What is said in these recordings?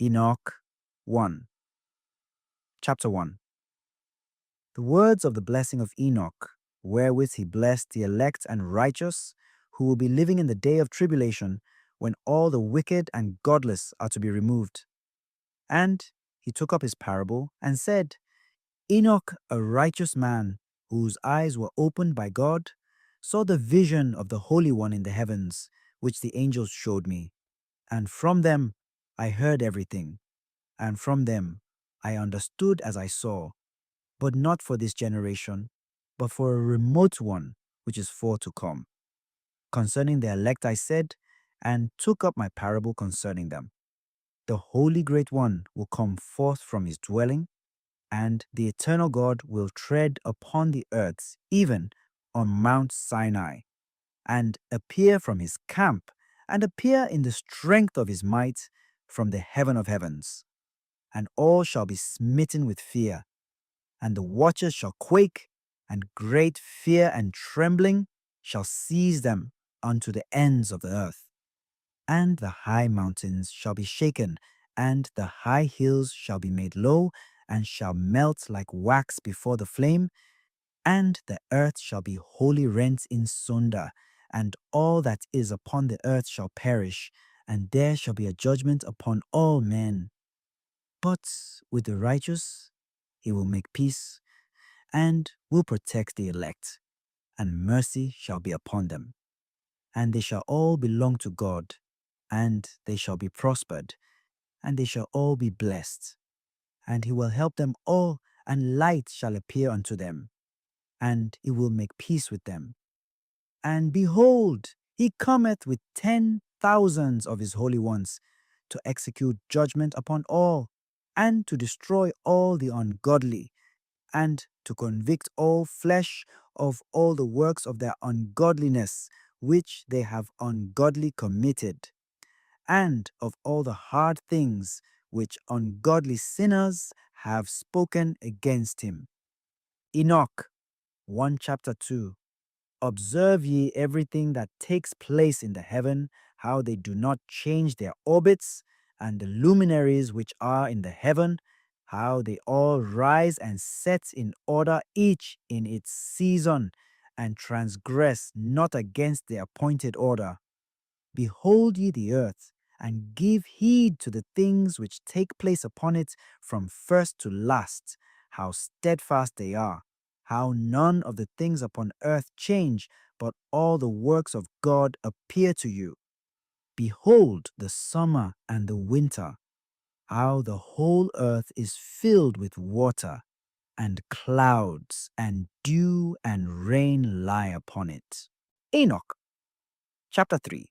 Enoch 1. Chapter 1. The words of the blessing of Enoch, wherewith he blessed the elect and righteous, who will be living in the day of tribulation, when all the wicked and godless are to be removed. And he took up his parable and said, Enoch, a righteous man, whose eyes were opened by God, saw the vision of the Holy One in the heavens, which the angels showed me. And from them I heard everything, and from them I understood as I saw, but not for this generation, but for a remote one which is for to come. Concerning the elect I said, and took up my parable concerning them. The Holy Great One will come forth from his dwelling, and the eternal God will tread upon the earth, even on Mount Sinai, and appear from his camp, and appear in the strength of his might from the heaven of heavens. And all shall be smitten with fear, and the watchers shall quake, and great fear and trembling shall seize them unto the ends of the earth. And the high mountains shall be shaken, and the high hills shall be made low, and shall melt like wax before the flame, and the earth shall be wholly rent in sunder, and all that is upon the earth shall perish, and there shall be a judgment upon all men. But with the righteous he will make peace, and will protect the elect, and mercy shall be upon them. And they shall all belong to God, and they shall be prospered, and they shall all be blessed. And he will help them all, and light shall appear unto them, and he will make peace with them. And behold, he cometh with 10,000s of his holy ones, to execute judgment upon all, and to destroy all the ungodly, and to convict all flesh of all the works of their ungodliness, which they have ungodly committed, and of all the hard things which ungodly sinners have spoken against him. Enoch 1 chapter 2. Observe ye everything that takes place in the heaven, how they do not change their orbits, and the luminaries which are in the heaven, how they all rise and set in order, each in its season, and transgress not against the appointed order. Behold ye the earth, and give heed to the things which take place upon it from first to last, how steadfast they are, how none of the things upon earth change, but all the works of God appear to you. Behold the summer and the winter, how the whole earth is filled with water, and clouds and dew and rain lie upon it. Enoch chapter 3.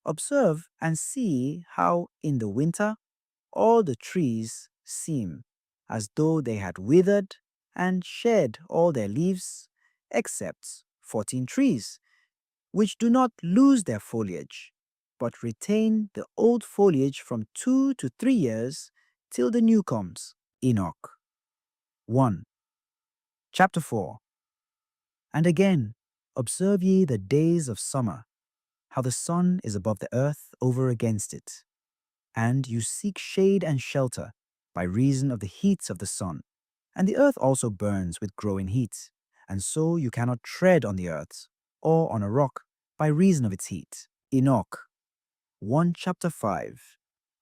Observe and see how in the winter all the trees seem as though they had withered and shed all their leaves, except 14 trees, which do not lose their foliage, but retain the old foliage from 2 to 3 years till the new comes. Enoch 1. Chapter 4. And again, observe ye the days of summer, how the sun is above the earth over against it, and you seek shade and shelter by reason of the heat of the sun. And the earth also burns with growing heat, and so you cannot tread on the earth, or on a rock, by reason of its heat. Enoch 1 chapter 5.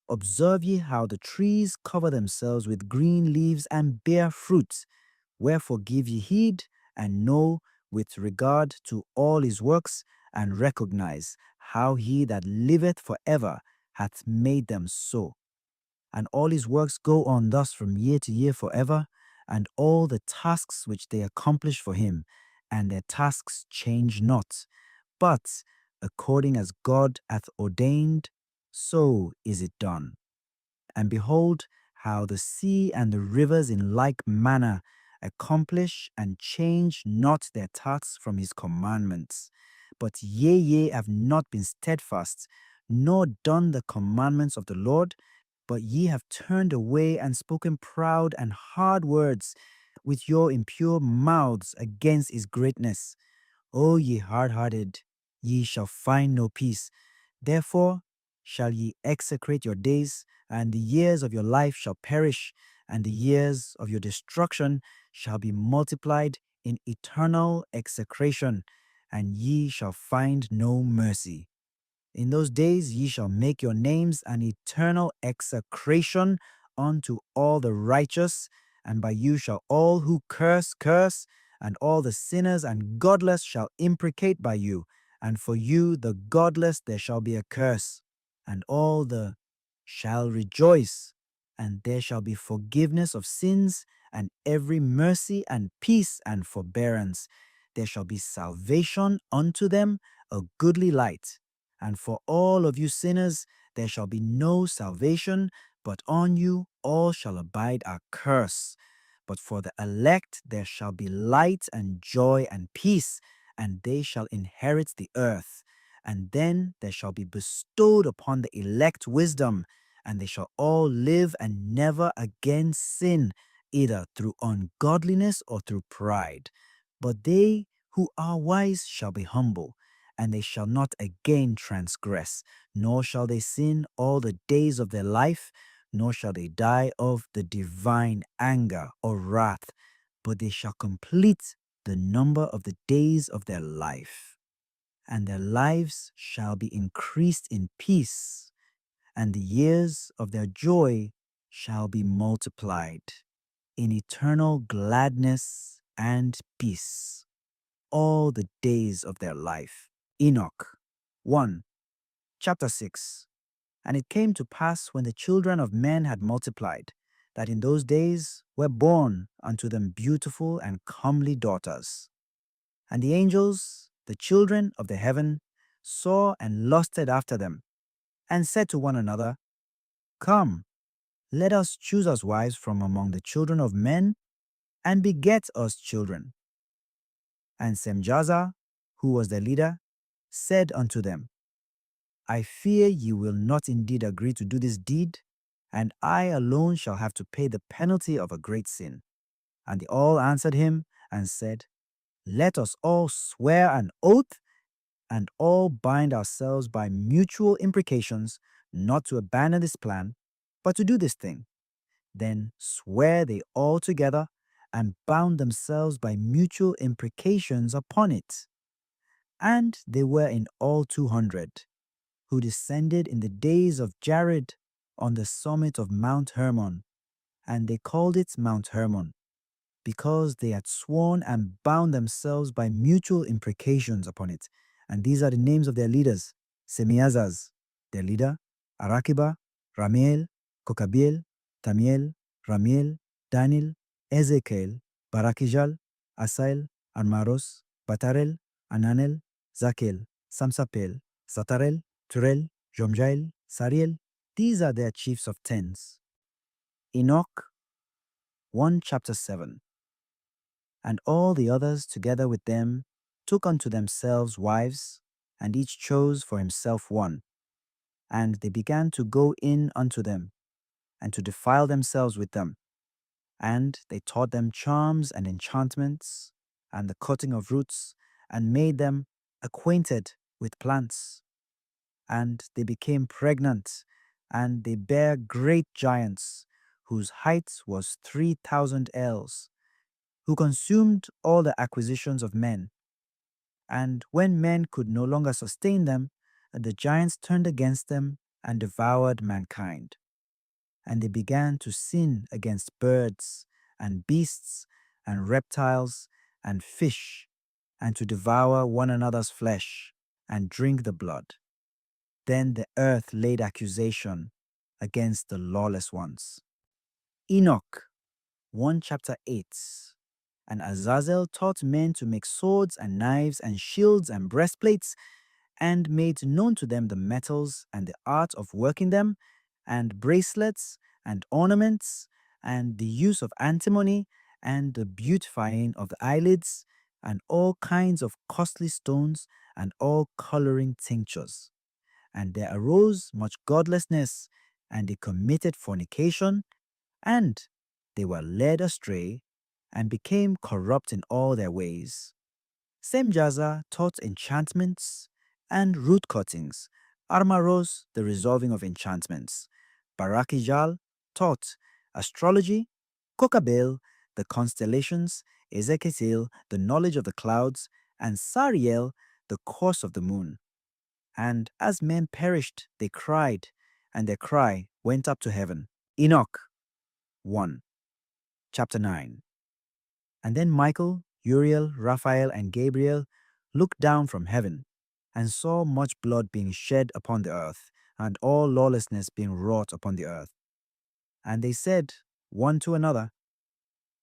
Observe ye how the trees cover themselves with green leaves and bear fruit, wherefore give ye heed, and know with regard to all his works, and recognize how he that liveth for ever hath made them so. And all his works go on thus from year to year forever, and all the tasks which they accomplish for him, and their tasks change not. But according as God hath ordained, so is it done. And behold, how the sea and the rivers in like manner accomplish and change not their tasks from his commandments. But ye have not been steadfast, nor done the commandments of the Lord, but ye have turned away and spoken proud and hard words with your impure mouths against his greatness. O ye hard-hearted, ye shall find no peace. Therefore shall ye execrate your days, and the years of your life shall perish, and the years of your destruction shall be multiplied in eternal execration, and ye shall find no mercy. In those days ye shall make your names an eternal execration unto all the righteous, and by you shall all who curse, and all the sinners and godless shall imprecate by you, and for you the godless there shall be a curse, and all the shall rejoice, and there shall be forgiveness of sins, and every mercy and peace and forbearance. There shall be salvation unto them, a goodly light. And for all of you sinners, there shall be no salvation, but on you all shall abide a curse. But for the elect there shall be light and joy and peace, and they shall inherit the earth. And then there shall be bestowed upon the elect wisdom, and they shall all live and never again sin, either through ungodliness or through pride. But they who are wise shall be humble, and they shall not again transgress, nor shall they sin all the days of their life, nor shall they die of the divine anger or wrath, but they shall complete the number of the days of their life. And their lives shall be increased in peace, and the years of their joy shall be multiplied in eternal gladness and peace all the days of their life. Enoch 1, chapter 6. And it came to pass when the children of men had multiplied, that in those days were born unto them beautiful and comely daughters. And the angels, the children of the heaven, saw and lusted after them, and said to one another, Come, let us choose us wives from among the children of men, and beget us children. And Semjaza, who was their leader, said unto them, I fear ye will not indeed agree to do this deed, and I alone shall have to pay the penalty of a great sin. And they all answered him and said, Let us all swear an oath, and all bind ourselves by mutual imprecations, not to abandon this plan, but to do this thing. Then swear they all together, and bound themselves by mutual imprecations upon it. And they were in all 200, who descended in the days of Jared on the summit of Mount Hermon, and they called it Mount Hermon, because they had sworn and bound themselves by mutual imprecations upon it. And these are the names of their leaders: Semiazaz, their leader; Arakiba, Ramiel, Kokabiel, Tamiel, Ramiel, Daniel, Ezekiel, Barakijal, Asael, Armaros, Batarel, Ananel, Zakel, Samsapel, Satarel, Turel, Jomjael, Sariel. These are their chiefs of tens. Enoch 1 chapter 7. And all the others together with them took unto themselves wives, and each chose for himself one. And they began to go in unto them, and to defile themselves with them. And they taught them charms and enchantments, and the cutting of roots, and made them acquainted with plants. And they became pregnant, and they bare great giants, whose height was 3,000 ells, who consumed all the acquisitions of men. And when men could no longer sustain them, the giants turned against them and devoured mankind. And they began to sin against birds and beasts and reptiles and fish, and to devour one another's flesh and drink the blood. Then the earth laid accusation against the lawless ones. Enoch 1 chapter 8. And Azazel taught men to make swords and knives and shields and breastplates, and made known to them the metals and the art of working them, and bracelets and ornaments, and the use of antimony, and the beautifying of the eyelids, and all kinds of costly stones, and all coloring tinctures. And there arose much godlessness, and they committed fornication, and they were led astray, and became corrupt in all their ways. Semjaza taught enchantments, and root cuttings, Armaros, the resolving of enchantments. Barakijal taught astrology. Kokabel, the constellations. Ezekiel, the knowledge of the clouds. And Sariel, the course of the moon. And as men perished, they cried, and their cry went up to heaven. Enoch 1, chapter 9. And then Michael, Uriel, Raphael, and Gabriel looked down from heaven and saw much blood being shed upon the earth, and all lawlessness being wrought upon the earth. And they said one to another,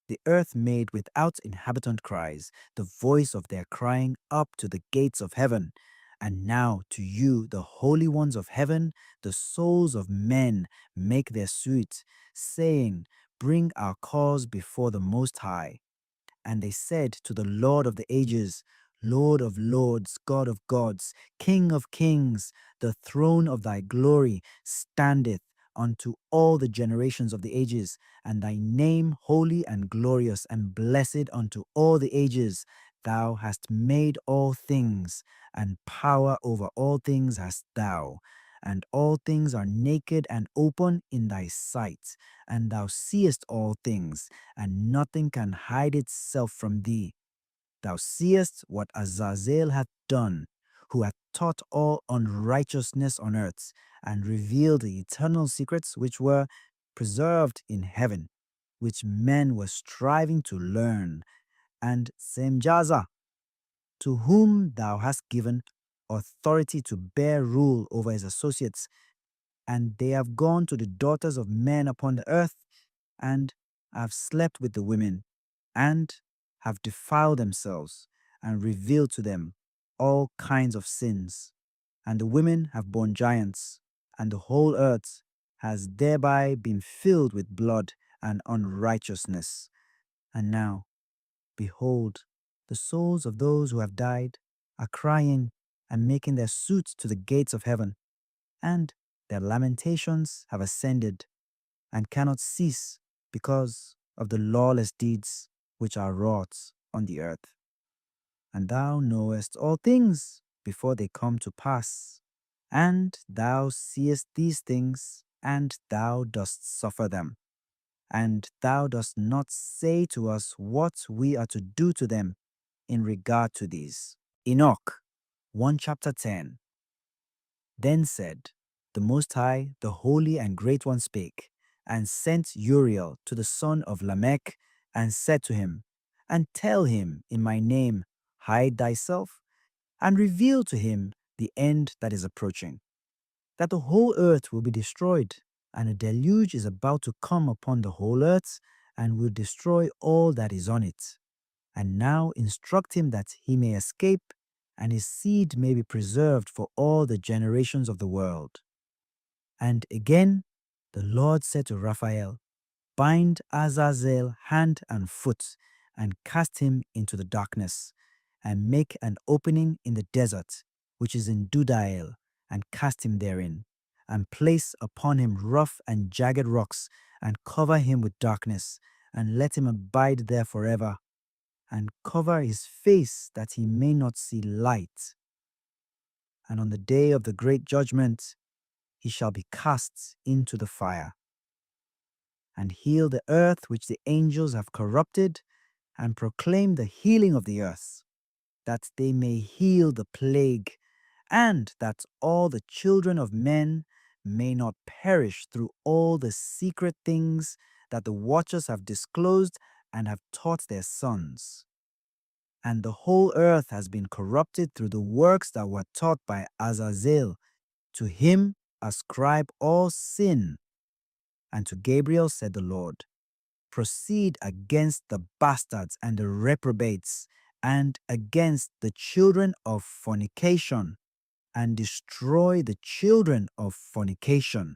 the earth made without inhabitant cries, the voice of their crying up to the gates of heaven. And now to you, the holy ones of heaven, the souls of men make their suit, saying, bring our cause before the Most High. And they said to the Lord of the ages, Lord of lords, God of gods, King of kings, the throne of thy glory standeth unto all the generations of the ages, and thy name holy and glorious and blessed unto all the ages. Thou hast made all things, and power over all things hast thou. And all things are naked and open in thy sight, and thou seest all things, and nothing can hide itself from thee. Thou seest what Azazel hath done, who hath taught all unrighteousness on earth, and revealed the eternal secrets which were preserved in heaven, which men were striving to learn. And Semjaza, to whom thou hast given authority to bear rule over his associates, and they have gone to the daughters of men upon the earth, and have slept with the women, and have defiled themselves, and revealed to them all kinds of sins. And the women have borne giants, and the whole earth has thereby been filled with blood and unrighteousness. And now, behold, the souls of those who have died are crying and making their suit to the gates of heaven, and their lamentations have ascended and cannot cease because of the lawless deeds which are wrought on the earth. And thou knowest all things before they come to pass, and thou seest these things, and thou dost suffer them. And thou dost not say to us what we are to do to them in regard to these. Enoch 1 chapter 10. Then said the Most High, the Holy and Great One spake, and sent Uriel to the son of Lamech, and said to him, and tell him in my name, hide thyself, and reveal to him the end that is approaching, that the whole earth will be destroyed, and a deluge is about to come upon the whole earth, and will destroy all that is on it. And now instruct him that he may escape, and his seed may be preserved for all the generations of the world. And again the Lord said to Raphael, bind Azazel hand and foot, and cast him into the darkness, and make an opening in the desert, which is in Dudael, and cast him therein, and place upon him rough and jagged rocks, and cover him with darkness, and let him abide there forever, and cover his face that he may not see light. And on the day of the great judgment he shall be cast into the fire. And heal the earth which the angels have corrupted, and proclaim the healing of the earth, that they may heal the plague, and that all the children of men may not perish through all the secret things that the watchers have disclosed and have taught their sons. And the whole earth has been corrupted through the works that were taught by Azazel. To him ascribe all sin. And to Gabriel said the Lord, proceed against the bastards and the reprobates, and against the children of fornication, and destroy the children of fornication,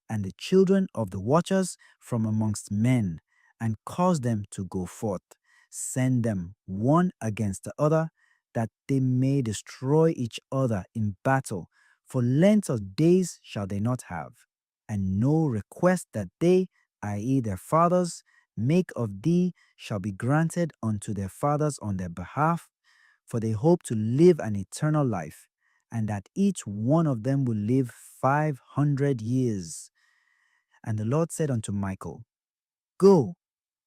and the children of the watchers from amongst men, and cause them to go forth. Send them one against the other, that they may destroy each other in battle. For length of days shall they not have, and no request that they, i.e., their fathers, make of thee shall be granted unto their fathers on their behalf, for they hope to live an eternal life, and that each one of them will live 500 years. And the Lord said unto Michael, Go,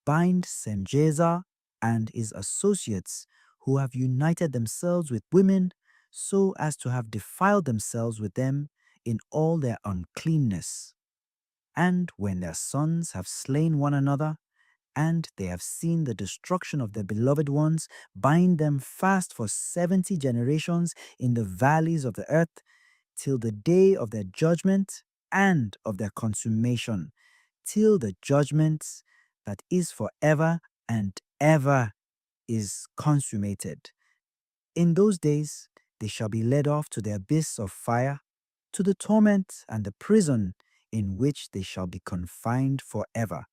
bind Semjeza and his associates, who have united themselves with women, so as to have defiled themselves with them in all their uncleanness. And when their sons have slain one another, and they have seen the destruction of their beloved ones, bind them fast for 70 generations in the valleys of the earth, till the day of their judgment and of their consummation, till the judgment that is forever and ever is consummated. In those days they shall be led off to the abyss of fire, to the torment and the prison in which they shall be confined forever.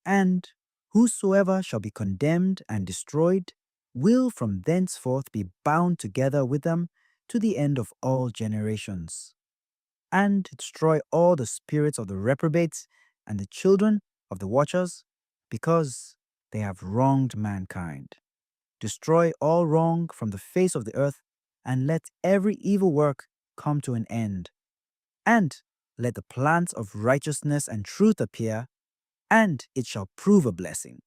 And whosoever shall be condemned and destroyed will from thenceforth be bound together with them to the end of all generations, and destroy all the spirits of the reprobates and the children of the watchers, because they have wronged mankind. Destroy all wrong from the face of the earth, and let every evil work come to an end. And let the plants of righteousness and truth appear, and it shall prove a blessing.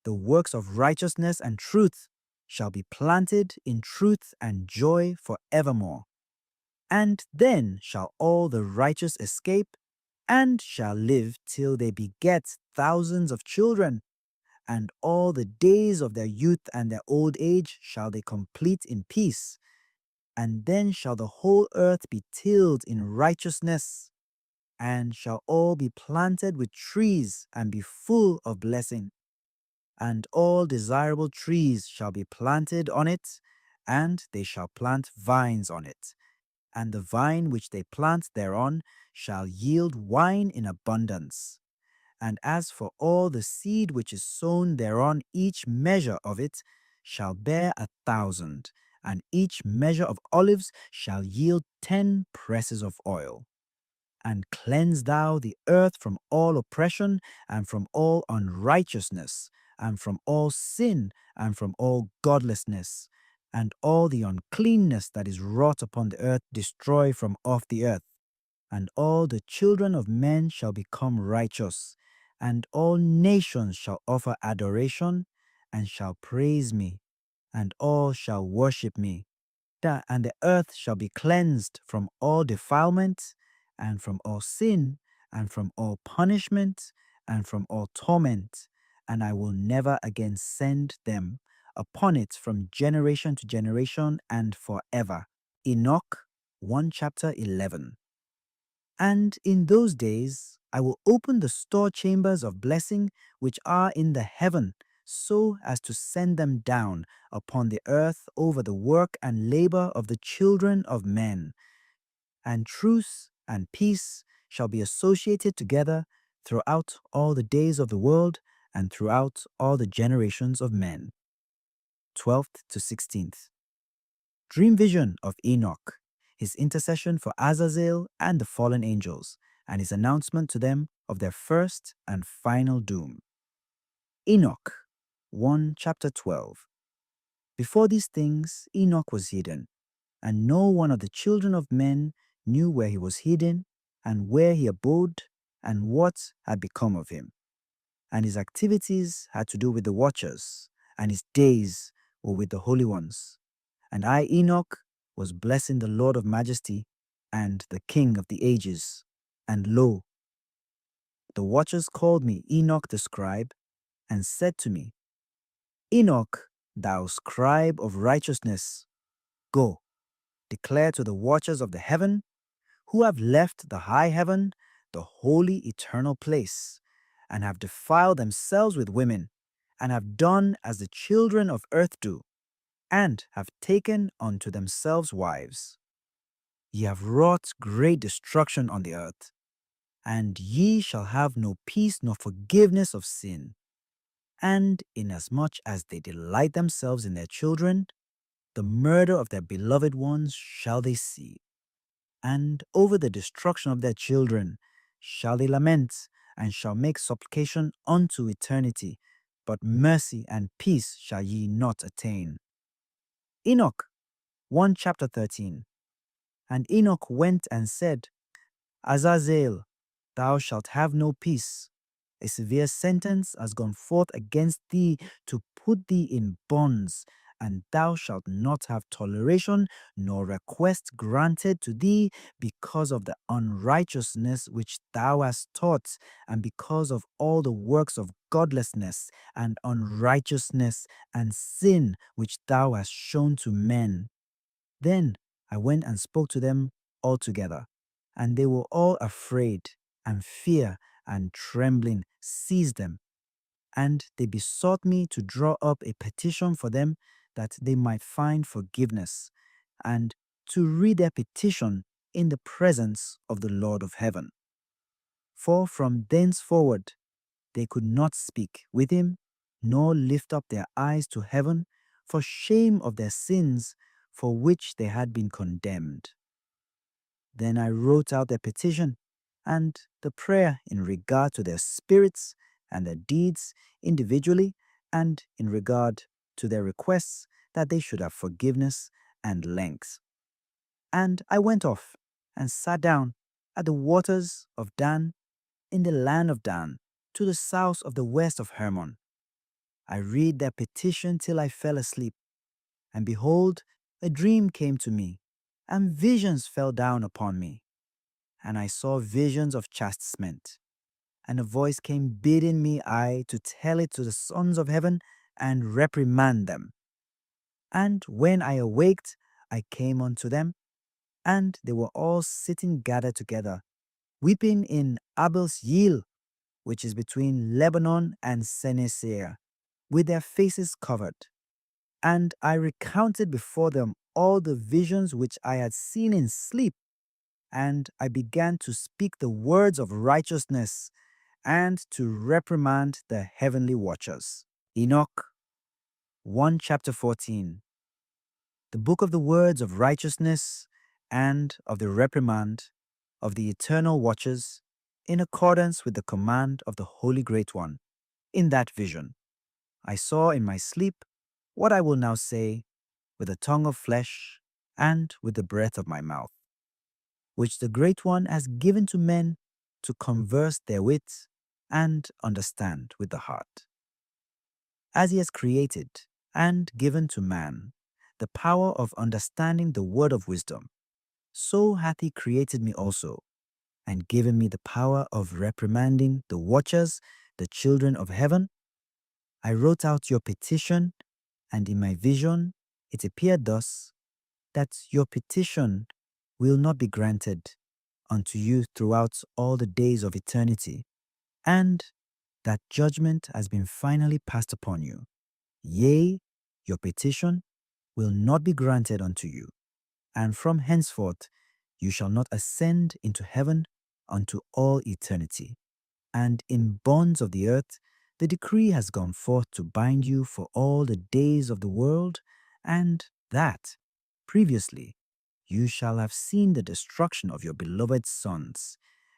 The works of righteousness and truth shall be planted in truth and joy forevermore. And then shall all the righteous escape, and shall live till they beget thousands of children, and all the days of their youth and their old age shall they complete in peace. And then shall the whole earth be tilled in righteousness, and shall all be planted with trees and be full of blessing. And all desirable trees shall be planted on it, and they shall plant vines on it. And the vine which they plant thereon shall yield wine in abundance. And as for all the seed which is sown thereon, each measure of it shall bear 1,000, and each measure of olives shall yield 10 presses of oil. And cleanse thou the earth from all oppression, and from all unrighteousness, and from all sin, and from all godlessness, and all the uncleanness that is wrought upon the earth destroy from off the earth. And all the children of men shall become righteous, and all nations shall offer adoration, and shall praise me, and all shall worship me. And the earth shall be cleansed from all defilement, and from all sin, and from all punishment, and from all torment, and I will never again send them upon it from generation to generation and forever. Enoch 1 chapter 11. And in those days I will open the store chambers of blessing which are in the heaven, so as to send them down upon the earth over the work and labor of the children of men. And truth and peace shall be associated together throughout all the days of the world, and throughout all the generations of men. 12th to 16th. Dream vision of Enoch, his intercession for Azazel and the fallen angels, and his announcement to them of their first and final doom. Enoch 1 chapter 12. Before these things Enoch was hidden, and no one of the children of men knew where he was hidden, and where he abode, and what had become of him. And his activities had to do with the watchers, and his days were with the holy ones. And I, Enoch, was blessing the Lord of majesty and the King of the ages. And lo, the watchers called me Enoch the scribe, and said to me, Enoch, thou scribe of righteousness, go, declare to the watchers of the heaven, who have left the high heaven, the holy eternal place, and have defiled themselves with women, and have done as the children of earth do, and have taken unto themselves wives. Ye have wrought great destruction on the earth, and ye shall have no peace nor forgiveness of sin. And inasmuch as they delight themselves in their children, the murder of their beloved ones shall they see. And over the destruction of their children shall they lament, and shall make supplication unto eternity, but mercy and peace shall ye not attain. Enoch 1 chapter 13. And Enoch went and said, Azazel, thou shalt have no peace. A severe sentence has gone forth against thee to put thee in bonds, and thou shalt not have toleration nor request granted to thee because of the unrighteousness which thou hast taught, and because of all the works of godlessness and unrighteousness and sin which thou hast shown to men. Then I went and spoke to them all together, and they were all afraid, and fear and trembling seized them. And they besought me to draw up a petition for them that they might find forgiveness, and to read their petition in the presence of the Lord of heaven. For from thenceforward they could not speak with him, nor lift up their eyes to heaven, for shame of their sins for which they had been condemned. Then I wrote out their petition and the prayer in regard to their spirits and their deeds individually, and in regard to their requests that they should have forgiveness and length. And I went off and sat down at the waters of Dan in the land of Dan, to the south of the west of Hermon. I read their petition till I fell asleep, and behold, a dream came to me, and visions fell down upon me. And I saw visions of chastisement, and a voice came bidding me to tell it to the sons of heaven and reprimand them. And when I awaked, I came unto them, and they were all sitting gathered together, weeping in Abel's Yil, which is between Lebanon and Seneseer, with their faces covered. And I recounted before them all the visions which I had seen in sleep, and I began to speak the words of righteousness and to reprimand the heavenly watchers. Enoch 1 chapter 14. The book of the words of righteousness and of the reprimand of the eternal watchers, in accordance with the command of the Holy Great One. In that vision, I saw in my sleep what I will now say with the tongue of flesh and with the breath of my mouth, which the Great One has given to men to converse therewith and understand with the heart. As he has created and given to man the power of understanding the word of wisdom, so hath he created me also, and given me the power of reprimanding the watchers, the children of heaven. I wrote out your petition, and in my vision it appeared thus, that your petition will not be granted unto you throughout all the days of eternity, and that judgment has been finally passed upon you. Yea, your petition will not be granted unto you, and from henceforth you shall not ascend into heaven unto all eternity. And in bonds of the earth the decree has gone forth to bind you for all the days of the world, and that previously you shall have seen the destruction of your beloved sons,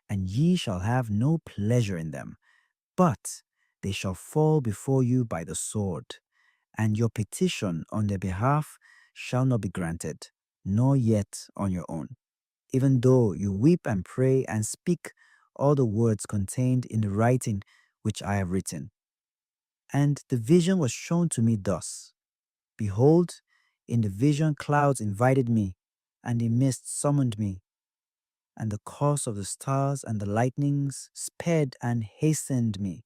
and ye shall have no pleasure in them, but they shall fall before you by the sword, and your petition on their behalf shall not be granted, nor yet on your own, even though you weep and pray and speak all the words contained in the writing which I have written. And the vision was shown to me thus. Behold, in the vision clouds invited me, and the mist summoned me, and the course of the stars and the lightnings sped and hastened me.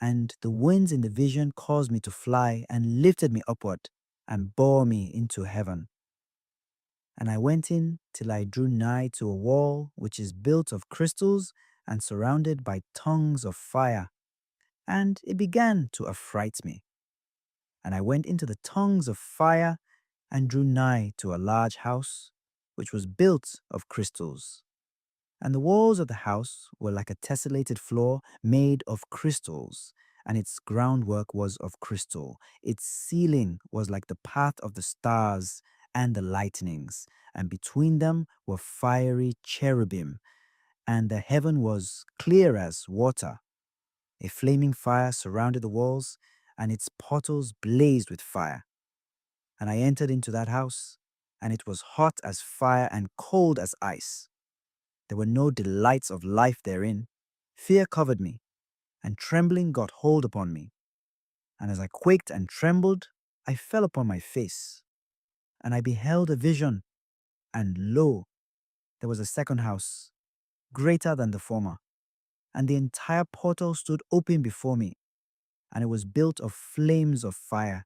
And the winds in the vision caused me to fly and lifted me upward and bore me into heaven. And I went in till I drew nigh to a wall which is built of crystals and surrounded by tongues of fire, and it began to affright me. And I went into the tongues of fire and drew nigh to a large house which was built of crystals. And the walls of the house were like a tessellated floor made of crystals, and its groundwork was of crystal. Its ceiling was like the path of the stars and the lightnings, and between them were fiery cherubim, and the heaven was clear as water. A flaming fire surrounded the walls, and its portals blazed with fire. And I entered into that house, and it was hot as fire and cold as ice. There were no delights of life therein. Fear covered me, and trembling got hold upon me. And as I quaked and trembled, I fell upon my face. And I beheld a vision, and lo, there was a second house, greater than the former, and the entire portal stood open before me, and it was built of flames of fire.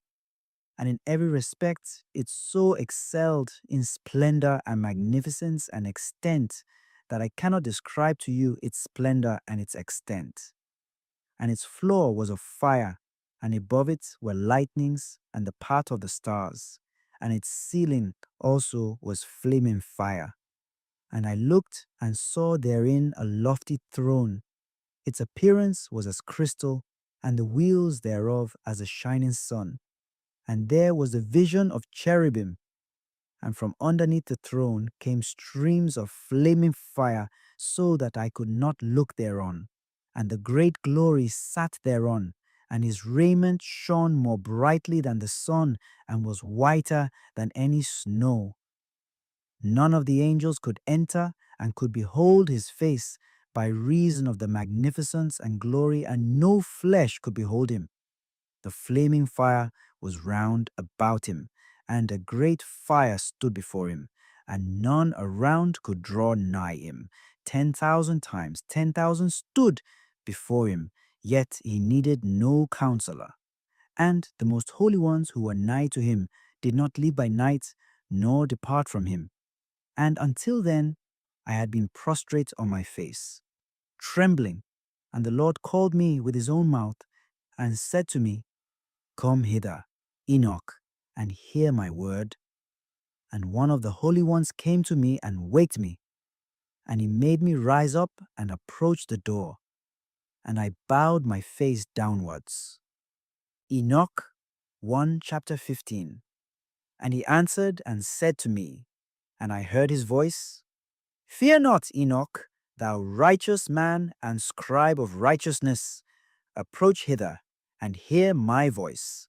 And in every respect, it so excelled in splendor and magnificence and extent that I cannot describe to you its splendor and its extent. And its floor was of fire, and above it were lightnings and the path of the stars, and its ceiling also was flaming fire. And I looked and saw therein a lofty throne. Its appearance was as crystal, and the wheels thereof as a shining sun. And there was a vision of cherubim, and from underneath the throne came streams of flaming fire, so that I could not look thereon. And the great glory sat thereon, and his raiment shone more brightly than the sun, and was whiter than any snow. None of the angels could enter and could behold his face by reason of the magnificence and glory, and no flesh could behold him. The flaming fire was round about him, and a great fire stood before him, and none around could draw nigh him. 10,000 times 10,000 stood before him, yet he needed no counselor. And the most holy ones who were nigh to him did not leave by night, nor depart from him. And until then, I had been prostrate on my face, trembling, and the Lord called me with his own mouth, and said to me, Come hither, Enoch, and hear my word. And one of the holy ones came to me and waked me, and he made me rise up and approach the door, and I bowed my face downwards. Enoch 1 chapter 15. And he answered and said to me, and I heard his voice, Fear not, Enoch, thou righteous man and scribe of righteousness, approach hither and hear my voice.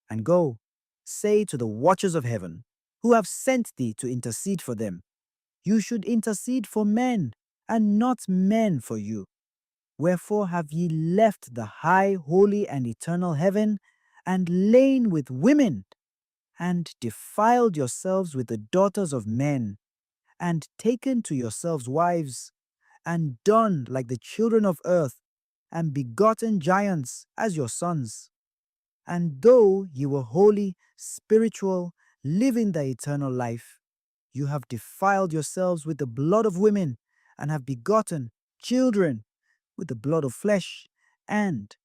And go, say to the watchers of heaven, who have sent thee to intercede for them, you should intercede for men, and not men for you. Wherefore have ye left the high, holy, and eternal heaven, and lain with women, and defiled yourselves with the daughters of men, and taken to yourselves wives, and done like the children of earth, and begotten giants as your sons? And though you were holy, spiritual, living the eternal life, you have defiled yourselves with the blood of women, and have begotten children with the blood of flesh, and,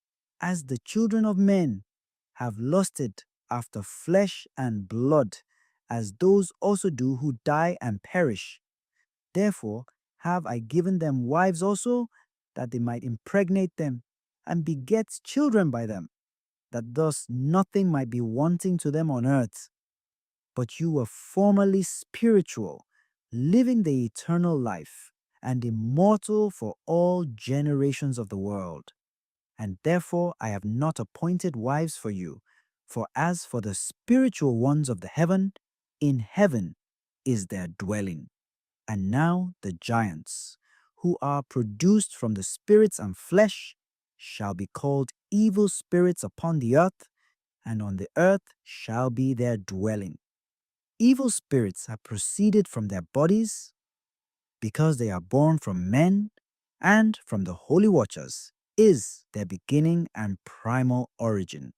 as the children of men, have lusted after flesh and blood, as those also do who die and perish. Therefore have I given them wives also, that they might impregnate them, and beget children by them, that thus nothing might be wanting to them on earth. But you were formerly spiritual, living the eternal life, and immortal for all generations of the world. And therefore I have not appointed wives for you, for as for the spiritual ones of the heaven, in heaven is their dwelling. And now the giants, who are produced from the spirits and flesh, shall be called evil spirits upon the earth, and on the earth shall be their dwelling. Evil spirits have proceeded from their bodies, because they are born from men, and from the holy watchers is their beginning and primal origin.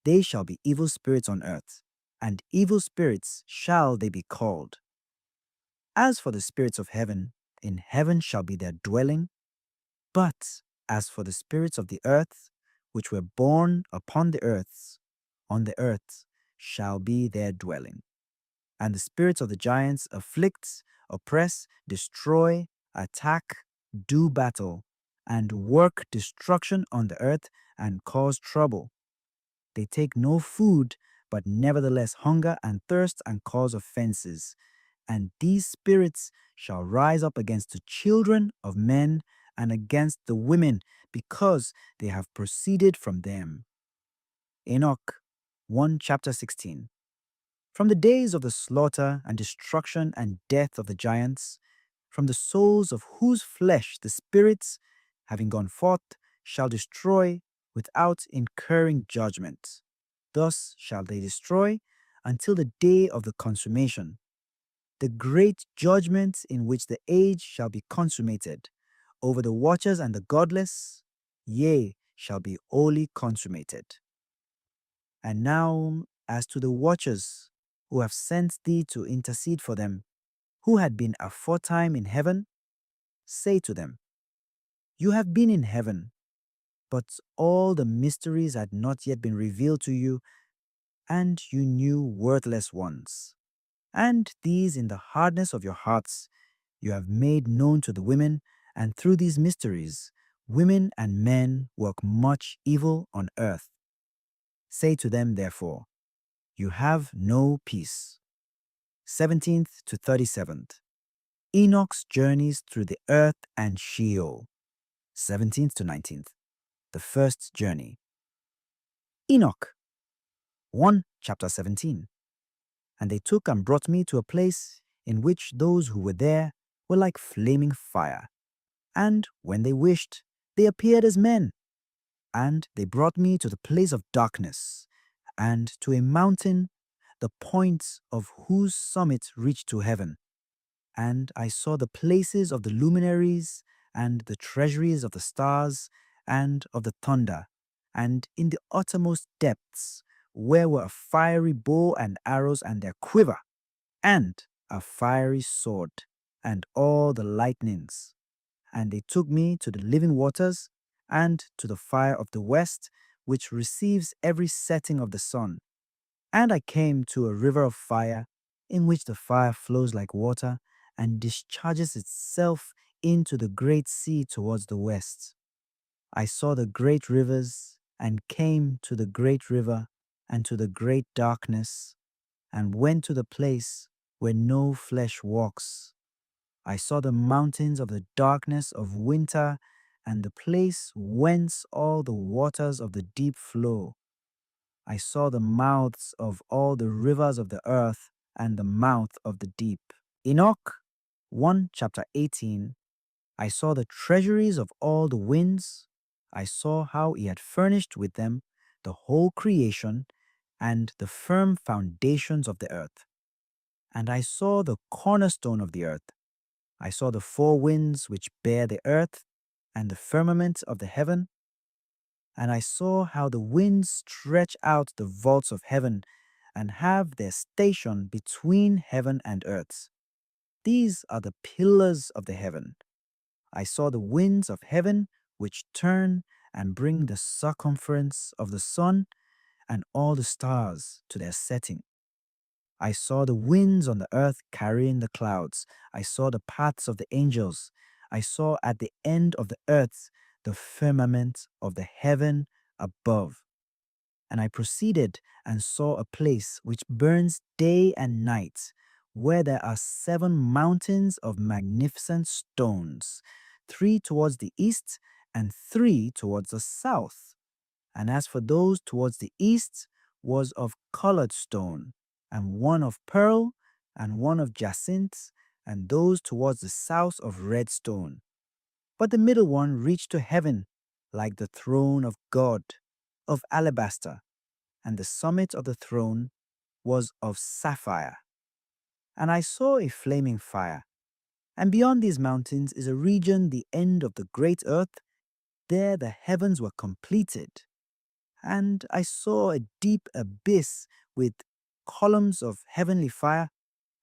They shall be evil spirits on earth, and evil spirits shall they be called. As for the spirits of heaven, in heaven shall be their dwelling. But as for the spirits of the earth, which were born upon the earth, on the earth shall be their dwelling. And the spirits of the giants afflict, oppress, destroy, attack, do battle, and work destruction on the earth and cause trouble. They take no food, but nevertheless hunger and thirst and cause offenses. And these spirits shall rise up against the children of men and against the women, because they have proceeded from them. Enoch 1 chapter 16. From the days of the slaughter and destruction and death of the giants, from the souls of whose flesh the spirits, having gone forth, shall destroy without incurring judgment. Thus shall they destroy until the day of the consummation, the great judgment in which the age shall be consummated, over the watchers and the godless, yea, shall be wholly consummated. And now, as to the watchers who have sent thee to intercede for them, who had been aforetime in heaven, say to them, You have been in heaven, but all the mysteries had not yet been revealed to you, and you knew worthless ones. And these in the hardness of your hearts you have made known to the women, and through these mysteries women and men work much evil on earth. Say to them, therefore, You have no peace. 17th to 37th. Enoch's journeys through the earth and Sheol. 17th to 19th. The first journey. Enoch. 1 chapter 17. And they took and brought me to a place in which those who were there were like flaming fire. And when they wished, they appeared as men. And they brought me to the place of darkness, and to a mountain, the point of whose summit reached to heaven. And I saw the places of the luminaries, and the treasuries of the stars, and of the thunder, and in the uttermost depths, where were a fiery bow and arrows and their quiver, and a fiery sword, and all the lightnings. And they took me to the living waters, and to the fire of the west, which receives every setting of the sun. And I came to a river of fire, in which the fire flows like water, and discharges itself into the great sea towards the west. I saw the great rivers, and came to the great river, and to the great darkness, and went to the place where no flesh walks. I saw the mountains of the darkness of winter, and the place whence all the waters of the deep flow. I saw the mouths of all the rivers of the earth, and the mouth of the deep. Enoch 1 chapter 18. I saw the treasuries of all the winds. I saw how he had furnished with them the whole creation, and the firm foundations of the earth. And I saw the cornerstone of the earth. I saw the four winds which bear the earth, and the firmament of the heaven. And I saw how the winds stretch out the vaults of heaven, and have their station between heaven and earth. These are the pillars of the heaven. I saw the winds of heaven which turn and bring the circumference of the sun and all the stars to their setting. I saw the winds on the earth carrying the clouds. I saw the paths of the angels. I saw at the end of the earth the firmament of the heaven above. And I proceeded and saw a place which burns day and night, where there are 7 mountains of magnificent stones, 3 towards the east and 3 towards the south. And as for those towards the east, was of colored stone, and one of pearl, and one of jacinth, and those towards the south of red stone. But the middle one reached to heaven, like the throne of God, of alabaster, and the summit of the throne was of sapphire. And I saw a flaming fire. And beyond these mountains is a region, the end of the great earth. There the heavens were completed. And I saw a deep abyss with columns of heavenly fire,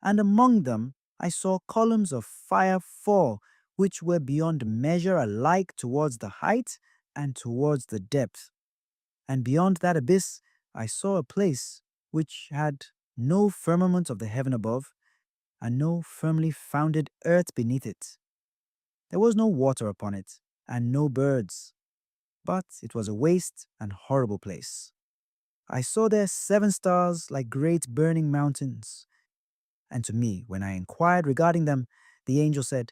and among them I saw columns of fire fall, which were beyond measure alike towards the height and towards the depth. And beyond that abyss I saw a place which had no firmament of the heaven above, and no firmly founded earth beneath it. There was no water upon it, and no birds, but it was a waste and horrible place. I saw there 7 stars like great burning mountains. And to me, when I inquired regarding them, the angel said,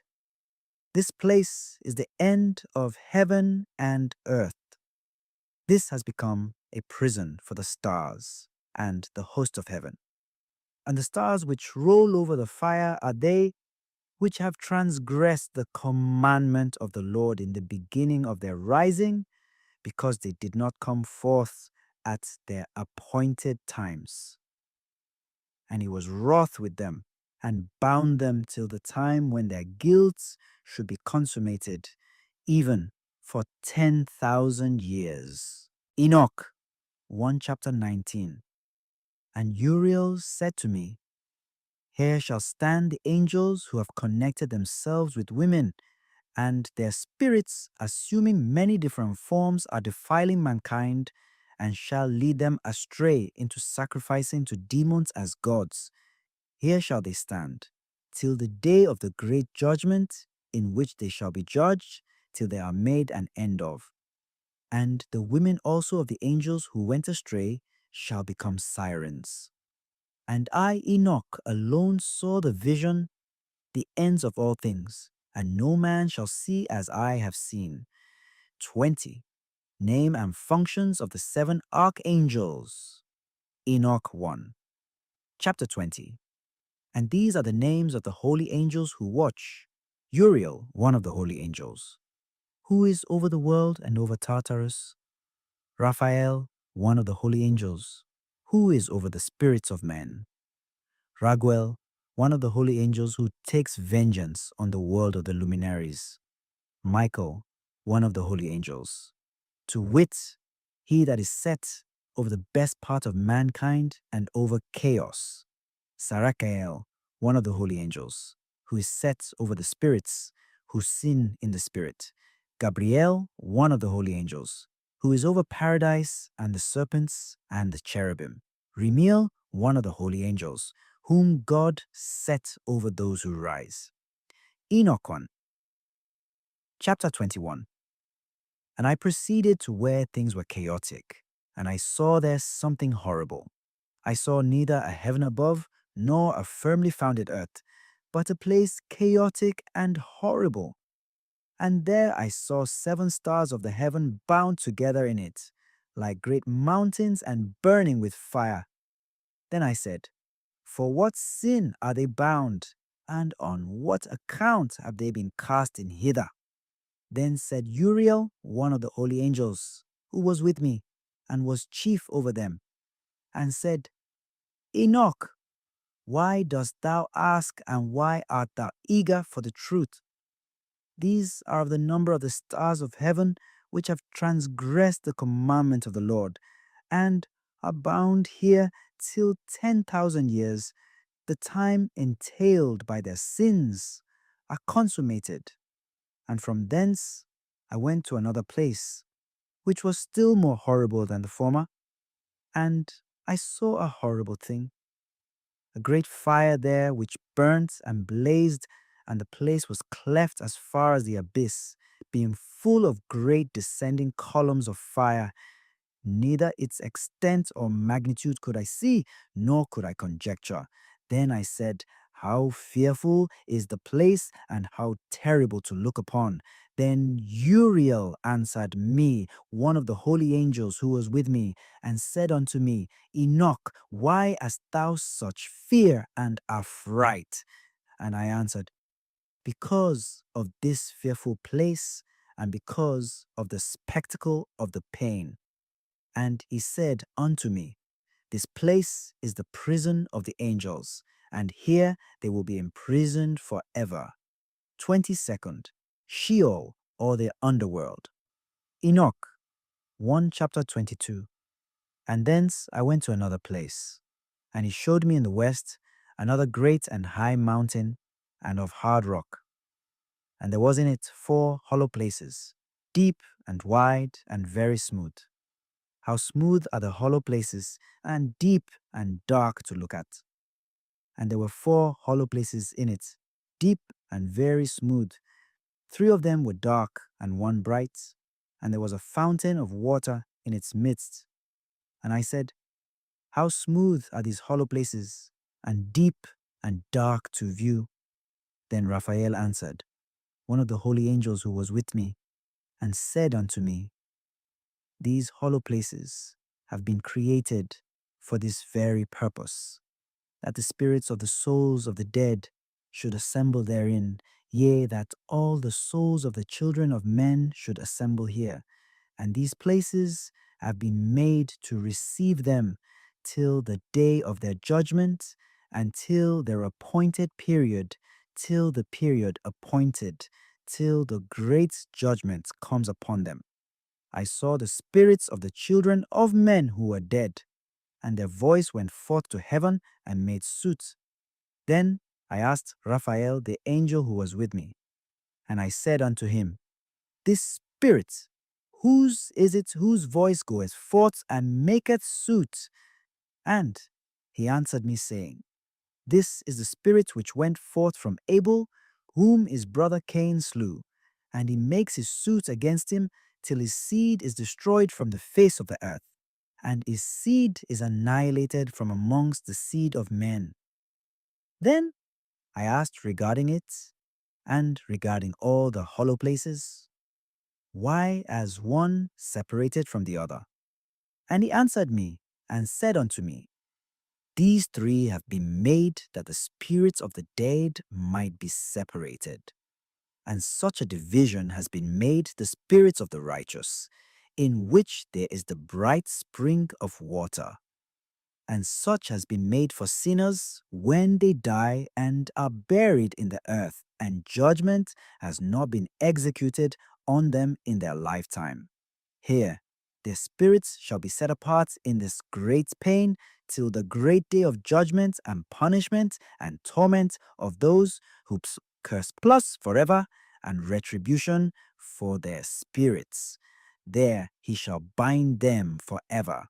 This place is the end of heaven and earth. This has become a prison for the stars and the host of heaven. And the stars which roll over the fire are they which have transgressed the commandment of the Lord in the beginning of their rising, because they did not come forth at their appointed times. And he was wroth with them, and bound them till the time when their guilt should be consummated, even for 10,000 years. Enoch 1 chapter 19. And Uriel said to me, Here shall stand the angels who have connected themselves with women, and their spirits, assuming many different forms, are defiling mankind, and shall lead them astray into sacrificing to demons as gods. Here shall they stand, till the day of the great judgment, in which they shall be judged, till they are made an end of. And the women also of the angels who went astray shall become sirens. And I, Enoch, alone saw the vision, the ends of all things, and no man shall see as I have seen. 20. Name and functions of the 7 archangels. Enoch 1. Chapter 20. And these are the names of the holy angels who watch. Uriel, one of the holy angels, who is over the world and over Tartarus. Raphael, one of the holy angels, who is over the spirits of men. Raguel, one of the holy angels who takes vengeance on the world of the luminaries. Michael, one of the holy angels, to wit, he that is set over the best part of mankind and over chaos. Sarachael, one of the holy angels, who is set over the spirits who sin in the spirit. Gabriel, one of the holy angels, who is over paradise and the serpents and the cherubim. Remiel, one of the holy angels, whom God set over those who rise. Enoch 1. Chapter 21. And I proceeded to where things were chaotic, and I saw there something horrible. I saw neither a heaven above, nor a firmly founded earth, but a place chaotic and horrible. And there I saw 7 stars of the heaven bound together in it, like great mountains and burning with fire. Then I said, For what sin are they bound, and on what account have they been cast in hither? Then said Uriel, one of the holy angels, who was with me, and was chief over them, and said, Enoch, why dost thou ask, and why art thou eager for the truth? These are of the number of the stars of heaven, which have transgressed the commandment of the Lord, and are bound here till 10,000 years, the time entailed by their sins, are consummated. And from thence I went to another place, which was still more horrible than the former, and I saw a horrible thing. A great fire there which burnt and blazed, and the place was cleft as far as the abyss, being full of great descending columns of fire. Neither its extent or magnitude could I see, nor could I conjecture. Then I said, How fearful is the place, and how terrible to look upon. Then Uriel answered me, one of the holy angels who was with me, and said unto me, Enoch, why hast thou such fear and affright? And I answered, Because of this fearful place, and because of the spectacle of the pain. And he said unto me, This place is the prison of the angels, and here they will be imprisoned forever. 22nd, Sheol, or the underworld. Enoch 1 chapter 22. And thence I went to another place, and he showed me in the west another great and high mountain, and of hard rock. And there was in it 4 hollow places, deep and wide and very smooth. How smooth are the hollow places, and deep and dark to look at. And there were 4 hollow places in it, deep and very smooth. 3 of them were dark, and 1 bright, and there was a fountain of water in its midst. And I said, How smooth are these hollow places, and deep and dark to view. Then Raphael answered, one of the holy angels who was with me, and said unto me, These hollow places have been created for this very purpose, that the spirits of the souls of the dead should assemble therein, yea, that all the souls of the children of men should assemble here. And these places have been made to receive them till the day of their judgment, and till their appointed period, till the period appointed, till the great judgment comes upon them. I saw the spirits of the children of men who were dead, and their voice went forth to heaven and made suit. Then I asked Raphael, the angel who was with me, and I said unto him, This spirit, whose is it whose voice goeth forth and maketh suit? And he answered me, saying, This is the spirit which went forth from Abel, whom his brother Cain slew, and he makes his suit against him till his seed is destroyed from the face of the earth, and his seed is annihilated from amongst the seed of men. Then I asked regarding it, and regarding all the hollow places, Why as one separated from the other? And he answered me, and said unto me, These three have been made that the spirits of the dead might be separated. And such a division has been made the spirits of the righteous, in which there is the bright spring of water. And such has been made for sinners when they die and are buried in the earth, and judgment has not been executed on them in their lifetime. Here, their spirits shall be set apart in this great pain till the great day of judgment and punishment and torment of those who curse plus forever, and retribution for their spirits. There he shall bind them forever.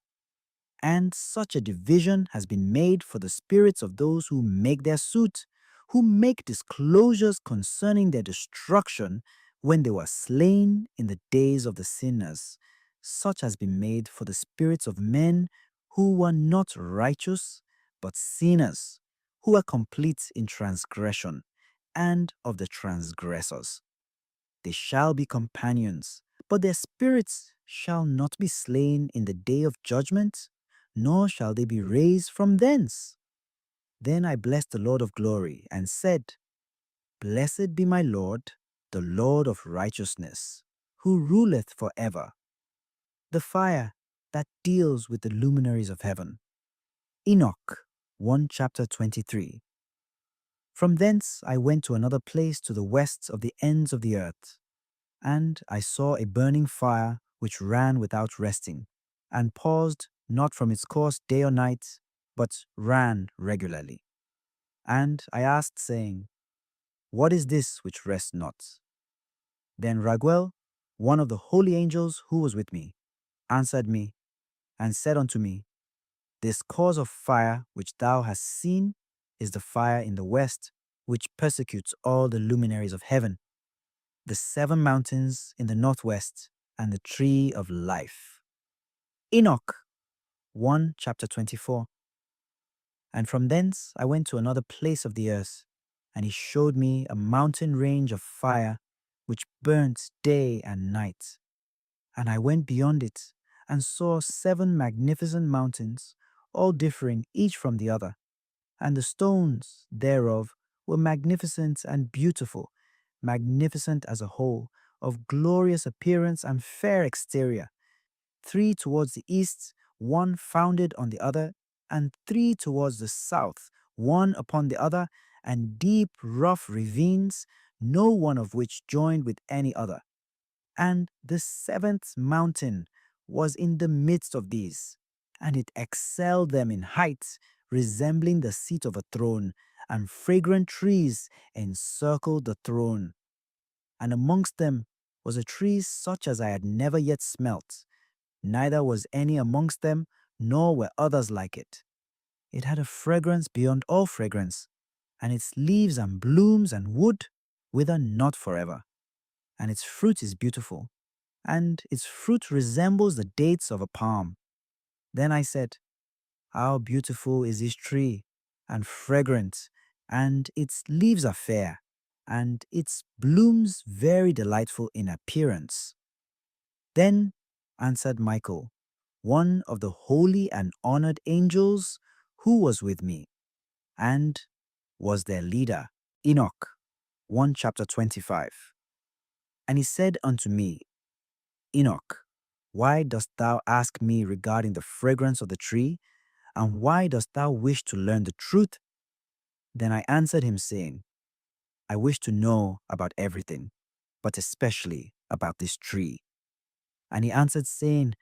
And such a division has been made for the spirits of those who make their suit, who make disclosures concerning their destruction when they were slain in the days of the sinners. Such has been made for the spirits of men who were not righteous, but sinners, who were complete in transgression, and of the transgressors. They shall be companions, but their spirits shall not be slain in the day of judgment, nor shall they be raised from thence. Then I blessed the Lord of glory, and said, Blessed be my Lord, the Lord of righteousness, who ruleth for ever. The fire that deals with the luminaries of heaven. Enoch 1 chapter 23. From thence I went to another place to the west of the ends of the earth, and I saw a burning fire which ran without resting, and paused not from its course day or night, but ran regularly. And I asked, saying, What is this which rests not? Then Raguel, one of the holy angels who was with me, answered me, and said unto me, This cause of fire which thou hast seen is the fire in the west, which persecutes all the luminaries of heaven, the 7 mountains in the northwest, and the tree of life. Enoch 1 chapter 24. And from thence I went to another place of the earth, and he showed me a mountain range of fire, which burnt day and night. And I went beyond it, and saw 7 magnificent mountains, all differing each from the other, and the stones thereof were magnificent and beautiful, magnificent as a whole, of glorious appearance and fair exterior, 3 towards the east, one founded on the other, and 3 towards the south, one upon the other, and deep rough ravines, no one of which joined with any other. And the 7th mountain was in the midst of these, and it excelled them in height, resembling the seat of a throne, and fragrant trees encircled the throne. And amongst them was a tree such as I had never yet smelt, neither was any amongst them, nor were others like it. It had a fragrance beyond all fragrance, and its leaves and blooms and wood wither not forever. And its fruit is beautiful, and its fruit resembles the dates of a palm. Then I said, How beautiful is this tree, and fragrant, and its leaves are fair, and its blooms very delightful in appearance. Then answered Michael, one of the holy and honored angels who was with me, and was their leader. Enoch 1 chapter 25. And he said unto me, Enoch, why dost thou ask me regarding the fragrance of the tree? And why dost thou wish to learn the truth? Then I answered him, saying, I wish to know about everything, but especially about this tree. And he answered, saying,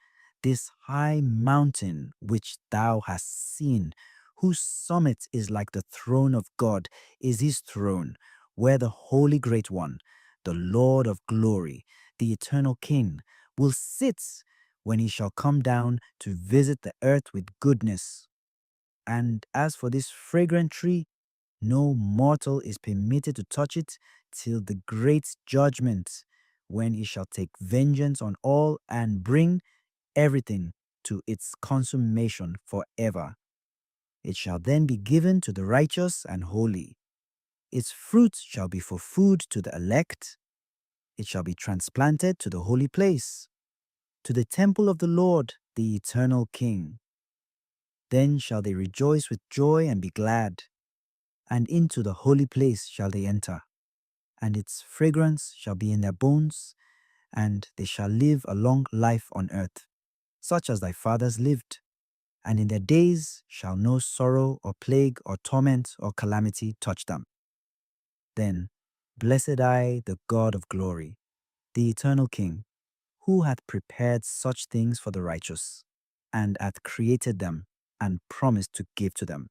This high mountain which thou hast seen, whose summit is like the throne of God, is his throne, where the Holy Great One, the Lord of glory, the eternal King, will sit when he shall come down to visit the earth with goodness. And as for this fragrant tree, no mortal is permitted to touch it till the great judgment, when he shall take vengeance on all and bring everything to its consummation forever. It shall then be given to the righteous and holy. Its fruit shall be for food to the elect. It shall be transplanted to the holy place, to the temple of the Lord, the eternal King. Then shall they rejoice with joy and be glad, and into the holy place shall they enter. And its fragrance shall be in their bones, and they shall live a long life on earth, such as thy fathers lived. And in their days shall no sorrow or plague or torment or calamity touch them. Then blessed I the God of glory, the eternal King, who hath prepared such things for the righteous, and hath created them, and promised to give to them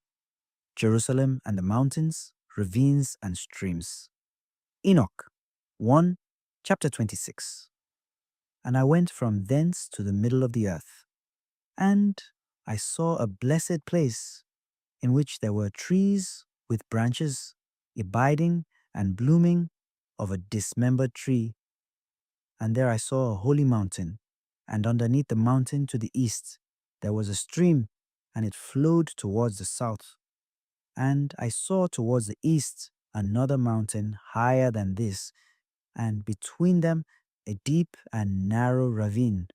Jerusalem and the mountains, ravines and streams. Enoch 1 chapter 26. And I went from thence to the middle of the earth, and I saw a blessed place, in which there were trees with branches, abiding and blooming of a dismembered tree. And there I saw a holy mountain, and underneath the mountain to the east there was a stream, and it flowed towards the south. And I saw towards the east another mountain higher than this, and between them a deep and narrow ravine.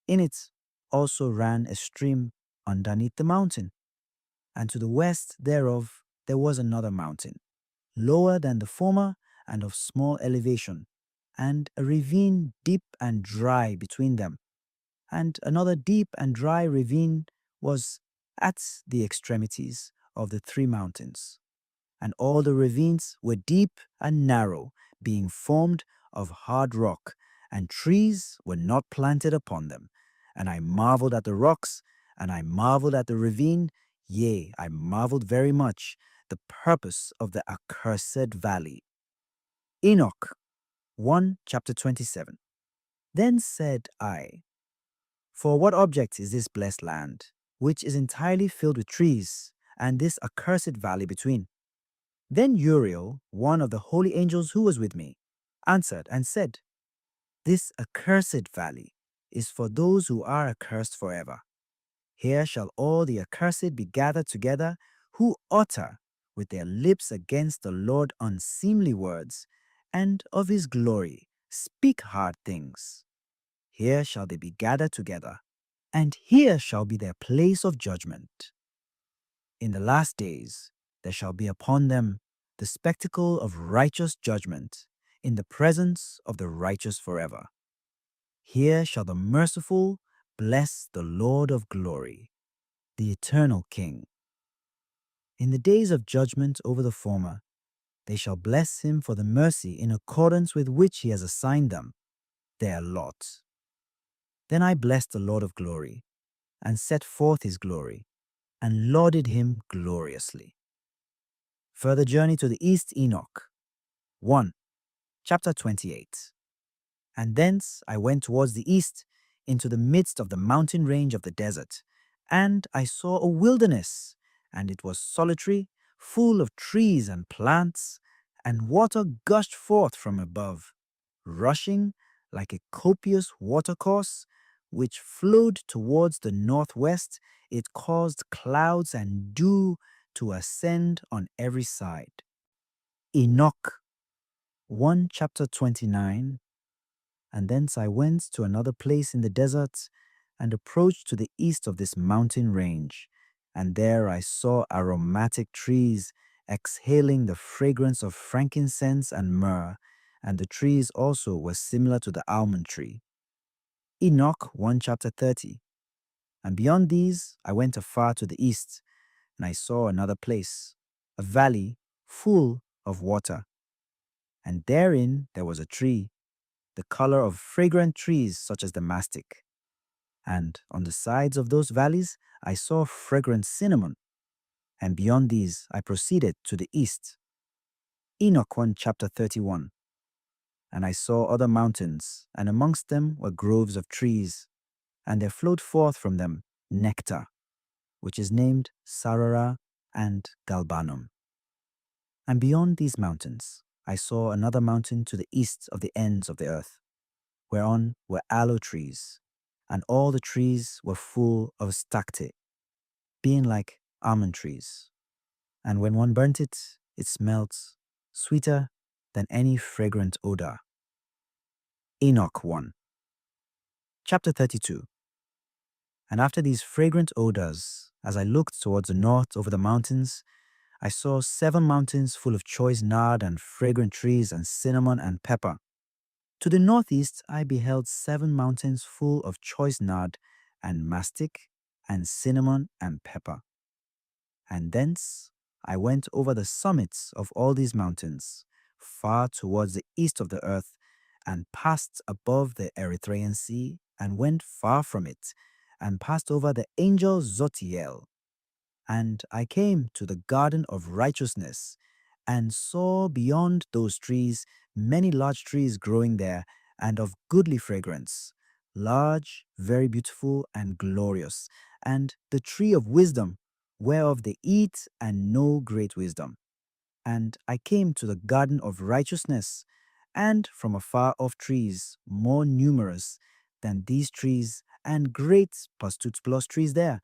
In it also ran a stream underneath the mountain, and to the west thereof there was another mountain, lower than the former and of small elevation, and a ravine deep and dry between them. And another deep and dry ravine was at the extremities of the three mountains. And all the ravines were deep and narrow, being formed of hard rock, and trees were not planted upon them. And I marveled at the rocks, and I marveled at the ravine, yea, I marveled very much, the purpose of the accursed valley. Enoch 1 chapter 27. Then said I, For what object is this blessed land, which is entirely filled with trees, and this accursed valley between? Then Uriel, one of the holy angels who was with me, answered and said, This accursed valley is for those who are accursed forever. Here shall all the accursed be gathered together, who utter with their lips against the Lord unseemly words, and of his glory speak hard things. Here shall they be gathered together, and here shall be their place of judgment. In the last days there shall be upon them the spectacle of righteous judgment in the presence of the righteous forever. Here shall the merciful bless the Lord of glory, the eternal King. In the days of judgment over the former, they shall bless him for the mercy in accordance with which he has assigned them their lot. Then I blessed the Lord of glory, and set forth his glory, and lauded him gloriously. Further journey to the east, Enoch 1 chapter 28. And thence I went towards the east, into the midst of the mountain range of the desert, and I saw a wilderness, and it was solitary, full of trees and plants, and water gushed forth from above, rushing like a copious watercourse, which flowed towards the northwest. It caused clouds and dew to ascend on every side. Enoch 1 chapter 29. And thence I went to another place in the desert, and approached to the east of this mountain range, and there I saw aromatic trees exhaling the fragrance of frankincense and myrrh, and the trees also were similar to the almond tree. Enoch 1 chapter 30. And beyond these I went afar to the east, and I saw another place, a valley full of water, and therein there was a tree, the color of fragrant trees such as the mastic. And on the sides of those valleys I saw fragrant cinnamon, and beyond these I proceeded to the east. Enoch 1 chapter 31. And I saw other mountains, and amongst them were groves of trees, and there flowed forth from them nectar, which is named Sarara and Galbanum. And beyond these mountains I saw another mountain to the east of the ends of the earth, whereon were aloe trees, and all the trees were full of stacte, being like almond trees. And when one burnt it, it smelt sweeter than any fragrant odor. Enoch 1. Chapter 32. And after these fragrant odors, as I looked towards the north over the mountains, I saw 7 mountains full of choice nard and fragrant trees and cinnamon and pepper. To the northeast I beheld 7 mountains full of choice nard and mastic and cinnamon and pepper. And thence I went over the summits of all these mountains, far towards the east of the earth, and passed above the Erythraean Sea, and went far from it, and passed over the angel Zotiel. And I came to the garden of righteousness, and saw beyond those trees many large trees growing there, and of goodly fragrance, large, very beautiful, and glorious, and the tree of wisdom, whereof they eat and know great wisdom. And I came to the garden of righteousness, and from afar off trees more numerous than these trees, and great pastutes plus trees there,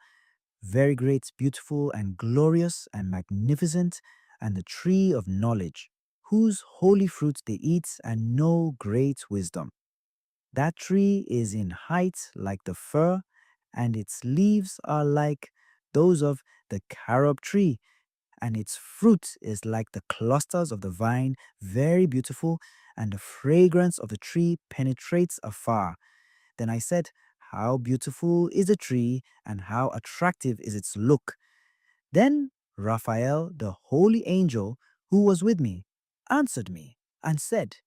very great, beautiful, and glorious, and magnificent, and the tree of knowledge, whose holy fruit they eat and know great wisdom. That tree is in height like the fir, and its leaves are like those of the carob tree, and its fruit is like the clusters of the vine, very beautiful, and the fragrance of the tree penetrates afar. Then I said, how beautiful is the tree, and how attractive is its look. Then Raphael, the holy angel who was with me, answered me and said,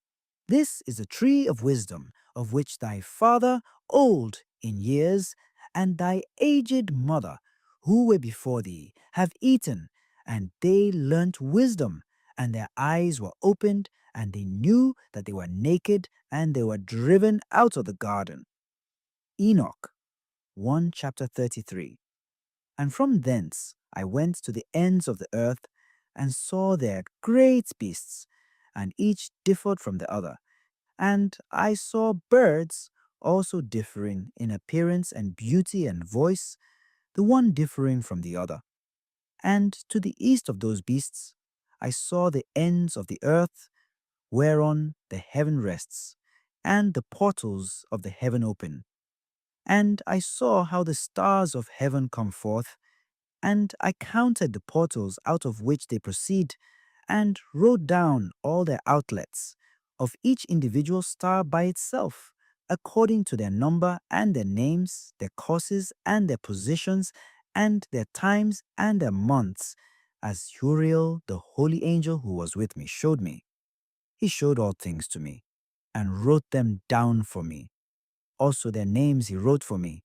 this is the tree of wisdom, of which thy father, old in years, and thy aged mother, who were before thee, have eaten, and they learnt wisdom, and their eyes were opened, and they knew that they were naked, and they were driven out of the garden. Enoch 1 chapter 33. And from thence I went to the ends of the earth, and saw there great beasts, and each differed from the other. And I saw birds also differing in appearance and beauty and voice, the one differing from the other. And to the east of those beasts I saw the ends of the earth, whereon the heaven rests, and the portals of the heaven open. And I saw how the stars of heaven come forth, and I counted the portals out of which they proceed, and wrote down all their outlets, of each individual star by itself, according to their number and their names, their courses and their positions, and their times and their months, as Uriel, the holy angel who was with me, showed me. He showed all things to me, and wrote them down for me. Also their names he wrote for me,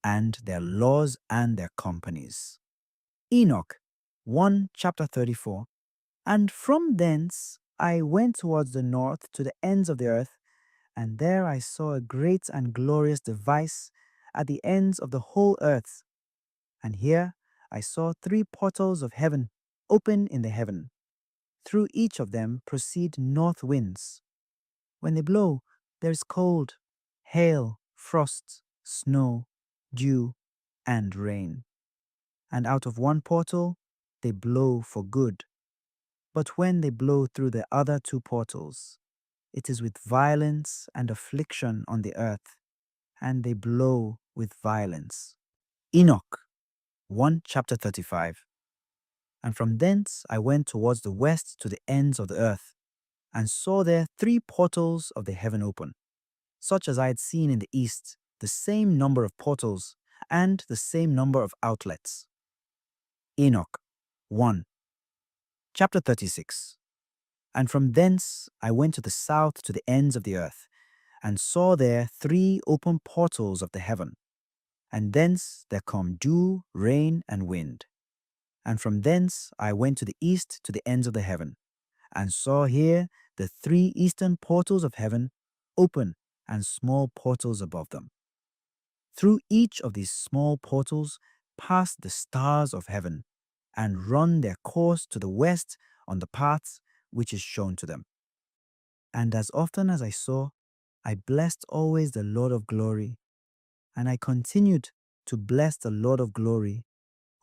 and their laws and their companies. Enoch 1 chapter 34. And from thence I went towards the north to the ends of the earth, and there I saw a great and glorious device at the ends of the whole earth. And here I saw 3 portals of heaven open in the heaven. Through each of them proceed north winds. When they blow, there is cold, hail, frost, snow, dew, and rain. And out of one portal they blow for good. But when they blow through the other 2 portals, it is with violence and affliction on the earth, and they blow with violence. Enoch 1 chapter 35. And from thence I went towards the west to the ends of the earth, and saw there 3 portals of the heaven open, such as I had seen in the east, the same number of portals, and the same number of outlets. Enoch 1 chapter 36. And from thence I went to the south to the ends of the earth, and saw there 3 open portals of the heaven, and thence there come dew, rain, and wind. And from thence I went to the east to the ends of the heaven, and saw here the 3 eastern portals of heaven open, and small portals above them. Through each of these small portals pass the stars of heaven, and run their course to the west on the path which is shown to them. And as often as I saw, I blessed always the Lord of glory, and I continued to bless the Lord of glory,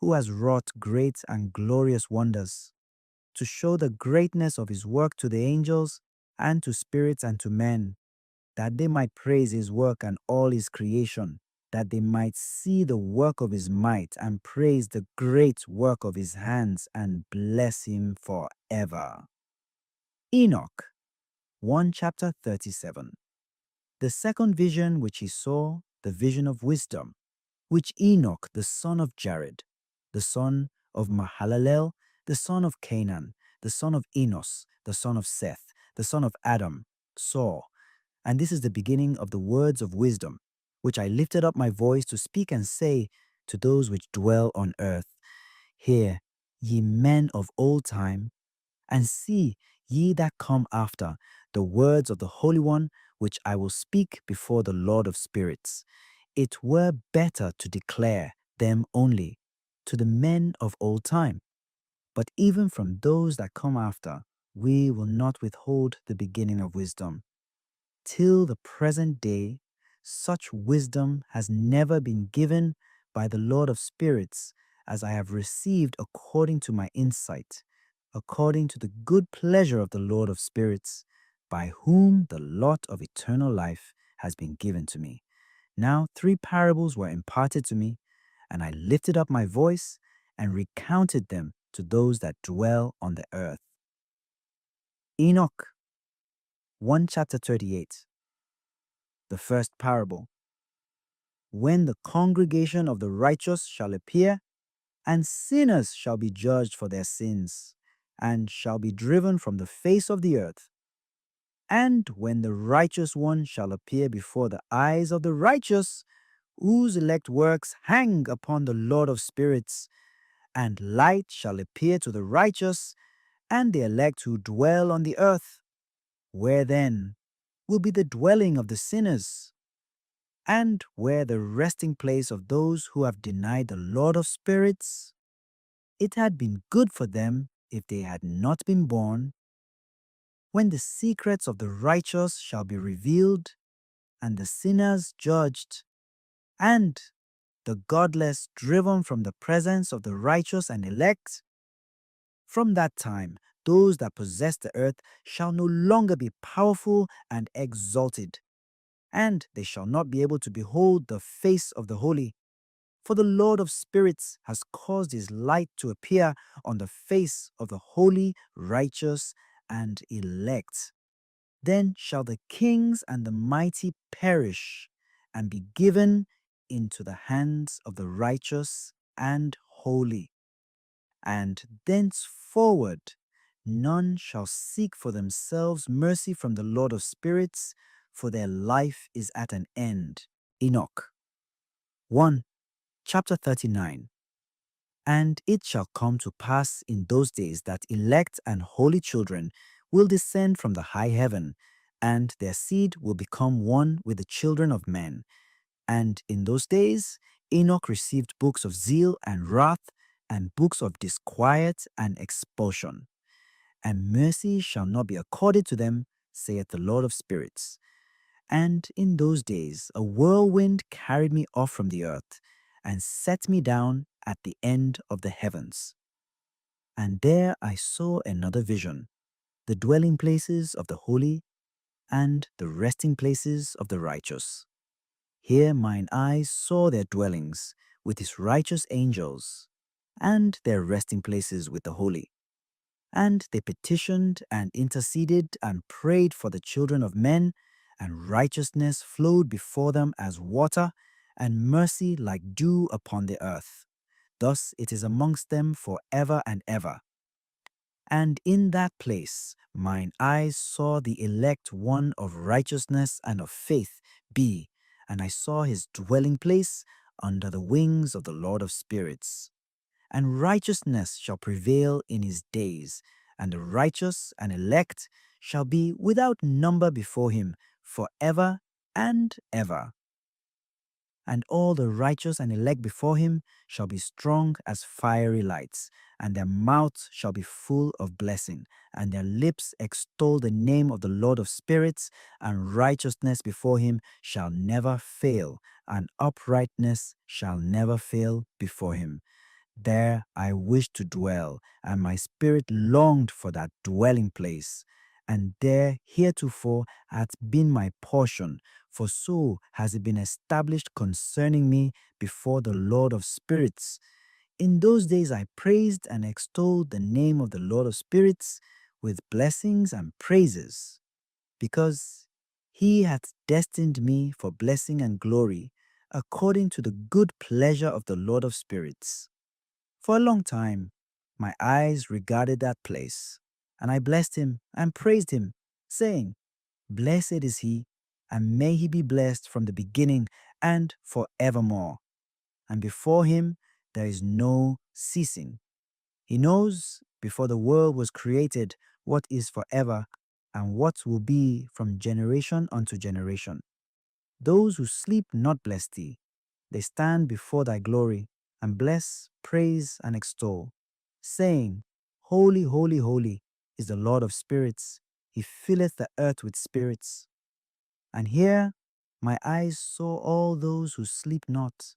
who has wrought great and glorious wonders, to show the greatness of his work to the angels, and to spirits and to men, that they might praise his work and all his creation, that they might see the work of his might, and praise the great work of his hands, and bless him forever. Enoch 1 chapter 37. The second vision which he saw, the vision of wisdom, which Enoch the son of Jared, the son of Mahalalel, the son of Canaan, the son of Enos, the son of Seth, the son of Adam, saw. And this is the beginning of the words of wisdom, which I lifted up my voice to speak and say to those which dwell on earth, Hear, ye men of old time, and see, ye that come after, the words of the Holy One, which I will speak before the Lord of spirits. It were better to declare them only to the men of old time. But even from those that come after, we will not withhold the beginning of wisdom. Till the present day, such wisdom has never been given by the Lord of spirits as I have received according to my insight, according to the good pleasure of the Lord of spirits, by whom the lot of eternal life has been given to me. Now 3 parables were imparted to me, and I lifted up my voice and recounted them to those that dwell on the earth. Enoch 1 chapter 38. The first parable. When the congregation of the righteous shall appear, and sinners shall be judged for their sins, and shall be driven from the face of the earth. And when the righteous one shall appear before the eyes of the righteous, whose elect works hang upon the Lord of spirits, and light shall appear to the righteous and the elect who dwell on the earth. Where then will be the dwelling of the sinners? And where the resting place of those who have denied the Lord of spirits? It had been good for them if they had not been born. When the secrets of the righteous shall be revealed, and the sinners judged, and the godless driven from the presence of the righteous and elect, from that time those that possess the earth shall no longer be powerful and exalted, and they shall not be able to behold the face of the holy. For the Lord of spirits has caused his light to appear on the face of the holy, righteous, and elect. Then shall the kings and the mighty perish, and be given into the hands of the righteous and holy. And thenceforward none shall seek for themselves mercy from the Lord of spirits, for their life is at an end. Enoch 1 chapter 39. And it shall come to pass in those days that elect and holy children will descend from the high heaven, and their seed will become one with the children of men. And in those days Enoch received books of zeal and wrath, and books of disquiet and expulsion. And mercy shall not be accorded to them, saith the Lord of spirits. And in those days a whirlwind carried me off from the earth, and set me down at the end of the heavens. And there I saw another vision, the dwelling places of the holy, and the resting places of the righteous. Here mine eyes saw their dwellings, with his righteous angels, and their resting places with the holy. And they petitioned and interceded and prayed for the children of men, and righteousness flowed before them as water, and mercy like dew upon the earth. Thus it is amongst them for ever and ever. And in that place mine eyes saw the elect one of righteousness and of faith be, and I saw his dwelling place under the wings of the Lord of spirits. And righteousness shall prevail in his days, and the righteous and elect shall be without number before him for ever and ever. And all the righteous and elect before him shall be strong as fiery lights, and their mouths shall be full of blessing, and their lips extol the name of the Lord of spirits, and righteousness before him shall never fail, and uprightness shall never fail before him. There I wished to dwell, and my spirit longed for that dwelling place. And there heretofore hath been my portion, for so has it been established concerning me before the Lord of spirits. In those days I praised and extolled the name of the Lord of spirits with blessings and praises, because he hath destined me for blessing and glory, according to the good pleasure of the Lord of spirits. For a long time, my eyes regarded that place, and I blessed him and praised him, saying, Blessed is he, and may he be blessed from the beginning and forevermore. And before him there is no ceasing. He knows before the world was created what is forever and what will be from generation unto generation. Those who sleep not bless thee. They stand before thy glory, and bless, praise, and extol, saying, Holy, holy, holy is the Lord of spirits. He filleth the earth with spirits. And here my eyes saw all those who sleep not.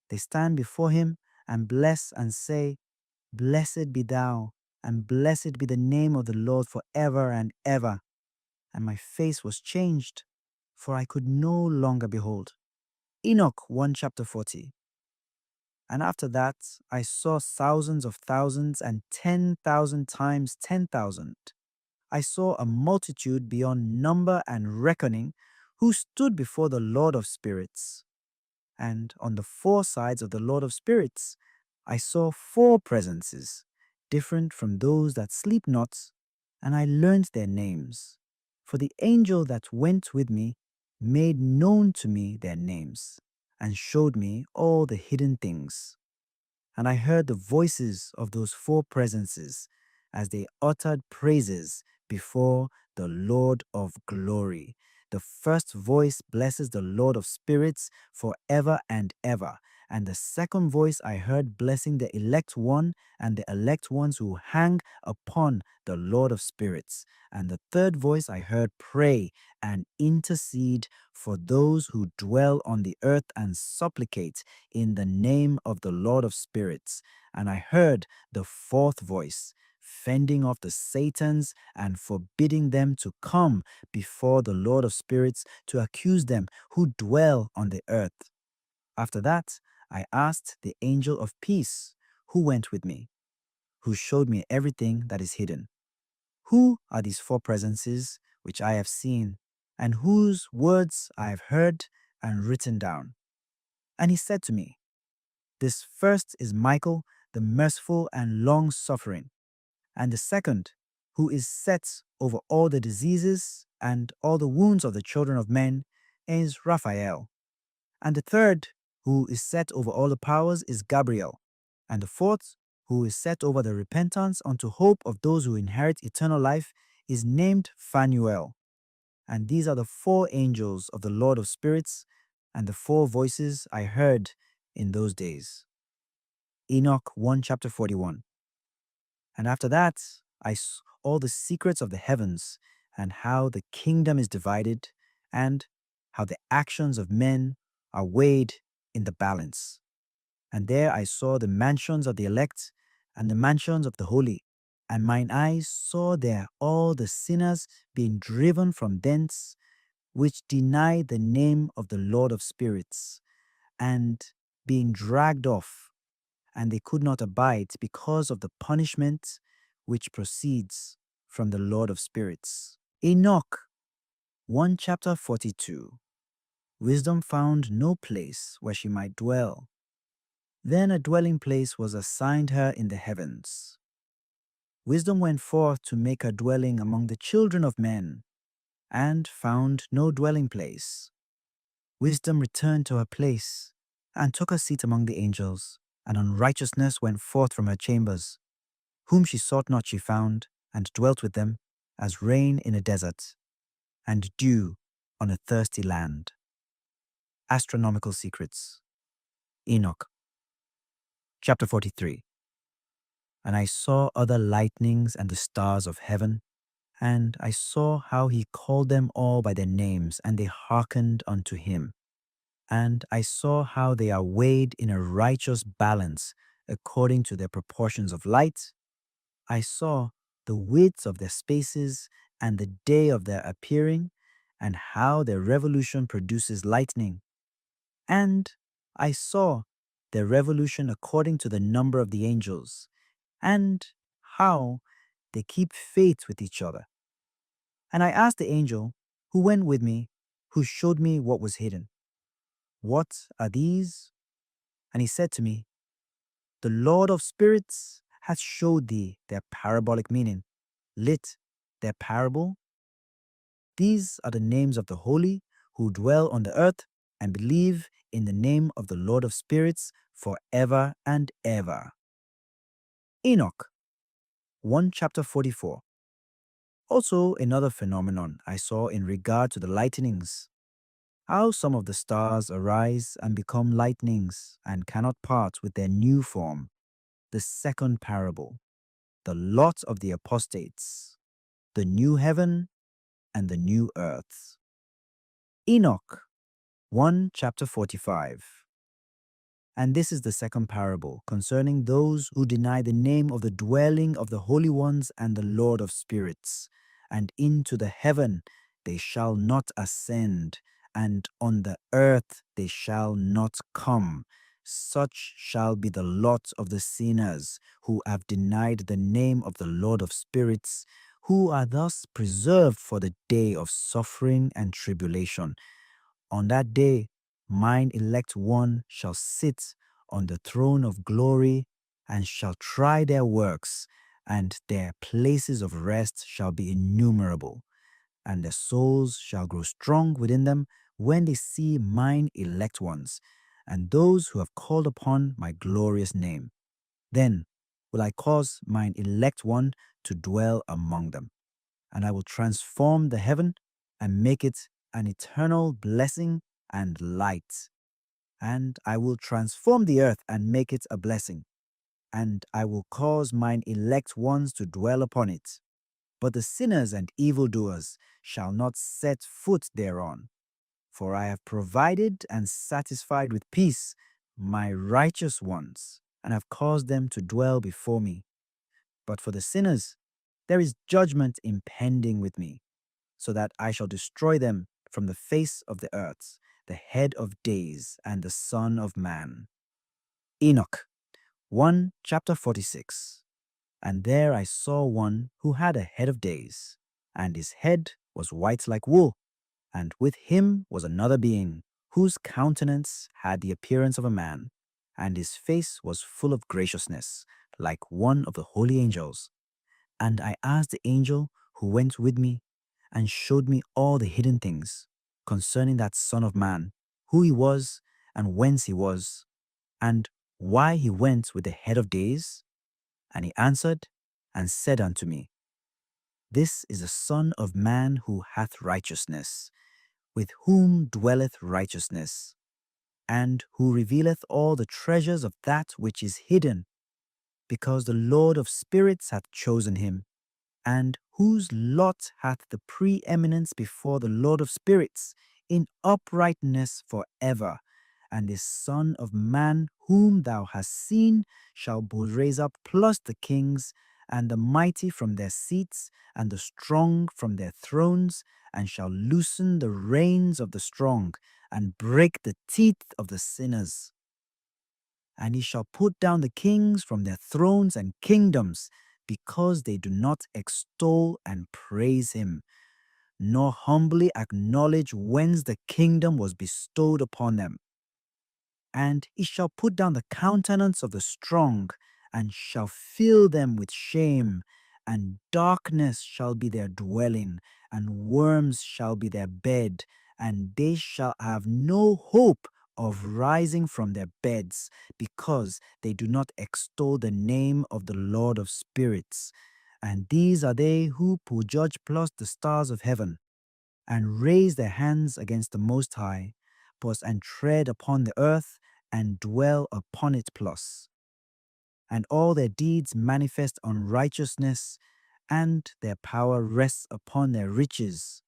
They stand before him, and bless and say, Blessed be thou, and blessed be the name of the Lord for ever and ever. And my face was changed, for I could no longer behold. Enoch 1 chapter 40. And after that, I saw thousands of thousands and 10,000 times 10,000. I saw a multitude beyond number and reckoning who stood before the Lord of spirits. And on the four sides of the Lord of spirits, I saw four presences, different from those that sleep not, and I learned their names. For the angel that went with me made known to me their names, and showed me all the hidden things. And I heard the voices of those four presences as they uttered praises before the Lord of glory. The first voice blesses the Lord of spirits forever and ever. And the second voice I heard blessing the elect one and the elect ones who hang upon the Lord of spirits. And the third voice I heard pray and intercede for those who dwell on the earth and supplicate in the name of the Lord of spirits. And I heard the fourth voice, fending off the Satans and forbidding them to come before the Lord of spirits to accuse them who dwell on the earth. After that, I asked the angel of peace who went with me, who showed me everything that is hidden. Who are these four presences which I have seen, and whose words I have heard and written down? And he said to me, This first is Michael, the merciful and long-suffering, and the second, who is set over all the diseases and all the wounds of the children of men, is Raphael. And the third, who is set over all the powers, is Gabriel. And the fourth, who is set over the repentance unto hope of those who inherit eternal life, is named Phanuel. And these are the four angels of the Lord of spirits, and the four voices I heard in those days. Enoch 1 chapter 41. And after that, I saw all the secrets of the heavens, and how the kingdom is divided, and how the actions of men are weighed in the balance. And there I saw the mansions of the elect, and the mansions of the holy. And mine eyes saw there all the sinners being driven from thence, which deny the name of the Lord of spirits, and being dragged off, and they could not abide because of the punishment which proceeds from the Lord of spirits. Enoch 1 chapter 42. Wisdom found no place where she might dwell. Then a dwelling place was assigned her in the heavens. Wisdom went forth to make her dwelling among the children of men, and found no dwelling place. Wisdom returned to her place, and took her seat among the angels, and unrighteousness went forth from her chambers. Whom she sought not she found, and dwelt with them, as rain in a desert, and dew on a thirsty land. Astronomical Secrets. Enoch. Chapter 43. And I saw other lightnings and the stars of heaven, and I saw how he called them all by their names, and they hearkened unto him. And I saw how they are weighed in a righteous balance, according to their proportions of light. I saw the width of their spaces, and the day of their appearing, and how their revolution produces lightning. And I saw their revolution according to the number of the angels, and how they keep faith with each other. And I asked the angel who went with me, who showed me what was hidden, "What are these?" And he said to me, "The Lord of spirits hath showed thee their parabolic meaning." Lit, their parable. These are the names of the holy who dwell on the earth and believe in the name of the Lord of spirits forever and ever. Enoch 1 chapter 44. Also another phenomenon I saw in regard to the lightnings, how some of the stars arise and become lightnings and cannot part with their new form. The second parable, the lot of the apostates, the new heaven and the new earth. Enoch 1 chapter 45. And this is the second parable concerning those who deny the name of the dwelling of the holy ones and the Lord of spirits. And into the heaven they shall not ascend, and on the earth they shall not come. Such shall be the lot of the sinners who have denied the name of the Lord of spirits, who are thus preserved for the day of suffering and tribulation. On that day, mine elect one shall sit on the throne of glory, and shall try their works, and their places of rest shall be innumerable, and their souls shall grow strong within them when they see mine elect ones, and those who have called upon my glorious name. Then will I cause mine elect one to dwell among them, and I will transform the heaven and make it an eternal blessing and light. And I will transform the earth and make it a blessing, and I will cause mine elect ones to dwell upon it. But the sinners and evildoers shall not set foot thereon. For I have provided and satisfied with peace my righteous ones, and have caused them to dwell before me. But for the sinners there is judgment impending with me, so that I shall destroy them from the face of the earth, the head of days and the Son of Man. Enoch 1 chapter 46. And there I saw one who had a head of days, and his head was white like wool, and with him was another being, whose countenance had the appearance of a man, and his face was full of graciousness, like one of the holy angels. And I asked the angel who went with me, and showed me all the hidden things concerning that Son of Man, who he was, and whence he was, and why he went with the head of days. And he answered and said unto me, This is the Son of Man who hath righteousness, with whom dwelleth righteousness, and who revealeth all the treasures of that which is hidden, because the Lord of spirits hath chosen him, and whose lot hath the preeminence before the Lord of spirits, in uprightness for ever. And the Son of Man whom thou hast seen shall both raise up plus the kings, and the mighty from their seats, and the strong from their thrones, and shall loosen the reins of the strong, and break the teeth of the sinners. And he shall put down the kings from their thrones and kingdoms, because they do not extol and praise him, nor humbly acknowledge whence the kingdom was bestowed upon them. And he shall put down the countenance of the strong, and shall fill them with shame, and darkness shall be their dwelling, and worms shall be their bed, and they shall have no hope of rising from their beds, because they do not extol the name of the Lord of spirits. And these are they who judge plus the stars of heaven, and raise their hands against the Most High, plus and tread upon the earth, and dwell upon it plus. And all their deeds manifest unrighteousness, and their power rests upon their riches.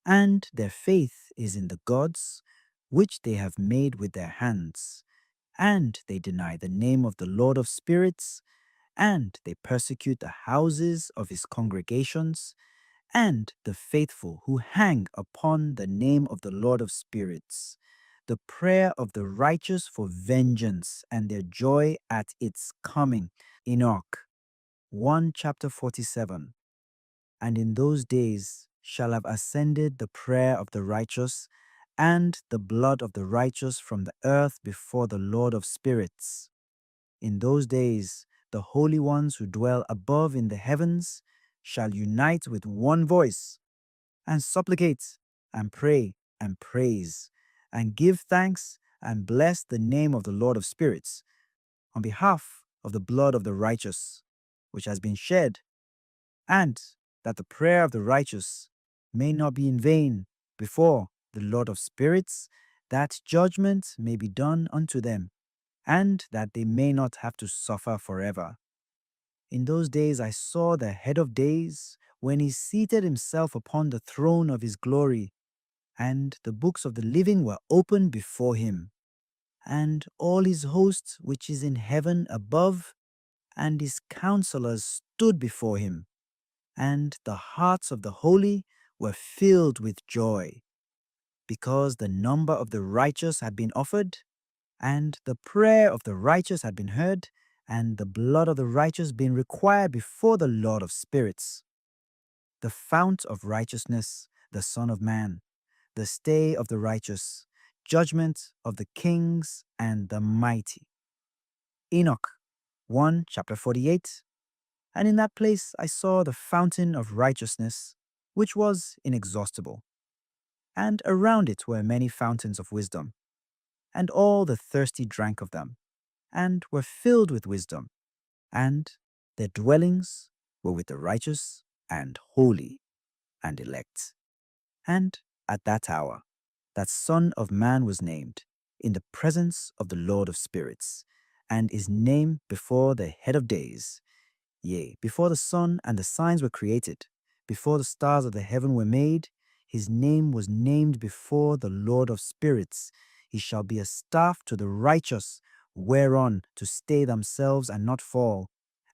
And their faith is in the gods, which they have made with their hands. And they deny the name of the Lord of spirits, and they persecute the houses of his congregations, and the faithful who hang upon the name of the Lord of spirits, the prayer of the righteous for vengeance, and their joy at its coming. Enoch 1 chapter 47. And in those days shall have ascended the prayer of the righteous, and the blood of the righteous from the earth before the Lord of spirits. In those days the holy ones who dwell above in the heavens shall unite with one voice, and supplicate, and pray, and praise, and give thanks, and bless the name of the Lord of spirits, on behalf of the blood of the righteous, which has been shed, and that the prayer of the righteous may not be in vain before the Lord of spirits, that judgment may be done unto them, and that they may not have to suffer forever. In those days I saw the head of days, when he seated himself upon the throne of his glory, and the books of the living were opened before him. And all his host which is in heaven above, and his counselors stood before him. And the hearts of the holy were filled with joy, because the number of the righteous had been offered, and the prayer of the righteous had been heard, and the blood of the righteous been required before the Lord of spirits. The fount of righteousness, the Son of Man, the stay of the righteous, judgment of the kings and the mighty. Enoch 1 chapter 48. And in that place I saw the fountain of righteousness, which was inexhaustible. And around it were many fountains of wisdom, and all the thirsty drank of them, and were filled with wisdom, and their dwellings were with the righteous and holy and elect. And at that hour, that Son of Man was named, in the presence of the Lord of spirits, and is named before the head of days. Yea, before the sun and the signs were created, before the stars of the heaven were made, his name was named before the Lord of spirits. He shall be a staff to the righteous, whereon to stay themselves and not fall.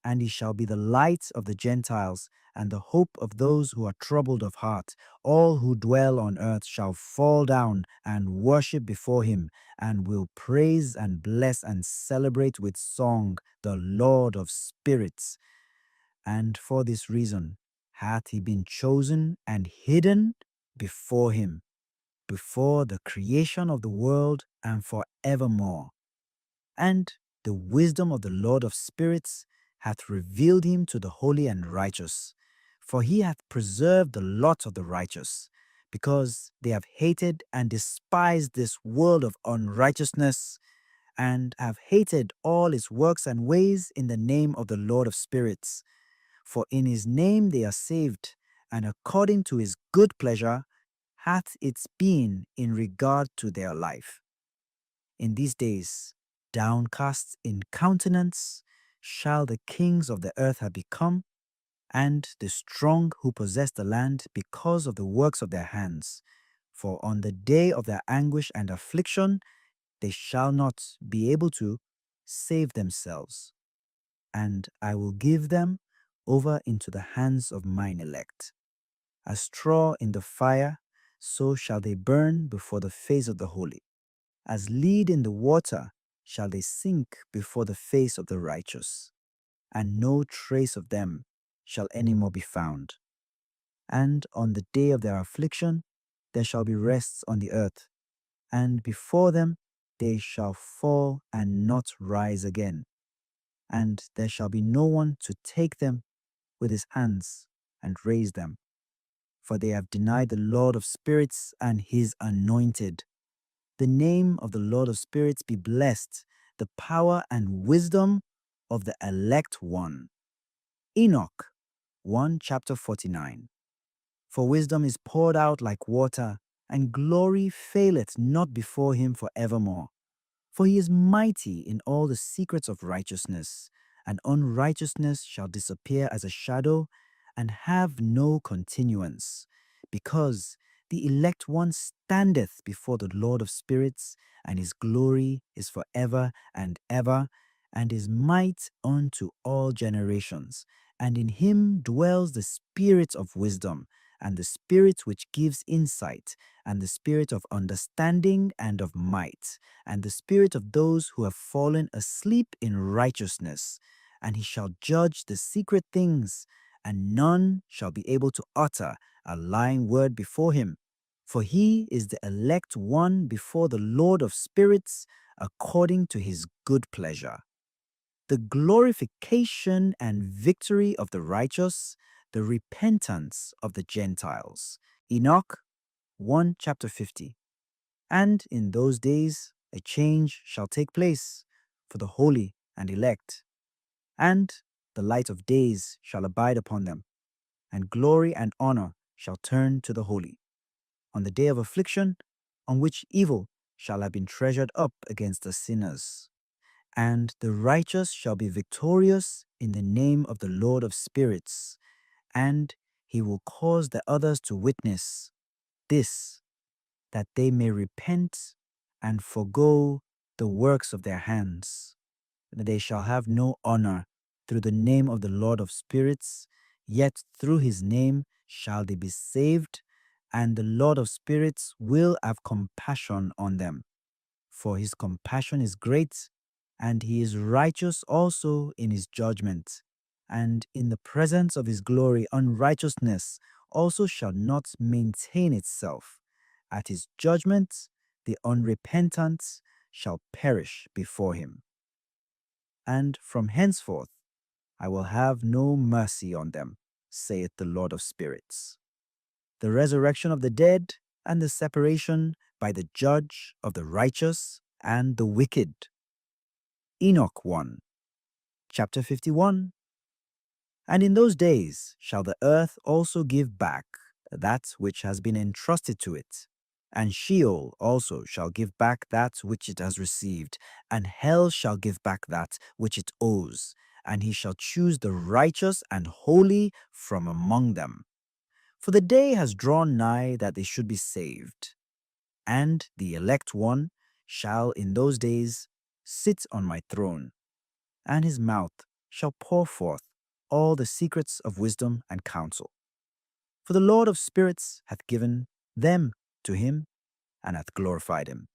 And he shall be the light of the Gentiles, and the hope of those who are troubled of heart. All who dwell on earth shall fall down and worship before him, and will praise and bless and celebrate with song the Lord of spirits. And for this reason hath he been chosen and hidden before him, before the creation of the world and for evermore. And the wisdom of the Lord of spirits hath revealed him to the holy and righteous. For he hath preserved the lot of the righteous, because they have hated and despised this world of unrighteousness, and have hated all his works and ways in the name of the Lord of spirits. For in his name they are saved, and according to his good pleasure hath its being in regard to their life. In these days, downcast in countenance, shall the kings of the earth have become, and the strong who possess the land because of the works of their hands. For on the day of their anguish and affliction, they shall not be able to save themselves. And I will give them over into the hands of mine elect. As straw in the fire, so shall they burn before the face of the holy. As lead in the water, shall they sink before the face of the righteous, and no trace of them shall any more be found. And on the day of their affliction there shall be rests on the earth, and before them they shall fall and not rise again. And there shall be no one to take them with his hands and raise them, for they have denied the Lord of spirits and his anointed. The name of the Lord of spirits be blessed, the power and wisdom of the elect one. Enoch 1 chapter 49. For wisdom is poured out like water, and glory faileth not before him for evermore. For he is mighty in all the secrets of righteousness, and unrighteousness shall disappear as a shadow, and have no continuance. Because the elect one standeth before the Lord of spirits, and his glory is for ever and ever, and his might unto all generations. And in him dwells the spirit of wisdom, and the spirit which gives insight, and the spirit of understanding and of might, and the spirit of those who have fallen asleep in righteousness. And he shall judge the secret things, and none shall be able to utter a lying word before him. For he is the elect one before the Lord of spirits, according to his good pleasure. The glorification and victory of the righteous, the repentance of the Gentiles. Enoch 1 chapter 50. And in those days a change shall take place for the holy and elect, and the light of days shall abide upon them, and glory and honor shall turn to the holy. On the day of affliction, on which evil shall have been treasured up against the sinners. And the righteous shall be victorious in the name of the Lord of spirits, and he will cause the others to witness this, that they may repent and forego the works of their hands. They shall have no honor through the name of the Lord of spirits, yet through his name shall they be saved, and the Lord of spirits will have compassion on them. For his compassion is great, and he is righteous also in his judgment. And in the presence of his glory unrighteousness also shall not maintain itself. At his judgment the unrepentant shall perish before him. And from henceforth I will have no mercy on them, saith the Lord of spirits. The resurrection of the dead, and the separation by the judge of the righteous and the wicked. Enoch 1 chapter 51. And in those days shall the earth also give back that which has been entrusted to it, and Sheol also shall give back that which it has received, and hell shall give back that which it owes, and he shall choose the righteous and holy from among them. For the day has drawn nigh that they should be saved. And the elect one shall in those days sit on my throne, and his mouth shall pour forth all the secrets of wisdom and counsel. For the Lord of spirits hath given them to him, and hath glorified him.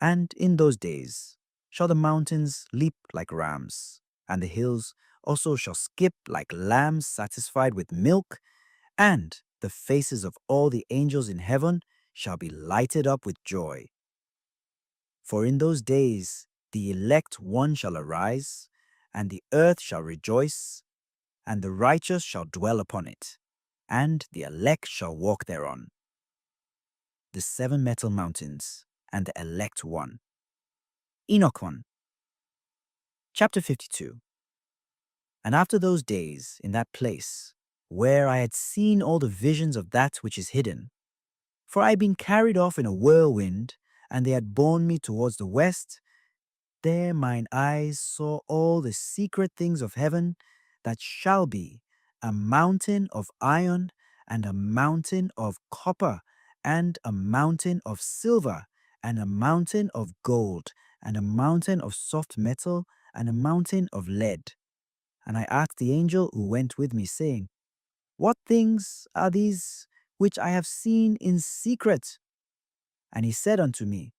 And in those days shall the mountains leap like rams, and the hills also shall skip like lambs satisfied with milk, and the faces of all the angels in heaven shall be lighted up with joy. For in those days the elect one shall arise, and the earth shall rejoice, and the righteous shall dwell upon it, and the elect shall walk thereon. The seven metal mountains and the elect one. Enoch 1 chapter 52. And after those days in that place, where I had seen all the visions of that which is hidden, for I had been carried off in a whirlwind, and they had borne me towards the west, there mine eyes saw all the secret things of heaven that shall be, a mountain of iron, and a mountain of copper, and a mountain of silver, and a mountain of gold, and a mountain of soft metal, and a mountain of lead. And I asked the angel who went with me, saying, What things are these which I have seen in secret? And he said unto me,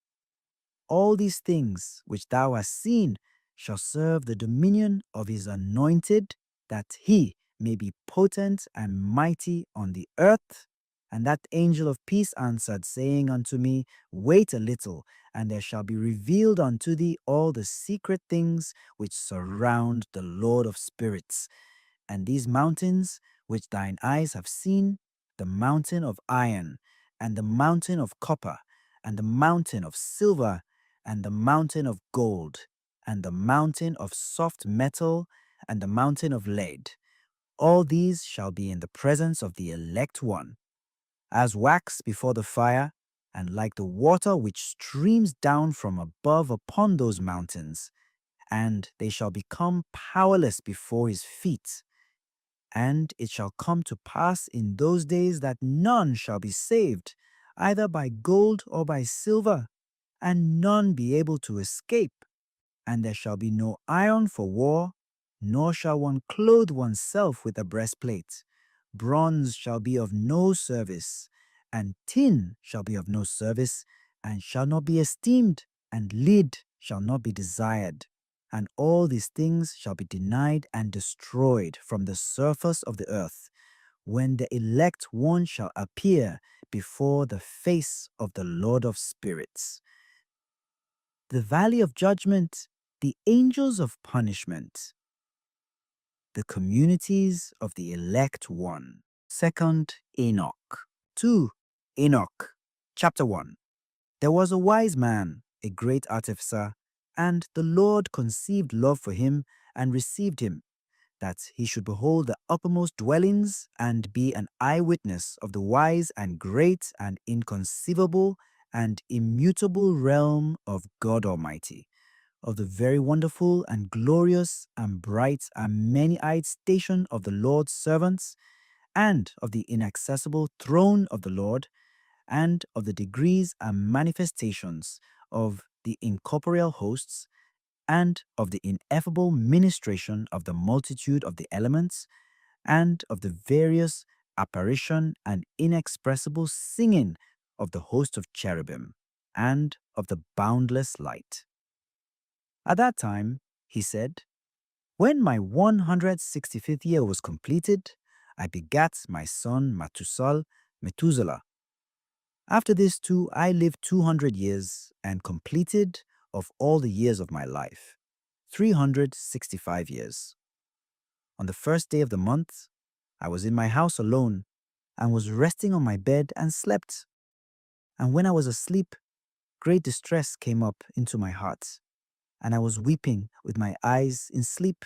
All these things which thou hast seen shall serve the dominion of his anointed, that he may be potent and mighty on the earth. And that angel of peace answered, saying unto me, Wait a little, and there shall be revealed unto thee all the secret things which surround the Lord of spirits. And these mountains which thine eyes have seen, the mountain of iron, and the mountain of copper, and the mountain of silver, and the mountain of gold, and the mountain of soft metal, and the mountain of lead, all these shall be in the presence of the elect one, as wax before the fire, and like the water which streams down from above upon those mountains, and they shall become powerless before his feet. And it shall come to pass in those days that none shall be saved, either by gold or by silver, and none be able to escape. And there shall be no iron for war, nor shall one clothe oneself with a breastplate. Bronze shall be of no service, and tin shall be of no service, and shall not be esteemed, and lead shall not be desired. And all these things shall be denied and destroyed from the surface of the earth, when the elect one shall appear before the face of the Lord of spirits. The valley of judgment, the angels of punishment, the communities of the elect one. Second Enoch. 2. Enoch. Chapter 1. There was a wise man, a great artificer, and the Lord conceived love for him and received him, that he should behold the uppermost dwellings and be an eyewitness of the wise and great and inconceivable and immutable realm of God Almighty, of the very wonderful and glorious and bright and many-eyed station of the Lord's servants, and of the inaccessible throne of the Lord, and of the degrees and manifestations of the incorporeal hosts, and of the ineffable ministration of the multitude of the elements, and of the various apparition and inexpressible singing of the host of cherubim, and of the boundless light. At that time, he said, When my 165th year was completed, I begat my son Methuselah. After this too, I lived 200 years and completed of all the years of my life, 365 years. On the first day of the month, I was in my house alone and was resting on my bed and slept. And when I was asleep, great distress came up into my heart, and I was weeping with my eyes in sleep,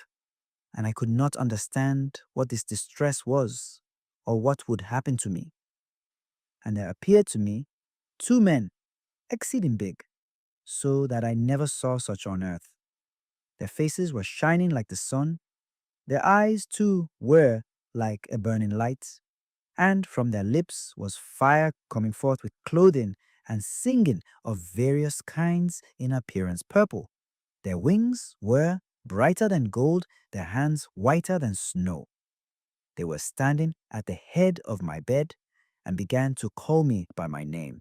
and I could not understand what this distress was or what would happen to me. And there appeared to me 2 men, exceeding big, so that I never saw such on earth. Their faces were shining like the sun. Their eyes, too, were like a burning light. And from their lips was fire coming forth with clothing and singing of various kinds in appearance purple. Their wings were brighter than gold, their hands whiter than snow. They were standing at the head of my bed and began to call me by my name.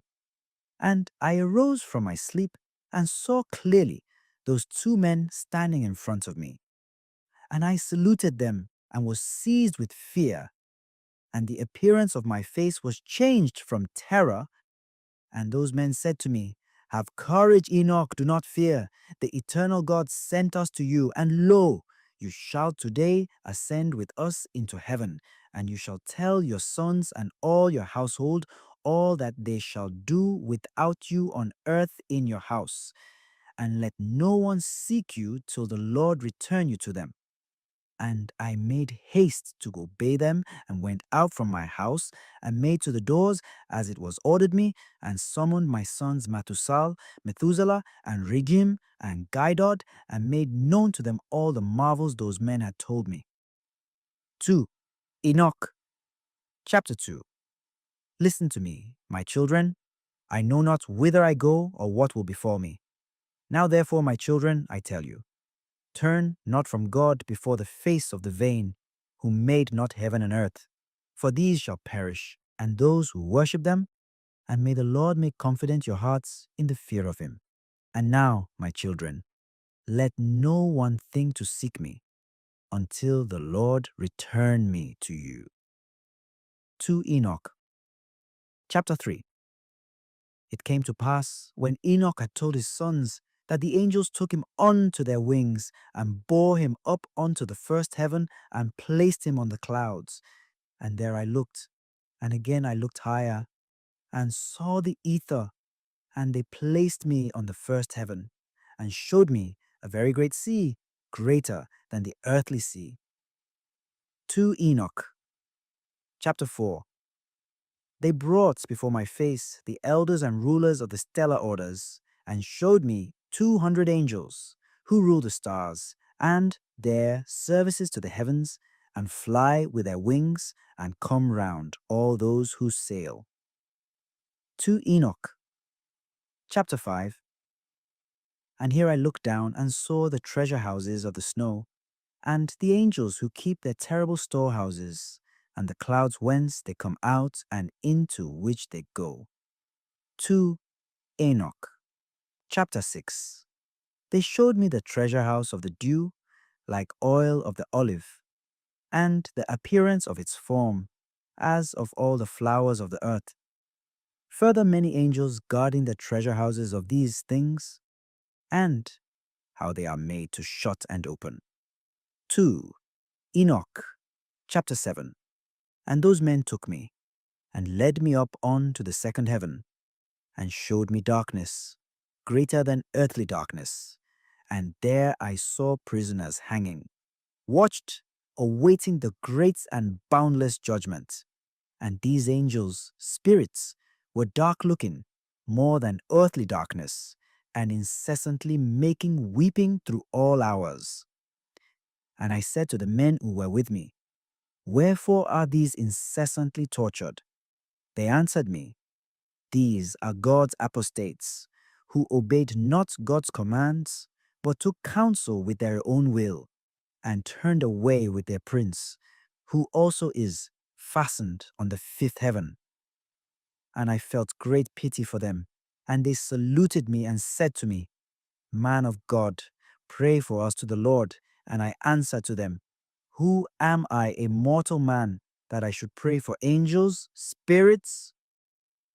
And I arose from my sleep and saw clearly those 2 men standing in front of me. And I saluted them and was seized with fear. And the appearance of my face was changed from terror. And those men said to me, Have courage, Enoch, do not fear. The eternal God sent us to you, and lo, you shall today ascend with us into heaven, and you shall tell your sons and all your household all that they shall do without you on earth in your house. And let no one seek you till the Lord return you to them. And I made haste to obey them, and went out from my house, and made to the doors as it was ordered me, and summoned my sons Methuselah, and Regem, and Gidod, and made known to them all the marvels those men had told me. 2. Enoch. Chapter 2. Listen to me, my children. I know not whither I go, or what will befall me. Now therefore, my children, I tell you, turn not from God before the face of the vain, who made not heaven and earth. For these shall perish, and those who worship them, and may the Lord make confident your hearts in the fear of him. And now, my children, let no one think to seek me until the Lord return me to you. 2 Enoch, chapter 3. It came to pass, when Enoch had told his sons, that the angels took him onto their wings and bore him up onto the first heaven and placed him on the clouds. And there I looked, and again I looked higher, and saw the ether, and they placed me on the first heaven, and showed me a very great sea, greater than the earthly sea. 2 Enoch, chapter 4. They brought before my face the elders and rulers of the stellar orders, and showed me 200 angels, who rule the stars, and their services to the heavens, and fly with their wings, and come round all those who sail. 2 Enoch, chapter 5. And here I looked down and saw the treasure houses of the snow, and the angels who keep their terrible storehouses, and the clouds whence they come out and into which they go. 2 Enoch, chapter 6. They showed me the treasure house of the dew, like oil of the olive, and the appearance of its form, as of all the flowers of the earth. Further, many angels guarding the treasure houses of these things, and how they are made to shut and open. 2 Enoch, chapter 7. And those men took me, and led me up on to the second heaven, and showed me darkness, greater than earthly darkness. And there I saw prisoners hanging, watched, awaiting the great and boundless judgment. And these angels, spirits, were dark-looking, more than earthly darkness, and incessantly making weeping through all hours. And I said to the men who were with me, Wherefore are these incessantly tortured? They answered me, These are God's apostates, who obeyed not God's commands, but took counsel with their own will, and turned away with their prince, who also is fastened on the fifth heaven. And I felt great pity for them, and they saluted me and said to me, Man of God, pray for us to the Lord. And I answered to them, Who am I, a mortal man, that I should pray for angels, spirits?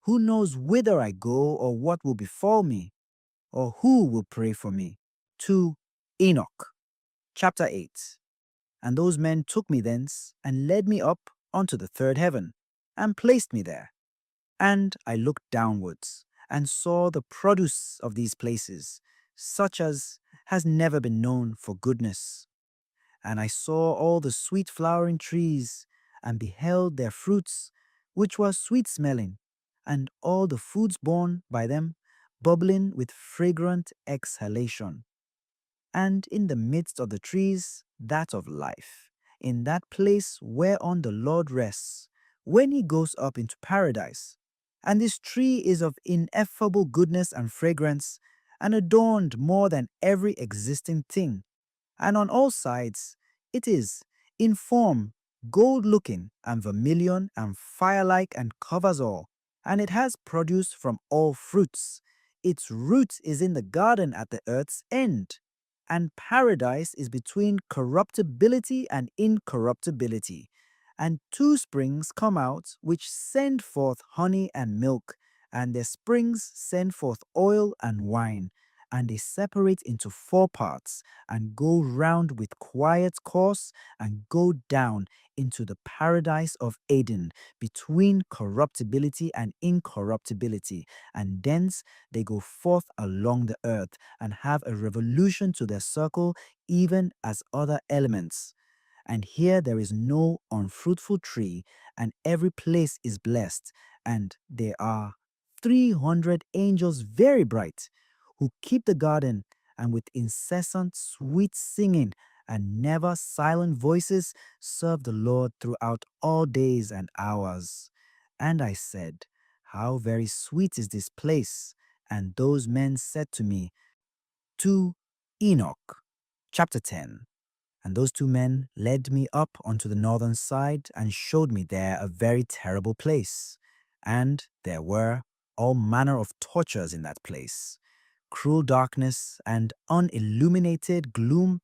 Who knows whither I go, or what will befall me, or who will pray for me? 2 Enoch, chapter 8. And those men took me thence, and led me up unto the third heaven, and placed me there. And I looked downwards, and saw the produce of these places, such as has never been known for goodness. And I saw all the sweet flowering trees, and beheld their fruits, which were sweet smelling, and all the foods borne by them, bubbling with fragrant exhalation. And in the midst of the trees, that of life, in that place whereon the Lord rests, when he goes up into paradise. And this tree is of ineffable goodness and fragrance, and adorned more than every existing thing. And on all sides it is, in form, gold-looking and vermilion and fire-like, and covers all. And it has produce from all fruits. Its root is in the garden at the earth's end. And paradise is between corruptibility and incorruptibility. And two springs come out, which send forth honey and milk, and their springs send forth oil and wine. And they separate into four parts, and go round with quiet course, and go down into the paradise of Eden, between corruptibility and incorruptibility. And thence they go forth along the earth, and have a revolution to their circle, even as other elements. And here there is no unfruitful tree, and every place is blessed. And there are 300 angels very bright, who keep the garden, and with incessant sweet singing and never silent voices serve the Lord throughout all days and hours. And I said, How very sweet is this place! And those men said to me, 2 Enoch, chapter 10. And those two men led me up onto the northern side, and showed me there a very terrible place. And there were all manner of tortures in that place, cruel darkness and unilluminated gloom,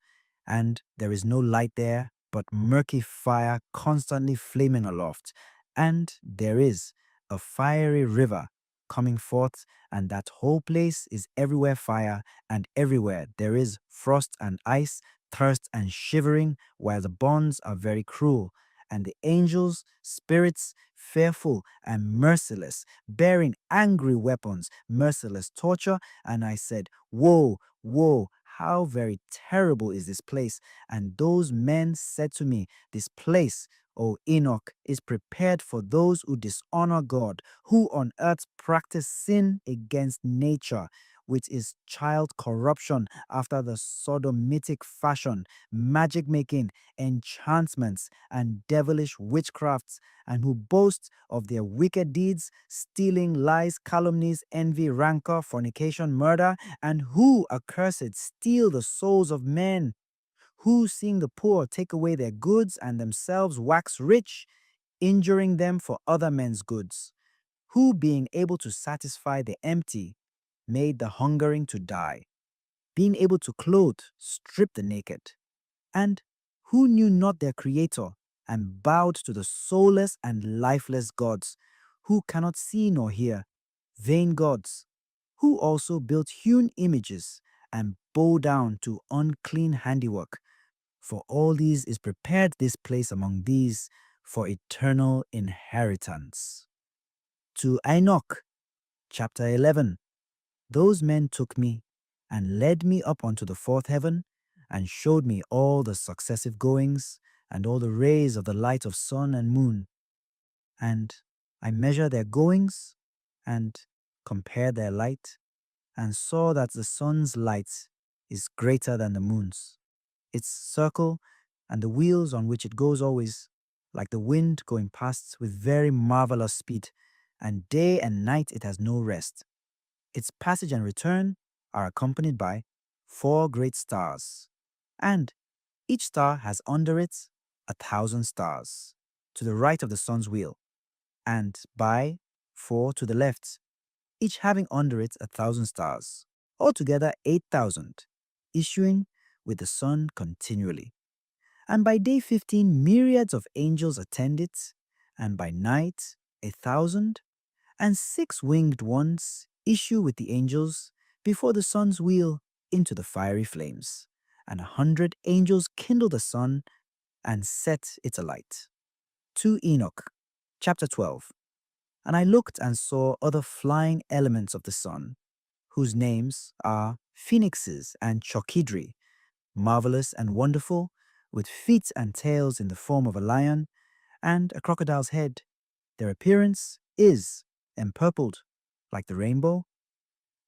and there is no light there, but murky fire constantly flaming aloft. And there is a fiery river coming forth, and that whole place is everywhere fire, and everywhere there is frost and ice, thirst and shivering, while the bonds are very cruel. And the angels, spirits, fearful and merciless, bearing angry weapons, merciless torture. And I said, Woe, woe, how very terrible is this place. And those men said to me, This place, O Enoch, is prepared for those who dishonor God, who on earth practice sin against nature, which is child corruption after the sodomitic fashion, magic making, enchantments, and devilish witchcrafts, and who boast of their wicked deeds, stealing, lies, calumnies, envy, rancor, fornication, murder, and who, accursed, steal the souls of men, who, seeing the poor, take away their goods and themselves wax rich, injuring them for other men's goods, who, being able to satisfy the empty, made the hungering to die, being able to clothe, strip the naked, and who knew not their Creator, and bowed to the soulless and lifeless gods, who cannot see nor hear, vain gods, who also built hewn images, and bow down to unclean handiwork. For all these is prepared this place among these for eternal inheritance. To Enoch, chapter 11. Those men took me and led me up unto the fourth heaven, and showed me all the successive goings, and all the rays of the light of sun and moon. And I measured their goings, and compared their light, and saw that the sun's light is greater than the moon's, its circle, and the wheels on which it goes always, like the wind going past with very marvelous speed, and day and night it has no rest. Its passage and return are accompanied by 4 great stars, and each star has under it 1,000 stars, to the right of the sun's wheel, and by 4 to the left, each having under it 1,000 stars, altogether 8,000, issuing with the sun continually. And by day 15 myriads of angels attend it, and by night 1,000, and 6 winged ones issue with the angels before the sun's wheel into the fiery flames, and 100 angels kindle the sun and set it alight. To Enoch, chapter 12. And I looked and saw other flying elements of the sun, whose names are phoenixes and chokidri, marvelous and wonderful, with feet and tails in the form of a lion and a crocodile's head. Their appearance is empurpled like the rainbow.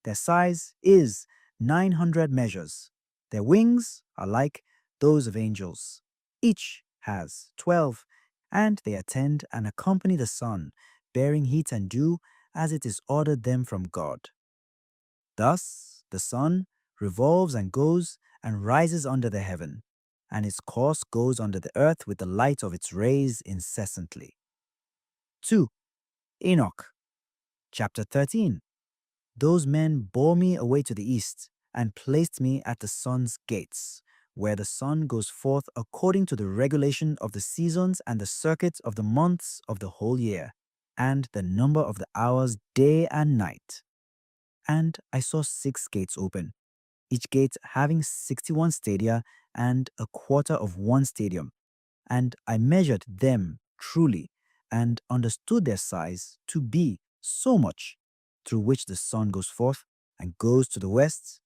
Their size is 900 measures. Their wings are like those of angels. Each has 12, and they attend and accompany the sun, bearing heat and dew as it is ordered them from God. Thus the sun revolves and goes and rises under the heaven, and its course goes under the earth with the light of its rays incessantly. 2. Enoch, chapter 13. Those men bore me away to the east, and placed me at the sun's gates, where the sun goes forth according to the regulation of the seasons and the circuit of the months of the whole year, and the number of the hours day and night. And I saw 6 gates open, each gate having 61 stadia and a quarter of 1 stadium. And I measured them truly, and understood their size to be so much, through which the sun goes forth and goes to the west,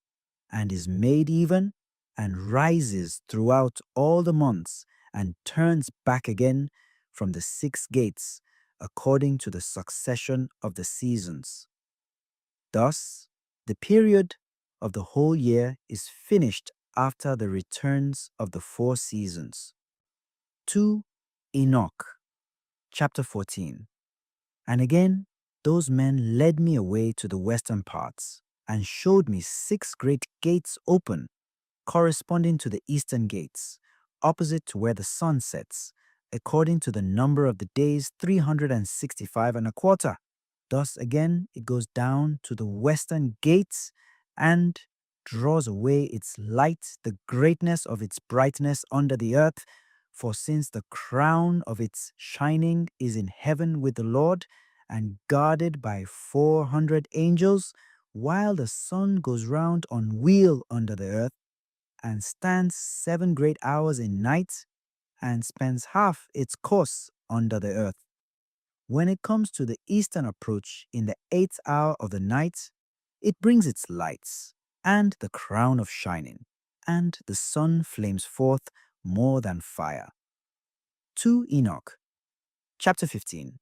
and is made even, and rises throughout all the months, and turns back again from the 6 gates, according to the succession of the seasons. Thus, the period of the whole year is finished after the returns of the 4 seasons. To Enoch, chapter 14. And again, those men led me away to the western parts, and showed me 6 great gates open, corresponding to the eastern gates, opposite to where the sun sets, according to the number of the days 365 and a quarter. Thus again it goes down to the western gates, and draws away its light, the greatness of its brightness under the earth. For since the crown of its shining is in heaven with the Lord, and guarded by 400 angels, while the sun goes round on wheel under the earth, and stands 7 great hours in night, and spends half its course under the earth. When it comes to the eastern approach in the 8th hour of the night, it brings its lights and the crown of shining, and the sun flames forth more than fire. 2 Enoch, chapter 15.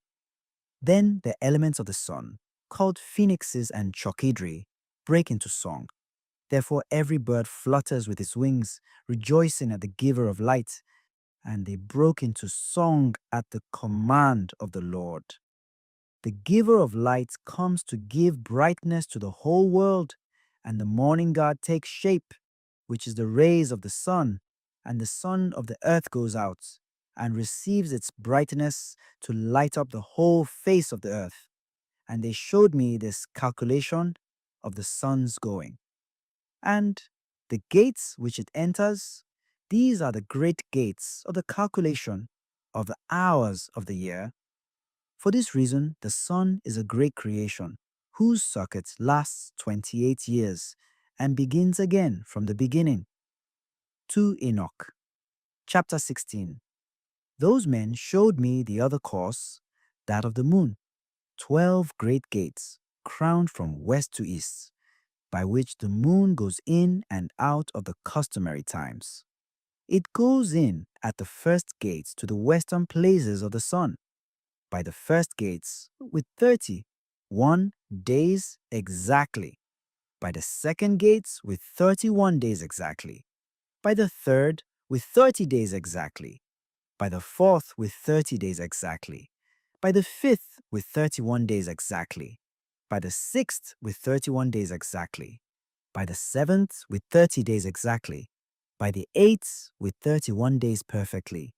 Then the elements of the sun, called phoenixes and chokedri, break into song. Therefore every bird flutters with its wings, rejoicing at the giver of light, and they broke into song at the command of the Lord. The giver of light comes to give brightness to the whole world, and the morning god takes shape, which is the rays of the sun, and the sun of the earth goes out, and receives its brightness to light up the whole face of the earth. And they showed me this calculation of the sun's going. And the gates which it enters, these are the great gates of the calculation of the hours of the year. For this reason, the sun is a great creation, whose circuit lasts 28 years, and begins again from the beginning. 2 Enoch, chapter 16. Those men showed me the other course, that of the moon, 12 great gates, crowned from west to east, by which the moon goes in and out of the customary times. It goes in at the first gates to the western places of the sun, by the first gates with 31 days exactly, by the second gates with 31 days exactly, by the third with 30 days exactly, by the fourth with 30 days exactly, by the fifth with 31 days exactly, by the sixth with 31 days exactly, by the seventh with 30 days exactly, by the eighth with 31 days perfectly,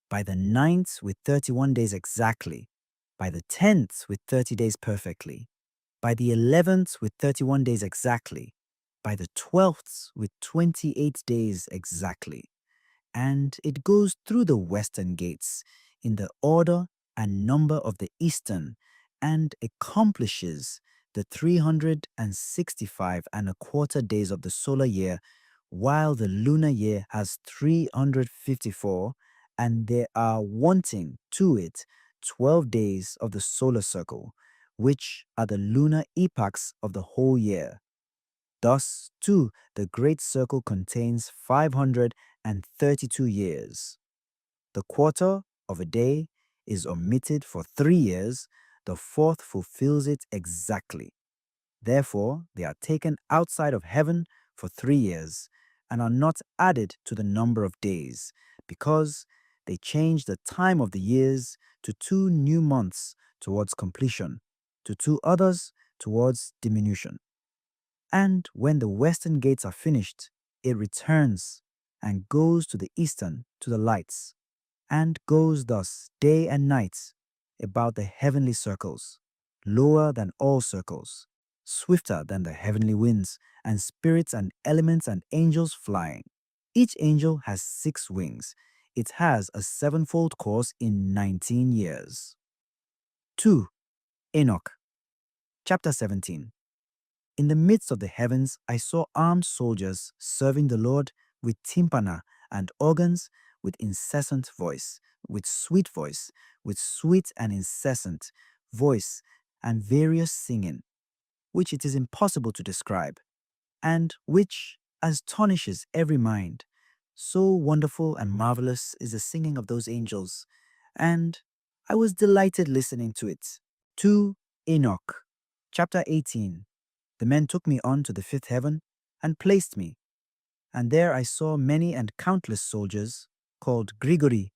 by the ninth with 31 days exactly, by the 10th with 30 days perfectly, by the 11th with 31 days exactly, by the 12th with 28 days exactly. And it goes through the western gates in the order and number of the eastern, and accomplishes the 365 and a quarter days of the solar year, while the lunar year has 354, and there are wanting to it 12 days of the solar circle, which are the lunar epochs of the whole year. Thus, too, the great circle contains 532 years. The quarter of a day is omitted for 3 years, the fourth fulfills it exactly. Therefore, they are taken outside of heaven for 3 years, and are not added to the number of days, because they change the time of the years to 2 new months towards completion, to 2 others towards diminution. And when the western gates are finished, it returns and goes to the eastern to the lights, and goes thus day and night about the heavenly circles, lower than all circles, swifter than the heavenly winds, and spirits and elements and angels flying. Each angel has 6 wings. It has a sevenfold course in 19 years. 2 Enoch, chapter 17. In the midst of the heavens, I saw armed soldiers serving the Lord with tympana and organs, with incessant voice, with sweet and incessant voice, and various singing, which it is impossible to describe, and which astonishes every mind. So wonderful and marvelous is the singing of those angels, and I was delighted listening to it. 2 Enoch, chapter 18. The men took me on to the fifth heaven and placed me, and there I saw many and countless soldiers, called Grigori,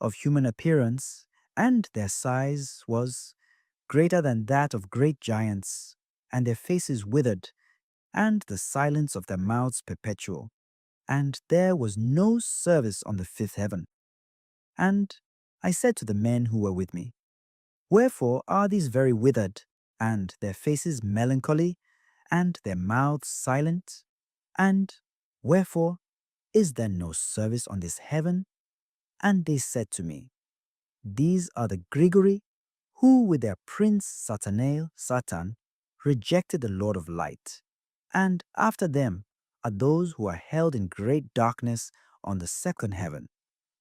of human appearance, and their size was greater than that of great giants, and their faces withered, and the silence of their mouths perpetual. And there was no service on the fifth heaven. And I said to the men who were with me, Wherefore are these very withered, and their faces melancholy, and their mouths silent? And wherefore is there no service on this heaven? And they said to me, These are the Gregory, who with their prince Satanael, Satan, rejected the Lord of light. And after them are those who are held in great darkness on the second heaven.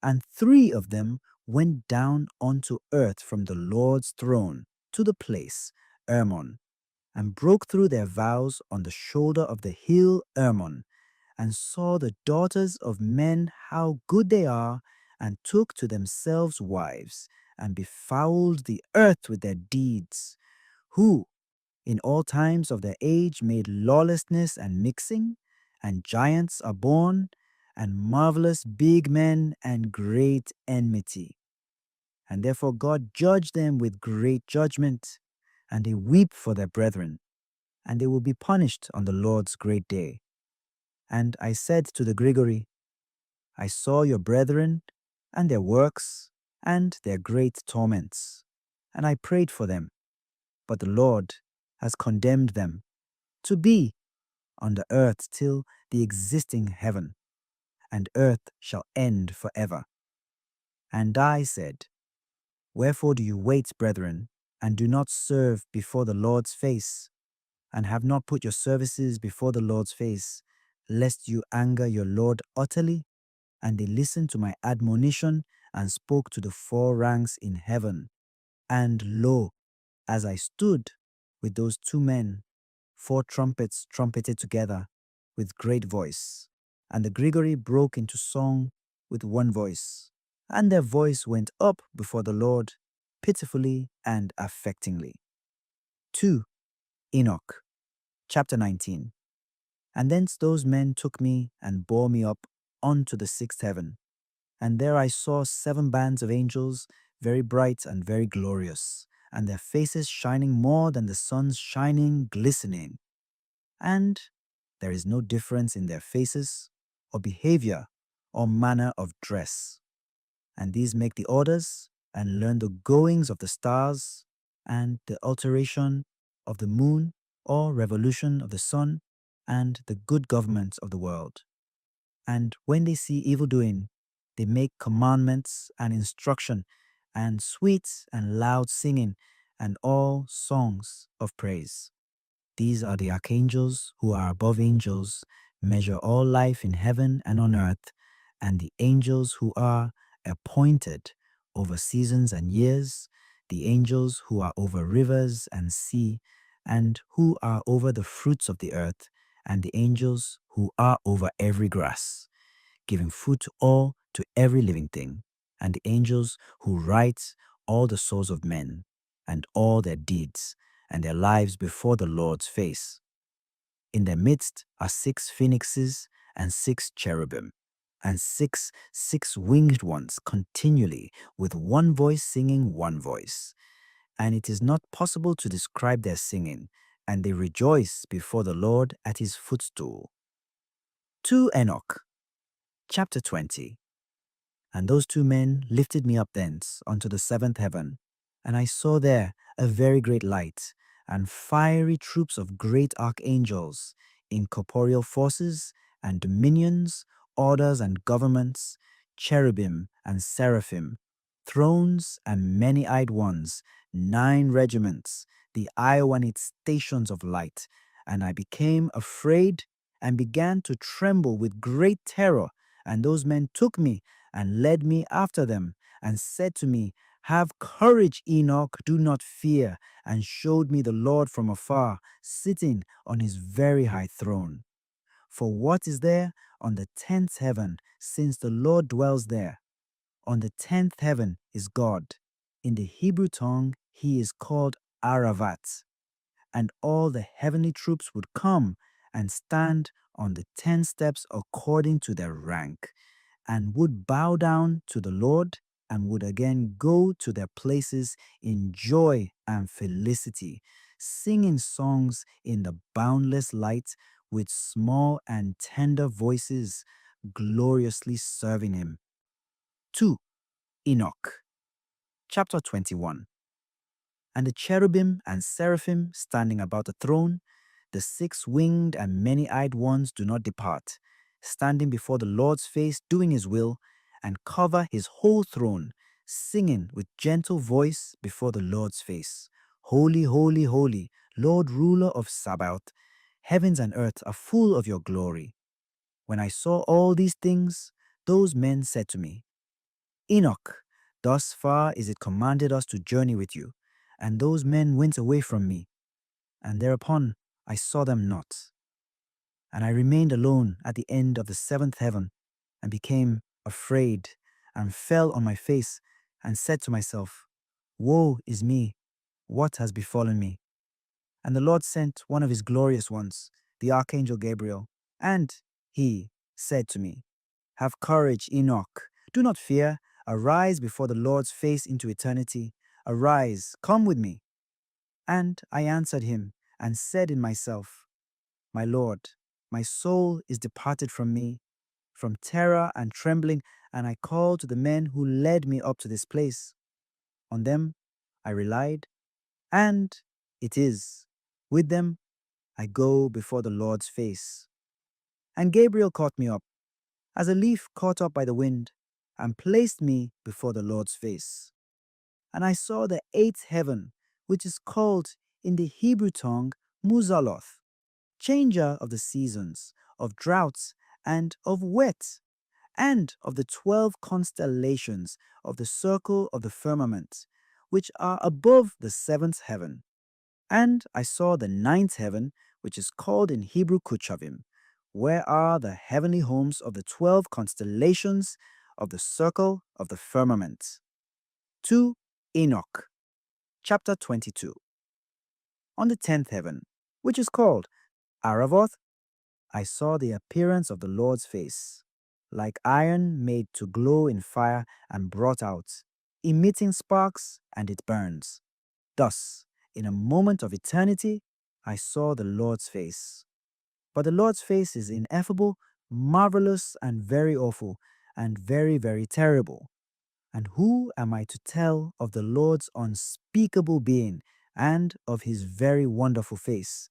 And 3 of them went down onto earth from the Lord's throne to the place, Hermon, and broke through their vows on the shoulder of the hill Hermon, and saw the daughters of men how good they are, and took to themselves wives, and befouled the earth with their deeds, who in all times of their age made lawlessness and mixing, and giants are born, and marvelous big men and great enmity. And therefore God judged them with great judgment, and they weep for their brethren, and they will be punished on the Lord's great day. And I said to the Gregory, I saw your brethren, and their works, and their great torments, and I prayed for them, but the Lord has condemned them to be on the earth till the existing heaven, and earth shall end forever. And I said, Wherefore do you wait, brethren, and do not serve before the Lord's face, and have not put your services before the Lord's face, lest you anger your Lord utterly? And they listened to my admonition and spoke to the 4 ranks in heaven. And lo, as I stood with those 2 men, 4 trumpets trumpeted together with great voice, and the Gregory broke into song with one voice, and their voice went up before the Lord pitifully and affectingly. 2. Enoch, chapter 19. And thence those men took me and bore me up unto the 6th heaven, and there I saw 7 bands of angels, very bright and very glorious, and their faces shining more than the sun's shining, glistening. And there is no difference in their faces, or behavior, or manner of dress. And these make the orders, and learn the goings of the stars, and the alteration of the moon, or revolution of the sun, and the good government of the world. And when they see evil doing, they make commandments and instruction, and sweet and loud singing, and all songs of praise. These are the archangels who are above angels, measure all life in heaven and on earth, and the angels who are appointed over seasons and years, the angels who are over rivers and sea, and who are over the fruits of the earth, and the angels who are over every grass, giving food to all, to every living thing, and the angels who write all the souls of men, and all their deeds, and their lives before the Lord's face. In their midst are 6 phoenixes and 6 cherubim, and 6 six-winged ones continually, with one voice singing one voice. And it is not possible to describe their singing, and they rejoice before the Lord at his footstool. 2 Enoch, chapter 20. And those 2 men lifted me up thence unto the 7th heaven, and I saw there a very great light, and fiery troops of great archangels, incorporeal forces, and dominions, orders and governments, cherubim and seraphim, thrones and many-eyed ones, 9 regiments, the Iowanite stations of light. And I became afraid and began to tremble with great terror. And those men took me and led me after them, and said to me, Have courage, Enoch, do not fear, and showed me the Lord from afar, sitting on his very high throne. For what is there on the 10th heaven, since the Lord dwells there? On the 10th heaven is God. In the Hebrew tongue, he is called Aravat. And all the heavenly troops would come and stand on the 10 steps according to their rank, and would bow down to the Lord, and would again go to their places in joy and felicity, singing songs in the boundless light with small and tender voices, gloriously serving him. 2 Enoch, chapter 21. And the cherubim and seraphim standing about the throne, the six-winged and many-eyed ones do not depart, standing before the Lord's face, doing his will, and cover his whole throne, singing with gentle voice before the Lord's face. Holy, holy, holy, Lord ruler of Sabaoth, heavens and earth are full of your glory. When I saw all these things, those men said to me, Enoch, thus far is it commanded us to journey with you. And those men went away from me, and thereupon I saw them not. And I remained alone at the end of the seventh heaven, and became afraid, and fell on my face, and said to myself, Woe is me! What has befallen me? And the Lord sent one of his glorious ones, the archangel Gabriel, and he said to me, Have courage, Enoch. Do not fear. Arise before the Lord's face into eternity. Arise, come with me. And I answered him, and said in myself, My Lord, my soul is departed from me, from terror and trembling, and I called to the men who led me up to this place. On them I relied, and it is, with them I go before the Lord's face. And Gabriel caught me up, as a leaf caught up by the wind, and placed me before the Lord's face. And I saw the eighth heaven, which is called in the Hebrew tongue Muzaloth, changer of the seasons, of droughts, and of wet, and of the 12 constellations of the circle of the firmament, which are above the seventh heaven. And I saw the ninth heaven, which is called in Hebrew Kuchavim, where are the heavenly homes of the 12 constellations of the circle of the firmament. 2. Enoch, chapter 22. On the 10th heaven, which is called Aravoth, I saw the appearance of the Lord's face, like iron made to glow in fire and brought out, emitting sparks, and it burns. Thus, in a moment of eternity, I saw the Lord's face. But the Lord's face is ineffable, marvelous, and very awful, and very, very terrible. And who am I to tell of the Lord's unspeakable being and of his very wonderful face?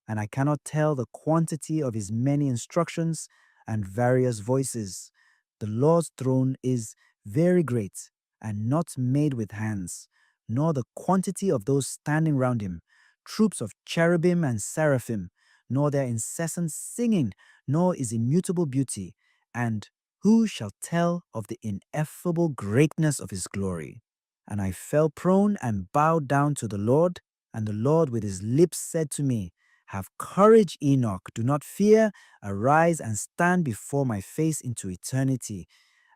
And I cannot tell the quantity of his many instructions and various voices. The Lord's throne is very great and not made with hands, nor the quantity of those standing round him, troops of cherubim and seraphim, nor their incessant singing, nor his immutable beauty. And who shall tell of the ineffable greatness of his glory? And I fell prone and bowed down to the Lord, and the Lord with his lips said to me, Have courage, Enoch, do not fear, arise and stand before my face into eternity.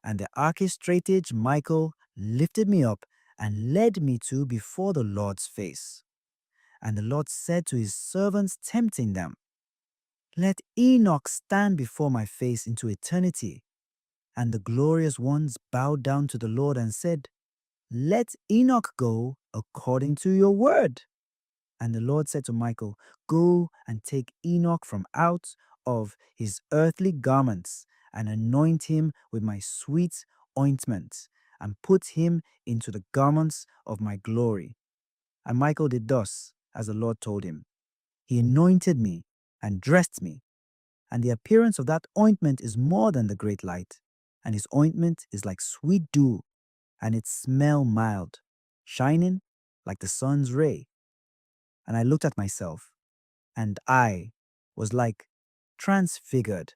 And the archistratage Michael lifted me up and led me to before the Lord's face. And the Lord said to his servants, tempting them, Let Enoch stand before my face into eternity. And the glorious ones bowed down to the Lord and said, Let Enoch go according to your word. And the Lord said to Michael, Go and take Enoch from out of his earthly garments, and anoint him with my sweet ointment, and put him into the garments of my glory. And Michael did thus, as the Lord told him. He anointed me and dressed me, and the appearance of that ointment is more than the great light, and his ointment is like sweet dew, and its smell mild, shining like the sun's ray. And I looked at myself, and I was like transfigured,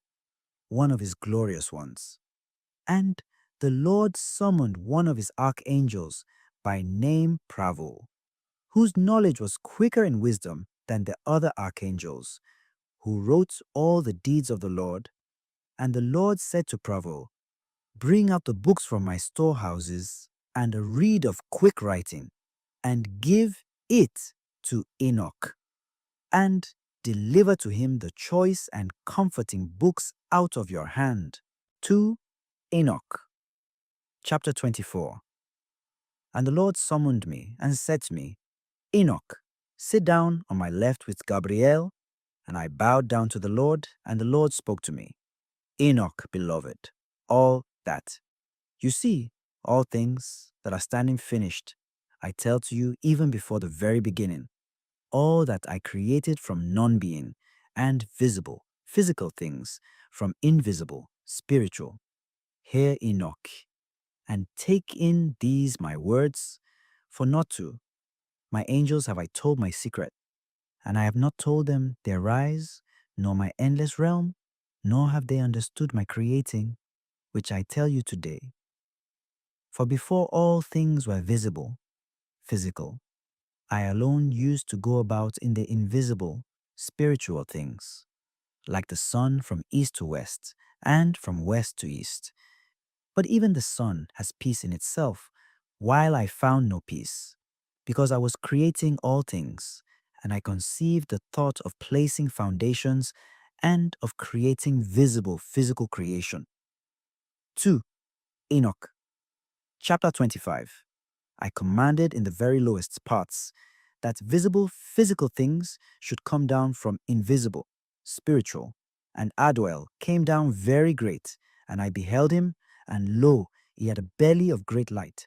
one of his glorious ones. And the Lord summoned one of his archangels by name Pravul, whose knowledge was quicker in wisdom than the other archangels, who wrote all the deeds of the Lord. And the Lord said to Pravul, Bring out the books from my storehouses and a reed of quick writing, and give it to Enoch, and deliver to him the choice and comforting books out of your hand. 2. Enoch, chapter 24. And the Lord summoned me and said to me, Enoch, sit down on my left with Gabriel. And I bowed down to the Lord, and the Lord spoke to me, Enoch, beloved, all that you see, all things that are standing finished, I tell to you even before the very beginning. all that I created from non-being, and visible, physical things from invisible, spiritual. Hear, Enoch, and take in these my words, for not to. My angels have I told my secret, and I have not told them their rise, nor my endless realm, nor have they understood my creating, which I tell you today. For before all things were visible, physical, I alone used to go about in the invisible, spiritual things, like the sun from east to west, and from west to east. But even the sun has peace in itself, while I found no peace, because I was creating all things, and I conceived the thought of placing foundations and of creating visible physical creation. 2. Enoch, chapter 25. I commanded in the very lowest parts that visible physical things should come down from invisible, spiritual, and Adwell came down very great, and I beheld him, and lo, he had a belly of great light.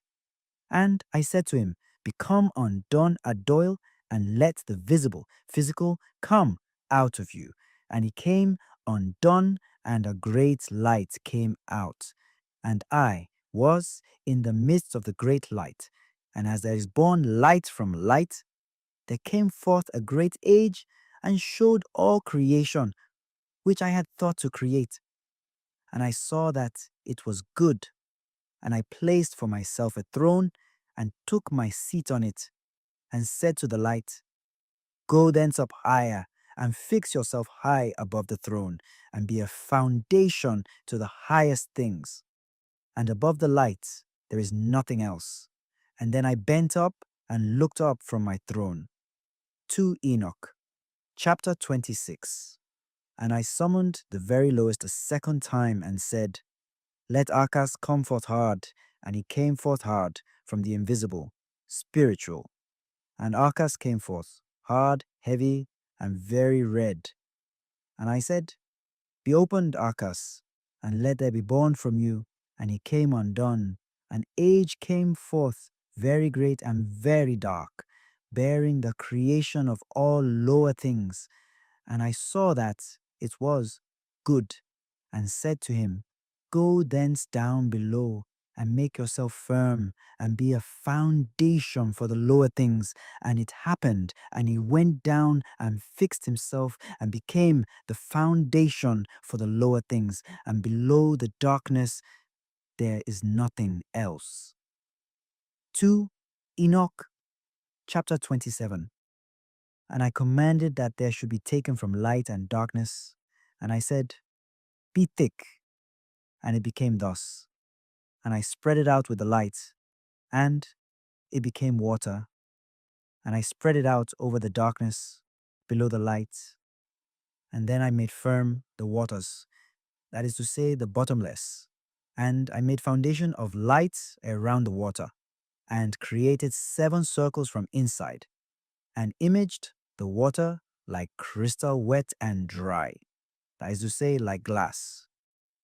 And I said to him, Become undone, Addoil, and let the visible, physical, come out of you. And he came undone, and a great light came out. And I was in the midst of the great light. And as there is born light from light, there came forth a great age, and showed all creation, which I had thought to create. And I saw that it was good. And I placed for myself a throne, and took my seat on it, and said to the light, Go thence up higher, and fix yourself high above the throne, and be a foundation to the highest things. And above the light there is nothing else. And then I bent up and looked up from my throne. 2 Enoch, chapter 26. And I summoned the very lowest a second time, and said, Let Arcas come forth hard. And he came forth hard from the invisible, spiritual. And Arcas came forth, hard, heavy, and very red. And I said, Be opened, Arcas, and let there be born from you. And he came undone. An age came forth, very great and very dark, bearing the creation of all lower things. And I saw that it was good, and said to him, Go thence down below, and make yourself firm, and be a foundation for the lower things. And it happened, and he went down and fixed himself, and became the foundation for the lower things. And below the darkness there is nothing else. 2 Enoch, chapter 27. And I commanded that there should be taken from light and darkness. And I said, Be thick. And it became thus. And I spread it out with the light, and it became water. And I spread it out over the darkness below the light. And then I made firm the waters, that is to say, the bottomless. And I made foundation of light around the water, and created 7 circles from inside, and imaged the water like crystal wet and dry, that is to say, like glass,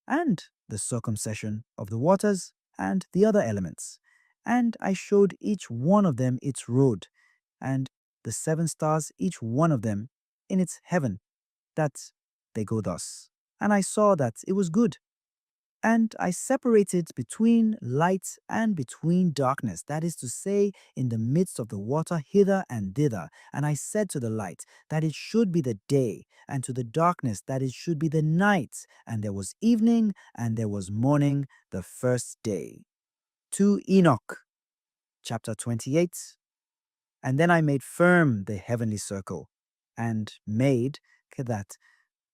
and the circumcision of the waters and the other elements. And I showed each one of them its road, and the 7 stars, each one of them, in its heaven, that they go thus. And I saw that it was good. And I separated between light and between darkness, that is to say, in the midst of the water hither and thither. And I said to the light that it should be the day, and to the darkness that it should be the night. And there was evening, and there was morning, the first day. 2 Enoch, chapter 28. And then I made firm the heavenly circle, and made that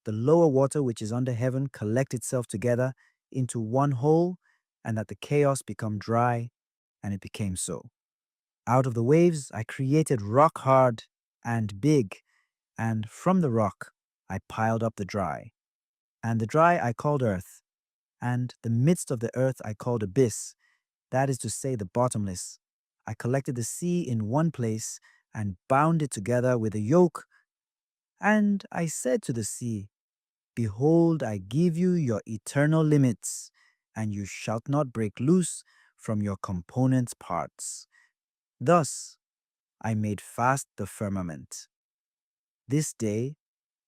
the lower water which is under heaven collect itself together into one whole, and that the chaos become dry, and it became so. Out of the waves I created rock hard and big, and from the rock I piled up the dry. And the dry I called earth, and the midst of the earth I called abyss, that is to say, the bottomless. I collected the sea in one place, and bound it together with a yoke. And I said to the sea, Behold, I give you your eternal limits, and you shall not break loose from your component parts. Thus I made fast the firmament, This day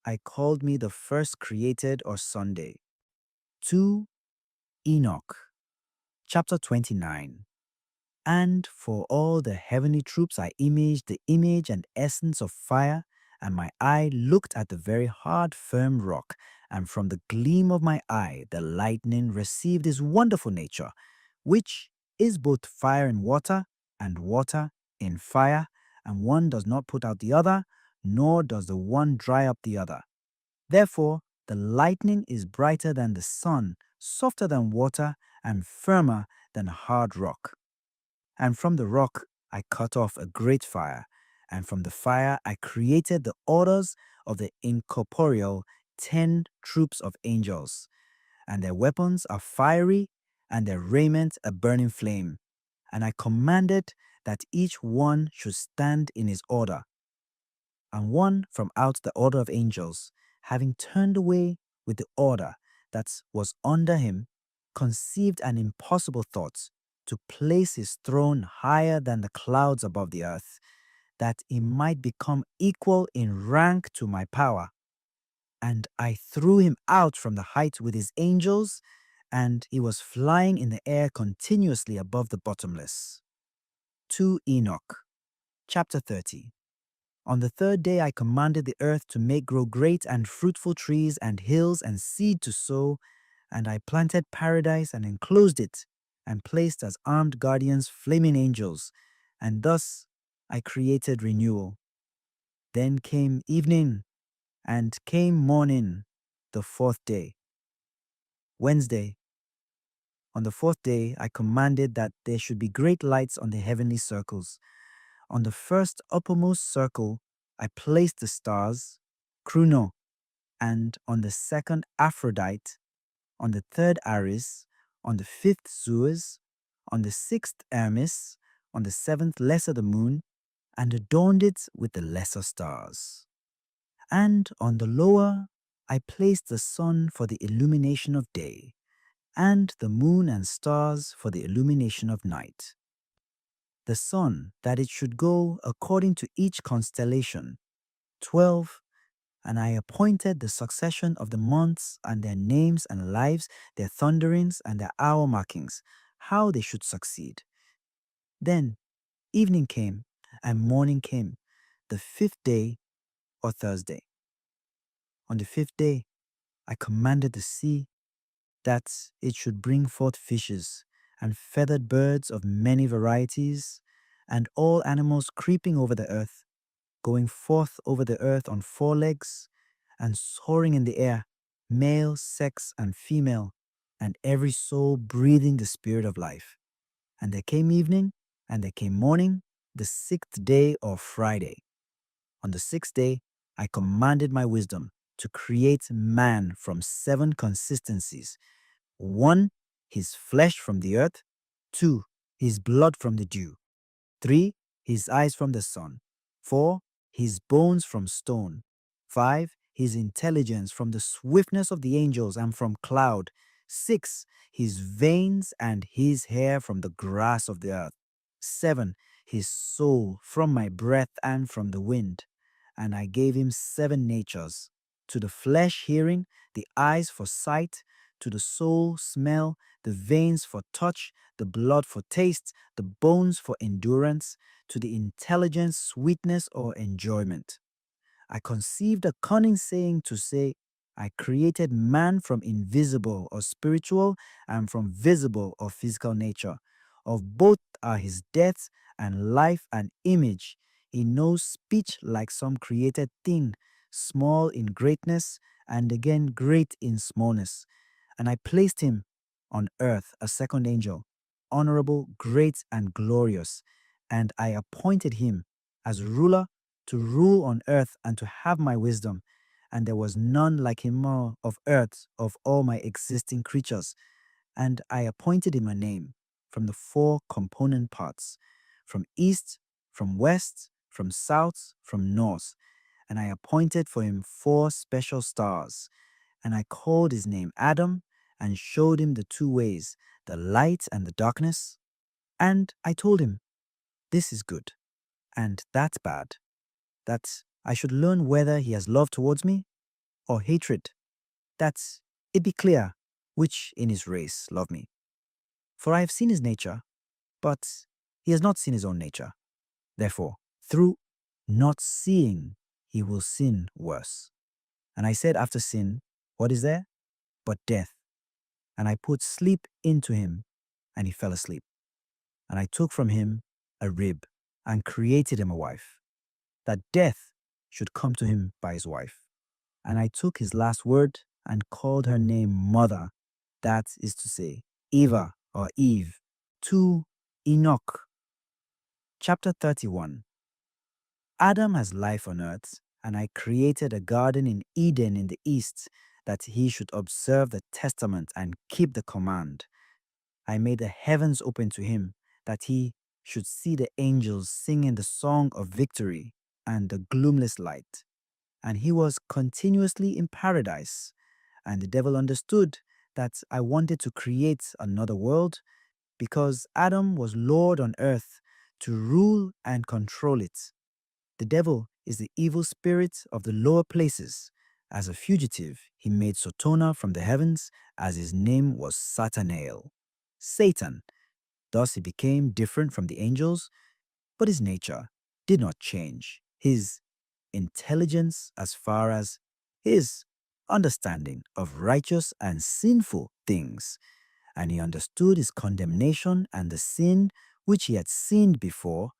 I called me the first created or Sunday. 2. Enoch, chapter 29. And for all the heavenly troops I imaged the image and essence of fire, and my eye looked at the very hard, firm rock, and from the gleam of my eye the lightning received his wonderful nature, which is both fire in water, and water in fire, and one does not put out the other, nor does the one dry up the other. Therefore, the lightning is brighter than the sun, softer than water, and firmer than hard rock. And from the rock I cut off a great fire, and from the fire I created the orders of the incorporeal 10 troops of angels, and their weapons are fiery, and their raiment a burning flame. And I commanded that each one should stand in his order. And one from out the order of angels, having turned away with the order that was under him, conceived an impossible thought to place his throne higher than the clouds above the earth, that he might become equal in rank to my power. And I threw him out from the height with his angels, and he was flying in the air continuously above the bottomless. 2 Enoch, chapter 30. On the third day I commanded the earth to make grow great and fruitful trees and hills and seed to sow, and I planted paradise and enclosed it, and placed as armed guardians flaming angels, and thus I created renewal. Then came evening, and came morning, the fourth day. Wednesday. On the fourth day I commanded that there should be great lights on the heavenly circles. On the first uppermost circle I placed the stars, Chrono, and on the second Aphrodite, on the third Aries, on the fifth Zeus, on the sixth Hermes, on the seventh Lesser the moon, and adorned it with the lesser stars. And on the lower I placed the sun for the illumination of day, and the moon and stars for the illumination of night. The sun, that it should go according to each constellation, 12. And I appointed the succession of the months and their names and lives, their thunderings and their hour markings, how they should succeed. Then evening came, and morning came, the fifth day or Thursday. On the fifth day I commanded the sea that it should bring forth fishes, and feathered birds of many varieties, and all animals creeping over the earth, going forth over the earth on 4 legs, and soaring in the air, male, sex, and female, and every soul breathing the spirit of life. And there came evening, and there came morning, the 6th day or Friday. On the 6th day I commanded my wisdom to create man from 7 consistencies. 1. His flesh from the earth. 2. His blood from the dew. 3. His eyes from the sun. 4. His bones from stone. 5. His intelligence from the swiftness of the angels and from cloud. 6. His veins and his hair from the grass of the earth. 7. His soul from my breath and from the wind. And I gave him 7 natures. To the flesh hearing, the eyes for sight, to the soul smell, the veins for touch, the blood for taste, the bones for endurance, to the intelligence sweetness or enjoyment. I conceived a cunning saying to say, I created man from invisible or spiritual and from visible or physical nature. Of both are his death and life and image. He knows speech like some created thing, small in greatness and again great in smallness. And I placed him on earth a second angel, honorable, great, and glorious. And I appointed him as ruler to rule on earth and to have my wisdom. And there was none like him of earth of all my existing creatures. And I appointed him a name from the 4 component parts, from east, from west, from south, from north. And I appointed for him 4 special stars. And I called his name Adam, and showed him the 2 ways, the light and the darkness. And I told him, this is good, and that's bad. That I should learn whether he has love towards me or hatred, that it be clear which in his race love me. For I have seen his nature, but he has not seen his own nature. Therefore, through not seeing, he will sin worse. And I said, after sin, what is there? But death. And I put sleep into him, and he fell asleep. And I took from him a rib, and created him a wife, that death should come to him by his wife. And I took his last word, and called her name Mother, that is to say, Eva or Eve. 2 Enoch. Chapter 31. Adam has life on earth, and I created a garden in Eden in the east, that he should observe the testament and keep the command. I made the heavens open to him, that he should see the angels singing the song of victory and the gloomless light. And he was continuously in paradise. And the devil understood that I wanted to create another world, because Adam was Lord on earth to rule and control it. The devil is the evil spirit of the lower places. As a fugitive, he made Sotona from the heavens, as his name was Satanael, Satan. Thus he became different from the angels, but his nature did not change. His intelligence, as far as his understanding of righteous and sinful things, and he understood his condemnation and the sin which he had sinned before.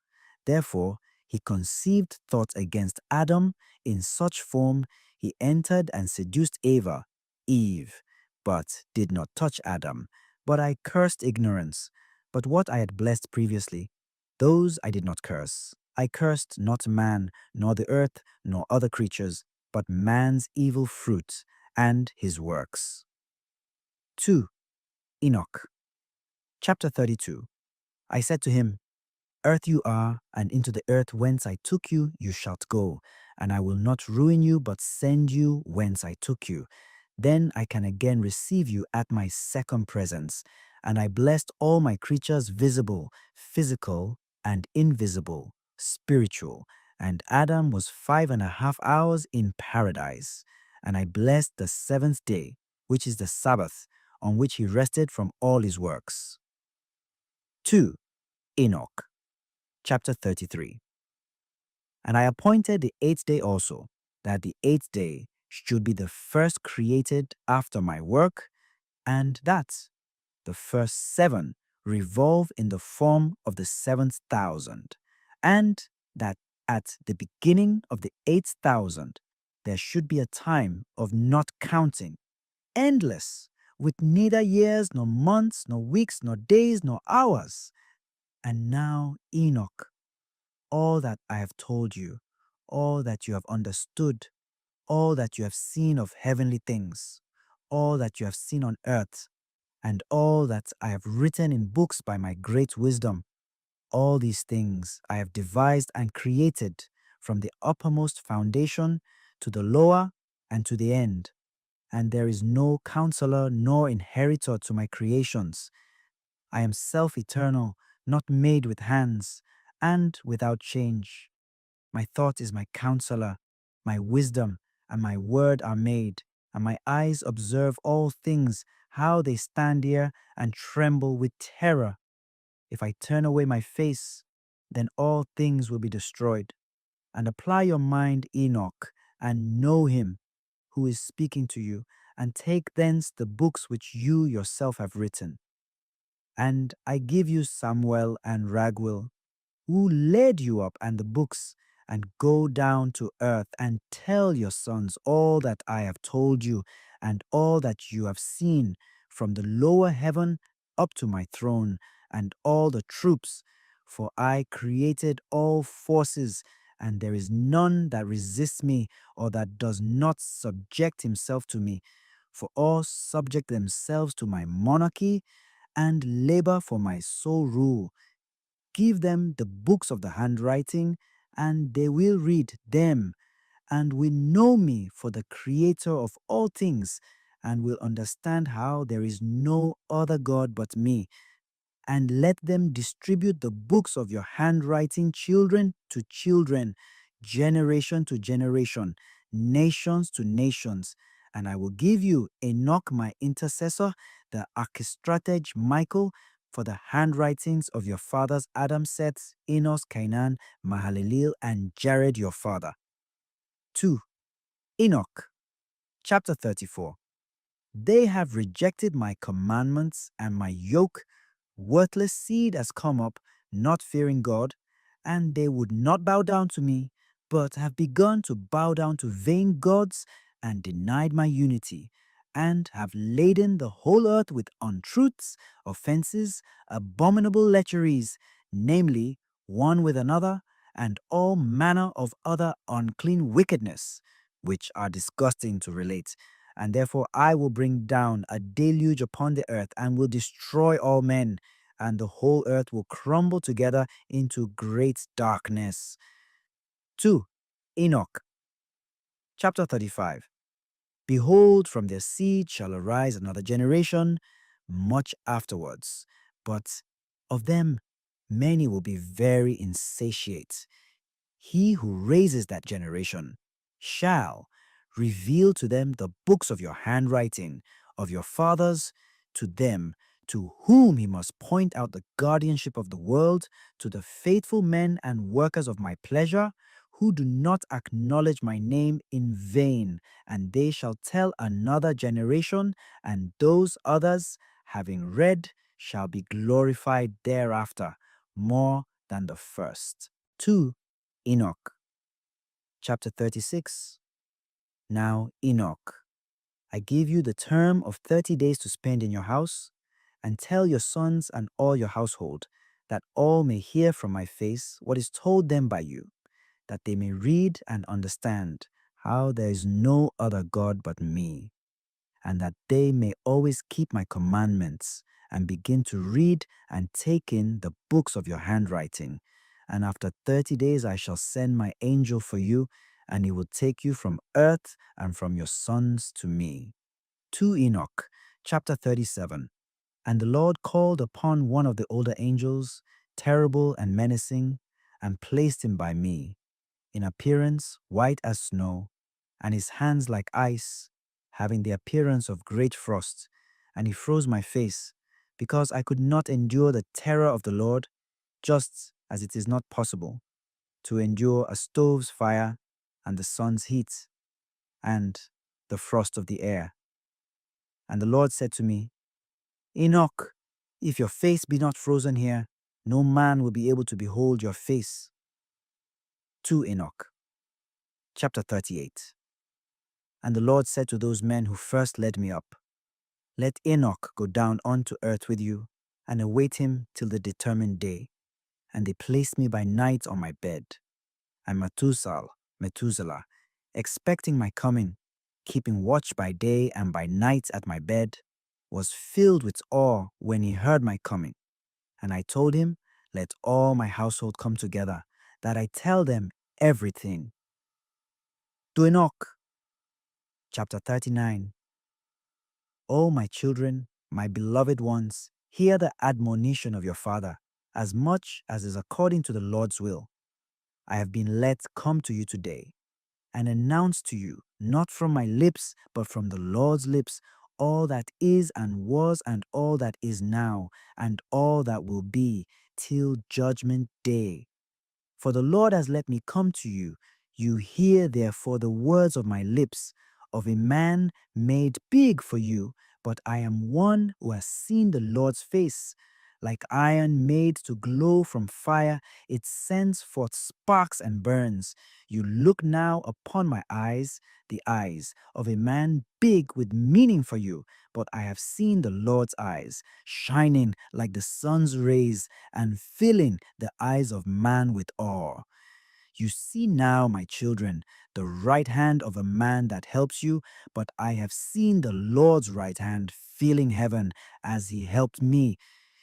Therefore, he conceived thoughts against Adam in such form he entered and seduced Eve, but did not touch Adam. But I cursed ignorance. But what I had blessed previously, those I did not curse. I cursed not man, nor the earth, nor other creatures, but man's evil fruit and his works. 2 Enoch. Chapter 32. I said to him, Earth you are, and into the earth whence I took you, you shalt go, and I will not ruin you, but send you whence I took you. Then I can again receive you at my second presence. And I blessed all my creatures, visible, physical, and invisible, spiritual. And Adam was 5.5 hours in paradise. And I blessed the seventh day, which is the Sabbath, on which he rested from all his works. 2 Enoch. Chapter 33. And I appointed the eighth day also, that the eighth day should be the first created after my work, and that the first 7 revolve in the form of the 7,000, and that at the beginning of the 8,000 there should be a time of not counting, endless, with neither years, nor months, nor weeks, nor days, nor hours. And now, Enoch, all that I have told you, all that you have understood, all that you have seen of heavenly things, all that you have seen on earth, and all that I have written in books by my great wisdom, all these things I have devised and created, from the uppermost foundation to the lower and to the end. And there is no counselor nor inheritor to my creations. I am self-eternal, not made with hands, and without change. My thought is my counselor, my wisdom and my word are made, and my eyes observe all things, how they stand here and tremble with terror. If I turn away my face, then all things will be destroyed. And apply your mind, Enoch, and know him who is speaking to you, and take thence the books which you yourself have written. And I give you Samuel and Raguel, who led you up, and the books, and go down to earth and tell your sons all that I have told you, and all that you have seen from the lower heaven up to my throne, and all the troops. For I created all forces, and there is none that resists me, or that does not subject himself to me. For all subject themselves to my monarchy, and labor for my sole rule. Give them the books of the handwriting, and they will read them, and will know me for the creator of all things, and will understand how there is no other God but me. And let them distribute the books of your handwriting, children to children, generation to generation, nations to nations. And I will give you Enoch, my intercessor, the archistratege Michael, for the handwritings of your fathers Adam, Seth, Enos, Cainan, Mahalalel, and Jared your father. 2. Enoch, chapter 34. They have rejected my commandments, and my yoke, worthless seed, has come up, not fearing God, and they would not bow down to me, but have begun to bow down to vain gods, and denied my unity, and have laden the whole earth with untruths, offenses, abominable lecheries, namely, one with another, and all manner of other unclean wickedness, which are disgusting to relate. And therefore I will bring down a deluge upon the earth, and will destroy all men, and the whole earth will crumble together into great darkness. 2. Enoch, chapter 35. Behold, from their seed shall arise another generation, much afterwards. But of them many will be very insatiate. He who raises that generation shall reveal to them the books of your handwriting, of your fathers, to them, to whom he must point out the guardianship of the world, to the faithful men and workers of my pleasure, who do not acknowledge my name in vain, and they shall tell another generation, and those others, having read, shall be glorified thereafter, more than the first. 2. Enoch, chapter 36. Now, Enoch, I give you the term of 30 days to spend in your house, and tell your sons and all your household, that all may hear from my face what is told them by you, that they may read and understand how there is no other God but me, and that they may always keep my commandments, and begin to read and take in the books of your handwriting. And after 30 days I shall send my angel for you, and he will take you from earth and from your sons to me. 2 Enoch, chapter 37. And the Lord called upon one of the older angels, terrible and menacing, and placed him by me, in appearance white as snow, and his hands like ice, having the appearance of great frost. And he froze my face, because I could not endure the terror of the Lord, just as it is not possible to endure a stove's fire, and the sun's heat, and the frost of the air. And the Lord said to me, Enoch, if your face be not frozen here, no man will be able to behold your face. 2 Enoch, chapter 38. And the Lord said to those men who first led me up, Let Enoch go down unto earth with you, and await him till the determined day. And they placed me by night on my bed. And Methuselah, expecting my coming, keeping watch by day and by night at my bed, was filled with awe when he heard my coming. And I told him, Let all my household come together, that I tell them everything. To Enoch, chapter 39. O my children, my beloved ones, hear the admonition of your father, as much as is according to the Lord's will. I have been let come to you today, and announce to you, not from my lips, but from the Lord's lips, all that is and was and all that is now, and all that will be, till judgment day. For the Lord has let me come to you. You hear therefore the words of my lips, of a man made big for you, but I am one who has seen the Lord's face. Like iron made to glow from fire, it sends forth sparks and burns. You look now upon my eyes, the eyes of a man big with meaning for you, but I have seen the Lord's eyes, shining like the sun's rays and filling the eyes of man with awe. You see now, my children, the right hand of a man that helps you, but I have seen the Lord's right hand filling heaven as he helped me.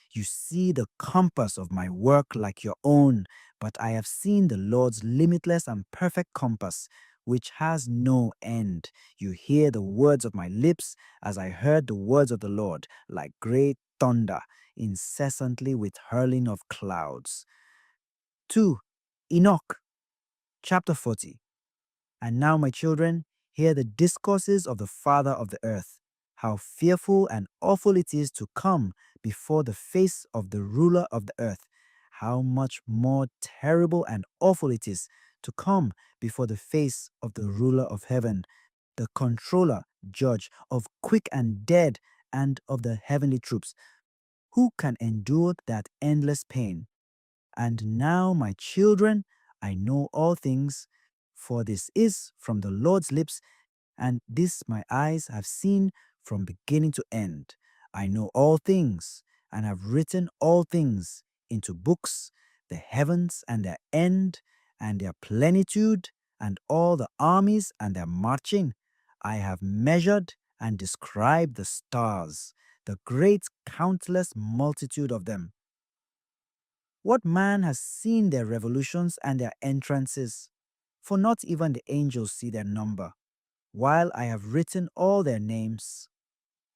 You see the compass of my work like your own, but I have seen the Lord's limitless and perfect compass, which has no end. You hear the words of my lips as I heard the words of the Lord, like great thunder, incessantly with hurling of clouds. 2 Enoch, Chapter 40. And now, my children, hear the discourses of the Father of the earth, how fearful and awful it is to come before the face of the ruler of the earth, how much more terrible and awful it is to come before the face of the ruler of heaven, the controller, judge of quick and dead, and of the heavenly troops. Who can endure that endless pain? And now, my children, I know all things, for this is from the Lord's lips, and this my eyes have seen from beginning to end. I know all things, and have written all things into books, the heavens and their end, and their plenitude, and all the armies and their marching. I have measured and described the stars, the great countless multitude of them. What man has seen their revolutions and their entrances? For not even the angels see their number, while I have written all their names.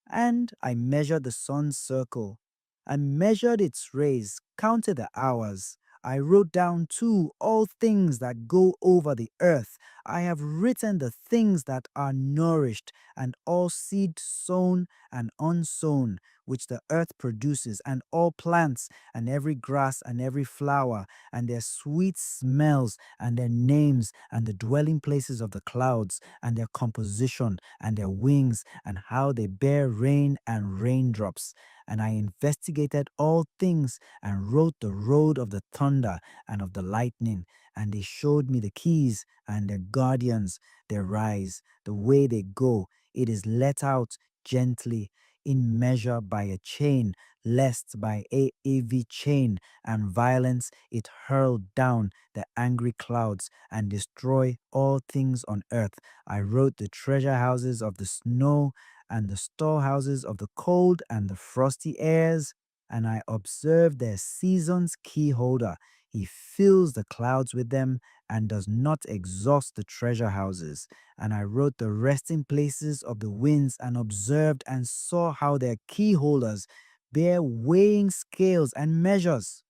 And I measured the sun's circle, and measured its rays, counted the hours. I wrote down too all things that go over the earth. I have written the things that are nourished, and all seed sown and unsown, which the earth produces, and all plants, and every grass, and every flower, and their sweet smells, and their names, and the dwelling places of the clouds, and their composition, and their wings, and how they bear rain and raindrops. And I investigated all things, and wrote the road of the thunder and of the lightning. And they showed me the keys and their guardians, their rise, the way they go. It is let out gently in measure by a chain, lest by a heavy chain and violence it hurl down the angry clouds and destroy all things on earth. I wrote the treasure houses of the snow and the storehouses of the cold and the frosty airs, and I observed their season's key holder. He fills the clouds with them and does not exhaust the treasure houses. And I wrote the resting places of the winds and observed and saw how their key holders bear weighing scales and measures.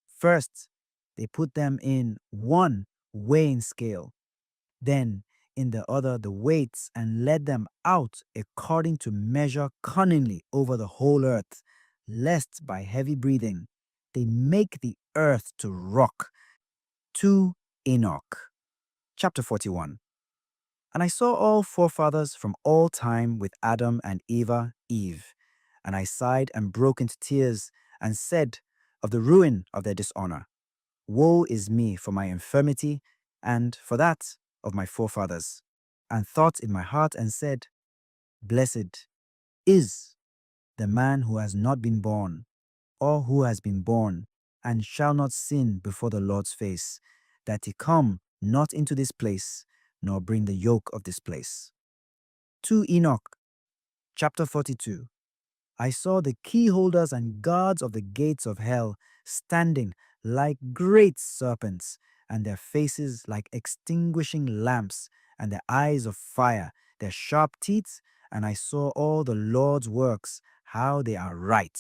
First, they put them in one weighing scale, then in the other the weights, and led them out according to measure cunningly over the whole earth, lest by heavy breathing they make the earth to rock. 2 Enoch. Chapter 41. And I saw all forefathers from all time with Adam and Eve. And I sighed and broke into tears, and said of the ruin of their dishonor, Woe is me for my infirmity, and for that of my forefathers. And thought in my heart and said, Blessed is the man who has not been born, or who has been born, and shall not sin before the Lord's face, that he come not into this place, nor bring the yoke of this place. 2 Enoch. Chapter 42. I saw the key holders and guards of the gates of hell standing like great serpents, and their faces like extinguishing lamps, and their eyes of fire, their sharp teeth, and I saw all the Lord's works, how they are right,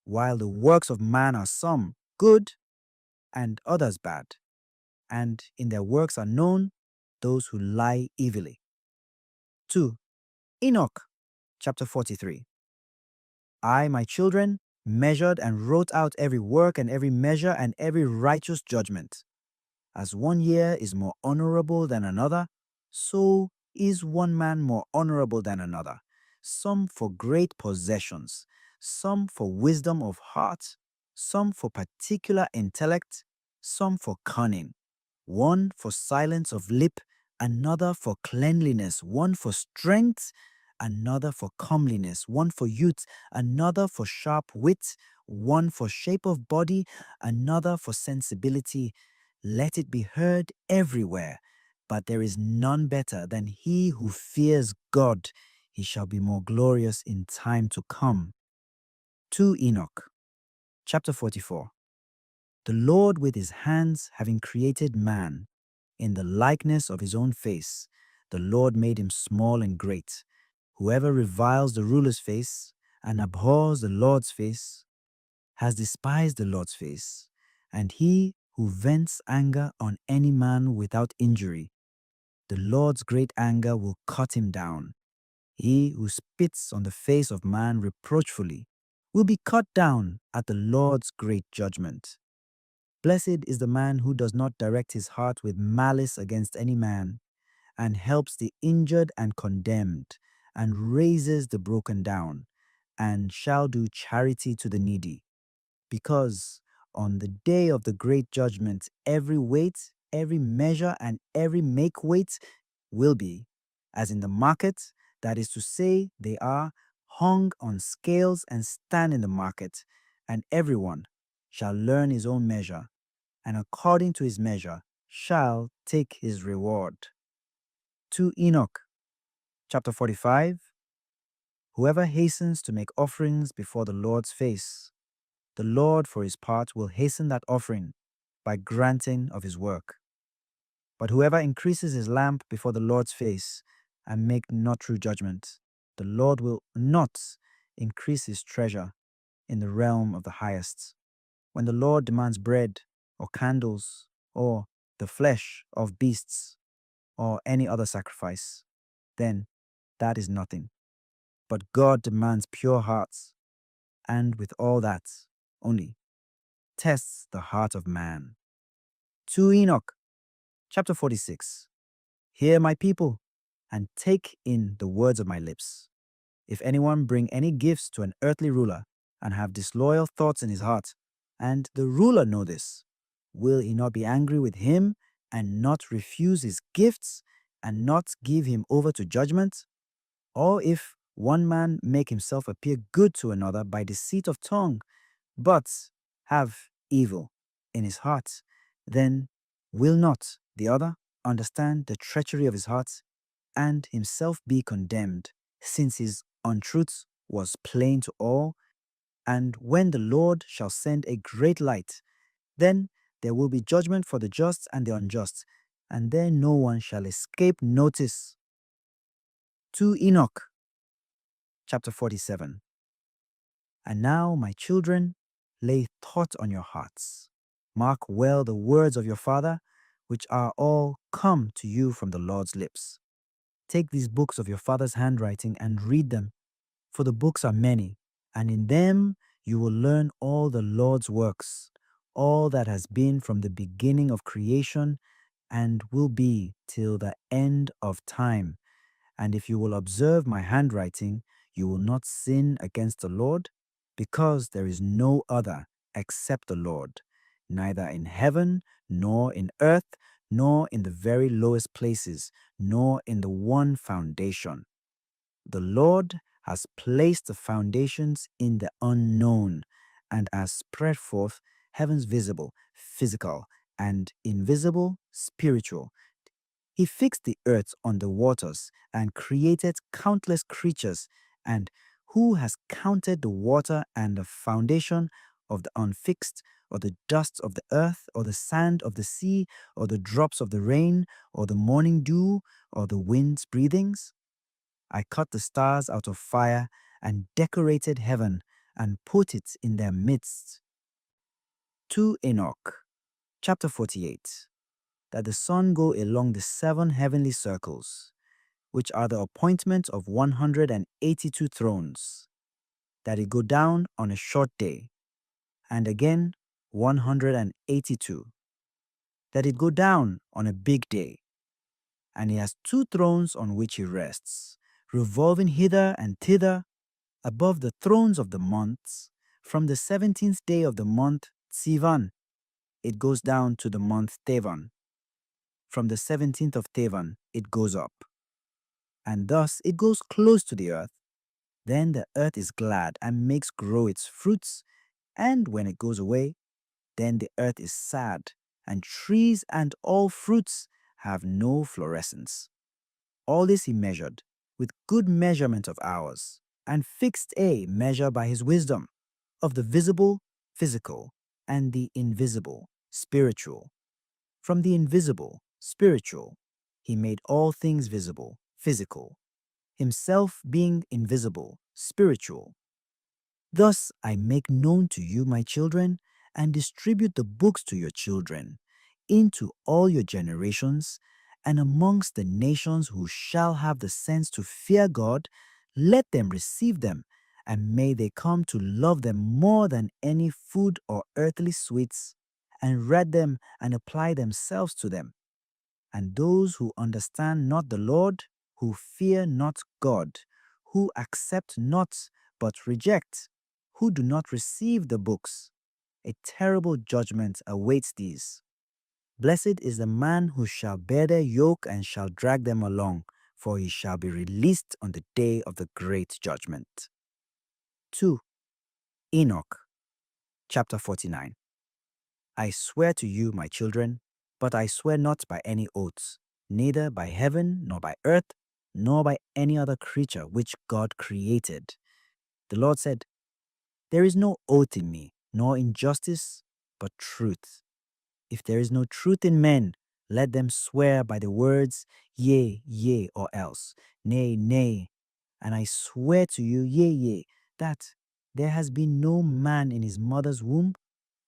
while the works of man are some good and others bad, and in their works are known those who lie evilly. 2 Enoch. Chapter 43. I, my children, measured and wrote out every work and every measure and every righteous judgment. As one year is more honorable than another, so is one man more honorable than another. Some for great possessions, some for wisdom of heart, some for particular intellect, some for cunning, one for silence of lip, another for cleanliness, one for strength, another for comeliness, one for youth, another for sharp wit, one for shape of body, another for sensibility. Let it be heard everywhere, but there is none better than he who fears God. He shall be more glorious in time to come. 2 Enoch. Chapter 44. The Lord with his hands having created man, in the likeness of his own face, the Lord made him small and great. Whoever reviles the ruler's face and abhors the Lord's face has despised the Lord's face, and he who vents anger on any man without injury. The Lord's great anger will cut him down. He who spits on the face of man reproachfully will be cut down at the Lord's great judgment. Blessed is the man who does not direct his heart with malice against any man, and helps the injured and condemned, and raises the broken down, and shall do charity to the needy. Because on the day of the great judgment, every weight, every measure, and every make weight will be, as in the market, that is to say, they are hung on scales and stand in the market, and everyone shall learn his own measure, and according to his measure shall take his reward. 2 Enoch, chapter 45. Whoever hastens to make offerings before the Lord's face, the Lord for his part will hasten that offering by granting of his work. But whoever increases his lamp before the Lord's face and make not true judgment, the Lord will not increase his treasure in the realm of the highest. When the Lord demands bread or candles or the flesh of beasts or any other sacrifice, then that is nothing. But God demands pure hearts, and with all that only tests the heart of man. 2 Enoch, chapter 46. Hear my people, and take in the words of my lips. If anyone bring any gifts to an earthly ruler, and have disloyal thoughts in his heart, and the ruler know this, will he not be angry with him, and not refuse his gifts, and not give him over to judgment? Or if one man make himself appear good to another by deceit of tongue, but have evil in his heart, then will not the other understand the treachery of his heart, and himself be condemned, since his untruth was plain to all? And when the Lord shall send a great light, then there will be judgment for the just and the unjust, and then no one shall escape notice. 2 Enoch, chapter 47. And now, my children, lay thought on your hearts. Mark well the words of your father, which are all come to you from the Lord's lips. Take these books of your father's handwriting and read them, for the books are many, and in them you will learn all the Lord's works, all that has been from the beginning of creation and will be till the end of time. And if you will observe my handwriting, you will not sin against the Lord, because there is no other except the Lord, neither in heaven, nor in earth, nor in the very lowest places, nor in the one foundation. The Lord has placed the foundations in the unknown, and has spread forth heavens visible, physical, and invisible, spiritual. He fixed the earth on the waters and created countless creatures. And who has counted the water and the foundation of the unfixed, or the dust of the earth, or the sand of the sea, or the drops of the rain, or the morning dew, or the wind's breathings? I cut the stars out of fire and decorated heaven and put it in their midst. 2 Enoch, chapter 48. That the sun go along the 7 heavenly circles, which are the appointment of 182 thrones, that it go down on a short day, and again 182, that it go down on a big day, and he has 2 thrones on which he rests, revolving hither and thither above the thrones of the months. From the 17th day of the month Sivan, it goes down to the month Tevan. From the 17th of Tevan, it goes up. And thus it goes close to the earth. Then the earth is glad and makes grow its fruits. And when it goes away, then the earth is sad, and trees and all fruits have no florescence. All this he measured with good measurement of hours, and fixed a measure by his wisdom, of the visible, physical, and the invisible, spiritual. From the invisible, spiritual, he made all things visible, physical, himself being invisible, spiritual. Thus I make known to you, my children, and distribute the books to your children, into all your generations, and amongst the nations who shall have the sense to fear God, let them receive them, and may they come to love them more than any food or earthly sweets, and read them and apply themselves to them. And those who understand not the Lord, who fear not God, who accept not but reject, who do not receive the books, a terrible judgment awaits these. Blessed is the man who shall bear their yoke and shall drag them along, for he shall be released on the day of the great judgment. 2. Enoch, chapter 49. I swear to you, my children, but I swear not by any oaths, neither by heaven, nor by earth, nor by any other creature which God created. The Lord said, There is no oath in me, nor injustice, but truth. If there is no truth in men, let them swear by the words, Yea, yea, or else, Nay, nay. And I swear to you, yea, yea, that there has been no man in his mother's womb,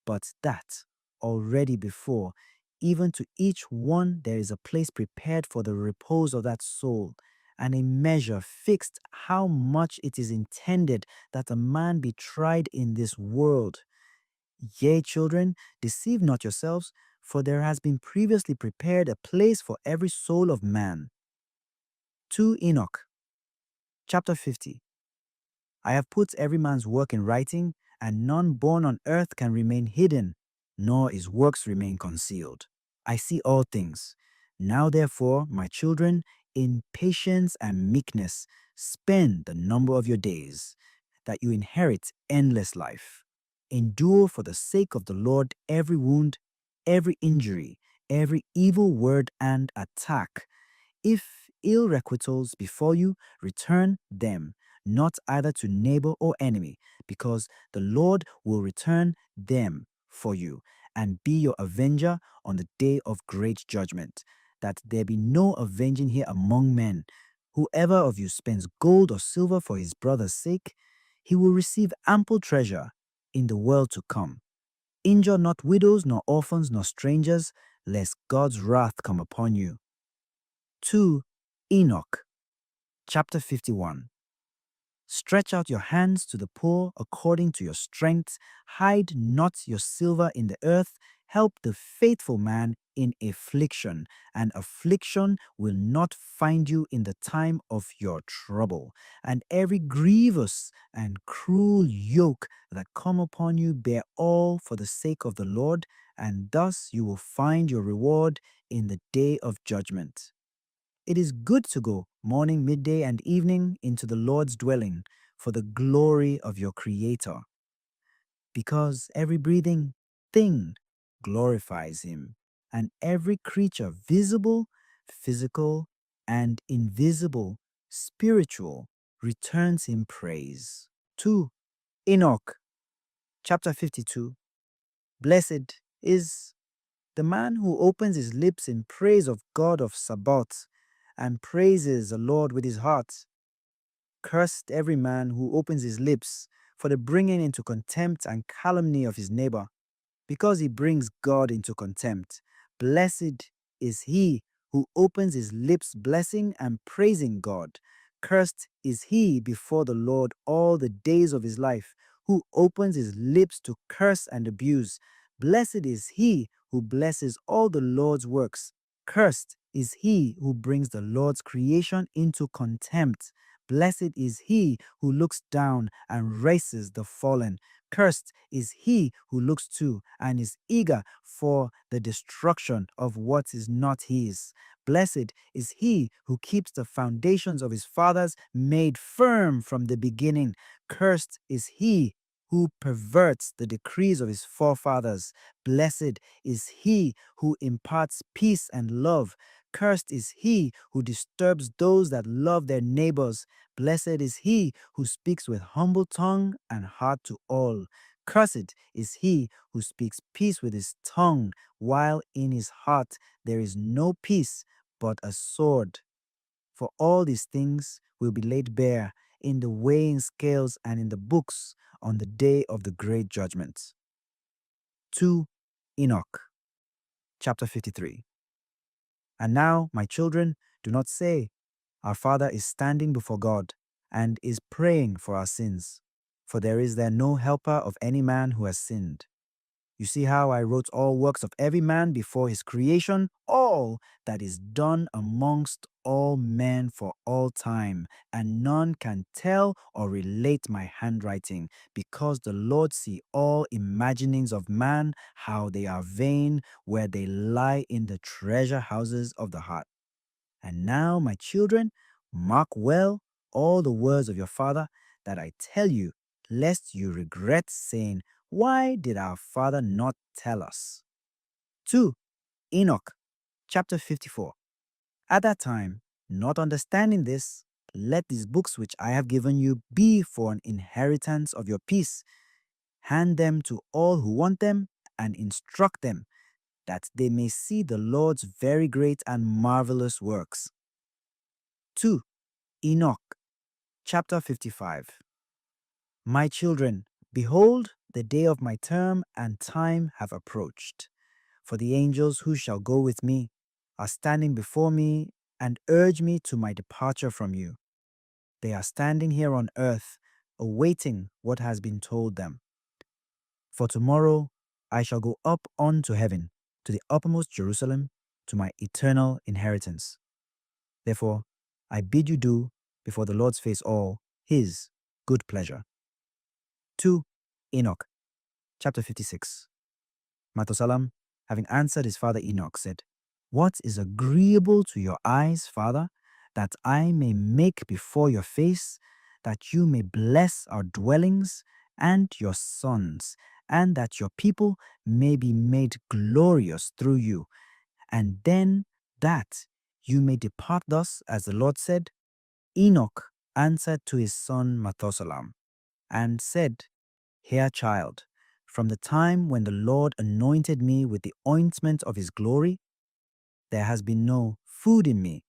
but that already before, even to each one there is a place prepared for the repose of that soul, and a measure fixed how much it is intended that a man be tried in this world. Yea, children, deceive not yourselves, for there has been previously prepared a place for every soul of man. 2 Enoch, chapter 50. I have put every man's work in writing, and none born on earth can remain hidden, nor his works remain concealed. I see all things. Now therefore, my children, in patience and meekness, spend the number of your days, that you inherit endless life. Endure for the sake of the Lord every wound, every injury, every evil word and attack. If ill requitals befall you, return them, not either to neighbor or enemy, because the Lord will return them for you, and be your avenger on the day of great judgment, that there be no avenging here among men. Whoever of you spends gold or silver for his brother's sake, he will receive ample treasure in the world to come. Injure not widows, nor orphans, nor strangers, lest God's wrath come upon you. 2 Enoch, chapter 51. Stretch out your hands to the poor according to your strength. Hide not your silver in the earth. Help the faithful man in affliction, and affliction will not find you in the time of your trouble. And every grievous and cruel yoke that come upon you, bear all for the sake of the Lord, and thus you will find your reward in the day of judgment. It is good to go morning, midday, and evening into the Lord's dwelling for the glory of your Creator, because every breathing thing glorifies Him, and every creature, visible, physical, and invisible, spiritual, returns Him praise. 2 Enoch, chapter 52. Blessed is the man who opens his lips in praise of God of Sabaoth, and praises the Lord with his heart. Cursed every man who opens his lips for the bringing into contempt and calumny of his neighbor, because he brings God into contempt. Blessed is he who opens his lips blessing and praising God. Cursed is he before the Lord all the days of his life, who opens his lips to curse and abuse. Blessed is he who blesses all the Lord's works. Cursed is he who brings the Lord's creation into contempt. Blessed is he who looks down and raises the fallen. Cursed is he who looks to and is eager for the destruction of what is not his. Blessed is he who keeps the foundations of his fathers made firm from the beginning. Cursed is he who perverts the decrees of his forefathers. Blessed is he who imparts peace and love. Cursed is he who disturbs those that love their neighbors. Blessed is he who speaks with humble tongue and heart to all. Cursed is he who speaks peace with his tongue, while in his heart there is no peace but a sword. For all these things will be laid bare in the weighing scales and in the books on the day of the great judgment. 2. Enoch. Chapter 53. And now, my children, do not say, "Our Father is standing before God, and is praying for our sins. For there is there no helper of any man who has sinned." You see how I wrote all works of every man before his creation, all that is done amongst all men for all time, and none can tell or relate my handwriting, because the Lord see all imaginings of man, how they are vain, where they lie in the treasure houses of the heart. And now, my children, mark well all the words of your father that I tell you, lest you regret, saying, "Why did our father not tell us?" 2. Enoch, chapter 54. At that time, not understanding this, let these books which I have given you be for an inheritance of your peace. Hand them to all who want them, and instruct them, that they may see the Lord's very great and marvelous works. 2. Enoch, chapter 55. My children, behold, the day of my term and time have approached. For the angels who shall go with me are standing before me and urge me to my departure from you. They are standing here on earth, awaiting what has been told them. For tomorrow I shall go up unto heaven, to the uppermost Jerusalem, to my eternal inheritance. Therefore, I bid you do before the Lord's face all his good pleasure. 2. Enoch, chapter 56. Methuselah, having answered his father Enoch, said, "What is agreeable to your eyes, Father, that I may make before your face, that you may bless our dwellings and your sons, and that your people may be made glorious through you, and then that you may depart thus, as the Lord said?" Enoch answered to his son Methuselah, and said, "Hear, child, from the time when the Lord anointed me with the ointment of his glory, there has been no food in me,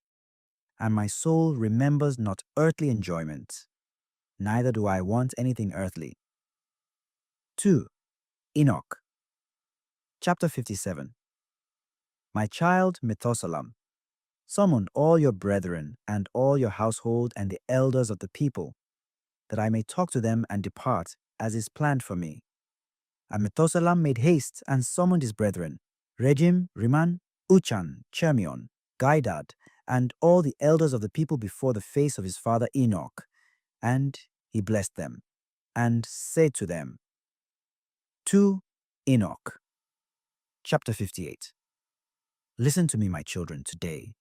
and my soul remembers not earthly enjoyment, neither do I want anything earthly." 2. Enoch, chapter 57. My child Methuselah, summon all your brethren and all your household and the elders of the people, that I may talk to them and depart, as is planned for me. And Methuselah made haste and summoned his brethren, Regem, Riman, Uchan, Chermion, Gaidad, and all the elders of the people before the face of his father Enoch. And he blessed them, and said to them, 2. Enoch, chapter 58. Listen to me, my children, today.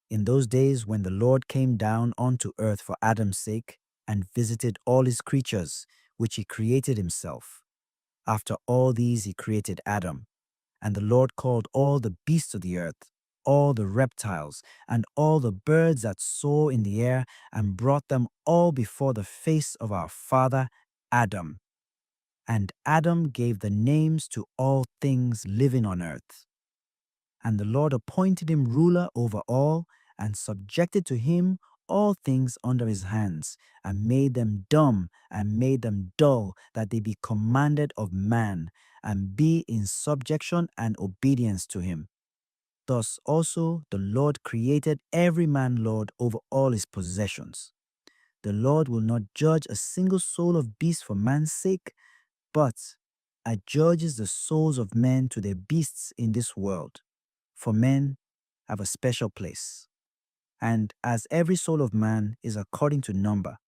In those days when the Lord came down onto earth for Adam's sake, and visited all his creatures, which he created himself. After all these he created Adam. And the Lord called all the beasts of the earth, all the reptiles, and all the birds that soar in the air, and brought them all before the face of our father Adam. And Adam gave the names to all things living on earth. And the Lord appointed him ruler over all, and subjected to him all things under his hands, and made them dumb, and made them dull, that they be commanded of man, and be in subjection and obedience to him. Thus also the Lord created every man lord over all his possessions. The Lord will not judge a single soul of beast for man's sake, but adjudges the souls of men to their beasts in this world. For men have a special place. And as every soul of man is according to number,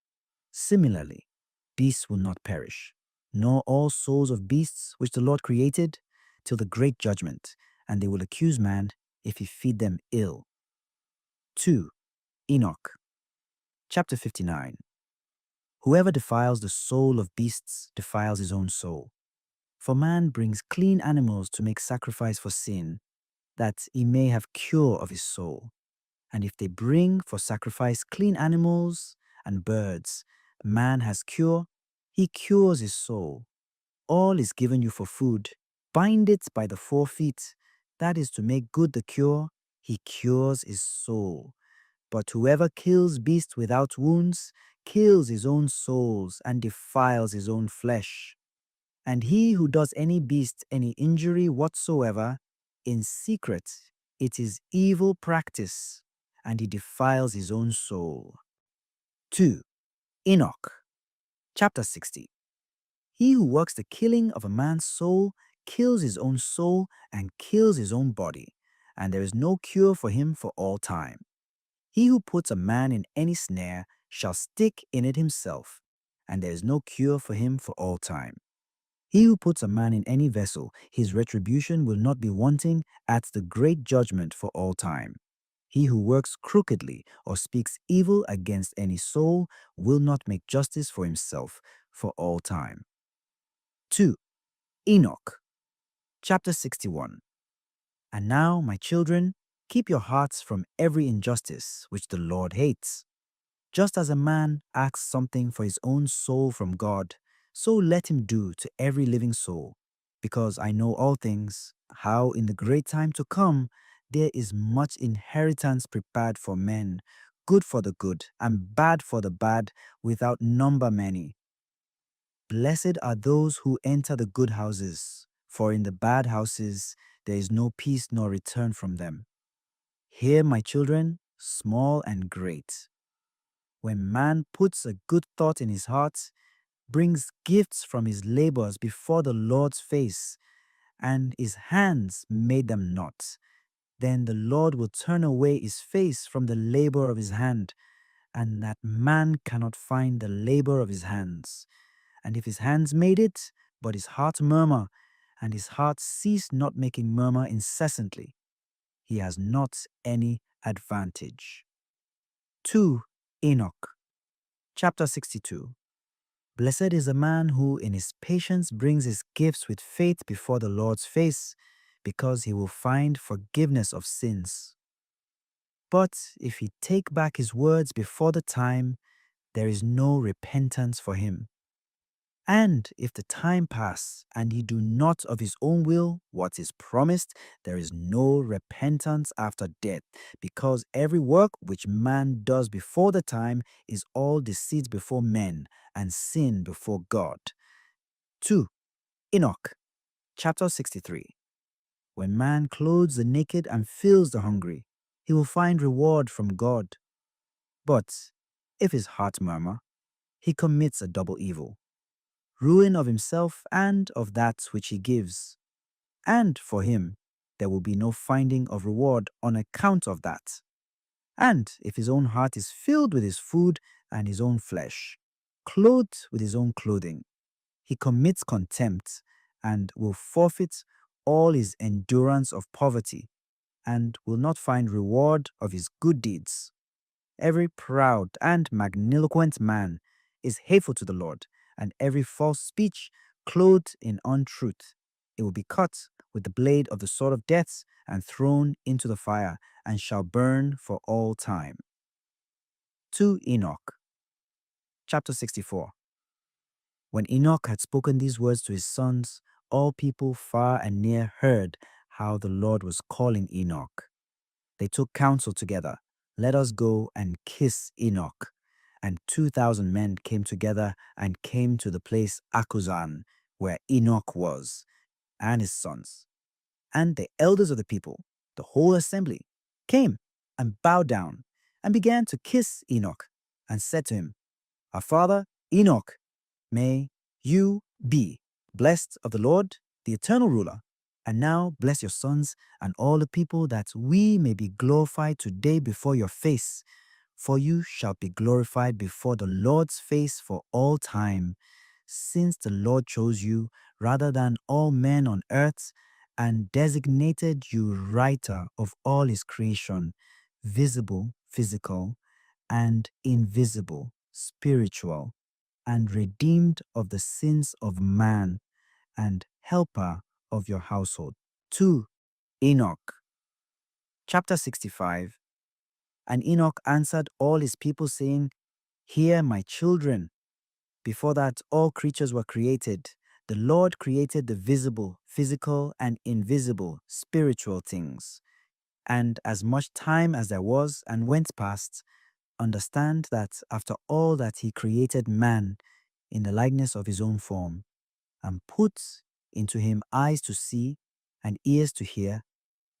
similarly, beasts will not perish, nor all souls of beasts which the Lord created, till the great judgment, and they will accuse man if he feed them ill. 2. Enoch, chapter 59. Whoever defiles the soul of beasts defiles his own soul. For man brings clean animals to make sacrifice for sin, that he may have cure of his soul. And if they bring for sacrifice clean animals and birds, man has cure, he cures his soul. All is given you for food. Bind it by the 4 feet. That is to make good the cure. He cures his soul. But whoever kills beasts without wounds kills his own souls and defiles his own flesh. And he who does any beast any injury whatsoever, in secret, it is evil practice, and he defiles his own soul. 2. Enoch, chapter 60. He who works the killing of a man's soul kills his own soul and kills his own body, and there is no cure for him for all time. He who puts a man in any snare shall stick in it himself, and there is no cure for him for all time. He who puts a man in any vessel, his retribution will not be wanting at the great judgment for all time. He who works crookedly or speaks evil against any soul will not make justice for himself for all time. 2. Enoch, chapter 61. And now, my children, keep your hearts from every injustice which the Lord hates. Just as a man asks something for his own soul from God, so let him do to every living soul. Because I know all things, how in the great time to come there is much inheritance prepared for men, good for the good and bad for the bad, without number many. Blessed are those who enter the good houses, for in the bad houses there is no peace nor return from them. Hear, my children, small and great. When man puts a good thought in his heart, brings gifts from his labors before the Lord's face, and his hands made them not, then the Lord will turn away his face from the labor of his hand, and that man cannot find the labor of his hands. And if his hands made it, but his heart murmur, and his heart cease not making murmur incessantly, he has not any advantage. 2. Enoch, chapter 62. Blessed is the man who in his patience brings his gifts with faith before the Lord's face, because he will find forgiveness of sins. But if he take back his words before the time, there is no repentance for him. And if the time pass, and he do not of his own will what is promised, there is no repentance after death, because every work which man does before the time is all deceit before men, and sin before God. 2. Enoch, chapter 63. When man clothes the naked and fills the hungry, he will find reward from God. But if his heart murmur, he commits a double evil, ruin of himself and of that which he gives. And for him there will be no finding of reward on account of that. And if his own heart is filled with his food and his own flesh, clothed with his own clothing, he commits contempt and will forfeit all his endurance of poverty, and will not find reward of his good deeds. Every proud and magniloquent man is hateful to the Lord, and every false speech clothed in untruth. It will be cut with the blade of the sword of death and thrown into the fire, and shall burn for all time. 2 Enoch, chapter 64. When Enoch had spoken these words to his sons, all people far and near heard how the Lord was calling Enoch. They took counsel together, let us go and kiss Enoch. And 2,000 men came together and came to the place Akuzan, where Enoch was, and his sons. And the elders of the people, the whole assembly, came and bowed down and began to kiss Enoch, and said to him, Our father Enoch, may you be blessed of the Lord, the eternal ruler, and now bless your sons and all the people, that we may be glorified today before your face. For you shall be glorified before the Lord's face for all time, since the Lord chose you rather than all men on earth, and designated you writer of all his creation, visible, physical, and invisible, spiritual, and redeemed of the sins of man, and helper of your household. 2 Enoch, chapter 65. And Enoch answered all his people, saying, Hear, my children. Before that all creatures were created, the Lord created the visible, physical, and invisible, spiritual things. And as much time as there was and went past, understand that after all that he created man in the likeness of his own form, and put into him eyes to see, and ears to hear,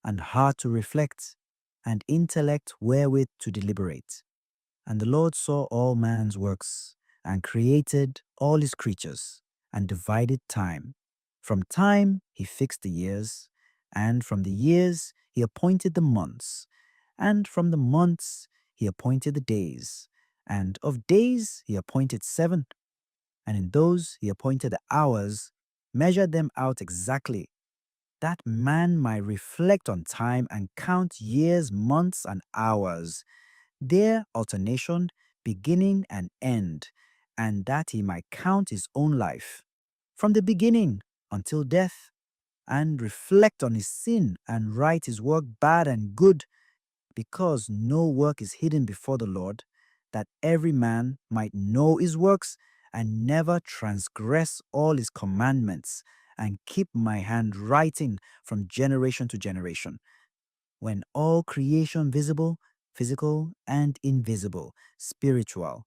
and heart to reflect, and intellect wherewith to deliberate. And the Lord saw all man's works, and created all his creatures, and divided time. From time he fixed the years, and from the years he appointed the months, and from the months he appointed the days, and of days he appointed 7, and in those he appointed the hours, measured them out exactly, that man might reflect on time and count years, months, and hours, their alternation, beginning and end, and that he might count his own life, from the beginning until death, and reflect on his sin and write his work bad and good, because no work is hidden before the Lord, that every man might know his works and never transgress all his commandments, and keep my hand writing from generation to generation. When all creation visible, physical and invisible, spiritual,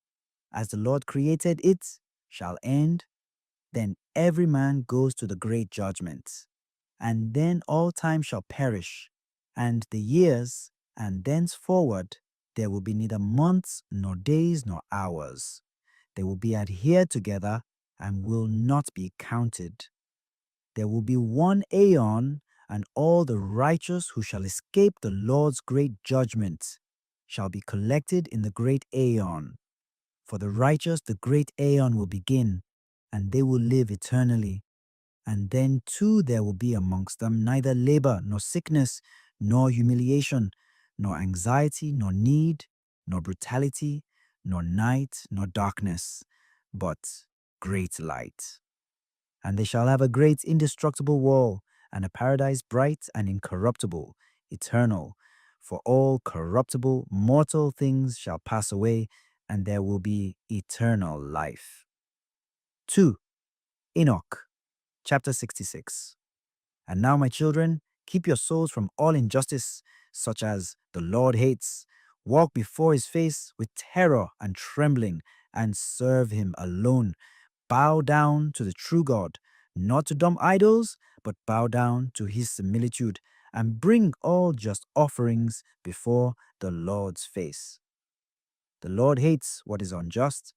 as the Lord created it, shall end, then every man goes to the great judgment. And then all time shall perish, and the years, and thenceforward there will be neither months, nor days, nor hours. They will be adhered together, and will not be counted. There will be one aeon, and all the righteous who shall escape the Lord's great judgment shall be collected in the great aeon. For the righteous the great aeon will begin, and they will live eternally. And then too there will be amongst them neither labor, nor sickness, nor humiliation, nor anxiety, nor need, nor brutality, nor night, nor darkness, but great light. And they shall have a great indestructible wall, and a paradise bright and incorruptible, eternal. For all corruptible, mortal things shall pass away, and there will be eternal life. 2. Enoch, chapter 66. And now, my children, keep your souls from all injustice, such as the Lord hates. Walk before his face with terror and trembling, and serve him alone. Bow down to the true God, not to dumb idols, but bow down to his similitude, and bring all just offerings before the Lord's face. The Lord hates what is unjust,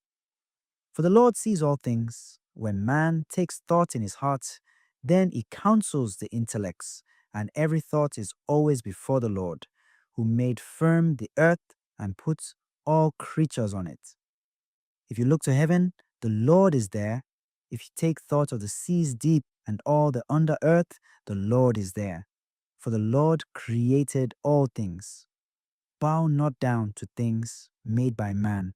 for the Lord sees all things. When man takes thought in his heart, then he counsels the intellects, and every thought is always before the Lord, who made firm the earth and puts all creatures on it. If you look to heaven, the Lord is there. If you take thought of the seas deep and all the under earth, the Lord is there. For the Lord created all things. Bow not down to things made by man,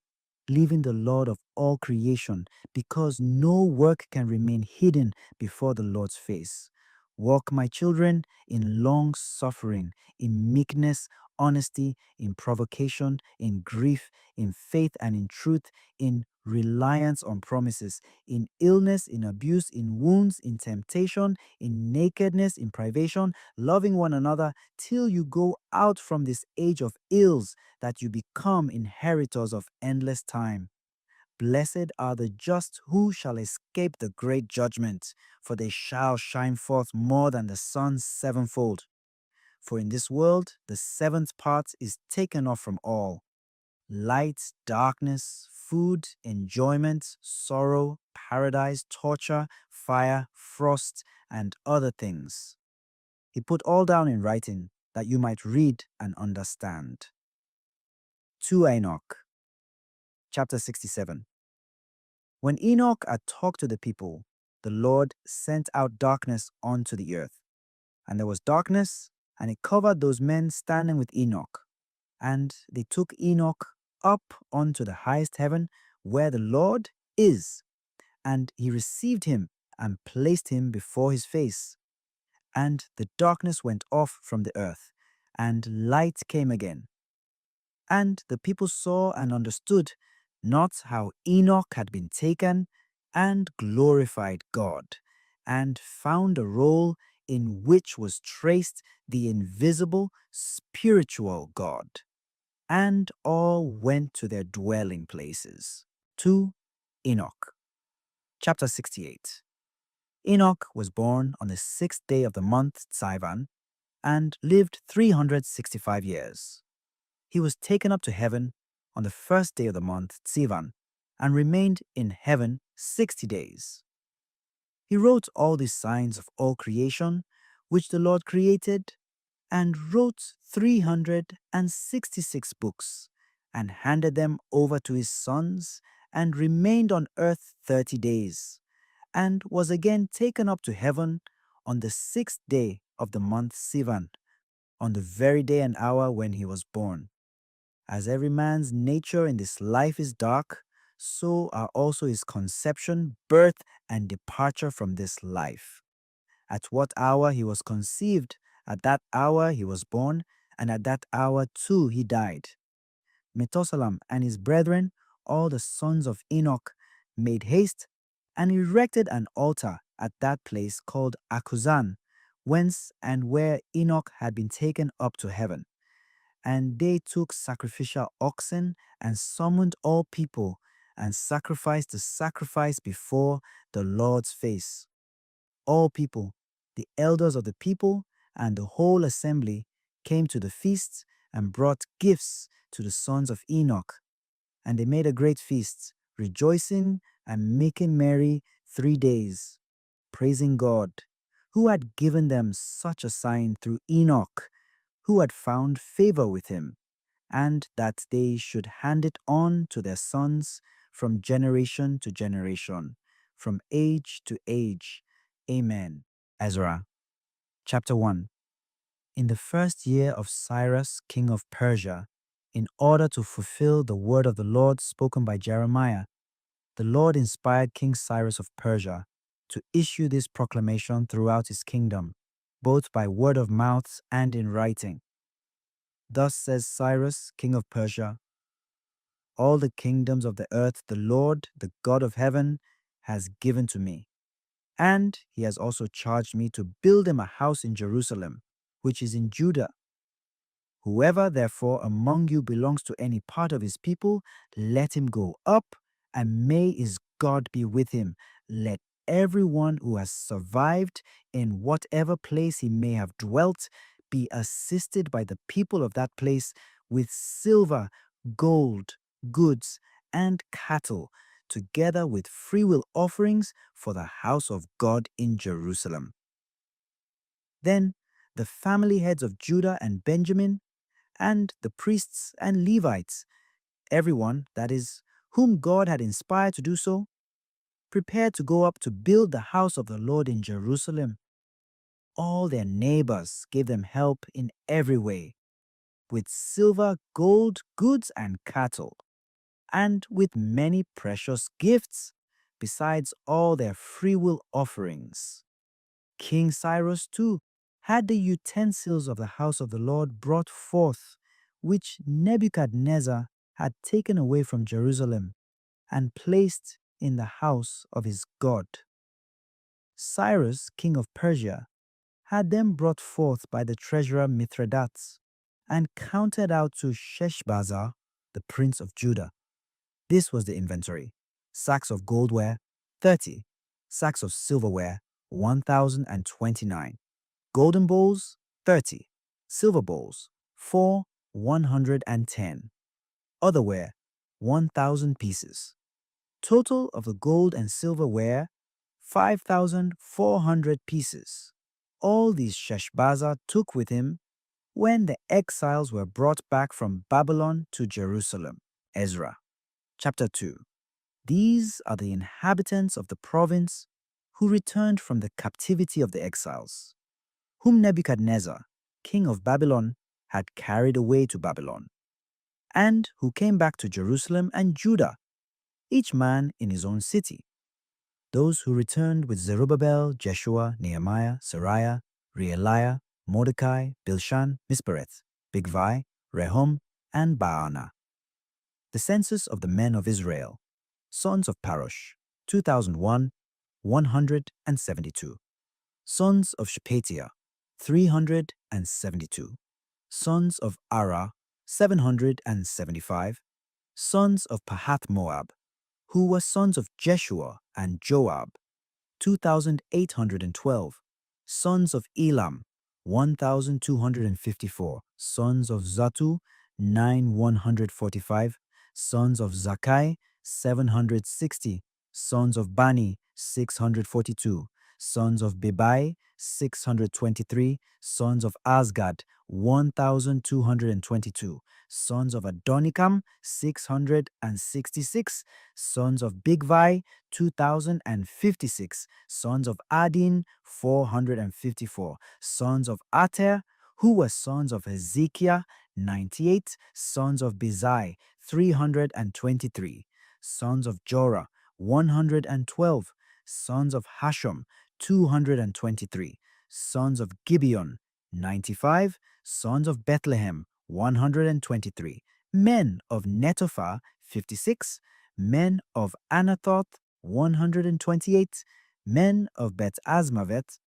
leaving the Lord of all creation, because no work can remain hidden before the Lord's face. Walk, my children, in long suffering, in meekness, honesty, in provocation, in grief, in faith and in truth, in reliance on promises, in illness, in abuse, in wounds, in temptation, in nakedness, in privation, loving one another, till you go out from this age of ills, that you become inheritors of endless time. Blessed are the just who shall escape the great judgment, for they shall shine forth more than the sun sevenfold. For in this world the seventh part is taken off from all: light, darkness, food, enjoyment, sorrow, paradise, torture, fire, frost, and other things. He put all down in writing, that you might read and understand. 2 Enoch, chapter 67. When Enoch had talked to the people, the Lord sent out darkness onto the earth. And there was darkness, and it covered those men standing with Enoch. And they took Enoch up onto the highest heaven, where the Lord is. And he received him and placed him before his face. And the darkness went off from the earth, and light came again. And the people saw and understood not how Enoch had been taken, and glorified God, and found a roll in which was traced the invisible spiritual God. And all went to their dwelling places. 2 Enoch, chapter 68. Enoch was born on the 6th day of the month Sivan and lived 365 years. He was taken up to heaven on the 1st day of the month Sivan and remained in heaven 60 days. He wrote all the signs of all creation which the Lord created, and wrote 366 books, and handed them over to his sons, and remained on earth 30 days, and was again taken up to heaven on the 6th day of the month Sivan, on the very day and hour when he was born. As every man's nature in this life is dark, so are also his conception, birth, and departure from this life. At what hour he was conceived, at that hour he was born, and at that hour too he died. Methuselah and his brethren, all the sons of Enoch, made haste and erected an altar at that place called Akuzan, whence and where Enoch had been taken up to heaven. And they took sacrificial oxen and summoned all people and sacrificed the sacrifice before the Lord's face. All people, the elders of the people, and the whole assembly came to the feast and brought gifts to the sons of Enoch. And they made a great feast, rejoicing and making merry 3 days, praising God, who had given them such a sign through Enoch, who had found favor with him, and that they should hand it on to their sons from generation to generation, from age to age. Amen. Ezra, chapter 1. In the 1st year of Cyrus, king of Persia, in order to fulfill the word of the Lord spoken by Jeremiah, the Lord inspired King Cyrus of Persia to issue this proclamation throughout his kingdom, both by word of mouth and in writing. Thus says Cyrus, king of Persia, all the kingdoms of the earth the Lord, the God of heaven, has given to me. And he has also charged me to build him a house in Jerusalem, which is in Judah. Whoever therefore among you belongs to any part of his people, let him go up, and may his God be with him. Let everyone who has survived in whatever place he may have dwelt be assisted by the people of that place with silver, gold, goods, and cattle, together with freewill offerings for the house of God in Jerusalem. Then the family heads of Judah and Benjamin, and the priests and Levites, everyone, that is, whom God had inspired to do so, prepared to go up to build the house of the Lord in Jerusalem. All their neighbors gave them help in every way, with silver, gold, goods, and cattle, and with many precious gifts, besides all their freewill offerings. King Cyrus, too, had the utensils of the house of the Lord brought forth, which Nebuchadnezzar had taken away from Jerusalem and placed in the house of his God. Cyrus, king of Persia, had them brought forth by the treasurer Mithridates and counted out to Sheshbazzar, the prince of Judah. This was the inventory: sacks of goldware, 30, sacks of silverware, 1,029, golden bowls, 30, silver bowls, 110, otherware, 1,000 pieces. Total of the gold and silverware, 5,400 pieces. All these Sheshbazzar took with him when the exiles were brought back from Babylon to Jerusalem. Ezra, chapter 2. These are the inhabitants of the province who returned from the captivity of the exiles, whom Nebuchadnezzar, king of Babylon, had carried away to Babylon, and who came back to Jerusalem and Judah, each man in his own city. Those who returned with Zerubbabel, Jeshua, Nehemiah, Sariah, Realiah, Mordecai, Bilshan, Mispereth, Bigvai, Rehum, and Baana. The census of the men of Israel, sons of Parosh, 172. Sons of Shephatiah, 372. Sons of Ara, 775. Sons of Pahath Moab, who were sons of Jeshua and Joab, 2,812. Sons of Elam, 1,254. Sons of Zatu, 9,145. Sons of Zakai, 760. Sons of Bani, 642. Sons of Bebai, 623. Sons of Asgad, 1,222. Sons of Adonikam, 666. Sons of Bigvai, 2,056. Sons of Adin, 454. Sons of Ater, who were sons of Hezekiah, 98. Sons of Bezai, 323. Sons of Jorah, 112. Sons of Hashum, 223. Sons of Gibeon, 95. Sons of Bethlehem, 123. Men of Netophah, 56. Men of Anathoth, 128. Men of Bet Azmavet,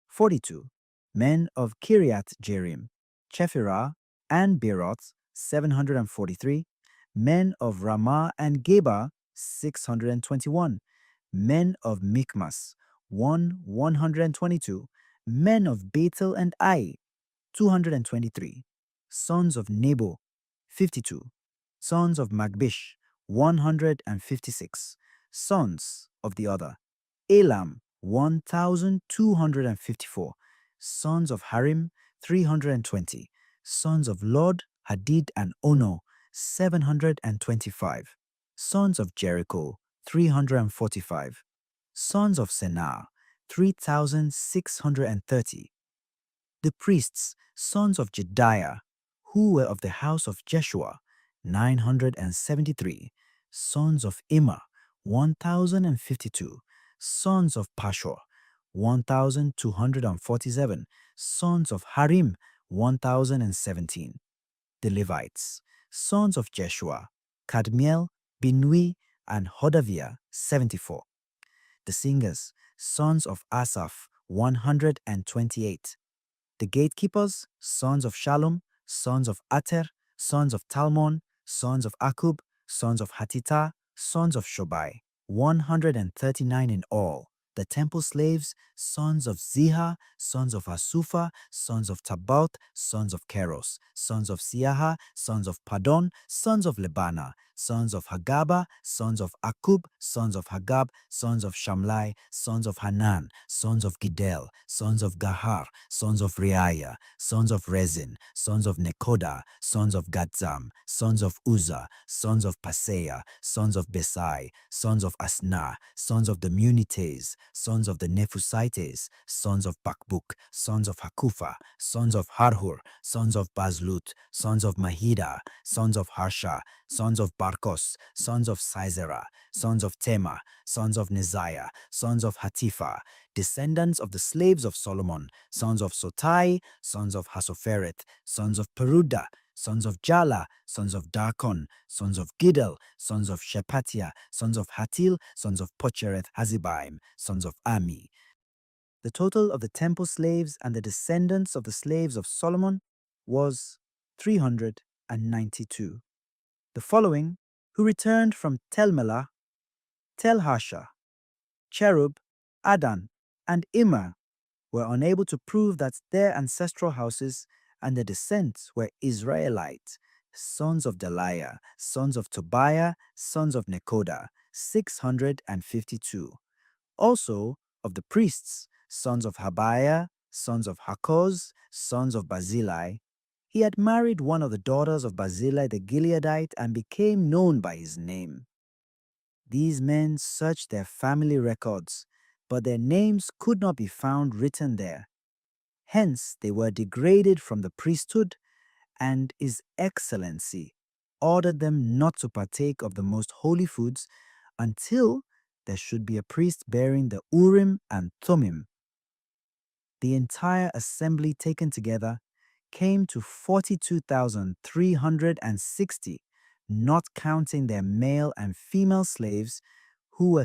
42. Men of Kiriath Jearim, Chephirah, and Beeroth, 743. Men of Ramah and Geba, 621. Men of Michmas, 122. Men of Bethel and Ai, 223. Sons of Nebo, 52. Sons of Magbish, 156. Sons of the other, Elam, 1,254. Sons of Harim, 320. Sons of Lod, Hadid, and Ono, 725. Sons of Jericho, 345. Sons of Senah, 3,630. The priests, sons of Jediah, who were of the house of Jeshua, 973. Sons of Immer, 1,052. Sons of Pashur, 1,247. Sons of Harim, 1,017. The Levites, sons of Jeshua, Kadmiel, Binui, and Hodaviah, 74. The singers, sons of Asaph, 128. The gatekeepers, sons of Shalom, sons of Ater, sons of Talmon, sons of Akub, sons of Hatita, sons of Shobai, 139 in all. The temple slaves, sons of Ziha, sons of Asufa, sons of Tabaut, sons of Keros, sons of Siaha, sons of Padon, sons of Lebana, sons of Hagaba, sons of Akub, sons of Hagab, sons of Shamlai, sons of Hanan, sons of Gidel, sons of Gahar, sons of Reaiah, sons of Rezin, sons of Nekoda, sons of Gatzam, sons of Uzzah, sons of Paseah, sons of Besai, sons of Asna, sons of the Munites, sons of the Nephusites, sons of Bakbuk, sons of Hakufa, sons of Harhur, sons of Bazlut, sons of Mahida, sons of Harsha, sons of Barkos, sons of Sisera, sons of Tema, sons of Neziah, sons of Hatifa, descendants of the slaves of Solomon, sons of Sotai, sons of Hasopheret, sons of Peruda, sons of Jala, sons of Darkon, sons of Giddel, sons of Shephatiah, sons of Hatil, sons of Pochereth Hazibaim, sons of Ami. The total of the temple slaves and the descendants of the slaves of Solomon was 392. The following, who returned from Telmelah, Telhasha, Cherub, Adan, and Immer, were unable to prove that their ancestral houses and their descent were Israelite, sons of Deliah, sons of Tobiah, sons of Nekoda, 652. Also of the priests, sons of Habiah, sons of Hakoz, sons of Barzillai. He had married one of the daughters of Barzillai the Gileadite and became known by his name. These men searched their family records, but their names could not be found written there. Hence they were degraded from the priesthood, and His Excellency ordered them not to partake of the most holy foods until there should be a priest bearing the Urim and Thummim. The entire assembly taken together came to 42,360, not counting their male and female slaves, who were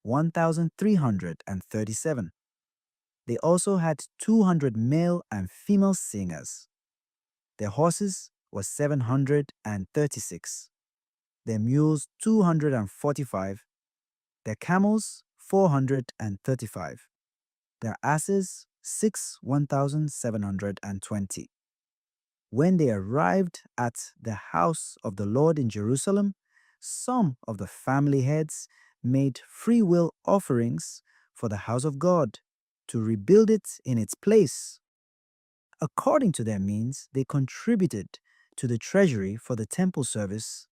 1,337. They also had 200 male and female singers. Their horses were 736, their mules 245, their camels 435. Their asses, 1,720. When they arrived at the house of the Lord in Jerusalem, some of the family heads made free will offerings for the house of God to rebuild it in its place. According to their means, they contributed to the treasury for the temple service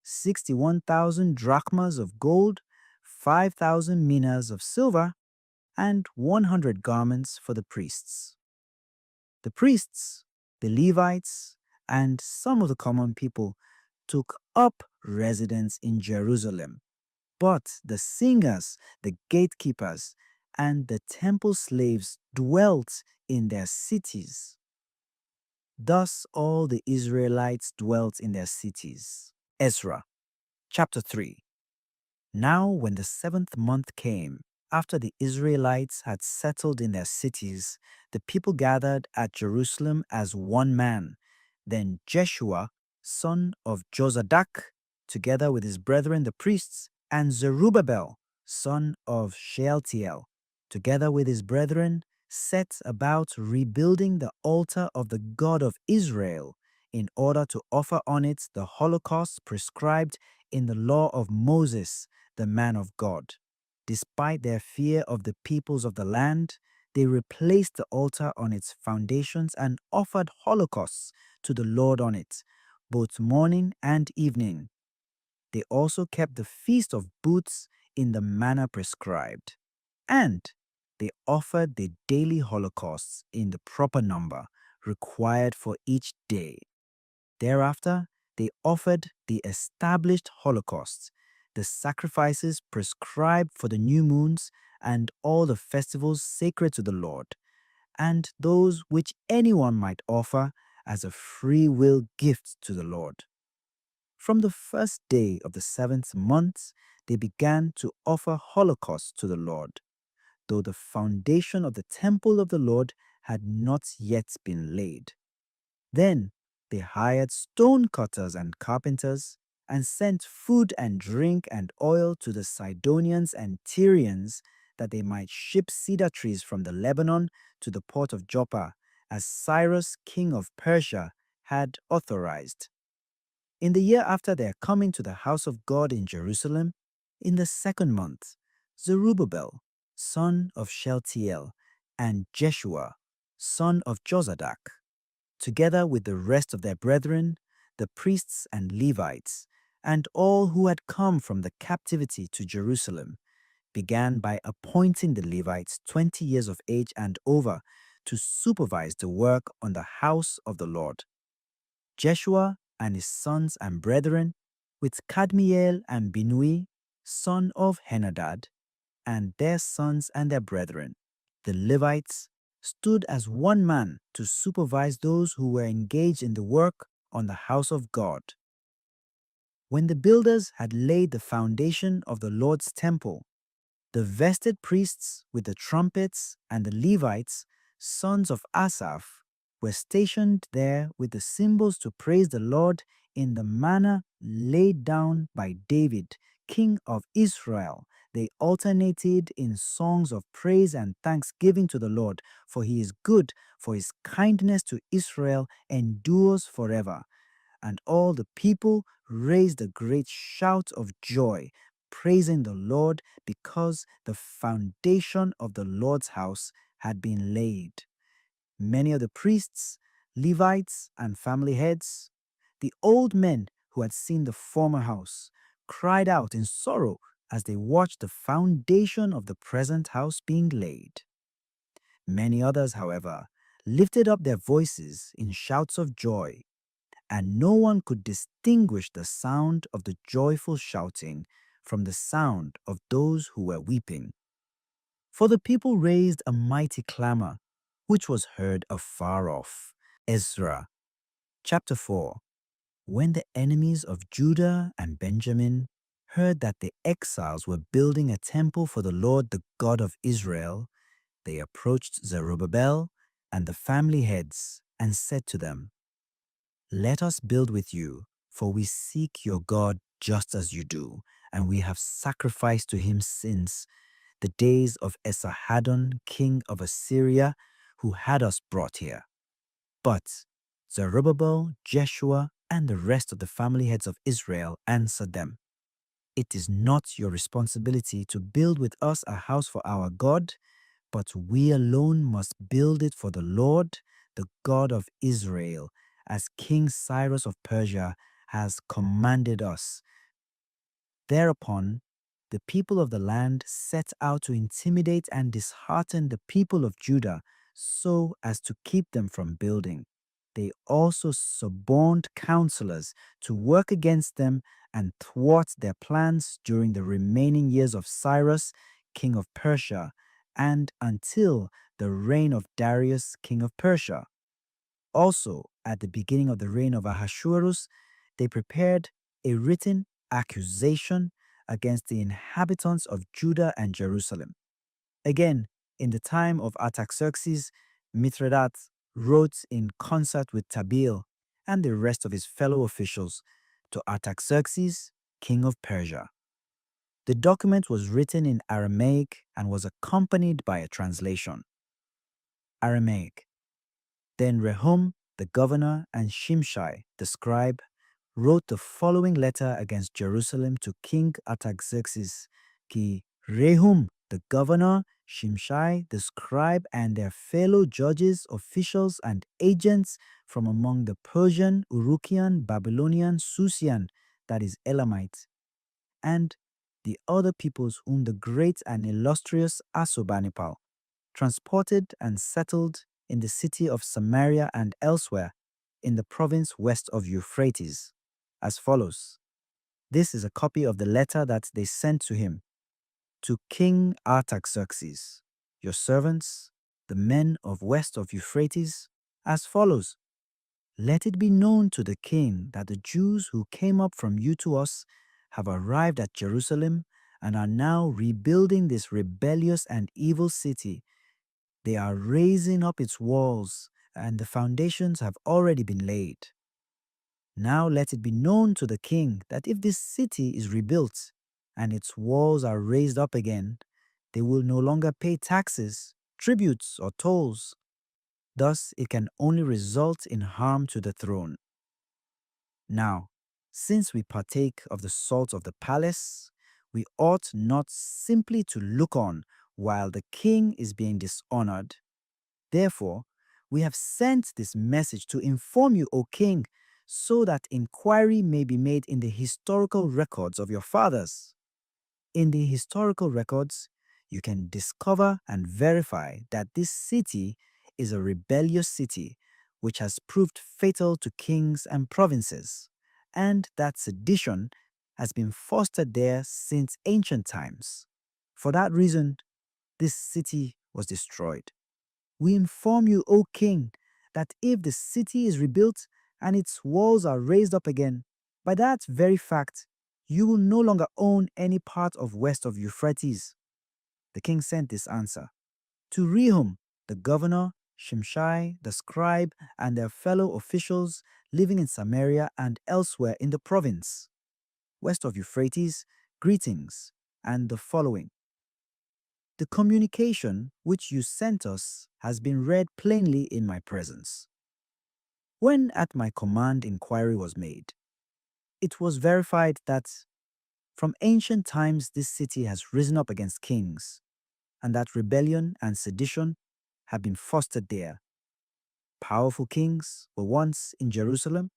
61,000 drachmas of gold, 5,000 minas of silver, and 100 garments for the priests. The priests, the Levites, and some of the common people took up residence in Jerusalem, but the singers, the gatekeepers, and the temple slaves dwelt in their cities. Thus all the Israelites dwelt in their cities. Ezra chapter 3. Now when the 7th month came, after the Israelites had settled in their cities, the people gathered at Jerusalem as one man. Then Jeshua, son of Jozadak, together with his brethren the priests, and Zerubbabel, son of Shealtiel, together with his brethren, set about rebuilding the altar of the God of Israel, in order to offer on it the holocaust prescribed in the law of Moses, the man of God. Despite their fear of the peoples of the land, they replaced the altar on its foundations and offered holocausts to the Lord on it, both morning and evening. They also kept the Feast of Booths in the manner prescribed. And they offered the daily holocausts in the proper number required for each day. Thereafter, they offered the established holocausts, the sacrifices prescribed for the new moons, and all the festivals sacred to the Lord, and those which anyone might offer as a free will gift to the Lord. From the first day of the 7th month, they began to offer holocausts to the Lord, though the foundation of the temple of the Lord had not yet been laid. Then they hired stone cutters and carpenters, and sent food and drink and oil to the Sidonians and Tyrians, that they might ship cedar trees from the Lebanon to the port of Joppa, as Cyrus, king of Persia, had authorized. In the year after their coming to the house of God in Jerusalem, in the 2nd month, Zerubbabel, son of Shealtiel, and Jeshua, son of Jozadak, together with the rest of their brethren, the priests and Levites, and all who had come from the captivity to Jerusalem, began by appointing the Levites 20 years of age and over to supervise the work on the house of the Lord. Jeshua and his sons and brethren, with Kadmiel and Binui, son of Henadad, and their sons and their brethren, the Levites, stood as one man to supervise those who were engaged in the work on the house of God. When the builders had laid the foundation of the Lord's temple, the vested priests with the trumpets and the Levites, sons of Asaph, were stationed there with the cymbals to praise the Lord in the manner laid down by David, king of Israel. They alternated in songs of praise and thanksgiving to the Lord, for he is good, for his kindness to Israel endures forever. And all the people raised a great shout of joy, praising the Lord, because the foundation of the Lord's house had been laid. Many of the priests, Levites, and family heads, the old men who had seen the former house, cried out in sorrow as they watched the foundation of the present house being laid. Many others, however, lifted up their voices in shouts of joy, and no one could distinguish the sound of the joyful shouting from the sound of those who were weeping. For the people raised a mighty clamor, which was heard afar off. Ezra chapter 4. When the enemies of Judah and Benjamin heard that the exiles were building a temple for the Lord, the God of Israel, they approached Zerubbabel and the family heads and said to them, "Let us build with you, for we seek your God just as you do, and we have sacrificed to him since the days of Esarhaddon, king of Assyria, who had us brought here. But Zerubbabel, Jeshua, and the rest of the family heads of Israel answered them, "It is not your responsibility to build with us a house for our God, but we alone must build it for the Lord, the God of Israel, as King Cyrus of Persia has commanded us." Thereupon, the people of the land set out to intimidate and dishearten the people of Judah so as to keep them from building. They also suborned counselors to work against them and thwart their plans during the remaining years of Cyrus, king of Persia, and until the reign of Darius, king of Persia. Also, at the beginning of the reign of Ahasuerus, they prepared a written accusation against the inhabitants of Judah and Jerusalem. Again, in the time of Artaxerxes, Mithridates wrote in concert with Tabeel and the rest of his fellow officials to Artaxerxes, king of Persia. The document was written in Aramaic and was accompanied by a translation. Aramaic. Then Rehum, the governor, and Shimshai, the scribe, wrote the following letter against Jerusalem to King Artaxerxes, Ki Rehum, the governor, Shimshai, the scribe, and their fellow judges, officials, and agents from among the Persian, Urukian, Babylonian, Susian, that is Elamite, and the other peoples whom the great and illustrious Assurbanipal transported and settled in the city of Samaria and elsewhere in the province west of Euphrates, as follows. This is a copy of the letter that they sent to him. To King Artaxerxes, your servants, the men of west of Euphrates, as follows. Let it be known to the king that the Jews who came up from you to us have arrived at Jerusalem and are now rebuilding this rebellious and evil city. They are raising up its walls, and the foundations have already been laid. Now let it be known to the king that if this city is rebuilt and its walls are raised up again, they will no longer pay taxes, tributes, or tolls. Thus, it can only result in harm to the throne. Now, since we partake of the salt of the palace, we ought not simply to look on while the king is being dishonored. Therefore, we have sent this message to inform you, O king, so that inquiry may be made in the historical records of your fathers. In the historical records, you can discover and verify that this city is a rebellious city which has proved fatal to kings and provinces, and that sedition has been fostered there since ancient times. For that reason, this city was destroyed. We inform you, O king, that if the city is rebuilt and its walls are raised up again, by that very fact, you will no longer own any part of west of Euphrates. The king sent this answer. To Rehum, the governor, Shimshai, the scribe, and their fellow officials living in Samaria and elsewhere in the province, west of Euphrates, greetings, and the following. The communication which you sent us has been read plainly in my presence. When at my command inquiry was made, it was verified that from ancient times this city has risen up against kings, and that rebellion and sedition have been fostered there. Powerful kings were once in Jerusalem,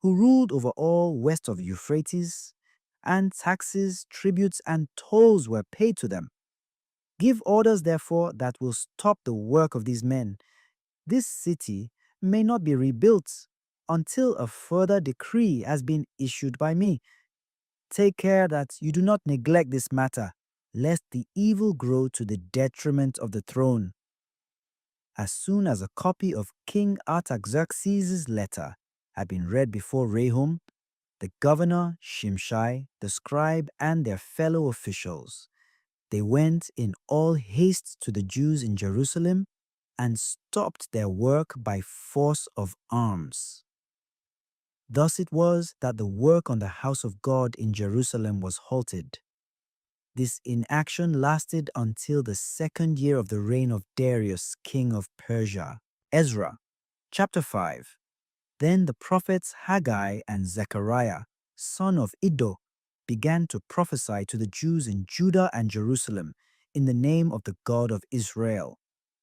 who ruled over all west of Euphrates, and taxes, tributes, and tolls were paid to them. Give orders, therefore, that will stop the work of these men. This city may not be rebuilt until a further decree has been issued by me. Take care that you do not neglect this matter, lest the evil grow to the detriment of the throne. As soon as a copy of King Artaxerxes' letter had been read before Rehum, the governor, Shimshai, the scribe, and their fellow officials, they went in all haste to the Jews in Jerusalem and stopped their work by force of arms. Thus it was that the work on the house of God in Jerusalem was halted. This inaction lasted until the second year of the reign of Darius, king of Persia. Ezra, chapter 5. Then the prophets Haggai and Zechariah, son of Iddo, began to prophesy to the Jews in Judah and Jerusalem in the name of the God of Israel.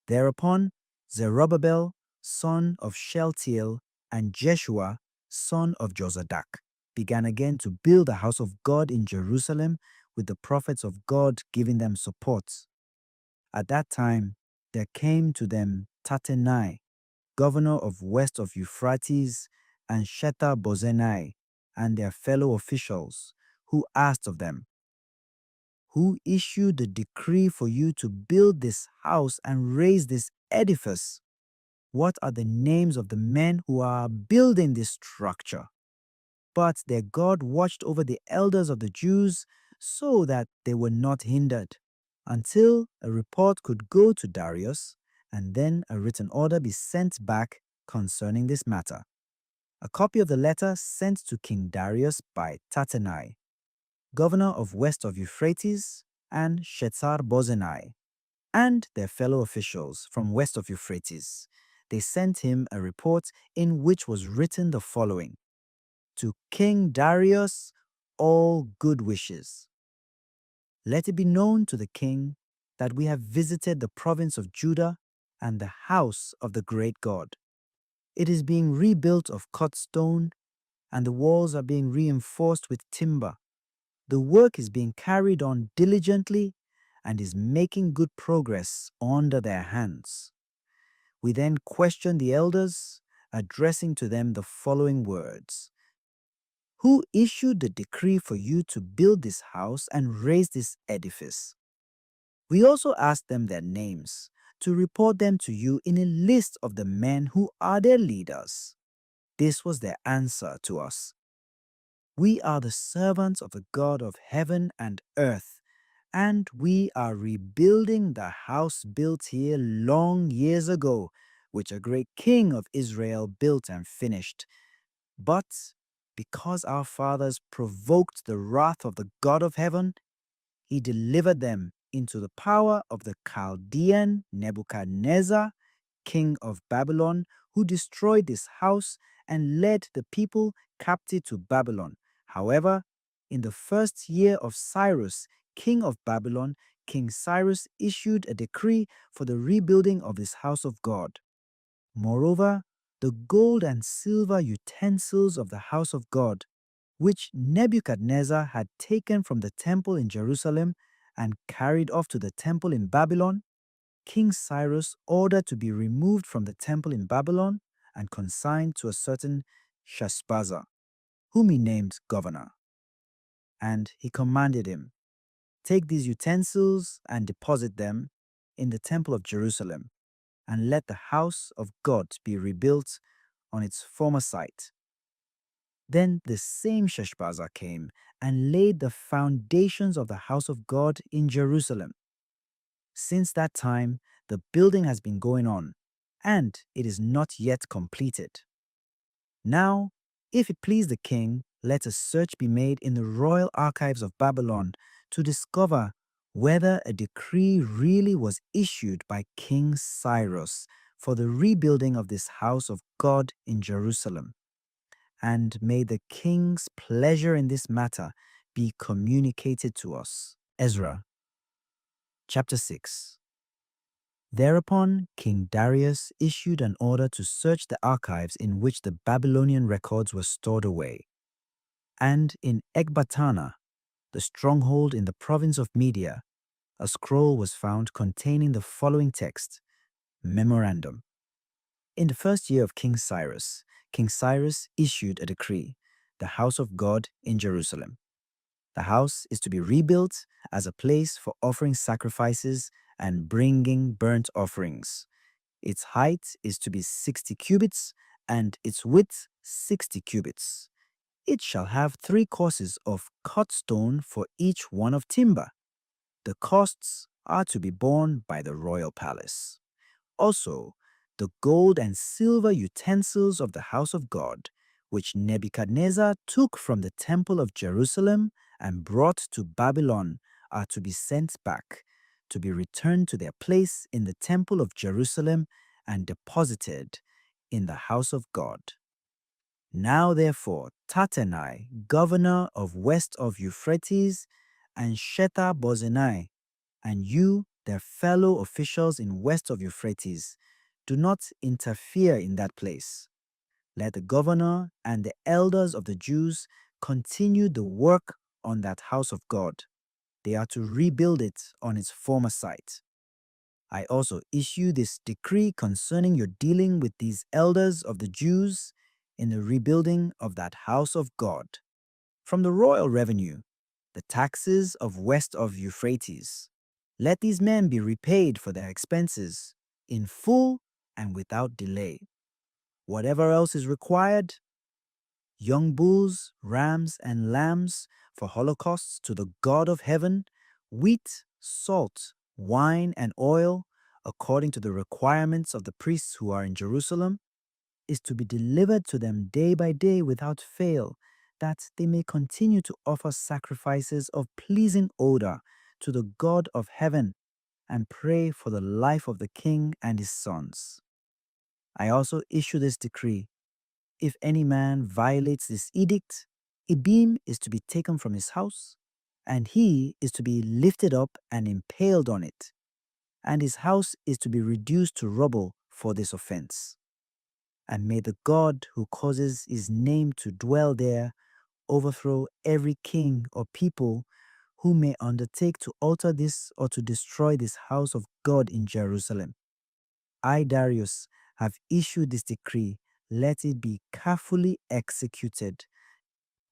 Thereupon, Zerubbabel, son of Shealtiel, and Jeshua, son of Jozadak, began again to build the house of God in Jerusalem with the prophets of God giving them support. At that time, there came to them Tattenai, governor of west of Euphrates, and Shetha-bozenai, and their fellow officials, who asked of them, "Who issued the decree for you to build this house and raise this edifice? What are the names of the men who are building this structure?" But their God watched over the elders of the Jews so that they were not hindered, until a report could go to Darius, and then a written order be sent back concerning this matter. A copy of the letter sent to King Darius by Tattenai, governor of west of Euphrates, and Shethar-bozenai, and their fellow officials from west of Euphrates. They sent him a report in which was written the following: To King Darius, all good wishes. Let it be known to the king that we have visited the province of Judah and the house of the great God. It is being rebuilt of cut stone, and the walls are being reinforced with timber. The work is being carried on diligently and is making good progress under their hands. We then questioned the elders, addressing to them the following words: Who issued the decree for you to build this house and raise this edifice? We also asked them their names, to report them to you in a list of the men who are their leaders. This was their answer to us: We are the servants of the God of heaven and earth, and we are rebuilding the house built here long years ago, which a great king of Israel built and finished. But because our fathers provoked the wrath of the God of heaven, he delivered them into the power of the Chaldean Nebuchadnezzar, king of Babylon, who destroyed this house and led the people captive to Babylon. However, in the first year of Cyrus, king of Babylon, King Cyrus issued a decree for the rebuilding of this house of God. Moreover, the gold and silver utensils of the house of God, which Nebuchadnezzar had taken from the temple in Jerusalem and carried off to the temple in Babylon, King Cyrus ordered to be removed from the temple in Babylon and consigned to a certain Sheshbazzar, whom he named governor. And he commanded him, "Take these utensils and deposit them in the temple of Jerusalem, and let the house of God be rebuilt on its former site." Then the same Sheshbazzar came and laid the foundations of the house of God in Jerusalem. Since that time, the building has been going on, and it is not yet completed. Now, if it please the king, let a search be made in the royal archives of Babylon to discover whether a decree really was issued by King Cyrus for the rebuilding of this house of God in Jerusalem. And may the king's pleasure in this matter be communicated to us. Ezra, chapter 6. Thereupon, King Darius issued an order to search the archives in which the Babylonian records were stored away. And in Ecbatana, the stronghold in the province of Media, a scroll was found containing the following text: Memorandum. In the first year of King Cyrus issued a decree, the house of God in Jerusalem. The house is to be rebuilt as a place for offering sacrifices and bringing burnt offerings. Its height is to be 60 cubits, and its width 60 cubits. It shall have 3 courses of cut stone for each one of timber. The costs are to be borne by the royal palace. Also, the gold and silver utensils of the house of God, which Nebuchadnezzar took from the temple of Jerusalem and brought to Babylon, are to be sent back, to be returned to their place in the temple of Jerusalem and deposited in the house of God. Now therefore, Tattenai, governor of west of Euphrates, and Shethar-bozenai, and you, their fellow officials in west of Euphrates, do not interfere in that place. Let the governor and the elders of the Jews continue the work on that house of God. They are to rebuild it on its former site. I also issue this decree concerning your dealing with these elders of the Jews in the rebuilding of that house of God. From the royal revenue, the taxes of west of Euphrates, let these men be repaid for their expenses in full and without delay. Whatever else is required, young bulls, rams, and lambs for holocausts to the God of heaven, wheat, salt, wine, and oil, according to the requirements of the priests who are in Jerusalem, is to be delivered to them day by day without fail, that they may continue to offer sacrifices of pleasing odor to the God of heaven and pray for the life of the king and his sons. I also issue this decree: if any man violates this edict, a beam is to be taken from his house, and he is to be lifted up and impaled on it, and his house is to be reduced to rubble for this offense. And may the God who causes his name to dwell there overthrow every king or people who may undertake to alter this or to destroy this house of God in Jerusalem. I, Darius, have issued this decree. Let it be carefully executed.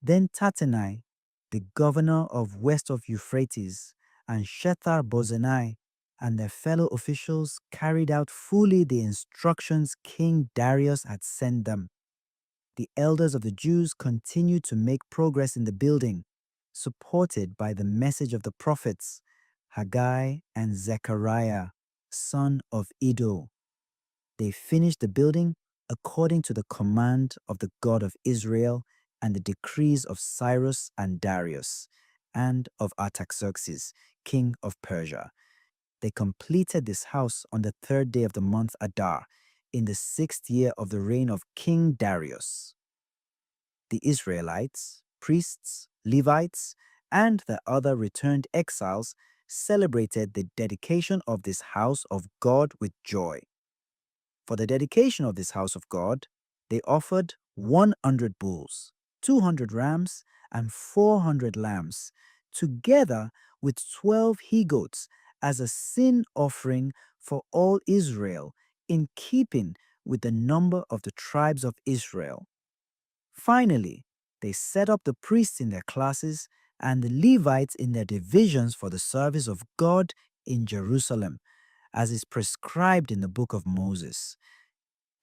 Then Tattenai, the governor of west of Euphrates, and Shethar-bozenai and their fellow officials carried out fully the instructions King Darius had sent them. The elders of the Jews continued to make progress in the building, supported by the message of the prophets Haggai and Zechariah, son of Iddo. They finished the building according to the command of the God of Israel and the decrees of Cyrus and Darius, and of Artaxerxes, king of Persia. They completed this house on the 3rd day of the month Adar, in the 6th year of the reign of King Darius. The Israelites, priests, Levites, and the other returned exiles celebrated the dedication of this house of God with joy. For the dedication of this house of God, they offered 100 bulls, 200 rams, and 400 lambs, together with 12 he-goats as a sin offering for all Israel, in keeping with the number of the tribes of Israel. Finally, they set up the priests in their classes and the Levites in their divisions for the service of God in Jerusalem, as is prescribed in the book of Moses.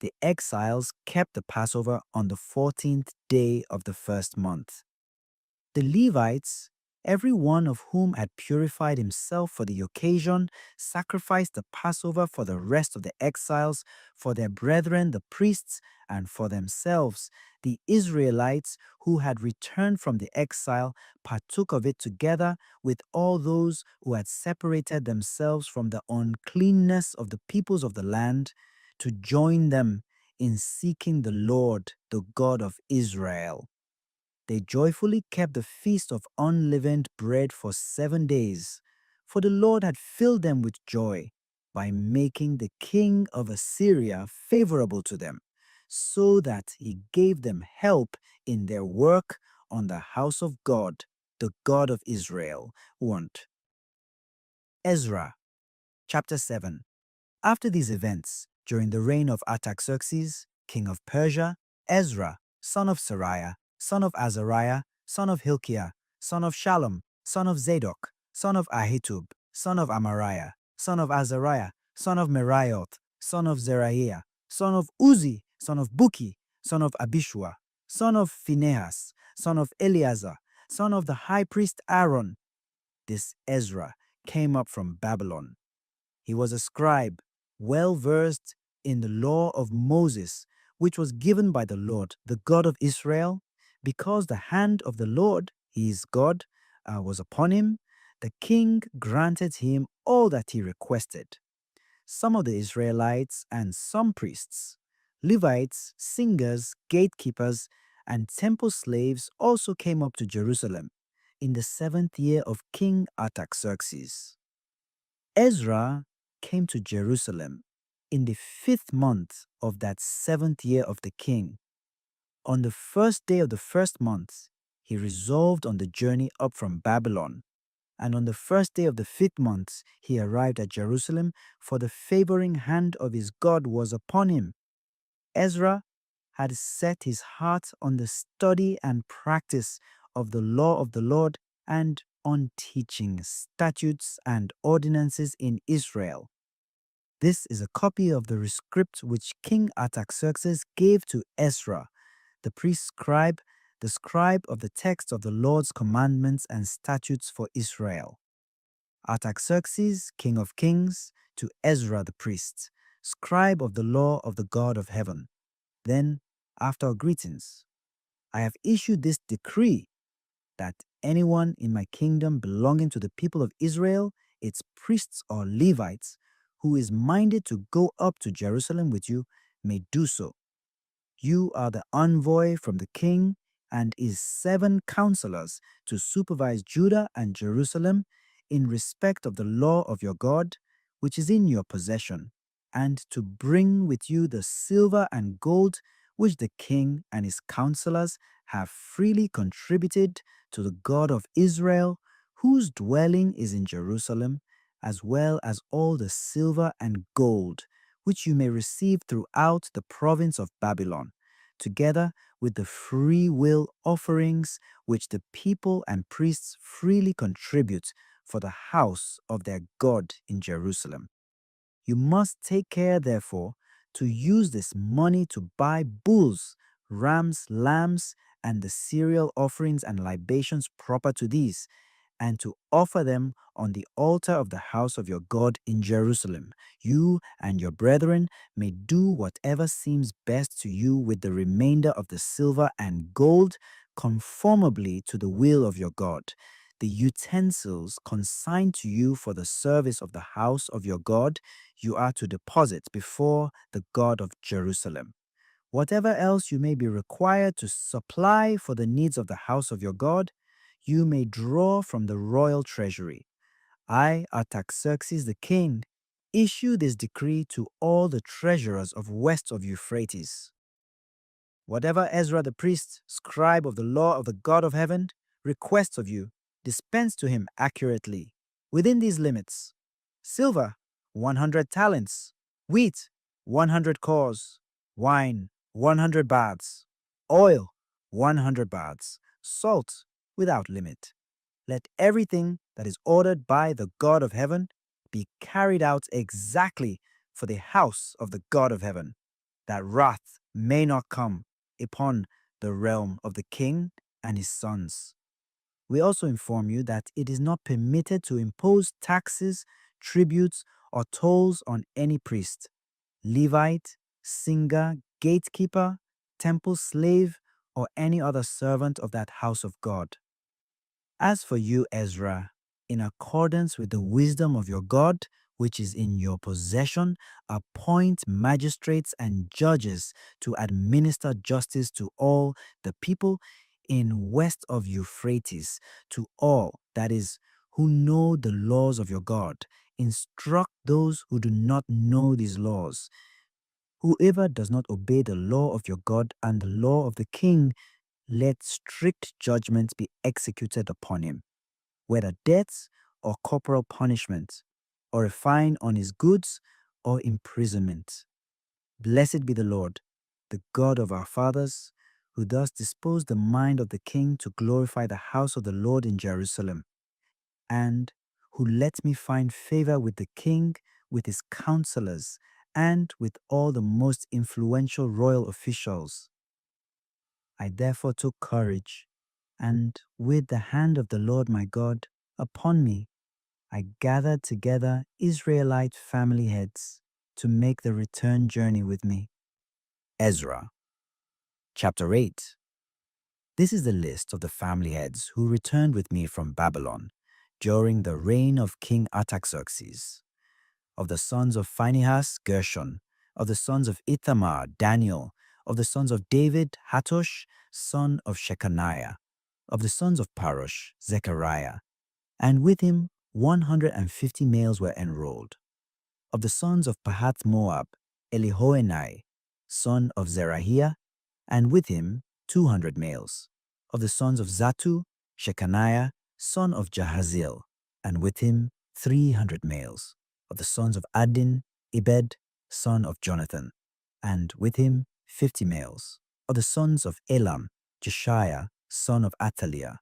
The exiles kept the Passover on the 14th day of the first month. The Levites, every one of whom had purified himself for the occasion, sacrificed the Passover for the rest of the exiles, for their brethren the priests, and for themselves. The Israelites who had returned from the exile partook of it together with all those who had separated themselves from the uncleanness of the peoples of the land, to join them in seeking the Lord, the God of Israel. They joyfully kept the feast of unleavened bread for 7 days, for the Lord had filled them with joy by making the king of Assyria favorable to them, so that he gave them help in their work on the house of God, the God of Israel. 1. Ezra, chapter 7. After these events, during the reign of Artaxerxes, king of Persia, Ezra, son of Sariah, son of Azariah, son of Hilkiah, son of Shallum, son of Zadok, son of Ahitub, son of Amariah, son of Azariah, son of Merioth, son of Zerahiah, son of Uzi, son of Buki, son of Abishua, son of Phinehas, son of Eleazar, son of the high priest Aaron. This Ezra came up from Babylon. He was a scribe, well versed in the law of Moses, which was given by the Lord, the God of Israel, because the hand of the Lord, he is God, was upon him. the king granted him all that he requested. Some of the Israelites and some priests, Levites, singers, gatekeepers, and temple slaves also came up to Jerusalem in the 7th year of King Artaxerxes. Ezra came to Jerusalem in the 5th month of that 7th year of the king. On the 1st day of the 1st month, he resolved on the journey up from Babylon, and on the 1st day of the 5th month, he arrived at Jerusalem, for the favoring hand of his God was upon him. Ezra had set his heart on the study and practice of the law of the Lord and on teaching statutes and ordinances in Israel. This is a copy of the rescript which King Artaxerxes gave to Ezra, the priest scribe, the scribe of the text of the Lord's commandments and statutes for Israel. Artaxerxes, king of kings, to Ezra the priest, scribe of the law of the God of heaven. Then, after greetings, I have issued this decree that anyone in my kingdom belonging to the people of Israel, its priests or Levites, who is minded to go up to Jerusalem with you, may do so. You are the envoy from the king and his 7 counselors to supervise Judah and Jerusalem in respect of the law of your God, which is in your possession, and to bring with you the silver and gold which the king and his counselors have freely contributed to the God of Israel, whose dwelling is in Jerusalem, as well as all the silver and gold which you may receive throughout the province of Babylon, together with the free will offerings which the people and priests freely contribute for the house of their God in Jerusalem. You must take care, therefore, to use this money to buy bulls, rams, lambs, and the cereal offerings and libations proper to these, and to offer them on the altar of the house of your God in Jerusalem. You and your brethren may do whatever seems best to you with the remainder of the silver and gold, conformably to the will of your God. The utensils consigned to you for the service of the house of your God, you are to deposit before the God of Jerusalem. Whatever else you may be required to supply for the needs of the house of your God, you may draw from the royal treasury. I, Artaxerxes the king, issue this decree to all the treasurers of west of Euphrates. Whatever Ezra the priest, scribe of the law of the God of heaven, requests of you, dispense to him accurately, within these limits: silver, 100 talents; wheat, 100 cors; wine, 100 baths; oil, 100 baths; salt, without limit. Let everything that is ordered by the God of heaven be carried out exactly for the house of the God of heaven, that wrath may not come upon the realm of the king and his sons. We also inform you that it is not permitted to impose taxes, tributes, or tolls on any priest, Levite, singer, gatekeeper, temple slave, or any other servant of that house of God. As for you, Ezra, in accordance with the wisdom of your God, which is in your possession, appoint magistrates and judges to administer justice to all the people in west of Euphrates, to all, that is, who know the laws of your God. Instruct those who do not know these laws. Whoever does not obey the law of your God and the law of the king, let strict judgment be executed upon him, whether death or corporal punishment, or a fine on his goods, or imprisonment. Blessed be the Lord, the God of our fathers, who thus disposed the mind of the king to glorify the house of the Lord in Jerusalem, and who let me find favor with the king, with his counselors, and with all the most influential royal officials. I therefore took courage, and with the hand of the Lord my God upon me, I gathered together Israelite family heads to make the return journey with me. Ezra, chapter 8. This is the list of the family heads who returned with me from Babylon, during the reign of King Artaxerxes. Of the sons of Phinehas, Gershon. Of the sons of Ithamar, Daniel. Of the sons of David, Hattush, son of Shechaniah. Of the sons of Parosh, Zechariah. And with him 150 males were enrolled. Of the sons of Pahath Moab, Elihoenai, son of Zerahiah, and with him 200 males. Of the sons of Zatu, Shechaniah, son of Jahaziel, and with him 300 males. Of the sons of Adin, Ebed, son of Jonathan, and with him 50 males. Of the sons of Elam, Jeshiah, son of Athaliah,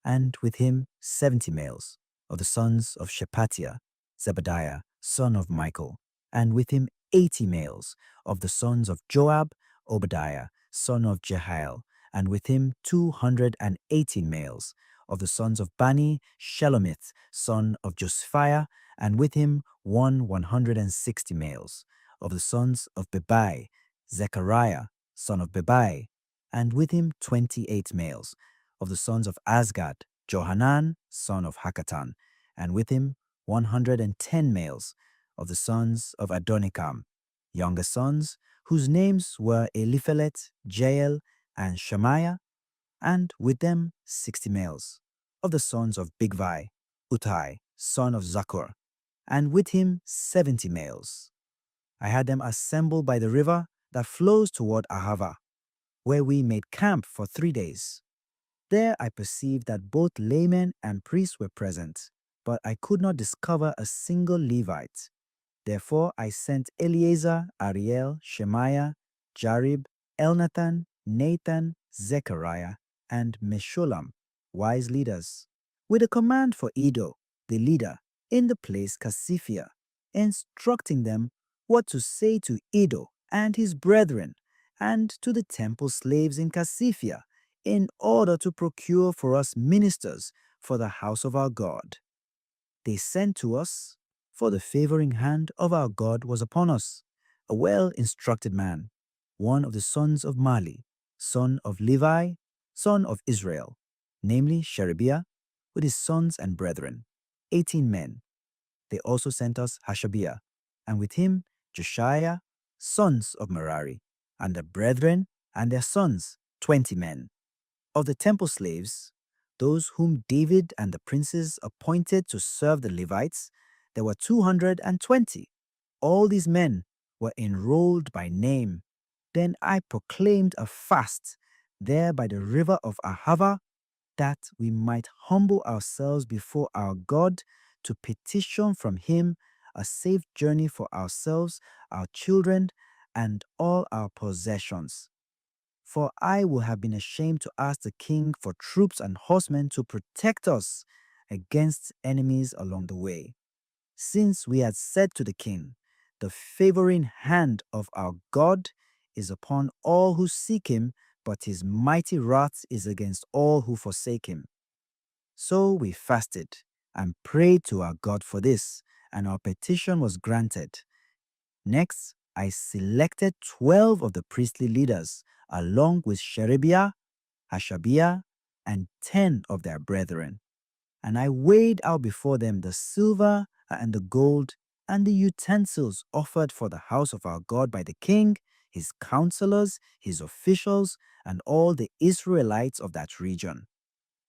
and with him 70 males. Of the sons of Shephatiah, Zebadiah, son of Michael, and with him 80 males. Of the sons of Joab, Obadiah, son of Jehiel, and with him 218 males. Of the sons of Bani, Shelomith, son of Josaphiah, and with him 160 males. Of the sons of Bebai, Zechariah, son of Bebai, and with him 28 males. Of the sons of Azgad, Johanan, son of Hakatan, and with him 110 males. Of the sons of Adonikam, younger sons, whose names were Eliphelet, Jael, and Shemaiah, and with them 60 males. Of the sons of Bigvai, Uttai, son of Zakur, and with him 70 males. I had them assembled by the river that flows toward Ahava, where we made camp for 3 days. There I perceived that both laymen and priests were present, but I could not discover a single Levite. Therefore I sent Eleazar, Ariel, Shemaiah, Jarib, Elnathan, Nathan, Zechariah, and Meshullam, wise leaders, with a command for Edo, the leader, in the place Casiphia, instructing them what to say to Edo and his brethren, and to the temple slaves in Casiphia, in order to procure for us ministers for the house of our God. They sent to us, for the favoring hand of our God was upon us, a well-instructed man, one of the sons of Mali, son of Levi, son of Israel, namely Sherebiah, with his sons and brethren, 18 men. They also sent us Hashabiah, and with him Josiah, sons of Merari, and the brethren and their sons, 20 men. Of the temple slaves, those whom David and the princes appointed to serve the Levites, there were 220. All these men were enrolled by name. Then I proclaimed a fast there by the river of Ahava, that we might humble ourselves before our God to petition from him a safe journey for ourselves, our children, and all our possessions. For I would have been ashamed to ask the king for troops and horsemen to protect us against enemies along the way. Since we had said to the king, the favoring hand of our God is upon all who seek him, but his mighty wrath is against all who forsake him. So we fasted and prayed to our God for this, and our petition was granted. Next, I selected 12 of the priestly leaders, along with Sherebiah, Hashabiah, and 10 of their brethren. And I weighed out before them the silver and the gold and the utensils offered for the house of our God by the king, his counselors, his officials, and all the Israelites of that region.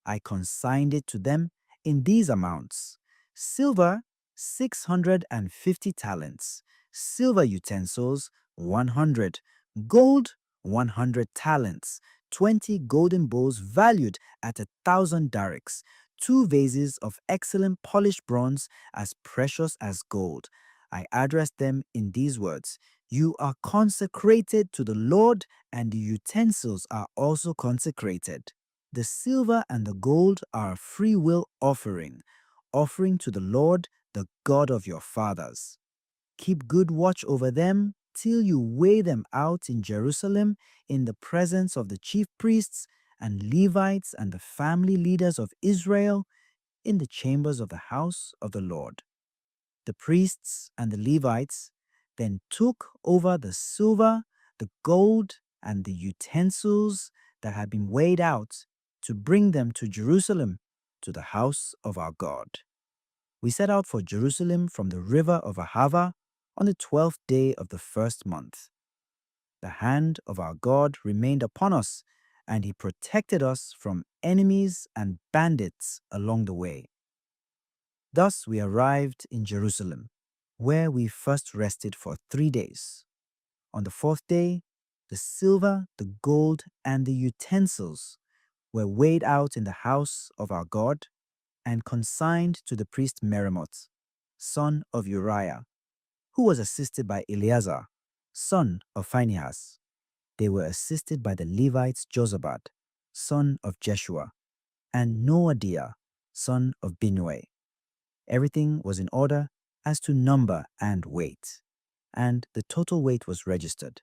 I consigned it to them in these amounts: silver, 650 talents, silver utensils, 100, gold, 100 talents, 20 golden bowls valued at 1,000 darics, 2 vases of excellent polished bronze as precious as gold. I addressed them in these words: You are consecrated to the Lord, and the utensils are also consecrated. The silver and the gold are a free will offering to the Lord, the God of your fathers. Keep good watch over them till you weigh them out in Jerusalem in the presence of the chief priests and Levites and the family leaders of Israel in the chambers of the house of the Lord. The priests and the Levites then took over the silver, the gold, and the utensils that had been weighed out to bring them to Jerusalem, to the house of our God. We set out for Jerusalem from the river of Ahava on the 12th day of the first month. The hand of our God remained upon us, and he protected us from enemies and bandits along the way. Thus we arrived in Jerusalem, where we first rested for 3 days. On the fourth day, the silver, the gold, and the utensils were weighed out in the house of our God and consigned to the priest Meremoth, son of Uriah, who was assisted by Eleazar, son of Phinehas. They were assisted by the Levites Jozabad, son of Jeshua, and Noadiah, son of Binnui. Everything was in order as to number and weight, and the total weight was registered.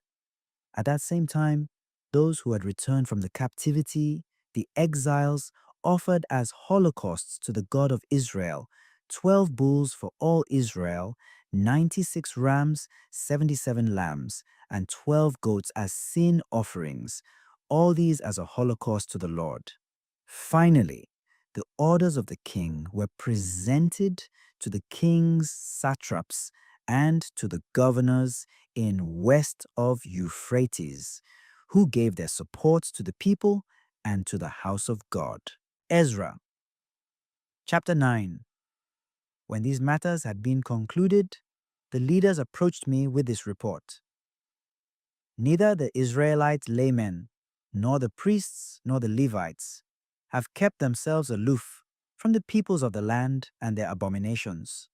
At that same time, those who had returned from the captivity, the exiles, offered as holocausts to the God of Israel 12 bulls for all Israel, 96 rams, 77 lambs, and 12 goats as sin offerings, all these as a holocaust to the Lord. Finally, the orders of the king were presented to the king's satraps and to the governors in west of Euphrates, who gave their support to the people and to the house of God. Ezra, chapter 9. When these matters had been concluded, the leaders approached me with this report. Neither the Israelite laymen, nor the priests, nor the Levites have kept themselves aloof from the peoples of the land and their abominations.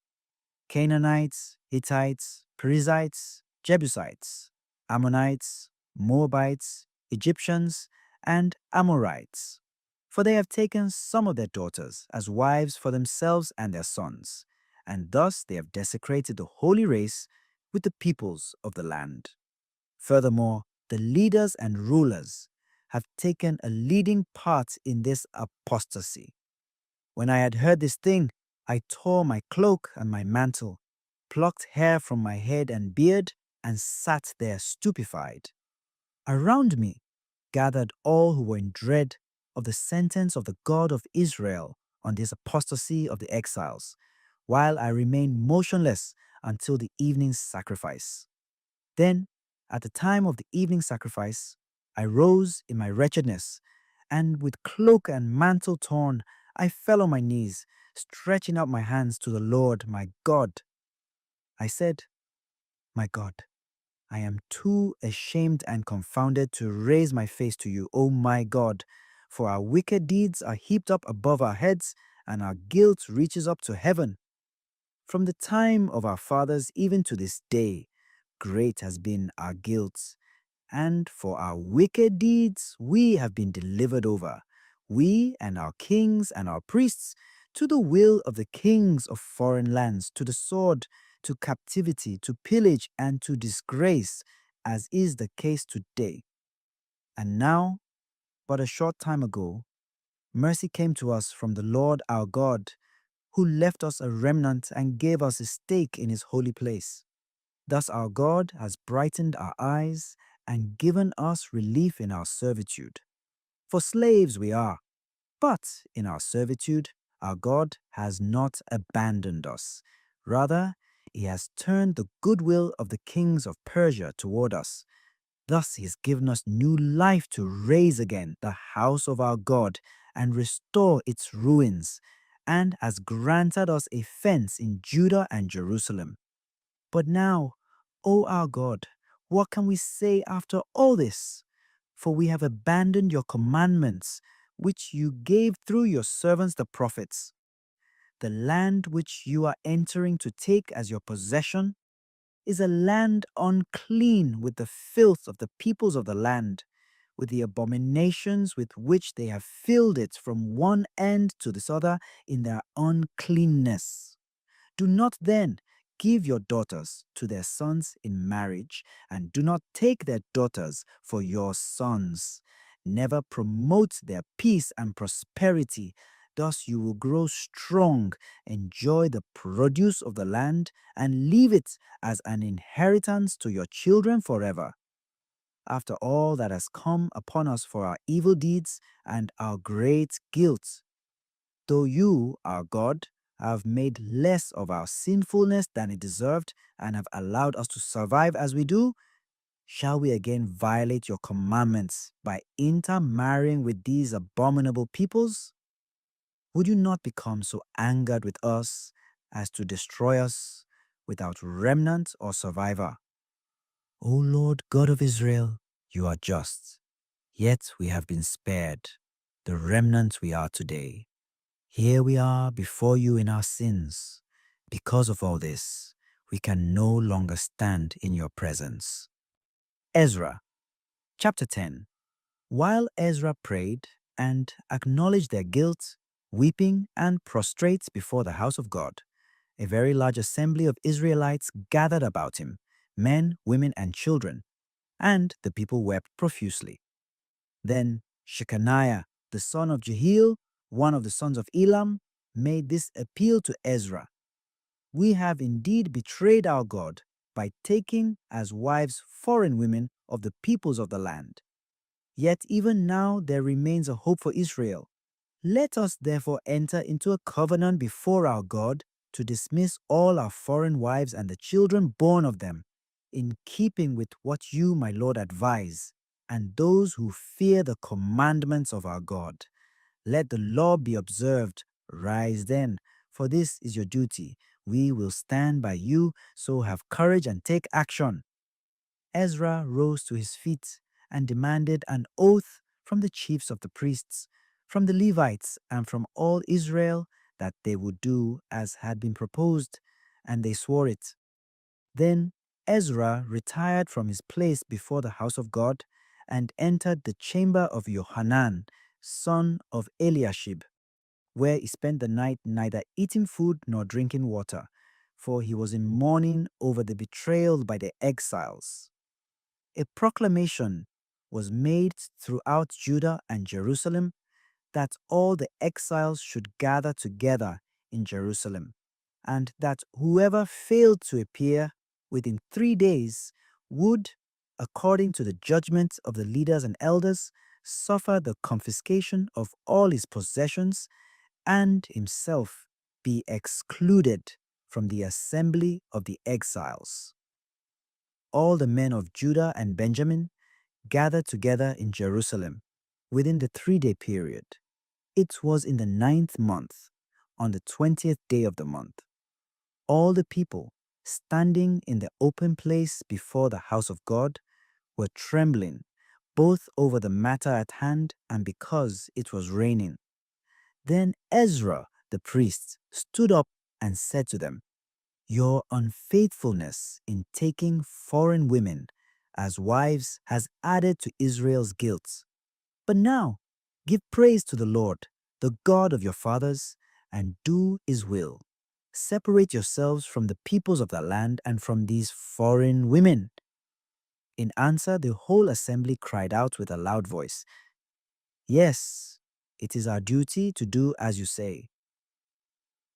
Canaanites, Hittites, Perizzites, Jebusites, Ammonites, Moabites, Egyptians, and Amorites. For they have taken some of their daughters as wives for themselves and their sons, and thus they have desecrated the holy race with the peoples of the land. Furthermore, the leaders and rulers have taken a leading part in this apostasy. When I had heard this thing, I tore my cloak and my mantle, plucked hair from my head and beard, and sat there stupefied. Around me gathered all who were in dread of the sentence of the God of Israel on this apostasy of the exiles, while I remained motionless until the evening sacrifice. Then, at the time of the evening sacrifice, I rose in my wretchedness, and with cloak and mantle torn, I fell on my knees, stretching out my hands to the Lord my God. I said, My God, I am too ashamed and confounded to raise my face to you, O my God, for our wicked deeds are heaped up above our heads, and our guilt reaches up to heaven. From the time of our fathers even to this day, great has been our guilt, and for our wicked deeds we have been delivered over, we and our kings and our priests, to the will of the kings of foreign lands, to the sword, to captivity, to pillage, and to disgrace, as is the case today. And now, but a short time ago, mercy came to us from the Lord our God, who left us a remnant and gave us a stake in his holy place. Thus our God has brightened our eyes and given us relief in our servitude. For slaves we are, but in our servitude our God has not abandoned us. Rather, he has turned the goodwill of the kings of Persia toward us. Thus he has given us new life to raise again the house of our God and restore its ruins, and has granted us a fence in Judah and Jerusalem. But now, O our God, what can we say after all this? For we have abandoned your commandments, which you gave through your servants the prophets. The land which you are entering to take as your possession is a land unclean with the filth of the peoples of the land, with the abominations with which they have filled it from one end to this other in their uncleanness. Do not then give your daughters to their sons in marriage, and do not take their daughters for your sons. Never promote their peace and prosperity. Thus you will grow strong, enjoy the produce of the land, and leave it as an inheritance to your children forever. After all that has come upon us for our evil deeds and our great guilt, though you, our God, have made less of our sinfulness than it deserved and have allowed us to survive as we do, shall we again violate your commandments by intermarrying with these abominable peoples? Would you not become so angered with us as to destroy us without remnant or survivor? O Lord God of Israel, you are just, yet we have been spared, the remnant we are today. Here we are before you in our sins. Because of all this, we can no longer stand in your presence. Ezra, chapter 10. While Ezra prayed and acknowledged their guilt, weeping and prostrate before the house of God, a very large assembly of Israelites gathered about him, men, women, and children, and the people wept profusely. Then Shechaniah, the son of Jehiel, one of the sons of Elam, made this appeal to Ezra: We have indeed betrayed our God by taking as wives foreign women of the peoples of the land. Yet even now there remains a hope for Israel. Let us therefore enter into a covenant before our God to dismiss all our foreign wives and the children born of them, in keeping with what you, my Lord, advise, and those who fear the commandments of our God. Let the law be observed. Rise then, for this is your duty. We will stand by you, so have courage and take action. Ezra rose to his feet and demanded an oath from the chiefs of the priests, from the Levites, and from all Israel that they would do as had been proposed, and they swore it. Then Ezra retired from his place before the house of God and entered the chamber of Johanan, son of Eliashib, where he spent the night neither eating food nor drinking water, for he was in mourning over the betrayal by the exiles. A proclamation was made throughout Judah and Jerusalem that all the exiles should gather together in Jerusalem, and that whoever failed to appear within 3 days would, according to the judgment of the leaders and elders, suffer the confiscation of all his possessions and himself be excluded from the assembly of the exiles. All the men of Judah and Benjamin gathered together in Jerusalem within the 3-day period. It was in the 9th month, on the 20th day of the month. All the people, standing in the open place before the house of God, were trembling, both over the matter at hand and because it was raining. Then Ezra the priest stood up and said to them, Your unfaithfulness in taking foreign women as wives has added to Israel's guilt. But now, give praise to the Lord, the God of your fathers, and do his will. Separate yourselves from the peoples of the land and from these foreign women. In answer, the whole assembly cried out with a loud voice, Yes, it is our duty to do as you say.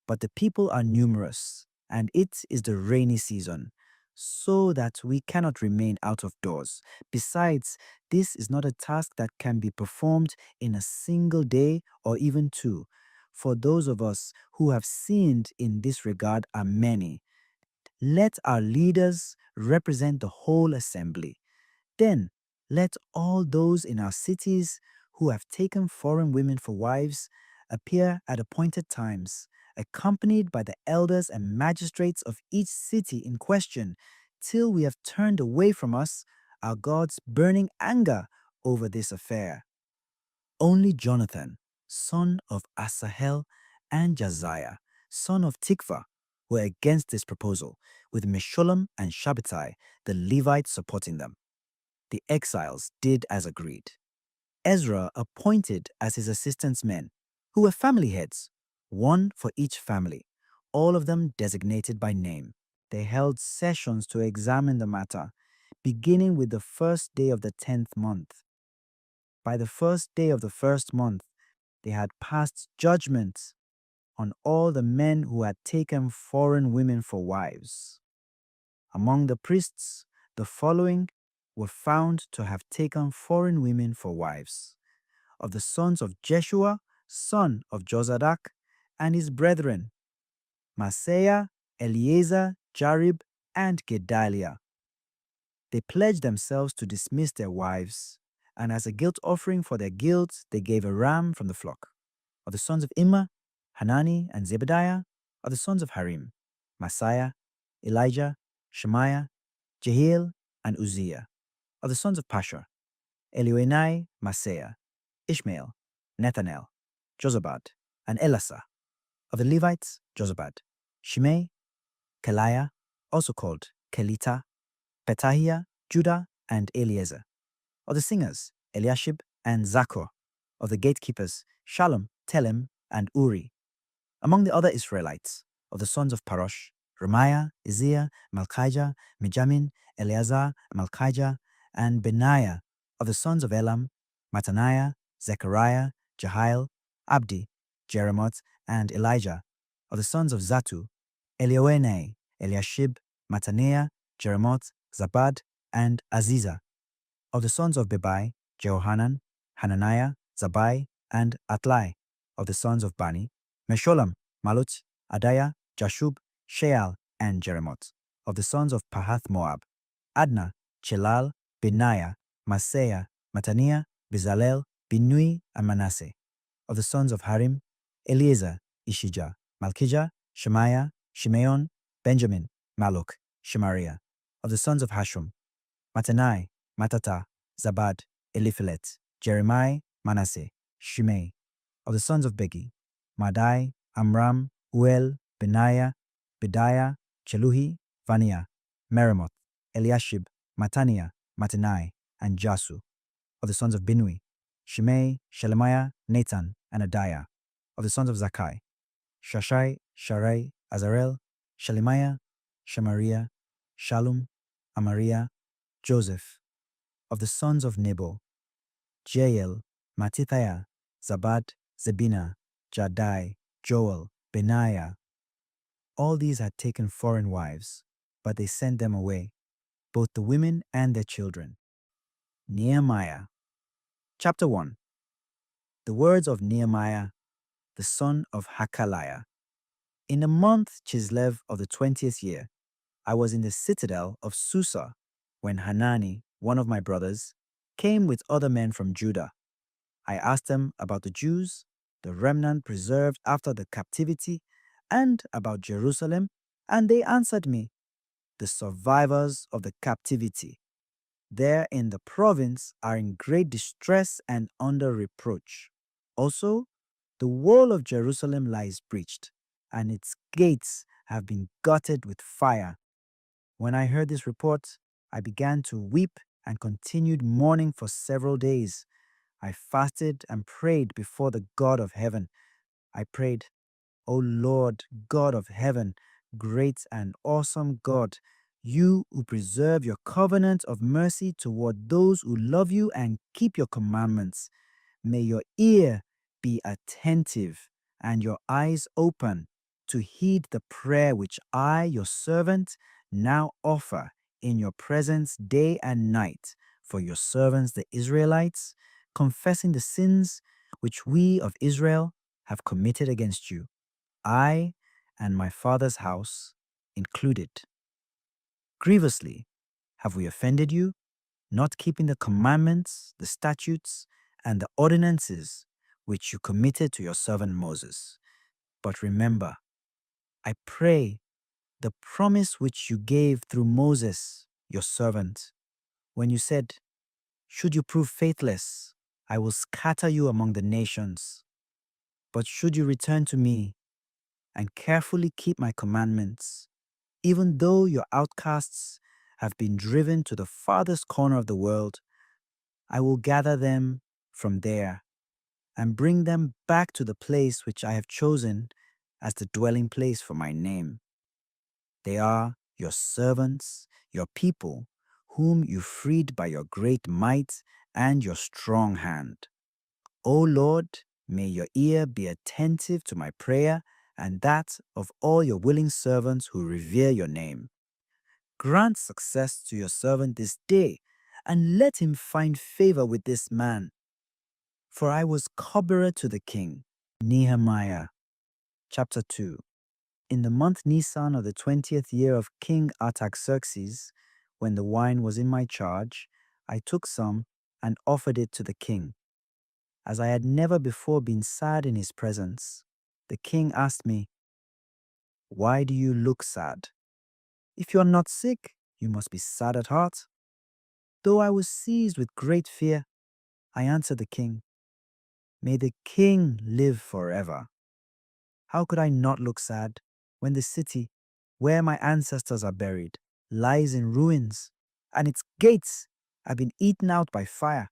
But the people are numerous, and it is the rainy season, so that we cannot remain out of doors. Besides, this is not a task that can be performed in a single day or even two, for those of us who have sinned in this regard are many. Let our leaders represent the whole assembly. Then let all those in our cities who have taken foreign women for wives appear at appointed times, accompanied by the elders and magistrates of each city in question, till we have turned away from us our God's burning anger over this affair. Only Jonathan, son of Asahel, and Josiah, son of Tikva, were against this proposal, with Meshullam and Shabbatai, the Levites, supporting them. The exiles did as agreed. Ezra appointed as his assistants men, who were family heads, one for each family, all of them designated by name. They held sessions to examine the matter, beginning with the first day of the 10th month. By the first day of the first month, they had passed judgment on all the men who had taken foreign women for wives. Among the priests, the following were found to have taken foreign women for wives: of the sons of Jeshua, son of Jozadak, and his brethren, Maaseiah, Eleazar, Jarib, and Gedaliah. They pledged themselves to dismiss their wives, and as a guilt offering for their guilt, they gave a ram from the flock. Of the sons of Immer, Hanani and Zebediah. Of the sons of Harim, Messiah, Elijah, Shemaiah, Jehiel, and Uzziah. Of the sons of Pashur, Elioenai, Maaseiah, Ishmael, Nethanel, Jozabad, and Elasah. Of the Levites, Jozabad, Shimei, Keliah, also called Kelita, Petahiah, Judah, and Eliezer. Of the singers, Eliashib and Zachor. Of the gatekeepers, Shalom, Telem, and Uri. Among the other Israelites, of the sons of Parosh, Remiah, Izziah, Malchijah, Mijamin, Eleazar, Malchijah, and Benaiah. Of the sons of Elam, Mattaniah, Zechariah, Jehiel, Abdi, Jeremoth, and Elijah. Of the sons of Zatu, Elioenai, Eliashib, Mattaniah, Jeremoth, Zabad, and Aziza. Of the sons of Bebai, Jehohanan, Hananiah, Zabai, and Atlai. Of the sons of Bani, Mesholam, Malut, Adaiah, Jashub, Sheal, and Jeremoth. Of the sons of Pahath Moab, Adna, Chelal, Benaiah, Maaseiah, Mattaniah, Bezalel, Binui, and Manasseh. Of the sons of Harim, Eliezer, Ishijah, Malchijah, Shemaiah, Shimeon, Benjamin, Maluk, Shemariah. Of the sons of Hashum, Mattenai, Matata, Zabad, Eliphelet, Jeremiah, Manasseh, Shimei. Of the sons of Begi, Madai, Amram, Uel, Benaiah, Bediah, Cheluhi, Vaniah, Meremoth, Eliashib, Mattaniah, Mattenai, and Jasu. Of the sons of Binui, Shimei, Shelemiah, Nathan, and Adiah. Of the sons of Zakai, Shashai, Sharai, Azarel, Shelemiah, Shemariah, Shalom, Amariah, Joseph. Of the sons of Nebo, Jael, Mattithiah, Zabad, Zebina, Jadai, Joel, Benaiah. All these had taken foreign wives, but they sent them away, both the women and their children. Nehemiah. Chapter 1. The words of Nehemiah, the son of Hakaliah. In the month Chislev of the 20th year, I was in the citadel of Susa when Hanani, one of my brothers, came with other men from Judah. I asked them about the Jews, the remnant preserved after the captivity, and about Jerusalem, and they answered me, the survivors of the captivity there in the province are in great distress and under reproach. Also, the wall of Jerusalem lies breached, and its gates have been gutted with fire. When I heard this report, I began to weep and continued mourning for several days. I fasted and prayed before the God of heaven. I prayed, O Lord, God of heaven, great and awesome God, you who preserve your covenant of mercy toward those who love you and keep your commandments. May your ear be attentive and your eyes open to heed the prayer which I, your servant, now offer in your presence day and night for your servants the Israelites, confessing the sins which we of Israel have committed against you, I and my father's house included. Grievously have we offended you, not keeping the commandments, the statutes, and the ordinances which you committed to your servant Moses. But remember, I pray, the promise which you gave through Moses, your servant, when you said, should you prove faithless, I will scatter you among the nations. But should you return to me and carefully keep my commandments, even though your outcasts have been driven to the farthest corner of the world, I will gather them from there and bring them back to the place which I have chosen as the dwelling place for my name. They are your servants, your people, whom you freed by your great might and your strong hand. O Lord, may your ear be attentive to my prayer and that of all your willing servants who revere your name. Grant success to your servant this day, and let him find favor with this man. For I was cupbearer to the king. Nehemiah. Chapter 2. In the month Nisan of the 20th year of King Artaxerxes, when the wine was in my charge, I took some and offered it to the king. As I had never before been sad in his presence, the king asked me, "Why do you look sad? If you are not sick, you must be sad at heart." Though I was seized with great fear, I answered the king, "May the king live forever. How could I not look sad when the city where my ancestors are buried lies in ruins and its gates have been eaten out by fire?"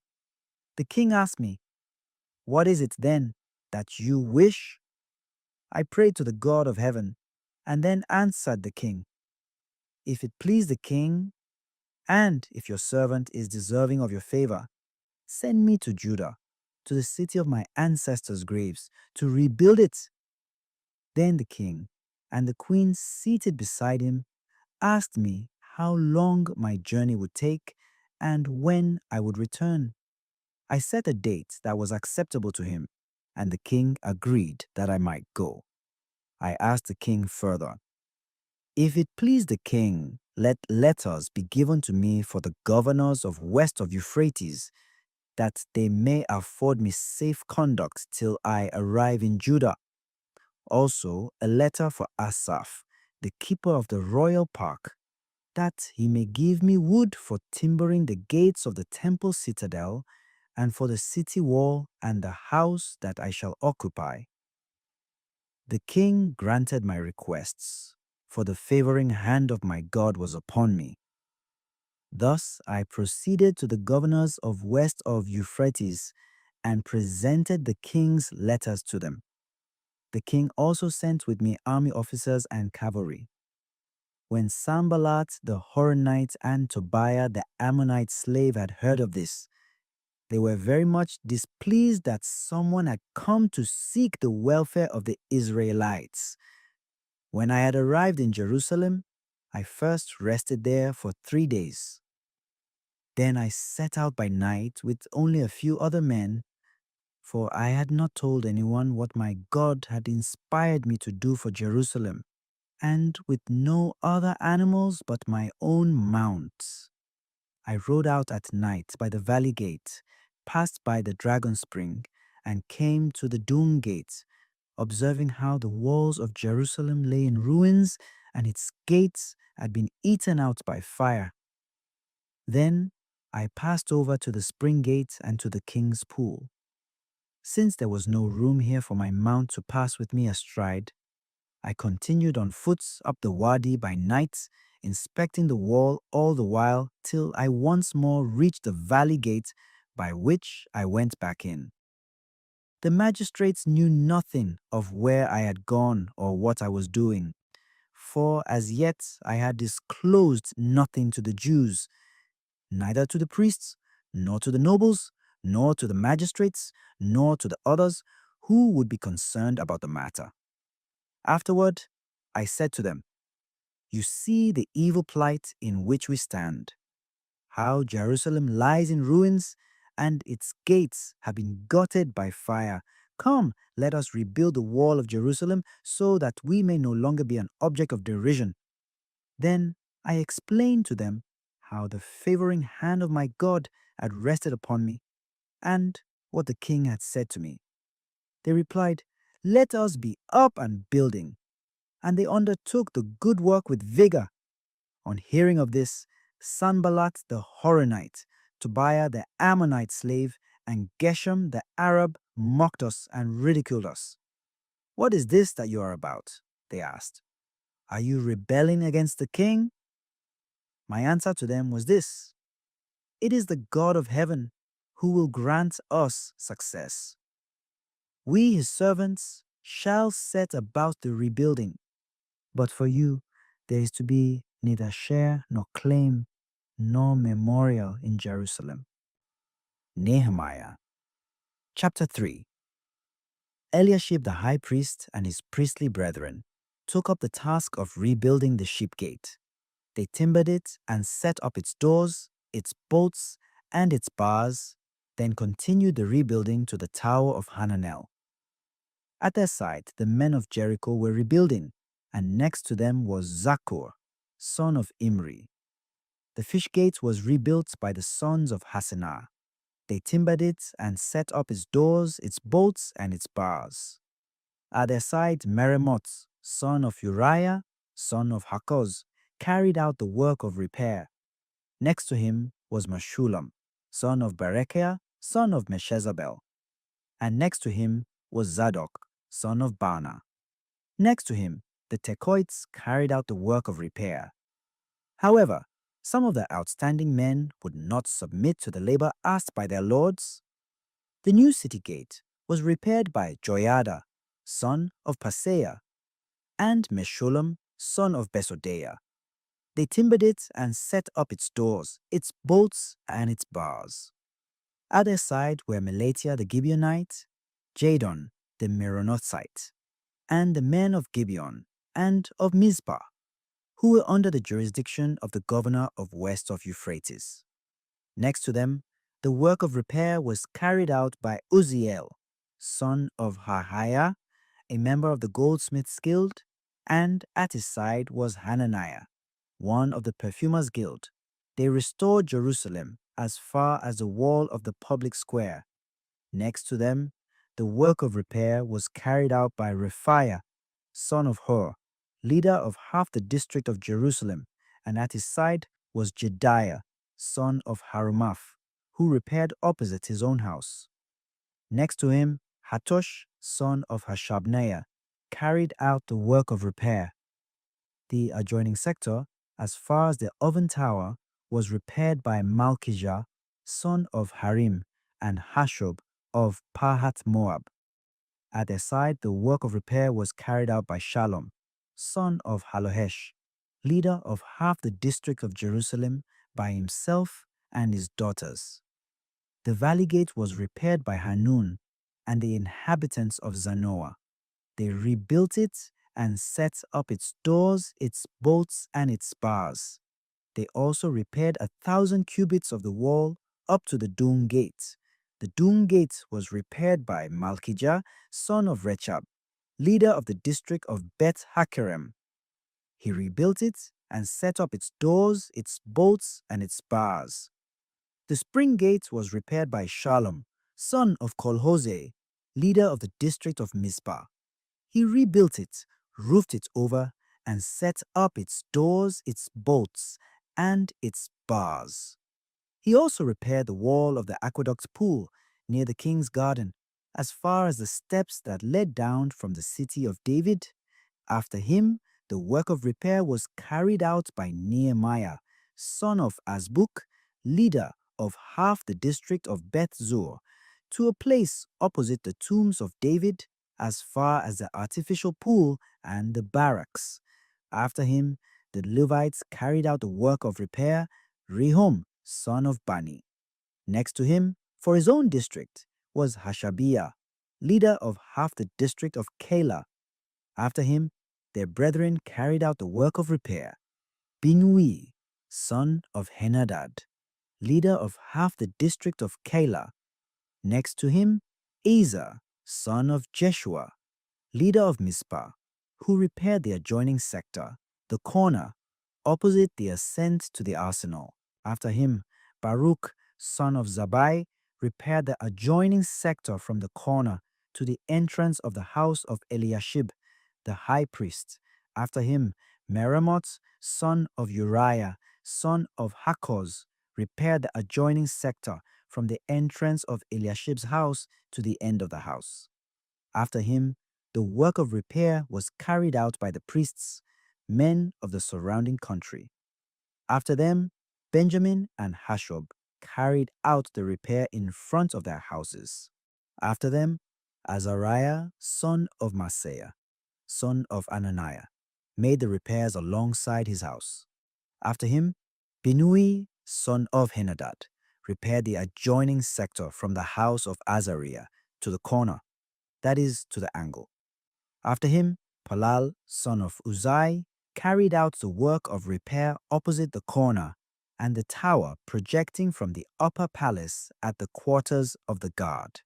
The king asked me, "What is it then that you wish?" I prayed to the God of heaven and then answered the king, "If it please the king, and if your servant is deserving of your favor, send me to Judah, to the city of my ancestors' graves, to rebuild it." Then the king and the queen seated beside him asked me how long my journey would take and when I would return. I set a date that was acceptable to him, and the king agreed that I might go. I asked the king further, "If it please the king, let letters be given to me for the governors of west of Euphrates, that they may afford me safe conduct till I arrive in Judah. Also, a letter for Asaph, the keeper of the royal park, that he may give me wood for timbering the gates of the temple citadel and for the city wall and the house that I shall occupy." The king granted my requests, for the favoring hand of my God was upon me. Thus I proceeded to the governors of west of Euphrates and presented the king's letters to them. The king also sent with me army officers and cavalry. When Sanballat the Horonite and Tobiah the Ammonite slave had heard of this, they were very much displeased that someone had come to seek the welfare of the Israelites. When I had arrived in Jerusalem, I first rested there for 3 days. Then I set out by night with only a few other men, for I had not told anyone what my God had inspired me to do for Jerusalem, and with no other animals but my own mount. I rode out at night by the valley gate, passed by the dragon spring, and came to the Dung gate, observing how the walls of Jerusalem lay in ruins and its gates had been eaten out by fire. Then I passed over to the spring gate and to the king's pool. Since there was no room here for my mount to pass with me astride, I continued on foot up the wadi by night, inspecting the wall all the while till I once more reached the valley gate by which I went back in. The magistrates knew nothing of where I had gone or what I was doing, for as yet I had disclosed nothing to the Jews, neither to the priests, nor to the nobles, nor to the magistrates, nor to the others who would be concerned about the matter. Afterward, I said to them, "You see the evil plight in which we stand, how Jerusalem lies in ruins and its gates have been gutted by fire. Come, let us rebuild the wall of Jerusalem so that we may no longer be an object of derision." Then I explained to them how the favoring hand of my God had rested upon me and what the king had said to me. They replied, "Let us be up and building." And they undertook the good work with vigor. On hearing of this, Sanballat the Horonite, Tobiah the Ammonite slave, and Geshem the Arab mocked us and ridiculed us. "What is this that you are about?" they asked. "Are you rebelling against the king?" My answer to them was this: "It is the God of heaven who will grant us success. We, his servants, shall set about the rebuilding. But for you, there is to be neither share nor claim nor memorial in Jerusalem." Nehemiah chapter 3. Eliashib the high priest and his priestly brethren took up the task of rebuilding the sheep gate. They timbered it and set up its doors, its bolts, and its bars, then continued the rebuilding to the tower of Hananel. At their side, the men of Jericho were rebuilding, and next to them was Zakur, son of Imri. The fish gate was rebuilt by the sons of Hassenaah. They timbered it and set up its doors, its bolts, and its bars. At their side, Meremoth, son of Uriah, son of Hakoz, carried out the work of repair. Next to him was Meshullam, son of Berechiah, son of Meshezabel. And next to him was Zadok, son of Baana. Next to him, the Tekoites carried out the work of repair. However, some of the outstanding men would not submit to the labor asked by their lords. The new city gate was repaired by Joiada, son of Paseah, and Meshullam, son of Besodeiah. They timbered it and set up its doors, its bolts, and its bars. At their side were Melatiah the Gibeonite, Jadon the Meronothite, and the men of Gibeon and of Mizpah, who were under the jurisdiction of the governor of west of Euphrates. Next to them, the work of repair was carried out by Uzziel, son of Harhaiah, a member of the goldsmiths' guild, and at his side was Hananiah, one of the perfumers' guild. They restored Jerusalem as far as the wall of the public square. Next to them, the work of repair was carried out by Rephaiah, son of Hur, leader of half the district of Jerusalem, and at his side was Jediah, son of Harumaph, who repaired opposite his own house. Next to him, Hattush, son of Hashabneiah, carried out the work of repair. The adjoining sector, as far as the oven tower, was repaired by Malchijah, son of Harim, and Hashub of Pahat Moab. At their side, the work of repair was carried out by Shalom, son of Halohesh, leader of half the district of Jerusalem, by himself and his daughters. The valley gate was repaired by Hanun and the inhabitants of Zanoah. They rebuilt it and set up its doors, its bolts, and its bars. They also repaired 1,000 cubits of the wall up to the Dune gate. The Dune gate was repaired by Malchijah, son of Rechab, leader of the district of Beth Hakerem. He rebuilt it and set up its doors, its bolts, and its bars. The spring gate was repaired by Shalom, son of Kolhose, leader of the district of Mizpah. He rebuilt it, roofed it over, and set up its doors, its bolts, and its bars. He also repaired the wall of the aqueduct pool near the king's garden, as far as the steps that led down from the city of David. After him, the work of repair was carried out by Nehemiah, son of Azbuk, leader of half the district of Beth Zur, to a place opposite the tombs of David, as far as the artificial pool and the barracks. After him, the Levites carried out the work of repair, Rehum, son of Bani. Next to him, for his own district, was Hashabiah, leader of half the district of Keilah. After him, their brethren carried out the work of repair. Binui, son of Henadad, leader of half the district of Keilah. Next to him, Asa, son of Jeshua, leader of Mizpah, who repaired the adjoining sector, the corner, opposite the ascent to the arsenal. After him, Baruch, son of Zabai, repaired the adjoining sector from the corner to the entrance of the house of Eliashib, the high priest. After him, Meremoth, son of Uriah, son of Hakoz, repaired the adjoining sector from the entrance of Eliashib's house to the end of the house. After him, the work of repair was carried out by the priests, men of the surrounding country. After them, Benjamin and Hashub carried out the repair in front of their houses. After them, Azariah, son of Maaseiah, son of Ananiah, made the repairs alongside his house. After him, Binui, son of Henadad, repaired the adjoining sector from the house of Azariah to the corner, that is, to the angle. After him, Palal, son of Uzai, carried out the work of repair opposite the corner and the tower projecting from the upper palace at the quarters of the guard.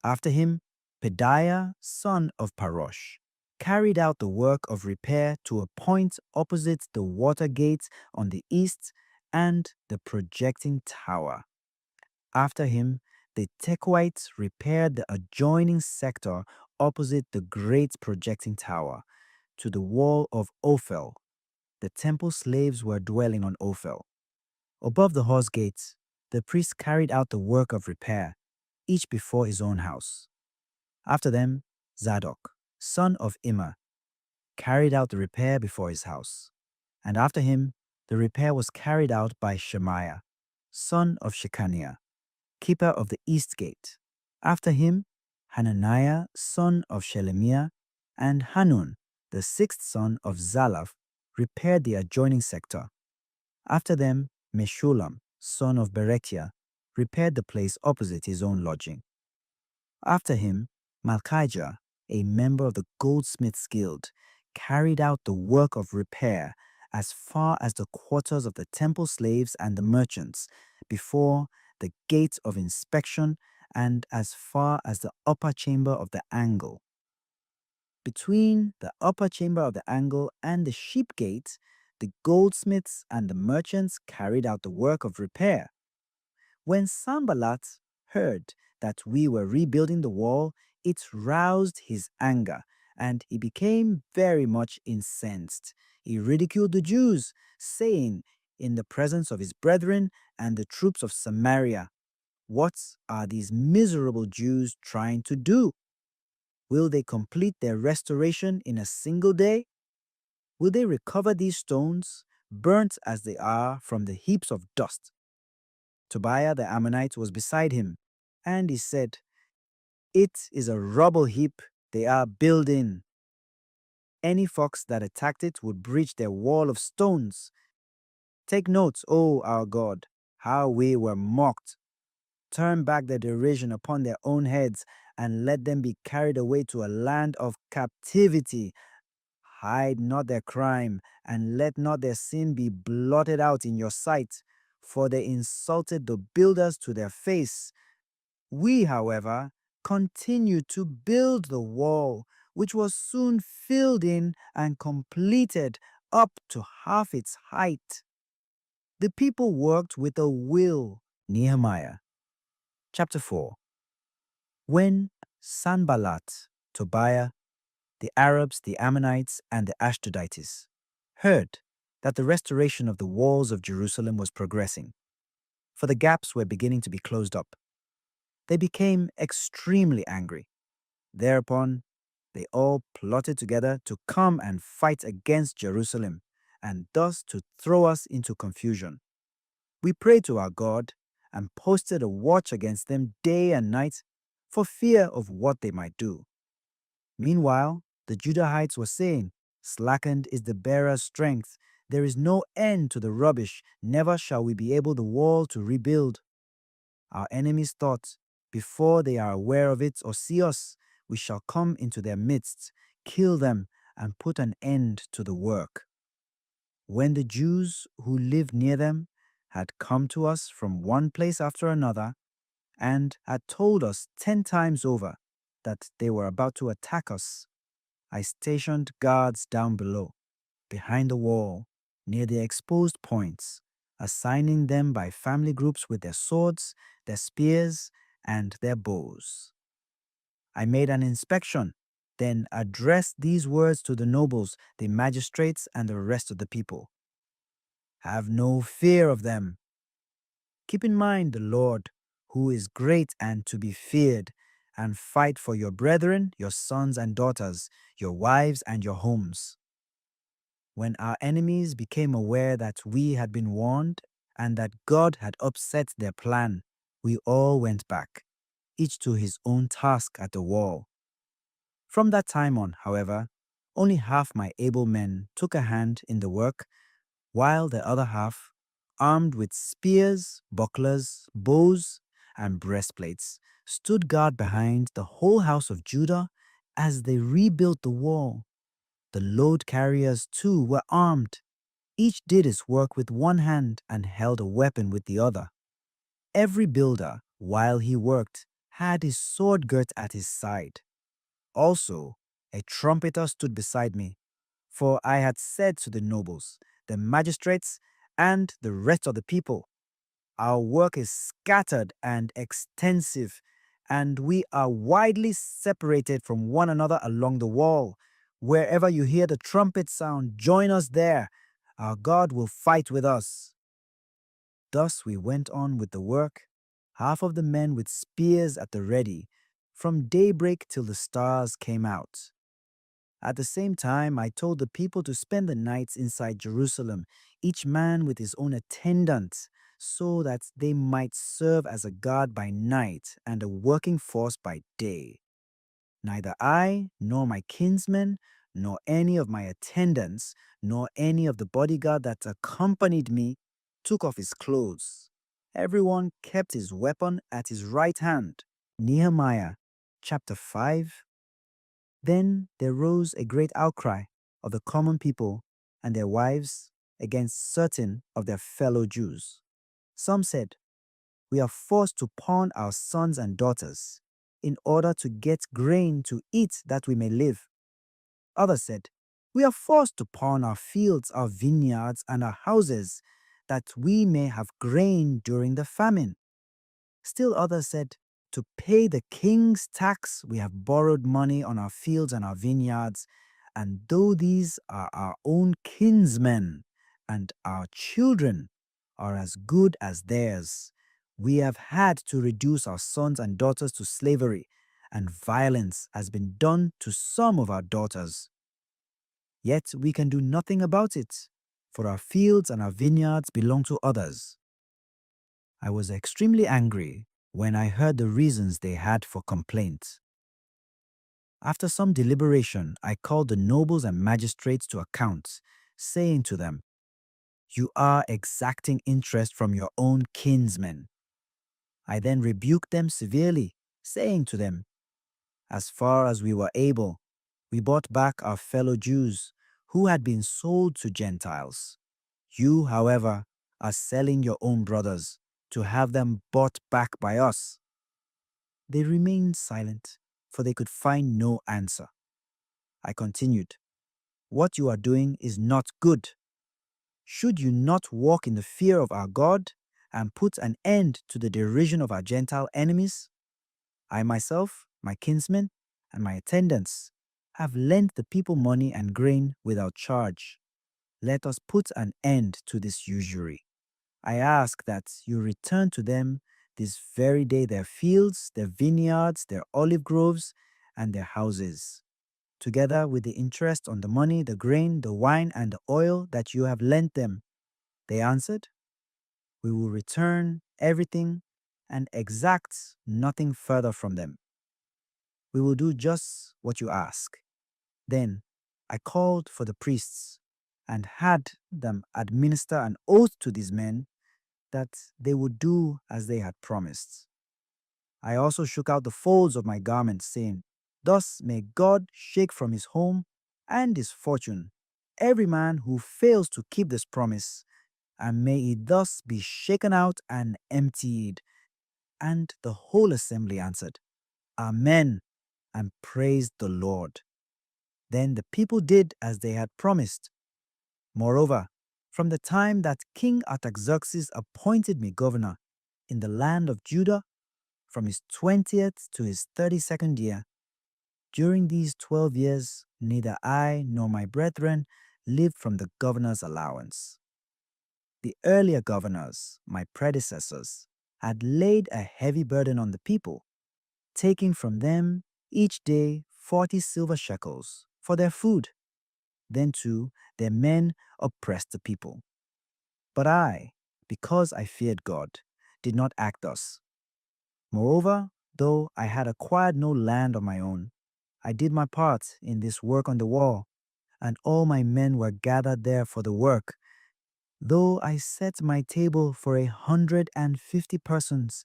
After him, Pedaiah, son of Parosh, carried out the work of repair to a point opposite the water gate on the east and the projecting tower. After him, the Tekoites repaired the adjoining sector opposite the great projecting tower to the wall of Ophel. The temple slaves were dwelling on Ophel. Above the horse gates, the priests carried out the work of repair, each before his own house. After them, Zadok, son of Immer, carried out the repair before his house. And after him, the repair was carried out by Shemaiah, son of Shechaniah, keeper of the east gate. After him, Hananiah, son of Shelemiah, and Hanun, the sixth son of Zalaph, repaired the adjoining sector. After them, Meshullam, son of Berechiah, repaired the place opposite his own lodging. After him, Malchijah, a member of the goldsmiths' guild, carried out the work of repair as far as the quarters of the temple slaves and the merchants, before the gate of inspection, and as far as the upper chamber of the angle. Between the upper chamber of the angle and the sheep gate, the goldsmiths and the merchants carried out the work of repair. When Sanballat heard that we were rebuilding the wall, it roused his anger, and he became very much incensed. He ridiculed the Jews, saying, in the presence of his brethren and the troops of Samaria, "What are these miserable Jews trying to do? Will they complete their restoration in a single day? Will they recover these stones, burnt as they are from the heaps of dust?" Tobiah the Ammonite was beside him, and he said, "It is a rubble heap they are building. Any fox that attacked it would breach their wall of stones. Take note, O our God, how we were mocked. Turn back their derision upon their own heads, and let them be carried away to a land of captivity. Hide not their crime, and let not their sin be blotted out in your sight, for they insulted the builders to their face. We, however, continued to build the wall, which was soon filled in and completed up to half its height. The people worked with a will." Nehemiah chapter 4. When Sanballat, Tobiah, the Arabs, the Ammonites, and the Ashdodites heard that the restoration of the walls of Jerusalem was progressing, for the gaps were beginning to be closed up, they became extremely angry. Thereupon, they all plotted together to come and fight against Jerusalem, and thus to throw us into confusion. We prayed to our God and posted a watch against them day and night for fear of what they might do. Meanwhile, the Judahites were saying, "Slackened is the bearer's strength. There is no end to the rubbish. Never shall we be able the wall to rebuild." Our enemies thought, before they are aware of it or see us, we shall come into their midst, kill them, and put an end to the work. When the Jews who lived near them had come to us from one place after another, and had told us 10 times over that they were about to attack us, I stationed guards down below, behind the wall, near the exposed points, assigning them by family groups with their swords, their spears, and their bows. I made an inspection, then addressed these words to the nobles, the magistrates, and the rest of the people. Have no fear of them. Keep in mind the Lord, who is great and to be feared, and fight for your brethren, your sons and daughters, your wives and your homes. When our enemies became aware that we had been warned and that God had upset their plan, we all went back, each to his own task at the wall. From that time on, however, only half my able men took a hand in the work, while the other half, armed with spears, bucklers, bows, and breastplates, stood guard behind the whole house of Judah as they rebuilt the wall. The load carriers, too, were armed. Each did his work with one hand and held a weapon with the other. Every builder, while he worked, had his sword girt at his side. Also, A trumpeter stood beside me, for I had said to the nobles, the magistrates, and the rest of the people, our work is scattered and extensive, and we are widely separated from one another along the wall. Wherever you hear the trumpet sound, join us there. Our God will fight with us. Thus we went on with the work, half of the men with spears at the ready, from daybreak till the stars came out. At the same time, I told the people to spend the nights inside Jerusalem, each man with his own attendant, so that they might serve as a guard by night and a working force by day. Neither I, nor my kinsmen, nor any of my attendants, nor any of the bodyguard that accompanied me took off his clothes. Everyone kept his weapon at his right hand. Nehemiah chapter 5. Then there rose a great outcry of the common people and their wives against certain of their fellow Jews. Some said, "We are forced to pawn our sons and daughters in order to get grain to eat that we may live." Others said, "We are forced to pawn our fields, our vineyards, and our houses that we may have grain during the famine." Still others said, "To pay the king's tax, we have borrowed money on our fields and our vineyards, and though these are our own kinsmen, and our children are as good as theirs, we have had to reduce our sons and daughters to slavery, and violence has been done to some of our daughters. Yet we can do nothing about it, for our fields and our vineyards belong to others." I was extremely angry when I heard the reasons they had for complaint. After some deliberation, I called the nobles and magistrates to account, saying to them, "You are exacting interest from your own kinsmen." I then rebuked them severely, saying to them, "As far as we were able, we bought back our fellow Jews who had been sold to Gentiles. You, however, are selling your own brothers to have them bought back by us." They remained silent, for they could find no answer. I continued, "What you are doing is not good. Should you not walk in the fear of our God and put an end to the derision of our Gentile enemies? I myself, my kinsmen, and my attendants have lent the people money and grain without charge. Let us put an end to this usury. I ask that you return to them this very day their fields, their vineyards, their olive groves, and their houses, together with the interest on the money, the grain, the wine, and the oil that you have lent them." They answered, "We will return everything and exact nothing further from them. We will do just what you ask." Then I called for the priests and had them administer an oath to these men that they would do as they had promised. I also shook out the folds of my garments, saying, "Thus may God shake from his home and his fortune every man who fails to keep this promise, and may he thus be shaken out and emptied." And the whole assembly answered, "Amen," and praised the Lord. Then the people did as they had promised. Moreover, from the time that King Artaxerxes appointed me governor in the land of Judah, from his 20th to his 32nd year, during these 12 years, neither I nor my brethren lived from the governor's allowance. The earlier governors, my predecessors, had laid a heavy burden on the people, taking from them each day 40 silver shekels for their food. Then too, their men oppressed the people. But I, because I feared God, did not act thus. Moreover, though I had acquired no land of my own, I did my part in this work on the wall, and all my men were gathered there for the work. Though I set my table for 150 persons,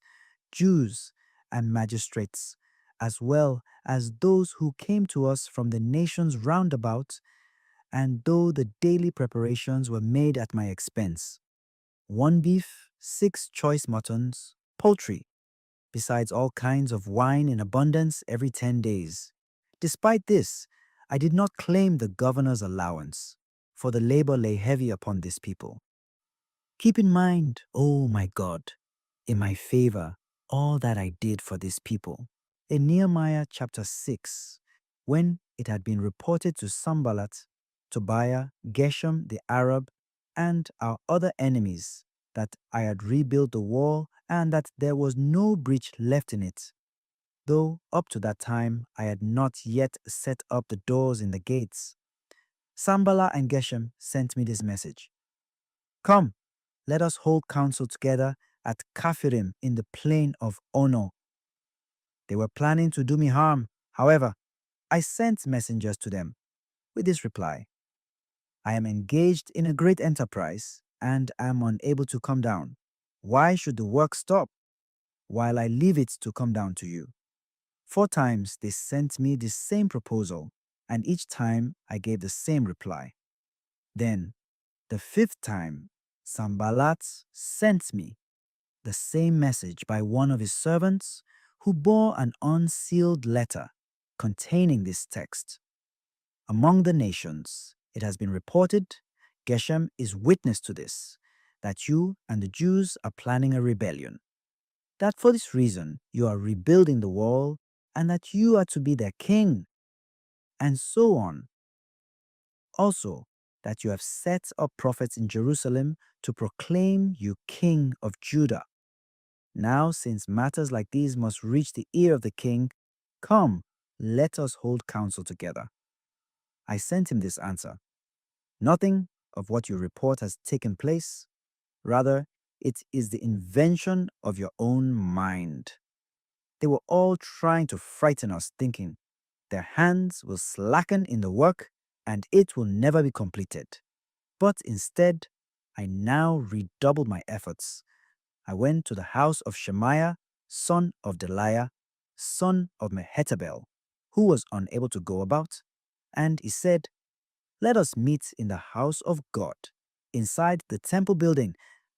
Jews and magistrates, as well as those who came to us from the nations round about, and though the daily preparations were made at my expense, 1 beef, 6 choice muttons, poultry, besides all kinds of wine in abundance every 10 days. Despite this, I did not claim the governor's allowance, for the labor lay heavy upon this people. Keep in mind, O my God, in my favor, all that I did for this people. In Nehemiah chapter 6, when it had been reported to Sanballat, Tobiah, Geshem the Arab, and our other enemies that I had rebuilt the wall and that there was no breach left in it, though up to that time I had not yet set up the doors in the gates, Sanballat and Geshem sent me this message. Come, let us hold counsel together at Kaphirim in the plain of Ono. They were planning to do me harm. However, I sent messengers to them with this reply: I am engaged in a great enterprise and am unable to come down. Why should the work stop while I leave it to come down to you? 4 times they sent me the same proposal, and each time I gave the same reply. Then, the 5th time, Sanballat sent me the same message by one of his servants, who bore an unsealed letter containing this text. Among the nations, it has been reported, Geshem is witness to this, that you and the Jews are planning a rebellion, that for this reason you are rebuilding the wall, and that you are to be their king, and so on. Also, that you have set up prophets in Jerusalem to proclaim you king of Judah. Now, since matters like these must reach the ear of the king, come, let us hold counsel together. I sent him this answer. Nothing of what you report has taken place. Rather, it is the invention of your own mind. They were all trying to frighten us, thinking their hands will slacken in the work and it will never be completed. But instead, I now redoubled my efforts. I went to the house of Shemaiah, son of Deliah, son of Mehetabel, who was unable to go about, and he said, let us meet in the house of God, inside the temple building.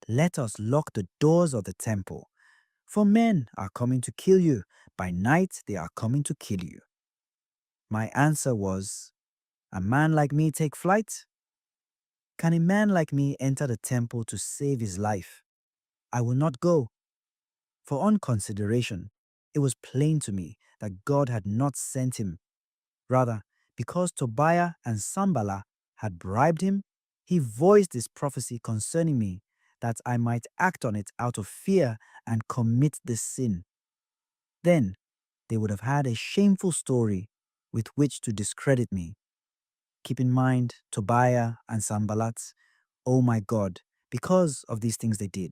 Let us lock the doors of the temple, for men are coming to kill you. By night they are coming to kill you. My answer was, a man like me take flight? Can a man like me enter the temple to save his life? I will not go. For on consideration, it was plain to me that God had not sent him. Rather, because Tobiah and Sanballat had bribed him, he voiced this prophecy concerning me, that I might act on it out of fear and commit this sin. Then they would have had a shameful story with which to discredit me. Keep in mind Tobiah and Sanballat, oh my God, because of these things they did.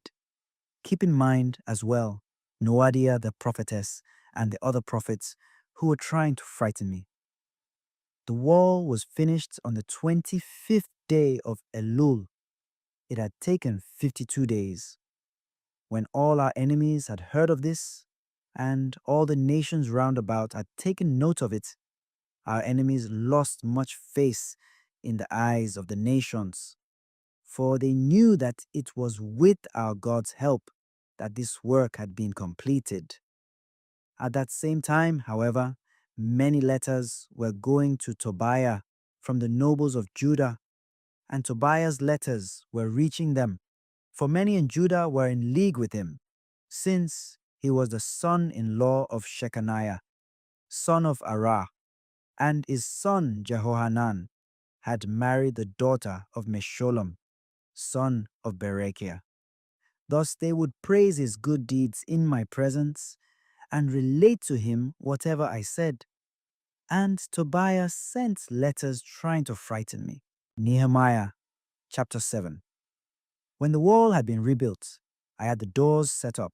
Keep in mind as well Noadiah the prophetess and the other prophets who were trying to frighten me. The wall was finished on the 25th day of Elul. It had taken 52 days. When all our enemies had heard of this, and all the nations round about had taken note of it, our enemies lost much face in the eyes of the nations, for they knew that it was with our God's help that this work had been completed. At that same time, however, many letters were going to Tobiah from the nobles of Judah, and Tobiah's letters were reaching them, for many in Judah were in league with him, since he was the son-in-law of Shechaniah, son of Arah, and his son Jehohanan had married the daughter of Meshullam, son of Berechiah. Thus they would praise his good deeds in my presence and relate to him whatever I said. And Tobiah sent letters trying to frighten me. Nehemiah chapter 7. When the wall had been rebuilt, I had the doors set up,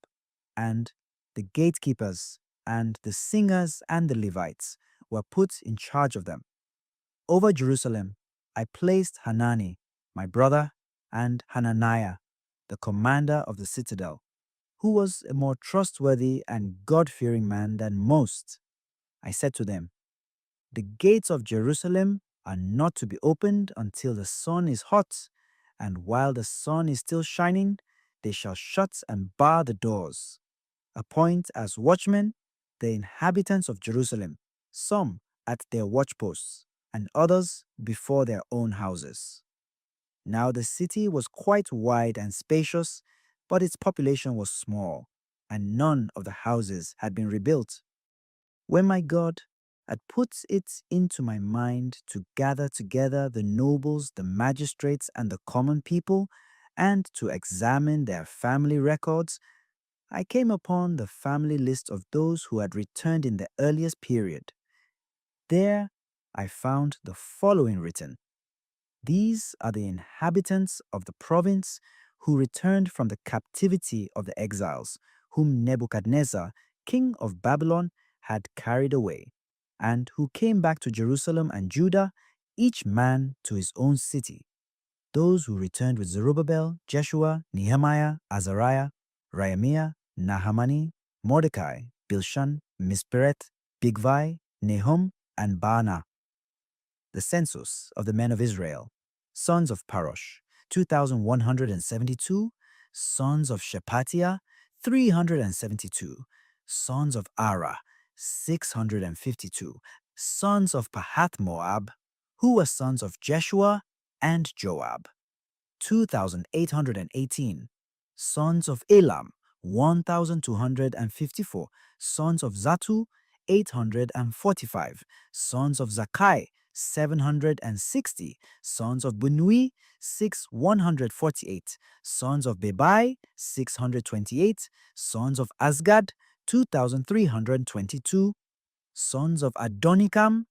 and the gatekeepers and the singers and the Levites were put in charge of them. Over Jerusalem, I placed Hanani, my brother, and Hananiah, the commander of the citadel, who was a more trustworthy and God-fearing man than most. I said to them, the gates of Jerusalem are not to be opened until the sun is hot, and while the sun is still shining, they shall shut and bar the doors. Appoint as watchmen the inhabitants of Jerusalem, some at their watchposts, and others before their own houses. Now the city was quite wide and spacious, but its population was small, and none of the houses had been rebuilt. When my God had put it into my mind to gather together the nobles, the magistrates, and the common people, and to examine their family records, I came upon the family list of those who had returned in the earliest period. There I found the following written: These are the inhabitants of the province who returned from the captivity of the exiles, whom Nebuchadnezzar, king of Babylon, had carried away, and who came back to Jerusalem and Judah, each man to his own city. Those who returned with Zerubbabel, Jeshua, Nehemiah, Azariah, Raamiah, Nahamani, Mordecai, Bilshan, Misperet, Bigvai, Nahum, and Baanah. The census of the men of Israel: sons of Parosh, 2,172; sons of Shephatiah, 372; sons of Ara, 652; sons of Pahath Moab, who were sons of Jeshua and Joab, 2,818; sons of Elam, 1,254; sons of Zatu, 845; sons of Zakai, 760; sons of Bunui, 148; sons of Bebai, 628; sons of Asgad, 2,322; sons of Adonikam,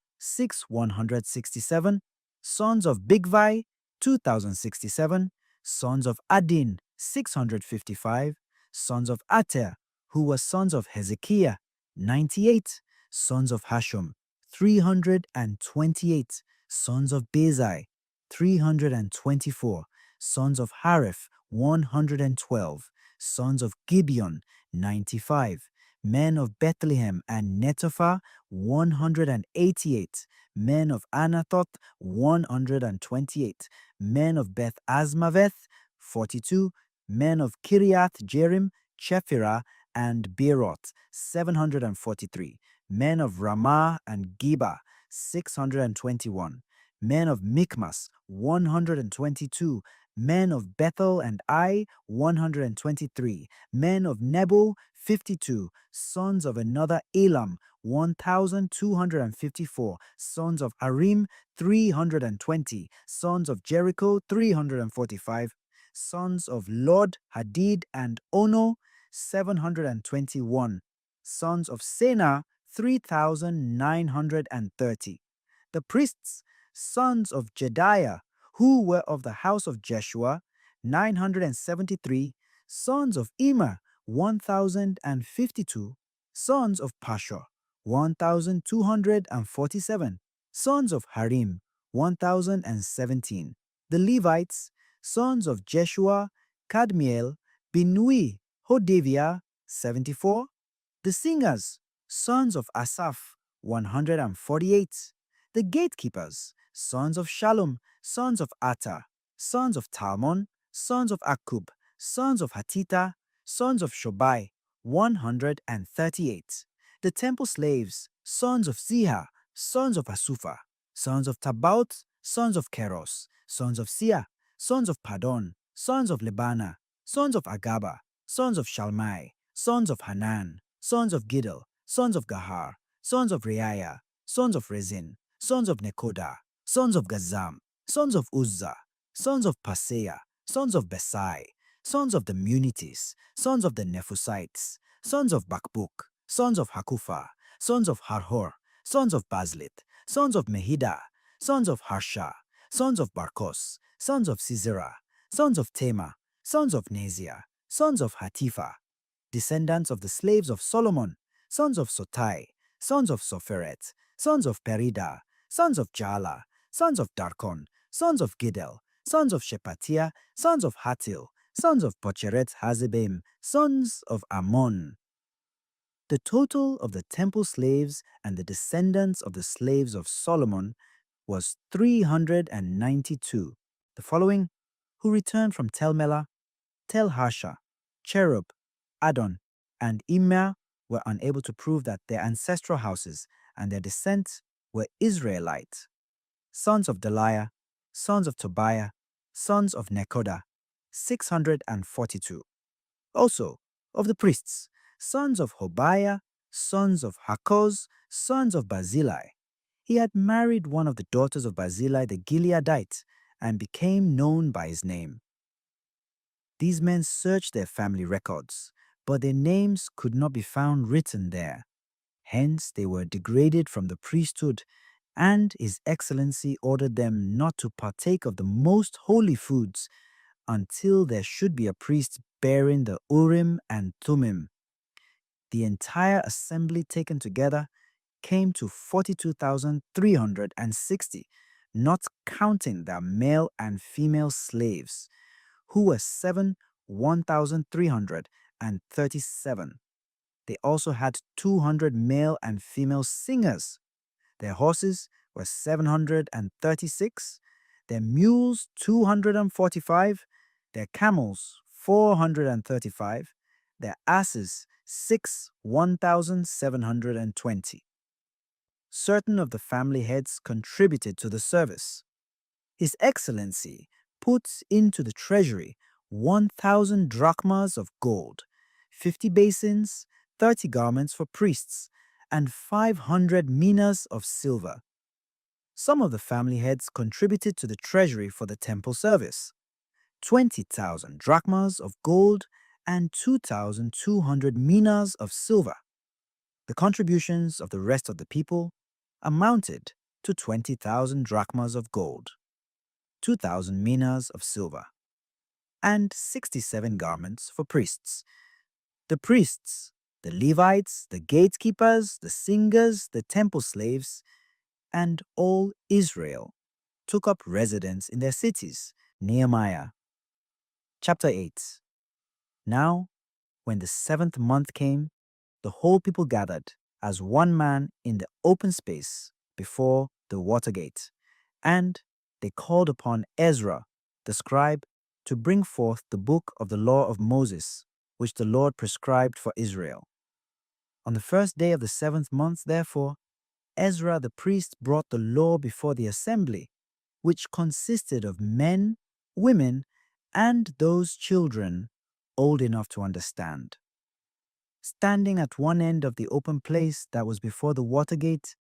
167; sons of Bigvai, 2,067; sons of Adin, 655; sons of Ater, who were sons of Hezekiah, 98; sons of Hashum, 328; sons of Bezai, 324; sons of Hareph, 112; sons of Gibeon, 95; men of Bethlehem and Netophah, 188; men of Anathoth, 128; men of Beth Asmaveth, 42; men of Kiriath Jearim, Chephirah, and Beeroth, 743; men of Ramah and Geba, 621; men of Michmas, 122; men of Bethel and Ai, 123; men of Nebo, 52; sons of another Elam, 1,254; sons of Harim, 320; sons of Jericho, 345; sons of Lod, Hadid, and Ono, 721; sons of Sena, 3,930. The priests, sons of Jediah, who were of the house of Jeshua, 973; sons of Immer, 1,052; sons of Pashur, 1,247; sons of Harim, 1,017. The Levites, sons of Jeshua, Kadmiel, Binui, Hodaviah, 74. The singers, sons of Asaph, 148. The gatekeepers, sons of Shallum, sons of Atta, sons of Talmon, sons of Akub, sons of Hatita, sons of Shobai, 138. The temple slaves, sons of Ziha, sons of Asufa, sons of Tabaoth, sons of Keros, sons of Sia, sons of Padon, sons of Lebana, sons of Agaba, sons of Shalmai, sons of Hanan, sons of Giddel, sons of Gahar, sons of Reiah, sons of Rezin, sons of Nekoda, sons of Gazam, sons of Uzzah, sons of Paseah, sons of Besai, sons of the Munites, sons of the Nephusites, sons of Bakbuk, sons of Hakupha, sons of Harhor, sons of Bazlit, sons of Mehida, sons of Harsha, sons of Barkos, sons of Sisera, sons of Tema, sons of Nazia, sons of Hatifa, descendants of the slaves of Solomon, sons of Sotai, sons of Sopheret, sons of Perida, sons of Jala, sons of Darkon, sons of Giddel, sons of Shephatiah, sons of Hatil, sons of Pocheret Hazebim, sons of Ammon. The total of the temple slaves and the descendants of the slaves of Solomon was 392. The following, who returned from Tel Melah, Tel Harsha, Cherub, Adon, and Immer, were unable to prove that their ancestral houses and their descent were Israelite. sons of Deliah, sons of Tobiah, sons of Nekoda, 642. Also, of the priests, sons of Hobiah, sons of Hakoz, sons of Barzillai. He had married one of the daughters of Barzillai the Gileadite and became known by his name. These men searched their family records, but their names could not be found written there. Hence, they were degraded from the priesthood, and His Excellency ordered them not to partake of the most holy foods until there should be a priest bearing the Urim and Thummim. The entire assembly taken together came to 42,360, not counting their male and female slaves, who were 1,337. They also had 200 male and female singers. Their horses were 736, their mules 245, their camels 435, their asses 1,720. Certain of the family heads contributed to the service. His Excellency put into the treasury 1,000 drachmas of gold, 50 basins, 30 garments for priests, and 500 minas of silver. Some of the family heads contributed to the treasury for the temple service, 20,000 drachmas of gold and 2,200 minas of silver. The contributions of the rest of the people amounted to 20,000 drachmas of gold, 2,000 minas of silver, and 67 garments for priests. The priests, the Levites, the gatekeepers, the singers, the temple slaves, and all Israel took up residence in their cities. Nehemiah. Chapter 8. Now, when the 7th month came, the whole people gathered as one man in the open space before the water gate, and they called upon Ezra, the scribe, to bring forth the book of the law of Moses, which the Lord prescribed for Israel. On the first day of the 7th month, therefore, Ezra the priest brought the law before the assembly, which consisted of men, women, and those children old enough to understand. Standing at one end of the open place that was before the water gate,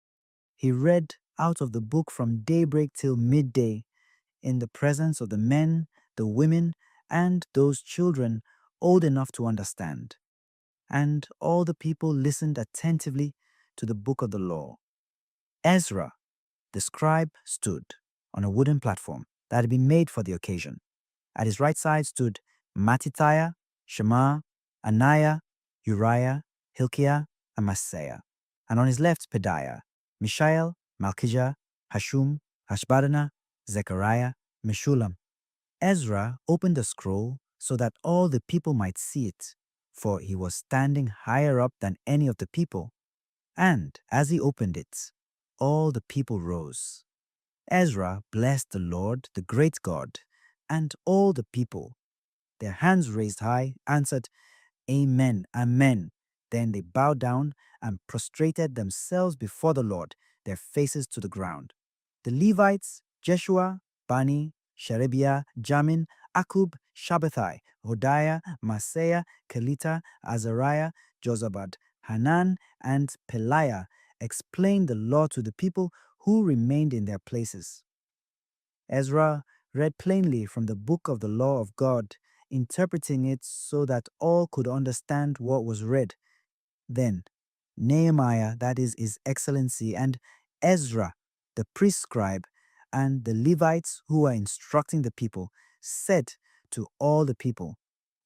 he read out of the book from daybreak till midday, in the presence of the men, the women, and those children old enough to understand. And all the people listened attentively to the book of the law. Ezra, the scribe, stood on a wooden platform that had been made for the occasion. At his right side stood Mattithiah, Shema, Ananiah, Uriah, Hilkiah, and Maaseiah. And on his left, Pedaiah, Mishael, Malchijah, Hashum, Hashbaddanah, Zechariah, Meshullam. Ezra opened the scroll so that all the people might see it, for he was standing higher up than any of the people. And as he opened it, all the people rose. Ezra blessed the Lord, the great God, and all the people, their hands raised high, answered, Amen, Amen. Then they bowed down and prostrated themselves before the Lord, their faces to the ground. The Levites, Jeshua, Bani, Sherebiah, Jamin, Akub, Shabbathai, Hodiah, Maaseiah, Kelita, Azariah, Jozabad, Hanan, and Peliah explained the law to the people who remained in their places. Ezra read plainly from the book of the law of God, interpreting it so that all could understand what was read. Then Nehemiah, that is His Excellency, and Ezra, the priest scribe, and the Levites who were instructing the people, said to all the people,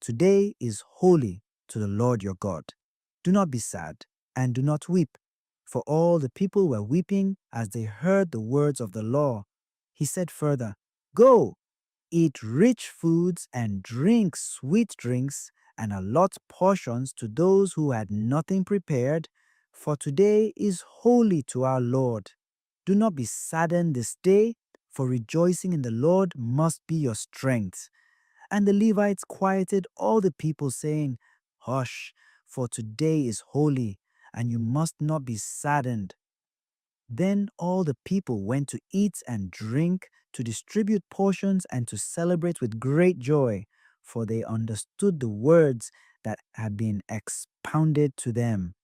Today is holy to the Lord your God. Do not be sad, and do not weep. For all the people were weeping as they heard the words of the law. He said further, Go, eat rich foods and drink sweet drinks, and allot portions to those who had nothing prepared, for today is holy to our Lord. Do not be saddened this day, for rejoicing in the Lord must be your strength. And the Levites quieted all the people, saying, Hush, for today is holy, and you must not be saddened. Then all the people went to eat and drink, to distribute portions, and to celebrate with great joy, for they understood the words that had been expounded to them.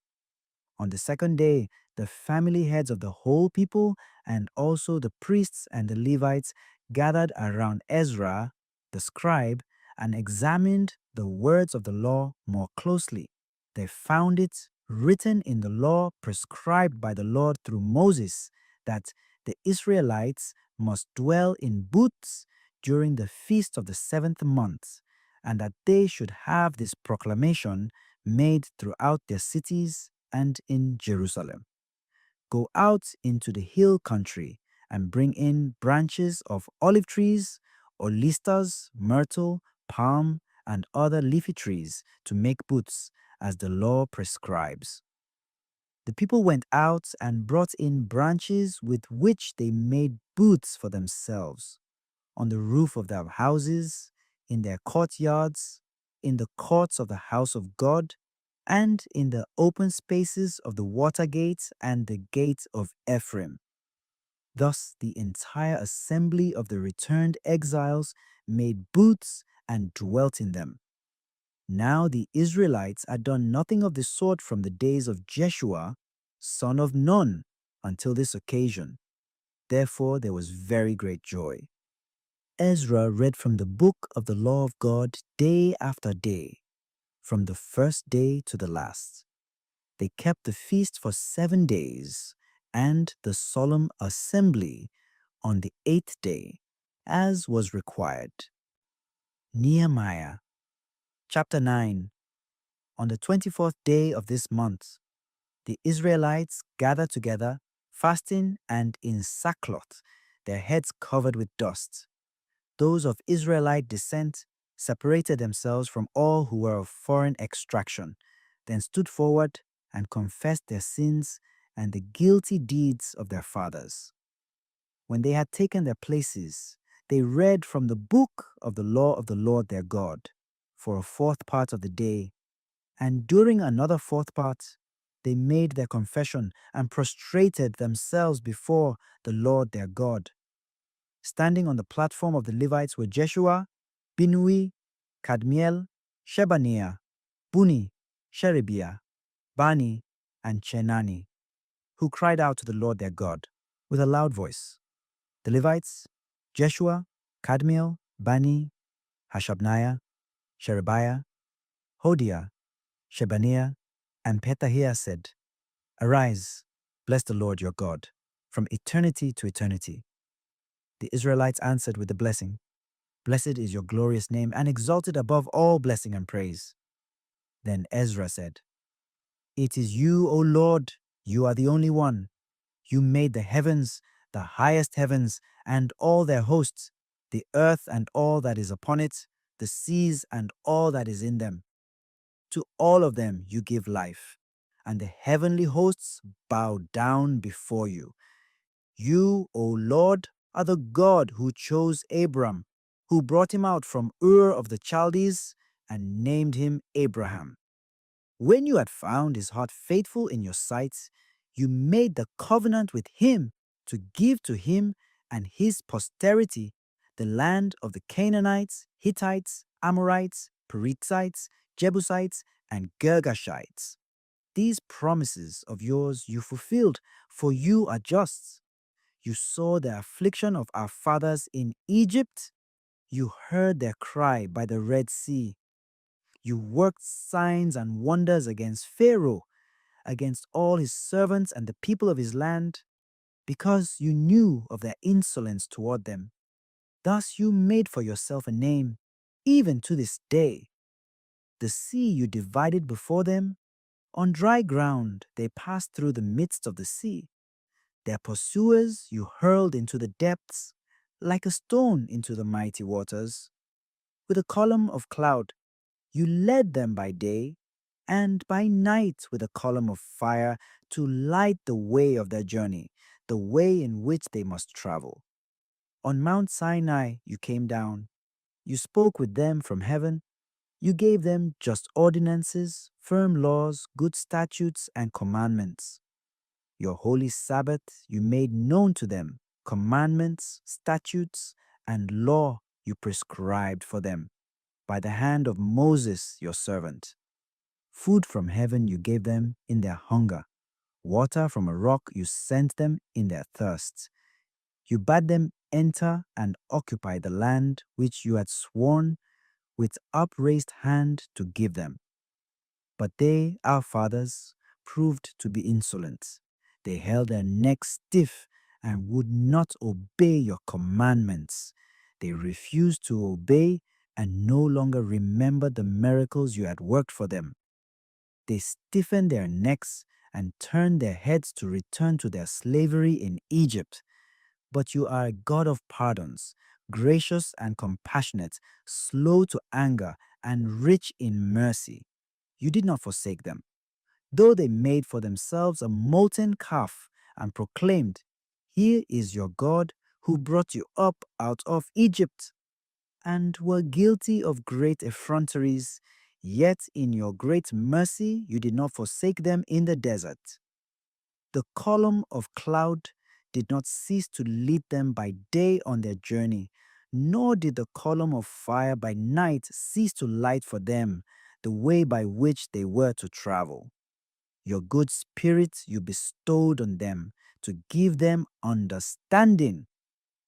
On the second day, the family heads of the whole people and also the priests and the Levites gathered around Ezra, the scribe, and examined the words of the law more closely. They found it written in the law prescribed by the Lord through Moses that the Israelites must dwell in booths during the feast of the seventh month, and that they should have this proclamation made throughout their cities and in Jerusalem. Go out into the hill country and bring in branches of olive trees, olistas, myrtle, palm, and other leafy trees to make booths, as the law prescribes. The people went out and brought in branches with which they made booths for themselves on the roof of their houses, in their courtyards, in the courts of the house of God, and in the open spaces of the water gate and the gate of Ephraim. Thus the entire assembly of the returned exiles made booths and dwelt in them. Now the Israelites had done nothing of the sort from the days of Jeshua, son of Nun, until this occasion. Therefore there was very great joy. Ezra read from the book of the law of God day after day, from the first day to the last. They kept the feast for 7 days and the solemn assembly on the 8th day, as was required. Nehemiah chapter 9. On the 24th day of this month, the Israelites gathered together, fasting and in sackcloth, their heads covered with dust. Those of Israelite descent separated themselves from all who were of foreign extraction, then stood forward and confessed their sins and the guilty deeds of their fathers. When they had taken their places, they read from the book of the law of the Lord their God for a fourth part of the day, and during another fourth part, they made their confession and prostrated themselves before the Lord their God. Standing on the platform of the Levites were Jeshua, Binui, Kadmiel, Shebaniah, Buni, Sherebiah, Bani, and Chenani, who cried out to the Lord their God with a loud voice. The Levites, Jeshua, Kadmiel, Bani, Hashabniah, Sherebiah, Hodiah, Shebaniah, and Petahiah said, Arise, bless the Lord your God, from eternity to eternity. The Israelites answered with the blessing, Blessed is your glorious name, and exalted above all blessing and praise. Then Ezra said, It is you, O Lord, you are the only one. You made the heavens, the highest heavens, and all their hosts, the earth and all that is upon it, the seas and all that is in them. To all of them you give life, and the heavenly hosts bow down before you. You, O Lord, are the God who chose Abram, who brought him out from Ur of the Chaldees and named him Abraham. When you had found his heart faithful in your sight, you made the covenant with him to give to him and his posterity the land of the Canaanites, Hittites, Amorites, Perizzites, Jebusites, and Girgashites. These promises of yours you fulfilled, for you are just. You saw the affliction of our fathers in Egypt. You heard their cry by the Red Sea. You worked signs and wonders against Pharaoh, against all his servants and the people of his land, because you knew of their insolence toward them. Thus you made for yourself a name, even to this day. The sea you divided before them. On dry ground they passed through the midst of the sea. Their pursuers you hurled into the depths, like a stone into the mighty waters. With a column of cloud you led them by day, and by night with a column of fire to light the way of their journey, the way in which they must travel. On Mount Sinai you came down. You spoke with them from heaven. You gave them just ordinances, firm laws, good statutes, and commandments. Your holy Sabbath you made known to them, commandments, statutes, and law you prescribed for them by the hand of Moses your servant. Food from heaven you gave them in their hunger, water from a rock you sent them in their thirst. You bade them enter and occupy the land which you had sworn with upraised hand to give them. But they, our fathers, proved to be insolent. They held their necks stiff and would not obey your commandments. They refused to obey and no longer remembered the miracles you had worked for them. They stiffened their necks and turned their heads to return to their slavery in Egypt. But you are a God of pardons, gracious and compassionate, slow to anger, and rich in mercy. You did not forsake them, though they made for themselves a molten calf and proclaimed, "Here is your God who brought you up out of Egypt," and were guilty of great effronteries, yet in your great mercy you did not forsake them in the desert. The column of cloud did not cease to lead them by day on their journey, nor did the column of fire by night cease to light for them the way by which they were to travel. Your good spirit you bestowed on them to give them understanding.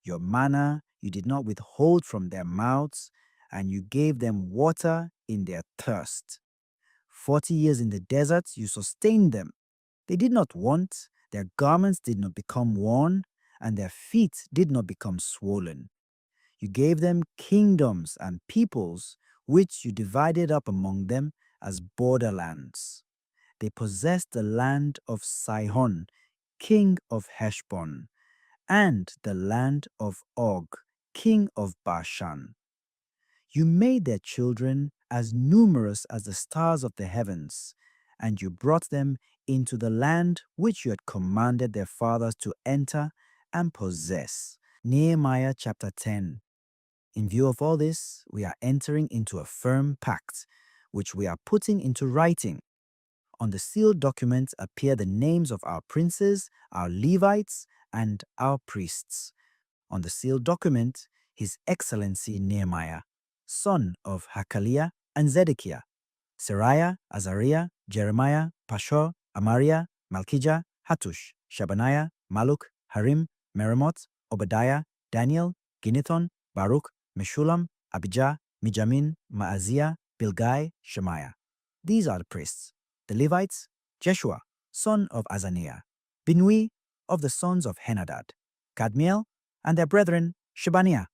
Your manna you did not withhold from their mouths, and you gave them water in their thirst. 40 years in the desert you sustained them. They did not want, their garments did not become worn, and their feet did not become swollen. You gave them kingdoms and peoples, which you divided up among them as borderlands. They possessed the land of Sihon, king of Heshbon, and the land of Og, king of Bashan. You made their children as numerous as the stars of the heavens, and you brought them into the land which you had commanded their fathers to enter and possess. Nehemiah chapter 10. In view of all this, we are entering into a firm pact, which we are putting into writing. On the sealed document appear the names of our princes, our Levites, and our priests. On the sealed document, His Excellency Nehemiah, son of Hakaliah and Zedekiah, Seraiah, Azariah, Jeremiah, Pashur, Amariah, Malkijah, Hattush, Shabaniah, Maluk, Harim, Meremoth, Obadiah, Daniel, Ginnethon, Baruch, Meshulam, Abijah, Mijamin, Maaziah, Bilgai, Shemaiah. These are the priests. The Levites, Jeshua, son of Azaniah, Binui, of the sons of Henadad, Kadmiel, and their brethren, Shebaniah,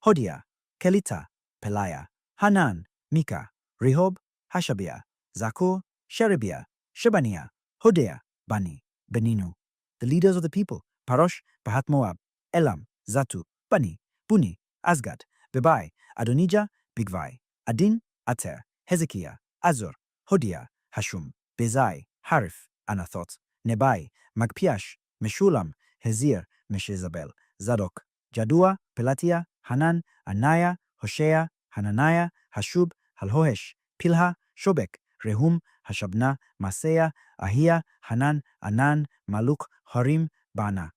Hodiah, Kelita, Peliah, Hanan, Micah, Rehob, Hashabiah, Zakur, Sherebiah, Shebaniah, Hodiah, Bani, Beninu. The leaders of the people, Parosh, Pahat Moab, Elam, Zatu, Bani, Buni, Asgad, Bebai, Adonijah, Bigvai, Adin, Ater, Hezekiah, Azur, Hodiah, Hashum, Bezai, Harif, Anathoth, Nebai, Magpiash, Meshulam, Hezir, Meshezabel, Zadok, Jadua, Pelatiah, Hanan, Anaiah, Hoshea, Hananiah, Hashub, Halhohesh, Pilha, Shobek, Rehum, Hashabna, Maseah, Ahia, Hanan, Anan, Maluk, Harim, Bana.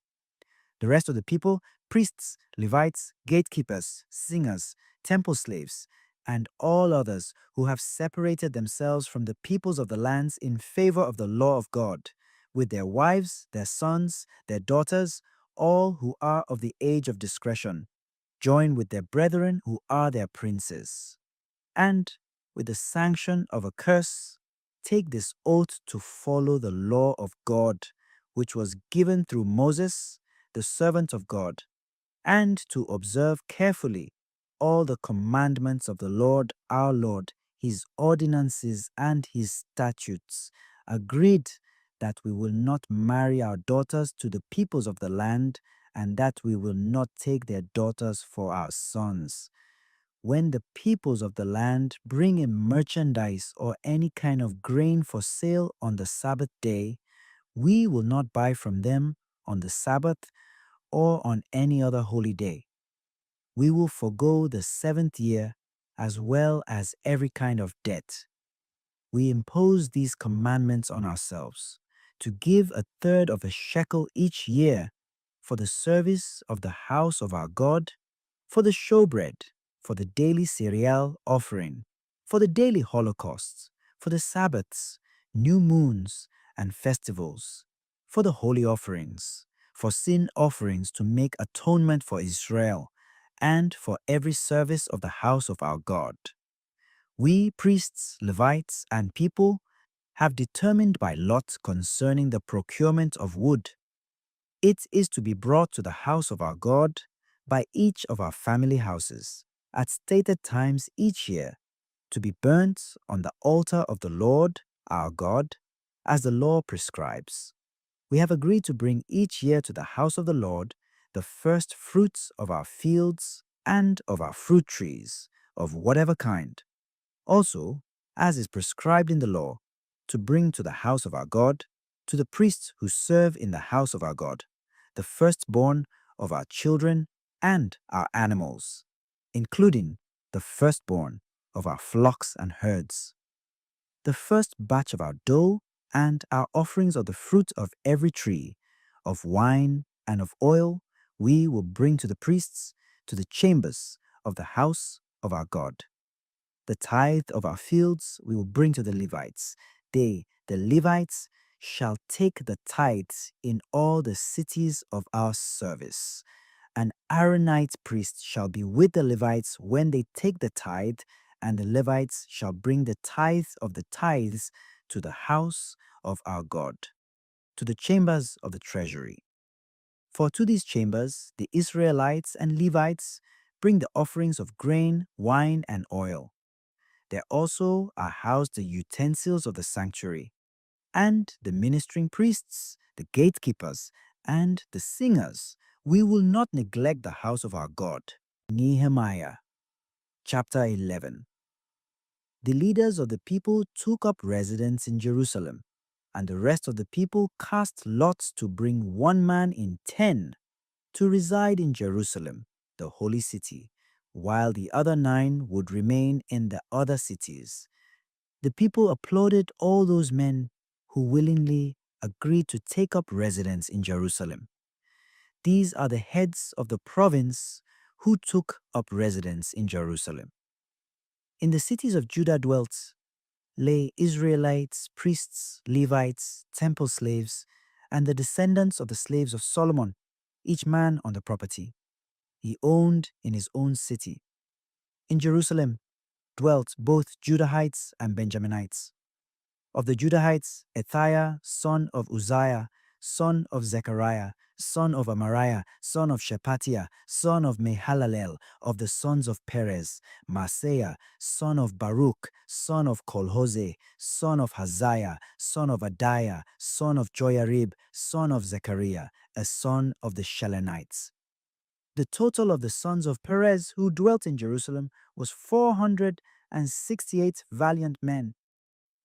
The rest of the people, priests, Levites, gatekeepers, singers, temple slaves, and all others who have separated themselves from the peoples of the lands in favor of the law of God, with their wives, their sons, their daughters, all who are of the age of discretion, join with their brethren who are their princes. And, with the sanction of a curse, take this oath to follow the law of God, which was given through Moses, the servant of God, and to observe carefully all the commandments of the Lord our Lord, His ordinances and His statutes, agreed that we will not marry our daughters to the peoples of the land, and that we will not take their daughters for our sons. When the peoples of the land bring in merchandise or any kind of grain for sale on the Sabbath day, we will not buy from them on the Sabbath or on any other holy day. We will forego the seventh year as well as every kind of debt. We impose these commandments on ourselves to give a third of a shekel each year for the service of the house of our God, for the showbread, for the daily cereal offering, for the daily holocausts, for the Sabbaths, new moons, and festivals, for the holy offerings, for sin offerings to make atonement for Israel, and for every service of the house of our God. We, priests, Levites, and people, have determined by lot concerning the procurement of wood. It is to be brought to the house of our God by each of our family houses, at stated times each year, to be burnt on the altar of the Lord our God, as the law prescribes. We have agreed to bring each year to the house of the Lord the first fruits of our fields and of our fruit trees, of whatever kind. Also, as is prescribed in the law, to bring to the house of our God, to the priests who serve in the house of our God, the firstborn of our children and our animals, including the firstborn of our flocks and herds. The first batch of our dough and our offerings of the fruit of every tree, of wine and of oil, we will bring to the priests, to the chambers of the house of our God. The tithe of our fields we will bring to the Levites. They, the Levites, shall take the tithes in all the cities of our service. An Aaronite priest shall be with the Levites when they take the tithe, and the Levites shall bring the tithe of the tithes to the house of our God, to the chambers of the treasury. For to these chambers the Israelites and Levites bring the offerings of grain, wine, and oil. There also are housed the utensils of the sanctuary, and the ministering priests, the gatekeepers, and the singers. We will not neglect the house of our God. Nehemiah chapter 11. The leaders of the people took up residence in Jerusalem, and the rest of the people cast lots to bring one man in 10 to reside in Jerusalem, the holy city, while the other 9 would remain in the other cities. The people applauded all those men who willingly agreed to take up residence in Jerusalem. These are the heads of the province who took up residence in Jerusalem. In the cities of Judah dwelt lay Israelites, priests, Levites, temple slaves, and the descendants of the slaves of Solomon, each man on the property he owned in his own city. In Jerusalem dwelt both Judahites and Benjaminites. Of the Judahites, Ethiah, son of Uzziah, son of Zechariah, son of Amariah, son of Shephatiah, son of Mehalalel, of the sons of Perez, Maaseiah, son of Baruch, son of Kolhose, son of Haziah, son of Adiah, son of Joyarib, son of Zechariah, a son of the Shelonites. The total of the sons of Perez who dwelt in Jerusalem was 468 valiant men.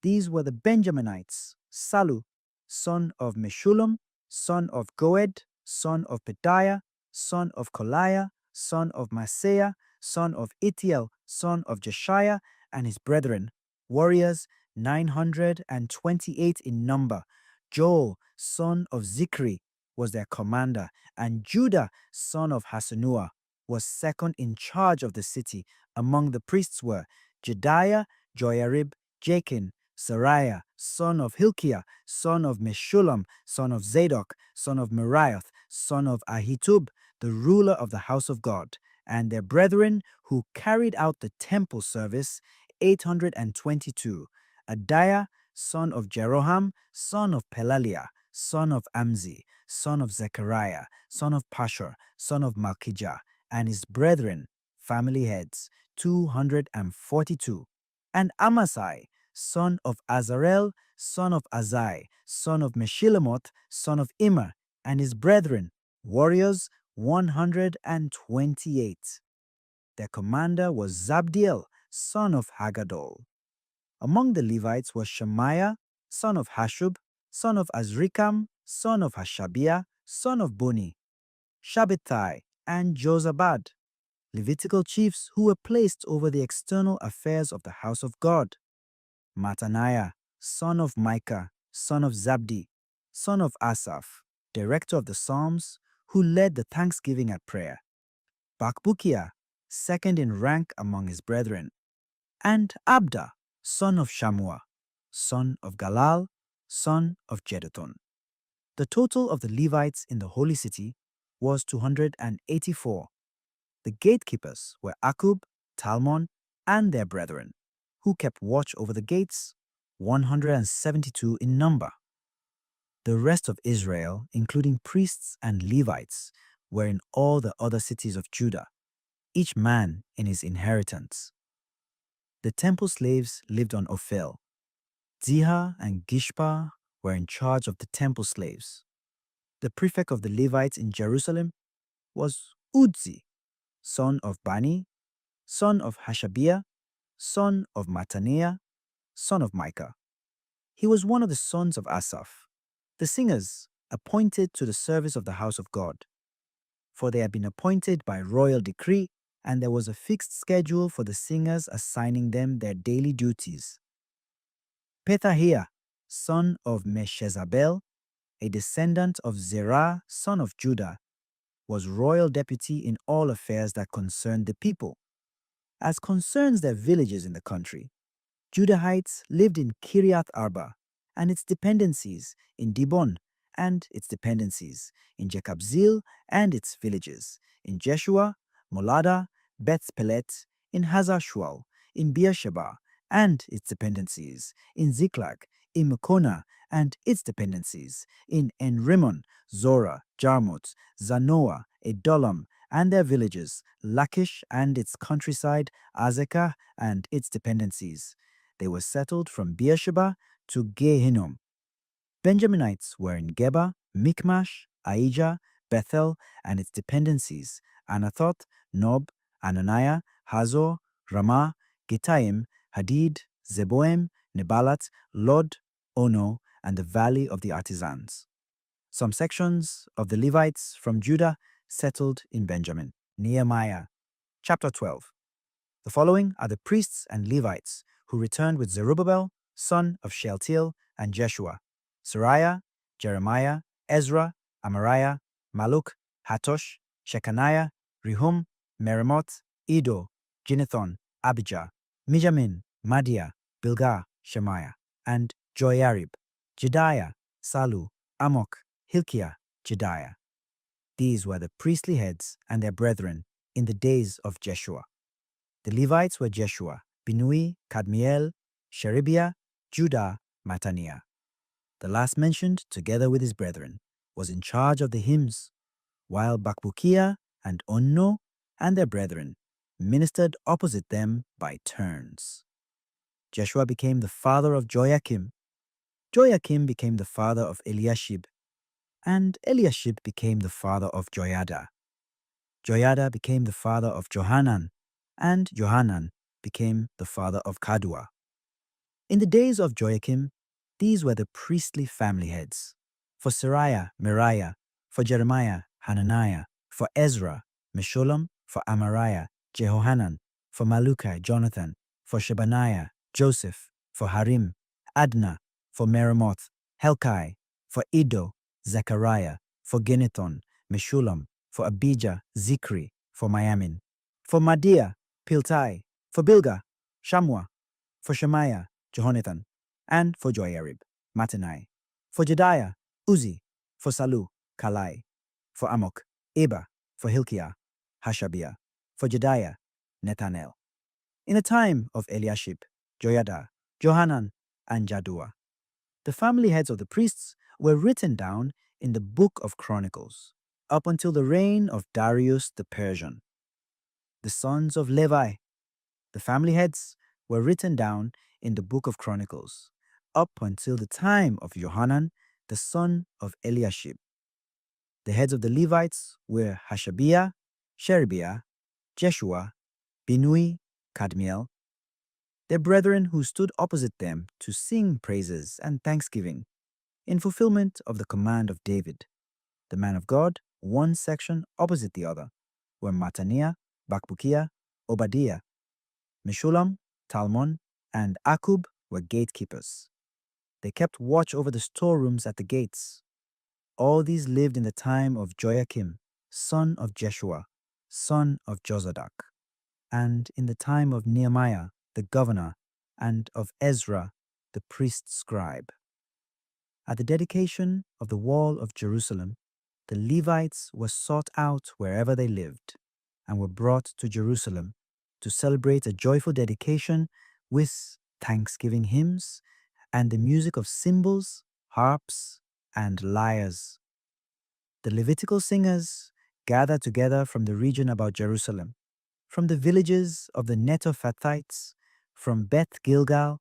These were the Benjaminites: Salu, son of Meshullam, son of Goed, son of Pedaiah, son of Koliah, son of Maaseiah, son of Itiel, son of Jeshiah, and his brethren, warriors 928 in number. Joel, son of Zikri, was their commander, and Judah, son of Hasanua, was second in charge of the city. Among the priests were Jedaiah, Joyarib, Jachin, Sariah, son of Hilkiah, son of Meshullam, son of Zadok, son of Merioth, son of Ahitub, the ruler of the house of God, and their brethren who carried out the temple service, 822. Adiah, son of Jeroham, son of Pelaliah, son of Amzi, son of Zechariah, son of Pashur, son of Malchijah, and his brethren, family heads, 242. And Amasai, son of Azarel, son of Azai, son of Meshilemoth, son of Immer, and his brethren, warriors 128. Their commander was Zabdiel, son of Hagadol. Among the Levites was Shemaiah, son of Hashub, son of Azrikam, son of Hashabiah, son of Buni, Shabbatai, and Jozabad, Levitical chiefs who were placed over the external affairs of the house of God. Mattaniah, son of Micah, son of Zabdi, son of Asaph, director of the Psalms, who led the thanksgiving at prayer. Bakbukia, second in rank among his brethren. And Abda, son of Shammua, son of Galal, son of Jeduthun. The total of the Levites in the holy city was 284. The gatekeepers were Akub, Talmon, and their brethren, who kept watch over the gates, 172 in number. The rest of Israel, including priests and Levites, were in all the other cities of Judah, each man in his inheritance. The temple slaves lived on Ophel. Ziha and Gishpa were in charge of the temple slaves. The prefect of the Levites in Jerusalem was Udzi, son of Bani, son of Hashabiah, son of Mattaniah, son of Micah. He was one of the sons of Asaph, the singers appointed to the service of the house of God. For they had been appointed by royal decree, and there was a fixed schedule for the singers assigning them their daily duties. Pethahiah, son of Meshezabel, a descendant of Zerah, son of Judah, was royal deputy in all affairs that concerned the people. As concerns their villages in the country, Judahites lived in Kiriath Arba and its dependencies, in Dibon and its dependencies, in Jekabzeel and its villages, in Jeshua, Molada, Beth Pelet, in Hazar Shual, in Beersheba and its dependencies, in Ziklag, in Mekona and its dependencies, in En-Rimmon, Zorah, Jarmut, Zanoah, Adullam, and their villages, Lachish and its countryside, Azekah and its dependencies. They were settled from Beersheba to Gehinnom. Benjaminites were in Geba, Michmash, Aijah, Bethel and its dependencies, Anathoth, Nob, Ananiah, Hazor, Ramah, Gittaim, Hadid, Zeboim, Nebalat, Lod, Ono, and the valley of the artisans. Some sections of the Levites from Judah settled in Benjamin. Nehemiah, chapter 12. The following are the priests and Levites who returned with Zerubbabel, son of Shealtiel, and Jeshua, Sariah, Jeremiah, Ezra, Amariah, Maluk, Hatosh, Shechaniah, Rehum, Meremoth, Edo, Ginnethon, Abijah, Mijamin, Madiah, Bilgah, Shemaiah, and Joiarib, Jediah, Salu, Amok, Hilkiah, Jediah. These were the priestly heads and their brethren in the days of Jeshua. The Levites were Jeshua, Binui, Kadmiel, Sherebiah, Judah, Mattaniah. The last mentioned, together with his brethren, was in charge of the hymns, while Bakbukia and Onno and their brethren ministered opposite them by turns. Jeshua became the father of Joachim. Joachim became the father of Eliashib, and Eliashib became the father of Joiada. Joiada became the father of Johanan, and Johanan became the father of Kadua. In the days of Joachim, these were the priestly family heads. For Sariah, Meriah; for Jeremiah, Hananiah; for Ezra, Meshullam; for Amariah, Jehohanan; for Malukai, Jonathan; for Shebaniah, Joseph; for Harim, Adna; for Meremoth, Helkai; for Iddo, Zechariah; for Ginnethon, Meshullam; for Abijah, Zikri; for Miamin; for Madiah, Piltai; for Bilgah, Shammua; for Shemaiah, Jehonathan; and for Joiarib, Mattenai; for Jediah, Uzi; for Salu, Kalai; for Amok, Eba; for Hilkiah, Hashabiah; for Jediah, Nethanel. In the time of Eliashib, Joiada, Johanan, and Jaddua, the family heads of the priests were written down in the book of Chronicles, up until the reign of Darius the Persian. The sons of Levi, the family heads, were written down in the book of Chronicles, up until the time of Johanan, the son of Eliashib. The heads of the Levites were Hashabiah, Sherebiah, Jeshua, Binui, Kadmiel. Their brethren who stood opposite them to sing praises and thanksgiving, in fulfillment of the command of David, the man of God, one section opposite the other, were Mattaniah, Bakbukia, Obadiah. Meshullam, Talmon, and Akub were gatekeepers. They kept watch over the storerooms at the gates, All these lived in the time of Joachim, son of Jeshua, son of Jozadak, and in the time of Nehemiah, the governor, and of Ezra, the priest scribe. At the dedication of the wall of Jerusalem, the Levites were sought out wherever they lived, and were brought to Jerusalem to celebrate a joyful dedication with thanksgiving hymns and the music of cymbals, harps, and lyres. The Levitical singers gathered together from the region about Jerusalem, from the villages of the Netophathites, from Beth Gilgal,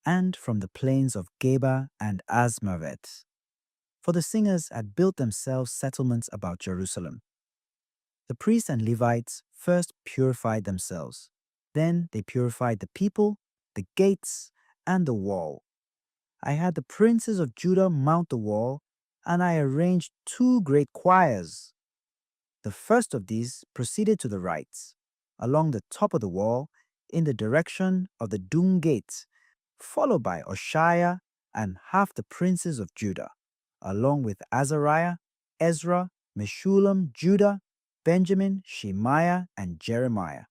and from the plains of Geba and Asmavet. For the singers had built themselves settlements about Jerusalem. The priests and Levites first purified themselves. Then they purified the people, the gates, and the wall. I had the princes of Judah mount the wall, and I arranged 2 great choirs. The first of these proceeded to the right, along the top of the wall, in the direction of the Dung Gate, followed by Oshiah and half the princes of Judah, along with Azariah, Ezra, Meshullam, Judah, Benjamin, Shemaiah, and Jeremiah,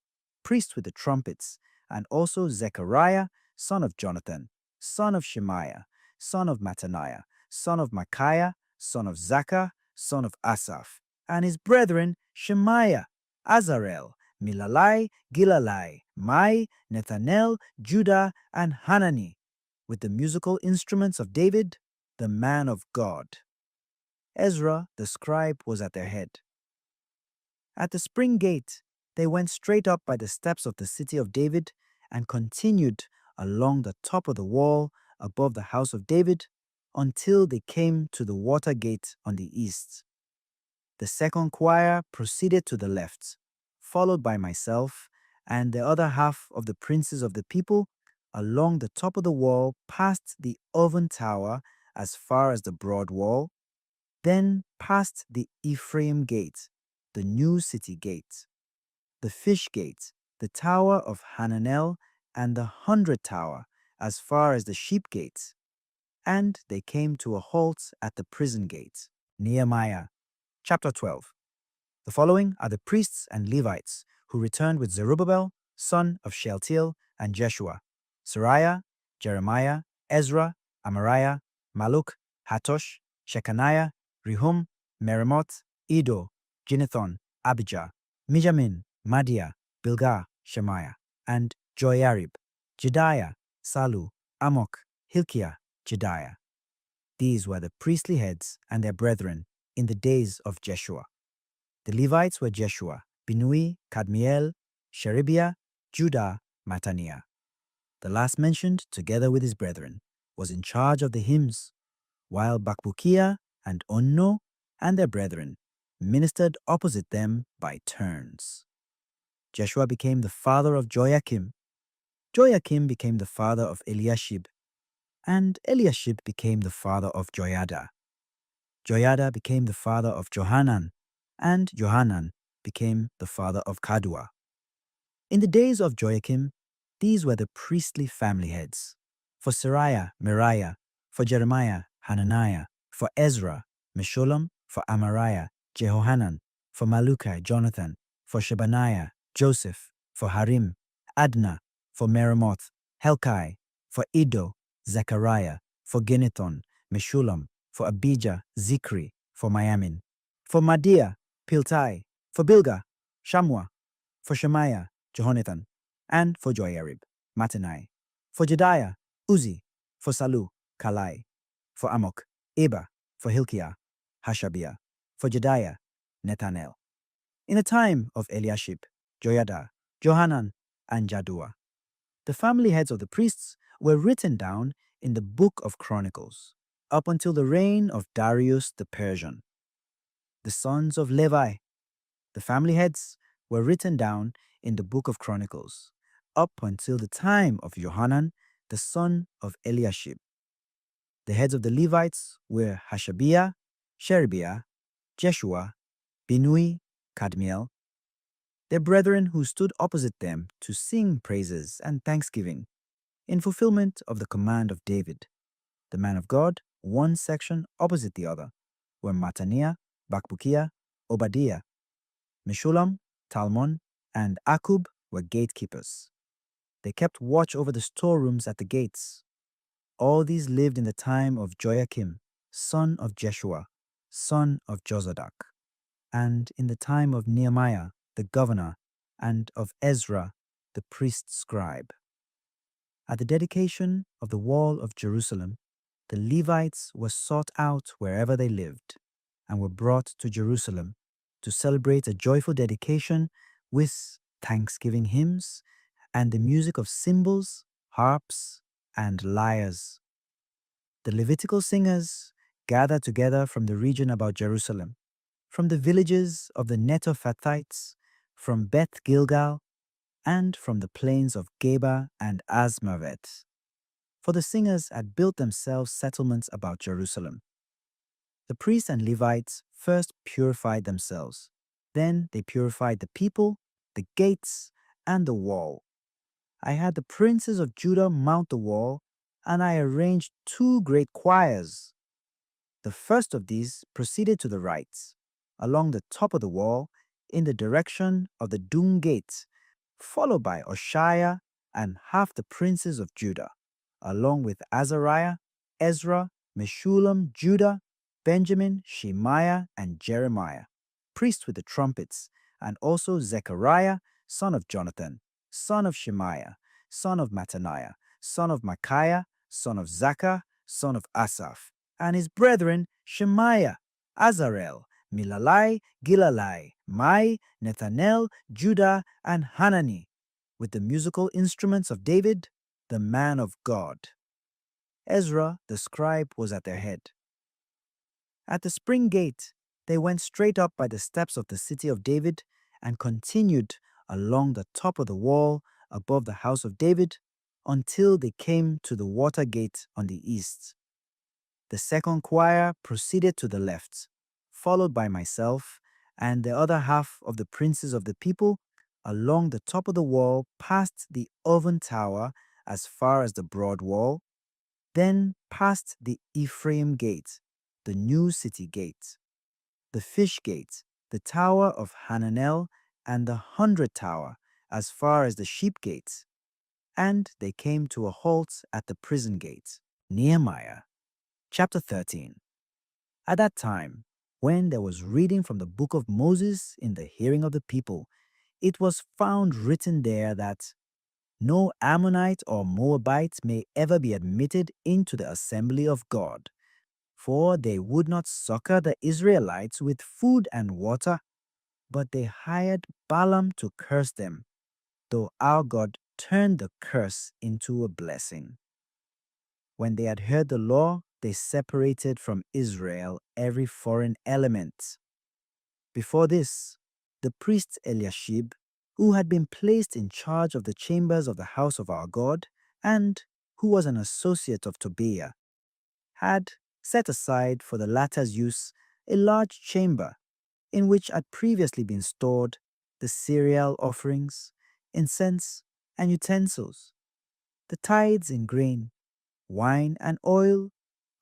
priests with the trumpets, and also Zechariah, son of Jonathan, son of Shemaiah, son of Mattaniah, son of Micaiah, son of Zaccur, son of Asaph, and his brethren Shemaiah, Azarel, Milalai, Gilalai, Mai, Nethanel, Judah, and Hanani, with the musical instruments of David, the man of God. Ezra, the scribe, was at their head. At the spring gate, they went straight up by the steps of the city of David and continued along the top of the wall above the house of David until they came to the water gate on the east. The second choir proceeded to the left, followed by myself and the other half of the princes of the people along the top of the wall past the oven tower as far as the broad wall, then past the Ephraim gate, the new city gate, the fish gate, the tower of Hananel, and the 100 tower as far as the sheep gate. And they came to a halt at the prison gate. Nehemiah chapter 12. The following are the priests and Levites who returned with Zerubbabel, son of Shealtiel, and Jeshua, Sariah, Jeremiah, Ezra, Amariah, Maluk, Hatosh, Shechaniah, Rehum, Meremoth, Edo, Ginnethon, Abijah, Mijamin, Madiah, Bilgah, Shemaiah, and Joiarib, Jediah, Salu, Amok, Hilkiah, Jediah. These were the priestly heads and their brethren in the days of Jeshua. The Levites were Jeshua, Binui, Kadmiel, Sherebiah, Judah, Mattaniah. The last mentioned, together with his brethren, was in charge of the hymns, while Bakbukiah and Onno and their brethren ministered opposite them by turns. Jeshua became the father of Joachim. Joachim became the father of Eliashib, and Eliashib became the father of Joiada. Joiada became the father of Johanan, and Johanan became the father of Kadua. In the days of Joachim, these were the priestly family heads. For Sariah, Meriah; for Jeremiah, Hananiah; for Ezra, Meshullam; for Amariah, Jehohanan; for Malukai, Jonathan; for Shebaniah, Joseph; for Harim, Adna; for Meremoth, Helkai; for Iddo, Zechariah; for Ginnethon, Meshullam; for Abijah, Zikri; for Miamin; for Madiah, Piltai; for Bilgah, Shammua; for Shemaiah, Jehonathan; and for Joiarib, Mattenai; for Jediah, Uzi; for Salu, Kalai; for Amok, Eba; for Hilkiah, Hashabiah; for Jediah, Nethanel. In the time of Eliashib, Joiada, Johanan, and Jaddua, the family heads of the priests were written down in the book of Chronicles, up until the reign of Darius the Persian. The sons of Levi, the family heads, were written down in the book of Chronicles, up until the time of Johanan, the son of Eliashib. The heads of the Levites were Hashabiah, Sherebiah, Jeshua, Binui, Kadmiel. Their brethren who stood opposite them to sing praises and thanksgiving, in fulfillment of the command of David, the man of God, one section opposite the other, were Mattaniah, Bakbukiah, Obadiah. Meshullam, Talmon, and Akub were gatekeepers. They kept watch over the storerooms at the gates. All these lived in the time of Joachim, son of Jeshua, son of Jozadak, and in the time of Nehemiah, the governor, and of Ezra, the priest scribe. At the dedication of the wall of Jerusalem, the Levites were sought out wherever they lived, and were brought to Jerusalem to celebrate a joyful dedication with thanksgiving hymns and the music of cymbals, harps, and lyres. The Levitical singers gathered together from the region about Jerusalem, from the villages of the Netophathites, from Beth Gilgal, and from the plains of Geba and Asmavet. For the singers had built themselves settlements about Jerusalem. The priests and Levites first purified themselves. Then they purified the people, the gates, and the wall. I had the princes of Judah mount the wall, and I arranged 2 great choirs. The first of these proceeded to the right, along the top of the wall, in the direction of the Dung Gate, followed by Oshiah and half the princes of Judah, along with Azariah, Ezra, Meshullam, Judah, Benjamin, Shemaiah, and Jeremiah, priests with the trumpets, and also Zechariah, son of Jonathan, son of Shemaiah, son of Mattaniah, son of Micaiah, son of Zaccur, son of Asaph, and his brethren Shemaiah, Azarel, Milalai, Gilalai, Mai, Nethanel, Judah, and Hanani, with the musical instruments of David, the man of God. Ezra, the scribe, was at their head. At the spring gate, they went straight up by the steps of the city of David and continued along the top of the wall above the house of David until they came to the water gate on the east. The second choir proceeded to the left, followed by myself and the other half of the princes of the people along the top of the wall past the oven tower as far as the broad wall, then past the Ephraim gate, the new city gate, the fish gate, the tower of Hananel, and the 100 tower as far as the sheep gate. And they came to a halt at the prison gate. Nehemiah chapter 13. At that time, when there was reading from the book of Moses in the hearing of the people, it was found written there that no Ammonite or Moabite may ever be admitted into the assembly of God, for they would not succor the Israelites with food and water, but they hired Balaam to curse them, though our God turned the curse into a blessing. When they had heard the law, they separated from Israel every foreign element. Before this, the priest Eliashib, who had been placed in charge of the chambers of the house of our God, and who was an associate of Tobiah, had set aside for the latter's use a large chamber in which had previously been stored the cereal offerings, incense, and utensils, the tithes in grain, wine, and oil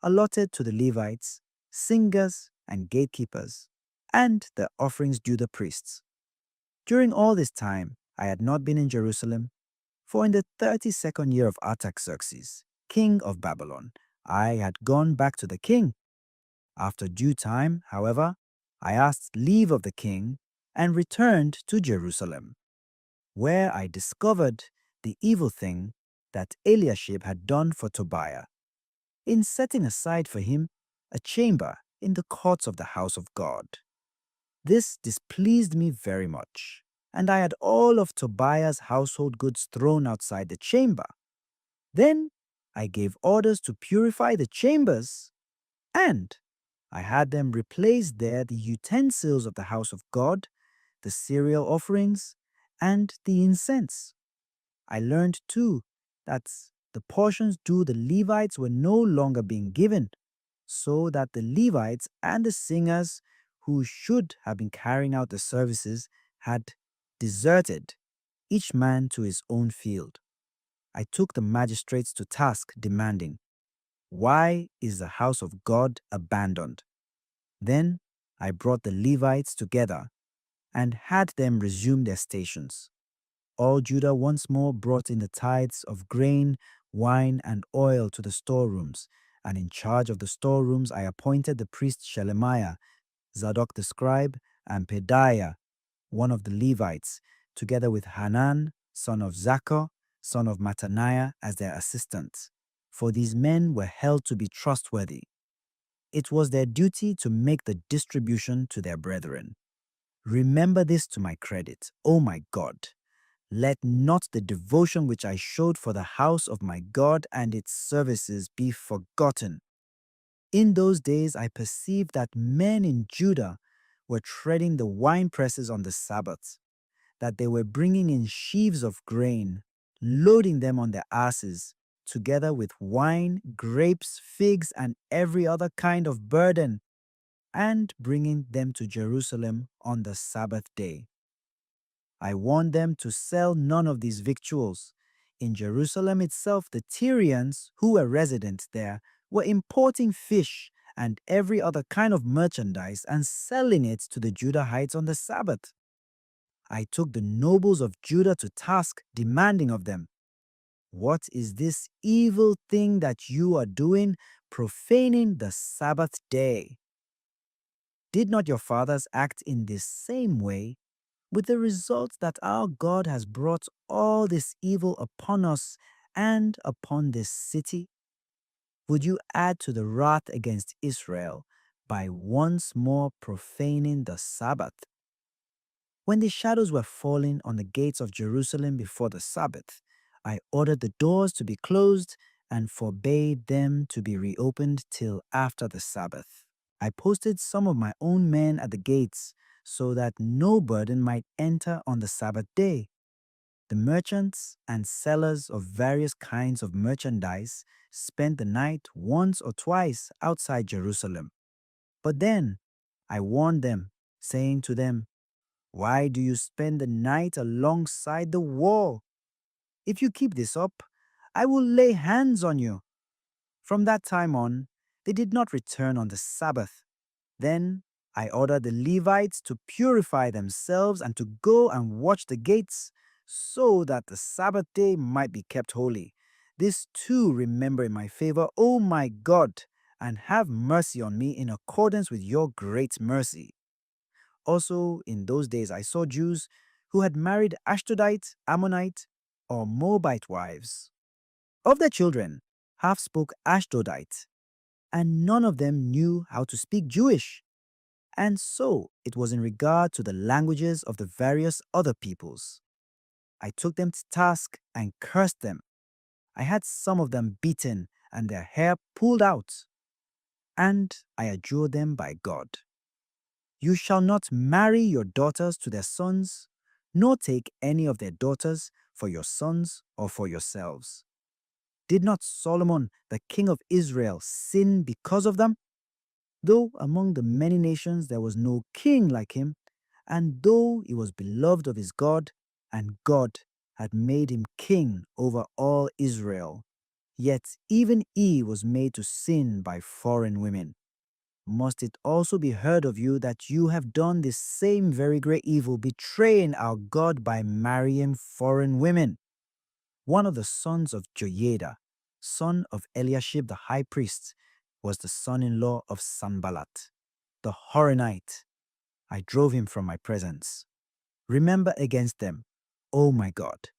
allotted to the Levites, singers, and gatekeepers, and the offerings due the priests. During all this time, I had not been in Jerusalem, for in the 32nd year of Artaxerxes, king of Babylon, I had gone back to the king. After due time, however, I asked leave of the king and returned to Jerusalem, where I discovered the evil thing that Eliashib had done for Tobiah, in setting aside for him a chamber in the courts of the house of God. This displeased me very much, and I had all of Tobiah's household goods thrown outside the chamber. Then I gave orders to purify the chambers, and I had them replace there the utensils of the house of God, the cereal offerings, and the incense. I learned too that the portions due the Levites were no longer being given, so that the Levites and the singers who should have been carrying out the services had deserted, each man to his own field. I took the magistrates to task, demanding, "Why is the house of God abandoned?" Then I brought the Levites together and had them resume their stations. All Judah once more brought in the tithes of grain, wine, and oil to the storerooms, and in charge of the storerooms I appointed the priest Shelemiah, Zadok the scribe, and Pedaiah, one of the Levites, together with Hanan, son of Zaccur, son of Mattaniah, as their assistants. For these men were held to be trustworthy. It was their duty to make the distribution to their brethren. Remember this to my credit, O my God. Let not the devotion which I showed for the house of my God and its services be forgotten. In those days I perceived that men in Judah were treading the wine presses on the Sabbath, that they were bringing in sheaves of grain, loading them on their asses, together with wine, grapes, figs, and every other kind of burden, and bringing them to Jerusalem on the Sabbath day. I warned them to sell none of these victuals. In Jerusalem itself, the Tyrians, who were resident there, were importing fish and every other kind of merchandise and selling it to the Judahites on the Sabbath. I took the nobles of Judah to task, demanding of them, "What is this evil thing that you are doing, profaning the Sabbath day? Did not your fathers act in this same way, with the result that our God has brought all this evil upon us and upon this city? Would you add to the wrath against Israel by once more profaning the Sabbath?" When the shadows were falling on the gates of Jerusalem before the Sabbath, I ordered the doors to be closed and forbade them to be reopened till after the Sabbath. I posted some of my own men at the gates so that no burden might enter on the Sabbath day. The merchants and sellers of various kinds of merchandise spent the night once or twice outside Jerusalem. But then I warned them, saying to them, "Why do you spend the night alongside the wall? If you keep this up, I will lay hands on you." From that time on, they did not return on the Sabbath. Then I ordered the Levites to purify themselves and to go and watch the gates, so that the Sabbath day might be kept holy. This too remember in my favor, O my God, and have mercy on me in accordance with your great mercy. Also, in those days I saw Jews who had married Ashdodite, Ammonite, or Moabite wives. Of their children, half spoke Ashdodite, and none of them knew how to speak Jewish. And so it was in regard to the languages of the various other peoples. I took them to task and cursed them. I had some of them beaten and their hair pulled out. And I adjured them by God, "You shall not marry your daughters to their sons, nor take any of their daughters for your sons or for yourselves." Did not Solomon, the king of Israel, sin because of them? Though among the many nations there was no king like him, and though he was beloved of his God, and God had made him king over all Israel, yet even he was made to sin by foreign women. Must it also be heard of you that you have done this same very great evil, betraying our God by marrying foreign women? One of the sons of Joiada, son of Eliashib the high priest, was the son-in-law of Sanballat, the Horonite. I drove him from my presence. Remember against them, O my God,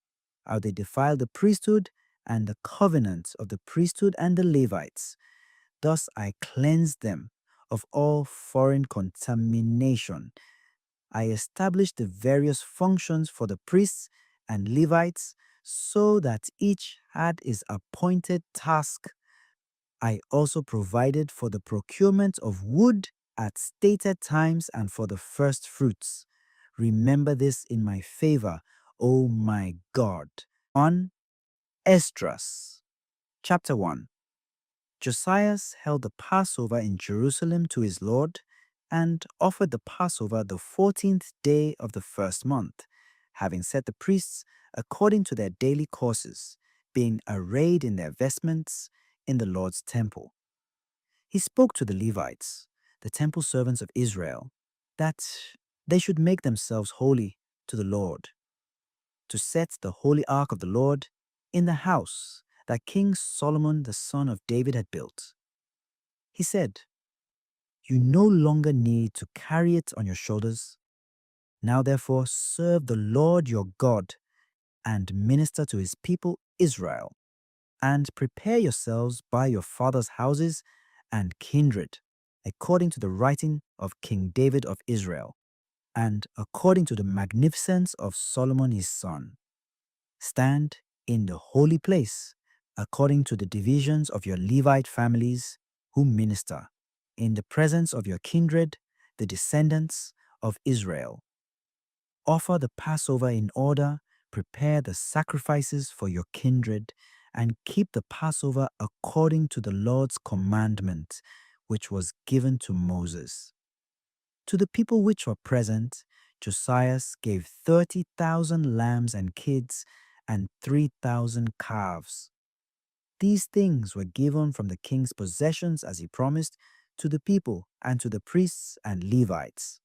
how they defiled the priesthood and the covenant of the priesthood and the Levites. Thus I cleansed them of all foreign contamination. I established the various functions for the priests and Levites so that each had his appointed task. I also provided for the procurement of wood at stated times and for the first fruits. Remember this in my favor, O my God. On Esdras. Chapter 1. Josiah held the Passover in Jerusalem to his Lord and offered the Passover the 14th day of the first month, having set the priests according to their daily courses, being arrayed in their vestments in the Lord's temple. He spoke to the Levites, the temple servants of Israel, that they should make themselves holy to the Lord, to set the holy ark of the Lord in the house that King Solomon the son of David had built. He said, "You no longer need to carry it on your shoulders. Now therefore serve the Lord your God and minister to his people Israel, and prepare yourselves by your fathers' houses and kindred, according to the writing of King David of Israel, and according to the magnificence of Solomon his son. Stand in the holy place, according to the divisions of your Levite families who minister, in the presence of your kindred, the descendants of Israel. Offer the Passover in order, prepare the sacrifices for your kindred, and keep the Passover according to the Lord's commandment, which was given to Moses." To the people which were present, Josiah gave 30,000 lambs and kids and 3,000 calves. These things were given from the king's possessions as he promised to the people and to the priests and Levites.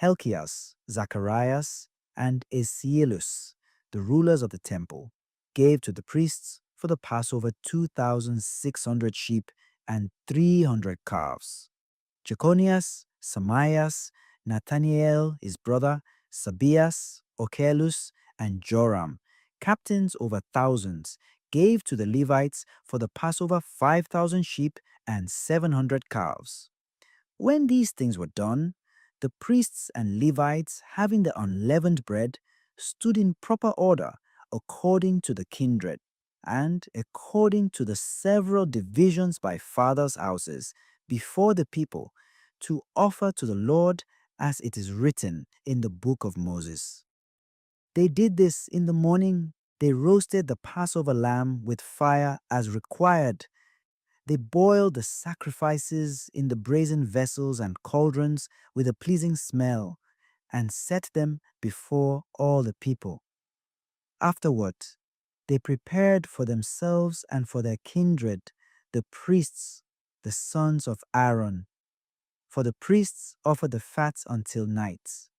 Helkias, Zacharias, and Esielus, the rulers of the temple, gave to the priests for the Passover 2,600 sheep and 300 calves. Jeconias, Samaias, Nathaniel, his brother, Sabias, Ochelus, and Joram, captains over thousands, gave to the Levites for the Passover 5,000 sheep and 700 calves. When these things were done, the priests and Levites, having the unleavened bread, stood in proper order according to the kindred, and according to the several divisions by fathers' houses, before the people, to offer to the Lord as it is written in the book of Moses. They did this in the morning. They roasted the Passover lamb with fire as required. They boiled the sacrifices in the brazen vessels and cauldrons with a pleasing smell, and set them before all the people. Afterward, they prepared for themselves and for their kindred the priests, the sons of Aaron. For the priests offered the fat until night.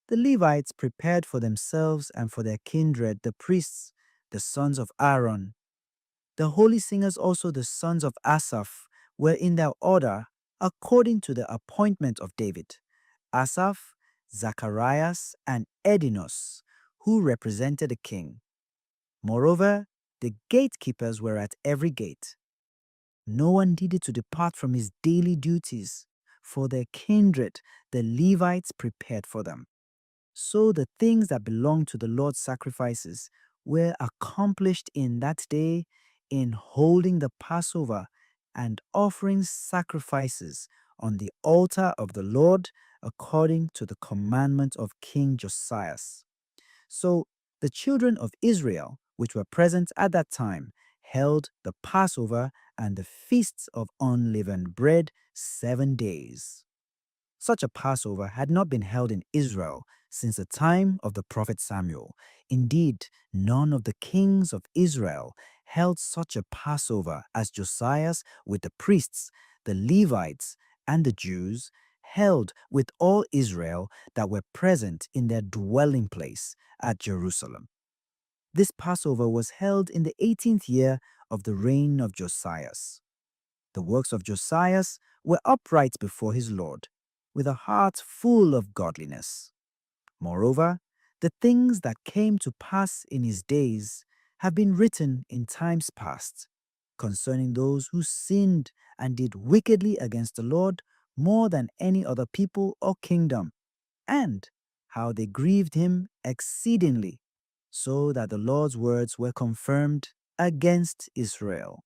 The Levites prepared for themselves and for their kindred the priests, the sons of Aaron. The holy singers also, the sons of Asaph, were in their order according to the appointment of David: Asaph, Zacharias, and Edinos, who represented the king. Moreover, the gatekeepers were at every gate. No one needed to depart from his daily duties, for their kindred the Levites prepared for them. So the things that belonged to the Lord's sacrifices were accomplished in that day in holding the Passover and offering sacrifices on the altar of the Lord according to the commandment of King Josiah. So the children of Israel, which were present at that time, held the Passover and the feasts of unleavened bread 7 days. Such a Passover had not been held in Israel since the time of the prophet Samuel. Indeed, none of the kings of Israel held such a Passover as Josiah's with the priests, the Levites, and the Jews held with all Israel that were present in their dwelling place at Jerusalem. This Passover was held in the 18th year of the reign of Josiah. The works of Josiah were upright before his Lord, with a heart full of godliness. Moreover, the things that came to pass in his days have been written in times past, concerning those who sinned and did wickedly against the Lord more than any other people or kingdom, and how they grieved him exceedingly, so that the Lord's words were confirmed against Israel.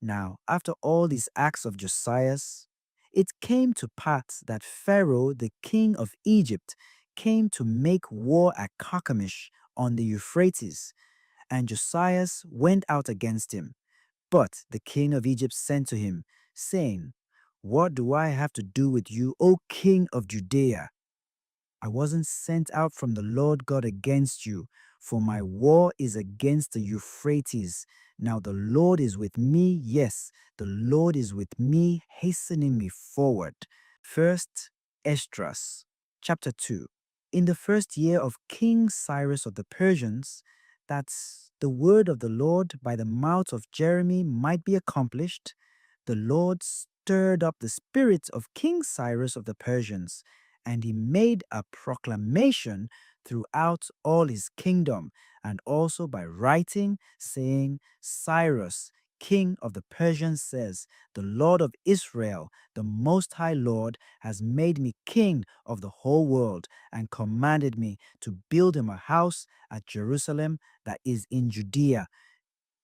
Now, after all these acts of Josiah, it came to pass that Pharaoh, the king of Egypt, came to make war at Carchemish on the Euphrates, and Josiah went out against him. But the king of Egypt sent to him, saying, "What do I have to do with you, O king of Judea? I wasn't sent out from the Lord God against you, For my war is against the Euphrates. Now the Lord is with me. Yes, the Lord is with me, hastening me forward. First Esdras, chapter 2. In the first year of King Cyrus of the Persians, that the word of the Lord by the mouth of Jeremy might be accomplished, the Lord stirred up the spirit of King Cyrus of the Persians, and he made a proclamation throughout all his kingdom, and also by writing, saying, Cyrus, king of the Persians, says, The Lord of Israel, the Most High Lord, has made me king of the whole world, and commanded me to build him a house at Jerusalem that is in Judea.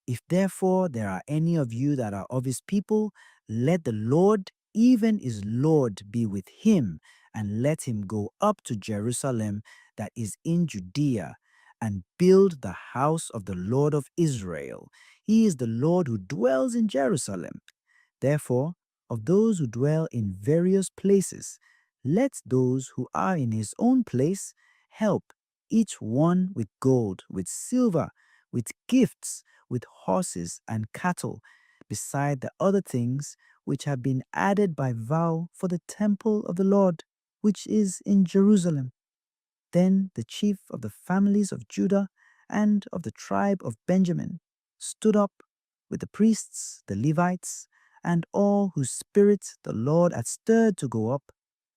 If therefore there are any of you that are of his people, let the Lord, even his Lord, be with him, and let him go up to Jerusalem that is in Judea, and build the house of the Lord of Israel. He is the Lord who dwells in Jerusalem. Therefore, of those who dwell in various places, let those who are in his own place help, each one with gold, with silver, with gifts, with horses and cattle, beside the other things which have been added by vow for the temple of the Lord, which is in Jerusalem. Then the chief of the families of Judah and of the tribe of Benjamin stood up with the priests, the Levites, and all whose spirits the Lord had stirred to go up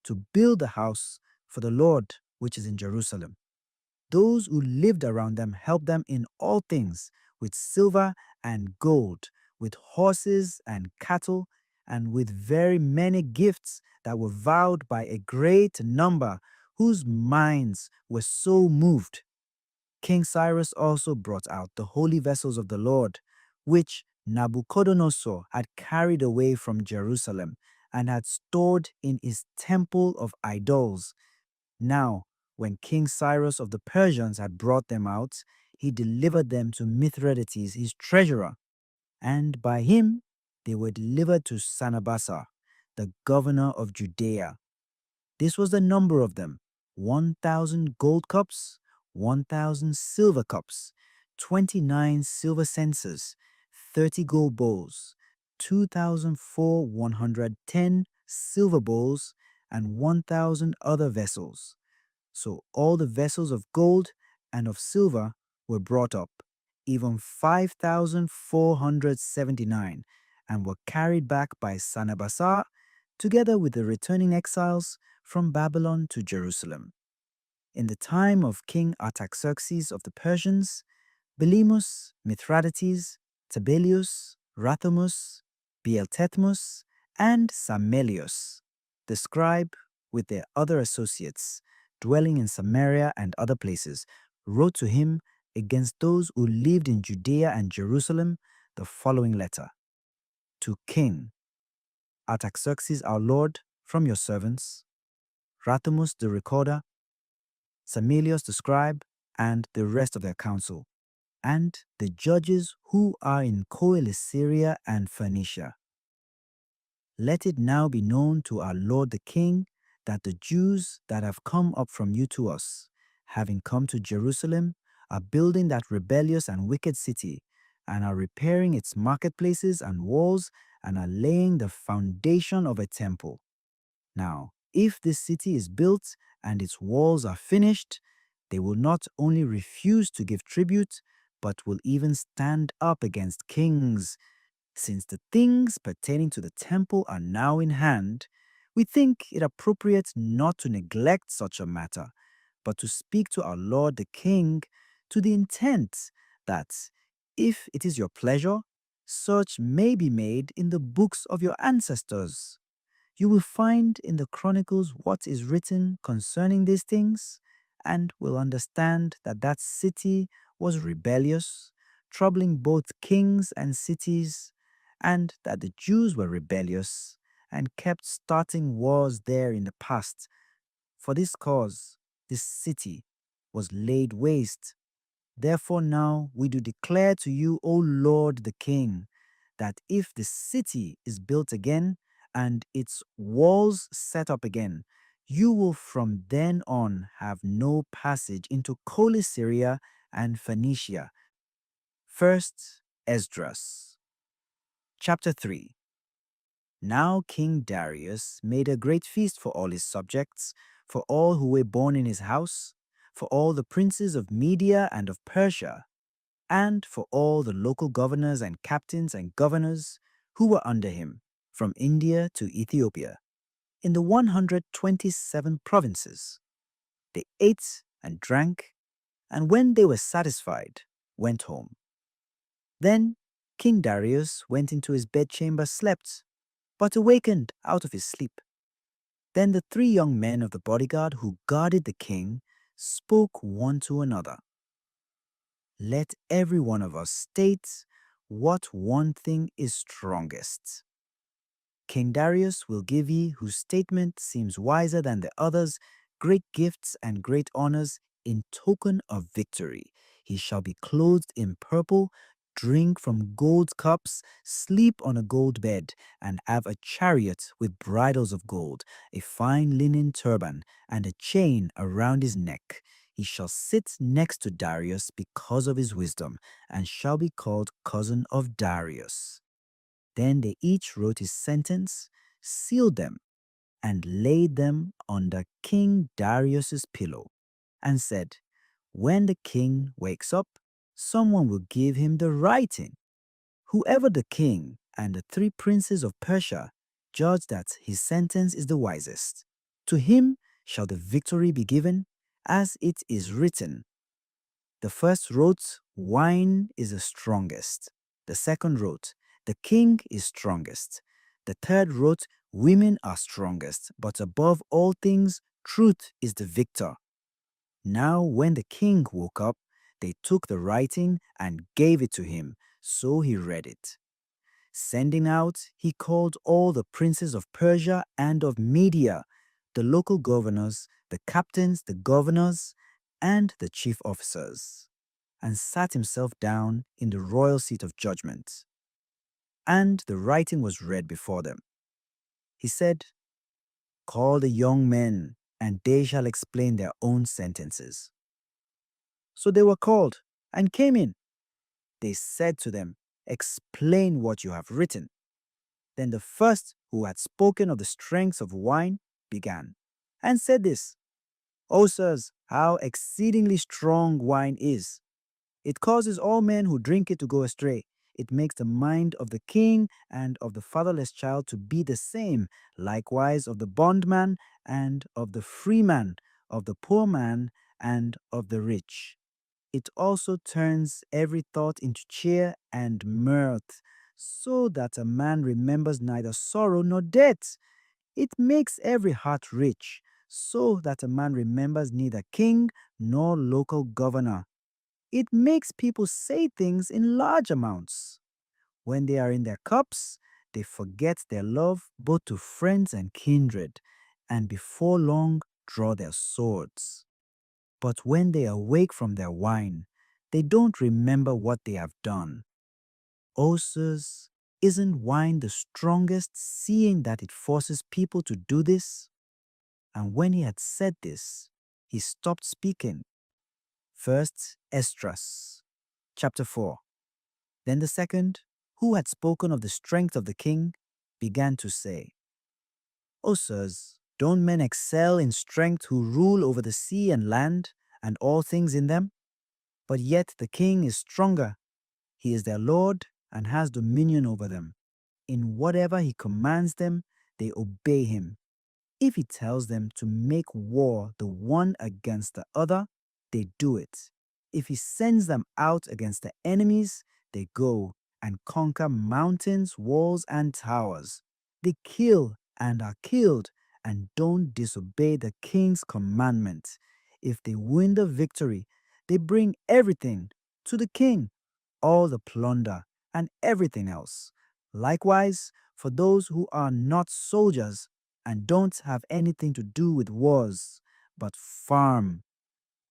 to build the house for the Lord which is in Jerusalem. Those who lived around them helped them in all things with silver and gold, with horses and cattle, and with very many gifts that were vowed by a great number, whose minds were so moved. King Cyrus also brought out the holy vessels of the Lord, which Nabuchodonosor had carried away from Jerusalem and had stored in his temple of idols. Now, when King Cyrus of the Persians had brought them out, he delivered them to Mithridates, his treasurer, and by him they were delivered to Sanabasar, the governor of Judea. This was the number of them: 1,000 gold cups, 1,000 silver cups, 29 silver censers, 30 gold bowls, 2,110 silver bowls, and 1,000 other vessels. So all the vessels of gold and of silver were brought up, even 5,479, and were carried back by Sanabasar, together with the returning exiles from Babylon to Jerusalem. In the time of King Artaxerxes of the Persians, Belimus, Mithridates, Tabelius, Rathamus, Beeltethmus, and Samelius, the scribe, with their other associates, dwelling in Samaria and other places, wrote to him against those who lived in Judea and Jerusalem the following letter. To King Artaxerxes our Lord, from your servants, Rathamus the recorder, Samelius the scribe, and the rest of their council, and the judges who are in Coele-Syria and Phoenicia. Let it now be known to our Lord the King that the Jews that have come up from you to us, having come to Jerusalem, are building that rebellious and wicked city, and are repairing its marketplaces and walls, and are laying the foundation of a temple. Now, if this city is built and its walls are finished, they will not only refuse to give tribute, but will even stand up against kings. Since the things pertaining to the temple are now in hand, we think it appropriate not to neglect such a matter, but to speak to our Lord the King, to the intent that, if it is your pleasure, search may be made in the books of your ancestors. You will find in the Chronicles what is written concerning these things, and will understand that that city was rebellious, troubling both kings and cities, and that the Jews were rebellious and kept starting wars there in the past. For this cause, this city was laid waste. Therefore now we do declare to you, O Lord the King, that if the city is built again and its walls set up again, you will from then on have no passage into Coele-Syria and Phoenicia. First Esdras. Chapter 3. Now King Darius made a great feast for all his subjects, for all who were born in his house, for all the princes of Media and of Persia, and for all the local governors and captains and governors who were under him, from India to Ethiopia, in the 127 provinces. They ate and drank, and when they were satisfied, went home. Then King Darius went into his bedchamber, slept, but awakened out of his sleep. Then the 3 young men of the bodyguard who guarded the king spoke one to another. Let every one of us state what one thing is strongest. King Darius will give ye, whose statement seems wiser than the others, great gifts and great honors in token of victory. He shall be clothed in purple, drink from gold cups, sleep on a gold bed, and have a chariot with bridles of gold, a fine linen turban, and a chain around his neck. He shall sit next to Darius because of his wisdom, and shall be called cousin of Darius. Then they each wrote his sentence, sealed them, and laid them under King Darius's pillow, and said, when the king wakes up, someone will give him the writing. Whoever the king and the 3 princes of Persia judge that his sentence is the wisest, to him shall the victory be given, as it is written. The first wrote, wine is the strongest. The second wrote, the king is strongest. The third wrote, women are strongest, but above all things, truth is the victor. Now when the king woke up, they took the writing and gave it to him, so he read it. Sending out, he called all the princes of Persia and of Media, the local governors, the captains, the governors, and the chief officers, and sat himself down in the royal seat of judgment. And the writing was read before them. He said, call the young men, and they shall explain their own sentences. So they were called and came in. They said to them, explain what you have written. Then the first who had spoken of the strength of wine began, and said this, O sirs, how exceedingly strong wine is! It causes all men who drink it to go astray. It makes the mind of the king and of the fatherless child to be the same, likewise of the bondman and of the freeman, of the poor man and of the rich. It also turns every thought into cheer and mirth, so that a man remembers neither sorrow nor debt. It makes every heart rich, so that a man remembers neither king nor local governor. It makes people say things in large amounts. When they are in their cups, they forget their love both to friends and kindred, and before long draw their swords. But when they awake from their wine, they don't remember what they have done. O sirs, isn't wine the strongest, seeing that it forces people to do this? And when he had said this, he stopped speaking. First Esdras, chapter 4. Then the second, who had spoken of the strength of the king, began to say, O sirs, don't men excel in strength who rule over the sea and land and all things in them? But yet the king is stronger. He is their lord and has dominion over them. In whatever he commands them, they obey him. If he tells them to make war the one against the other, they do it. If he sends them out against the enemies, they go and conquer mountains, walls, and towers. They kill and are killed and don't disobey the king's commandment. If they win the victory, they bring everything to the king, all the plunder and everything else. Likewise, for those who are not soldiers and don't have anything to do with wars, but farm,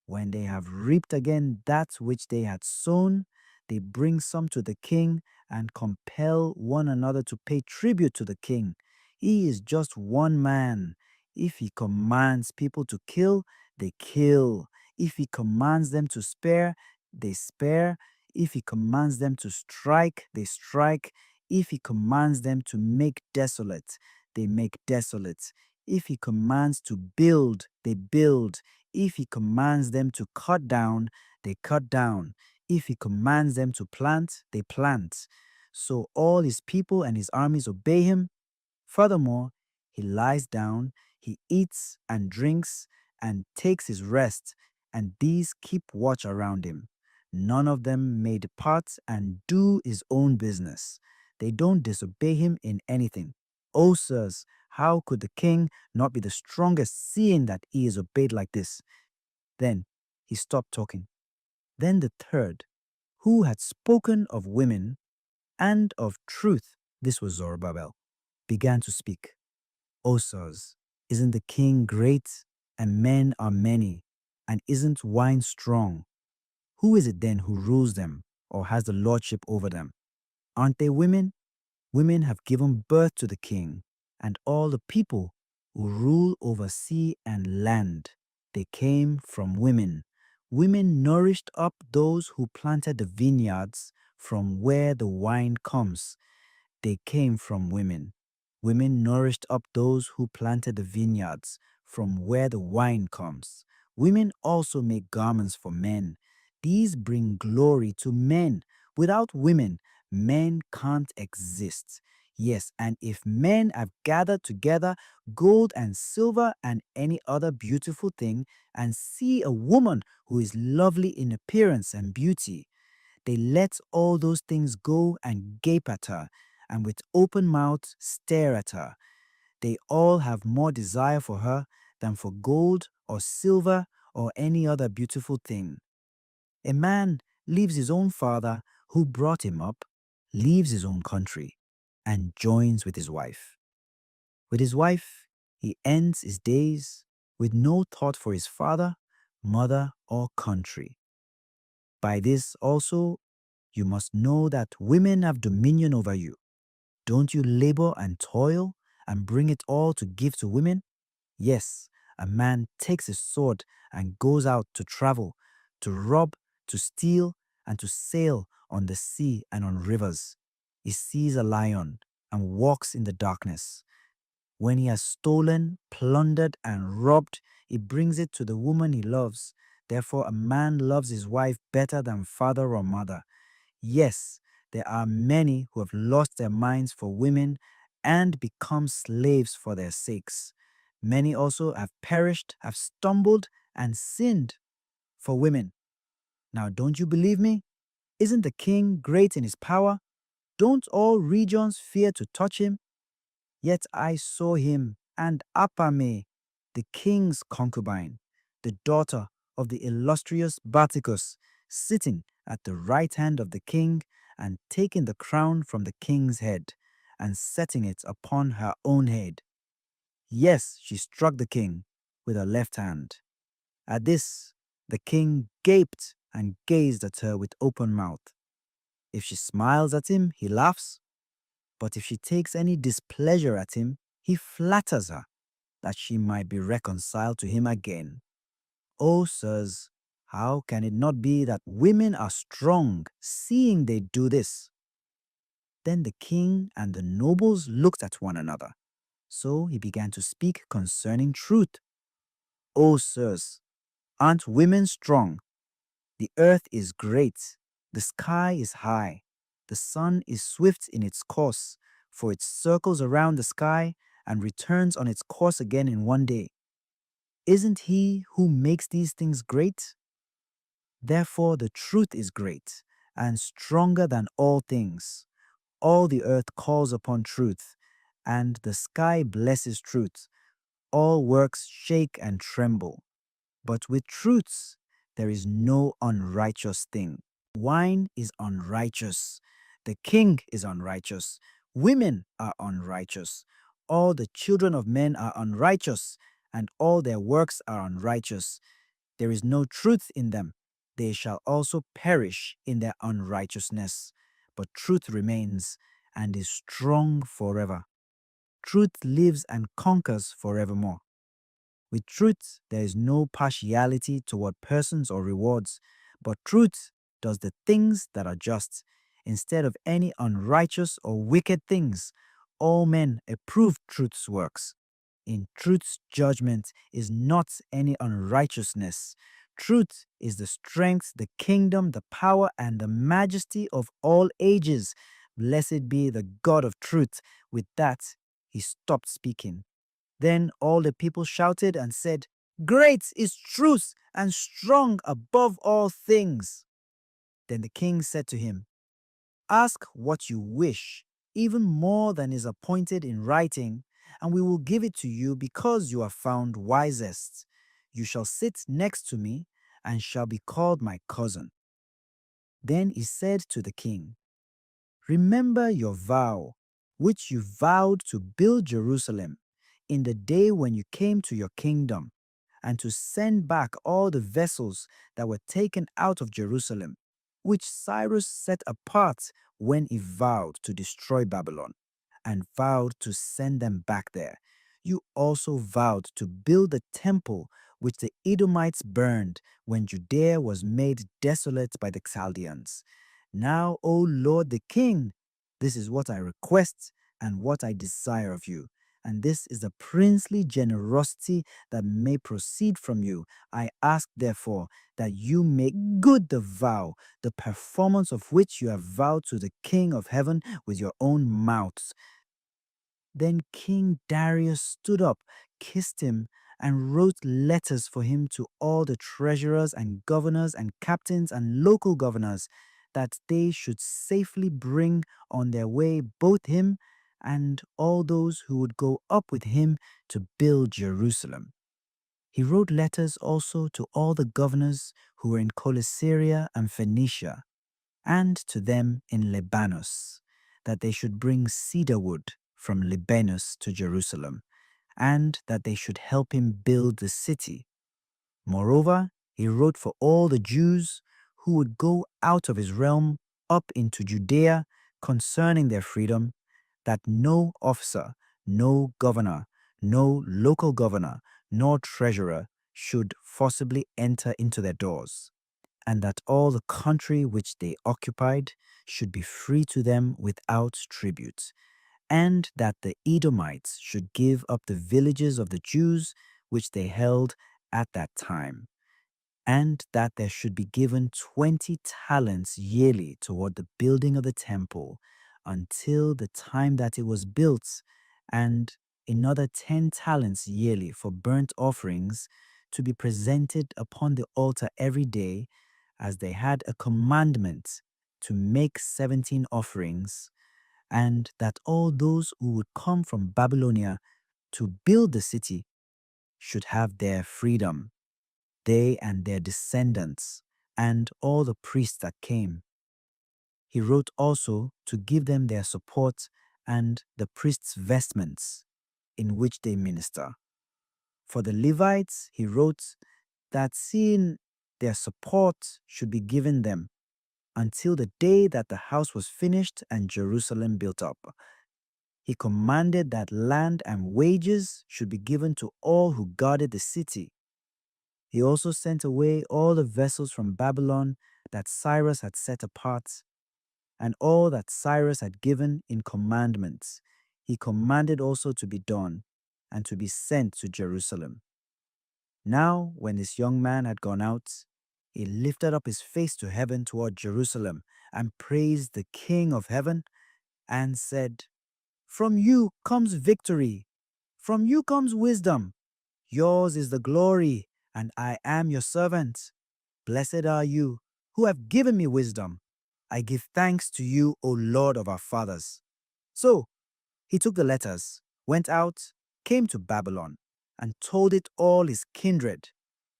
when they have reaped again that which they had sown, they bring some to the king and compel one another to pay tribute to the king. He is just one man. If he commands people to kill, they kill. If he commands them to spare, they spare. If he commands them to strike, they strike. If he commands them to make desolate, they make desolate. If he commands to build, they build. If he commands them to cut down, they cut down. If he commands them to plant, they plant. So all his people and his armies obey him. Furthermore, he lies down, he eats and drinks and takes his rest, and these keep watch around him. None of them may depart and do his own business. They don't disobey him in anything. Oh, sirs, how could the king not be the strongest, seeing that he is obeyed like this? Then he stopped talking. Then the third, who had spoken of women and of truth, this was Zorobabel, began to speak. O sirs, isn't the king great, and men are many, and isn't wine strong? Who is it then who rules them, or has the lordship over them? Aren't they women? Women have given birth to the king, and all the people who rule over sea and land. They came from women. Women nourished up those who planted the vineyards from where the wine comes. They came from women. Women nourished up those who planted the vineyards from where the wine comes. Women also make garments for men. These bring glory to men. Without women, men can't exist. Yes, and if men have gathered together gold and silver and any other beautiful thing, and see a woman who is lovely in appearance and beauty, they let all those things go and gape at her, and with open mouth stare at her. They all have more desire for her than for gold or silver or any other beautiful thing. A man leaves his own father who brought him up, leaves his own country, and joins with his wife. With his wife, he ends his days with no thought for his father, mother, or country. By this also you must know that women have dominion over you. Don't you labor and toil and bring it all to give to women? Yes, a man takes his sword and goes out to travel, to rob, to steal, and to sail on the sea and on rivers. He sees a lion and walks in the darkness. When he has stolen, plundered, and robbed, he brings it to the woman he loves. Therefore, a man loves his wife better than father or mother. Yes, there are many who have lost their minds for women and become slaves for their sakes. Many also have perished, have stumbled, and sinned for women. Now, don't you believe me? Isn't the king great in his power? Don't all regions fear to touch him? Yet I saw him and Apame, the king's concubine, the daughter of the illustrious Barticus, sitting at the right hand of the king and taking the crown from the king's head and setting it upon her own head. Yes, she struck the king with her left hand. At this, the king gaped and gazed at her with open mouth. If she smiles at him, he laughs. But if she takes any displeasure at him, he flatters her, that she might be reconciled to him again. Oh, sirs, how can it not be that women are strong, seeing they do this? Then the king and the nobles looked at one another. So he began to speak concerning truth. Oh, sirs, aren't women strong? The earth is great, the sky is high, the sun is swift in its course, for it circles around the sky and returns on its course again in one day. Isn't he who makes these things great? Therefore the truth is great and stronger than all things. All the earth calls upon truth, and the sky blesses truth. All works shake and tremble. But with truths there is no unrighteous thing. Wine is unrighteous. The king is unrighteous. Women are unrighteous. All the children of men are unrighteous, and all their works are unrighteous. There is no truth in them. They shall also perish in their unrighteousness. But truth remains and is strong forever. Truth lives and conquers forevermore. With truth, there is no partiality toward persons or rewards, but truth does the things that are just, instead of any unrighteous or wicked things. All men approve truth's works. In truth's judgment is not any unrighteousness. Truth is the strength, the kingdom, the power, and the majesty of all ages. Blessed be the God of truth. With that, he stopped speaking. Then all the people shouted and said, "Great is truth and strong above all things." Then the king said to him, "Ask what you wish, even more than is appointed in writing, and we will give it to you because you are found wisest. You shall sit next to me and shall be called my cousin." Then he said to the king, "Remember your vow, which you vowed to build Jerusalem in the day when you came to your kingdom, and to send back all the vessels that were taken out of Jerusalem, which Cyrus set apart when he vowed to destroy Babylon, and vowed to send them back there. You also vowed to build the temple which the Edomites burned when Judea was made desolate by the Chaldeans. Now, O Lord the King, this is what I request and what I desire of you, and this is the princely generosity that may proceed from you. I ask, therefore, that you make good the vow, the performance of which you have vowed to the King of heaven with your own mouths." Then King Darius stood up, kissed him, and wrote letters for him to all the treasurers and governors and captains and local governors, that they should safely bring on their way both him and all those who would go up with him to build Jerusalem. He wrote letters also to all the governors who were in Celesyria and Phoenicia, and to them in Lebanus, that they should bring cedar wood from Lebanus to Jerusalem, and that they should help him build the city. Moreover, he wrote for all the Jews who would go out of his realm up into Judea concerning their freedom, that no officer, no governor, no local governor, nor treasurer should forcibly enter into their doors, and that all the country which they occupied should be free to them without tribute, and that the Edomites should give up the villages of the Jews which they held at that time, and that there should be given 20 talents yearly toward the building of the temple until the time that it was built, and another 10 talents yearly for burnt offerings to be presented upon the altar every day, as they had a commandment to make 17 offerings, and that all those who would come from Babylonia to build the city should have their freedom, they and their descendants, and all the priests that came. He wrote also to give them their support and the priests' vestments in which they minister. For the Levites, he wrote that seeing their support should be given them until the day that the house was finished and Jerusalem built up. He commanded that land and wages should be given to all who guarded the city. He also sent away all the vessels from Babylon that Cyrus had set apart, and all that Cyrus had given in commandments. He commanded also to be done, and to be sent to Jerusalem. Now, when this young man had gone out, he lifted up his face to heaven toward Jerusalem, and praised the King of heaven, and said, "From you comes victory, from you comes wisdom. Yours is the glory, and I am your servant. Blessed are you who have given me wisdom. I give thanks to you, O Lord of our fathers." So he took the letters, went out, came to Babylon, and told it all his kindred.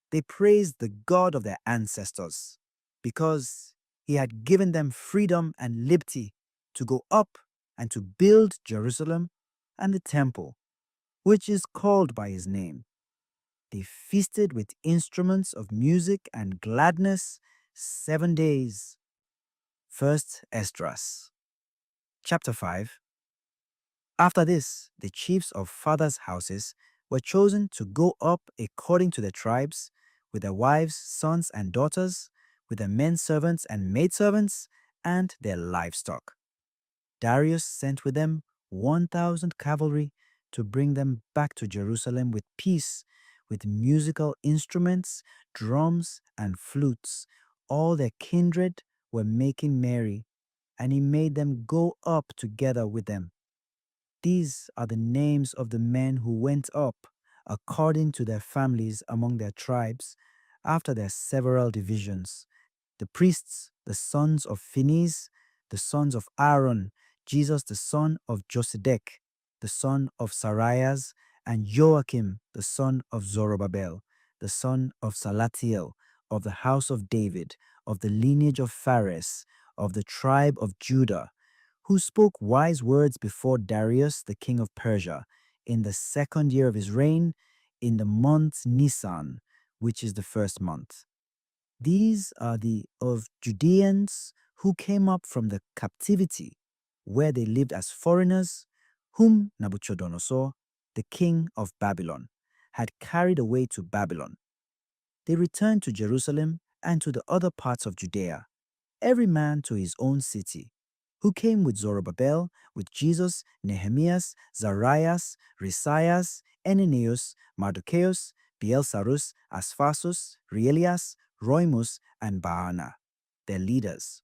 They praised the God of their ancestors, because he had given them freedom and liberty to go up and to build Jerusalem and the temple, which is called by his name. They feasted with instruments of music and gladness 7 days. First Esdras. Chapter 5. After this, the chiefs of fathers' houses were chosen to go up according to their tribes, with their wives, sons, and daughters, with their men servants and maidservants, and their livestock. Darius sent with them 1,000 cavalry to bring them back to Jerusalem with peace, with musical instruments, drums, and flutes. All their kindred were making merry, and he made them go up together with them. These are the names of the men who went up, according to their families among their tribes, after their several divisions. The priests, the sons of Phinehas, the sons of Aaron, Jesus the son of Josedek, the son of Sarias, and Joachim the son of Zorobabel, the son of Salatiel, of the house of David, of the lineage of Phares, of the tribe of Judah, who spoke wise words before Darius the king of Persia, in the 2nd year of his reign, in the month Nisan, which is the 1st month. These are the of Judeans who came up from the captivity, where they lived as foreigners, whom Nabuchodonosor, the king of Babylon, had carried away to Babylon. They returned to Jerusalem and to the other parts of Judea, every man to his own city, who came with Zorobabel, with Jesus, Nehemias, Zarias, Risias, Enenius, Mardocheus, Beelsarus, Asphasus, Reelias, Roimus, and Baana, their leaders.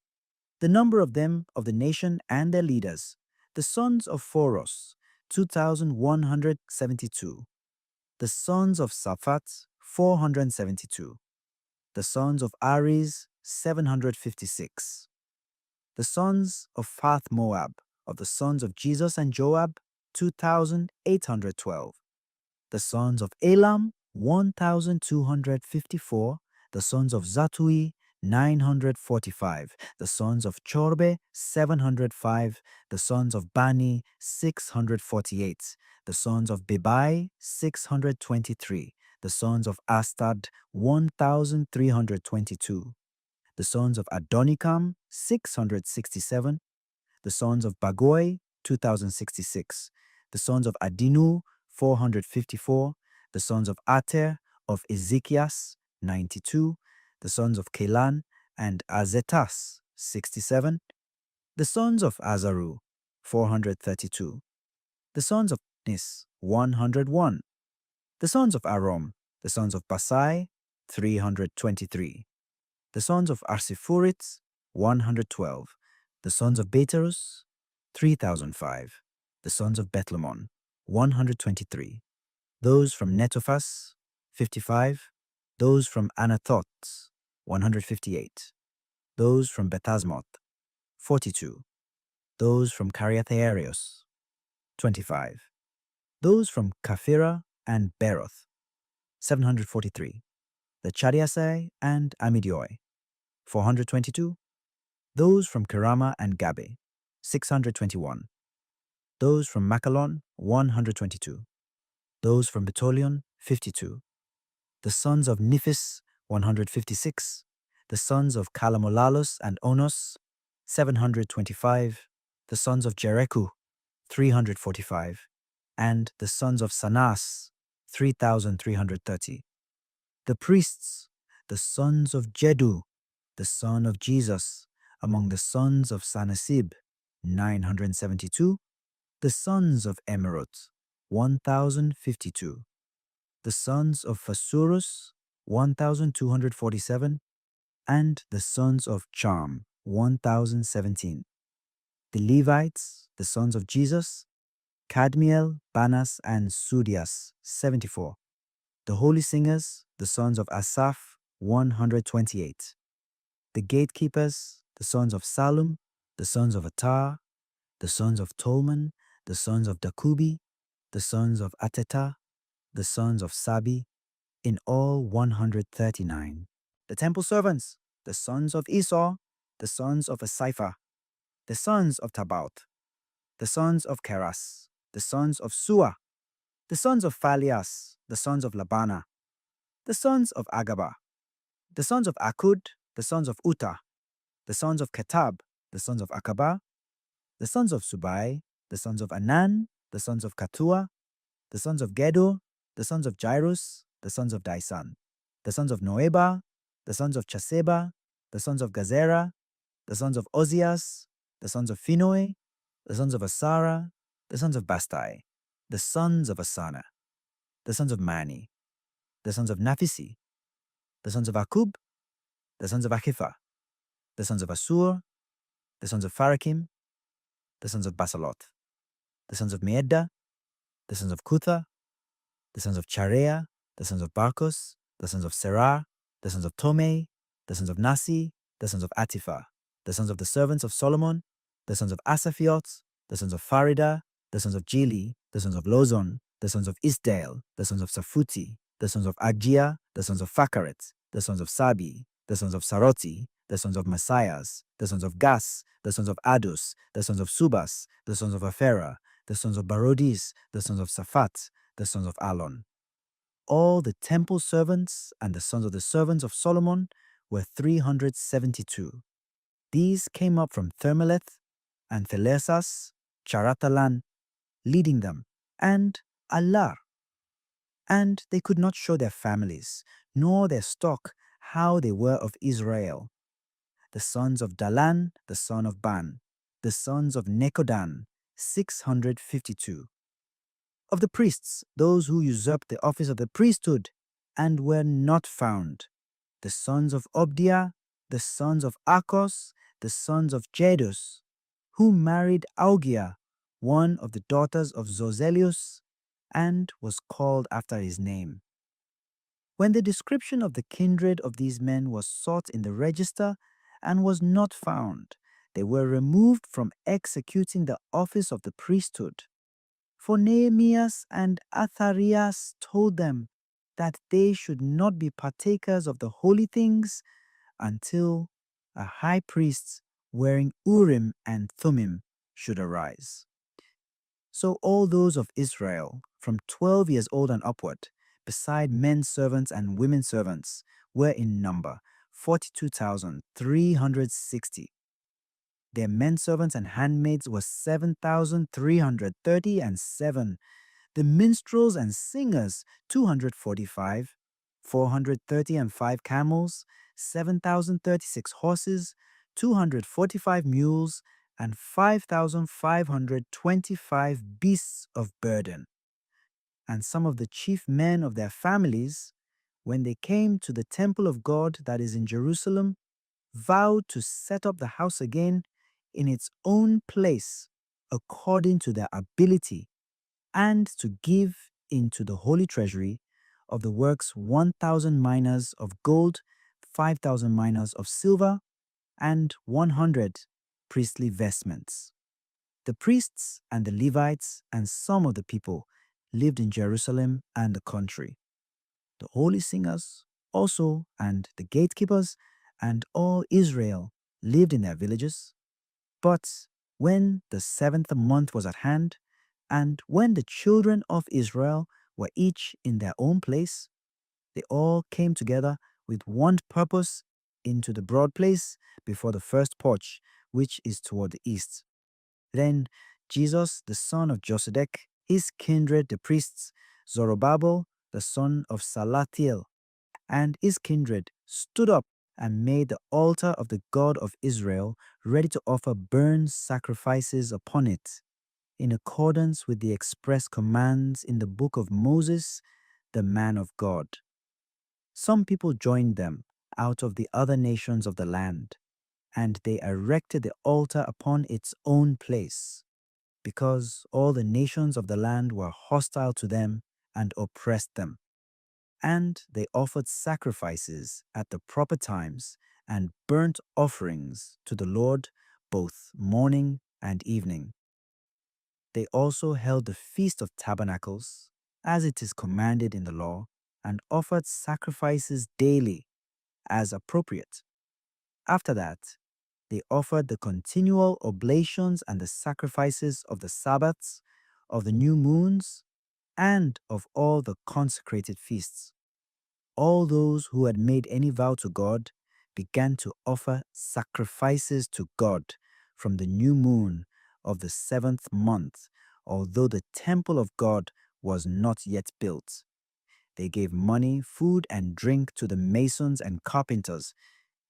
The number of them of the nation and their leaders, the sons of Phoros, 2,172. The sons of Saphat, 472. The sons of Aries, 756. The sons of Phath Moab, of the sons of Jesus and Joab, 2,812. The sons of Elam, 1,254. The sons of Zatui, 945. The sons of Chorbe, 705. The sons of Bani, 648. The sons of Bebai, 623. The sons of Astad, 1,322. The sons of Adonikam, 667. The sons of Bagoi, 2,066. The sons of Adinu, 454. The sons of Ater, of Ezekias, 92. The sons of Kelan and Azetas, 67. The sons of Azaru, 432. The sons of Nis, 101. The sons of Arom, the sons of Basai, 323. The sons of Arsiphurit, 112. The sons of Beterus, 3,005. The sons of Bethlehemon, 123. Those from Netophas, 55. Those from Anathoth, 158. Those from Bethasmoth, 42. Those from Kiriathairos, 25. Those from Kaphira and Beroth, 743. The Chadiasai and Amidioi, 422. Those from Kerama and Gabe, 621. Those from Macalon, 122. Those from Betolion, 52. The sons of Niphis, 156. The sons of Kalamolalos and Onos, 725. The sons of Jereku, 345. And the sons of Sanas, 3,330. The priests, the sons of Jedu, the son of Jesus, among the sons of Sanasib, 972. The sons of Emerot, 1,052. The sons of Phasurus, 1,247. And the sons of Charm, 1,017. The Levites, the sons of Jesus, Kadmiel, Banas, and Sudias, 74. The holy singers, the sons of Asaph, 128. The gatekeepers, the sons of Salum, the sons of Atar, the sons of Tolman, the sons of Dakubi, the sons of Ateta, the sons of Sabi, in all 139. The temple servants, the sons of Esau, the sons of Asipha, the sons of Tabaoth, the sons of Keras, the sons of Sua, the sons of Phalias, the sons of Labana, the sons of Agaba, the sons of Akud, the sons of Uta, the sons of Ketab, the sons of Akaba, the sons of Subai, the sons of Anan, the sons of Katua, the sons of Gedo, the sons of Jairus, the sons of Daisan, the sons of Noeba, the sons of Chaseba, the sons of Gazera, the sons of Ozias, the sons of Phinoi, the sons of Asara, the sons of Bastai, the sons of Asana, the sons of Mani, the sons of Naphisi, the sons of Akub, the sons of Achipha, the sons of Asur, the sons of Pharakim, the sons of Basaloth, the sons of Meedda, the sons of Kutha, the sons of Charea, the sons of Barkos, the sons of Serah, the sons of Tomei, the sons of Nasi, the sons of Atiphah, the sons of the servants of Solomon, the sons of Asaphiot, the sons of Farida, the sons of Jili, the sons of Lozon, the sons of Isdale, the sons of Safuti, the sons of Agia, the sons of Fakharet, the sons of Sabi, the sons of Saroti, the sons of Messias, the sons of Gas, the sons of Adus, the sons of Subas, the sons of Aphera, the sons of Barodis, the sons of Saphat, the sons of Alon. All the temple servants and the sons of the servants of Solomon were 372. These came up from Thermeleth and Thelesas, Charatalan, leading them, and Alar. And they could not show their families, nor their stock, how they were of Israel. The sons of Dalan, the son of Ban, the sons of Nekodan, 652. Of the priests, those who usurped the office of the priesthood and were not found, the sons of Obdiah, the sons of Akos, the sons of Jedus, who married Augia, one of the daughters of Zozelius, and was called after his name. When the description of the kindred of these men was sought in the register and was not found, they were removed from executing the office of the priesthood. For Nehemias and Atharias told them that they should not be partakers of the holy things until a high priest wearing Urim and Thummim should arise. So all those of Israel, from 12 years old and upward, beside men servants and women servants, were in number 42,360. Their men servants and handmaids were 7,330 and 7. The minstrels and singers, 245, 430 and 5 camels, 7,036 horses, 245 mules, and 5,525 beasts of burden. And some of the chief men of their families, when they came to the temple of God that is in Jerusalem, vowed to set up the house again in its own place according to their ability, and to give into the holy treasury of the works 1,000 minas of gold, 5,000 minas of silver, and 100 priestly vestments. The priests and the Levites and some of the people lived in Jerusalem and the country. The holy singers also and the gatekeepers and all Israel lived in their villages. But when the 7th month was at hand, and when the children of Israel were each in their own place, they all came together with one purpose into the broad place before the first porch, which is toward the east. Then Jesus, the son of Josedek, his kindred the priests, Zorobabel, the son of Salathiel, and his kindred stood up and made the altar of the God of Israel ready to offer burnt sacrifices upon it, in accordance with the express commands in the book of Moses, the man of God. Some people joined them out of the other nations of the land, and they erected the altar upon its own place, because all the nations of the land were hostile to them and oppressed them. And they offered sacrifices at the proper times and burnt offerings to the Lord both morning and evening. They also held the Feast of Tabernacles, as it is commanded in the law, and offered sacrifices daily, as appropriate. After that, they offered the continual oblations and the sacrifices of the Sabbaths, of the new moons, and of all the consecrated feasts. All those who had made any vow to God began to offer sacrifices to God from the new moon of the 7th month, although the temple of God was not yet built. They gave money, food, and drink to the masons and carpenters,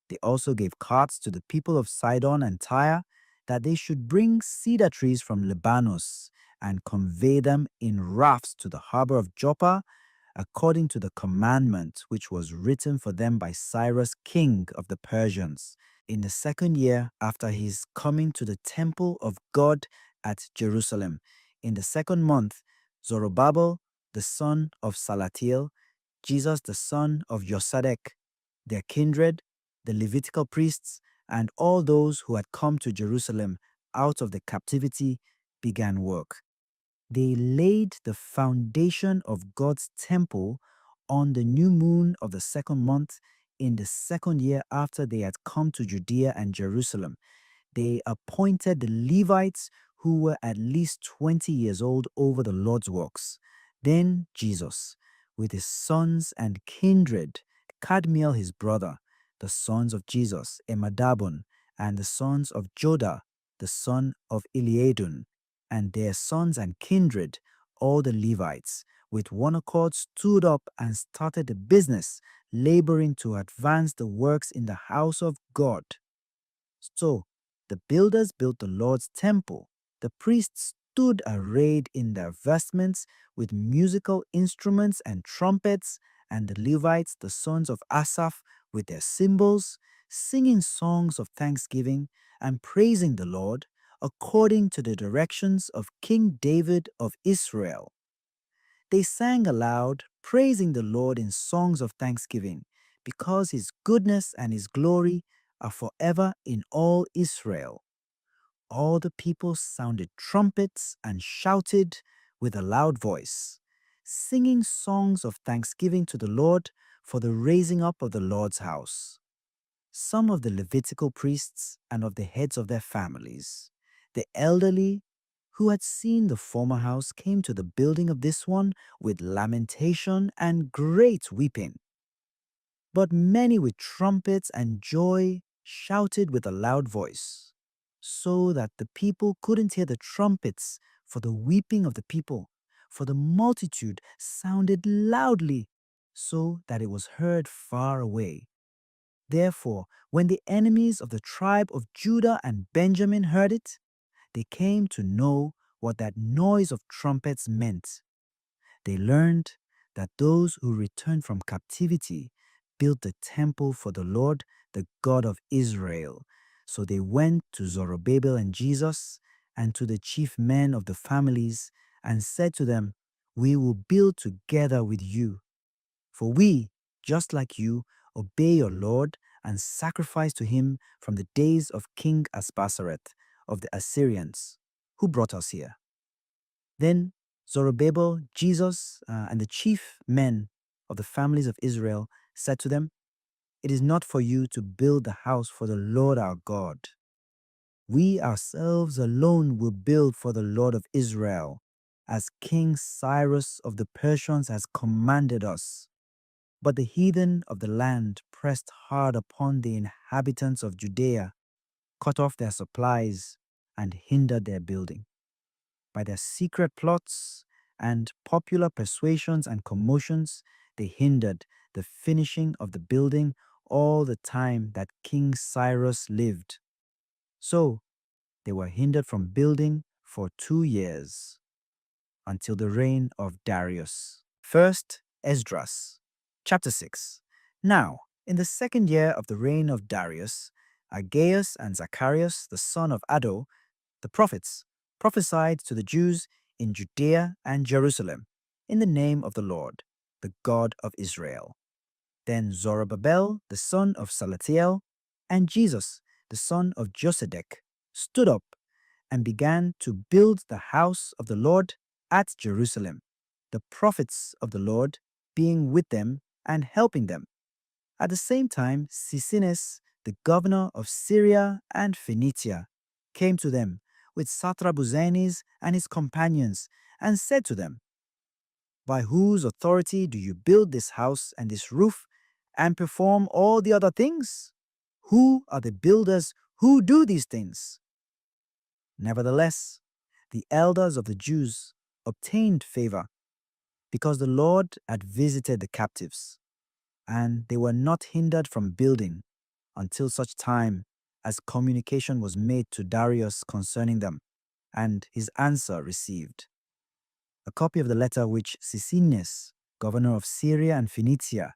They also gave carts to the people of Sidon and Tyre that they should bring cedar trees from Lebanon and convey them in rafts to the harbor of Joppa, according to the commandment which was written for them by Cyrus, king of the Persians, in the second year after his coming to the temple of God at Jerusalem. In the second month, Zorobabel, the son of Salatiel, Jesus, the son of Josadek, their kindred, the Levitical priests, and all those who had come to Jerusalem out of the captivity began work. They laid the foundation of God's temple on the new moon of the second month in the second year after they had come to Judea and Jerusalem. They appointed the Levites who were at least 20 years old over the Lord's works. Then Jesus, with his sons and kindred, Kadmiel his brother, the sons of Jesus, Emadabon, and the sons of Joda, the son of Eliadun, and their sons and kindred, all the Levites, with one accord stood up and started the business, laboring to advance the works in the house of God. So the builders built the Lord's temple. The priests stood arrayed in their vestments with musical instruments and trumpets, and the Levites, the sons of Asaph, with their cymbals, singing songs of thanksgiving and praising the Lord according to the directions of King David of Israel. They sang aloud, praising the Lord in songs of thanksgiving, because his goodness and his glory are forever in all Israel. All the people sounded trumpets and shouted with a loud voice, singing songs of thanksgiving to the Lord for the raising up of the Lord's house. Some of the Levitical priests and of the heads of their families, the elderly who had seen the former house, came to the building of this one with lamentation and great weeping. But many with trumpets and joy shouted with a loud voice, so that the people couldn't hear the trumpets for the weeping of the people, for the multitude sounded loudly, so that it was heard far away. Therefore, when the enemies of the tribe of Judah and Benjamin heard it, they came to know what that noise of trumpets meant. They learned that those who returned from captivity built the temple for the Lord, the God of Israel. So they went to Zerubbabel and Jesus and to the chief men of the families and said to them, "We will build together with you. For we, just like you, obey your Lord and sacrifice to him from the days of King Aspasaret of the Assyrians, who brought us here." Then Zerubbabel, Jesus, and the chief men of the families of Israel said to them, "It is not for you to build the house for the Lord our God. We ourselves alone will build for the Lord of Israel, as King Cyrus of the Persians has commanded us." But the heathen of the land pressed hard upon the inhabitants of Judea, cut off their supplies, and hindered their building. By their secret plots and popular persuasions and commotions, they hindered the finishing of the building all the time that King Cyrus lived. So they were hindered from building for 2 years, until the reign of Darius. First, Esdras, chapter 6. Now, in the second year of the reign of Darius, Agaius and Zacharias, the son of Addo, the prophets, prophesied to the Jews in Judea and Jerusalem in the name of the Lord, the God of Israel. Then Zorobabel, the son of Salatiel, and Jesus, the son of Josedek, stood up and began to build the house of the Lord at Jerusalem, the prophets of the Lord being with them and helping them. At the same time, Sisinnes, the governor of Syria and Phoenicia, came to them with Satrabuzanes and his companions and said to them, "By whose authority do you build this house and this roof and perform all the other things? Who are the builders who do these things?" Nevertheless, the elders of the Jews obtained favor because the Lord had visited the captives, and they were not hindered from building until such time as communication was made to Darius concerning them, and his answer received. A copy of the letter which Sisinnes, governor of Syria and Phoenicia,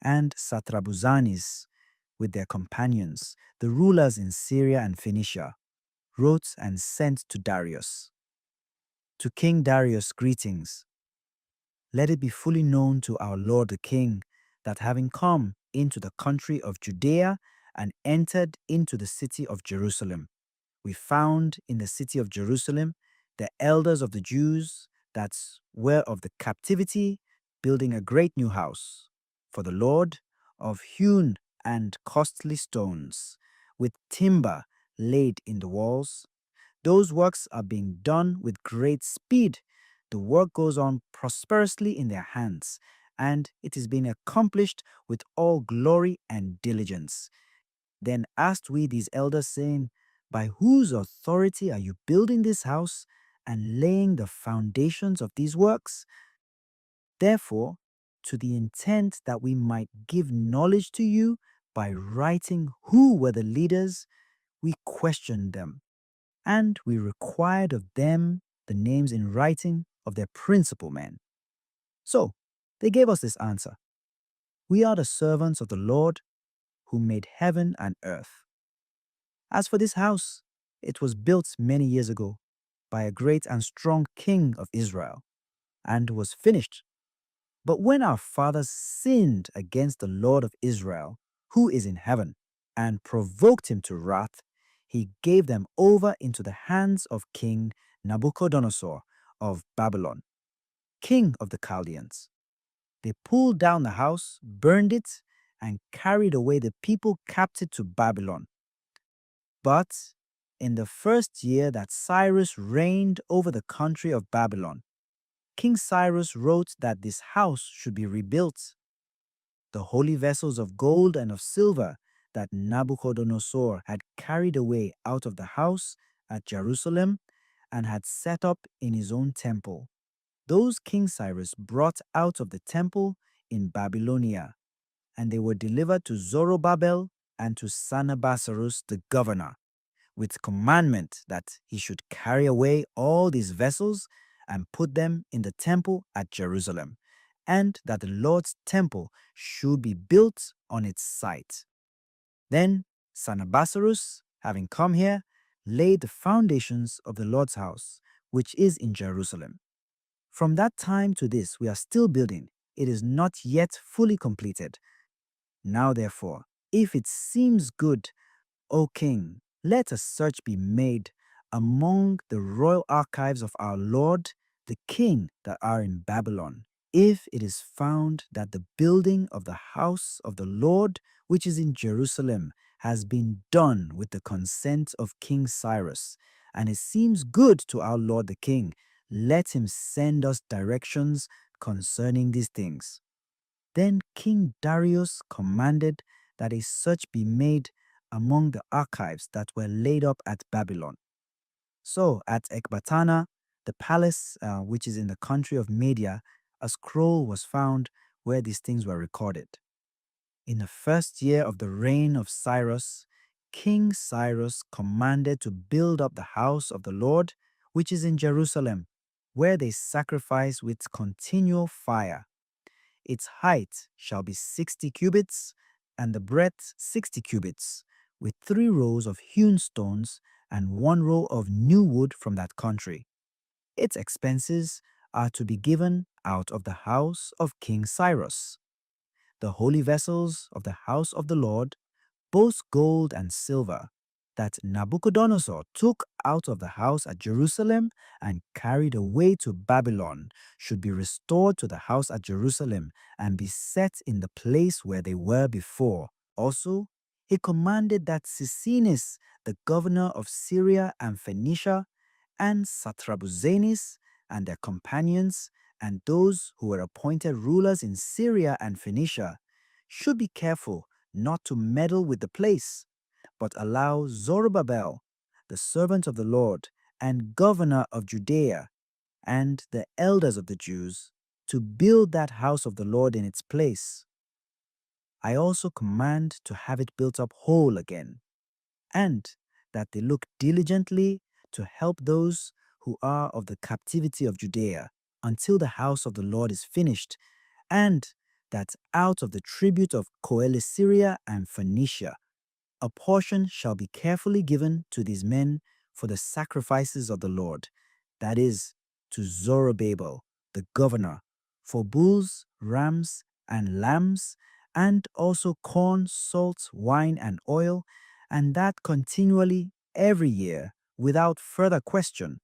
and Satrabuzanes, with their companions, the rulers in Syria and Phoenicia, wrote and sent to Darius. To King Darius, greetings. Let it be fully known to our Lord the King that having come into the country of Judea and entered into the city of Jerusalem, we found in the city of Jerusalem the elders of the Jews that were of the captivity building a great new house for the Lord of hewn and costly stones, with timber laid in the walls. Those works are being done with great speed. The work goes on prosperously in their hands, and it is being accomplished with all glory and diligence. Then asked we these elders, saying, by whose authority are you building this house and laying the foundations of these works? Therefore, to the intent that we might give knowledge to you by writing who were the leaders, we questioned them, and we required of them the names in writing of their principal men. So they gave us this answer: we are the servants of the Lord who made heaven and earth. As for this house, it was built many years ago by a great and strong king of Israel, and was finished. But when our fathers sinned against the Lord of Israel, who is in heaven, and provoked him to wrath, he gave them over into the hands of King Nabuchodonosor of Babylon, king of the Chaldeans. They pulled down the house, burned it, and carried away the people captive to Babylon. But in the first year that Cyrus reigned over the country of Babylon, King Cyrus wrote that this house should be rebuilt. The holy vessels of gold and of silver that Nabuchodonosor had carried away out of the house at Jerusalem and had set up in his own temple, those King Cyrus brought out of the temple in Babylonia, and they were delivered to Zorobabel and to Sannabasarus the governor, with commandment that he should carry away all these vessels and put them in the temple at Jerusalem, and that the Lord's temple should be built on its site. Then Sannabasarus, having come here, laid the foundations of the Lord's house, which is in Jerusalem. From that time to this we are still building. It is not yet fully completed. Now therefore, if it seems good, O king, let a search be made among the royal archives of our Lord, the king that are in Babylon, if it is found that the building of the house of the Lord, which is in Jerusalem, has been done with the consent of King Cyrus, and it seems good to our Lord the king, let him send us directions concerning these things. Then King Darius commanded that a search be made among the archives that were laid up at Babylon. So at Ecbatana, the palace which is in the country of Media, a scroll was found where these things were recorded. In the first year of the reign of Cyrus, King Cyrus commanded to build up the house of the Lord, which is in Jerusalem, where they sacrifice with continual fire. Its height shall be 60 cubits, and the breadth 60 cubits, with 3 rows of hewn stones and 1 row of new wood from that country. Its expenses are to be given out of the house of King Cyrus. The holy vessels of the house of the Lord, both gold and silver, that Nabuchodonosor took out of the house at Jerusalem and carried away to Babylon, should be restored to the house at Jerusalem and be set in the place where they were before. Also, he commanded that Sisinnes, the governor of Syria and Phoenicia, and Satrabuzanes and their companions, and those who were appointed rulers in Syria and Phoenicia, should be careful not to meddle with the place, but allow Zorobabel, the servant of the Lord and governor of Judea, and the elders of the Jews, to build that house of the Lord in its place. I also command to have it built up whole again, and that they look diligently to help those who are of the captivity of Judea until the house of the Lord is finished, and that out of the tribute of Coele-Syria and Phoenicia, a portion shall be carefully given to these men for the sacrifices of the Lord, that is, to Zorobabel, the governor, for bulls, rams, and lambs, and also corn, salt, wine, and oil, and that continually every year, without further question,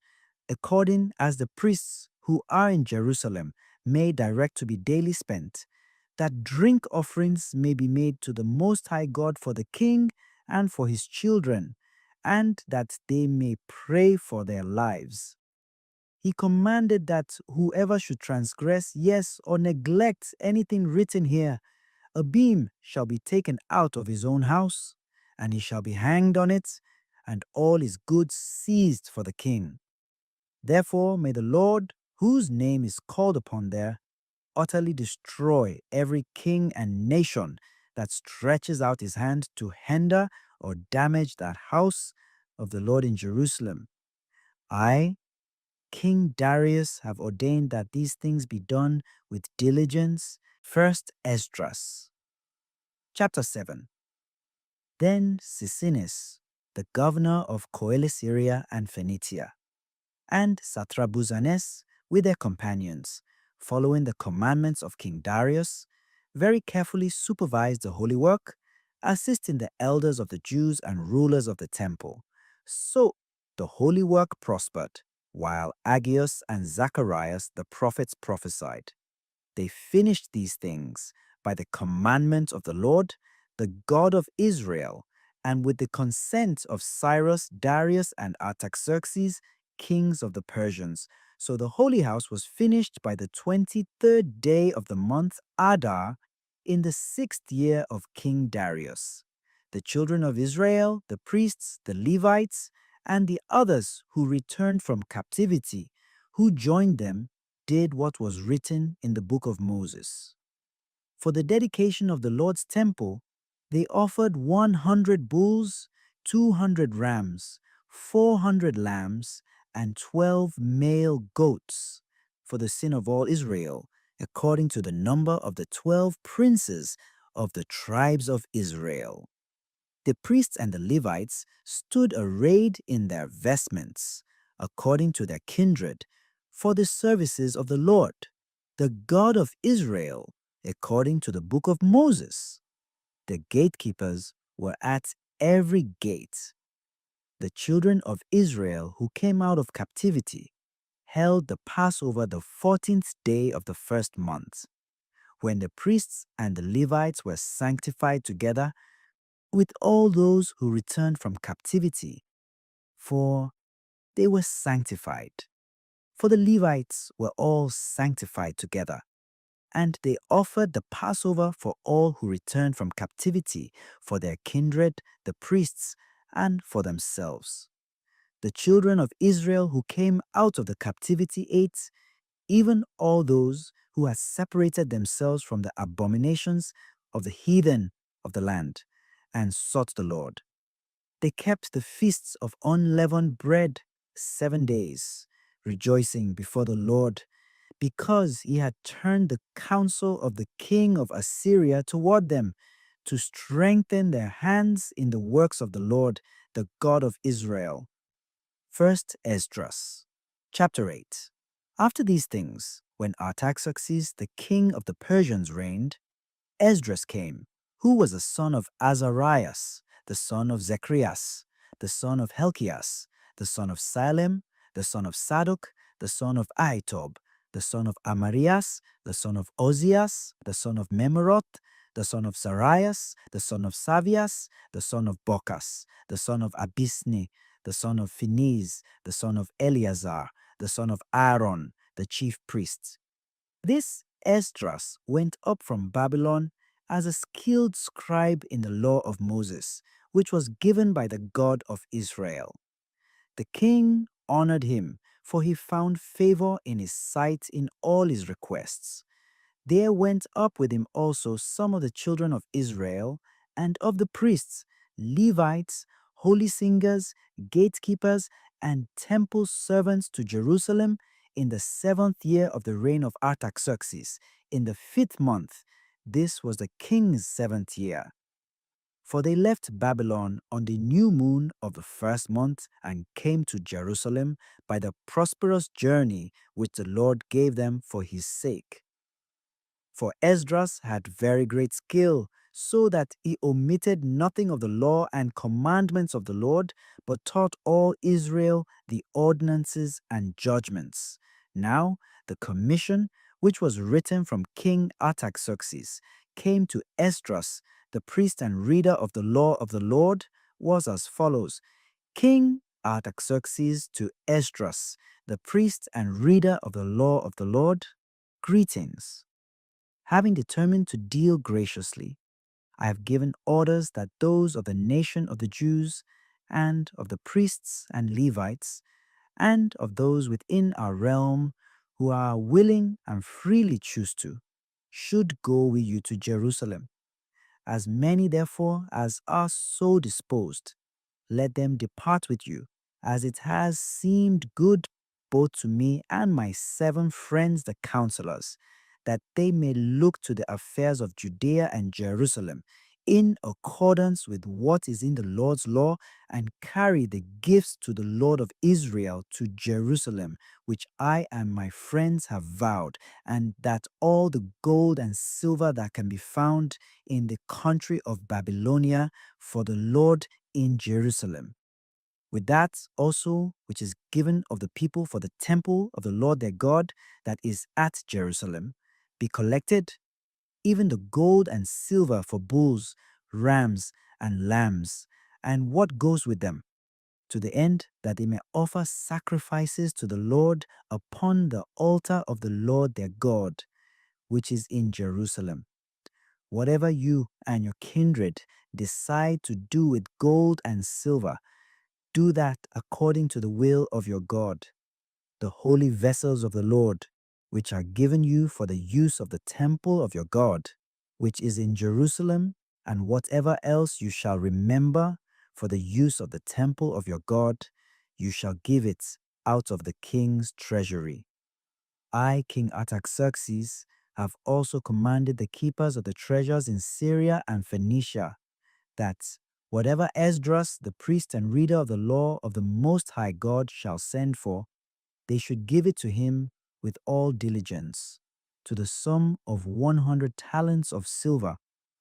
according as the priests who are in Jerusalem may direct to be daily spent, that drink offerings may be made to the Most High God for the king and for his children, and that they may pray for their lives. He commanded that whoever should transgress, yes, or neglect anything written here, a beam shall be taken out of his own house, and he shall be hanged on it, and all his goods seized for the king. Therefore may the Lord, whose name is called upon there, utterly destroy every king and nation that stretches out his hand to hinder or damage that house of the Lord in Jerusalem. I, King Darius, have ordained that these things be done with diligence. First Esdras. Chapter 7. Then Sisinnis, the governor of Coele-Syria and Phoenicia, and Satrabuzanes with their companions, following the commandments of King Darius, very carefully supervised the holy work, assisting the elders of the Jews and rulers of the temple. So the holy work prospered, while Aggeus and Zacharias the prophets prophesied. They finished these things by the commandment of the Lord, the God of Israel, and with the consent of Cyrus, Darius, and Artaxerxes, kings of the Persians. So the holy house was finished by the 23rd day of the month Adar in the 6th year of King Darius. The children of Israel, the priests, the Levites, and the others who returned from captivity, who joined them, did what was written in the book of Moses. For the dedication of the Lord's temple, they offered 100 bulls, 200 rams, 400 lambs, and 12 male goats for the sin of all Israel, according to the number of the 12 princes of the tribes of Israel. The priests and the Levites stood arrayed in their vestments, according to their kindred, for the services of the Lord, the God of Israel, according to the book of Moses. The gatekeepers were at every gate. The children of Israel who came out of captivity held the Passover the 14th day of the first month, when the priests and the Levites were sanctified together with all those who returned from captivity, for they were sanctified. For the Levites were all sanctified together, and they offered the Passover for all who returned from captivity, for their kindred, the priests, and for themselves. The children of Israel who came out of the captivity ate, even all those who had separated themselves from the abominations of the heathen of the land, and sought the Lord. They kept the feasts of unleavened bread 7 days, rejoicing before the Lord, because he had turned the counsel of the king of Assyria toward them, to strengthen their hands in the works of the Lord, the God of Israel. First Esdras. Chapter 8. After these things, when Artaxerxes, the king of the Persians, reigned, Esdras came, who was the son of Azarias, the son of Zecharias, the son of Helkias, the son of Salem, the son of Sadok, the son of Ahitob, the son of Amarias, the son of Ozias, the son of Memeroth, the son of Sarias, the son of Savias, the son of Bocas, the son of Abisni, the son of Phinez, the son of Eleazar, the son of Aaron, the chief priest. This Esdras went up from Babylon as a skilled scribe in the law of Moses, which was given by the God of Israel. The king honored him, for he found favor in his sight in all his requests. There went up with him also some of the children of Israel, and of the priests, Levites, holy singers, gatekeepers, and temple servants to Jerusalem in the 7th year of the reign of Artaxerxes, in the 5th month. This was the king's 7th year. For they left Babylon on the new moon of the 1st month and came to Jerusalem by the prosperous journey which the Lord gave them for his sake. For Esdras had very great skill, so that he omitted nothing of the law and commandments of the Lord, but taught all Israel the ordinances and judgments. Now the commission, which was written from King Artaxerxes, came to Esdras, the priest and reader of the law of the Lord, was as follows: King Artaxerxes to Esdras, the priest and reader of the law of the Lord, greetings. Having determined to deal graciously, I have given orders that those of the nation of the Jews, and of the priests and Levites, and of those within our realm who are willing and freely choose to, should go with you to Jerusalem. As many, therefore, as are so disposed, let them depart with you, as it has seemed good both to me and my 7 friends the counselors, that they may look to the affairs of Judea and Jerusalem in accordance with what is in the Lord's law, and carry the gifts to the Lord of Israel to Jerusalem, which I and my friends have vowed, and that all the gold and silver that can be found in the country of Babylonia for the Lord in Jerusalem, with that also which is given of the people for the temple of the Lord their God that is at Jerusalem, be collected, even the gold and silver for bulls, rams, and lambs, and what goes with them, to the end that they may offer sacrifices to the Lord upon the altar of the Lord their God, which is in Jerusalem. Whatever you and your kindred decide to do with gold and silver, do that according to the will of your God, the holy vessels of the Lord, which are given you for the use of the temple of your God, which is in Jerusalem, and whatever else you shall remember for the use of the temple of your God, you shall give it out of the king's treasury. I, King Artaxerxes, have also commanded the keepers of the treasures in Syria and Phoenicia, that whatever Esdras, the priest and reader of the law of the Most High God, shall send for, they should give it to him with all diligence, to the sum of 100 talents of silver,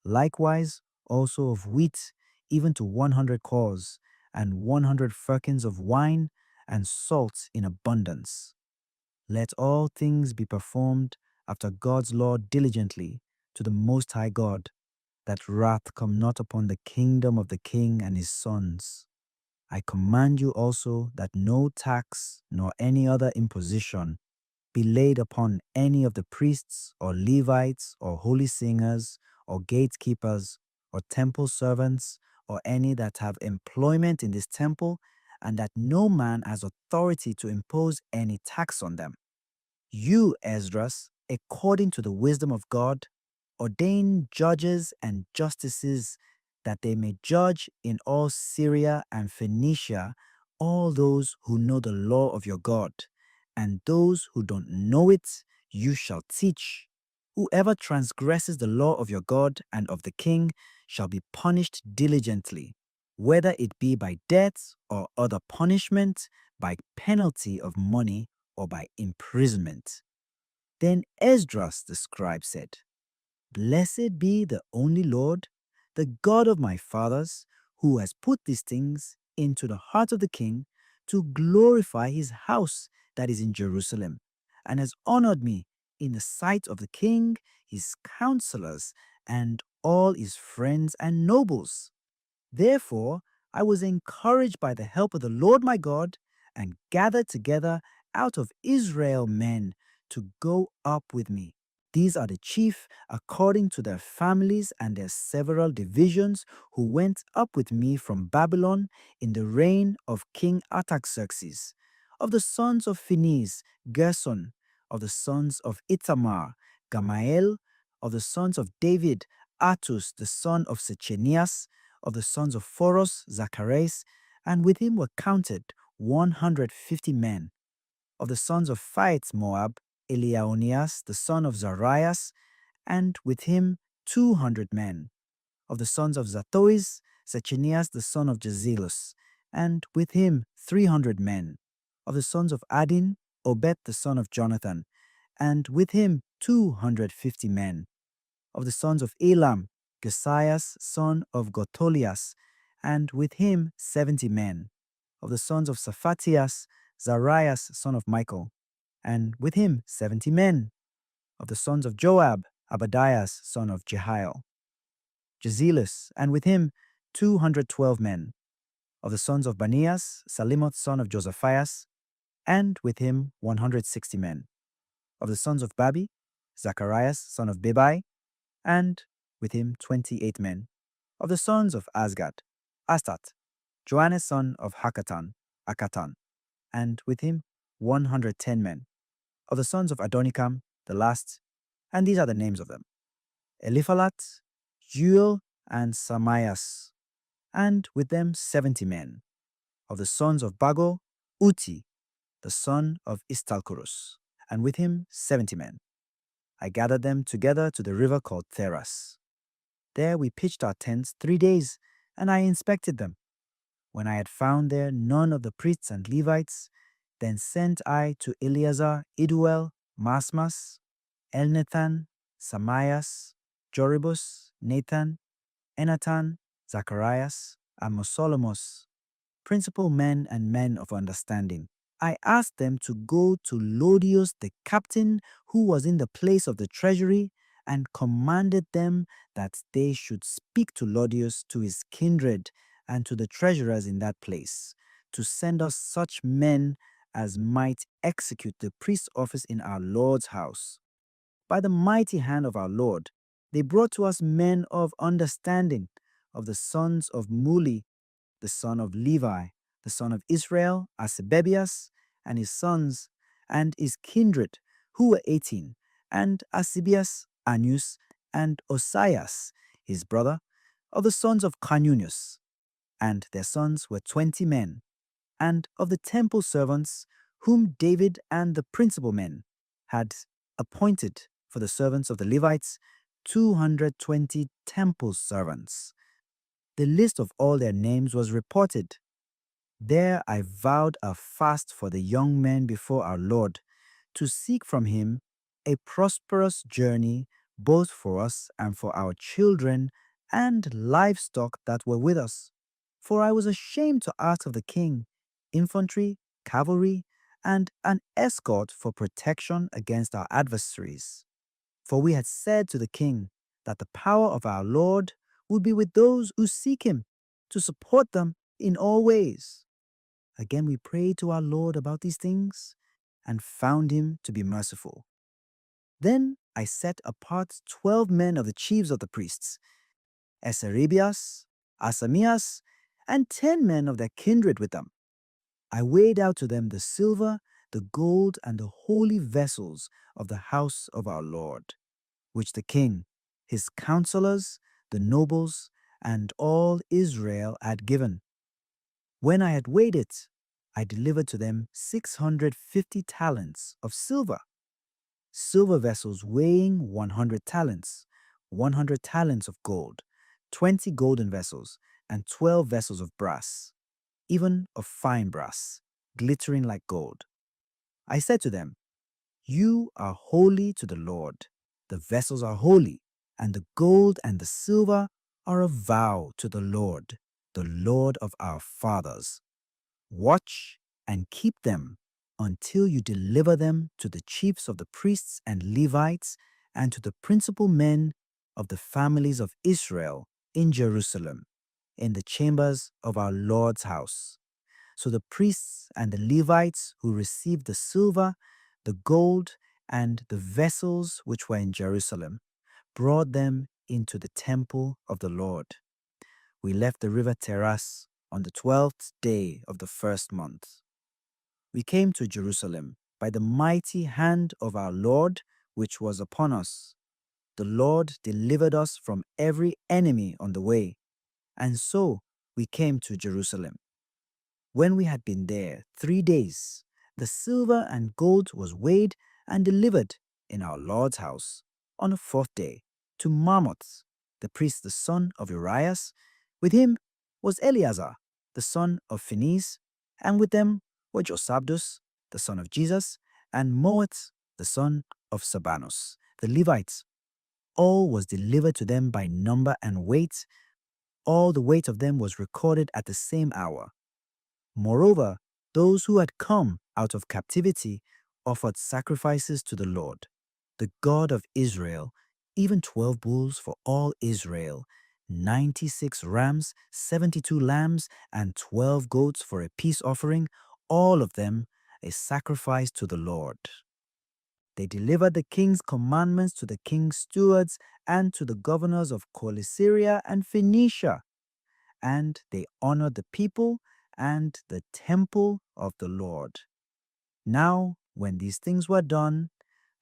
likewise also of wheat, even to 100 cors, and 100 firkins of wine, and salt in abundance. Let all things be performed after God's law diligently to the Most High God, that wrath come not upon the kingdom of the king and his sons. I command you also that no tax nor any other imposition be laid upon any of the priests or Levites or holy singers or gatekeepers or temple servants or any that have employment in this temple, and that no man has authority to impose any tax on them. You, Esdras, according to the wisdom of God, ordain judges and justices, that they may judge in all Syria and Phoenicia all those who know the law of your God, and those who don't know it you shall teach. Whoever transgresses the law of your God and of the king shall be punished diligently, whether it be by death or other punishment, by penalty of money, or by imprisonment. Then Esdras the scribe said, Blessed be the only Lord, the God of my fathers, who has put these things into the heart of the king to glorify his house that is in Jerusalem, and has honored me in the sight of the king, his counselors, and all his friends and nobles. Therefore, I was encouraged by the help of the Lord my God, and gathered together out of Israel men to go up with me. These are the chief, according to their families and their several divisions, who went up with me from Babylon in the reign of King Artaxerxes. Of the sons of Phinehas, Gerson; of the sons of Ithamar, Gamael, of the sons of David, Atus, the son of Sechenias, of the sons of Phoros, Zacharias, and with him were counted 150 men. Of the sons of Phaeth Moab, Eliaonias, the son of Zarias, and with him 200 men. Of the sons of Zatois, Sechenias, the son of Jezilus, and with him 300 men. Of the sons of Adin, Obed, the son of Jonathan, and with him 250 men. Of the sons of Elam, Gesaias, son of Gotolias, and with him 70 men. Of the sons of Saphatias, Zarias, son of Michael, and with him 70 men. Of the sons of Joab, Abadias, son of Jehiel, Jezilus, and with him 212 men. Of the sons of Banias, Salimot, son of Josaphias, and with him 160 men. Of the sons of Babi, Zacharias, son of Bebai, and with him 28 men. Of the sons of Asgad, Astat, Joannes, son of Akatan, and with him 110 men. Of the sons of Adonikam, the last, and these are the names of them: Eliphalet, Jeuel, and Samias, and with them 70 men. Of the sons of Bago, Uti, the son of Istalkurus, and with him 70 men. I gathered them together to the river called Theras. There we pitched our tents 3 days, and I inspected them. When I had found there none of the priests and Levites, then sent I to Eleazar, Iduel, Masmas, Elnathan, Samias, Joribus, Nathan, Enatan, Zacharias, and Mosolomos, principal men and men of understanding. I asked them to go to Lodius the captain, who was in the place of the treasury, and commanded them that they should speak to Lodius, to his kindred, and to the treasurers in that place, to send us such men as might execute the priest's office in our Lord's house. By the mighty hand of our Lord, they brought to us men of understanding, of the sons of Muli, the son of Levi, the son of Israel, Asebebias, and his sons, and his kindred, who were 18, and Asibias, Anus, and Osias, his brother, of the sons of Canunius, and their sons were 20 men, and of the temple servants, whom David and the principal men had appointed for the servants of the Levites, 220 temple servants. The list of all their names was reported. There I vowed a fast for the young men before our Lord, to seek from him a prosperous journey both for us and for our children and livestock that were with us. For I was ashamed to ask of the king infantry, cavalry, and an escort for protection against our adversaries. For we had said to the king that the power of our Lord would be with those who seek him, to support them in all ways. Again we prayed to our Lord about these things, and found him to be merciful. Then I set apart 12 men of the chiefs of the priests, Esaribias, Asamias, and 10 men of their kindred with them. I weighed out to them the silver, the gold, and the holy vessels of the house of our Lord, which the king, his counselors, the nobles, and all Israel had given. When I had weighed it, I delivered to them 650 talents of silver vessels weighing 100 talents, 100 talents of gold, 20 golden vessels, and 12 vessels of brass, even of fine brass, glittering like gold. I said to them, "You are holy to the Lord. The vessels are holy, and the gold and the silver are a vow to the Lord of our fathers. Watch and keep them until you deliver them to the chiefs of the priests and Levites and to the principal men of the families of Israel in Jerusalem, in the chambers of our Lord's house." So the priests and the Levites who received the silver, the gold, and the vessels which were in Jerusalem brought them into the temple of the Lord. We left the river Teras on the 12th day of the first month. We came to Jerusalem by the mighty hand of our Lord which was upon us. The Lord delivered us from every enemy on the way, and so we came to Jerusalem. When we had been there 3 days, the silver and gold was weighed and delivered in our Lord's house. On the fourth day, to Marmoth, the priest, the son of Urias. With him was Eleazar, the son of Phinehas, and with them were Josabdus, the son of Jesus, and Moath, the son of Sabanus, the Levites. All was delivered to them by number and weight. All the weight of them was recorded at the same hour. Moreover, those who had come out of captivity offered sacrifices to the Lord, the God of Israel, even 12 bulls for all Israel, 96 rams, 72 lambs, and 12 goats for a peace offering, all of them a sacrifice to the Lord. They delivered the king's commandments to the king's stewards and to the governors of Coelesyria and Phoenicia, and they honored the people and the temple of the Lord. Now, when these things were done,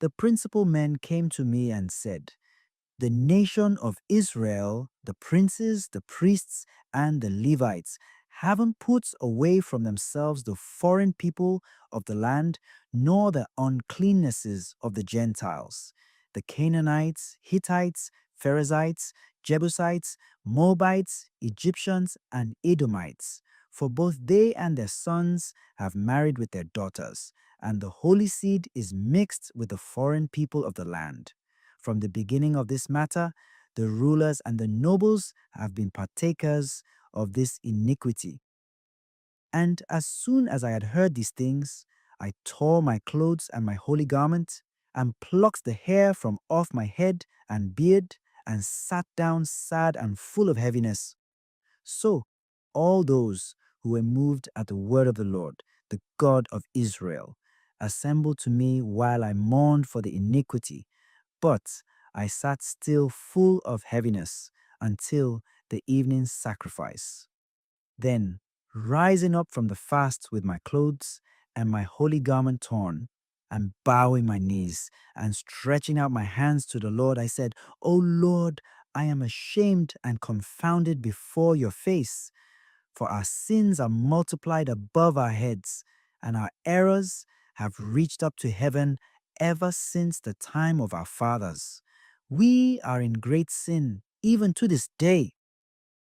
the principal men came to me and said, the nation of Israel, the princes, the priests, and the Levites, haven't put away from themselves the foreign people of the land, nor the uncleannesses of the Gentiles, the Canaanites, Hittites, Perizzites, Jebusites, Moabites, Egyptians, and Edomites. For both they and their sons have married with their daughters, and the holy seed is mixed with the foreign people of the land. From the beginning of this matter, the rulers and the nobles have been partakers of this iniquity. And as soon as I had heard these things, I tore my clothes and my holy garment, and plucked the hair from off my head and beard, and sat down sad and full of heaviness. So all those who were moved at the word of the Lord, the God of Israel, assembled to me while I mourned for the iniquity, but I sat still full of heaviness until the evening sacrifice. Then, rising up from the fast with my clothes and my holy garment torn, and bowing my knees and stretching out my hands to the Lord, I said, O Lord, I am ashamed and confounded before your face, for our sins are multiplied above our heads, and our errors have reached up to heaven ever since the time of our fathers. We are in great sin, even to this day.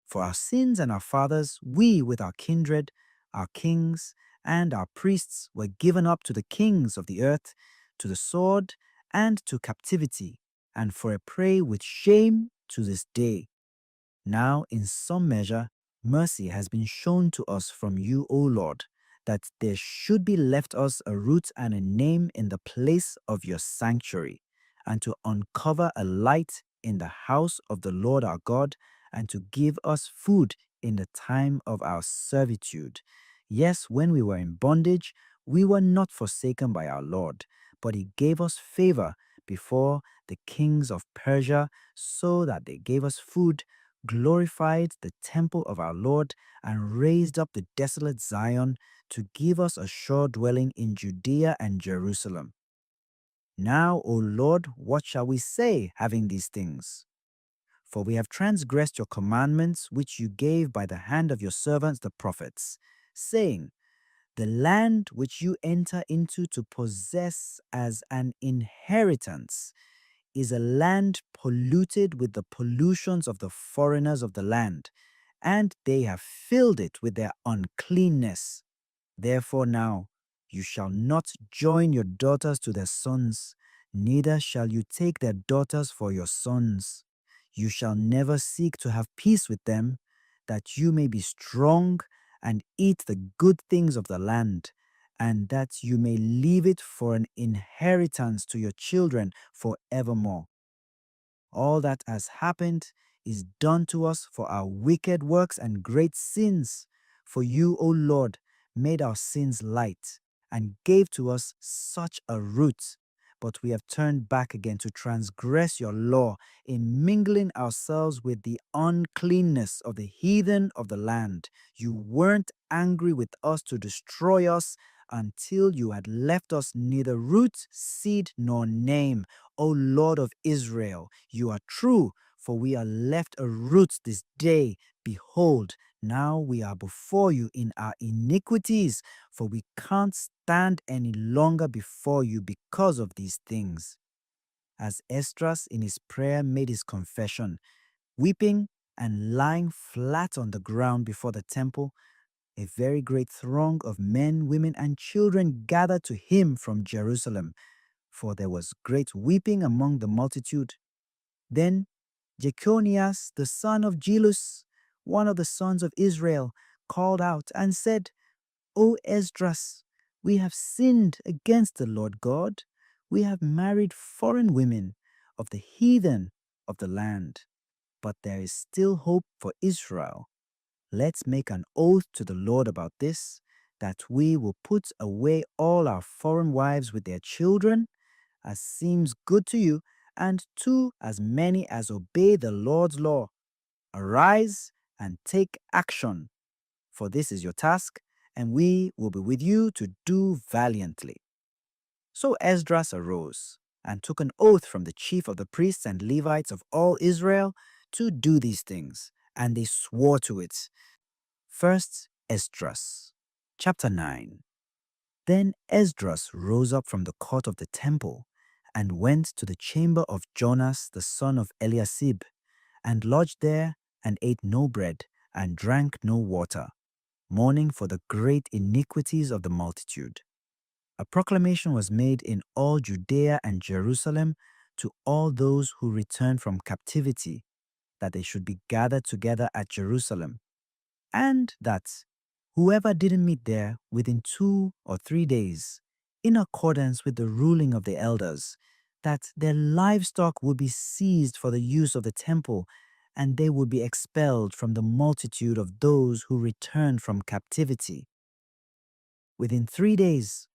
For our sins and our fathers, we with our kindred, our kings, and our priests were given up to the kings of the earth, to the sword, and to captivity, and for a prey with shame to this day. Now, in some measure, mercy has been shown to us from you, O Lord, that there should be left us a root and a name in the place of your sanctuary, and to uncover a light in the house of the Lord our God, and to give us food in the time of our servitude. Yes, when we were in bondage, we were not forsaken by our Lord, but he gave us favor before the kings of Persia, so that they gave us food, glorified the temple of our Lord, and raised up the desolate Zion to give us a sure dwelling in Judea and Jerusalem. Now, O Lord, what shall we say, having these things? For we have transgressed your commandments, which you gave by the hand of your servants the prophets, saying, the land which you enter into to possess as an inheritance is a land polluted with the pollutions of the foreigners of the land, and they have filled it with their uncleanness. Therefore now you shall not join your daughters to their sons, neither shall you take their daughters for your sons. You shall never seek to have peace with them, that you may be strong and eat the good things of the land, and that you may leave it for an inheritance to your children forevermore. All that has happened is done to us for our wicked works and great sins. For you, O Lord, made our sins light and gave to us such a root. But we have turned back again to transgress your law in mingling ourselves with the uncleanness of the heathen of the land. You weren't angry with us to destroy us until you had left us neither root, seed, nor name. O Lord of Israel, you are true, for we are left a root this day. Behold, now we are before you in our iniquities, for we can't stand any longer before you because of these things. As Esdras in his prayer made his confession, weeping and lying flat on the ground before the temple, a very great throng of men, women, and children gathered to him from Jerusalem, for there was great weeping among the multitude. Then Jechonias, the son of Jelus, one of the sons of Israel, called out and said, O Esdras, we have sinned against the Lord God. We have married foreign women of the heathen of the land. But there is still hope for Israel. Let's make an oath to the Lord about this, that we will put away all our foreign wives with their children, as seems good to you, and to as many as obey the Lord's law. Arise and take action, for this is your task, and we will be with you to do valiantly. So Esdras arose and took an oath from the chief of the priests and Levites of all Israel to do these things, and they swore to it. First Esdras, chapter 9. Then Esdras rose up from the court of the temple and went to the chamber of Jonas the son of Eliasib, and lodged there and ate no bread and drank no water, mourning for the great iniquities of the multitude. A proclamation was made in all Judea and Jerusalem to all those who returned from captivity, that they should be gathered together at Jerusalem, and that whoever didn't meet there within 2 or 3 days, in accordance with the ruling of the elders, that their livestock would be seized for the use of the temple, and they would be expelled from the multitude of those who returned from captivity. Within 3 days,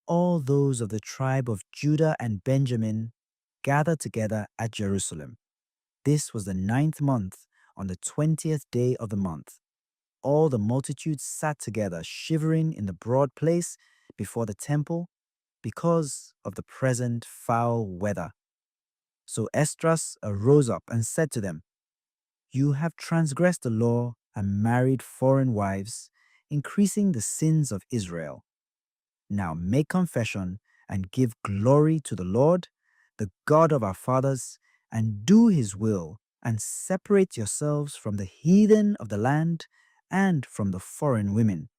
all those of the tribe of Judah and Benjamin gathered together at Jerusalem. This was the 9th month, on the 20th day of the month. All the multitude sat together, shivering in the broad place before the temple, because of the present foul weather. So Esdras arose up and said to them, You have transgressed the law and married foreign wives, increasing the sins of Israel. Now make confession and give glory to the Lord, the God of our fathers, and do his will, and separate yourselves from the heathen of the land and from the foreign women.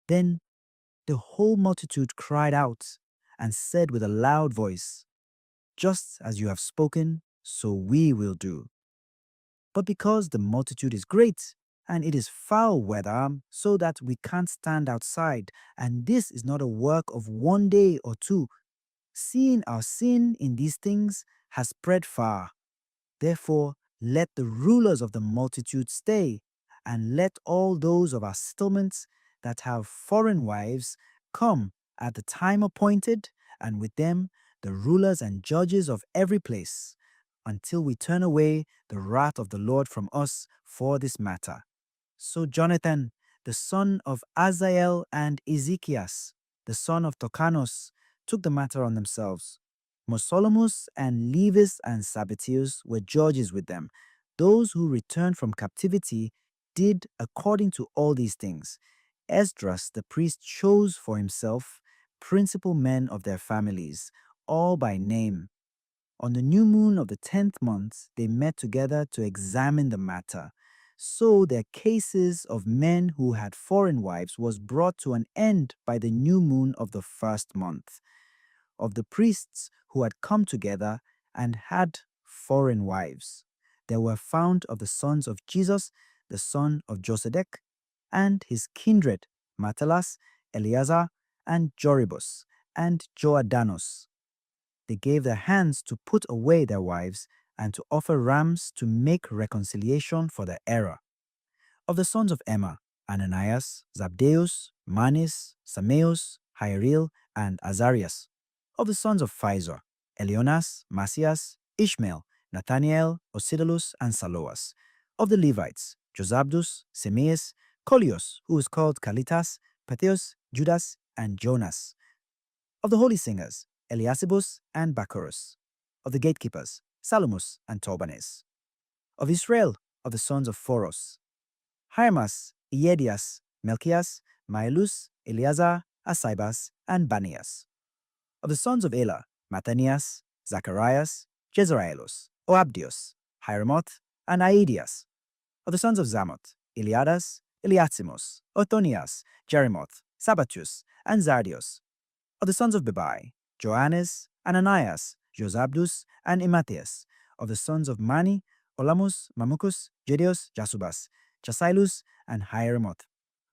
Then the whole multitude cried out and said with a loud voice, Just as you have spoken, so we will do. But because the multitude is great, and it is foul weather, so that we can't stand outside, and this is not a work of 1 day or 2, seeing our sin in these things has spread far. Therefore, let the rulers of the multitude stay, and let all those of our settlements that have foreign wives come at the time appointed, and with them the rulers and judges of every place, until we turn away the wrath of the Lord from us for this matter. So Jonathan, the son of Azael, and Ezekias, the son of Tokanos, took the matter on themselves. Mosolomus and Levis and Sabbatius were judges with them. Those who returned from captivity did according to all these things. Esdras the priest chose for himself principal men of their families, all by name. On the new moon of the 10th month, they met together to examine the matter. So their cases of men who had foreign wives was brought to an end by the new moon of the 1st month. Of the priests who had come together and had foreign wives, there were found of the sons of Jesus, the son of Josedek, and his kindred, Matalas, Eleazar, and Joribus, and Joadanos. They gave their hands to put away their wives and to offer rams to make reconciliation for their error. Of the sons of Emma, Ananias, Zabdeus, Manis, Sameus, Hieril, and Azarias. Of the sons of Phisor, Elionas, Masias, Ishmael, Nathaniel, Osidalus, and Saloas. Of the Levites, Josabdus, Semeis, Colios, who is called Kalitas, Patheos, Judas, and Jonas. Of the holy singers, Eliasibus and Bacchorus. Of the gatekeepers, Salumus and Torbanes. Of Israel, of the sons of Phoros, Hermas, Iedias, Melchias, Maelus, Eleazar, Asibas, and Banias. Of the sons of Elah, Mattanias, Zacharias, Jezraelus, Oabdius, Hieremoth, and Aedias. Of the sons of Zamoth, Eliadas, Eliatzimos, Othonias, Jeremoth, Sabbatus, and Zardius. Of the sons of Bebai, Joannes, Ananias, Josabdus, and Imatheus. Of the sons of Mani, Olamus, Mamucus, Jedeus, Jasubas, Chasilus, and Hieremoth.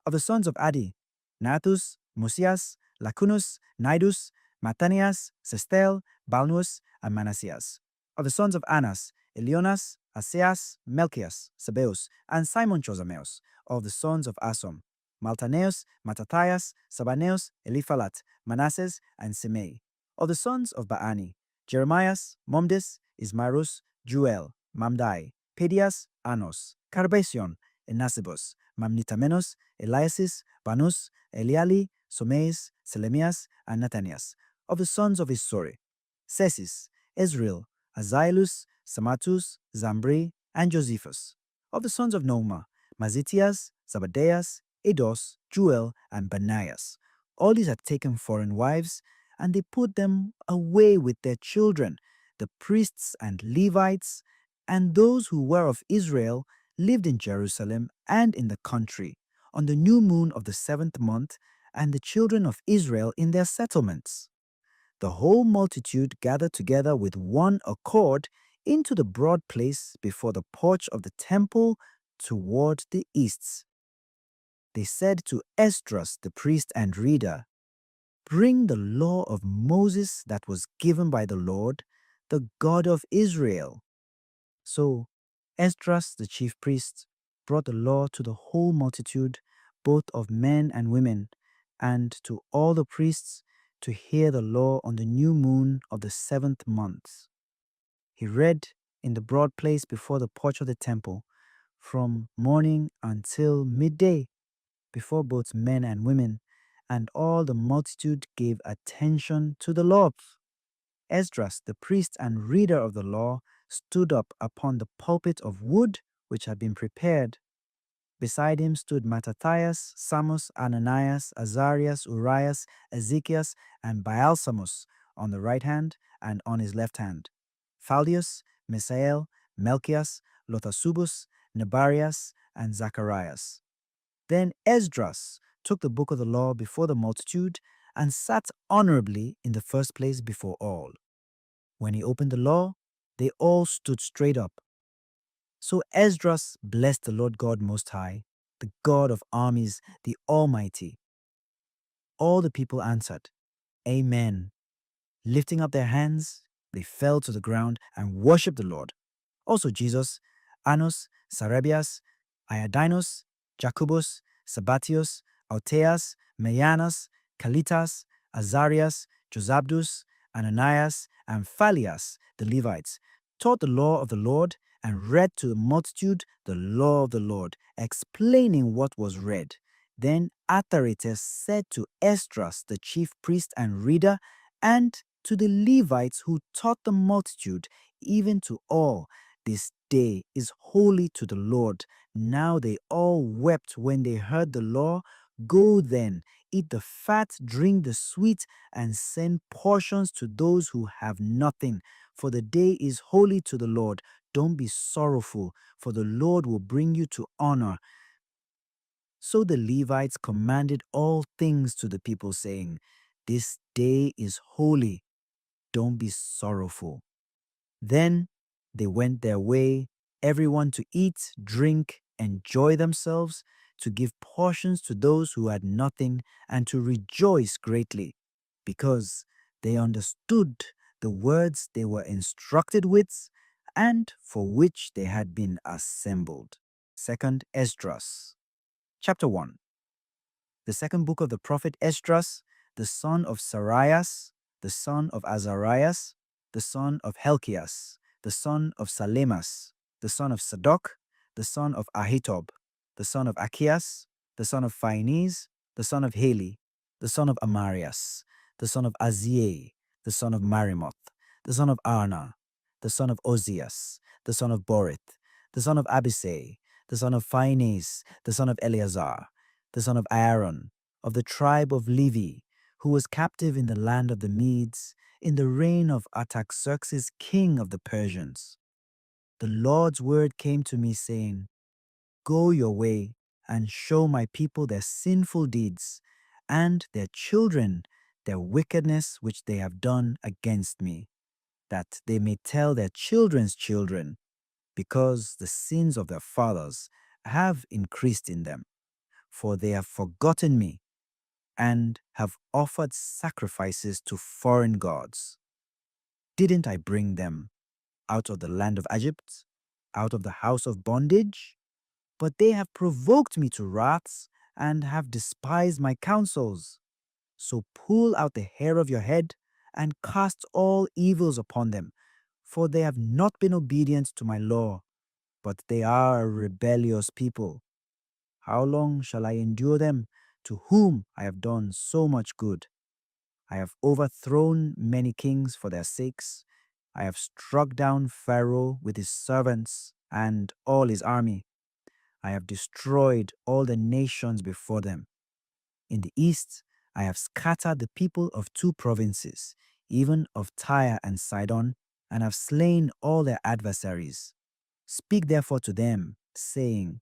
Of the sons of Adi, Nathus, Musias, Lacunus, Nidus, Mattanias, Sestel, Balnus, and Manassias. Of the sons of Anas, Elionas, Aseas, Melchias, Sabeus, and Simon Chosameus. Of the sons of Asom, Maltaneus, Mattathias, Sabaneus, Eliphalat, Manasses, and Simei. Of the sons of Baani, Jeremias, Momdis, Ismarus, Juel, Mamdai, Pedias, Anos, Carbesion, Enasibus, Mamnitamenos, Eliasis, Banus, Eliali, Someis, Selemias, and Nathanias. Of the sons of Isori, Sesis, Ezrael, Azailus, Samatus, Zambri, and Josephus. Of the sons of Noma, Mazitias, Zabadeas, Edos, Juel, and Banias. All these had taken foreign wives, and they put them away with their children. The priests and Levites, and those who were of Israel, lived in Jerusalem and in the country, on the new moon of the 7th month, and the children of Israel in their settlements. The whole multitude gathered together with one accord into the broad place before the porch of the temple toward the east. They said to Esdras the priest and reader, "Bring the law of Moses that was given by the Lord, the God of Israel." So Esdras the chief priest brought the law to the whole multitude, both of men and women, and to all the priests to hear the law on the new moon of the 7th month. He read in the broad place before the porch of the temple from morning until midday before both men and women, and all the multitude gave attention to the law. Esdras, the priest and reader of the law, stood up upon the pulpit of wood which had been prepared. Beside him stood Mattathias, Samos, Ananias, Azarias, Urias, Ezekias, and Baalsamus on the right hand, and on his left hand Phaldius, Misael, Melchias, Lothasubus, Nebarias, and Zacharias. Then Esdras took the book of the law before the multitude and sat honorably in the first place before all. When he opened the law, they all stood straight up. So Esdras blessed the Lord God Most High, the God of armies, the Almighty. All the people answered, "Amen." Lifting up their hands, they fell to the ground and worshipped the Lord. Also Jesus, Anos, Sarebias, Iadinos, Jacobus, Sabatius, Alteas, Meianas, Kalitas, Azarias, Josabdus, Ananias, and Phalias, the Levites, taught the law of the Lord and read to the multitude the law of the Lord, explaining what was read. Then Atharites said to Esdras, the chief priest and reader, and to the Levites who taught the multitude, even to all, "This day is holy to the Lord." Now they all wept when they heard the law. Go then, eat the fat, drink the sweet, and send portions to those who have nothing. For the day is holy to the Lord. Don't be sorrowful, for the Lord will bring you to honor. So the Levites commanded all things to the people, saying, "This day is holy. Don't be sorrowful." Then they went their way, everyone to eat, drink, enjoy themselves, to give portions to those who had nothing, and to rejoice greatly, because they understood the words they were instructed with, and for which they had been assembled. 2nd Esdras, chapter 1. The second book of the prophet Esdras, the son of Sarias, the son of Azarias, the son of Helkias, the son of Salemas, the son of Sadok, the son of Ahitob, the son of Achias, the son of Phaines, the son of Heli, the son of Amarias, the son of Aziel, the son of Marimoth, the son of Arna, the son of Ozias, the son of Borith, the son of Abisai, the son of Phinehas, the son of Eleazar, the son of Aaron, of the tribe of Levi, who was captive in the land of the Medes, in the reign of Artaxerxes, king of the Persians. The Lord's word came to me, saying, Go your way and show my people their sinful deeds, and their children their wickedness which they have done against me, that they may tell their children's children, because the sins of their fathers have increased in them, for they have forgotten me and have offered sacrifices to foreign gods. Didn't I bring them out of the land of Egypt, out of the house of bondage? But they have provoked me to wrath and have despised my counsels. So pull out the hair of your head and cast all evils upon them, for they have not been obedient to my law, but they are a rebellious people. How long shall I endure them, to whom I have done so much good? I have overthrown many kings for their sakes. I have struck down Pharaoh with his servants and all his army. I have destroyed all the nations before them. In the east, I have scattered the people of two provinces, even of Tyre and Sidon, and have slain all their adversaries. Speak therefore to them, saying,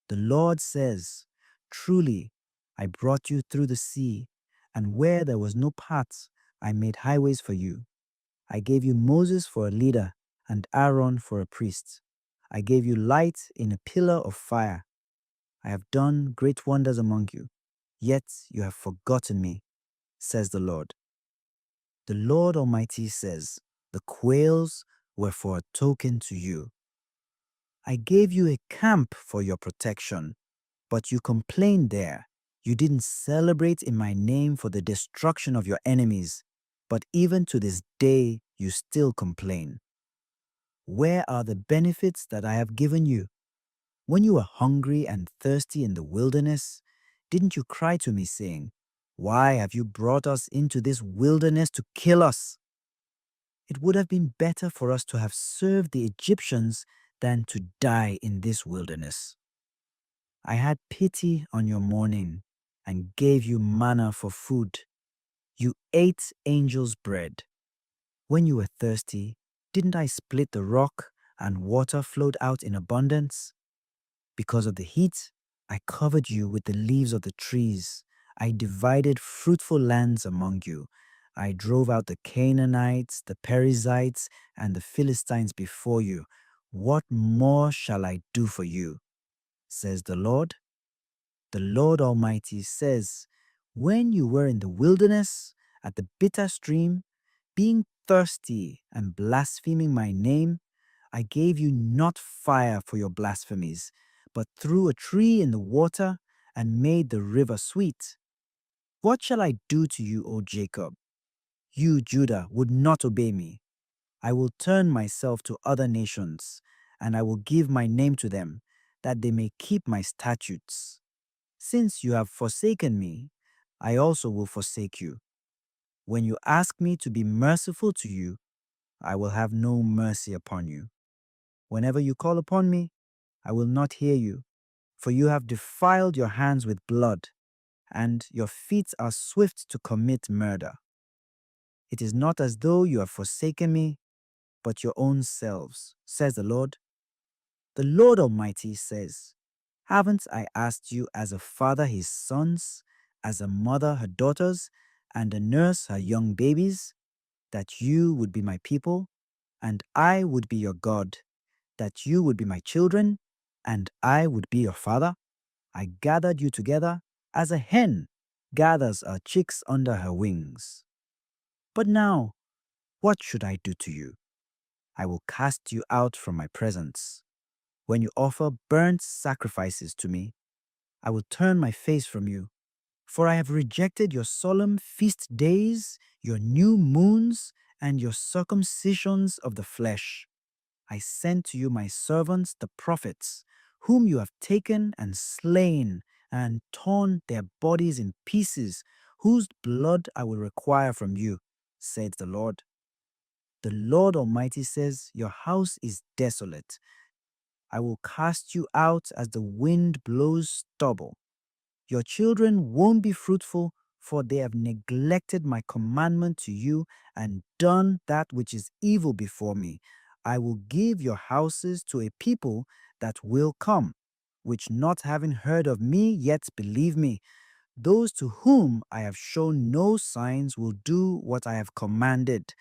The Lord says, Truly, I brought you through the sea, and where there was no path, I made highways for you. I gave you Moses for a leader, and Aaron for a priest. I gave you light in a pillar of fire. I have done great wonders among you, yet you have forgotten me, says the Lord. The Lord Almighty says, The quails were for a token to you. I gave you a camp for your protection, but you complained there. You didn't celebrate in my name for the destruction of your enemies, but even to this day you still complain. Where are the benefits that I have given you? When you were hungry and thirsty in the wilderness, didn't you cry to me, saying, Why have you brought us into this wilderness to kill us? It would have been better for us to have served the Egyptians than to die in this wilderness. I had pity on your mourning and gave you manna for food. You ate angels' bread. When you were thirsty, didn't I split the rock and water flowed out in abundance? Because of the heat, I covered you with the leaves of the trees. I divided fruitful lands among you. I drove out the Canaanites, the Perizzites, and the Philistines before you. What more shall I do for you? Says the Lord. The Lord Almighty says, When you were in the wilderness, at the bitter stream, being thirsty and blaspheming my name, I gave you not fire for your blasphemies, but threw a tree in the water and made the river sweet. What shall I do to you, O Jacob? You, Judah, would not obey me. I will turn myself to other nations, and I will give my name to them, that they may keep my statutes. Since you have forsaken me, I also will forsake you. When you ask me to be merciful to you, I will have no mercy upon you. Whenever you call upon me, I will not hear you, for you have defiled your hands with blood, and your feet are swift to commit murder. It is not as though you have forsaken me, but your own selves, says the Lord. The Lord Almighty says, Haven't I asked you as a father his sons, as a mother her daughters, and a nurse her young babies, that you would be my people, and I would be your God, that you would be my children, and I would be your father? I gathered you together as a hen gathers her chicks under her wings. But now, what should I do to you? I will cast you out from my presence. When you offer burnt sacrifices to me, I will turn my face from you. For I have rejected your solemn feast days, your new moons, and your circumcisions of the flesh. I sent to you my servants, the prophets, whom you have taken and slain and torn their bodies in pieces, whose blood I will require from you, said the Lord. The Lord Almighty says, your house is desolate. I will cast you out as the wind blows stubble. Your children won't be fruitful, for they have neglected my commandment to you and done that which is evil before me. I will give your houses to a people that will come, which not having heard of me yet believe me. Those to whom I have shown no signs will do what I have commanded.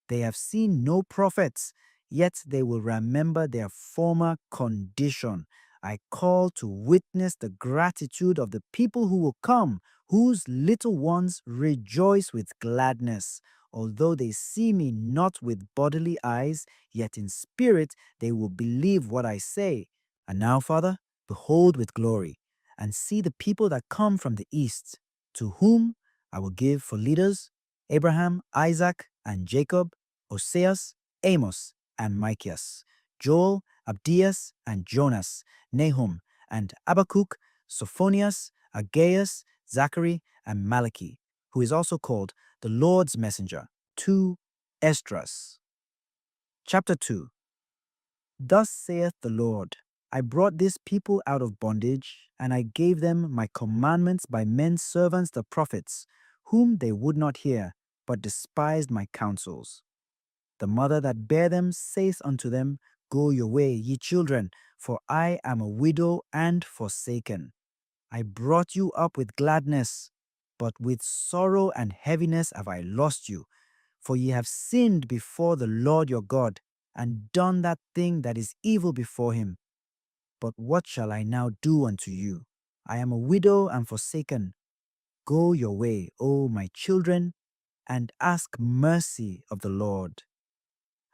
They have seen no prophets, yet they will remember their former condition. I call to witness the gratitude of the people who will come, whose little ones rejoice with gladness. Although they see me not with bodily eyes, yet in spirit they will believe what I say. And now, Father, behold with glory, and see the people that come from the east, to whom I will give for leaders Abraham, Isaac, and Jacob, Oseas, Amos, and Michias, Joel, Abdias, and Jonas, Nahum, and Habakkuk, Sophonias, Aggeus, Zachary, and Malachi, who is also called the Lord's messenger, to Esdras. Chapter 2. Thus saith the Lord, I brought this people out of bondage, and I gave them my commandments by men's servants the prophets, whom they would not hear, but despised my counsels. The mother that bare them saith unto them, Go your way, ye children, for I am a widow and forsaken. I brought you up with gladness, but with sorrow and heaviness have I lost you. For ye have sinned before the Lord your God, and done that thing that is evil before him. But what shall I now do unto you? I am a widow and forsaken. Go your way, O my children, and ask mercy of the Lord.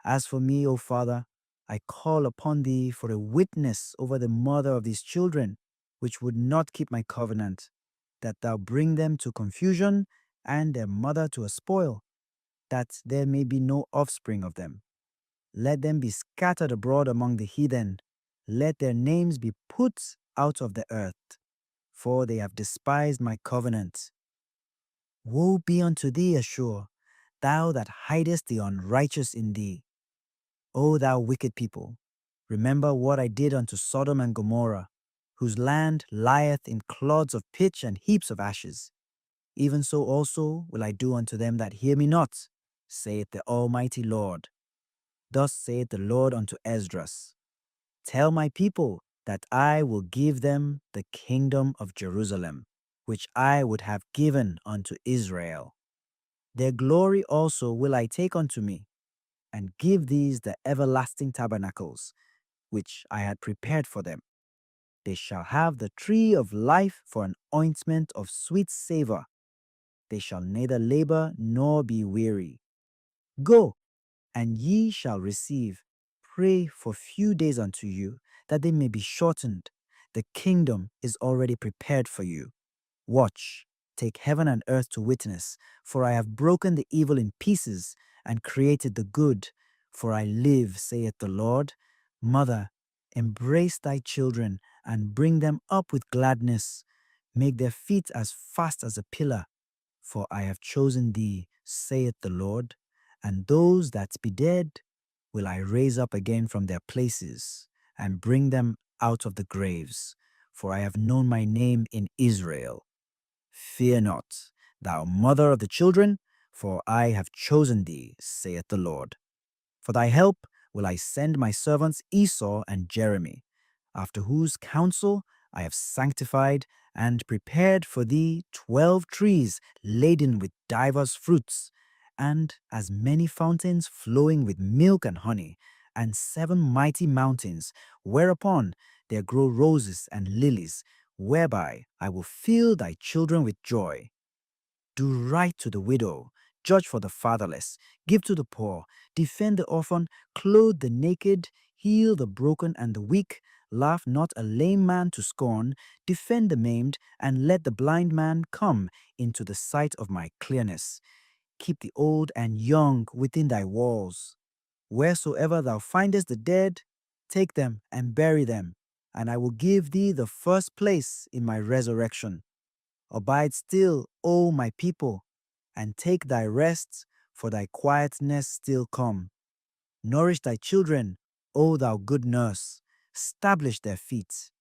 As for me, O Father, I call upon thee for a witness over the mother of these children, which would not keep my covenant, that thou bring them to confusion and their mother to a spoil, that there may be no offspring of them. Let them be scattered abroad among the heathen. Let their names be put out of the earth, for they have despised my covenant. Woe be unto thee, Ashur, thou that hidest the unrighteous in thee. O thou wicked people, remember what I did unto Sodom and Gomorrah, whose land lieth in clods of pitch and heaps of ashes. Even so also will I do unto them that hear me not, saith the Almighty Lord. Thus saith the Lord unto Esdras, Tell my people that I will give them the kingdom of Jerusalem, which I would have given unto Israel. Their glory also will I take unto me, and give these the everlasting tabernacles, which I had prepared for them. They shall have the tree of life for an ointment of sweet savour. They shall neither labor nor be weary. Go, and ye shall receive. Pray for few days unto you, that they may be shortened. The kingdom is already prepared for you. Watch, take heaven and earth to witness, for I have broken the evil in pieces and created the good. For I live, saith the Lord. Mother, embrace thy children and bring them up with gladness. Make their feet as fast as a pillar. For I have chosen thee, saith the Lord, and those that be dead will I raise up again from their places and bring them out of the graves. For I have known my name in Israel. Fear not, thou mother of the children, for I have chosen thee, saith the Lord. For thy help will I send my servants Esau and Jeremy, after whose counsel I have sanctified and prepared for thee 12 trees laden with divers fruits, and as many fountains flowing with milk and honey, and 7 mighty mountains, whereupon there grow roses and lilies, whereby I will fill thy children with joy. Do right to the widow, judge for the fatherless, give to the poor, defend the orphan, clothe the naked, heal the broken and the weak, laugh not a lame man to scorn, defend the maimed, and let the blind man come into the sight of my clearness. Keep the old and young within thy walls. Wheresoever thou findest the dead, take them and bury them, and I will give thee the first place in my resurrection. Abide still, O my people, and take thy rest, for thy quietness still come. Nourish thy children, O thou good nurse, establish their feet.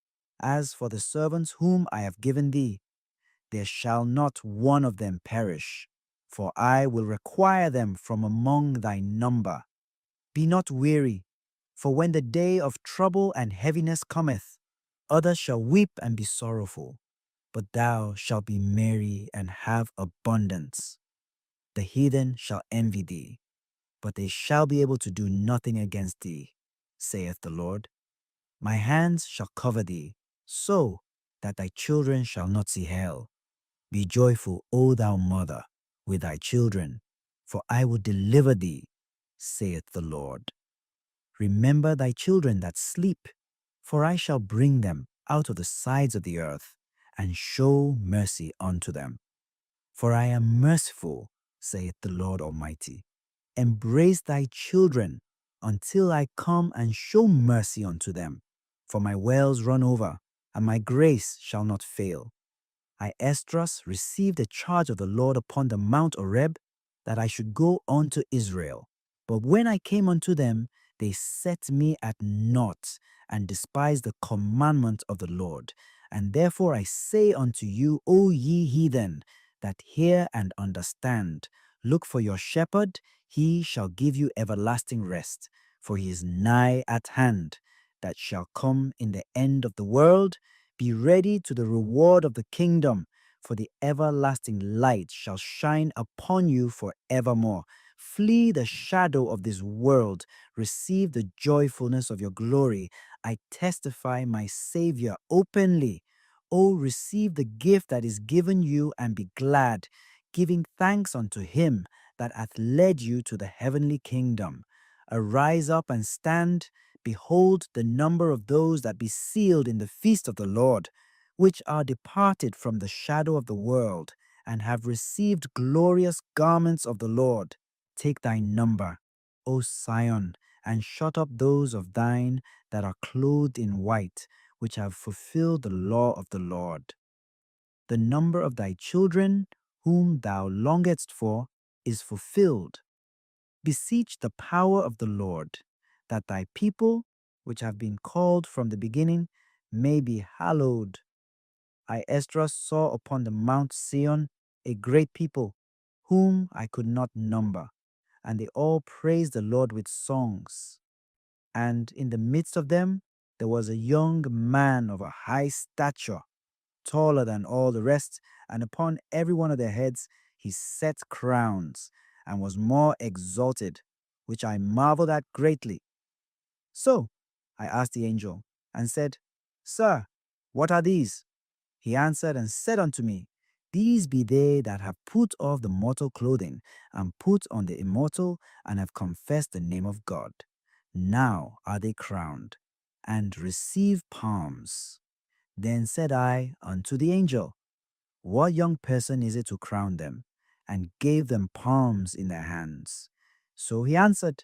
As for the servants whom I have given thee, there shall not one of them perish, for I will require them from among thy number. Be not weary, for when the day of trouble and heaviness cometh, others shall weep and be sorrowful, but thou shalt be merry and have abundance. The heathen shall envy thee, but they shall be able to do nothing against thee, saith the Lord. My hands shall cover thee, so that thy children shall not see hell. Be joyful, O thou mother, with thy children, for I will deliver thee, saith the Lord. Remember thy children that sleep, for I shall bring them out of the sides of the earth, and show mercy unto them. For I am merciful, saith the Lord Almighty. Embrace thy children until I come and show mercy unto them. For my wells run over, and my grace shall not fail. I, Esdras, received a charge of the Lord upon the Mount Oreb, that I should go unto Israel. But when I came unto them, they set me at naught, and despised the commandment of the Lord. And therefore I say unto you, O ye heathen, that hear and understand, look for your shepherd, he shall give you everlasting rest, for he is nigh at hand, that shall come in the end of the world. Be ready to the reward of the kingdom, for the everlasting light shall shine upon you forevermore. Flee the shadow of this world, receive the joyfulness of your glory. I testify my Savior openly. Oh, receive the gift that is given you and be glad, giving thanks unto him that hath led you to the heavenly kingdom. Arise up and stand. Behold the number of those that be sealed in the feast of the Lord, which are departed from the shadow of the world, and have received glorious garments of the Lord. Take thy number, O Sion, and shut up those of thine that are clothed in white, which have fulfilled the law of the Lord. The number of thy children, whom thou longedst for, is fulfilled. Beseech the power of the Lord, that thy people, which have been called from the beginning, may be hallowed. I, Esdras, saw upon the Mount Sion a great people, whom I could not number, and they all praised the Lord with songs. And in the midst of them there was a young man of a high stature, taller than all the rest, and upon every one of their heads he set crowns, and was more exalted, which I marveled at greatly. So I asked the angel, and said, Sir, what are these? He answered and said unto me, These be they that have put off the mortal clothing, and put on the immortal, and have confessed the name of God. Now are they crowned, and receive palms. Then said I unto the angel, What young person is it to crown them? And gave them palms in their hands. So he answered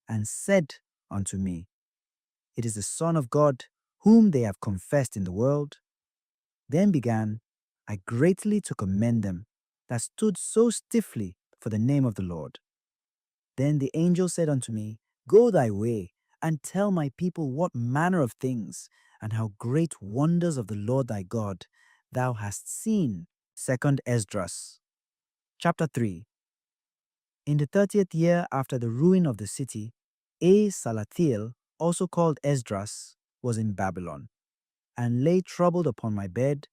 and said unto me, It is the Son of God, whom they have confessed in the world. Then began I greatly to commend them that stood so stiffly for the name of the Lord. Then the angel said unto me, Go thy way, and tell my people what manner of things, and how great wonders of the Lord thy God thou hast seen. 2nd Esdras, chapter 3. In the 30th year after the ruin of the city, Salathiel, also called Esdras, was in Babylon, and lay troubled upon my bed,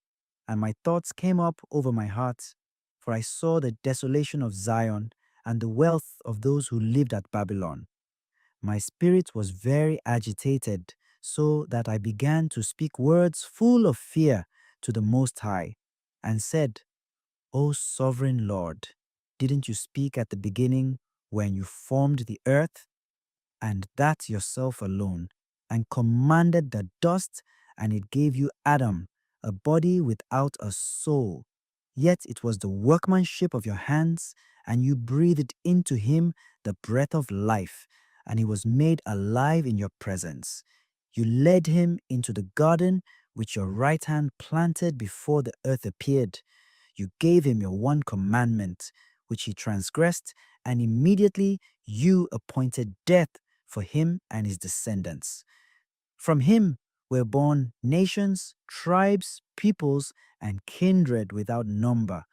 and my thoughts came up over my heart, for I saw the desolation of Zion and the wealth of those who lived at Babylon. My spirit was very agitated, so that I began to speak words full of fear to the Most High, and said, O sovereign Lord, didn't you speak at the beginning when you formed the earth, and that yourself alone, and commanded the dust, and it gave you Adam, a body without a soul? Yet it was the workmanship of your hands, and you breathed into him the breath of life, and he was made alive in your presence. You led him into the garden which your right hand planted before the earth appeared. You gave him your one commandment, which he transgressed, and immediately you appointed death for him and his descendants. From him were born nations, tribes, peoples, and kindred without number.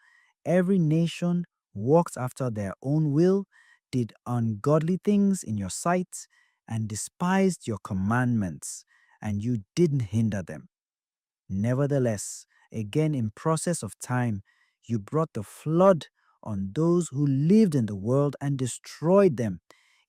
Every nation walked after their own will, did ungodly things in your sight, and despised your commandments, and you didn't hinder them. Nevertheless, again in process of time, you brought the flood on those who lived in the world and destroyed them.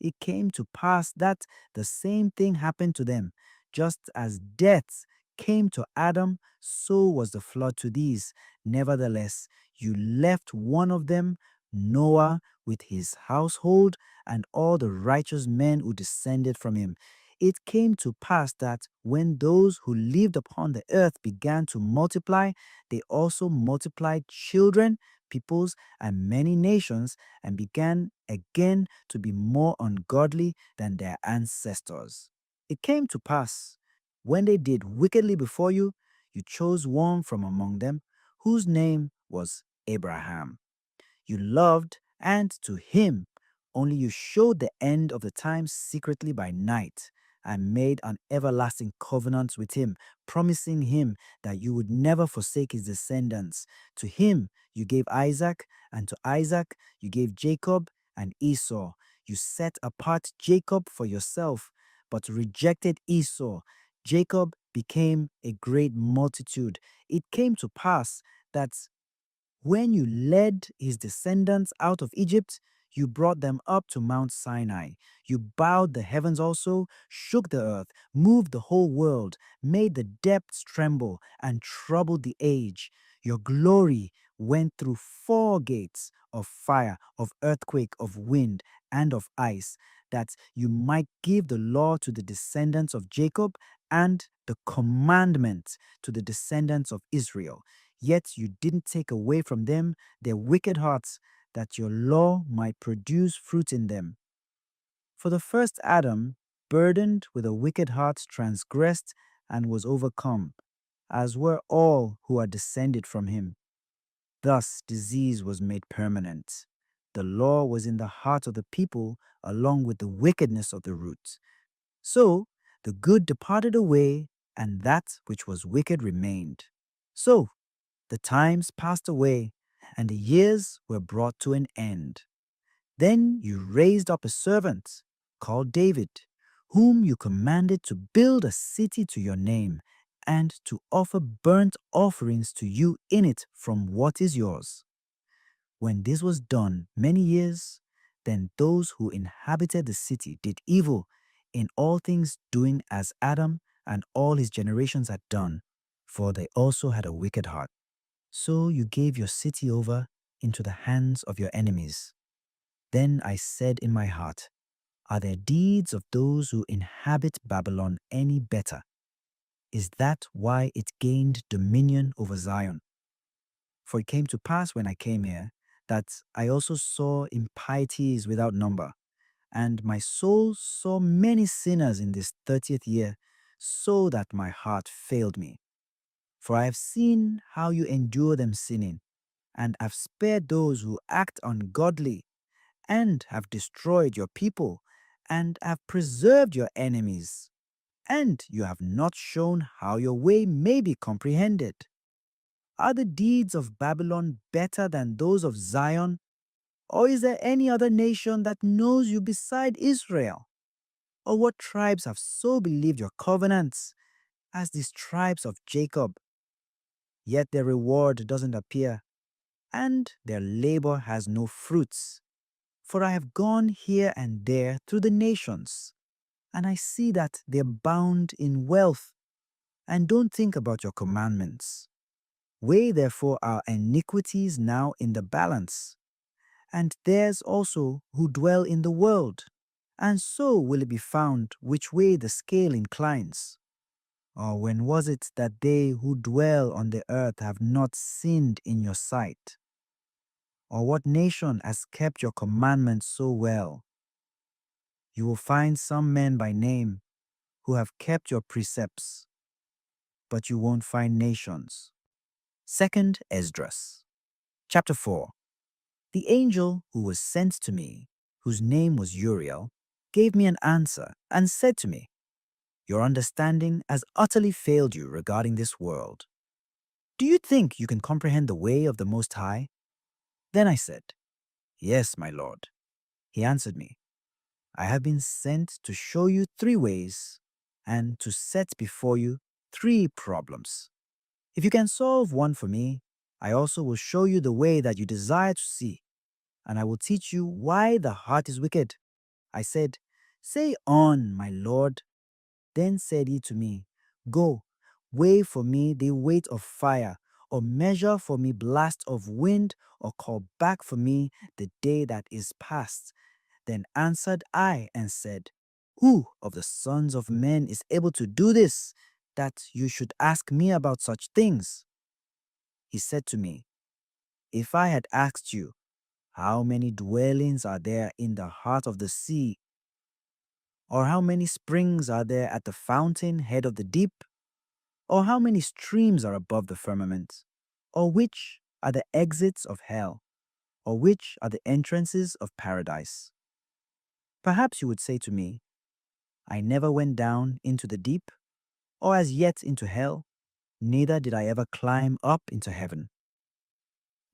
It came to pass that the same thing happened to them. Just as death came to Adam, so was the flood to these. Nevertheless, you left one of them, Noah, with his household and all the righteous men who descended from him. It came to pass that when those who lived upon the earth began to multiply, they also multiplied children, peoples, and many nations, and began again to be more ungodly than their ancestors. It came to pass, when they did wickedly before you, you chose one from among them, whose name was Abraham. You loved, and to him only you showed the end of the time secretly by night, and made an everlasting covenant with him, promising him that you would never forsake his descendants. To him you gave Isaac, and to Isaac you gave Jacob and Esau. You set apart Jacob for yourself, but rejected Esau. Jacob became a great multitude. It came to pass that when you led his descendants out of Egypt, you brought them up to Mount Sinai. You bowed the heavens also, shook the earth, moved the whole world, made the depths tremble, and troubled the age. Your glory went through four gates of fire, of earthquake, of wind, and of ice, that you might give the law to the descendants of Jacob and the commandment to the descendants of Israel. Yet you didn't take away from them their wicked hearts, that your law might produce fruit in them. For the first Adam, burdened with a wicked heart, transgressed and was overcome, as were all who are descended from him. Thus disease was made permanent. The law was in the heart of the people along with the wickedness of the root. So the good departed away, and that which was wicked remained. So the times passed away, and the years were brought to an end. Then you raised up a servant, called David, whom you commanded to build a city to your name, and to offer burnt offerings to you in it from what is yours. When this was done many years, then those who inhabited the city did evil in all things, doing as Adam and all his generations had done, for they also had a wicked heart. So you gave your city over into the hands of your enemies. Then I said in my heart, are the deeds of those who inhabit Babylon any better? Is that why it gained dominion over Zion? For it came to pass when I came here that I also saw impieties without number, and my soul saw many sinners in this 30th year, so that my heart failed me. For I have seen how you endure them sinning, and have spared those who act ungodly, and have destroyed your people, and have preserved your enemies, and you have not shown how your way may be comprehended. Are the deeds of Babylon better than those of Zion? Or is there any other nation that knows you beside Israel? Or what tribes have so believed your covenants as these tribes of Jacob? Yet their reward doesn't appear, and their labor has no fruits. For I have gone here and there through the nations, and I see that they abound in wealth, and don't think about your commandments. Weigh therefore our iniquities now in the balance, and theirs also who dwell in the world, and so will it be found which way the scale inclines. Or when was it that they who dwell on the earth have not sinned in your sight? Or what nation has kept your commandments so well? You will find some men by name who have kept your precepts, but you won't find nations. Second Esdras. Chapter 4. The angel who was sent to me, whose name was Uriel, gave me an answer and said to me, "Your understanding has utterly failed you regarding this world. Do you think you can comprehend the way of the Most High?" Then I said, "Yes, my Lord." He answered me, "I have been sent to show you three ways and to set before you three problems. If you can solve one for me, I also will show you the way that you desire to see, and I will teach you why the heart is wicked." I said, "Say on, my Lord." Then said he to me, "Go, weigh for me the weight of fire, or measure for me blast of wind, or call back for me the day that is past." Then answered I and said, "Who of the sons of men is able to do this, that you should ask me about such things?" He said to me, "If I had asked you, how many dwellings are there in the heart of the sea, or how many springs are there at the fountain head of the deep, or how many streams are above the firmament, or which are the exits of hell, or which are the entrances of paradise?" Perhaps you would say to me, "I never went down into the deep, or as yet into hell, neither did I ever climb up into heaven."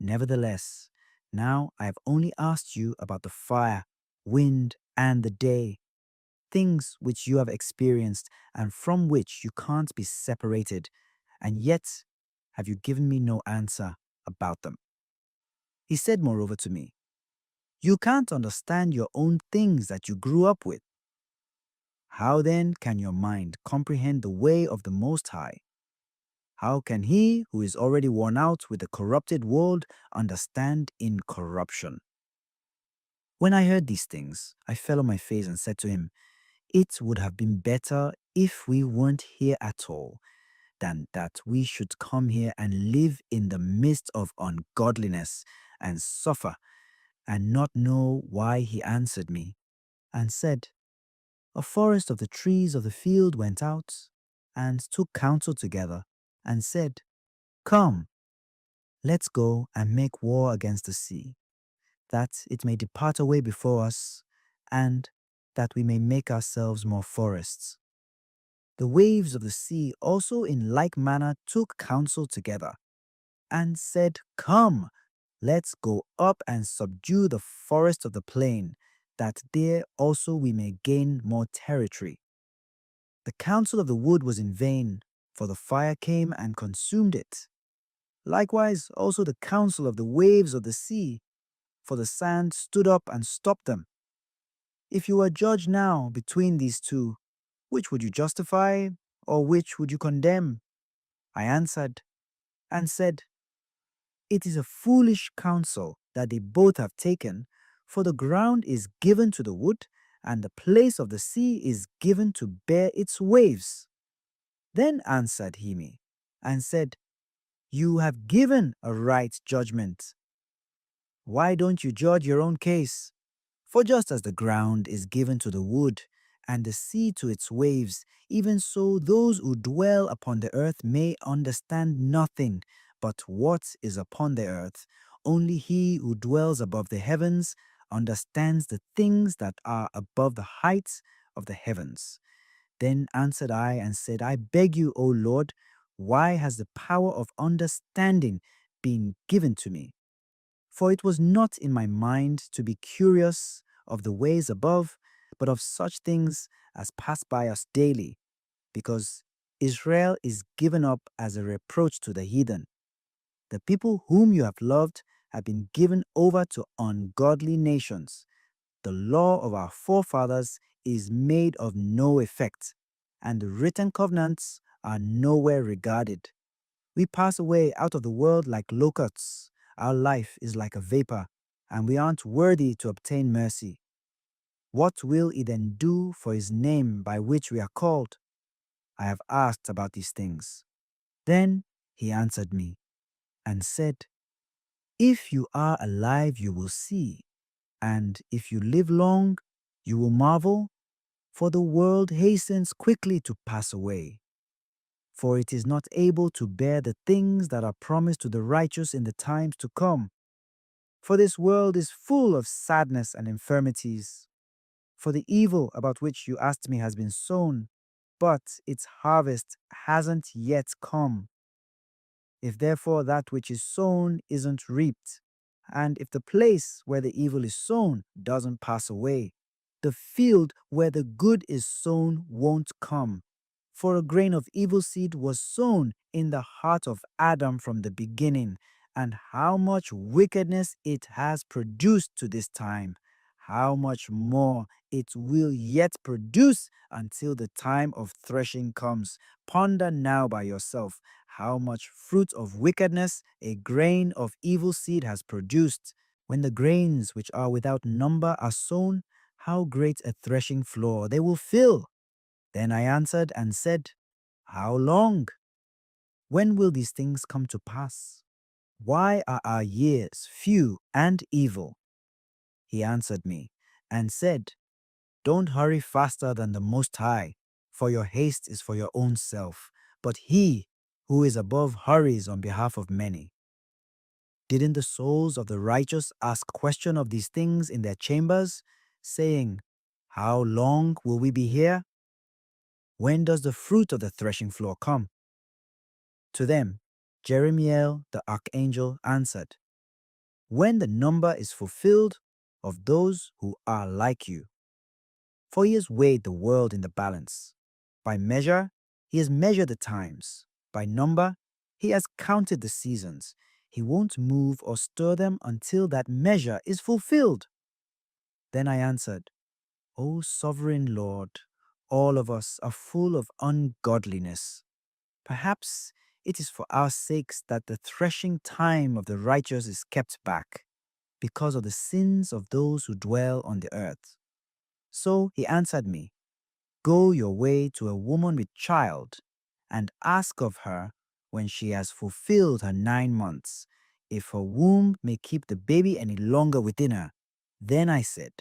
Nevertheless, now I have only asked you about the fire, wind, and the day, things which you have experienced and from which you can't be separated, and yet have you given me no answer about them. He said moreover to me, "You can't understand your own things that you grew up with. How then can your mind comprehend the way of the Most High? How can he who is already worn out with the corrupted world understand incorruption?" When I heard these things, I fell on my face and said to him, "It would have been better if we weren't here at all, than that we should come here and live in the midst of ungodliness and suffer," and not know why. He answered me and said, "A forest of the trees of the field went out and took counsel together and said, 'Come, let's go and make war against the sea, that it may depart away before us, and that we may make ourselves more forests.' The waves of the sea also in like manner took counsel together and said, 'Come, let's go up and subdue the forest of the plain, that there also we may gain more territory.' The counsel of the wood was in vain, for the fire came and consumed it. Likewise also the counsel of the waves of the sea, for the sand stood up and stopped them. If you were judged now between these two, which would you justify, or which would you condemn?" I answered and said, "It is a foolish counsel that they both have taken, for the ground is given to the wood, and the place of the sea is given to bear its waves." Then answered he me, and said, "You have given a right judgment. Why don't you judge your own case? For just as the ground is given to the wood, and the sea to its waves, even so those who dwell upon the earth may understand nothing but what is upon the earth. Only he who dwells above the heavens understands the things that are above the heights of the heavens." Then answered I and said, "I beg you, O Lord, why has the power of understanding been given to me? For it was not in my mind to be curious of the ways above, but of such things as pass by us daily, because Israel is given up as a reproach to the heathen. The people whom you have loved have been given over to ungodly nations. The law of our forefathers is made of no effect, and the written covenants are nowhere regarded. We pass away out of the world like locusts. Our life is like a vapor, and we aren't worthy to obtain mercy. What will he then do for his name by which we are called? I have asked about these things." Then he answered me and said, "If you are alive, you will see, and if you live long, you will marvel, for the world hastens quickly to pass away. For it is not able to bear the things that are promised to the righteous in the times to come. For this world is full of sadness and infirmities. For the evil about which you asked me has been sown, but its harvest hasn't yet come. If therefore that which is sown isn't reaped, and if the place where the evil is sown doesn't pass away, the field where the good is sown won't come. For a grain of evil seed was sown in the heart of Adam from the beginning, and how much wickedness it has produced to this time, how much more it will yet produce until the time of threshing comes. Ponder now by yourself how much fruit of wickedness a grain of evil seed has produced. When the grains which are without number are sown, how great a threshing floor they will fill! Then I answered and said, How long? When will these things come to pass? Why are our years few and evil? He answered me and said, Don't hurry faster than the Most High, for your haste is for your own self, but He who is above hurries on behalf of many. Didn't the souls of the righteous ask question of these things in their chambers, saying, How long will we be here? When does the fruit of the threshing floor come? To them, Jeremiel the archangel answered, When the number is fulfilled of those who are like you. For he has weighed the world in the balance. By measure, he has measured the times. By number, he has counted the seasons. He won't move or stir them until that measure is fulfilled. Then I answered, O sovereign Lord, all of us are full of ungodliness. Perhaps it is for our sakes that the threshing time of the righteous is kept back, because of the sins of those who dwell on the earth. So he answered me, Go your way to a woman with child, and ask of her, when she has fulfilled her 9 months, if her womb may keep the baby any longer within her. Then I said,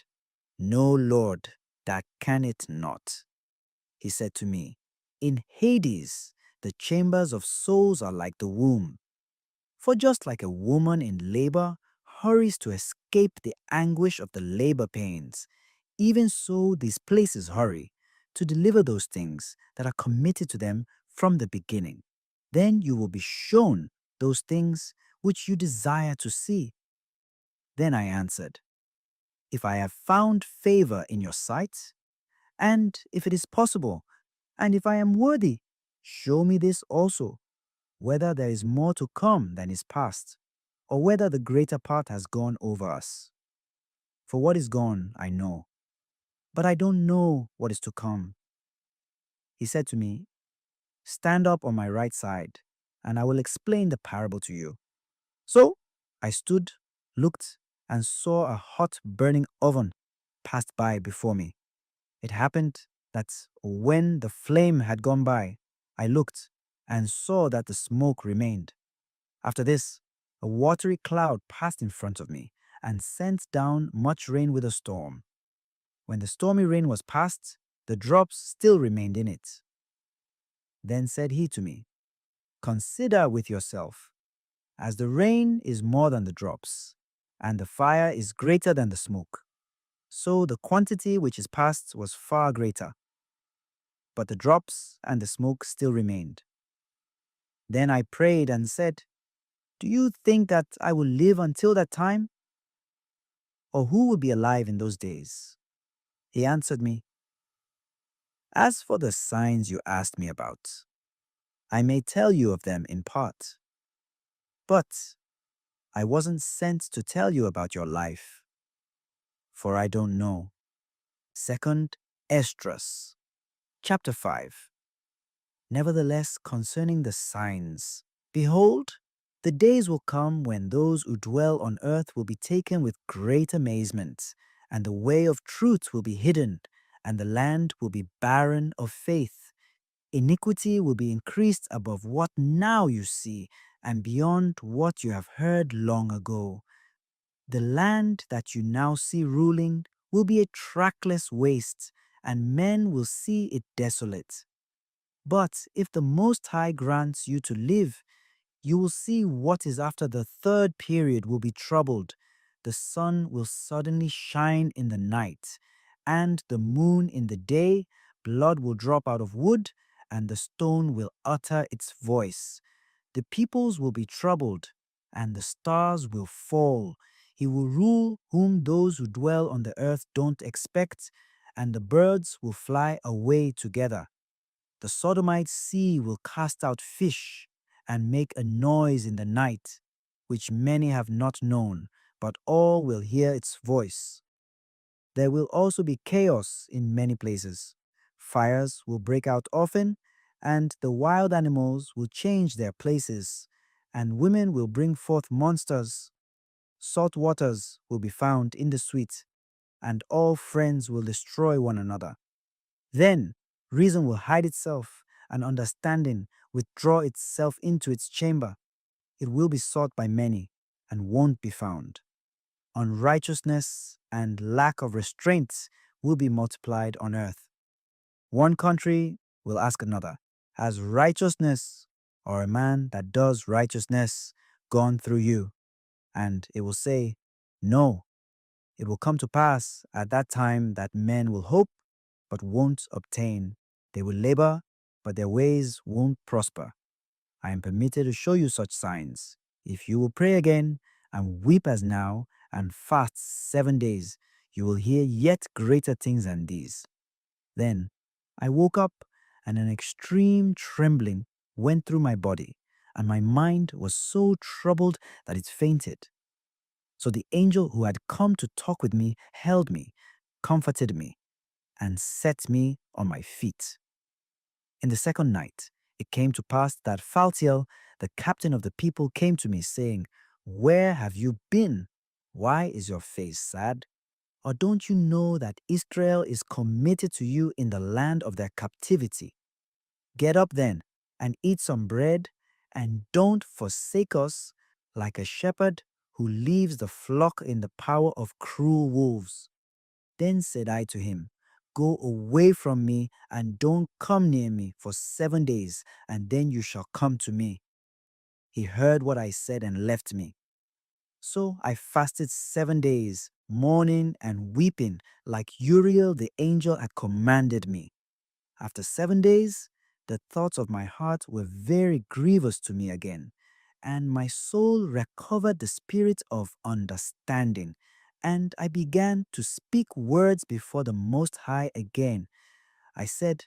No, Lord, that can it not. He said to me, In Hades, the chambers of souls are like the womb. For just like a woman in labor hurries to escape the anguish of the labor pains, even so these places hurry to deliver those things that are committed to them from the beginning. Then you will be shown those things which you desire to see. Then I answered, If I have found favor in your sight, and if it is possible, and if I am worthy, show me this also, whether there is more to come than is past, or whether the greater part has gone over us. For what is gone, I know, but I don't know what is to come. He said to me, Stand up on my right side, and I will explain the parable to you. So I stood, looked, and saw a hot burning oven passed by before me. It happened that when the flame had gone by, I looked and saw that the smoke remained. After this, a watery cloud passed in front of me and sent down much rain with a storm. When the stormy rain was past, the drops still remained in it. Then said he to me, Consider with yourself, as the rain is more than the drops, and the fire is greater than the smoke, so the quantity which is past was far greater. But the drops and the smoke still remained. Then I prayed and said, Do you think that I will live until that time? Or who will be alive in those days? He answered me, As for the signs you asked me about, I may tell you of them in part. But I wasn't sent to tell you about your life, for I don't know. Second Esdras, chapter 5. Nevertheless, concerning the signs, behold, the days will come when those who dwell on earth will be taken with great amazement, and the way of truth will be hidden, and the land will be barren of faith. Iniquity will be increased above what now you see, and beyond what you have heard long ago. The land that you now see ruling will be a trackless waste, and men will see it desolate. But if the Most High grants you to live, you will see what is after the third period will be troubled. The sun will suddenly shine in the night, and the moon in the day. Blood will drop out of wood, and the stone will utter its voice. The peoples will be troubled, and the stars will fall. He will rule whom those who dwell on the earth don't expect, and the birds will fly away together. The Sodomite sea will cast out fish and make a noise in the night, which many have not known, but all will hear its voice. There will also be chaos in many places. Fires will break out often, and the wild animals will change their places, and women will bring forth monsters. Salt waters will be found in the sweet, and all friends will destroy one another. Then reason will hide itself, and understanding withdraw itself into its chamber. It will be sought by many, and won't be found. Unrighteousness and lack of restraint will be multiplied on earth. One country will ask another, has righteousness or a man that does righteousness gone through you? And it will say, no. It will come to pass at that time that men will hope but won't obtain. They will labor, but their ways won't prosper. I am permitted to show you such signs. If you will pray again and weep as now and fast 7 days, you will hear yet greater things than these. Then I woke up, and an extreme trembling went through my body, and my mind was so troubled that it fainted. So the angel who had come to talk with me held me, comforted me, and set me on my feet. In the second night, it came to pass that Phaltiel, the captain of the people, came to me, saying, where have you been? Why is your face sad? Or don't you know that Israel is committed to you in the land of their captivity? Get up then, and eat some bread, and don't forsake us like a shepherd who leaves the flock in the power of cruel wolves. Then said I to him, go away from me, and don't come near me for 7 days, and then you shall come to me. He heard what I said and left me. So I fasted 7 days, mourning and weeping, like Uriel the angel had commanded me. After 7 days, the thoughts of my heart were very grievous to me again, and my soul recovered the spirit of understanding, and I began to speak words before the Most High again. I said,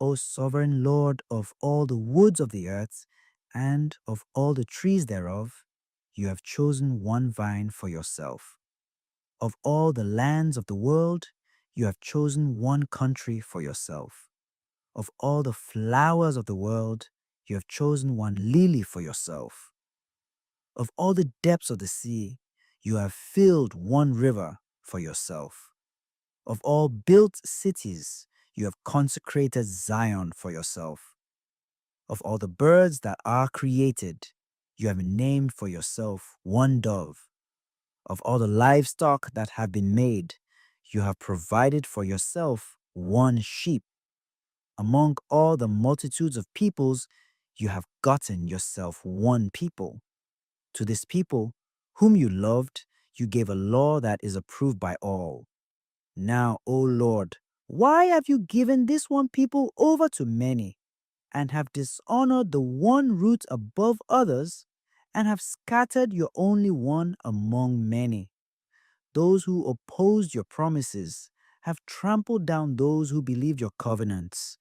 O sovereign Lord of all the woods of the earth, and of all the trees thereof, you have chosen one vine for yourself. Of all the lands of the world, you have chosen one country for yourself. Of all the flowers of the world, you have chosen one lily for yourself. Of all the depths of the sea, you have filled one river for yourself. Of all built cities, you have consecrated Zion for yourself. Of all the birds that are created, you have named for yourself one dove. Of all the livestock that have been made, you have provided for yourself one sheep. Among all the multitudes of peoples, you have gotten yourself one people. To this people, whom you loved, you gave a law that is approved by all. Now, O Lord, why have you given this one people over to many, and have dishonored the one root above others, and have scattered your only one among many? Those who opposed your promises have trampled down those who believed your covenants.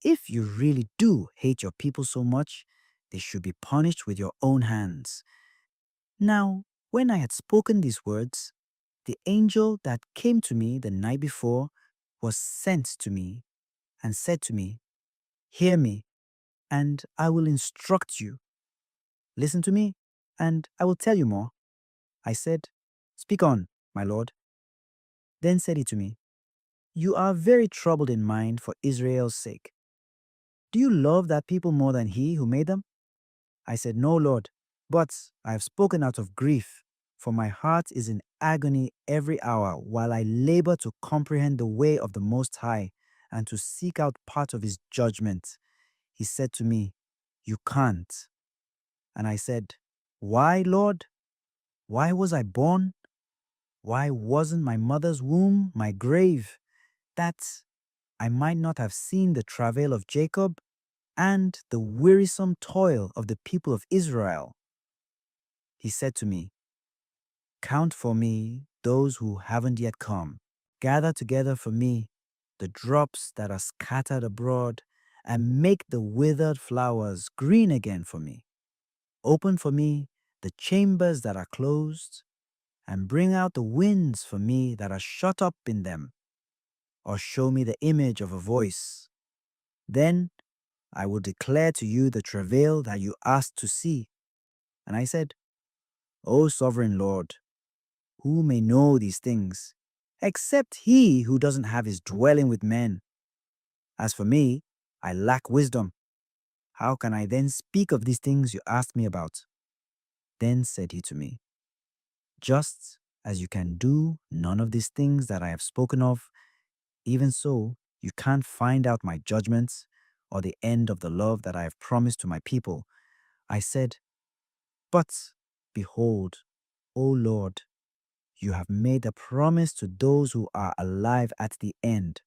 If you really do hate your people so much, they should be punished with your own hands. Now, when I had spoken these words, the angel that came to me the night before was sent to me and said to me, hear me, and I will instruct you. Listen to me, and I will tell you more. I said, speak on, my lord. Then said he to me, you are very troubled in mind for Israel's sake. Do you love that people more than he who made them? I said, no, Lord, but I have spoken out of grief, for my heart is in agony every hour while I labor to comprehend the way of the Most High and to seek out part of his judgment. He said to me, you can't. And I said, why, Lord? Why was I born? Why wasn't my mother's womb my grave, that I might not have seen the travail of Jacob and the wearisome toil of the people of Israel? He said to me, count for me those who haven't yet come. Gather together for me the drops that are scattered abroad, and make the withered flowers green again for me. Open for me the chambers that are closed, and bring out the winds for me that are shut up in them, or show me the image of a voice. Then I will declare to you the travail that you asked to see. And I said, O sovereign Lord, who may know these things, except he who doesn't have his dwelling with men? As for me, I lack wisdom. How can I then speak of these things you asked me about? Then said he to me, just as you can do none of these things that I have spoken of, even so you can't find out my judgments or the end of the love that I have promised to my people. I said, but behold, O Lord, you have made a promise to those who are alive at the end.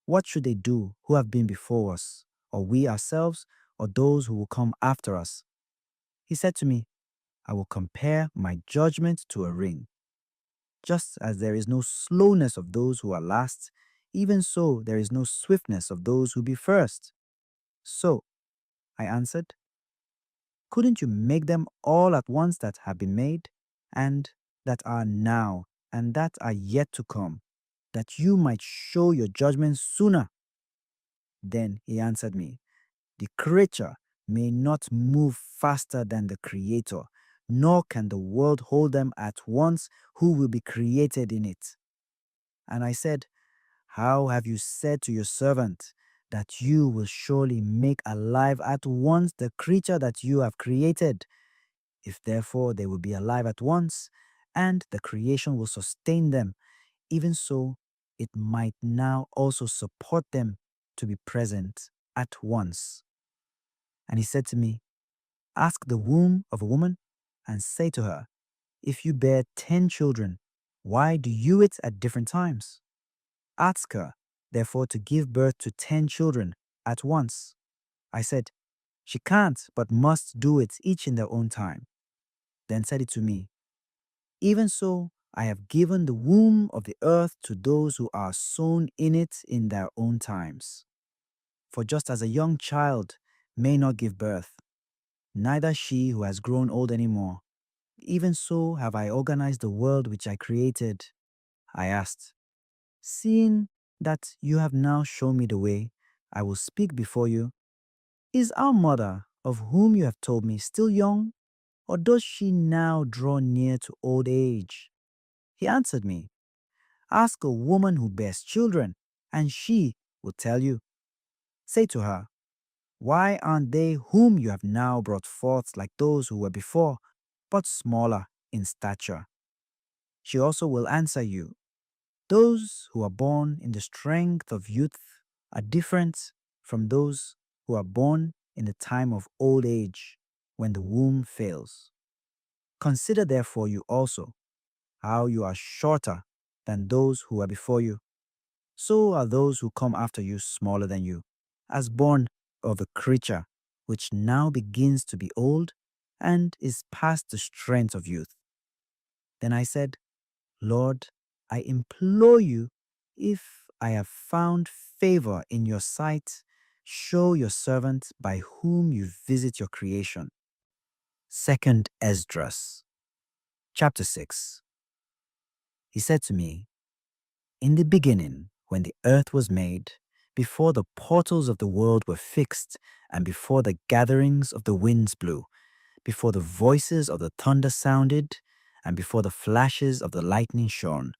What should they do who have been before us, or we ourselves, or those who will come after us? He said to me, I will compare my judgment to a ring. Just as there is no slowness of those who are last, even so there is no swiftness of those who be first. So, I answered, couldn't you make them all at once that have been made, and that are now, and that are yet to come, that you might show your judgment sooner? Then he answered me, the creature may not move faster than the Creator, nor can the world hold them at once who will be created in it. And I said, how have you said to your servant that you will surely make alive at once the creature that you have created? If therefore they will be alive at once, and the creation will sustain them, even so it might now also support them to be present at once. And he said to me, ask the womb of a woman, and say to her, if you bear 10 children, why do you it at different times? Ask her, therefore, to give birth to 10 children at once. I said, she can't, but must do it each in their own time. Then said it to me, even so, I have given the womb of the earth to those who are sown in it in their own times. For just as a young child may not give birth, neither she who has grown old anymore, even so have I organized the world which I created. I asked, seeing that you have now shown me the way, I will speak before you. Is our mother, of whom you have told me, still young, or does she now draw near to old age? He answered me, ask a woman who bears children, and she will tell you. Say to her, why aren't they whom you have now brought forth like those who were before, but smaller in stature? She also will answer you, those who are born in the strength of youth are different from those who are born in the time of old age, when the womb fails. Consider therefore you also how you are shorter than those who are before you. So are those who come after you smaller than you, as born of a creature which now begins to be old and is past the strength of youth. Then I said, Lord, I implore you, if I have found favor in your sight, show your servant by whom you visit your creation. 2nd Esdras, chapter 6. He said to me, in the beginning, when the earth was made, before the portals of the world were fixed, and before the gatherings of the winds blew, before the voices of the thunder sounded, and before the flashes of the lightning shone,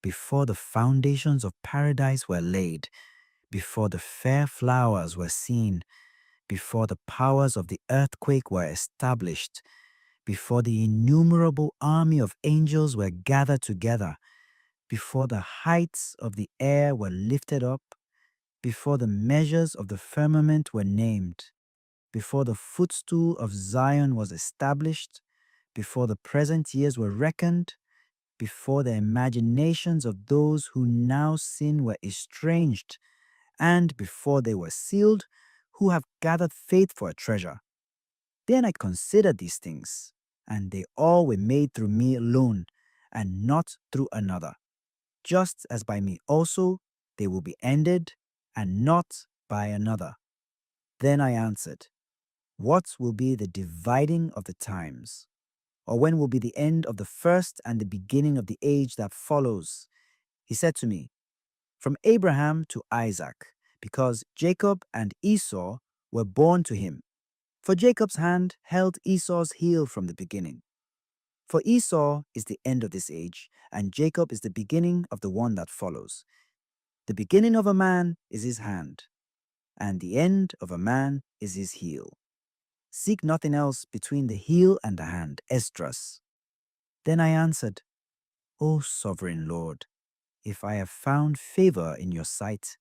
before the foundations of paradise were laid, before the fair flowers were seen, before the powers of the earthquake were established, before the innumerable army of angels were gathered together, before the heights of the air were lifted up, before the measures of the firmament were named, before the footstool of Zion was established, before the present years were reckoned, before the imaginations of those who now sin were estranged, and before they were sealed, who have gathered faith for a treasure. Then I considered these things, and they all were made through me alone, and not through another. Just as by me also they will be ended, and not by another. Then I answered, what will be the dividing of the times? Or when will be the end of the first and the beginning of the age that follows? He said to me, from Abraham to Isaac, because Jacob and Esau were born to him. For Jacob's hand held Esau's heel from the beginning. For Esau is the end of this age, and Jacob is the beginning of the one that follows. The beginning of a man is his hand, and the end of a man is his heel. Seek nothing else between the heel and the hand, Esdras. Then I answered, O sovereign Lord, if I have found favor in your sight,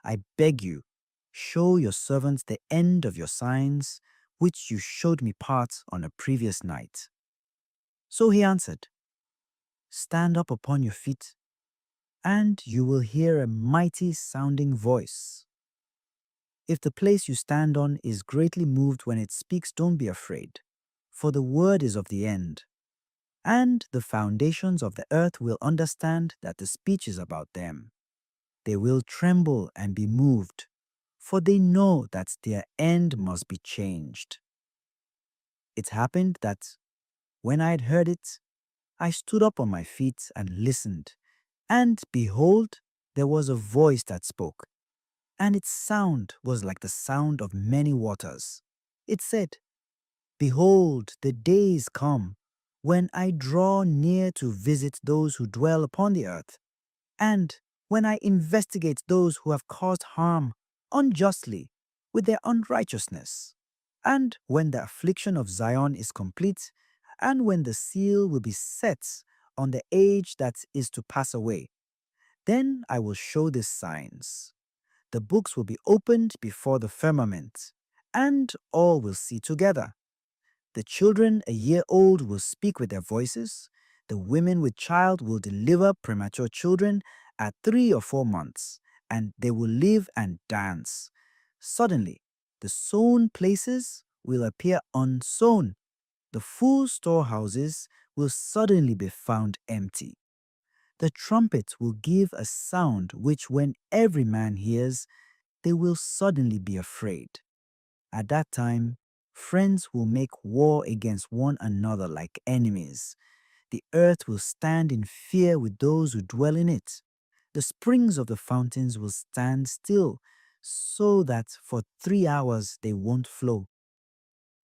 I beg you, show your servant the end of your signs, which you showed me part on a previous night. So he answered, stand up upon your feet, and you will hear a mighty sounding voice. If the place you stand on is greatly moved when it speaks, don't be afraid, for the word is of the end. And the foundations of the earth will understand that the speech is about them. They will tremble and be moved, for they know that their end must be changed. It happened that, when I had heard it, I stood up on my feet and listened, and behold, there was a voice that spoke, and its sound was like the sound of many waters. It said, behold, the days come, when I draw near to visit those who dwell upon the earth, and when I investigate those who have caused harm unjustly with their unrighteousness, and when the affliction of Zion is complete, and when the seal will be set on the age that is to pass away, then I will show these signs. The books will be opened before the firmament, and all will see together. The children a year old will speak with their voices. The women with child will deliver premature children at 3 or 4 months, and they will live and dance. Suddenly, the sown places will appear unsown. The full storehouses will suddenly be found empty. The trumpet will give a sound which, when every man hears, they will suddenly be afraid. At that time, friends will make war against one another like enemies. The earth will stand in fear with those who dwell in it. The springs of the fountains will stand still, so that for 3 hours they won't flow.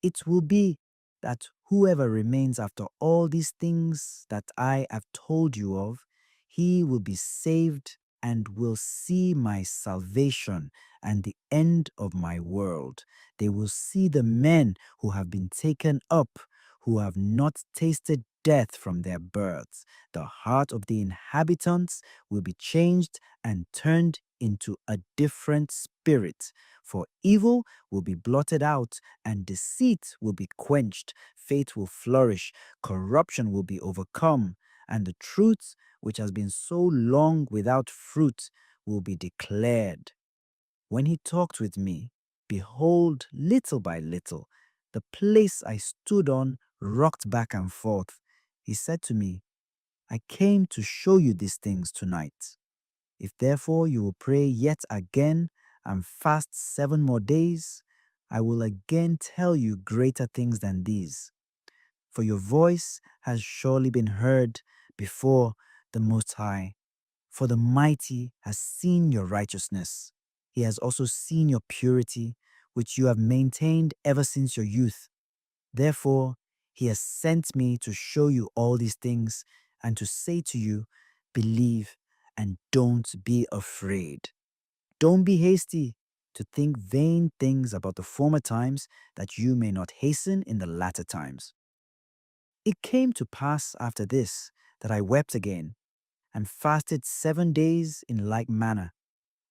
It will be that whoever remains after all these things that I have told you of, he will be saved and will see my salvation and the end of my world. They will see the men who have been taken up, who have not tasted death from their births. The heart of the inhabitants will be changed and turned into a different spirit, for evil will be blotted out, and deceit will be quenched. Faith will flourish, corruption will be overcome, and the truth, which has been so long without fruit, will be declared. When he talked with me, behold, little by little, the place I stood on rocked back and forth. He said to me, I came to show you these things tonight. If therefore you will pray yet again and fast 7 more days, I will again tell you greater things than these. For your voice has surely been heard before the Most High. For the Mighty has seen your righteousness. He has also seen your purity, which you have maintained ever since your youth. Therefore, he has sent me to show you all these things and to say to you, believe and don't be afraid. Don't be hasty to think vain things about the former times, that you may not hasten in the latter times. It came to pass after this that I wept again and fasted 7 days in like manner,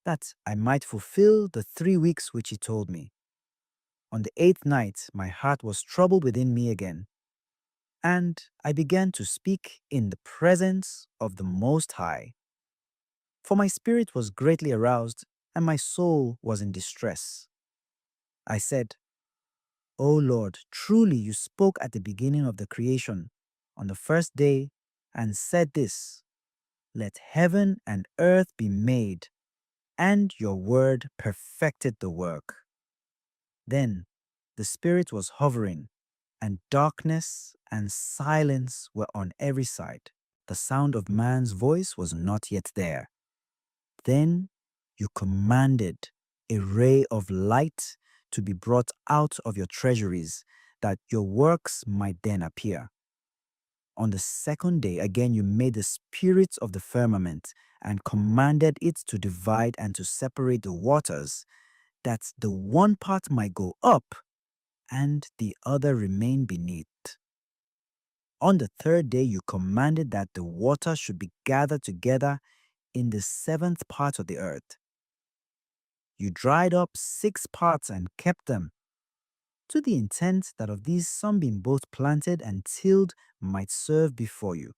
that I might fulfill the 3 weeks which he told me. On the 8th night my heart was troubled within me again. And I began to speak in the presence of the Most High. For my spirit was greatly aroused, and my soul was in distress. I said, O Lord, truly you spoke at the beginning of the creation, on the first day, and said this, Let heaven and earth be made, and your word perfected the work. Then the Spirit was hovering, and darkness and silence were on every side. The sound of man's voice was not yet there. Then you commanded a ray of light to be brought out of your treasuries, that your works might then appear. On the second day, again you made the spirits of the firmament and commanded it to divide and to separate the waters, that the one part might go up and the other remain beneath. On the third day, you commanded that the water should be gathered together in the seventh part of the earth. You dried up 6 parts and kept them, to the intent that of these some being both planted and tilled might serve before you.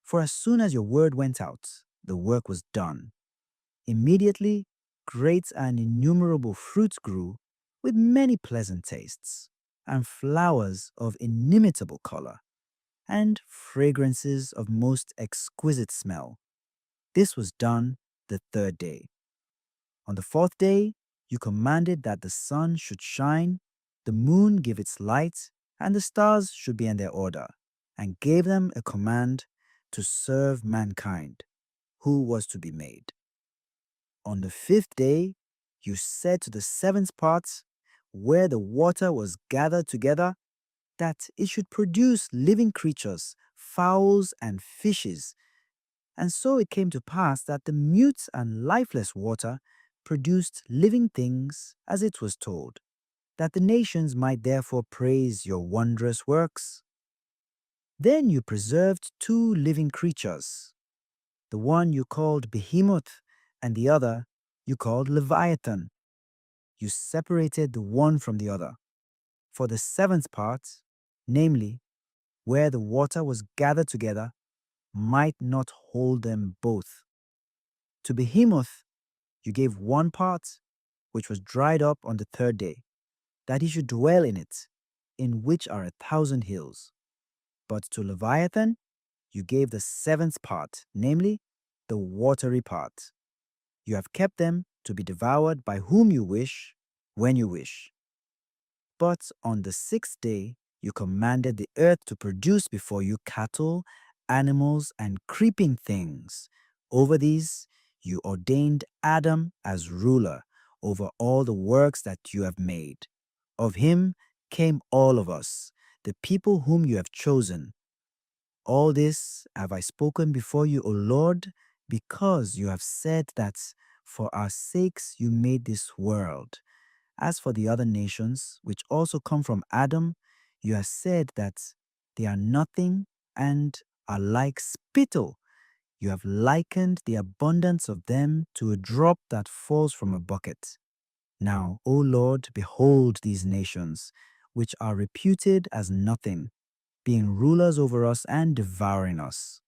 For as soon as your word went out, the work was done. Immediately, great and innumerable fruits grew, with many pleasant tastes, and flowers of inimitable color, and fragrances of most exquisite smell. This was done the third day. On the fourth day, you commanded that the sun should shine, the moon give its light, and the stars should be in their order, and gave them a command to serve mankind, who was to be made. On the fifth day, you said to the seventh part, where the water was gathered together, that it should produce living creatures, fowls, and fishes. And so it came to pass that the mute and lifeless water produced living things, as it was told, that the nations might therefore praise your wondrous works. Then you preserved 2 living creatures, the one you called Behemoth, and the other you called Leviathan. You separated the one from the other. For the seventh part, namely, where the water was gathered together, might not hold them both. To Behemoth you gave 1 part, which was dried up on the third day, that he should dwell in which are 1,000 hills. But to Leviathan you gave the 7th part, namely, the watery part. You have kept them to be devoured by whom you wish, when you wish. But on the 6th day you commanded the earth to produce before you cattle, animals, and creeping things. Over these you ordained Adam as ruler over all the works that you have made. Of him came all of us, the people whom you have chosen. All this have I spoken before you, O Lord, because you have said that for our sakes you made this world. As for the other nations, which also come from Adam, you have said that they are nothing and are like spittle. You have likened the abundance of them to a drop that falls from a bucket. Now, O Lord, behold these nations, which are reputed as nothing, being rulers over us and devouring us.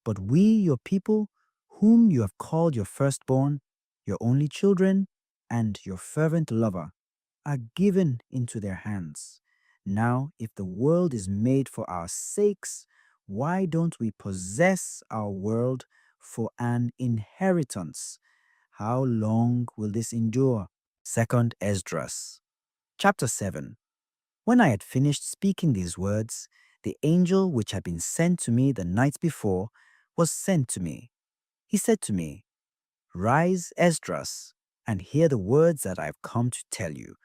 But we, your people, whom you have called your firstborn, your only children, and your fervent lover, are given into their hands. Now, if the world is made for our sakes, why don't we possess our world for an inheritance? How long will this endure? 2nd Esdras, chapter 7. When I had finished speaking these words, the angel which had been sent to me the night before was sent to me. He said to me, Rise, Esdras, and hear the words that I have come to tell you.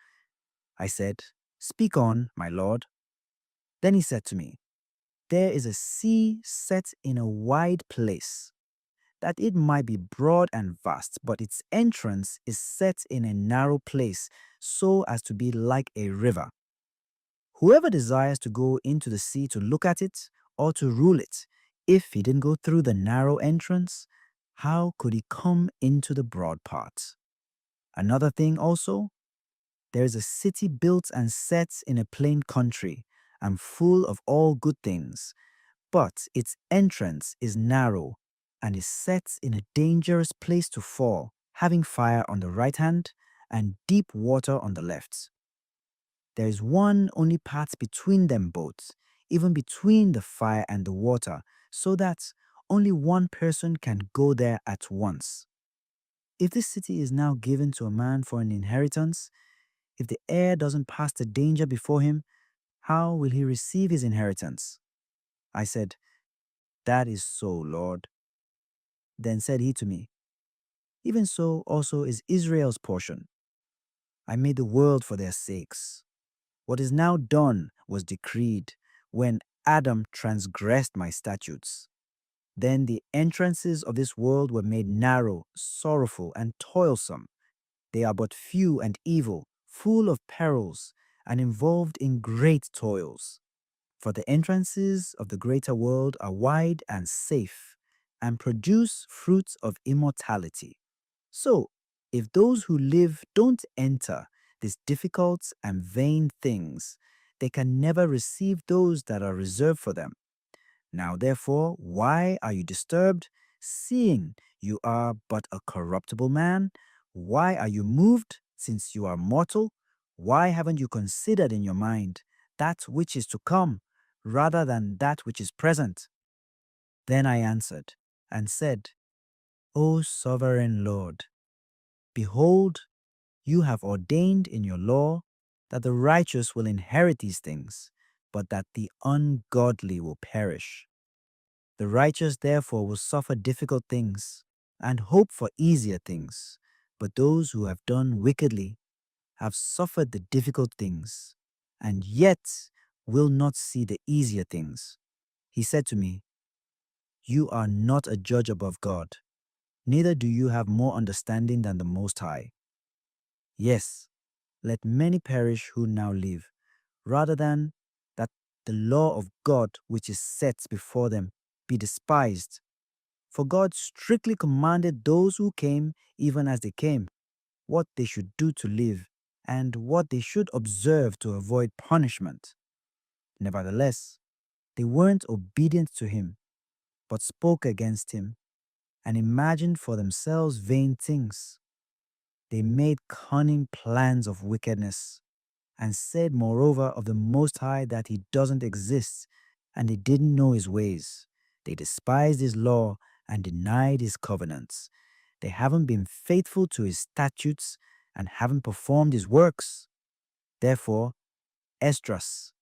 I said, Speak on, my lord. Then he said to me, There is a sea set in a wide place, that it might be broad and vast, but its entrance is set in a narrow place, so as to be like a river. Whoever desires to go into the sea to look at it or to rule it, if he didn't go through the narrow entrance, how could he come into the broad part? Another thing also, there is a city built and set in a plain country, and full of all good things, but its entrance is narrow and is set in a dangerous place to fall, having fire on the right hand and deep water on the left. There is one only path between them both, even between the fire and the water, so that only one person can go there at once. If this city is now given to a man for an inheritance, if the heir doesn't pass the danger before him, how will he receive his inheritance? I said, That is so, Lord. Then said he to me, Even so also is Israel's portion. I made the world for their sakes. What is now done was decreed when Adam transgressed my statutes. Then the entrances of this world were made narrow, sorrowful, and toilsome. They are but few and evil, full of perils, and involved in great toils. For the entrances of the greater world are wide and safe, and produce fruits of immortality. So, if those who live don't enter these difficult and vain things, they can never receive those that are reserved for them. Now, therefore, why are you disturbed, seeing you are but a corruptible man? Why are you moved, since you are mortal? Why haven't you considered in your mind that which is to come, rather than that which is present? Then I answered and said, O sovereign Lord, behold, you have ordained in your law that the righteous will inherit these things, but that the ungodly will perish. The righteous therefore will suffer difficult things and hope for easier things, but those who have done wickedly have suffered the difficult things and yet will not see the easier things. He said to me, You are not a judge above God, neither do you have more understanding than the Most High. Yes, let many perish who now live, rather than that the law of God which is set before them be despised. For God strictly commanded those who came, even as they came, what they should do to live, and what they should observe to avoid punishment. Nevertheless, they weren't obedient to him, but spoke against him, and imagined for themselves vain things. They made cunning plans of wickedness, and said moreover of the Most High that he doesn't exist, and they didn't know his ways. They despised his law and denied his covenants. They haven't been faithful to his statutes and haven't performed his works. Therefore, Esdras,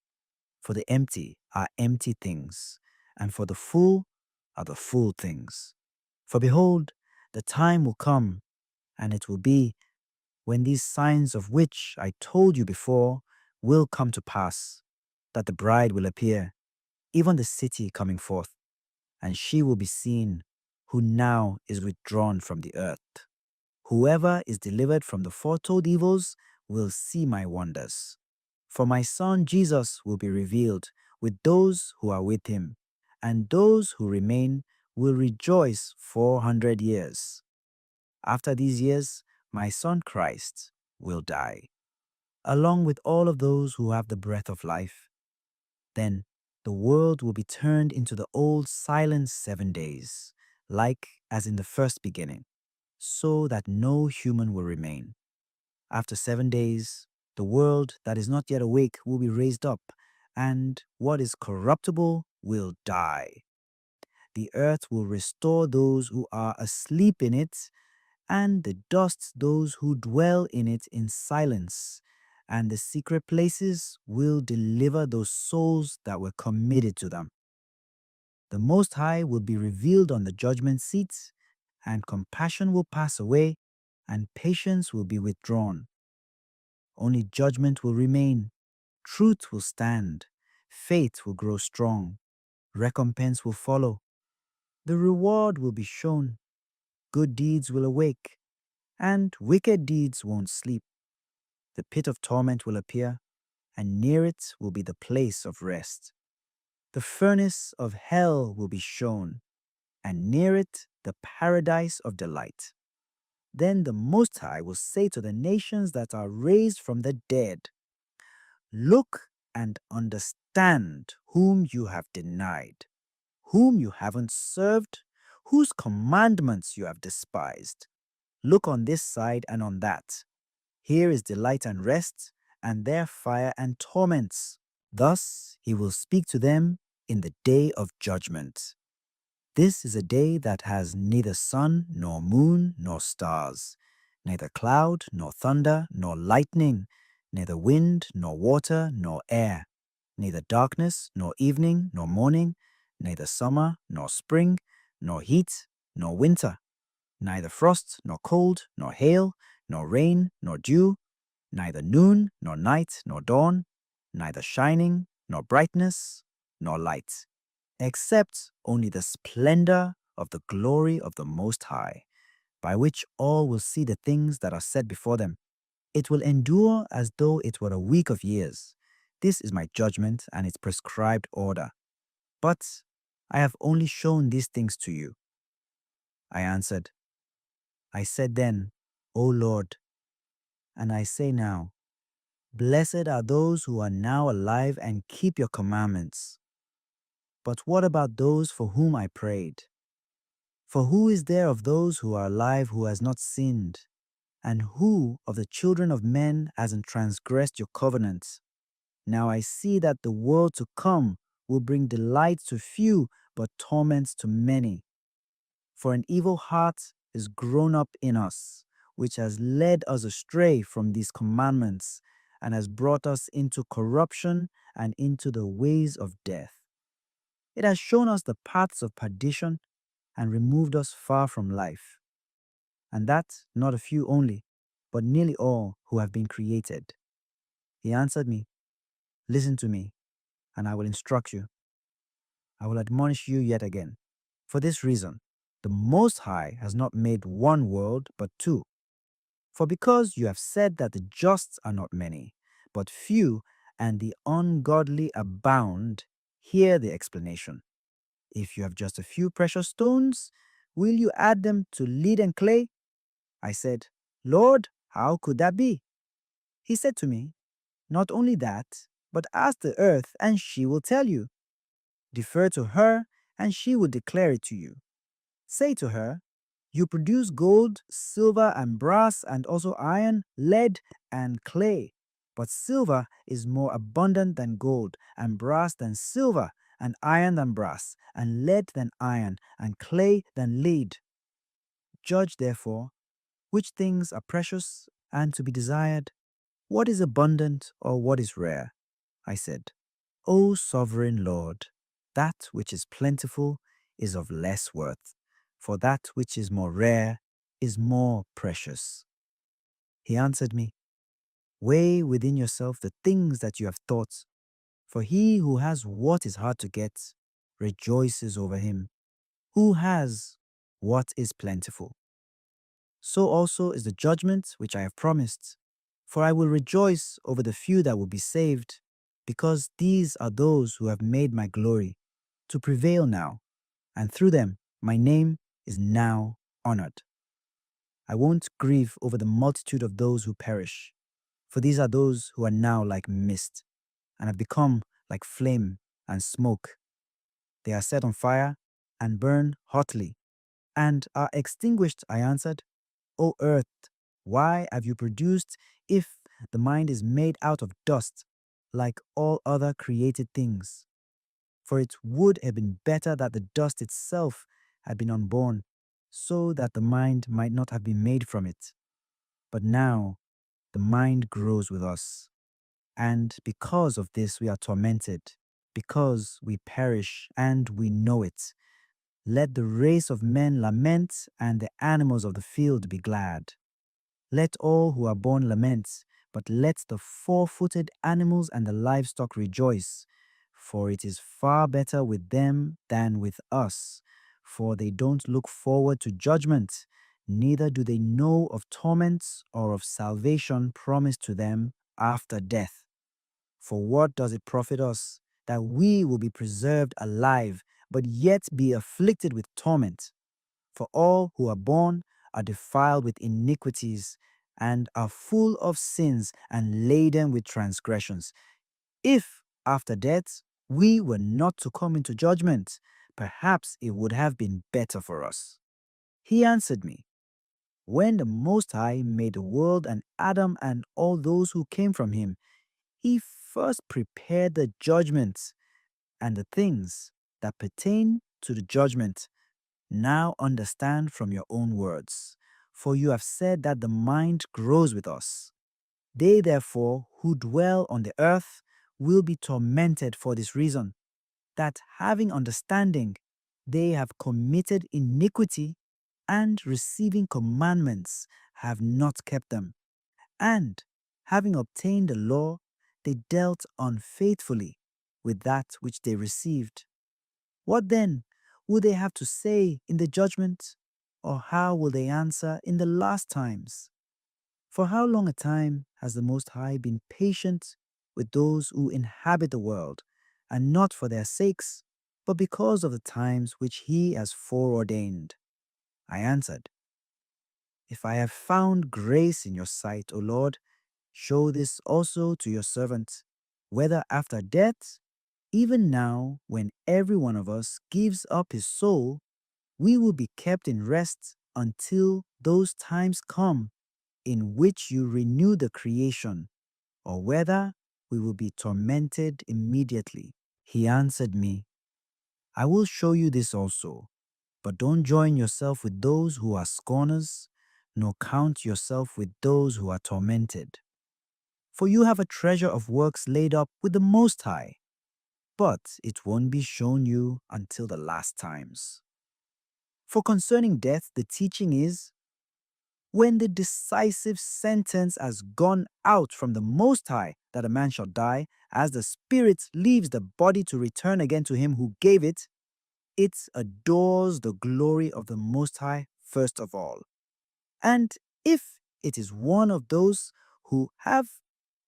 for the empty are empty things, and for the full are the full things. For behold, the time will come, and it will be when these signs of which I told you before will come to pass, that the bride will appear, even the city coming forth, and she will be seen, who now is withdrawn from the earth. Whoever is delivered from the foretold evils will see my wonders. For my son Jesus will be revealed with those who are with him, and those who remain will rejoice 400 years. After these years, my son Christ will die, along with all of those who have the breath of life. Then the world will be turned into the old silent 7 days, like as in the first beginning, so that no human will remain. After 7 days, the world that is not yet awake will be raised up, and what is corruptible will die. The earth will restore those who are asleep in it, and the dust those who dwell in it in silence, and the secret places will deliver those souls that were committed to them. The Most High will be revealed on the judgment seat, and compassion will pass away, and patience will be withdrawn. Only judgment will remain, truth will stand, faith will grow strong, recompense will follow, the reward will be shown, good deeds will awake, and wicked deeds won't sleep. The pit of torment will appear, and near it will be the place of rest. The furnace of hell will be shown, and near it the paradise of delight. Then the Most High will say to the nations that are raised from the dead, Look and understand whom you have denied, whom you haven't served, whose commandments you have despised. Look on this side and on that. Here is delight and rest, and there fire and torments. Thus he will speak to them in the day of judgment. This is a day that has neither sun, nor moon, nor stars, neither cloud, nor thunder, nor lightning, neither wind, nor water, nor air, neither darkness, nor evening, nor morning, neither summer, nor spring, nor heat, nor winter, neither frost, nor cold, nor hail, nor rain, nor dew, neither noon, nor night, nor dawn, neither shining, nor brightness, nor light, except only the splendor of the glory of the Most High, by which all will see the things that are set before them. It will endure as though it were a week of years. This is my judgment and its prescribed order. But I have only shown these things to you. I answered, I said then, O Lord, and I say now, blessed are those who are now alive and keep your commandments. But what about those for whom I prayed? For who is there of those who are alive who has not sinned? And who of the children of men hasn't transgressed your covenant? Now I see that the world to come will bring delight to few, but torments to many. For an evil heart is grown up in us, which has led us astray from these commandments, and has brought us into corruption and into the ways of death. It has shown us the paths of perdition and removed us far from life. And that not a few only, but nearly all who have been created. He answered me, listen to me, and I will instruct you. I will admonish you yet again. For this reason, the Most High has not made one world, but two. For because you have said that the just are not many, but few, and the ungodly abound, hear the explanation. If you have just a few precious stones, will you add them to lead and clay? I said, Lord, how could that be? He said to me, not only that, but ask the earth, and she will tell you. Defer to her, and she will declare it to you. Say to her, you produce gold, silver, and brass, and also iron, lead, and clay. But silver is more abundant than gold, and brass than silver, and iron than brass, and lead than iron, and clay than lead. Judge, therefore, which things are precious and to be desired, what is abundant or what is rare. I said, O sovereign Lord, that which is plentiful is of less worth, for that which is more rare is more precious. He answered me, weigh within yourself the things that you have thought, for he who has what is hard to get rejoices over him, who has what is plentiful. So also is the judgment which I have promised, for I will rejoice over the few that will be saved, because these are those who have made my glory to prevail now, and through them my name is now honored. I won't grieve over the multitude of those who perish, for these are those who are now like mist, and have become like flame and smoke. They are set on fire and burn hotly, and are extinguished. I answered, O earth, why have you produced if the mind is made out of dust, like all other created things? For it would have been better that the dust itself had been unborn, so that the mind might not have been made from it. But now the mind grows with us, and because of this we are tormented, because we perish and we know it. Let the race of men lament, and the animals of the field be glad. Let all who are born lament, but let the four-footed animals and the livestock rejoice, for it is far better with them than with us, for they don't look forward to judgment, neither do they know of torments or of salvation promised to them after death. For what does it profit us that we will be preserved alive, but yet be afflicted with torment? For all who are born are defiled with iniquities, and are full of sins and laden with transgressions. If after death we were not to come into judgment, perhaps it would have been better for us. He answered me, when the Most High made the world and Adam and all those who came from him, he first prepared the judgments and the things that pertain to the judgment. Now understand from your own words, for you have said that the mind grows with us. They therefore who dwell on the earth will be tormented for this reason, that having understanding, they have committed iniquity, and receiving commandments have not kept them. And having obtained the law, they dealt unfaithfully with that which they received. What then will they have to say in the judgment? Or how will they answer in the last times? For how long a time has the Most High been patient with those who inhabit the world, and not for their sakes, but because of the times which He has foreordained? I answered, if I have found grace in your sight, O Lord, show this also to your servant, whether after death, even now, when every one of us gives up his soul, we will be kept in rest until those times come in which you renew the creation, or whether we will be tormented immediately. He answered me, I will show you this also, but don't join yourself with those who are scorners, nor count yourself with those who are tormented. For you have a treasure of works laid up with the Most High, but it won't be shown you until the last times. For concerning death, the teaching is, when the decisive sentence has gone out from the Most High that a man shall die, as the spirit leaves the body to return again to him who gave it, it adores the glory of the Most High first of all. And if it is one of those who have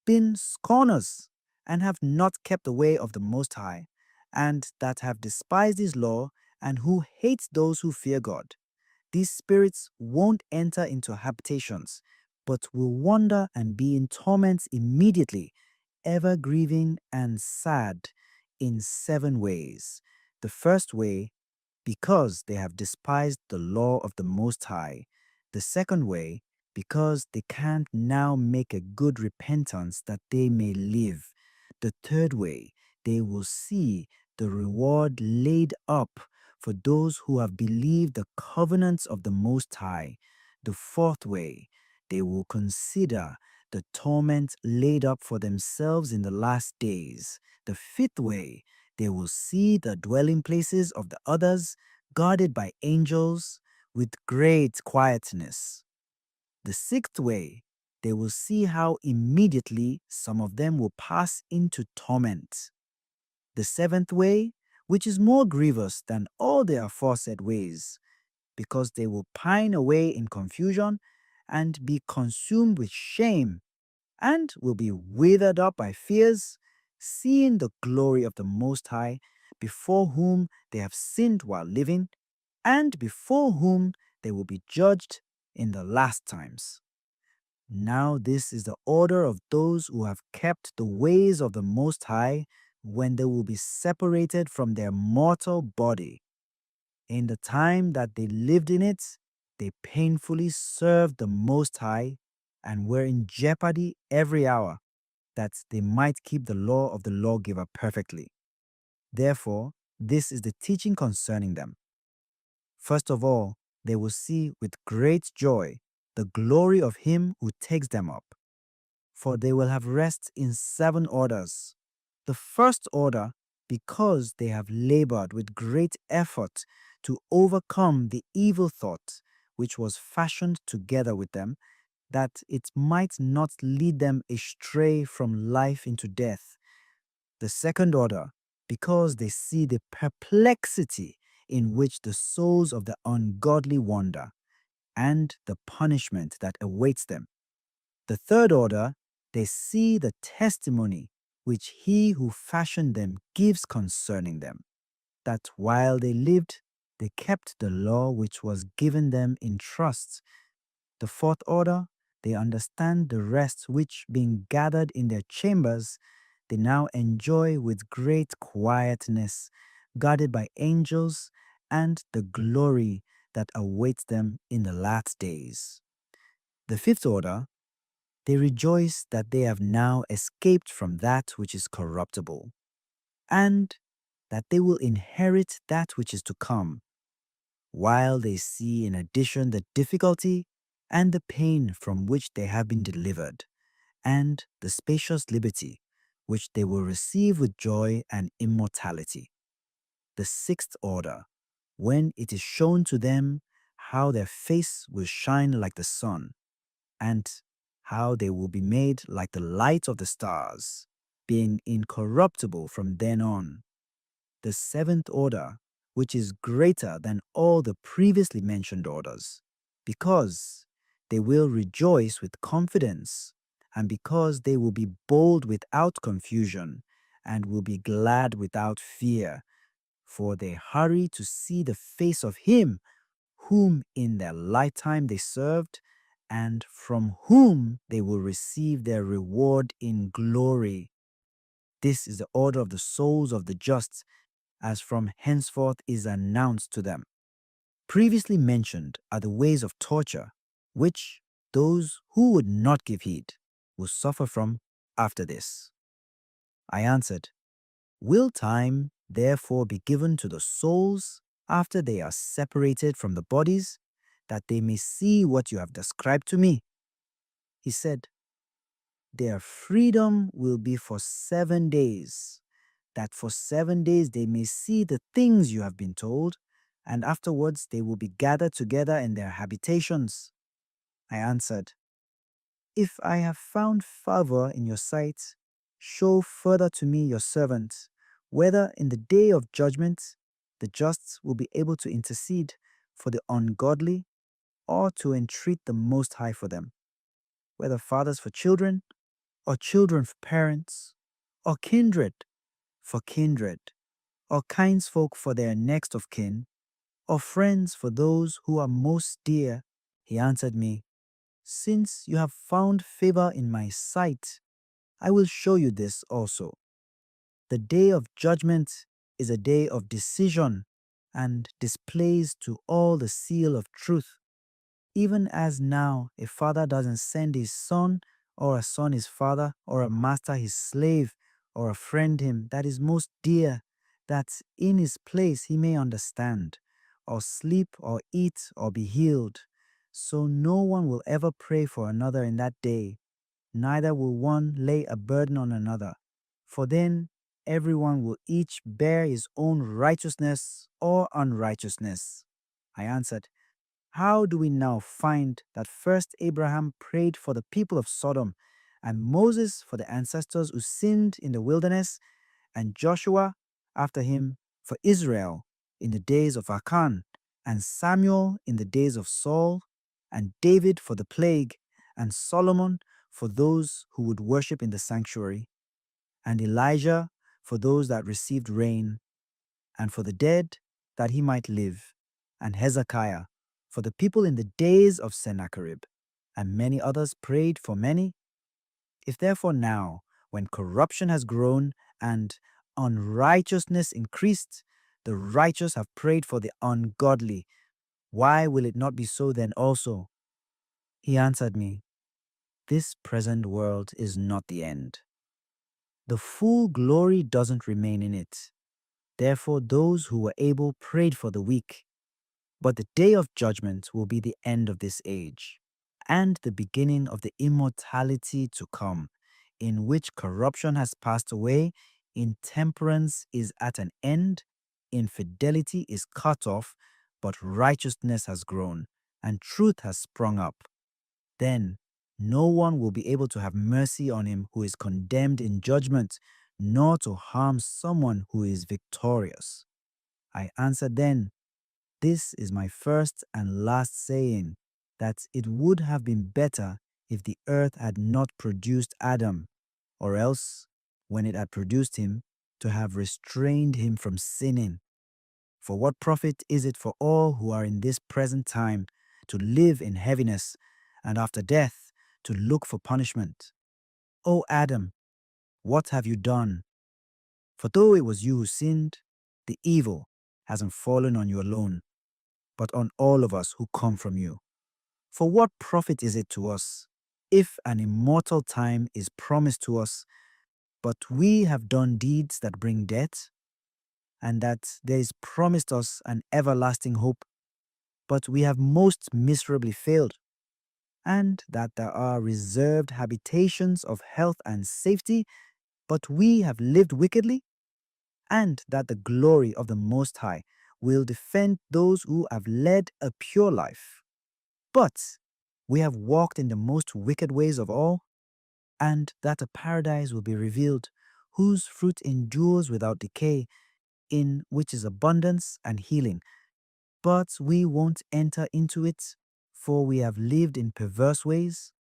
been scorners and have not kept the way of the Most High, and that have despised His law, and who hate those who fear God, these spirits won't enter into habitations, but will wander and be in torments immediately, ever grieving and sad in 7 ways. The first way, because they have despised the law of the Most High. The second way, because they can't now make a good repentance that they may live. The third way, they will see the reward laid up for those who have believed the covenants of the Most High. The fourth way, they will consider the torment laid up for themselves in the last days. The fifth way, they will see the dwelling places of the others guarded by angels with great quietness. The sixth way, they will see how immediately some of them will pass into torment. The seventh way, which is more grievous than all the aforesaid ways, because they will pine away in confusion and be consumed with shame, and will be withered up by fears, seeing the glory of the Most High, before whom they have sinned while living, and before whom they will be judged in the last times. Now this is the order of those who have kept the ways of the Most High, when they will be separated from their mortal body. In the time that they lived in it, they painfully served the Most High and were in jeopardy every hour, that they might keep the law of the lawgiver perfectly. Therefore, this is the teaching concerning them. First of all, they will see with great joy the glory of Him who takes them up, for they will have rest in 7 orders. The first order, because they have labored with great effort to overcome the evil thought which was fashioned together with them, that it might not lead them astray from life into death. The second order, because they see the perplexity in which the souls of the ungodly wander, and the punishment that awaits them. The third order, they see the testimony which He who fashioned them gives concerning them, that while they lived, they kept the law which was given them in trust. The fourth order, they understand the rest which, being gathered in their chambers, they now enjoy with great quietness, guarded by angels and the glory that awaits them in the last days. The fifth order, they rejoice that they have now escaped from that which is corruptible, and that they will inherit that which is to come, while they see in addition the difficulty and the pain from which they have been delivered, and the spacious liberty which they will receive with joy and immortality. The sixth order, when it is shown to them how their face will shine like the sun, and how they will be made like the light of the stars, being incorruptible from then on. The seventh order, which is greater than all the previously mentioned orders, because they will rejoice with confidence, and because they will be bold without confusion, and will be glad without fear, for they hurry to see the face of Him whom in their lifetime they served, and from whom they will receive their reward in glory. This is the order of the souls of the just, as from henceforth is announced to them. Previously mentioned are the ways of torture, which those who would not give heed will suffer from after this. I answered, will time therefore be given to the souls after they are separated from the bodies, that they may see what you have described to me? He said, their freedom will be for 7 days, that for 7 days they may see the things you have been told, and afterwards they will be gathered together in their habitations. I answered, if I have found favor in your sight, show further to me your servant, whether in the day of judgment the just will be able to intercede for the ungodly, or to entreat the Most High for them, whether fathers for children, or children for parents, or kindred for kindred, or kinsfolk for their next of kin, or friends for those who are most dear. He answered me, since you have found favor in my sight, I will show you this also. The day of judgment is a day of decision, and displays to all the seal of truth. Even as now a father doesn't send his son, or a son his father, or a master his slave, or a friend him that is most dear, that in his place he may understand, or sleep, or eat, or be healed. So no one will ever pray for another in that day, neither will one lay a burden on another. For then everyone will each bear his own righteousness or unrighteousness. I answered, how do we now find that first Abraham prayed for the people of Sodom, and Moses for the ancestors who sinned in the wilderness, and Joshua after him for Israel in the days of Achan, and Samuel in the days of Saul, and David for the plague, and Solomon for those who would worship in the sanctuary, and Elijah for those that received rain, and for the dead that he might live, and Hezekiah for the people in the days of Sennacherib, and many others prayed for many? If therefore now, when corruption has grown and unrighteousness increased, the righteous have prayed for the ungodly, why will it not be so then also? He answered me, this present world is not the end. The full glory doesn't remain in it. Therefore those who were able prayed for the weak. But the day of judgment will be the end of this age, and the beginning of the immortality to come, in which corruption has passed away, intemperance is at an end, infidelity is cut off, but righteousness has grown, and truth has sprung up. Then no one will be able to have mercy on him who is condemned in judgment, nor to harm someone who is victorious. I answered then, this is my first and last saying, that it would have been better if the earth had not produced Adam, or else, when it had produced him, to have restrained him from sinning. For what profit is it for all who are in this present time to live in heaviness, and after death to look for punishment? O Adam, what have you done? For though it was you who sinned, the evil hasn't fallen on you alone, but on all of us who come from you. For what profit is it to us if an immortal time is promised to us, but we have done deeds that bring death, and that there is promised us an everlasting hope, but we have most miserably failed, and that there are reserved habitations of health and safety, but we have lived wickedly, and that the glory of the Most High will defend those who have led a pure life. But we have walked in the most wicked ways of all, and that a paradise will be revealed, whose fruit endures without decay, in which is abundance and healing. But we won't enter into it, for we have lived in perverse ways,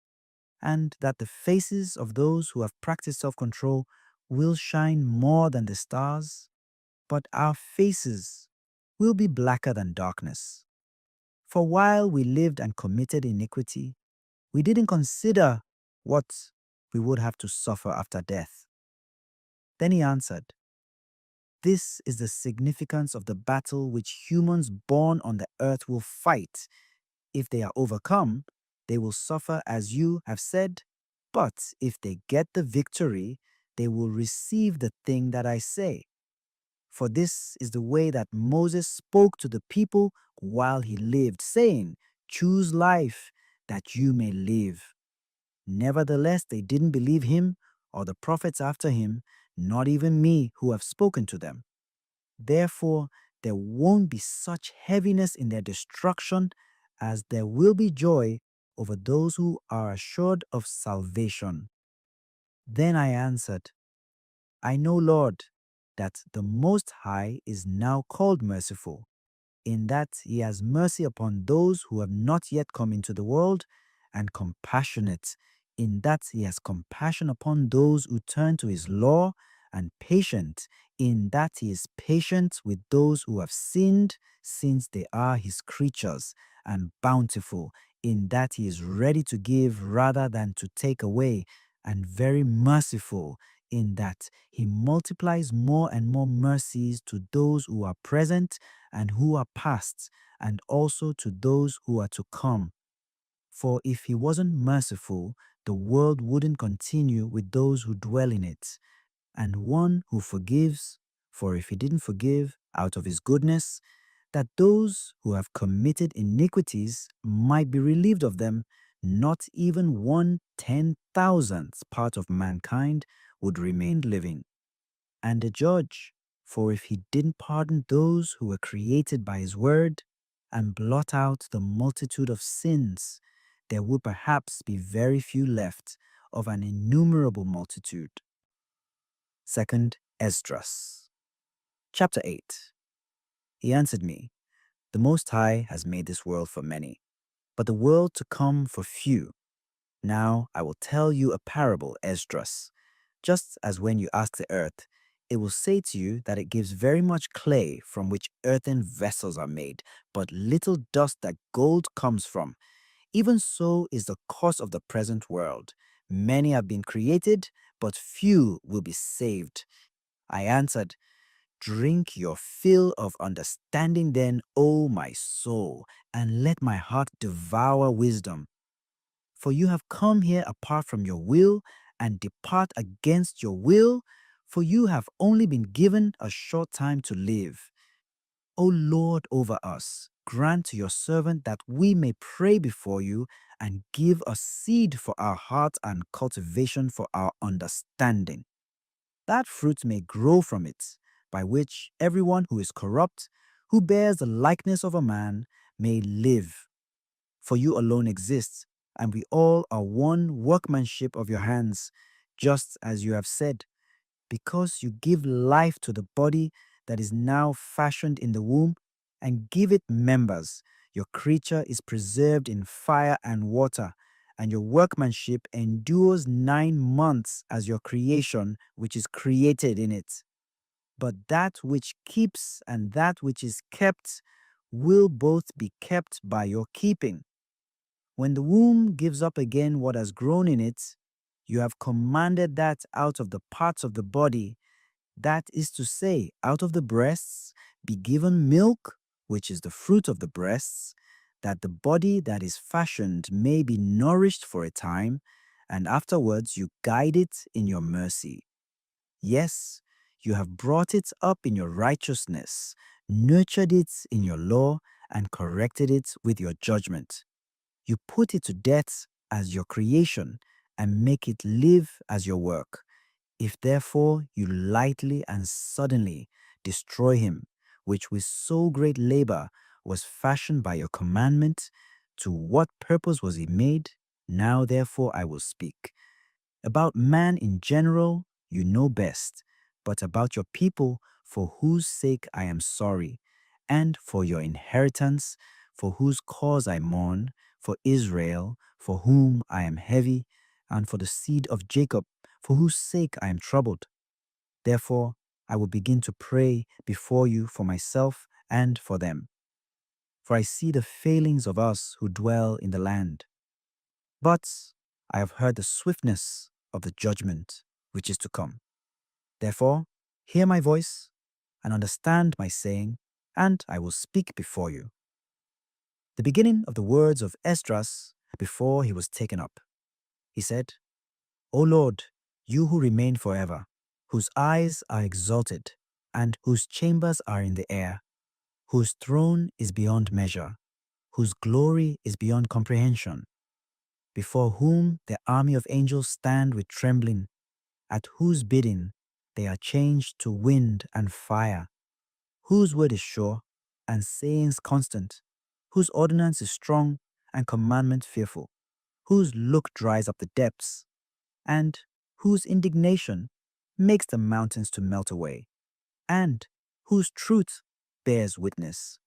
and that the faces of those who have practiced self-control will shine more than the stars, but our faces will be blacker than darkness. For while we lived and committed iniquity, we didn't consider what we would have to suffer after death. Then he answered, "This is the significance of the battle which humans born on the earth will fight. If they are overcome, they will suffer as you have said, but if they get the victory, they will receive the thing that I say. For this is the way that Moses spoke to the people while he lived, saying, 'Choose life, that you may live.' Nevertheless, they didn't believe him or the prophets after him, not even me who have spoken to them. Therefore, there won't be such heaviness in their destruction as there will be joy over those who are assured of salvation." Then I answered, "I know, Lord, that the Most High is now called merciful, in that he has mercy upon those who have not yet come into the world, and compassionate, in that he has compassion upon those who turn to his law, and patient, in that he is patient with those who have sinned, since they are his creatures, and bountiful, in that he is ready to give rather than to take away, and very merciful, in that he multiplies more and more mercies to those who are present and who are past, and also to those who are to come. For if he wasn't merciful, the world wouldn't continue with those who dwell in it. And one who forgives, for if he didn't forgive out of his goodness, that those who have committed iniquities might be relieved of them, not even 1/10,000th part of mankind would remain living. And the judge, for if he didn't pardon those who were created by his word, and blot out the multitude of sins, there would perhaps be very few left of an innumerable multitude. Second Esdras. Chapter 8. He answered me, "The Most High has made this world for many, but the world to come for few. Now I will tell you a parable, Esdras. Just as when you ask the earth, it will say to you that it gives very much clay from which earthen vessels are made, but little dust that gold comes from. Even so is the course of the present world. Many have been created, but few will be saved." I answered, "Drink your fill of understanding then, O my soul, and let my heart devour wisdom. For you have come here apart from your will, and depart against your will, for you have only been given a short time to live. O Lord over us, grant to your servant that we may pray before you, and give us seed for our heart and cultivation for our understanding, that fruit may grow from it, by which everyone who is corrupt, who bears the likeness of a man, may live. For you alone exist, and we all are one workmanship of your hands, just as you have said, because you give life to the body that is now fashioned in the womb, and give it members. Your creature is preserved in fire and water, and your workmanship endures 9 months as your creation, which is created in it. But that which keeps and that which is kept will both be kept by your keeping. When the womb gives up again what has grown in it, You have commanded that out of the parts of the body, that is to say, out of the breasts, be given milk, which is the fruit of the breasts, that the body that is fashioned may be nourished for a time, and afterwards you guide it in your mercy. Yes, you have brought it up in your righteousness, nurtured it in your law, and corrected it with your judgment. You put it to death as your creation, and make it live as your work. If therefore you lightly and suddenly destroy him, which with so great labor was fashioned by your commandment, to what purpose was he made? Now therefore I will speak. About man in general, you know best, but about your people, for whose sake I am sorry, and for your inheritance, for whose cause I mourn, for Israel, for whom I am heavy, and for the seed of Jacob, for whose sake I am troubled. Therefore, I will begin to pray before you for myself and for them. For I see the failings of us who dwell in the land. But I have heard the swiftness of the judgment which is to come. Therefore, hear my voice and understand my saying, and I will speak before you. The beginning of the words of Esdras before he was taken up. He said, O Lord, you who remain forever, whose eyes are exalted, and whose chambers are in the air, whose throne is beyond measure, whose glory is beyond comprehension, before whom the army of angels stand with trembling, at whose bidding they are changed to wind and fire, whose word is sure and sayings constant, whose ordinance is strong and commandment fearful, whose look dries up the depths, and whose indignation makes the mountains to melt away, and whose truth bears witness.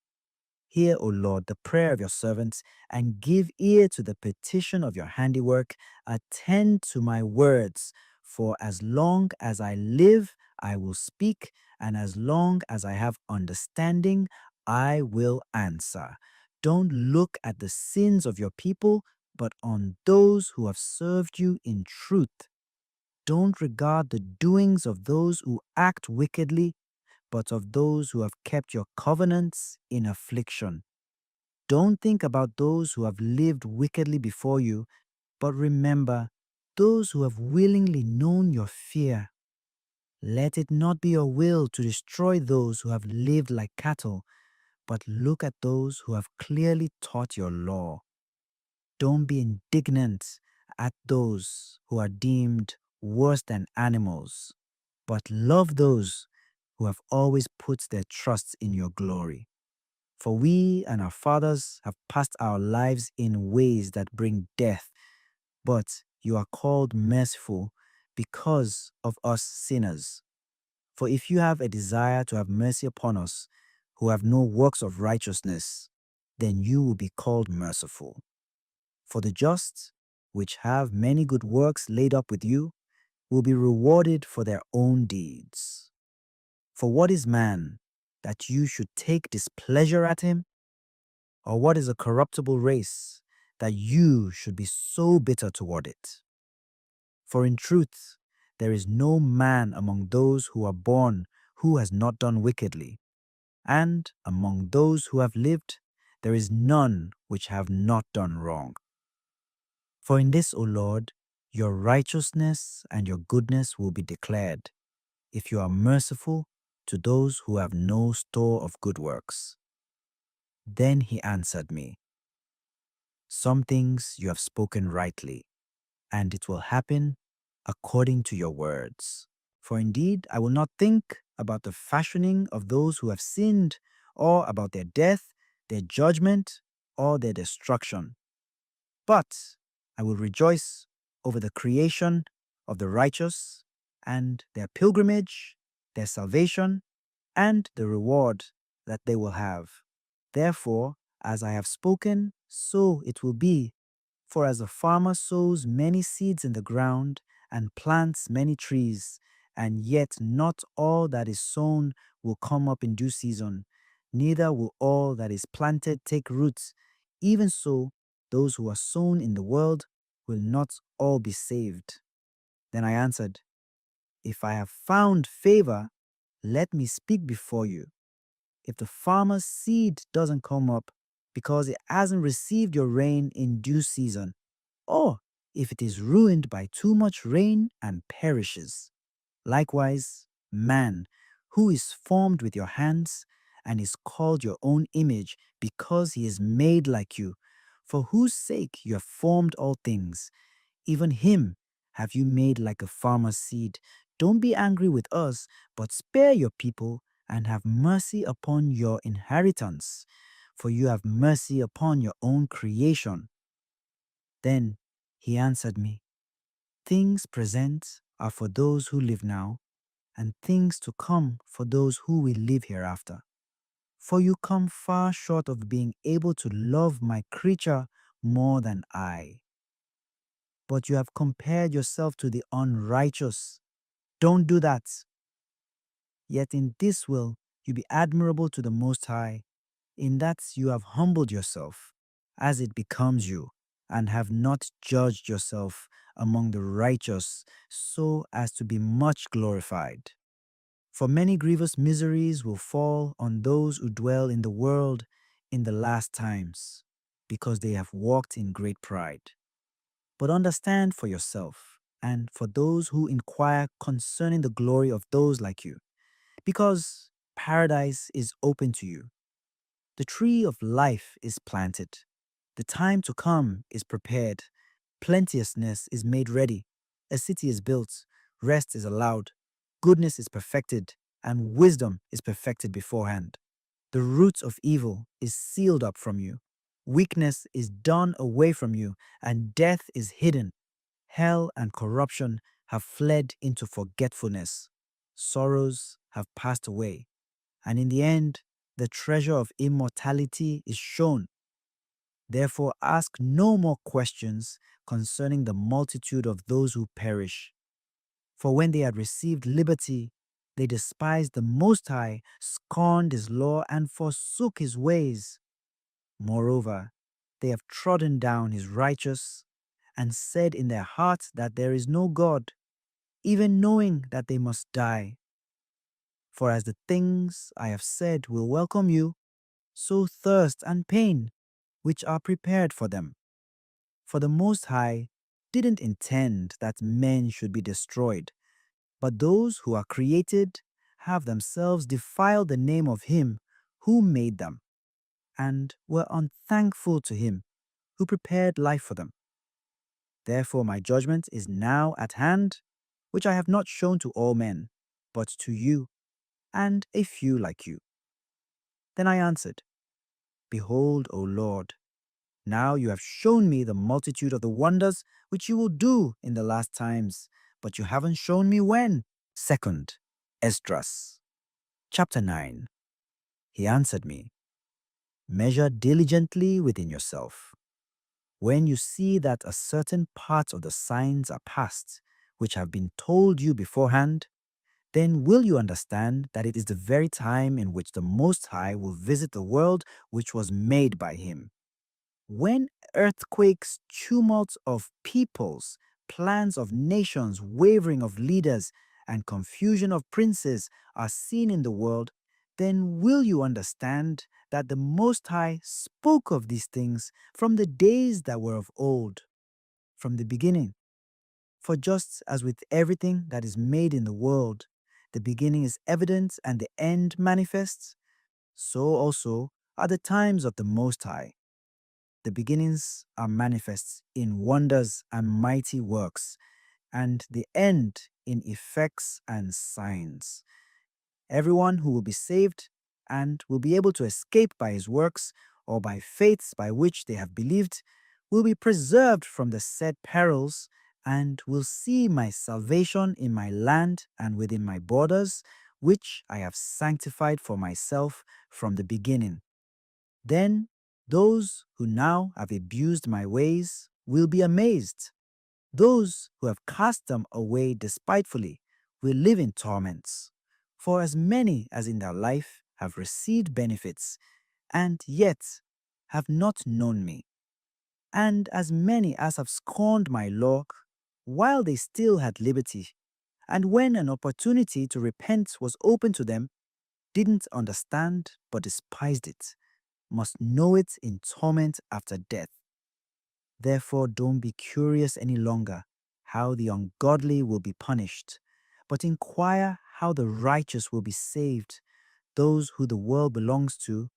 Hear, O Lord, the prayer of your servants, and give ear to the petition of your handiwork. Attend to my words, for as long as I live, I will speak, and as long as I have understanding, I will answer. Don't look at the sins of your people, but on those who have served you in truth. Don't regard the doings of those who act wickedly, but of those who have kept your covenants in affliction. Don't think about those who have lived wickedly before you, but remember those who have willingly known your fear. Let it not be your will to destroy those who have lived like cattle, but look at those who have clearly taught your law. Don't be indignant at those who are deemed worse than animals, but love those who have always put their trust in your glory. For we and our fathers have passed our lives in ways that bring death, but you are called merciful because of us sinners. For if you have a desire to have mercy upon us, who have no works of righteousness, then you will be called merciful. For the just, which have many good works laid up with you, will be rewarded for their own deeds. For what is man, that you should take displeasure at him? Or what is a corruptible race, that you should be so bitter toward it? For in truth, there is no man among those who are born who has not done wickedly, and among those who have lived, there is none which have not done wrong. For in this, O Lord, your righteousness and your goodness will be declared, if you are merciful to those who have no store of good works. Then he answered me, some things you have spoken rightly, and it will happen according to your words. For indeed, I will not think about the fashioning of those who have sinned, or about their death, their judgment, or their destruction. But I will rejoice over the creation of the righteous, and their pilgrimage, their salvation, and the reward that they will have. Therefore, as I have spoken, so it will be. For as a farmer sows many seeds in the ground and plants many trees, and yet not all that is sown will come up in due season, neither will all that is planted take root, even so, those who are sown in the world will not all be saved. Then I answered, If I have found favor, let me speak before you. If the farmer's seed doesn't come up because it hasn't received your rain in due season, or if it is ruined by too much rain and perishes. Likewise, man, who is formed with your hands and is called your own image because he is made like you, for whose sake you have formed all things, even him have you made like a farmer's seed. Don't be angry with us, but spare your people and have mercy upon your inheritance, for you have mercy upon your own creation. Then he answered me, Things present are for those who live now, and things to come for those who will live hereafter. For you come far short of being able to love my creature more than I. But you have compared yourself to the unrighteous. Don't do that. Yet in this will you be admirable to the Most High, in that you have humbled yourself, as it becomes you, and have not judged yourself among the righteous, so as to be much glorified. For many grievous miseries will fall on those who dwell in the world in the last times, because they have walked in great pride. But understand for yourself, and for those who inquire concerning the glory of those like you, because paradise is open to you. The tree of life is planted. The time to come is prepared. Plenteousness is made ready. A city is built. Rest is allowed. Goodness is perfected, and wisdom is perfected beforehand. The root of evil is sealed up from you. Weakness is done away from you, and death is hidden. Hell and corruption have fled into forgetfulness. Sorrows have passed away, and in the end, the treasure of immortality is shown. Therefore, ask no more questions concerning the multitude of those who perish. For when they had received liberty, they despised the Most High, scorned his law, and forsook his ways. Moreover, they have trodden down his righteous, and said in their hearts that there is no God, even knowing that they must die. For as the things I have said will welcome you, so thirst and pain, which are prepared for them. For the Most High didn't intend that men should be destroyed, but those who are created have themselves defiled the name of Him who made them, and were unthankful to Him who prepared life for them. Therefore my judgment is now at hand, which I have not shown to all men, but to you, and a few like you. Then I answered, Behold, O Lord, now you have shown me the multitude of the wonders which you will do in the last times, but you haven't shown me when. Second, Esdras, chapter 9. He answered me, Measure diligently within yourself. When you see that a certain part of the signs are past, which have been told you beforehand, then will you understand that it is the very time in which the Most High will visit the world which was made by Him. When earthquakes, tumults of peoples, plans of nations, wavering of leaders, and confusion of princes are seen in the world, then will you understand that the Most High spoke of these things from the days that were of old, from the beginning. For just as with everything that is made in the world, the beginning is evident and the end manifest, so also are the times of the Most High. The beginnings are manifest in wonders and mighty works, and the end in effects and signs. Everyone who will be saved and will be able to escape by his works or by faiths by which they have believed will be preserved from the said perils and will see my salvation in my land and within my borders, which I have sanctified for myself from the beginning. Then those who now have abused my ways will be amazed. Those who have cast them away despitefully will live in torments. For as many as in their life have received benefits, and yet have not known me, and as many as have scorned my law, while they still had liberty, and when an opportunity to repent was open to them, didn't understand but despised it, must know it in torment after death. Therefore, don't be curious any longer how the ungodly will be punished, but inquire how the righteous will be saved, those who the world belongs to,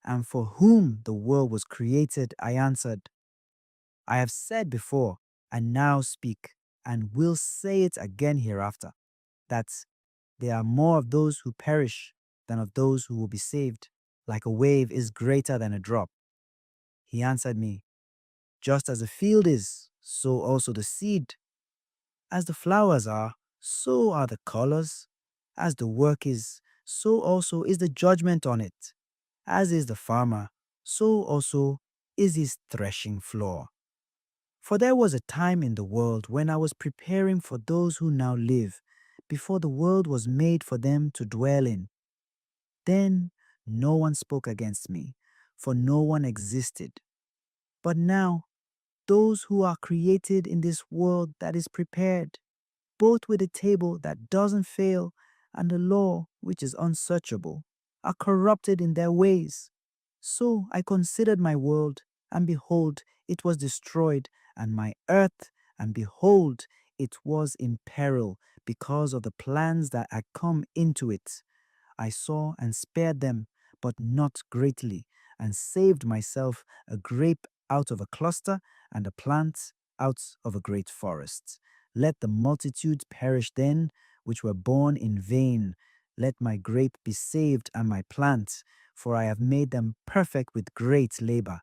and for whom the world was created. I answered, I have said before, and now speak, and will say it again hereafter, that there are more of those who perish than of those who will be saved. Like a wave is greater than a drop. He answered me, just as the field is, so also the seed. As the flowers are, so are the colors. As the work is, so also is the judgment on it. As is the farmer, so also is his threshing floor. For there was a time in the world when I was preparing for those who now live, before the world was made for them to dwell in. Then no one spoke against me, for no one existed. But now, those who are created in this world that is prepared, both with a table that doesn't fail and the law which is unsearchable, are corrupted in their ways. So I considered my world, and behold, it was destroyed, and my earth, and behold, it was in peril because of the plans that had come into it. I saw and spared them, but not greatly, and saved myself a grape out of a cluster, and a plant out of a great forest. Let the multitude perish then, which were born in vain. Let my grape be saved and my plant, for I have made them perfect with great labor.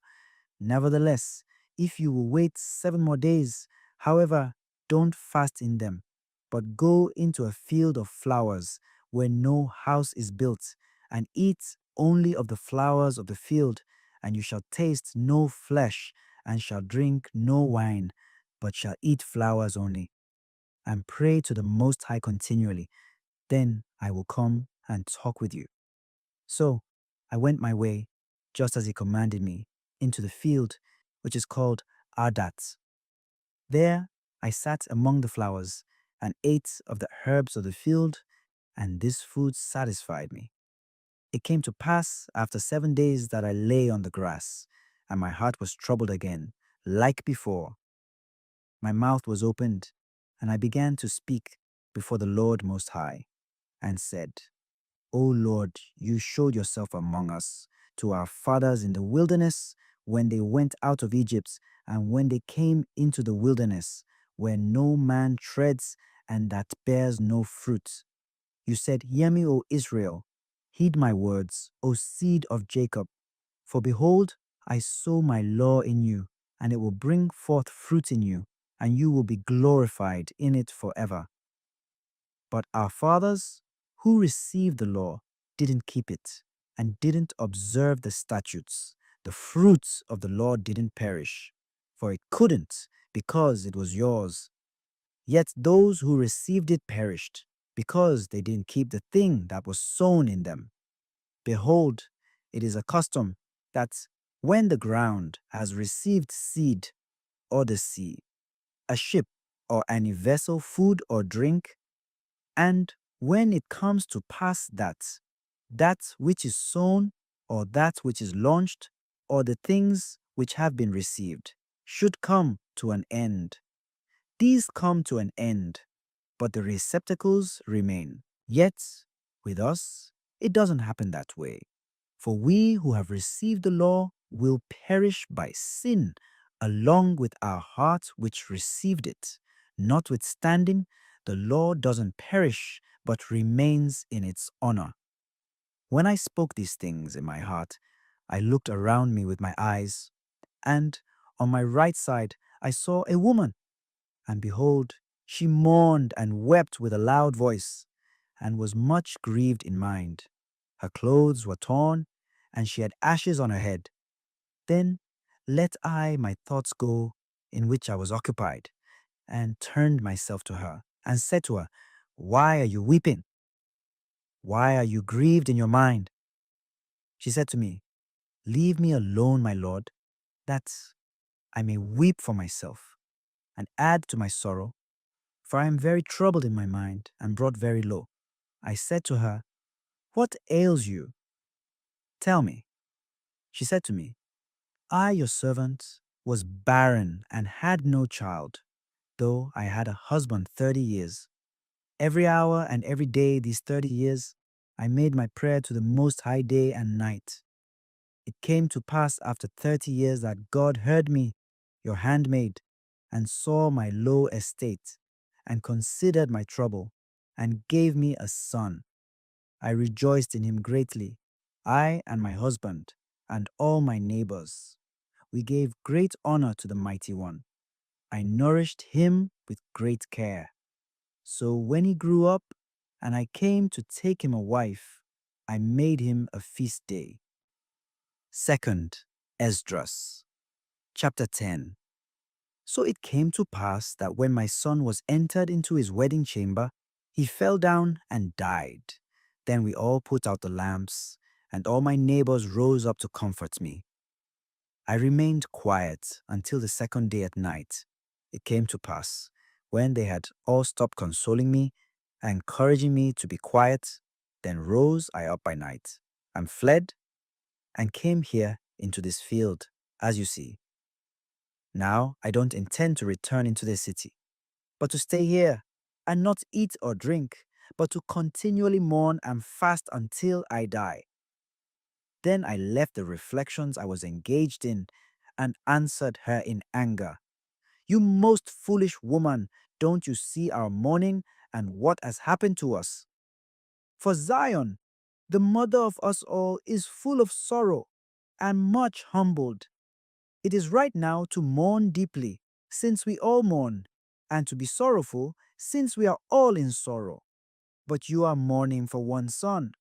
Nevertheless, if you will wait 7 more days, however, don't fast in them, but go into a field of flowers where no house is built, and eat only of the flowers of the field, and you shall taste no flesh, and shall drink no wine, but shall eat flowers only, and pray to the Most High continually. Then I will come and talk with you. So I went my way, just as he commanded me, into the field, which is called Ardat. There I sat among the flowers, and ate of the herbs of the field, and this food satisfied me. It came to pass after 7 days that I lay on the grass, and my heart was troubled again, like before. My mouth was opened, and I began to speak before the Lord Most High, and said, O Lord, you showed yourself among us, to our fathers in the wilderness, when they went out of Egypt, and when they came into the wilderness, where no man treads, and that bears no fruit. You said, Hear me, O Israel, heed my words, O seed of Jacob. For behold, I sow my law in you, and it will bring forth fruit in you, and you will be glorified in it forever. But our fathers, who received the law, didn't keep it, and didn't observe the statutes. The fruits of the law didn't perish, for it couldn't, because it was yours. Yet those who received it perished, because they didn't keep the thing that was sown in them. Behold, it is a custom that when the ground has received seed or the sea, a ship or any vessel, food or drink, and when it comes to pass that which is sown, or that which is launched, or the things which have been received, should come to an end. These come to an end, but the receptacles remain. Yet, with us, it doesn't happen that way. For we who have received the law will perish by sin, along with our heart which received it. Notwithstanding, the law doesn't perish, but remains in its honor. When I spoke these things in my heart, I looked around me with my eyes, and on my right side I saw a woman, and behold, she mourned and wept with a loud voice, and was much grieved in mind. Her clothes were torn, and she had ashes on her head. Then let I my thoughts go, in which I was occupied, and turned myself to her, and said to her, Why are you weeping? Why are you grieved in your mind? She said to me, Leave me alone, my lord, that I may weep for myself, and add to my sorrow. for I am very troubled in my mind and brought very low. I said to her, What ails you? Tell me. She said to me, I, your servant, was barren and had no child, though I had a husband 30 years. Every hour and every day these 30 years, I made my prayer to the Most High day and night. It came to pass after 30 years that God heard me, your handmaid, and saw my low estate, and considered my trouble, and gave me a son. I rejoiced in him greatly, I and my husband, and all my neighbors. We gave great honor to the Mighty One. I nourished him with great care. So when he grew up, and I came to take him a wife, I made him a feast day. Second, Esdras, chapter 10. So it came to pass that when my son was entered into his wedding chamber, he fell down and died. Then we all put out the lamps, and all my neighbors rose up to comfort me. I remained quiet until the second day at night. It came to pass, when they had all stopped consoling me, encouraging me to be quiet, then rose I up by night, and fled, and came here into this field, as you see. Now I don't intend to return into the city, but to stay here, and not eat or drink, but to continually mourn and fast until I die. Then I left the reflections I was engaged in, and answered her in anger. You most foolish woman, don't you see our mourning and what has happened to us? For Zion, the mother of us all, is full of sorrow and much humbled. It is right now to mourn deeply, since we all mourn, and to be sorrowful, since we are all in sorrow. But you are mourning for one son.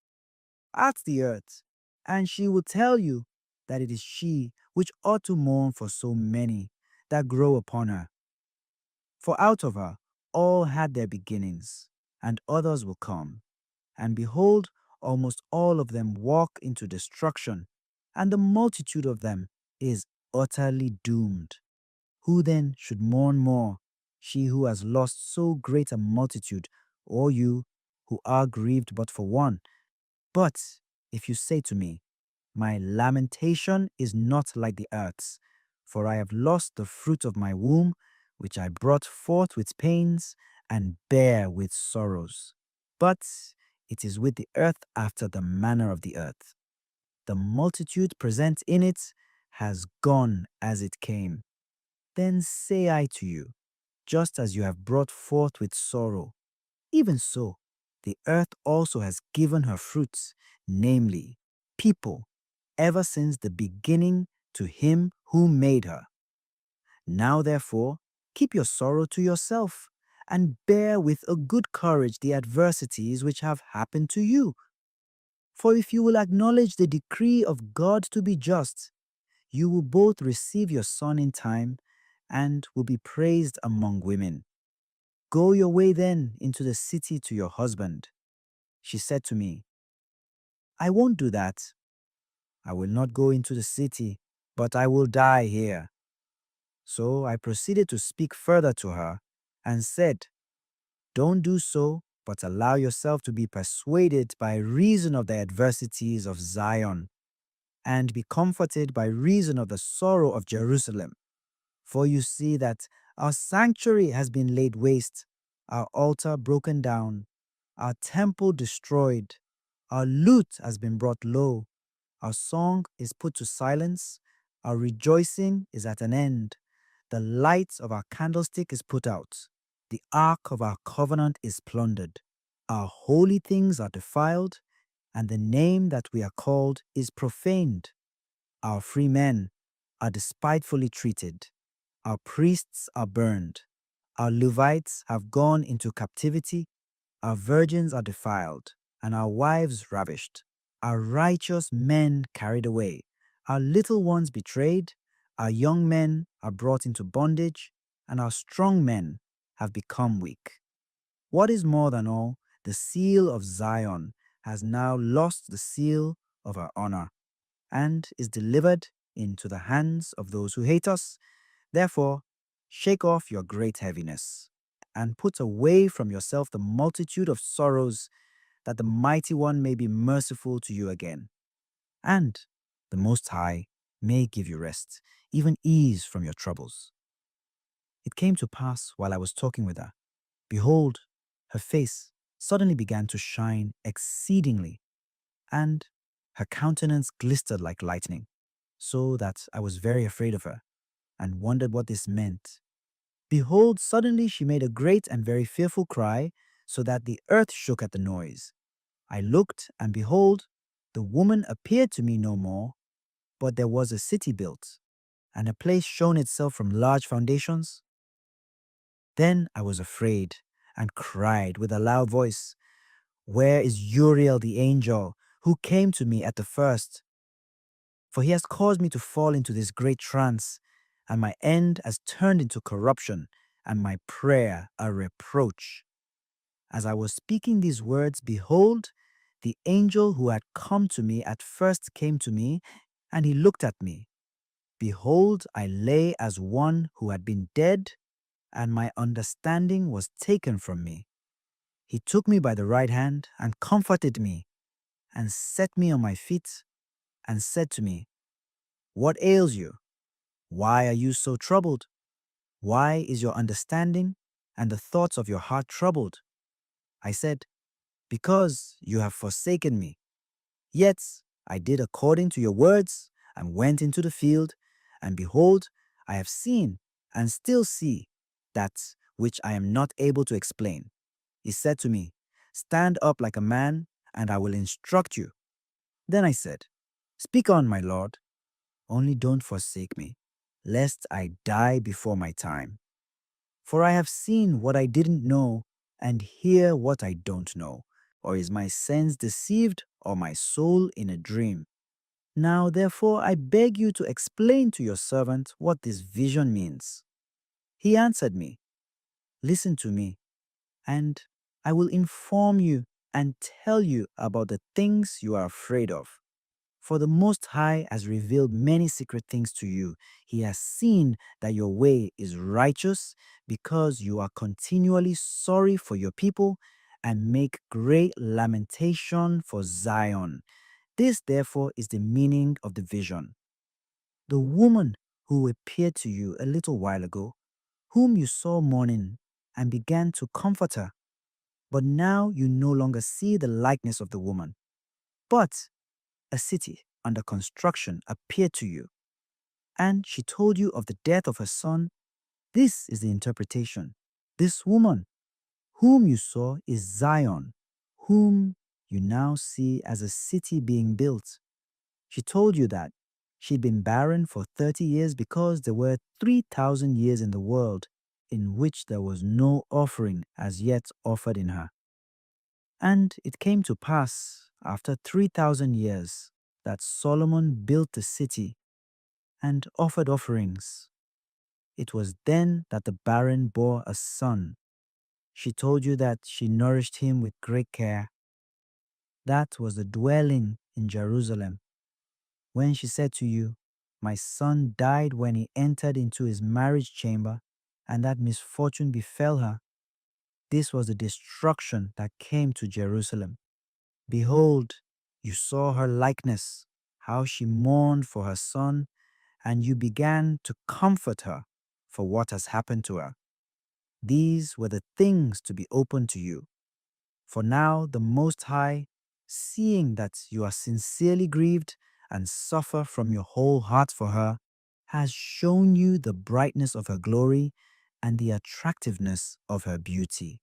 Ask the earth, and she will tell you that it is she which ought to mourn for so many that grow upon her. For out of her all had their beginnings, and others will come. And behold, almost all of them walk into destruction, and the multitude of them is utterly doomed. Who then should mourn more, she who has lost so great a multitude, or you who are grieved but for one? But if you say to me, My lamentation is not like the earth's, for I have lost the fruit of my womb, which I brought forth with pains and bare with sorrows. But it is with the earth after the manner of the earth. The multitude present in it has gone as it came. Then say I to you, just as you have brought forth with sorrow, even so, the earth also has given her fruits, namely, people, ever since the beginning to him who made her. Now, therefore, keep your sorrow to yourself, and bear with a good courage the adversities which have happened to you. For if you will acknowledge the decree of God to be just, you will both receive your son in time and will be praised among women. Go your way then into the city to your husband. She said to me, I won't do that. I will not go into the city, but I will die here. So I proceeded to speak further to her and said, Don't do so, but allow yourself to be persuaded by reason of the adversities of Zion, and be comforted by reason of the sorrow of Jerusalem. For you see that our sanctuary has been laid waste, our altar broken down, our temple destroyed, our lute has been brought low, our song is put to silence, our rejoicing is at an end. The light of our candlestick is put out, the ark of our covenant is plundered, our holy things are defiled, and the name that we are called is profaned. Our free men are despitefully treated. Our priests are burned. Our Levites have gone into captivity. Our virgins are defiled, and our wives ravished. Our righteous men carried away. Our little ones betrayed. Our young men are brought into bondage, and our strong men have become weak. What is more than all, the seal of Zion has now lost the seal of her honor, and is delivered into the hands of those who hate us. Therefore, shake off your great heaviness, and put away from yourself the multitude of sorrows, that the Mighty One may be merciful to you again. And the Most High may give you rest, even ease from your troubles. It came to pass while I was talking with her, behold, her face suddenly began to shine exceedingly, and her countenance glistered like lightning, so that I was very afraid of her, and wondered what this meant. Behold, suddenly she made a great and very fearful cry, so that the earth shook at the noise. I looked, and behold, the woman appeared to me no more, but there was a city built, and a place shown itself from large foundations. Then I was afraid, and cried with a loud voice, Where is Uriel the angel, who came to me at the first? For he has caused me to fall into this great trance, and my end has turned into corruption, and my prayer a reproach. As I was speaking these words, behold, the angel who had come to me at first came to me, and he looked at me. Behold, I lay as one who had been dead, and my understanding was taken from me. He took me by the right hand and comforted me, and set me on my feet, and said to me, What ails you? Why are you so troubled? Why is your understanding and the thoughts of your heart troubled? I said, Because you have forsaken me. Yet I did according to your words, and went into the field, and behold, I have seen and still see that which I am not able to explain. He said to me, Stand up like a man, and I will instruct you. Then I said, Speak on, my Lord, only don't forsake me, lest I die before my time. For I have seen what I didn't know, and hear what I don't know. Or is my sense deceived, or my soul in a dream? Now therefore I beg you to explain to your servant what this vision means. He answered me, Listen to me, and I will inform you and tell you about the things you are afraid of. For the Most High has revealed many secret things to you. He has seen that your way is righteous, because you are continually sorry for your people and make great lamentation for Zion. This, therefore, is the meaning of the vision. The woman who appeared to you a little while ago, whom you saw mourning, and began to comfort her, but now you no longer see the likeness of the woman, but a city under construction appeared to you, and she told you of the death of her son. This is the interpretation. This woman, whom you saw, is Zion, whom you now see as a city being built. She told you that she'd been barren for 30 years because there were 3,000 years in the world in which there was no offering as yet offered in her. And it came to pass, after 3,000 years, that Solomon built the city and offered offerings. It was then that the barren bore a son. She told you that she nourished him with great care. That was the dwelling in Jerusalem. When she said to you, My son died when he entered into his marriage chamber, and that misfortune befell her. This was the destruction that came to Jerusalem. Behold, you saw her likeness, how she mourned for her son, and you began to comfort her for what has happened to her. These were the things to be opened to you. For now the Most High, seeing that you are sincerely grieved and suffer from your whole heart for her, has shown you the brightness of her glory and the attractiveness of her beauty.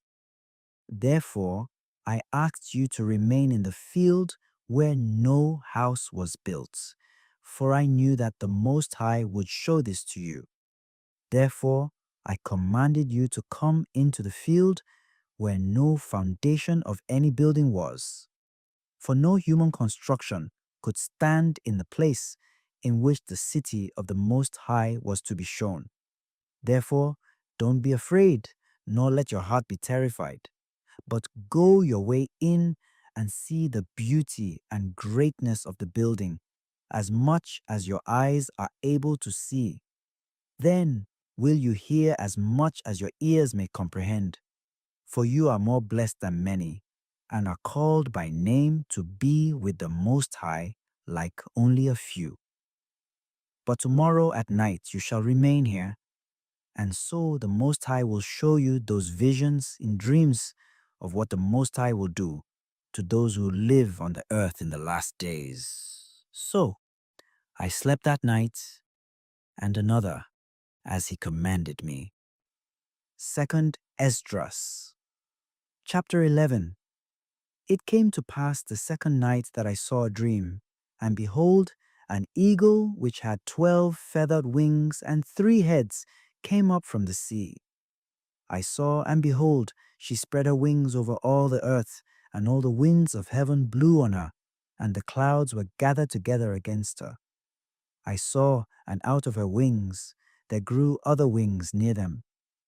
Therefore, I asked you to remain in the field where no house was built, for I knew that the Most High would show this to you. Therefore, I commanded you to come into the field where no foundation of any building was. For no human construction could stand in the place in which the city of the Most High was to be shown. Therefore, don't be afraid, nor let your heart be terrified, but go your way in and see the beauty and greatness of the building, as much as your eyes are able to see. Then will you hear as much as your ears may comprehend. for you are more blessed than many, and are called by name to be with the Most High like only a few. But tomorrow at night you shall remain here, and so the Most High will show you those visions in dreams of what the Most High will do to those who live on the earth in the last days. So I slept that night, and another, as he commanded me. Second Esdras, chapter 11. It came to pass the second night that I saw a dream, and behold, an eagle which had 12 feathered wings and 3 heads came up from the sea. I saw, and behold, she spread her wings over all the earth, and all the winds of heaven blew on her, and the clouds were gathered together against her. I saw, and out of her wings there grew other wings near them,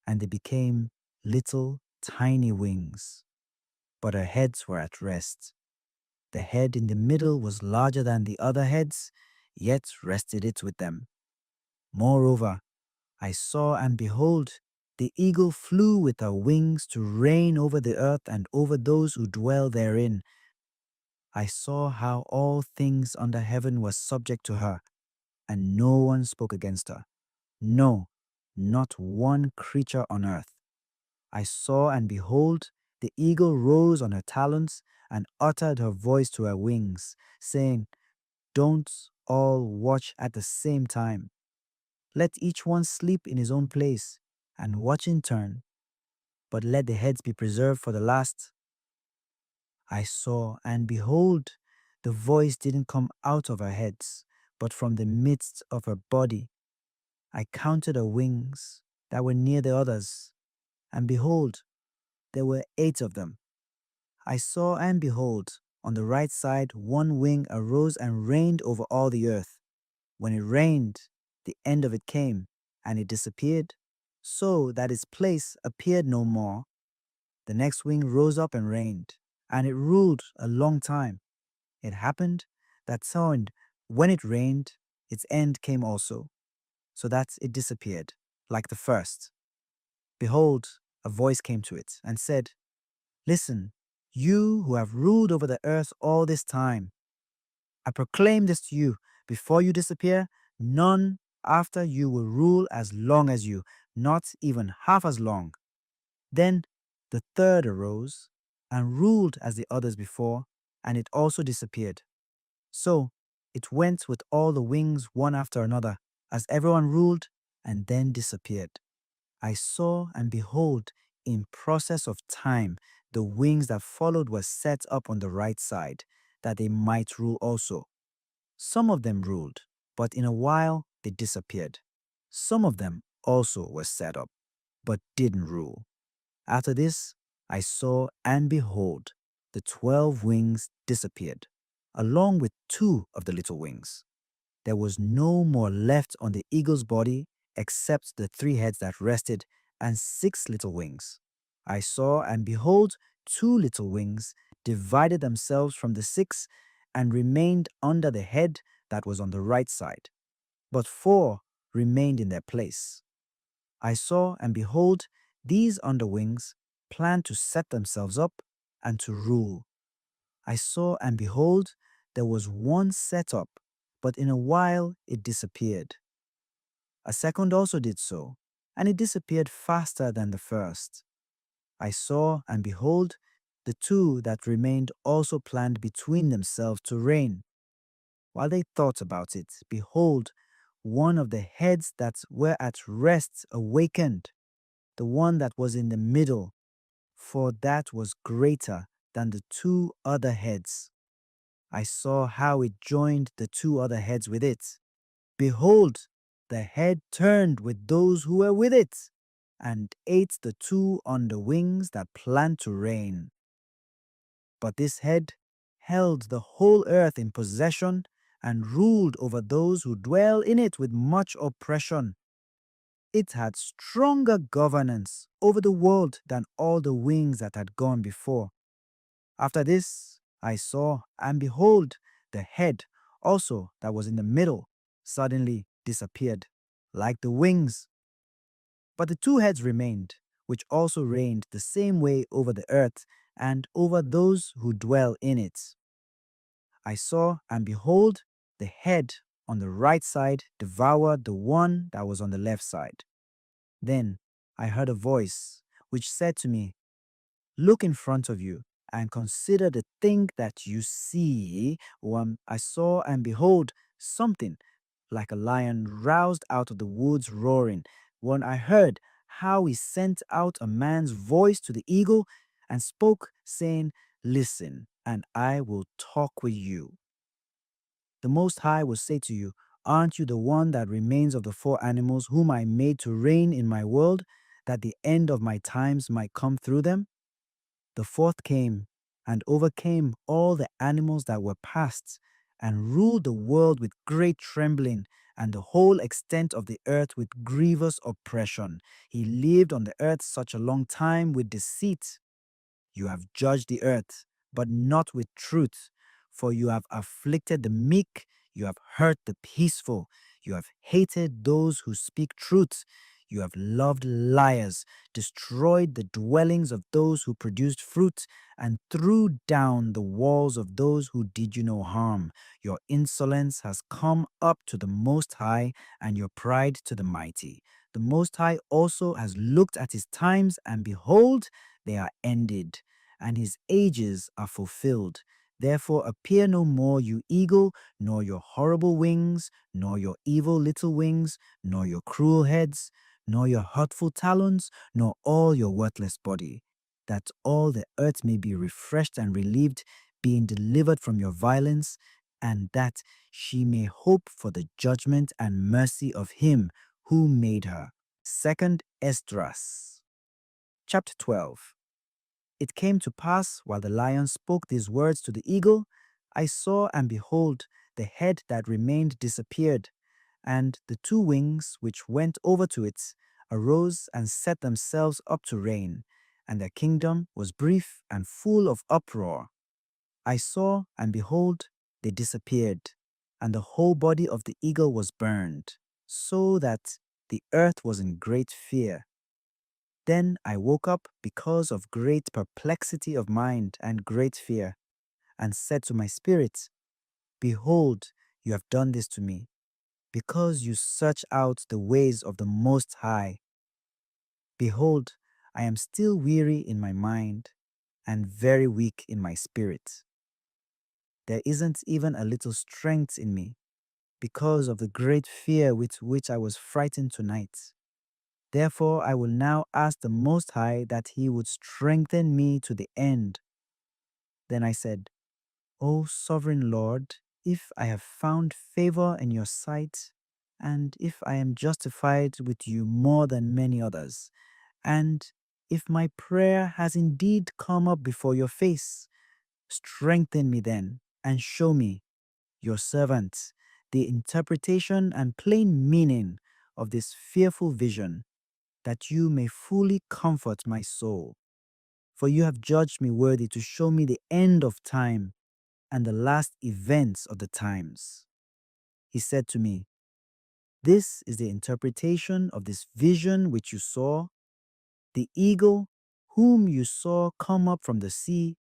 and they became little tiny wings. But her heads were at rest. The head in the middle was larger than the other heads, yet rested it with them. Moreover, I saw, and behold, the eagle flew with her wings to reign over the earth and over those who dwell therein. I saw how all things under heaven were subject to her, and no one spoke against her. No, not one creature on earth. I saw, and behold, the eagle rose on her talons and uttered her voice to her wings, saying, Don't all watch at the same time. Let each one sleep in his own place, and watch in turn, but let the heads be preserved for the last. I saw, and behold, the voice didn't come out of her heads, but from the midst of her body. I counted her wings that were near the others, and behold, there were 8 of them. I saw, and behold, on the right side one wing arose and reigned over all the earth. When it rained, the end of it came, and it disappeared, so that its place appeared no more. The next wing rose up and reigned, and it ruled a long time. It happened that when it rained, its end came also, so that it disappeared, like the first. Behold, a voice came to it, and said, Listen, you who have ruled over the earth all this time, I proclaim this to you, before you disappear, none after you will rule as long as you, not even half as long. Then the third arose and ruled as the others before, and it also disappeared. So it went with all the wings one after another, as everyone ruled, and then disappeared. I saw, and behold, in process of time, the wings that followed were set up on the right side, that they might rule also. Some of them ruled, but in a while they disappeared. Some of them also were set up, but didn't rule. After this, I saw, and behold, the 12 wings disappeared, along with 2 of the little wings. There was no more left on the eagle's body except the 3 heads that rested and 6 little wings. I saw, and behold, 2 little wings divided themselves from the 6 and remained under the head that was on the right side, but 4 remained in their place. I saw, and behold, these underwings planned to set themselves up and to rule. I saw, and behold, there was one set up, but in a while it disappeared. A second also did so, and it disappeared faster than the first. I saw, and behold, the 2 that remained also planned between themselves to reign. While they thought about it, behold, one of the heads that were at rest awakened, the one that was in the middle, for that was greater than the 2 other heads. I saw how it joined the 2 other heads with it. Behold, the head turned with those who were with it, and ate the 2 under wings that planned to reign. But this head held the whole earth in possession and ruled over those who dwell in it with much oppression. It had stronger governance over the world than all the wings that had gone before. After this, I saw, and behold, the head also that was in the middle suddenly disappeared, like the wings. But the 2 heads remained, which also reigned the same way over the earth and over those who dwell in it. I saw, and behold, the head on the right side devoured the one that was on the left side. Then I heard a voice which said to me, "Look in front of you and consider the thing that you see." When I saw, and behold, something like a lion roused out of the woods roaring. When I heard how he sent out a man's voice to the eagle and spoke, saying, "Listen, and I will talk with you." The Most High will say to you, "Aren't you the one that remains of the four animals whom I made to reign in my world, that the end of my times might come through them?" The fourth came and overcame all the animals that were past, and ruled the world with great trembling, and the whole extent of the earth with grievous oppression. He lived on the earth such a long time with deceit. You have judged the earth, but not with truth. For you have afflicted the meek, you have hurt the peaceful, you have hated those who speak truth, you have loved liars, destroyed the dwellings of those who produced fruit, and threw down the walls of those who did you no harm. Your insolence has come up to the Most High, and your pride to the mighty. The Most High also has looked at his times, and behold, they are ended, and his ages are fulfilled. Therefore appear no more, you eagle, nor your horrible wings, nor your evil little wings, nor your cruel heads, nor your hurtful talons, nor all your worthless body, that all the earth may be refreshed and relieved, being delivered from your violence, and that she may hope for the judgment and mercy of him who made her. Second Esdras, chapter 12. It came to pass, while the lion spoke these words to the eagle, I saw, and behold, the head that remained disappeared, and the two wings which went over to it arose and set themselves up to reign, and their kingdom was brief and full of uproar. I saw, and behold, they disappeared, and the whole body of the eagle was burned, so that the earth was in great fear. Then I woke up because of great perplexity of mind and great fear, and said to my spirit, "Behold, you have done this to me, because you search out the ways of the Most High. Behold, I am still weary in my mind and very weak in my spirit. There isn't even a little strength in me because of the great fear with which I was frightened tonight. Therefore, I will now ask the Most High that he would strengthen me to the end." Then I said, "O sovereign Lord, if I have found favor in your sight, and if I am justified with you more than many others, and if my prayer has indeed come up before your face, strengthen me then, and show me, your servant, the interpretation and plain meaning of this fearful vision, that you may fully comfort my soul. For you have judged me worthy to show me the end of time and the last events of the times." He said to me, "This is the interpretation of this vision which you saw. The eagle, whom you saw come up from the sea,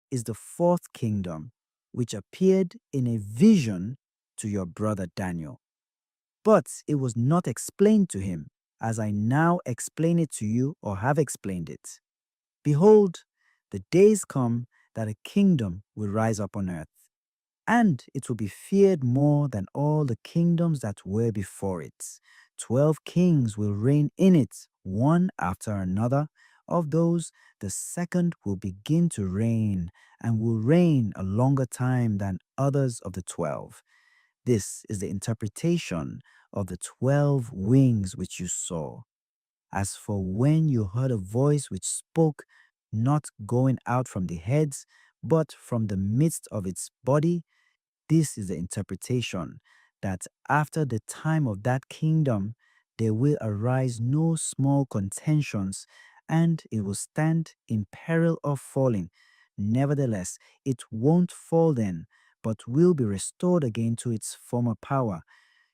is the fourth kingdom, which appeared in a vision to your brother Daniel. But it was not explained to him, as I now explain it to you or have explained it. Behold, the days come that a kingdom will rise up on earth, and it will be feared more than all the kingdoms that were before it. 12 kings will reign in it, one after another. Of those, the second will begin to reign, and will reign a longer time than others of the 12. This is the interpretation of the 12 wings which you saw. As for when you heard a voice which spoke, not going out from the heads, but from the midst of its body, this is the interpretation, that after the time of that kingdom, there will arise no small contentions, and it will stand in peril of falling. Nevertheless, it won't fall then, but will be restored again to its former power.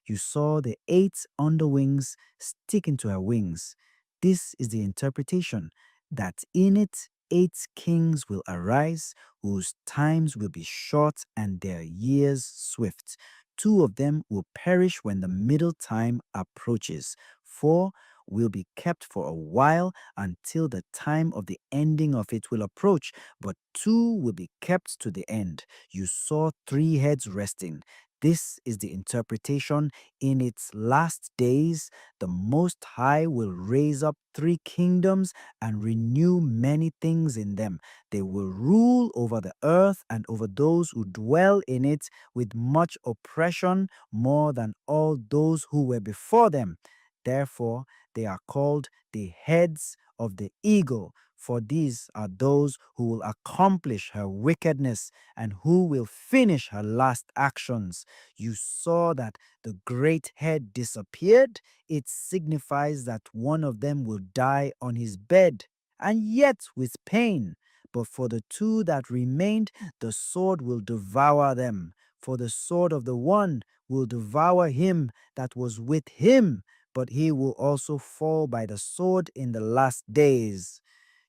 You saw the 8 underwings stick into her wings. This is the interpretation, that in it 8 kings will arise, whose times will be short and their years swift. 2 of them will perish when the middle time approaches. 4 will be kept for a while until the time of the ending of it will approach, but 2 will be kept to the end. You saw 3 heads resting. This is the interpretation. In its last days, the Most High will raise up 3 kingdoms and renew many things in them. They will rule over the earth and over those who dwell in it with much oppression, more than all those who were before them. Therefore, they are called the heads of the eagle, for these are those who will accomplish her wickedness and who will finish her last actions. You saw that the great head disappeared. It signifies that one of them will die on his bed, and yet with pain. But for the 2 that remained, the sword will devour them. For the sword of the one will devour him that was with him, but he will also fall by the sword in the last days.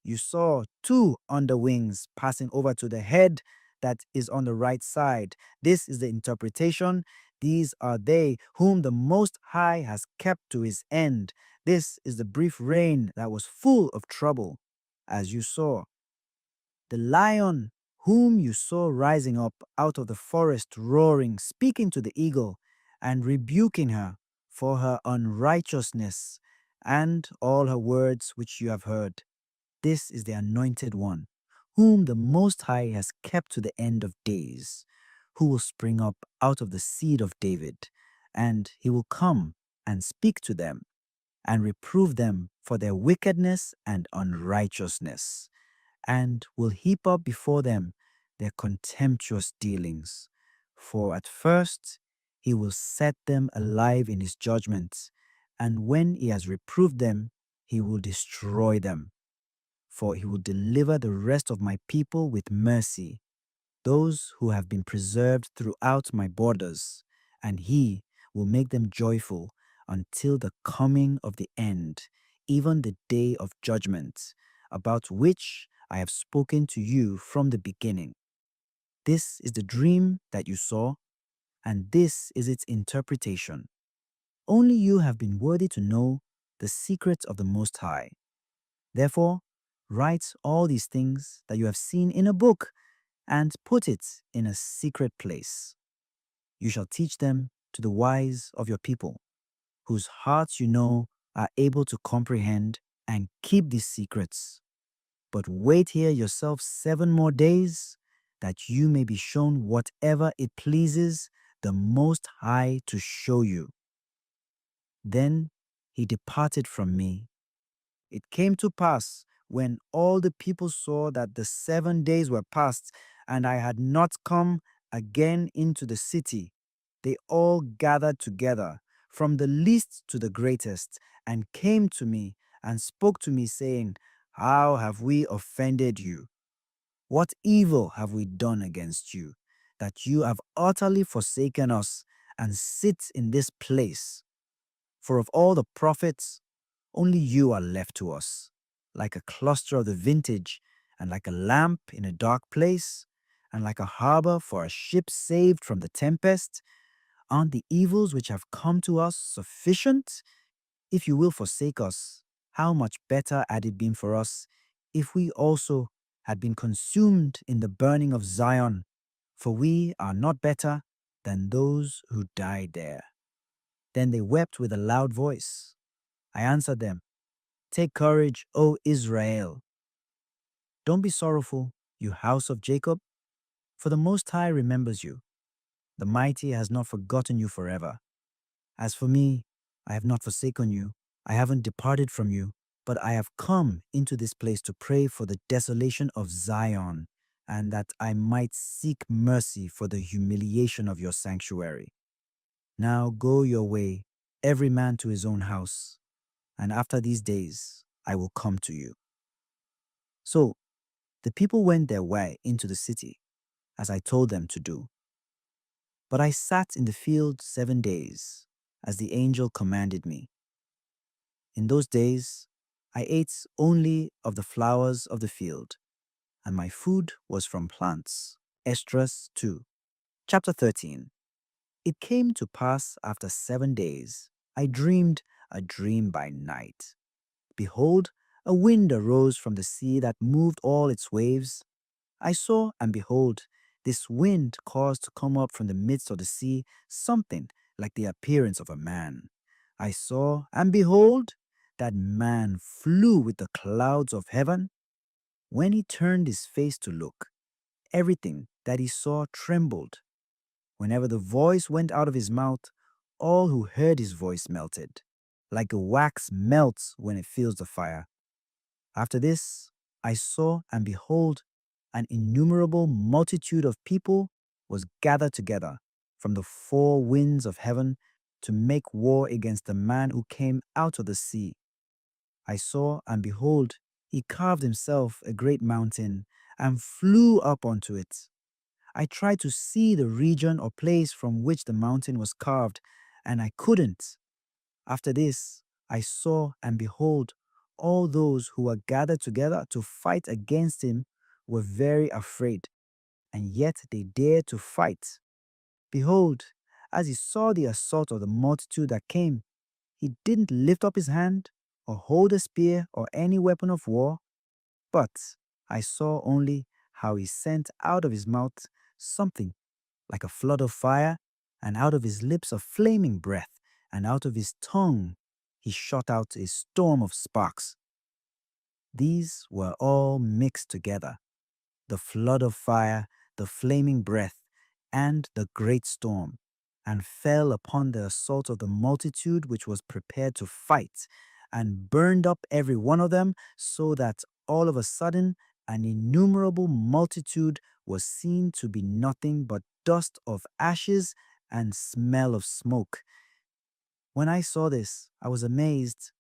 You saw 2 underwings passing over to the head that is on the right side. This is the interpretation. These are they whom the Most High has kept to his end. This is the brief reign that was full of trouble. As you saw, the lion whom you saw rising up out of the forest roaring, speaking to the eagle and rebuking her for her unrighteousness and all her words which you have heard. This is the anointed one, whom the Most High has kept to the end of days, who will spring up out of the seed of David, and he will come and speak to them and reprove them for their wickedness and unrighteousness, and will heap up before them their contemptuous dealings. For at first he will set them alive in his judgments, and when he has reproved them, he will destroy them. For he will deliver the rest of my people with mercy, those who have been preserved throughout my borders, and he will make them joyful until the coming of the end, even the day of judgment, about which I have spoken to you from the beginning. This is the dream that you saw, and this is its interpretation. Only you have been worthy to know the secrets of the Most High. Therefore, write all these things that you have seen in a book and put it in a secret place. You shall teach them to the wise of your people, whose hearts you know are able to comprehend and keep these secrets. But wait here yourself 7 more days, that you may be shown whatever it pleases the Most High to show you. Then he departed from me. It came to pass, when all the people saw that the 7 days were past, and I had not come again into the city, they all gathered together, from the least to the greatest, and came to me and spoke to me, saying, How have we offended you? What evil have we done against you, that you have utterly forsaken us and sit in this place? For of all the prophets, only you are left to us, like a cluster of the vintage, and like a lamp in a dark place, and like a harbor for a ship saved from the tempest. Aren't the evils which have come to us sufficient? If you will forsake us, how much better had it been for us if we also had been consumed in the burning of Zion, for we are not better than those who died there. Then they wept with a loud voice. I answered them, Take courage, O Israel. Don't be sorrowful, you house of Jacob, for the Most High remembers you. The Mighty has not forgotten you forever. As for me, I have not forsaken you. I haven't departed from you, but I have come into this place to pray for the desolation of Zion, and that I might seek mercy for the humiliation of your sanctuary. Now go your way, every man to his own house, and after these days I will come to you. So the people went their way into the city, as I told them to do. But I sat in the field 7 days, as the angel commanded me. In those days, I ate only of the flowers of the field, and my food was from plants. Esdras 2. Chapter 13. It came to pass after 7 days, I dreamed a dream by night. Behold, a wind arose from the sea that moved all its waves. I saw, and behold, this wind caused to come up from the midst of the sea something like the appearance of a man. I saw, and behold, that man flew with the clouds of heaven. When he turned his face to look, everything that he saw trembled. Whenever the voice went out of his mouth, all who heard his voice melted, like a wax melts when it feels the fire. After this, I saw, and behold, an innumerable multitude of people was gathered together from the four winds of heaven to make war against the man who came out of the sea. I saw, and behold, he carved himself a great mountain and flew up onto it. I tried to see the region or place from which the mountain was carved, and I couldn't. After this, I saw, and behold, all those who were gathered together to fight against him were very afraid, and yet they dared to fight. Behold, as he saw the assault of the multitude that came, he didn't lift up his hand, or hold a spear, or any weapon of war, but I saw only how he sent out of his mouth something like a flood of fire, and out of his lips a flaming breath, and out of his tongue he shot out a storm of sparks. These were all mixed together, the flood of fire, the flaming breath, and the great storm, and fell upon the assault of the multitude which was prepared to fight, and burned up every one of them, so that all of a sudden an innumerable multitude was seen to be nothing but dust of ashes and smell of smoke. When I saw this, I was amazed.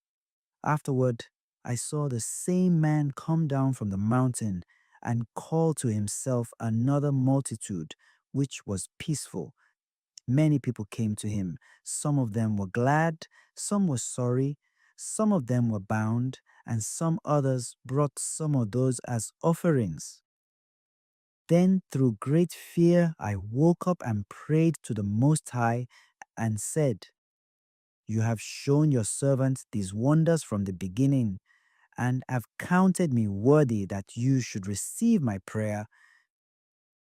Afterward, I saw the same man come down from the mountain and call to himself another multitude, which was peaceful. Many people came to him. Some of them were glad, some were sorry, some of them were bound, and some others brought some of those as offerings. Then, through great fear, I woke up and prayed to the Most High and said, You have shown your servant these wonders from the beginning, and have counted me worthy that you should receive my prayer.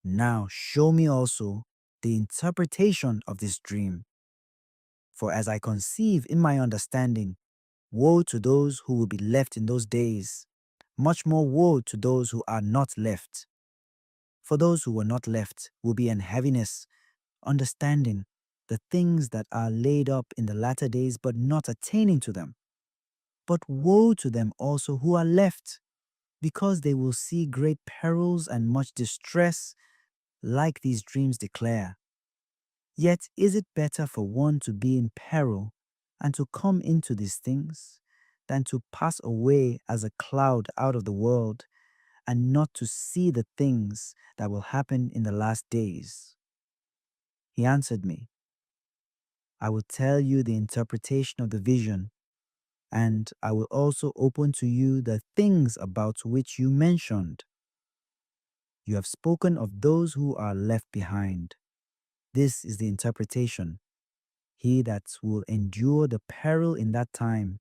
Now show me also the interpretation of this dream. For as I conceive in my understanding, woe to those who will be left in those days, much more woe to those who are not left. For those who were not left will be in heaviness, understanding the things that are laid up in the latter days, but not attaining to them. But woe to them also who are left, because they will see great perils and much distress, like these dreams declare. Yet is it better for one to be in peril and to come into these things, than to pass away as a cloud out of the world, and not to see the things that will happen in the last days? He answered me, I will tell you the interpretation of the vision, and I will also open to you the things about which you mentioned. You have spoken of those who are left behind. This is the interpretation. He that will endure the peril in that time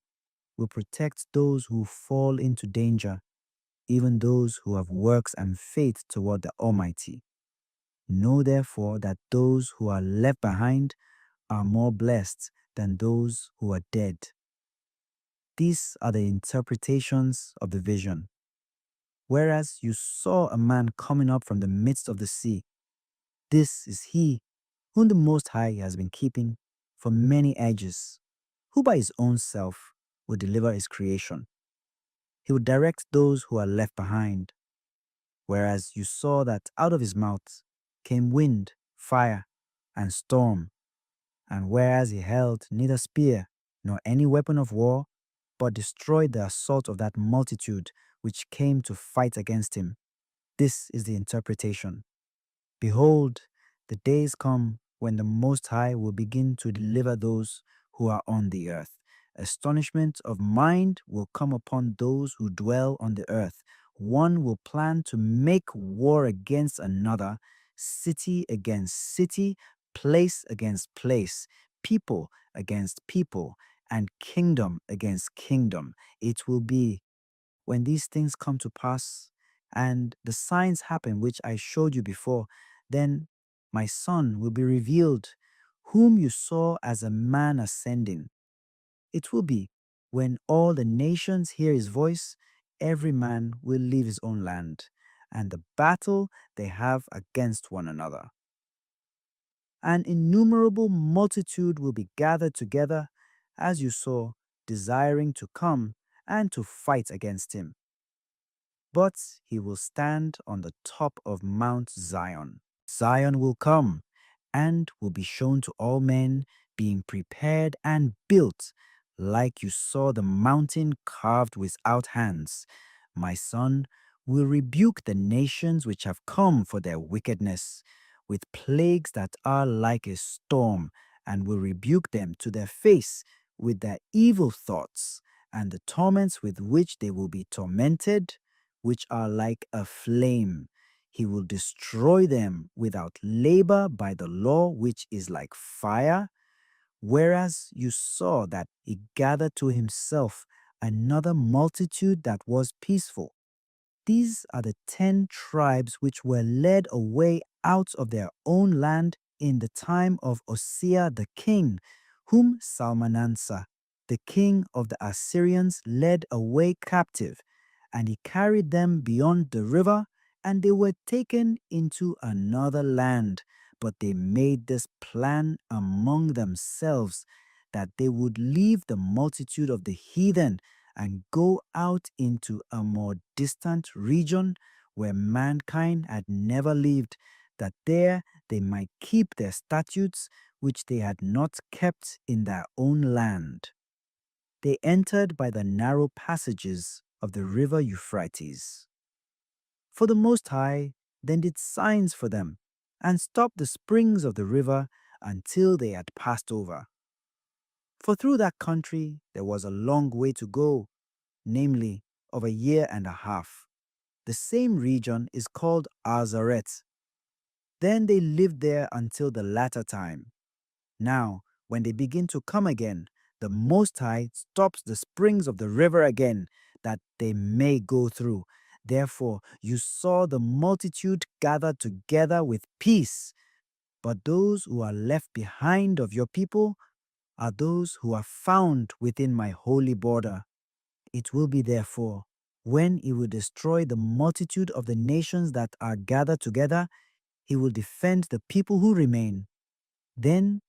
will protect those who fall into danger, even those who have works and faith toward the Almighty. Know therefore that those who are left behind are more blessed than those who are dead. These are the interpretations of the vision. Whereas you saw a man coming up from the midst of the sea, this is he whom the Most High has been keeping for many ages, who by his own self will deliver his creation. He will direct those who are left behind. Whereas you saw that out of his mouth came wind, fire, and storm, and whereas he held neither spear nor any weapon of war, but destroyed the assault of that multitude which came to fight against him. This is the interpretation. Behold, the days come when the Most High will begin to deliver those who are on the earth, Astonishment of mind will come upon those who dwell on the earth. One will plan to make war against another, city against city, place against place, people against people, and kingdom against kingdom. It will be when these things come to pass and the signs happen which I showed you before, then my son will be revealed, whom you saw as a man ascending. It will be when all the nations hear his voice, every man will leave his own land, and the battle they have against one another. An innumerable multitude will be gathered together, as you saw, desiring to come and to fight against him. But he will stand on the top of Mount Zion. Zion will come and will be shown to all men, being prepared and built, like you saw the mountain carved without hands. My son will rebuke the nations which have come for their wickedness, with plagues that are like a storm, and will rebuke them to their face with their evil thoughts, and the torments with which they will be tormented, which are like a flame. He will destroy them without labor by the law which is like fire, whereas you saw that he gathered to himself another multitude that was peaceful. These are the 10 tribes which were led away out of their own land in the time of Osea the king, whom Salmanasar, the king of the Assyrians, led away captive, and he carried them beyond the river, and they were taken into another land. But they made this plan among themselves that they would leave the multitude of the heathen and go out into a more distant region where mankind had never lived, that there they might keep their statutes which they had not kept in their own land. They entered by the narrow passages of the river Euphrates. For the Most High then did signs for them, and stopped the springs of the river until they had passed over. For through that country there was a long way to go, namely of a year and a half. The same region is called Azaret. Then they lived there until the latter time. Now, when they begin to come again, the Most High stops the springs of the river again, that they may go through. Therefore, you saw the multitude gathered together with peace. But those who are left behind of your people are those who are found within my holy border. It will be therefore, when he will destroy the multitude of the nations that are gathered together, he will defend the people who remain. Then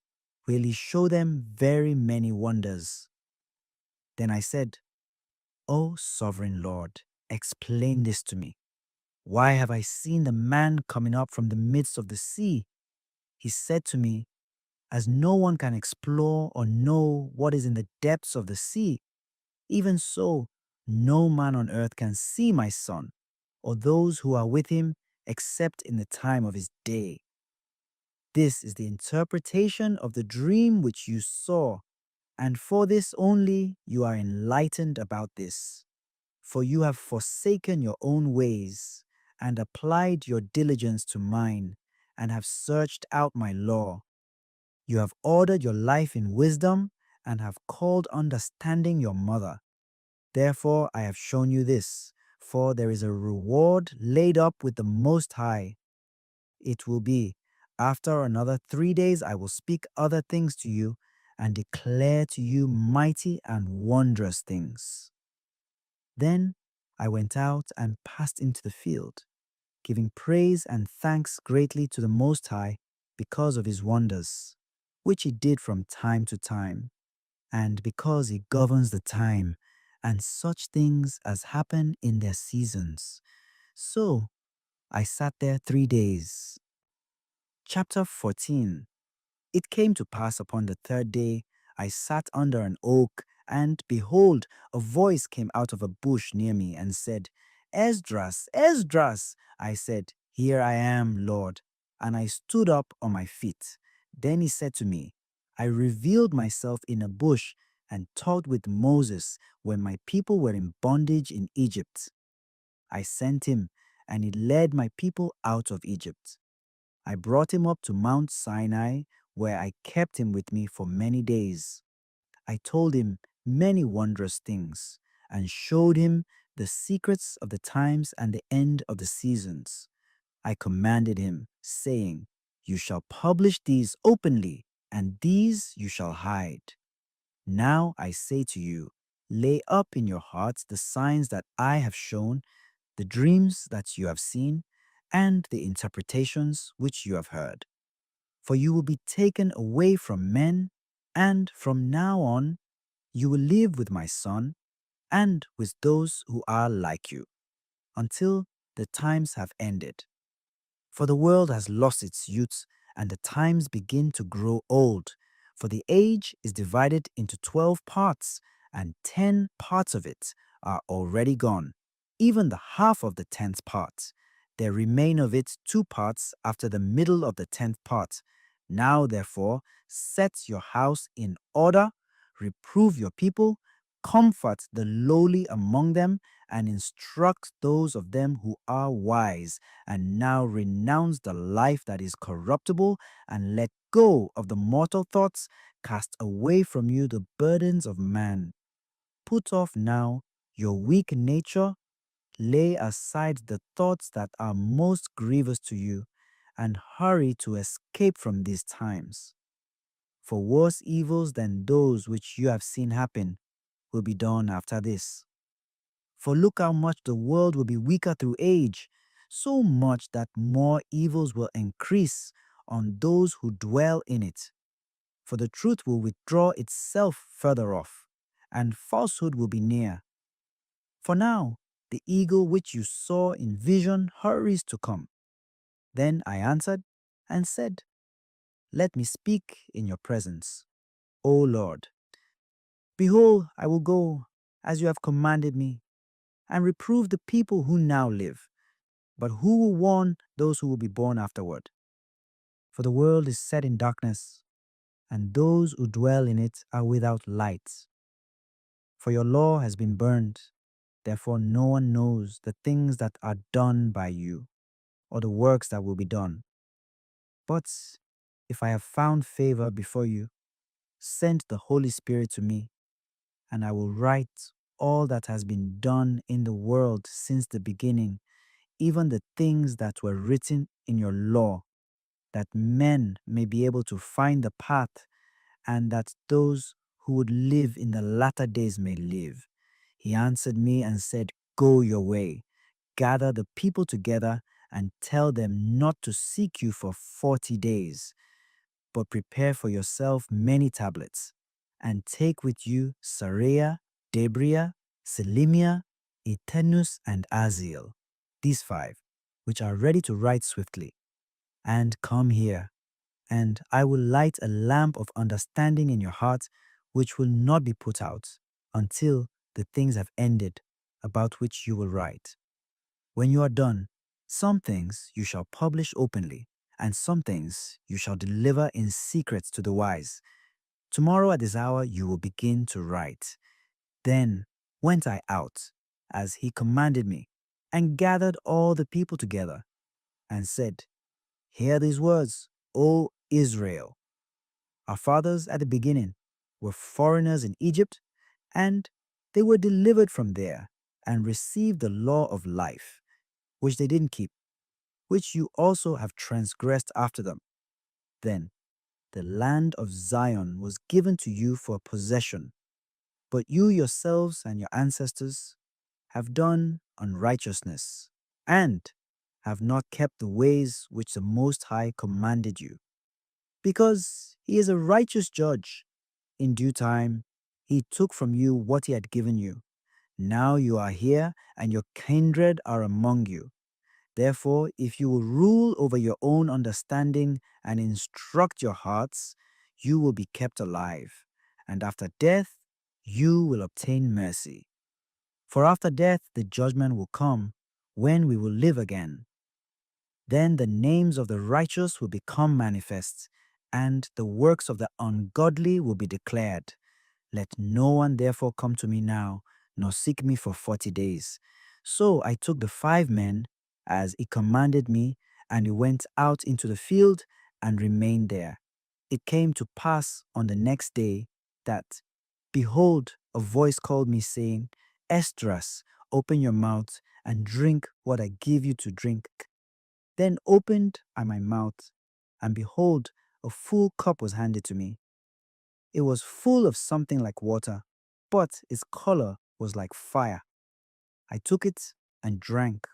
will he show them very many wonders. Then I said, O sovereign Lord, explain this to me. Why have I seen the man coming up from the midst of the sea? He said to me, as no one can explore or know what is in the depths of the sea, even so, no man on earth can see my son, or those who are with him, except in the time of his day. This is the interpretation of the dream which you saw, and for this only you are enlightened about this. For you have forsaken your own ways, and applied your diligence to mine, and have searched out my law. You have ordered your life in wisdom, and have called understanding your mother. Therefore I have shown you this, for there is a reward laid up with the Most High. It will be, after another 3 days I will speak other things to you, and declare to you mighty and wondrous things. Then I went out and passed into the field, giving praise and thanks greatly to the Most High because of his wonders, which he did from time to time, and because he governs the time and such things as happen in their seasons. So I sat there 3 days. Chapter 14. It came to pass upon the third day, I sat under an oak, and behold, a voice came out of a bush near me and said, Esdras, Esdras. I said, Here I am, Lord. And I stood up on my feet. Then he said to me, I revealed myself in a bush, and talked with Moses when my people were in bondage in Egypt. I sent him, and he led my people out of Egypt. I brought him up to Mount Sinai, where I kept him with me for many days. I told him many wondrous things, and showed him the secrets of the times and the end of the seasons. I commanded him, saying, You shall publish these openly, and these you shall hide. Now I say to you, lay up in your hearts the signs that I have shown, the dreams that you have seen, and the interpretations which you have heard. For you will be taken away from men, and from now on you will live with my son and with those who are like you, until the times have ended. For the world has lost its youth, and the times begin to grow old. For the age is divided into 12 parts, and 10 parts of it are already gone, even the half of the 10th part. There remain of it 2 parts after the middle of the 10th part. Now, therefore, set your house in order, reprove your people, comfort the lowly among them, and instruct those of them who are wise. And now renounce the life that is corruptible, and let go of the mortal thoughts. Cast away from you the burdens of man. Put off now your weak nature, lay aside the thoughts that are most grievous to you, and hurry to escape from these times. For worse evils than those which you have seen happen will be done after this. For look how much the world will be weaker through age, so much that more evils will increase on those who dwell in it. For the truth will withdraw itself further off, and falsehood will be near. For now, the eagle which you saw in vision hurries to come. Then I answered and said, Let me speak in your presence, O Lord. Behold, I will go, as you have commanded me, and reprove the people who now live. But who will warn those who will be born afterward? For the world is set in darkness, and those who dwell in it are without light. For your law has been burned, therefore no one knows the things that are done by you, or the works that will be done. But if I have found favor before you, send the Holy Spirit to me, and I will write all that has been done in the world since the beginning, even the things that were written in your law, that men may be able to find the path, and that those who would live in the latter days may live. He answered me and said, Go your way, gather the people together, and tell them not to seek you for 40 days, but prepare for yourself many tablets, and take with you Sariah, Debria, Selimia, Etenus, and Aziel, these 5, which are ready to write swiftly. And come here, and I will light a lamp of understanding in your heart, which will not be put out until the things have ended about which you will write. When you are done, some things you shall publish openly, and some things you shall deliver in secret to the wise. Tomorrow at this hour you will begin to write. Then went I out, as he commanded me, and gathered all the people together, and said, Hear these words, O Israel. Our fathers at the beginning were foreigners in Egypt, and they were delivered from there and received the law of life, which they didn't keep, which you also have transgressed after them. Then the land of Zion was given to you for a possession, but you yourselves and your ancestors have done unrighteousness, and have not kept the ways which the Most High commanded you. Because he is a righteous judge, in due time he took from you what he had given you. Now you are here, and your kindred are among you. Therefore, if you will rule over your own understanding and instruct your hearts, you will be kept alive, and after death you will obtain mercy. For after death the judgment will come, when we will live again. Then the names of the righteous will become manifest, and the works of the ungodly will be declared, Let no one therefore come to me now, nor seek me for 40 days. So I took the 5 men, as he commanded me, and we went out into the field and remained there. It came to pass on the next day that, behold, a voice called me, saying, Esdras, open your mouth and drink what I give you to drink. Then opened I my mouth, and behold, a full cup was handed to me. It was full of something like water, but its color was like fire. I took it and drank.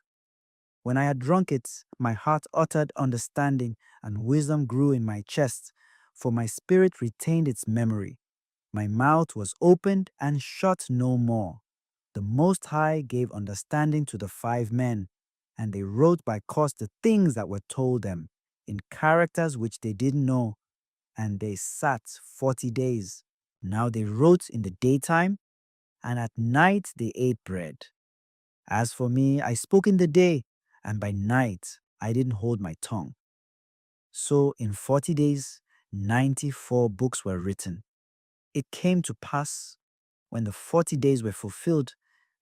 When I had drunk it, my heart uttered understanding, and wisdom grew in my chest, for my spirit retained its memory. My mouth was opened and shut no more. The Most High gave understanding to the 5 men, and they wrote by cause the things that were told them, in characters which they didn't know, and they sat 40 days. Now they wrote in the daytime, and at night they ate bread. As for me, I spoke in the day, and by night I didn't hold my tongue. So in 40 days, 94 books were written. It came to pass, when the 40 days were fulfilled,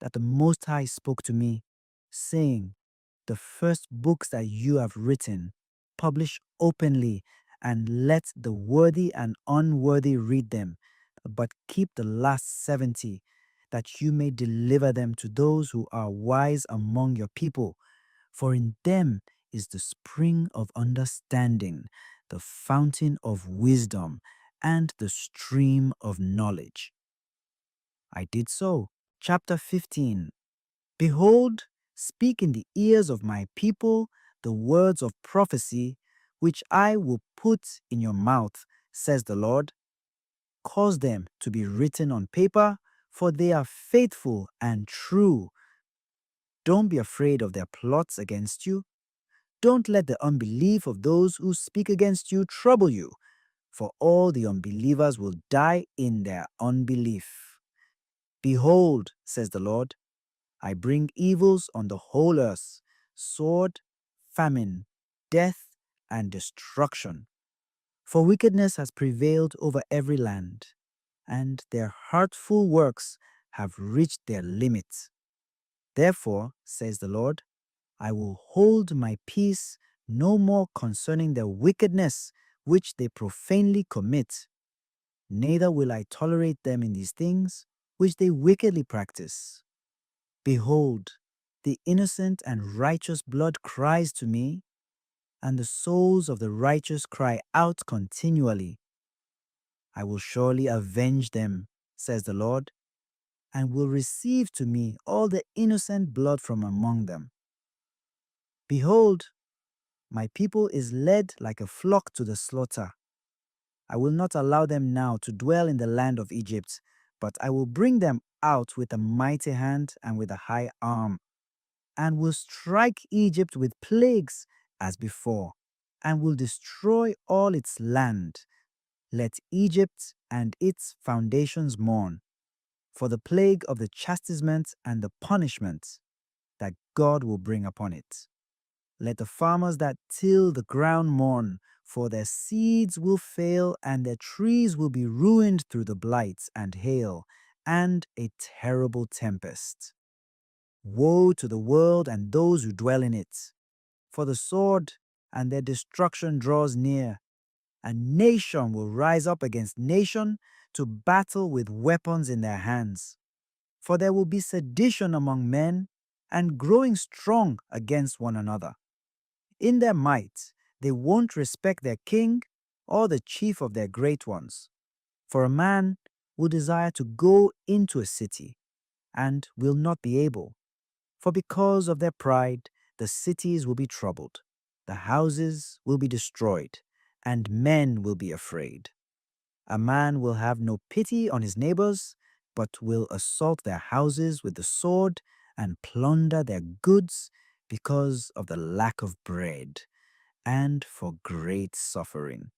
that the Most High spoke to me, saying, The first books that you have written, publish openly, and let the worthy and unworthy read them, but keep the last 70, that you may deliver them to those who are wise among your people. For in them is the spring of understanding, the fountain of wisdom, and the stream of knowledge. I did so. Chapter 15. Behold, speak in the ears of my people the words of prophecy, which I will put in your mouth, says the Lord. Cause them to be written on paper, for they are faithful and true. Don't be afraid of their plots against you. Don't let the unbelief of those who speak against you trouble you, for all the unbelievers will die in their unbelief. Behold, says the Lord, I bring evils on the whole earth, sword, famine, death, and destruction. For wickedness has prevailed over every land, and their hurtful works have reached their limit. Therefore, says the Lord, I will hold my peace no more concerning their wickedness which they profanely commit, neither will I tolerate them in these things which they wickedly practice. Behold, the innocent and righteous blood cries to me, and the souls of the righteous cry out continually. I will surely avenge them, says the Lord, and will receive to me all the innocent blood from among them. Behold, my people is led like a flock to the slaughter. I will not allow them now to dwell in the land of Egypt, but I will bring them out with a mighty hand and with a high arm, and will strike Egypt with plagues as before, and will destroy all its land. Let Egypt and its foundations mourn, for the plague of the chastisement and the punishment that God will bring upon it. Let the farmers that till the ground mourn, for their seeds will fail, and their trees will be ruined through the blight and hail, and a terrible tempest. Woe to the world and those who dwell in it, for the sword and their destruction draws near, and nation will rise up against nation to battle with weapons in their hands. For there will be sedition among men, and growing strong against one another. In their might, they won't respect their king or the chief of their great ones. For a man will desire to go into a city and will not be able. For because of their pride, the cities will be troubled, the houses will be destroyed, and men will be afraid. A man will have no pity on his neighbors, but will assault their houses with the sword and plunder their goods because of the lack of bread and for great suffering.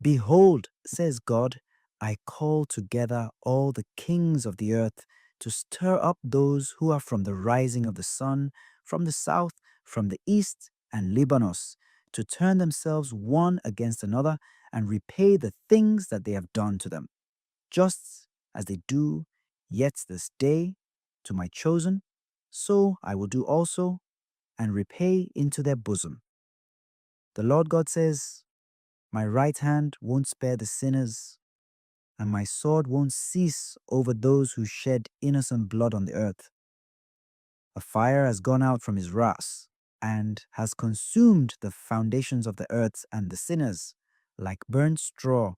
Behold, says God, I call together all the kings of the earth to stir up those who are from the rising of the sun, from the south, from the east, and Libanos, to turn themselves one against another and repay the things that they have done to them. Just as they do yet this day to my chosen, so I will do also, and repay into their bosom. The Lord God says, my right hand won't spare the sinners, and my sword won't cease over those who shed innocent blood on the earth. A fire has gone out from his wrath, and has consumed the foundations of the earth and the sinners, like burnt straw.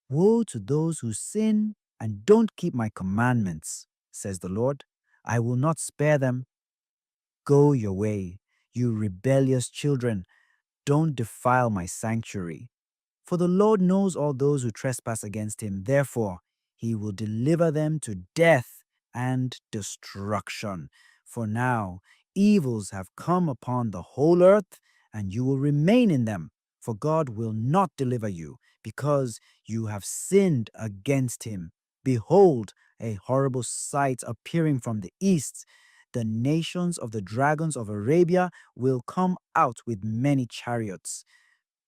Woe to those who sin and don't keep my commandments, says the Lord. I will not spare them. Go your way, you rebellious children. Don't defile my sanctuary. For the Lord knows all those who trespass against him. Therefore, he will deliver them to death and destruction. For now, evils have come upon the whole earth, and you will remain in them. For God will not deliver you, because you have sinned against him. Behold, a horrible sight appearing from the east. The nations of the dragons of Arabia will come out with many chariots.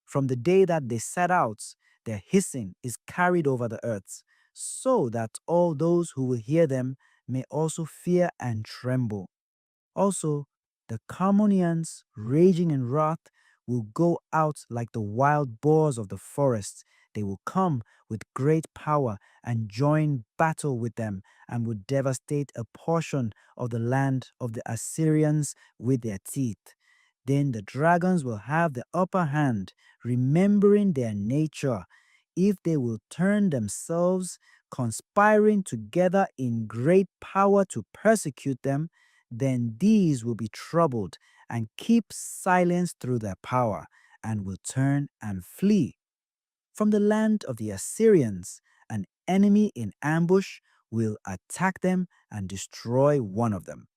From the day that they set out, their hissing is carried over the earth, so that all those who will hear them may also fear and tremble. Also, the Carmonians, raging in wrath, will go out like the wild boars of the forest. They will come with great power and join battle with them, and will devastate a portion of the land of the Assyrians with their teeth. Then the dragons will have the upper hand, remembering their nature. If they will turn themselves, conspiring together in great power to persecute them, then these will be troubled and keep silence through their power, and will turn and flee. From the land of the Assyrians, an enemy in ambush will attack them and destroy one of them.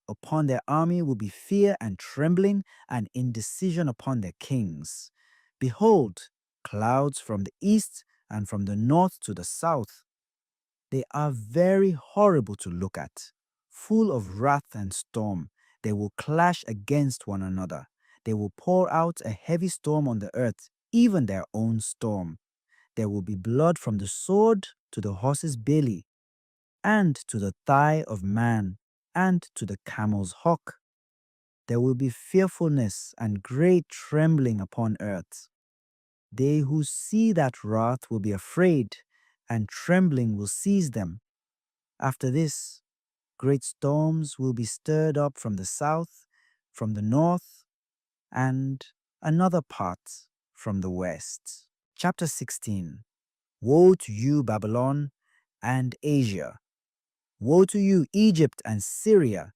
Upon their army will be fear and trembling, and indecision upon their kings. Behold, clouds from the east and from the north to the south. They are very horrible to look at, full of wrath and storm. They will clash against one another. They will pour out a heavy storm on the earth, even their own storm. There will be blood from the sword to the horse's belly, and to the thigh of man, and to the camel's hock. There will be fearfulness and great trembling upon earth. They who see that wrath will be afraid, and trembling will seize them. After this, great storms will be stirred up from the south, from the north, and another part from the west. Chapter 16. Woe to you, Babylon and Asia! Woe to you, Egypt and Syria!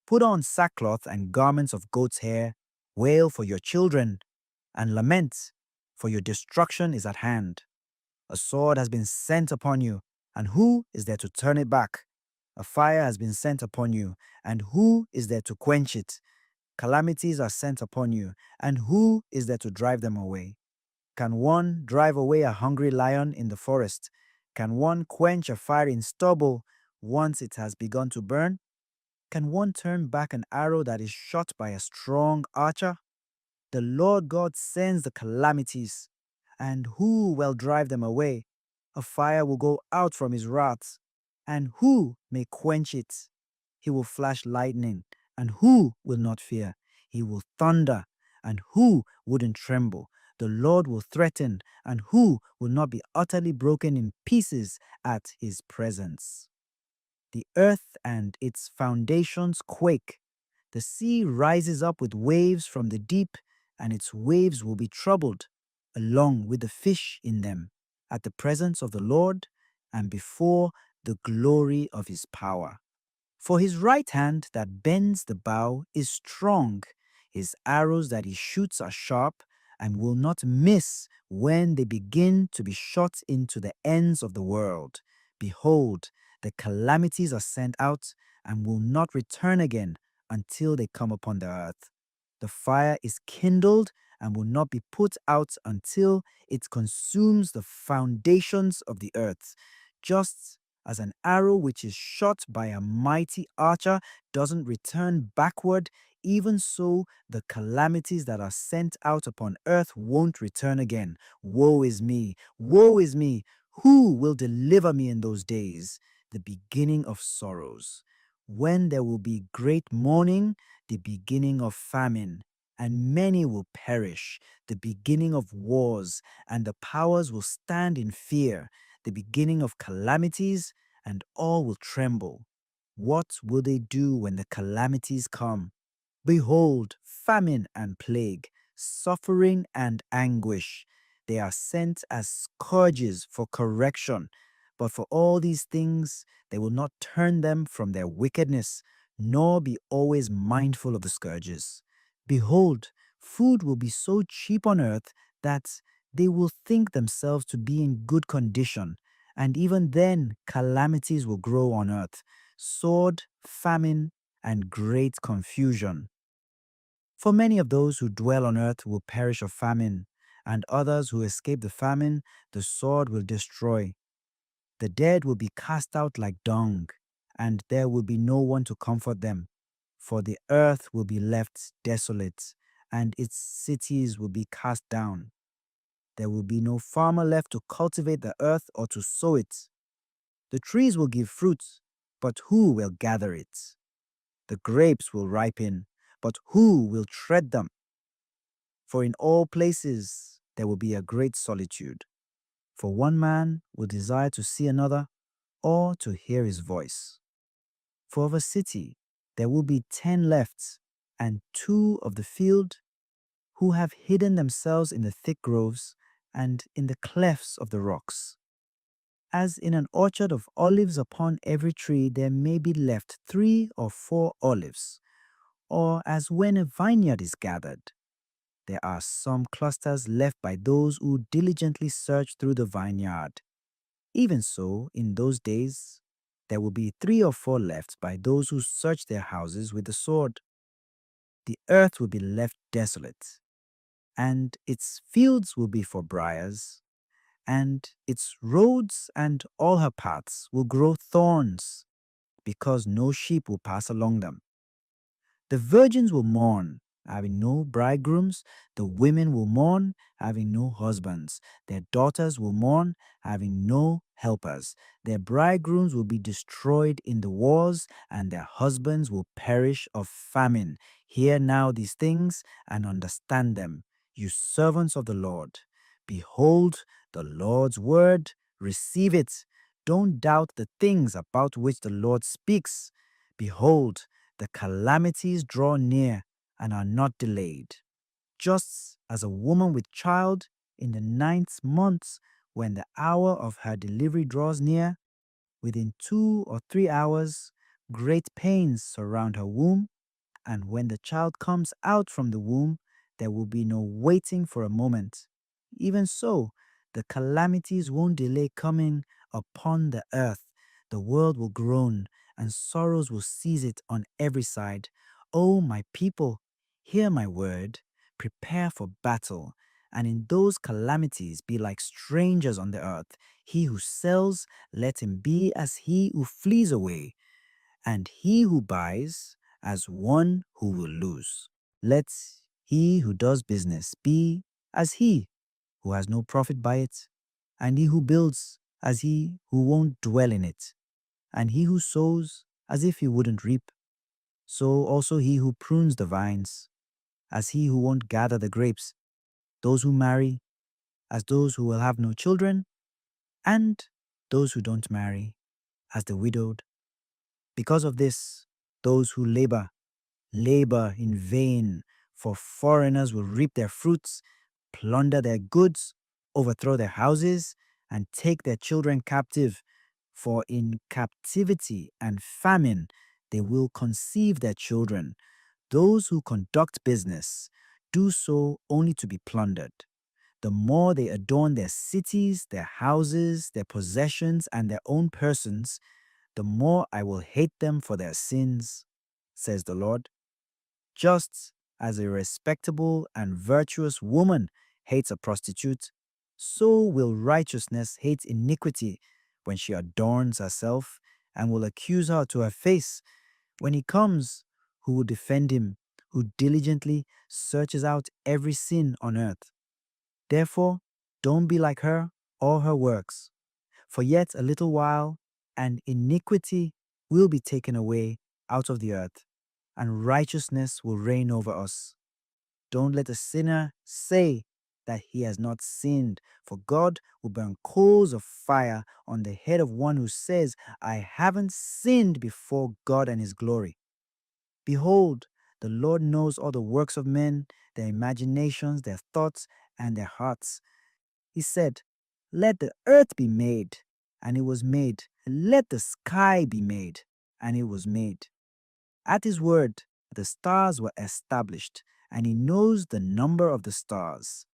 Put on sackcloth and garments of goat's hair, wail for your children, and lament, for your destruction is at hand. A sword has been sent upon you, and who is there to turn it back? A fire has been sent upon you, and who is there to quench it? Calamities are sent upon you, and who is there to drive them away? Can one drive away a hungry lion in the forest? Can one quench a fire in stubble once it has begun to burn? Can one turn back an arrow that is shot by a strong archer? The Lord God sends the calamities, and who will drive them away? A fire will go out from his wrath, and who may quench it? He will flash lightning, and who will not fear? He will thunder, and who wouldn't tremble? The Lord will threaten, and who will not be utterly broken in pieces at his presence? The earth and its foundations quake. The sea rises up with waves from the deep, and its waves will be troubled, along with the fish in them, at the presence of the Lord and before the glory of his power. For his right hand that bends the bow is strong. His arrows that he shoots are sharp and will not miss when they begin to be shot into the ends of the world. Behold, the calamities are sent out and will not return again until they come upon the earth. The fire is kindled and will not be put out until it consumes the foundations of the earth. Just as an arrow which is shot by a mighty archer doesn't return backward, even so the calamities that are sent out upon earth won't return again. Woe is me! Woe is me! Who will deliver me in those days? The beginning of sorrows. When there will be great mourning, the beginning of famine, and many will perish, the beginning of wars, and the powers will stand in fear, the beginning of calamities, and all will tremble. What will they do when the calamities come? Behold, famine and plague, suffering and anguish. They are sent as scourges for correction. But for all these things, they will not turn them from their wickedness, nor be always mindful of the scourges. Behold, food will be so cheap on earth that they will think themselves to be in good condition, and even then calamities will grow on earth, sword, famine, and great confusion. For many of those who dwell on earth will perish of famine, and others who escape the famine, the sword will destroy. The dead will be cast out like dung, and there will be no one to comfort them. For the earth will be left desolate, and its cities will be cast down. There will be no farmer left to cultivate the earth or to sow it. The trees will give fruit, but who will gather it? The grapes will ripen, but who will tread them? For in all places there will be a great solitude, for one man will desire to see another or to hear his voice. For of a city there will be 10 left, and 2 of the field who have hidden themselves in the thick groves and in the clefts of the rocks. As in an orchard of olives upon every tree there may be left 3 or 4 olives, or as when a vineyard is gathered, there are some clusters left by those who diligently search through the vineyard. Even so, in those days, there will be 3 or 4 left by those who search their houses with the sword. The earth will be left desolate, and its fields will be for briars, and its roads and all her paths will grow thorns, because no sheep will pass along them. The virgins will mourn, having no bridegrooms. The women will mourn, having no husbands. Their daughters will mourn, having no helpers. Their bridegrooms will be destroyed in the wars, and their husbands will perish of famine. Hear now these things and understand them, you servants of the Lord. Behold the Lord's word, receive it. Don't doubt the things about which the Lord speaks. Behold, the calamities draw near and are not delayed. Just as a woman with child in the 9th month, when the hour of her delivery draws near, within 2 or 3 hours, great pains surround her womb, and when the child comes out from the womb, there will be no waiting for a moment. Even so, the calamities won't delay coming upon the earth. The world will groan, and sorrows will seize it on every side. O my people, hear my word, prepare for battle, and in those calamities be like strangers on the earth. He who sells, let him be as he who flees away, and he who buys as one who will lose. Let he who does business be as he who has no profit by it, and he who builds as he who won't dwell in it, and he who sows as if he wouldn't reap. So also he who prunes the vines, as he who won't gather the grapes, those who marry, as those who will have no children, and those who don't marry, as the widowed. Because of this, those who labor in vain, for foreigners will reap their fruits, plunder their goods, overthrow their houses, and take their children captive. For in captivity and famine they will conceive their children. Those who conduct business do so only to be plundered. The more they adorn their cities, their houses, their possessions, and their own persons, the more I will hate them for their sins, says the Lord. Just as a respectable and virtuous woman hates a prostitute, so will righteousness hate iniquity when she adorns herself, and will accuse her to her face. When he comes, who will defend him, who diligently searches out every sin on earth? Therefore, don't be like her or her works. For yet a little while, and iniquity will be taken away out of the earth, and righteousness will reign over us. Don't let a sinner say that he has not sinned, for God will burn coals of fire on the head of one who says, I haven't sinned before God and his glory. Behold, the Lord knows all the works of men, their imaginations, their thoughts, and their hearts. He said, let the earth be made, and it was made. Let the sky be made, and it was made. At his word, the stars were established, and he knows the number of the stars.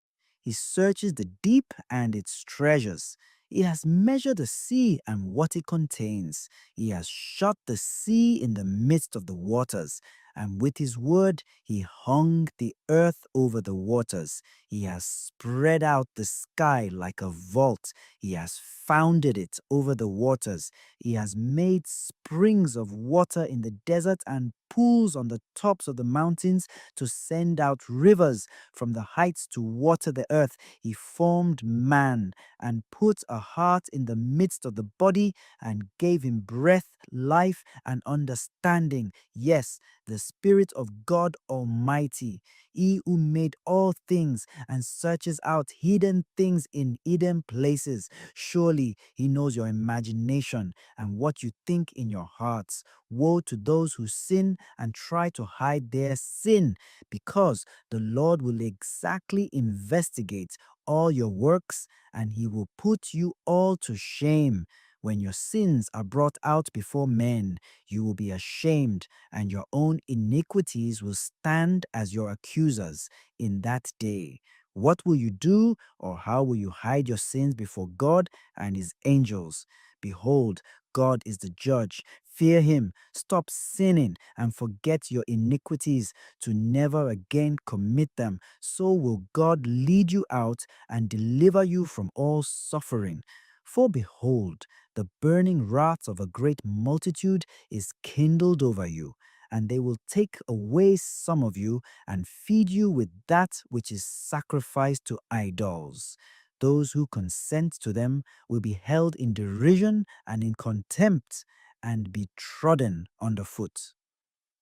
He searches the deep and its treasures. He has measured the sea and what it contains. He has shut the sea in the midst of the waters, and with his word he hung the earth over the waters. He has spread out the sky like a vault. He has founded it over the waters. He has made springs of water in the desert and pools on the tops of the mountains to send out rivers from the heights to water the earth. He formed man and put a heart in the midst of the body and gave him breath, life, and understanding. Yes, the Spirit of God Almighty, he who made all things and searches out hidden things in hidden places. Surely he knows your imagination and what you think in your hearts. Woe to those who sin and try to hide their sin, because the Lord will exactly investigate all your works and he will put you all to shame. When your sins are brought out before men, you will be ashamed, and your own iniquities will stand as your accusers in that day. What will you do, or how will you hide your sins before God and his angels? Behold, God is the judge. Fear him, stop sinning, and forget your iniquities to never again commit them. So will God lead you out and deliver you from all suffering. For behold, the burning wrath of a great multitude is kindled over you, and they will take away some of you and feed you with that which is sacrificed to idols. Those who consent to them will be held in derision and in contempt and be trodden underfoot.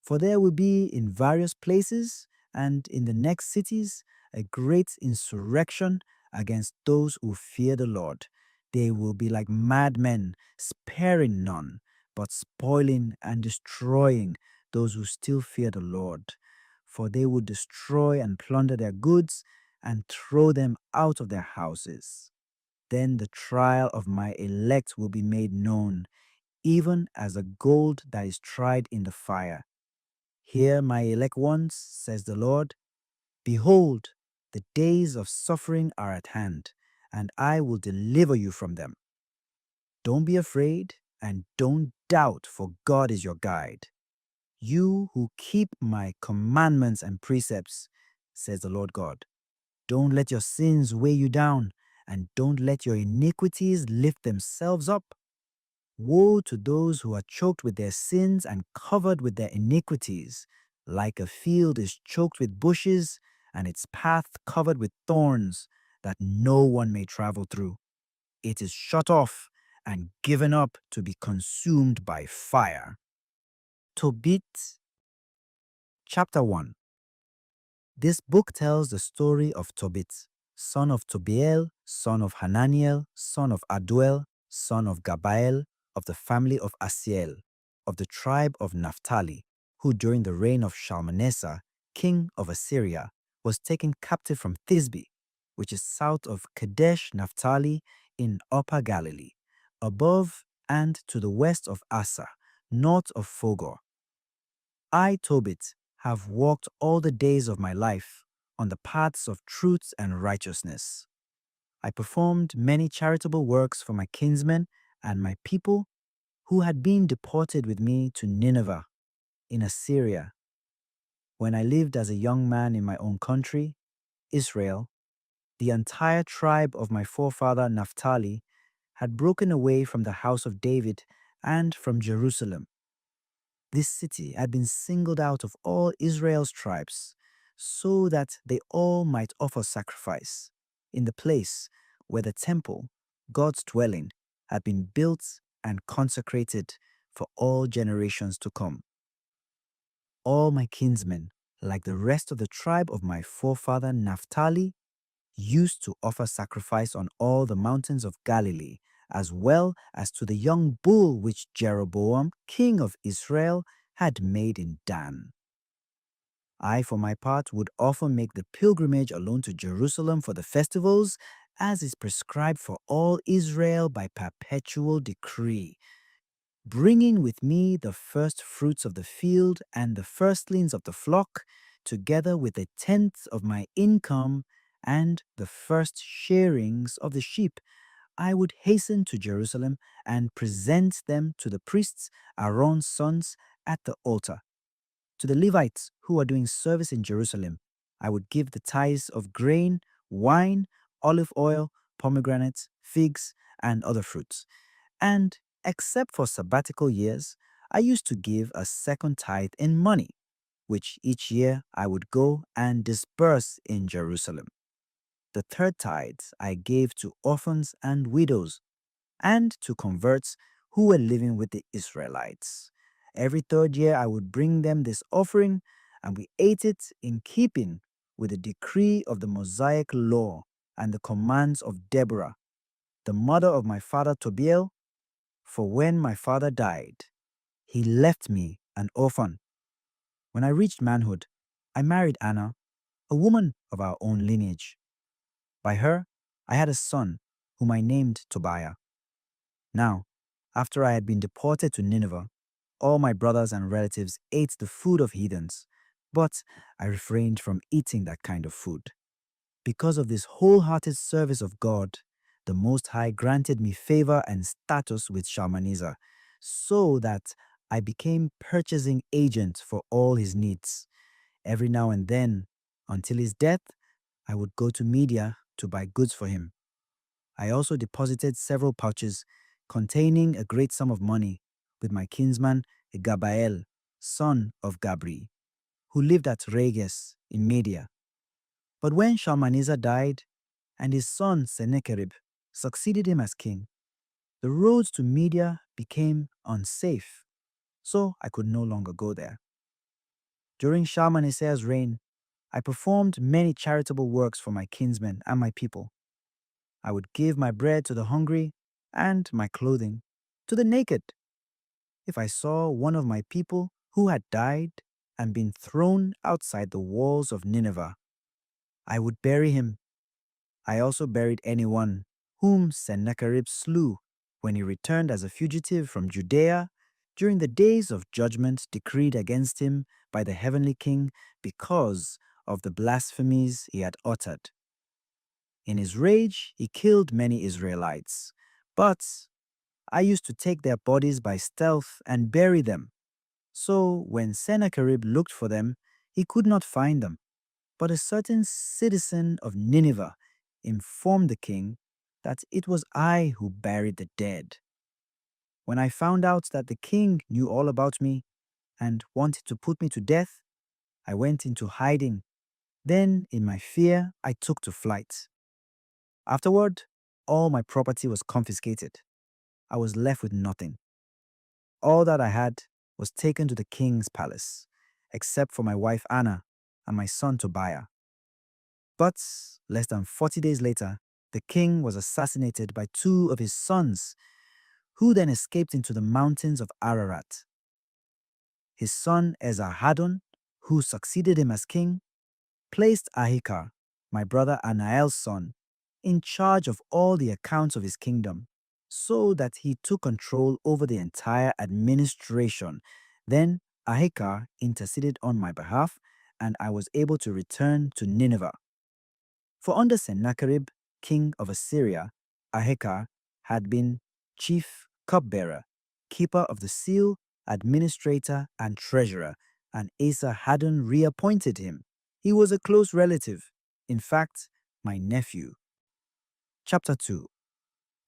For there will be in various places and in the next cities a great insurrection against those who fear the Lord. They will be like madmen, sparing none, but spoiling and destroying those who still fear the Lord. For they will destroy and plunder their goods and throw them out of their houses. Then the trial of my elect will be made known, even as the gold that is tried in the fire. Hear, my elect ones, says the Lord. Behold, the days of suffering are at hand, and I will deliver you from them. Don't be afraid, and don't doubt, for God is your guide. You who keep my commandments and precepts, says the Lord God. Don't let your sins weigh you down, and don't let your iniquities lift themselves up. Woe to those who are choked with their sins and covered with their iniquities. Like a field is choked with bushes, and its path covered with thorns, that no one may travel through. It is shut off and given up to be consumed by fire. Tobit, chapter 1. This book tells the story of Tobit, son of Tobiel, son of Hananiel, son of Aduel, son of Gabael, of the family of Asiel, of the tribe of Naphtali, who during the reign of Shalmaneser, king of Assyria, was taken captive from Thisbe, which is south of Kadesh Naphtali in Upper Galilee, above and to the west of Asa, north of Fogor. I, Tobit, have walked all the days of my life on the paths of truth and righteousness. I performed many charitable works for my kinsmen and my people who had been deported with me to Nineveh in Assyria. When I lived as a young man in my own country, Israel, the entire tribe of my forefather Naphtali had broken away from the house of David and from Jerusalem. This city had been singled out of all Israel's tribes, so that they all might offer sacrifice in the place where the temple, God's dwelling, had been built and consecrated for all generations to come. All my kinsmen, like the rest of the tribe of my forefather Naphtali, used to offer sacrifice on all the mountains of Galilee, as well as to the young bull which Jeroboam, king of Israel, had made in Dan. I, for my part, would often make the pilgrimage alone to Jerusalem for the festivals, as is prescribed for all Israel by perpetual decree, bringing with me the first fruits of the field and the firstlings of the flock, together with a tenth of my income and the first shearings of the sheep. I would hasten to Jerusalem and present them to the priests, Aaron's sons, at the altar. To the Levites who are doing service in Jerusalem, I would give the tithes of grain, wine, olive oil, pomegranates, figs, and other fruits. And except for sabbatical years, I used to give a second tithe in money, which each year I would go and disburse in Jerusalem. The third tithe I gave to orphans and widows, and to converts who were living with the Israelites. Every third year I would bring them this offering, and we ate it in keeping with the decree of the Mosaic law and the commands of Deborah, the mother of my father Tobiel, for when my father died, he left me an orphan. When I reached manhood, I married Anna, a woman of our own lineage. By her, I had a son whom I named Tobiah. Now, after I had been deported to Nineveh, all my brothers and relatives ate the food of heathens, but I refrained from eating that kind of food. Because of this wholehearted service of God, the Most High granted me favor and status with Shalmaneser, so that I became purchasing agent for all his needs. Every now and then, until his death, I would go to Media to buy goods for him. I also deposited several pouches containing a great sum of money with my kinsman Gabael, son of Gabri, who lived at Rages in Media. But when Shalmaneser died and his son Sennacherib succeeded him as king, the roads to Media became unsafe, so I could no longer go there. During Shalmaneser's reign, I performed many charitable works for my kinsmen and my people. I would give my bread to the hungry and my clothing to the naked. If I saw one of my people who had died and been thrown outside the walls of Nineveh, I would bury him. I also buried anyone whom Sennacherib slew when he returned as a fugitive from Judea during the days of judgment decreed against him by the heavenly king because of the blasphemies he had uttered. In his rage, he killed many Israelites, but I used to take their bodies by stealth and bury them. So when Sennacherib looked for them, he could not find them. But a certain citizen of Nineveh informed the king that it was I who buried the dead. When I found out that the king knew all about me and wanted to put me to death, I went into hiding. Then, in my fear, I took to flight. Afterward, all my property was confiscated. I was left with nothing. All that I had was taken to the king's palace, except for my wife Anna and my son Tobiah. But less than 40 days later, the king was assassinated by two of his sons, who then escaped into the mountains of Ararat. His son Esarhaddon, who succeeded him as king, placed Ahikar, my brother Anael's son, in charge of all the accounts of his kingdom, so that he took control over the entire administration. Then Ahikar interceded on my behalf, and I was able to return to Nineveh. For under Sennacherib, king of Assyria, Ahikar had been chief cupbearer, keeper of the seal, administrator, and treasurer, and Esarhaddon reappointed him. He was a close relative, in fact, my nephew. Chapter 2.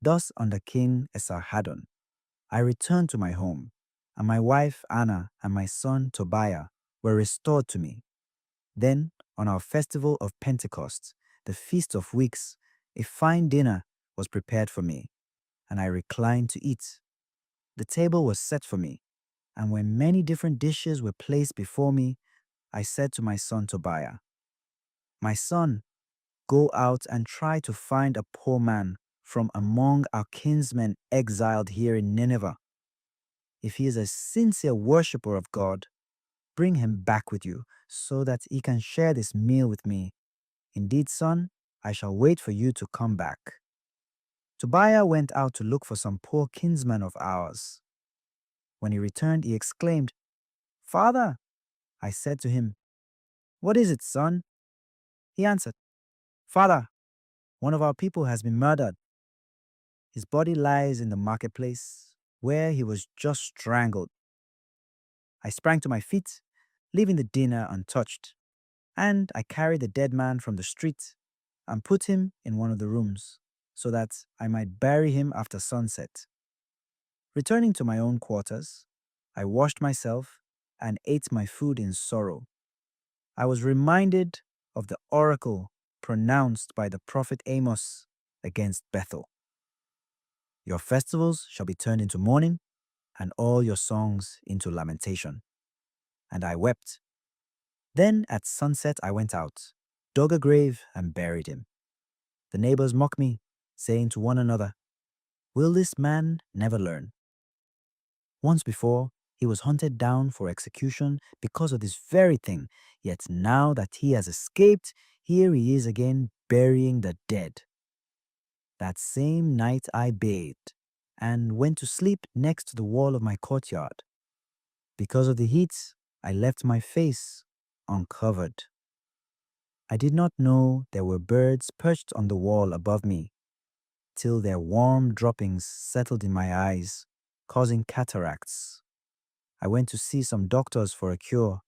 Thus under King Esarhaddon, I returned to my home, and my wife Anna and my son Tobiah were restored to me. Then, on our festival of Pentecost, the Feast of Weeks, a fine dinner was prepared for me, and I reclined to eat. The table was set for me, and when many different dishes were placed before me, I said to my son Tobiah, "My son, go out and try to find a poor man from among our kinsmen exiled here in Nineveh. If he is a sincere worshipper of God, bring him back with you so that he can share this meal with me. Indeed, son, I shall wait for you to come back." Tobiah went out to look for some poor kinsman of ours. When he returned, he exclaimed, "Father," I said to him, "what is it, son?" He answered, "Father, one of our people has been murdered. His body lies in the marketplace, where he was just strangled." I sprang to my feet, leaving the dinner untouched, and I carried the dead man from the street and put him in one of the rooms, so that I might bury him after sunset. Returning to my own quarters, I washed myself and ate my food in sorrow. I was reminded of the oracle pronounced by the prophet Amos against Bethel. "Your festivals shall be turned into mourning, and all your songs into lamentation." And I wept. Then at sunset I went out, dug a grave, and buried him. The neighbors mocked me, saying to one another, "Will this man never learn?" Once before, he was hunted down for execution because of this very thing, yet now that he has escaped, here he is again burying the dead. That same night I bathed and went to sleep next to the wall of my courtyard. Because of the heat, I left my face uncovered. I did not know there were birds perched on the wall above me, till their warm droppings settled in my eyes, causing cataracts. I went to see some doctors for a cure,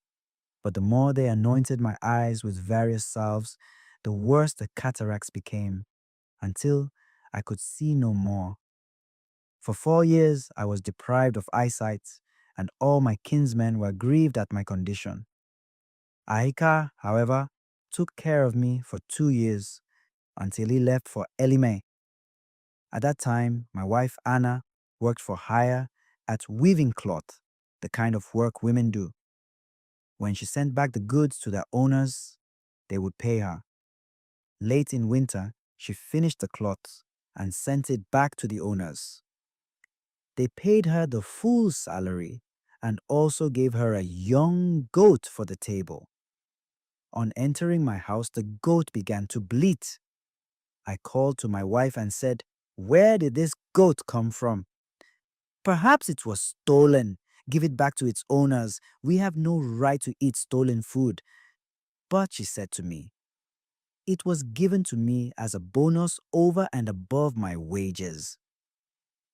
but the more they anointed my eyes with various salves, the worse the cataracts became, until I could see no more. For 4 years I was deprived of eyesight, and all my kinsmen were grieved at my condition. Ahika, however, took care of me for 2 years, until he left for Elimeh. At that time, my wife Anna worked for hire at weaving cloth, the kind of work women do. When she sent back the goods to their owners, they would pay her. Late in winter, she finished the cloth and sent it back to the owners. They paid her the full salary and also gave her a young goat for the table. On entering my house, the goat began to bleat. I called to my wife and said, "Where did this goat come from?" "Perhaps it was stolen. Give it back to its owners. We have no right to eat stolen food." But she said to me, "It was given to me as a bonus over and above my wages."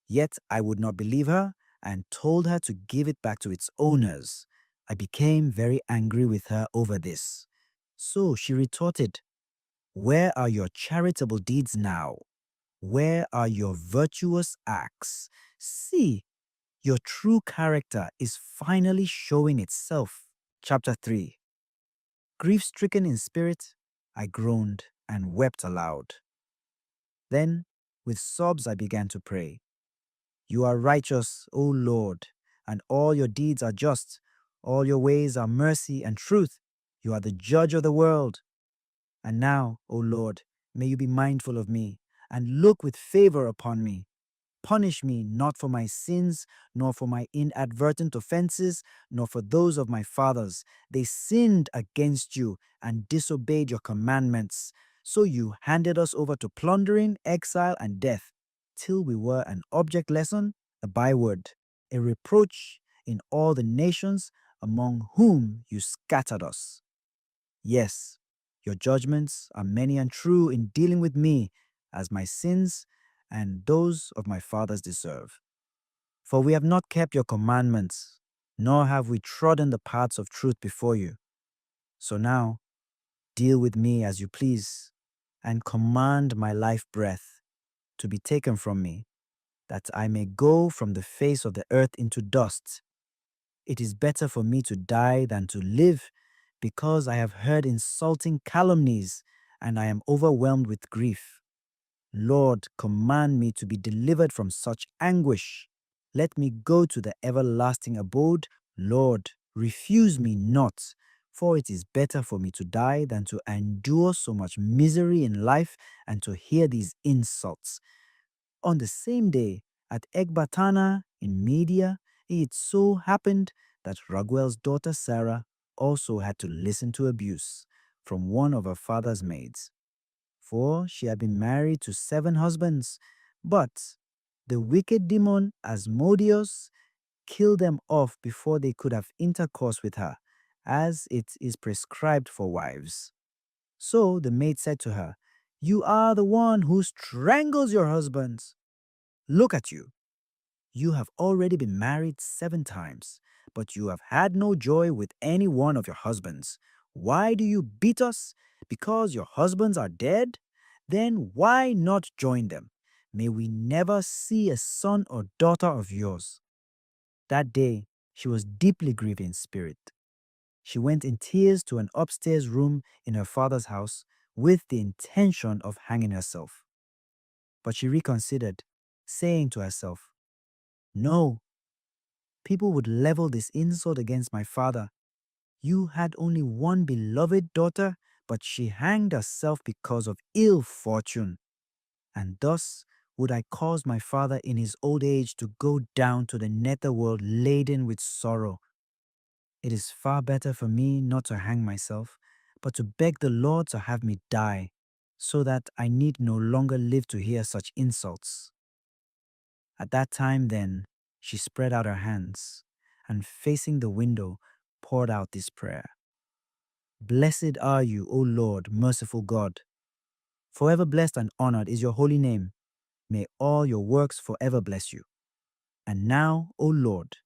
Yet I would not believe her and told her to give it back to its owners. I became very angry with her over this. So she retorted, "Where are your charitable deeds now? Where are your virtuous acts? See, your true character is finally showing itself." Chapter 3. Grief-stricken in spirit, I groaned and wept aloud. Then, with sobs, I began to pray. "You are righteous, O Lord, and all your deeds are just. All your ways are mercy and truth. You are the judge of the world. And now, O Lord, may you be mindful of me and look with favor upon me. Punish me not for my sins, nor for my inadvertent offenses, nor for those of my fathers. They sinned against you and disobeyed your commandments. So you handed us over to plundering, exile, and death, till we were an object lesson, a byword, a reproach in all the nations among whom you scattered us. Yes, your judgments are many and true in dealing with me, as my sins and those of my fathers deserve. For we have not kept your commandments, nor have we trodden the paths of truth before you. So now, deal with me as you please, and command my life breath to be taken from me, that I may go from the face of the earth into dust. It is better for me to die than to live, because I have heard insulting calumnies, and I am overwhelmed with grief. Lord, command me to be delivered from such anguish. Let me go to the everlasting abode. Lord, refuse me not, for it is better for me to die than to endure so much misery in life and to hear these insults. On the same day, at Ecbatana in Media, it so happened that Raguel's daughter Sarah also had to listen to abuse from one of her father's maids, for she had been married to 7 husbands. But the wicked demon Asmodeus killed them off before they could have intercourse with her, as it is prescribed for wives. So the maid said to her, "You are the one who strangles your husbands. Look at you. You have already been married 7 times, but you have had no joy with any one of your husbands. Why do you beat us? Because your husbands are dead? Then why not join them? May we never see a son or daughter of yours." That day, she was deeply grieved in spirit. She went in tears to an upstairs room in her father's house with the intention of hanging herself. But she reconsidered, saying to herself, "No, people would level this insult against my father. You had only one beloved daughter, but she hanged herself because of ill fortune. And thus would I cause my father in his old age to go down to the netherworld laden with sorrow. It is far better for me not to hang myself, but to beg the Lord to have me die, so that I need no longer live to hear such insults." At that time, then, she spread out her hands, and facing the window, poured out this prayer: "Blessed are you, O Lord, merciful God. Forever blessed and honored is your holy name. May all your works forever bless you. And now, O Lord,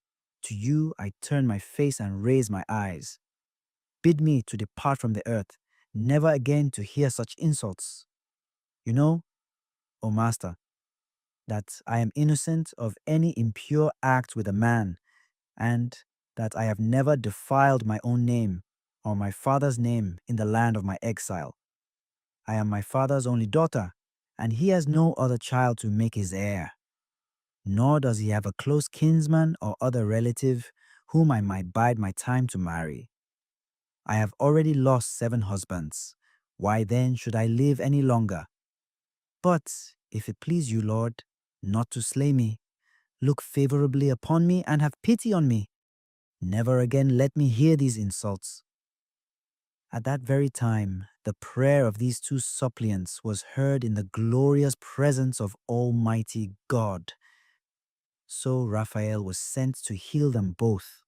to you I turn my face and raise my eyes. Bid me to depart from the earth, never again to hear such insults. You know, O Master, that I am innocent of any impure act with a man, and that I have never defiled my own name or my father's name in the land of my exile. I am my father's only daughter, and he has no other child to make his heir. Nor does he have a close kinsman or other relative whom I might bide my time to marry. I have already lost 7 husbands. Why then should I live any longer? But if it please you, Lord, not to slay me, look favorably upon me and have pity on me. Never again let me hear these insults." At that very time, the prayer of these 2 suppliants was heard in the glorious presence of Almighty God. So Raphael was sent to heal them both,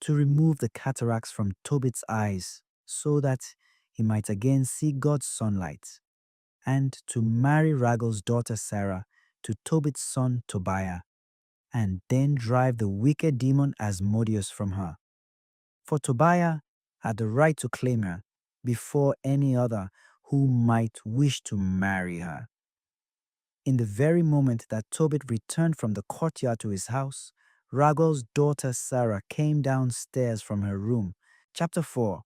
to remove the cataracts from Tobit's eyes, so that he might again see God's sunlight, and to marry Raguel's daughter Sarah to Tobit's son Tobiah, and then drive the wicked demon Asmodeus from her. For Tobiah had the right to claim her before any other who might wish to marry her. In the very moment that Tobit returned from the courtyard to his house, Raguel's daughter Sarah came downstairs from her room. Chapter 4.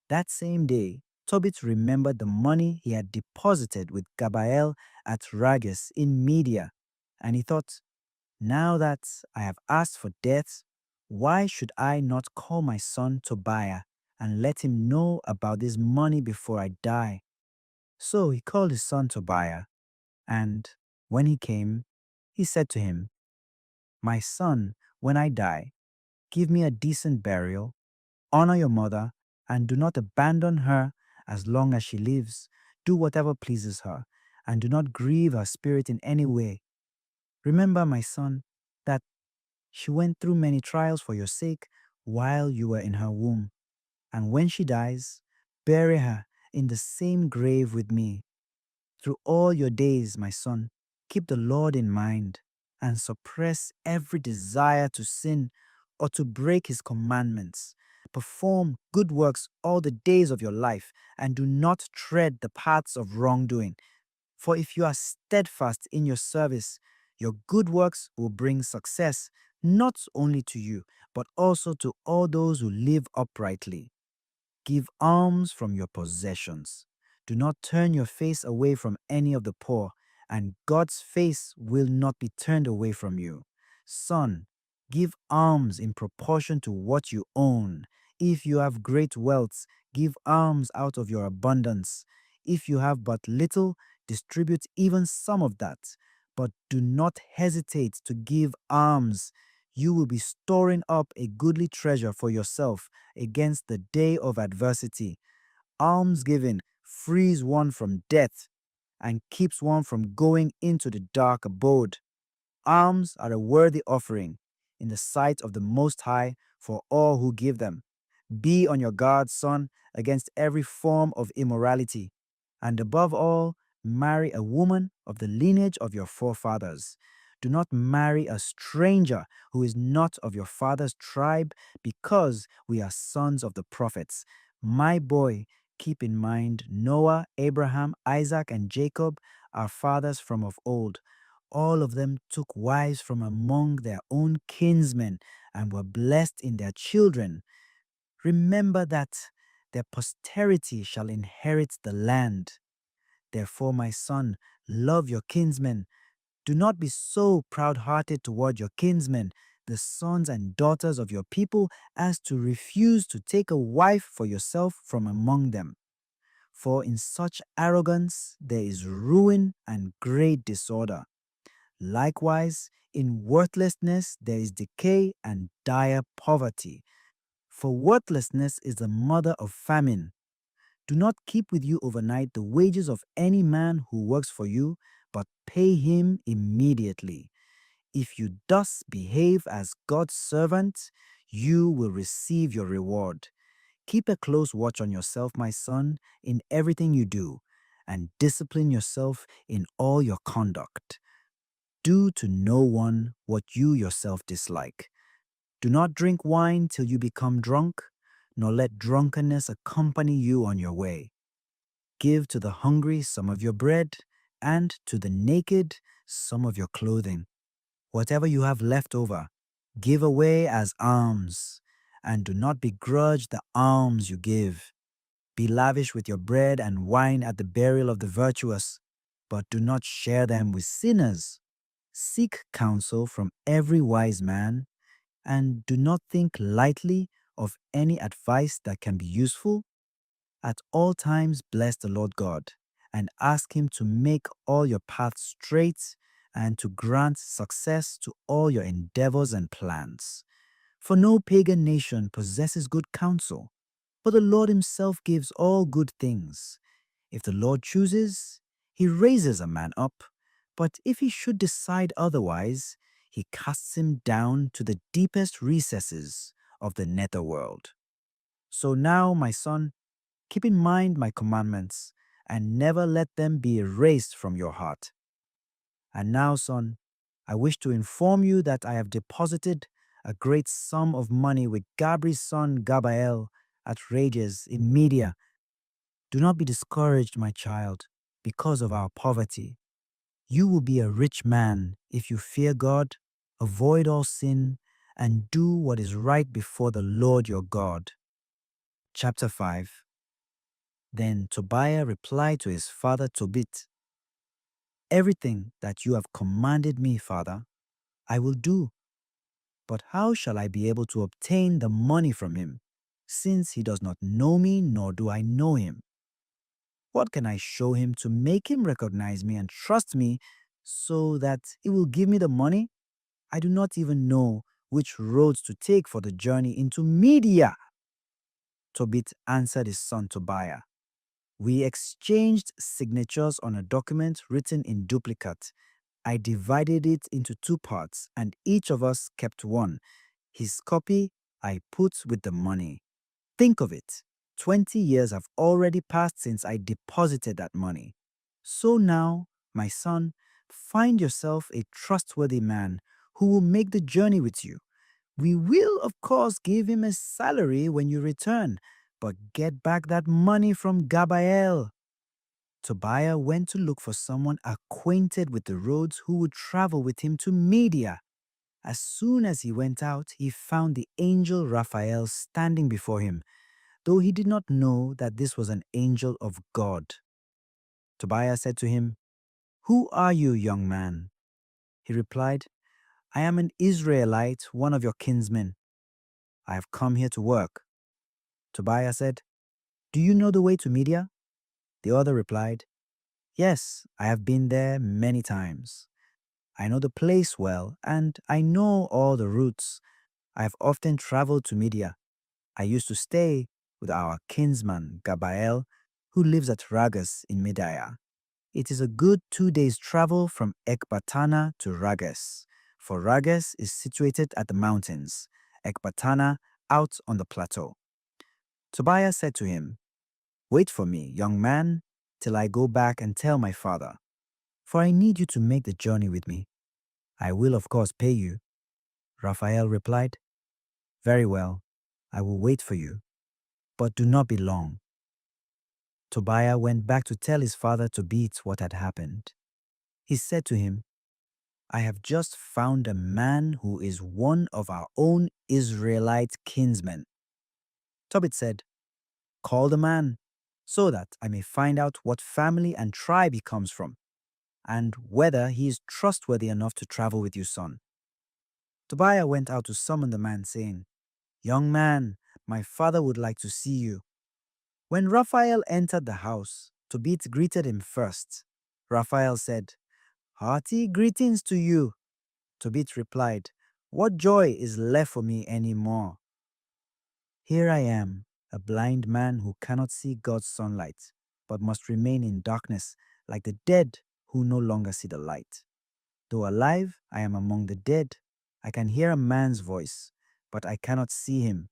That same day, Tobit remembered the money he had deposited with Gabael at Rages in Media, and he thought, "Now that I have asked for death, why should I not call my son Tobiah and let him know about this money before I die?" So he called his son Tobiah, and when he came, he said to him, "My son, when I die, give me a decent burial, honor your mother, and do not abandon her as long as she lives. Do whatever pleases her, and do not grieve her spirit in any way. Remember, my son, that she went through many trials for your sake while you were in her womb. And when she dies, bury her in the same grave with me. Through all your days, my son, keep the Lord in mind and suppress every desire to sin or to break his commandments. Perform good works all the days of your life and do not tread the paths of wrongdoing. For if you are steadfast in your service, your good works will bring success not only to you, but also to all those who live uprightly. Give alms from your possessions. Do not turn your face away from any of the poor, and God's face will not be turned away from you. Son, give alms in proportion to what you own. If you have great wealth, give alms out of your abundance. If you have but little, distribute even some of that. But do not hesitate to give alms. You will be storing up a goodly treasure for yourself against the day of adversity. Almsgiving frees one from death and keeps one from going into the dark abode. Alms are a worthy offering in the sight of the Most High for all who give them. Be on your guard, son, against every form of immorality, and above all, marry a woman of the lineage of your forefathers. Do not marry a stranger who is not of your father's tribe, because we are sons of the prophets. My boy, keep in mind Noah, Abraham, Isaac, and Jacob, our fathers from of old. All of them took wives from among their own kinsmen and were blessed in their children. Remember that their posterity shall inherit the land. Therefore, my son, love your kinsmen. Do not be so proud-hearted toward your kinsmen, the sons and daughters of your people, as to refuse to take a wife for yourself from among them. For in such arrogance there is ruin and great disorder. Likewise, in worthlessness there is decay and dire poverty. For worthlessness is the mother of famine. Do not keep with you overnight the wages of any man who works for you, but pay him immediately. If you thus behave as God's servant, you will receive your reward. Keep a close watch on yourself, my son, in everything you do, and discipline yourself in all your conduct. Do to no one what you yourself dislike. Do not drink wine till you become drunk, nor let drunkenness accompany you on your way. Give to the hungry some of your bread, and to the naked some of your clothing. Whatever you have left over, give away as alms, and do not begrudge the alms you give. Be lavish with your bread and wine at the burial of the virtuous, but do not share them with sinners. Seek counsel from every wise man, and do not think lightly of any advice that can be useful. At all times bless the Lord God, and ask Him to make all your paths straight and to grant success to all your endeavors and plans. For no pagan nation possesses good counsel, but the Lord Himself gives all good things. If the Lord chooses, He raises a man up, but if He should decide otherwise, He casts him down to the deepest recesses of the netherworld. So now, my son, keep in mind my commandments, and never let them be erased from your heart. And now, son, I wish to inform you that I have deposited a great sum of money with Gabri's son Gabael at Rages in Media. Do not be discouraged, my child, because of our poverty. You will be a rich man if you fear God, avoid all sin, and do what is right before the Lord your God. Chapter 5. Then Tobiah replied to his father Tobit, Everything that you have commanded me, father, I will do. But how shall I be able to obtain the money from him, since he does not know me nor do I know him? What can I show him to make him recognize me and trust me so that he will give me the money? I do not even know which roads to take for the journey into Media. Tobit answered his son Tobiah, We exchanged signatures on a document written in duplicate. I divided it into two parts, and each of us kept one. His copy I put with the money. Think of it. 20 years have already passed since I deposited that money. So now, my son, find yourself a trustworthy man who will make the journey with you. We will, of course, give him a salary when you return, but get back that money from Gabael. Tobiah went to look for someone acquainted with the roads who would travel with him to Media. As soon as he went out, he found the angel Raphael standing before him, though he did not know that this was an angel of God. Tobiah said to him, "Who are you, young man?" He replied, "I am an Israelite, one of your kinsmen. I have come here to work." Tobiah said, "Do you know the way to Media?" The other replied, "Yes, I have been there many times. I know the place well, and I know all the routes. I have often traveled to Media. I used to stay with our kinsman Gabael, who lives at Rages in Media. It is a good 2 days' travel from Ekbatana to Rages, for Rages is situated at the mountains, Ekbatana out on the plateau." Tobiah said to him, "Wait for me, young man, till I go back and tell my father, for I need you to make the journey with me. I will, of course, pay you." Raphael replied, "Very well, I will wait for you, but do not be long." Tobiah went back to tell his father Tobit what had happened. He said to him, "I have just found a man who is one of our own Israelite kinsmen." Tobit said, "Call the man, so that I may find out what family and tribe he comes from, and whether he is trustworthy enough to travel with you, son." Tobiah went out to summon the man, saying, "Young man, my father would like to see you." When Raphael entered the house, Tobit greeted him first. Raphael said, "Hearty greetings to you." Tobit replied, "What joy is left for me any more? Here I am, a blind man who cannot see God's sunlight, but must remain in darkness like the dead who no longer see the light. Though alive, I am among the dead. I can hear a man's voice, but I cannot see him."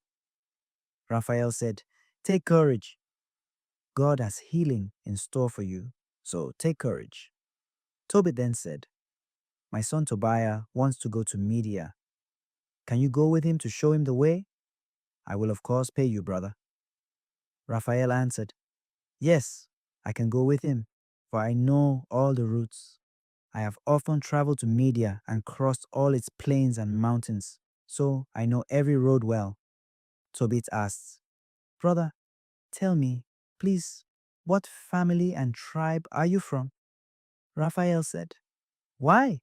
Raphael said, "Take courage. God has healing in store for you, so take courage." Tobit then said, "My son Tobiah wants to go to Media. Can you go with him to show him the way? I will, of course, pay you, brother." Raphael answered, "Yes, I can go with him, for I know all the routes. I have often traveled to Media and crossed all its plains and mountains, so I know every road well." Tobit asked, "Brother, tell me, please, what family and tribe are you from?" Raphael said, "Why?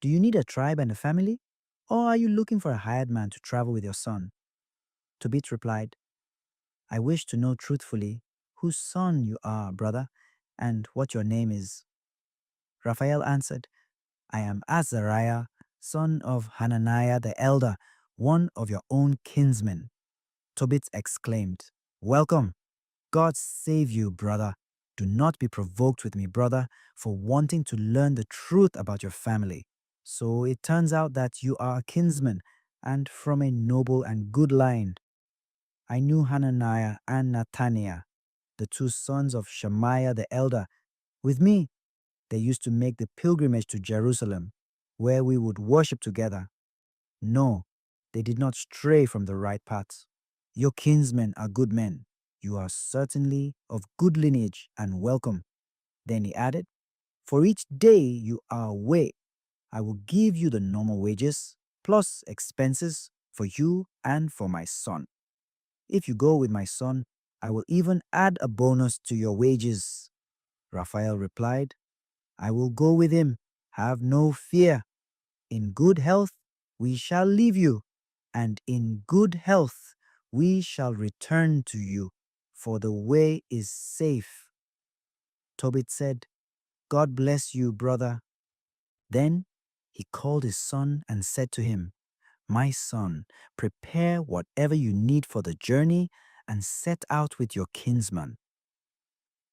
Do you need a tribe and a family? Or are you looking for a hired man to travel with your son?" Tobit replied, "I wish to know truthfully whose son you are, brother, and what your name is." Raphael answered, "I am Azariah, son of Hananiah the elder, one of your own kinsmen." Tobit exclaimed, "Welcome. God save you, brother. Do not be provoked with me, brother, for wanting to learn the truth about your family. So it turns out that you are a kinsman, and from a noble and good line. I knew Hananiah and Nathaniah, the two sons of Shemaiah the elder. With me, they used to make the pilgrimage to Jerusalem, where we would worship together. No, they did not stray from the right path. Your kinsmen are good men. You are certainly of good lineage and welcome." Then he added, "For each day you are away, I will give you the normal wages, plus expenses for you and for my son. If you go with my son, I will even add a bonus to your wages." Raphael replied, "I will go with him. Have no fear. In good health we shall leave you, and in good health we shall return to you, for the way is safe." Tobit said, "God bless you, brother." Then he called his son and said to him, "My son, prepare whatever you need for the journey and set out with your kinsman.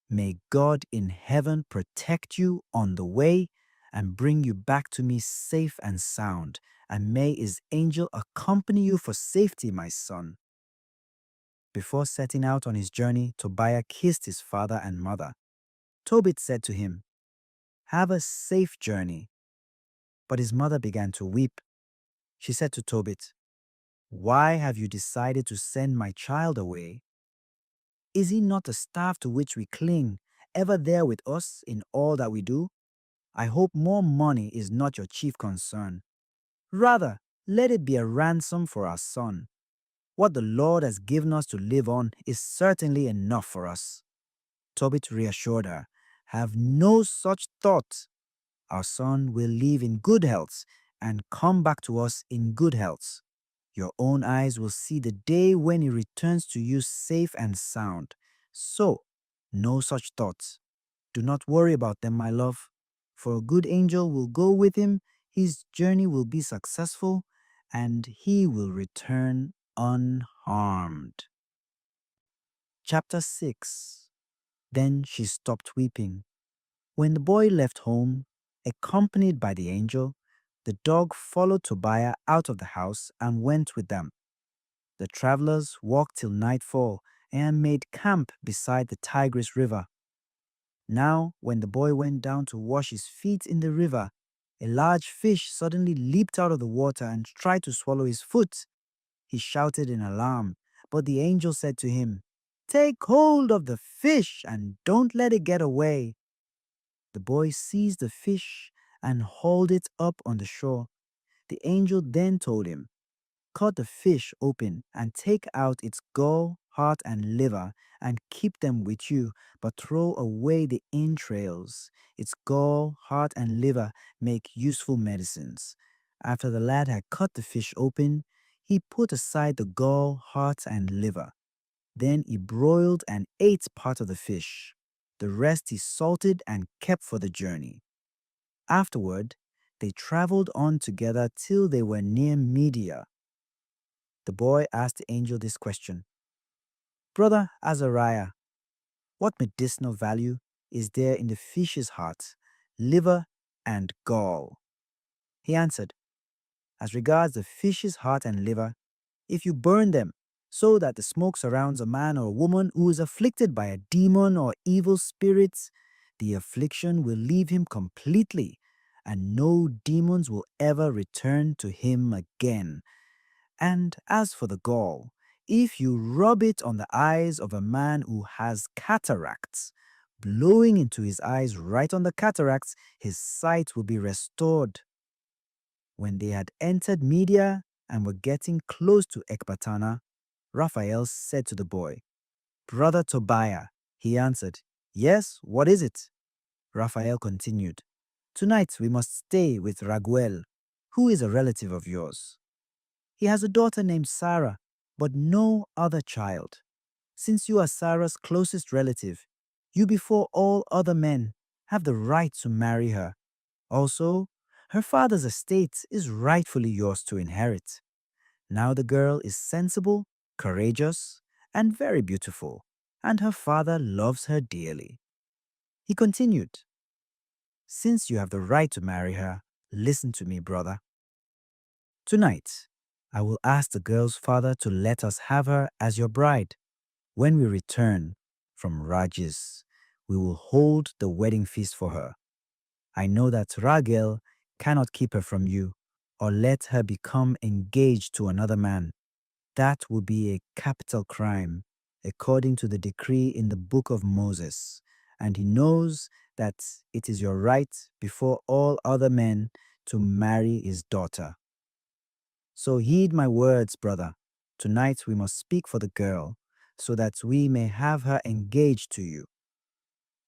May God in heaven protect you on the way and bring you back to me safe and sound, and may his angel accompany you for safety, my son." Before setting out on his journey, Tobiah kissed his father and mother. Tobit said to him, "Have a safe journey." But his mother began to weep. She said to Tobit, "Why have you decided to send my child away? Is he not the staff to which we cling, ever there with us in all that we do? I hope more money is not your chief concern. Rather, let it be a ransom for our son. What the Lord has given us to live on is certainly enough for us." Tobit reassured her, Have no such thought. Our son will live in good health and come back to us in good health. Your own eyes will see the day when he returns to you safe and sound. So, no such thoughts. Do not worry about them, my love, for a good angel will go with him, his journey will be successful, and he will return unharmed. Chapter 6. Then she stopped weeping. When the boy left home, accompanied by the angel, the dog followed Tobiah out of the house and went with them. The travelers walked till nightfall and made camp beside the Tigris River. Now, when the boy went down to wash his feet in the river, a large fish suddenly leaped out of the water and tried to swallow his foot. He shouted in alarm, but the angel said to him, "Take hold of the fish and don't let it get away." The boy seized the fish and hauled it up on the shore. The angel then told him, "Cut the fish open and take out its gall, heart, and liver, and keep them with you, but throw away the entrails. Its gall, heart, and liver make useful medicines." After the lad had cut the fish open, he put aside the gall, heart, and liver. Then he broiled and ate part of the fish. The rest he salted and kept for the journey. Afterward, they traveled on together till they were near Media. The boy asked the angel this question: "Brother Azariah, what medicinal value is there in the fish's heart, liver, and gall?" He answered, "As regards the fish's heart and liver, if you burn them so that the smoke surrounds a man or a woman who is afflicted by a demon or evil spirits, the affliction will leave him completely, and no demons will ever return to him again. And as for the gall, if you rub it on the eyes of a man who has cataracts, blowing into his eyes right on the cataracts, his sight will be restored." When they had entered Media and were getting close to Ecbatana, Raphael said to the boy, "Brother Tobiah." He answered, "Yes, what is it?" Raphael continued, "Tonight we must stay with Raguel, who is a relative of yours. He has a daughter named Sarah, but no other child. Since you are Sarah's closest relative, you before all other men have the right to marry her. Also, her father's estate is rightfully yours to inherit. Now the girl is sensible, courageous, and very beautiful, and her father loves her dearly." He continued, "Since you have the right to marry her, listen to me, brother. Tonight, I will ask the girl's father to let us have her as your bride. When we return from Rajes, we will hold the wedding feast for her. I know that Ragel cannot keep her from you or let her become engaged to another man. That would be a capital crime, according to the decree in the book of Moses. And he knows that it is your right before all other men to marry his daughter. So heed my words, brother. Tonight we must speak for the girl, so that we may have her engaged to you.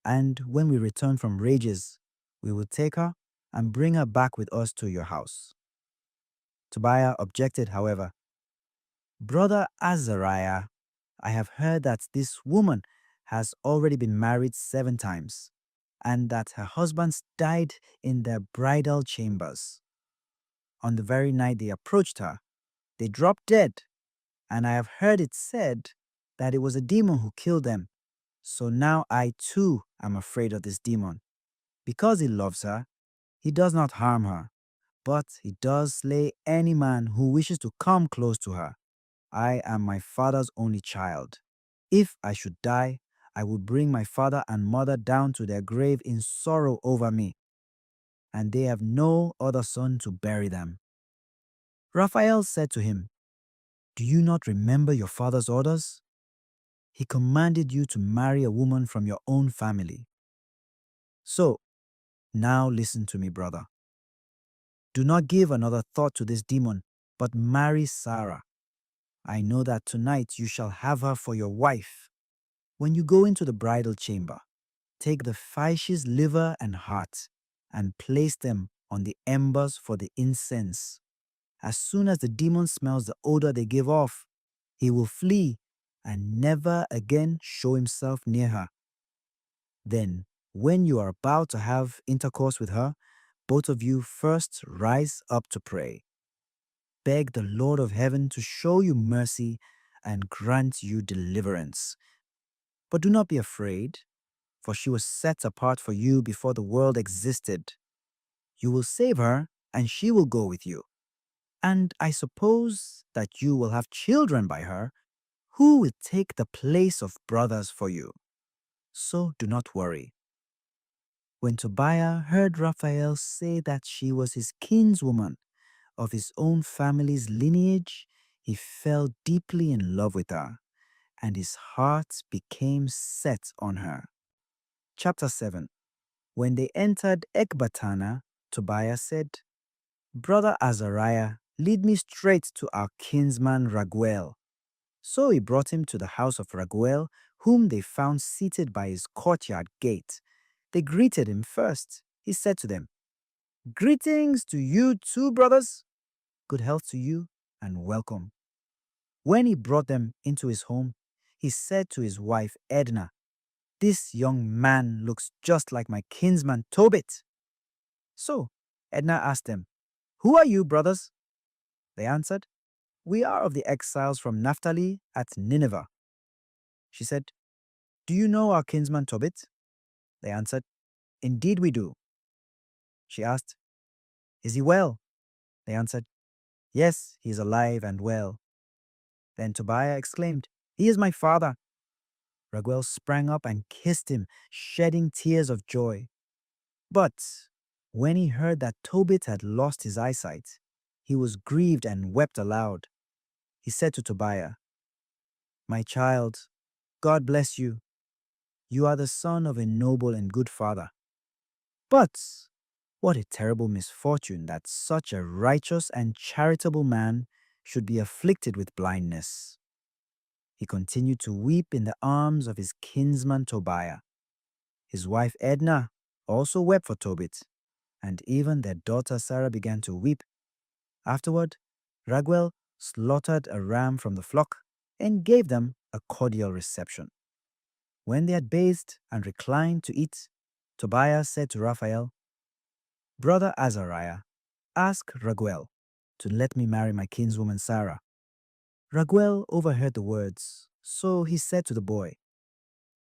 And when we return from Rages, we will take her and bring her back with us to your house." Tobiah objected, however. "Brother Azariah, I have heard that this woman has already been married 7 times, and that her husbands died in their bridal chambers. On the very night they approached her, they dropped dead, and I have heard it said that it was a demon who killed them. So now I too am afraid of this demon. Because he loves her, he does not harm her, but he does slay any man who wishes to come close to her. I am my father's only child. If I should die, I would bring my father and mother down to their grave in sorrow over me, and they have no other son to bury them." Raphael said to him, "Do you not remember your father's orders? He commanded you to marry a woman from your own family. So, now listen to me, brother. Do not give another thought to this demon, but marry Sarah. I know that tonight you shall have her for your wife. When you go into the bridal chamber, Take the fish's liver and heart and place them on the embers for the incense. As soon as the demon smells the odor they give off, he will flee and never again show himself near her. Then, when you are about to have intercourse with her, both of you first rise up to pray. Beg the Lord of heaven to show you mercy and grant you deliverance. But do not be afraid, for she was set apart for you before the world existed. You will save her, and she will go with you. And I suppose that you will have children by her, who will take the place of brothers for you. So do not worry. When Tobiah heard Raphael say that she was his kinswoman of his own family's lineage, he fell deeply in love with her, and his heart became set on her. Chapter 7. When they entered Ecbatana, Tobiah said, Brother Azariah, lead me straight to our kinsman Raguel. So he brought him to the house of Raguel, whom they found seated by his courtyard gate. They greeted him first. He said to them, Greetings to you too, brothers. Good health to you and welcome. When he brought them into his home, he said to his wife Edna, This young man looks just like my kinsman Tobit. So Edna asked them, Who are you, brothers? They answered, We are of the exiles from Naphtali at Nineveh. She said, Do you know our kinsman Tobit? They answered, Indeed we do. She asked, Is he well? They answered, Yes, he is alive and well. Then Tobiah exclaimed, He is my father. Raguel sprang up and kissed him, shedding tears of joy. But when he heard that Tobit had lost his eyesight, he was grieved and wept aloud. He said to Tobiah, My child, God bless you. You are the son of a noble and good father. But what a terrible misfortune that such a righteous and charitable man should be afflicted with blindness. He continued to weep in the arms of his kinsman Tobiah. His wife Edna also wept for Tobit, and even their daughter Sarah began to weep. Afterward, Raguel slaughtered a ram from the flock and gave them a cordial reception. When they had bathed and reclined to eat, Tobiah said to Raphael, Brother Azariah, ask Raguel to let me marry my kinswoman Sarah. Raguel overheard the words, so he said to the boy,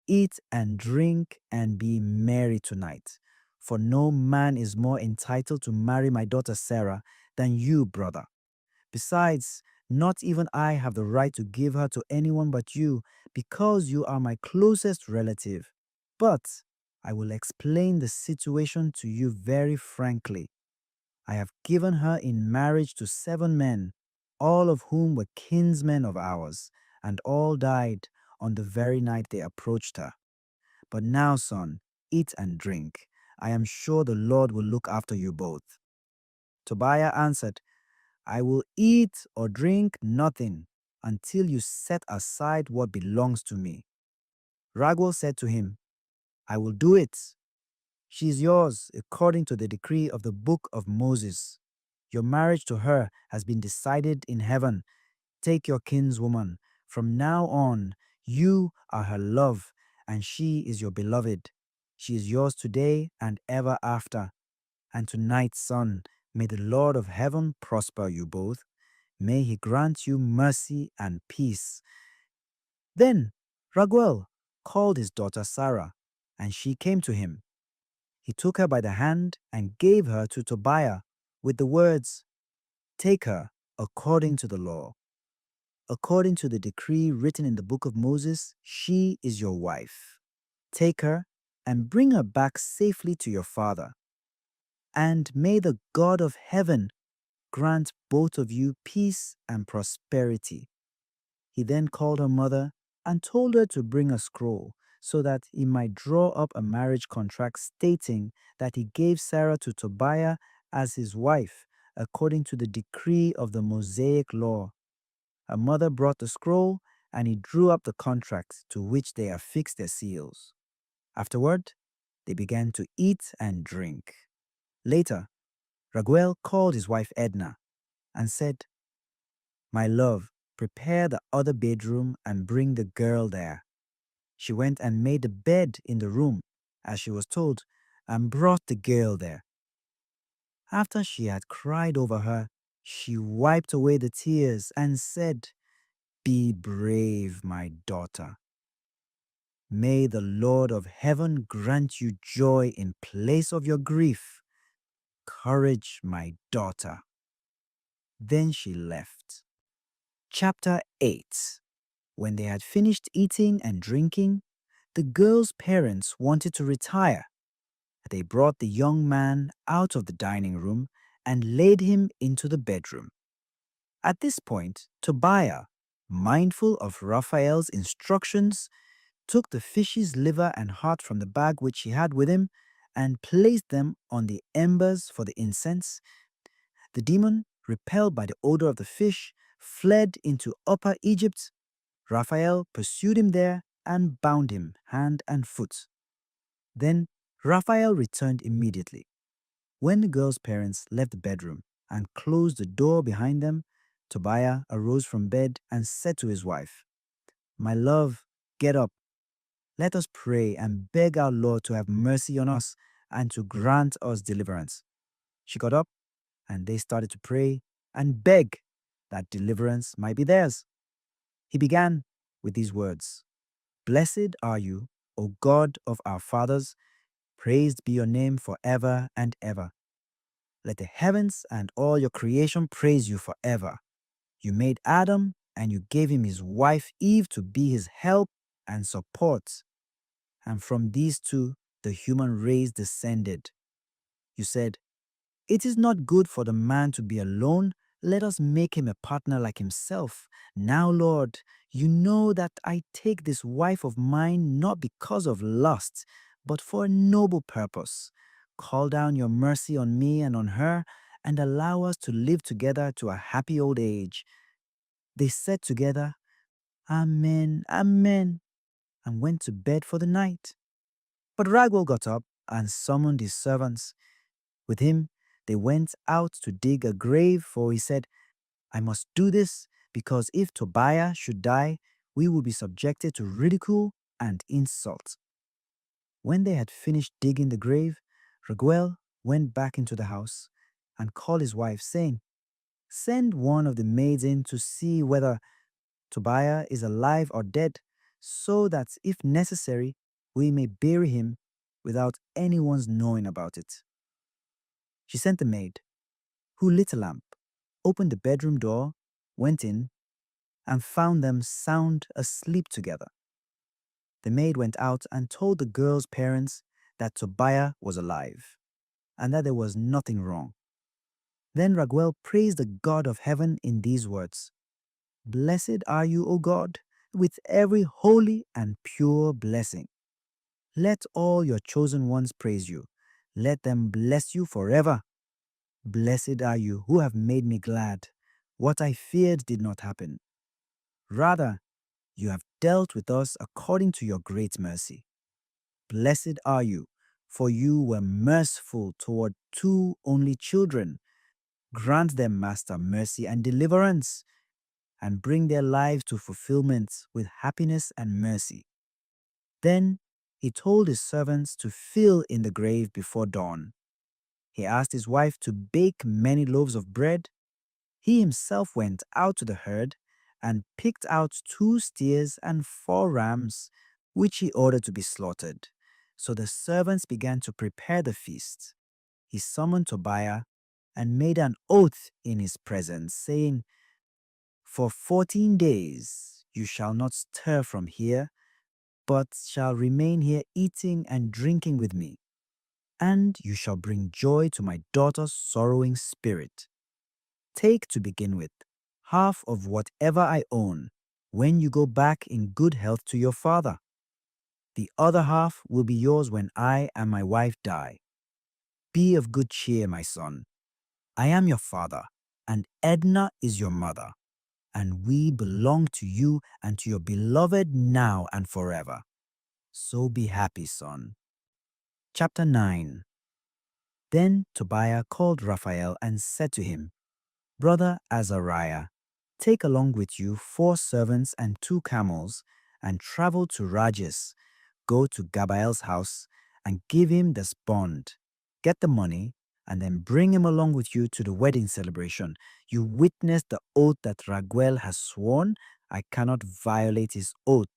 Eat and drink and be merry tonight, for no man is more entitled to marry my daughter Sarah than you, brother. Besides, not even I have the right to give her to anyone but you, because you are my closest relative. But I will explain the situation to you very frankly. I have given her in marriage to 7 men, all of whom were kinsmen of ours, and all died on the very night they approached her. But now, son, eat and drink. I am sure the Lord will look after you both. Tobiah answered, I will eat or drink nothing until you set aside what belongs to me. Raguel said to him, I will do it. She is yours according to the decree of the book of Moses. Your marriage to her has been decided in heaven. Take your kinswoman. From now on, you are her love, and she is your beloved. She is yours today and ever after. And tonight, son, may the Lord of heaven prosper you both. May he grant you mercy and peace. Then Raguel called his daughter Sarah, and she came to him. He took her by the hand and gave her to Tobiah with the words, Take her according to the law. According to the decree written in the book of Moses, she is your wife. Take her and bring her back safely to your father. And may the God of heaven grant both of you peace and prosperity. He then called her mother and told her to bring a scroll so that he might draw up a marriage contract stating that he gave Sarah to Tobiah as his wife according to the decree of the Mosaic law. Her mother brought the scroll and he drew up the contract to which they affixed their seals. Afterward, They began to eat and drink. Later, Raguel called his wife Edna and said, "My love, prepare the other bedroom and bring the girl there." She went and made a bed in the room, as she was told, and brought the girl there. After she had cried over her, she wiped away the tears and said, "Be brave, my daughter. May the Lord of heaven grant you joy in place of your grief. Courage, my daughter." Then she left. Chapter 8. When they had finished eating and drinking, the girl's parents wanted to retire. They brought the young man out of the dining room and laid him into the bedroom. At this point, Tobiah, mindful of Raphael's instructions, took the fish's liver and heart from the bag which he had with him and placed them on the embers for the incense. The demon, repelled by the odor of the fish, fled into Upper Egypt. Raphael pursued him there and bound him hand and foot. Then Raphael returned immediately. When the girl's parents left the bedroom and closed the door behind them, Tobiah arose from bed and said to his wife, "My love, get up. Let us pray and beg our Lord to have mercy on us and to grant us deliverance." She got up and they started to pray and beg that deliverance might be theirs. He began with these words, "Blessed are you, O God of our fathers. Praised be your name forever and ever. Let the heavens and all your creation praise you forever. You made Adam and you gave him his wife Eve to be his help and support. And from these two the human race descended. You said, 'It is not good for the man to be alone. Let us make him a partner like himself.' Now, Lord, you know that I take this wife of mine not because of lust, but for a noble purpose. Call down your mercy on me and on her, and allow us to live together to a happy old age." They said together, "Amen, Amen," and went to bed for the night. But Raguel got up and summoned his servants. With him, they went out to dig a grave, for he said, "I must do this, because if Tobiah should die, we will be subjected to ridicule and insult." When they had finished digging the grave, Raguel went back into the house and called his wife, saying, "Send one of the maids in to see whether Tobiah is alive or dead, so that if necessary, we may bury him without anyone's knowing about it." She sent the maid, who lit a lamp, opened the bedroom door, went in, and found them sound asleep together. The maid went out and told the girl's parents that Tobiah was alive and that there was nothing wrong. Then Raguel praised the God of heaven in these words, "Blessed are you, O God, with every holy and pure blessing. Let all your chosen ones praise you. Let them bless you forever. Blessed are you who have made me glad. What I feared did not happen. Rather, you have dealt with us according to your great mercy. Blessed are you, for you were merciful toward two only children. Grant them, Master, mercy and deliverance, and bring their lives to fulfillment with happiness and mercy." Then he told his servants to fill in the grave before dawn. He asked his wife to bake many loaves of bread. He himself went out to the herd and picked out 2 steers and 4 rams, which he ordered to be slaughtered. So the servants began to prepare the feast. He summoned Tobiah and made an oath in his presence, saying, "For 14 days you shall not stir from here, but shall remain here eating and drinking with me. And you shall bring joy to my daughter's sorrowing spirit. Take, to begin with, half of whatever I own when you go back in good health to your father. The other half will be yours when I and my wife die. Be of good cheer, my son. I am your father, and Edna is your mother, and we belong to you and to your beloved now and forever. So be happy, son." Chapter 9. Then Tobiah called Raphael and said to him, Brother Azariah, take along with you 4 servants and 2 camels, and travel to Rajes. Go to Gabael's house and give him this bond. Get the money and then bring him along with you to the wedding celebration. You witness the oath that Raguel has sworn. I cannot violate his oath.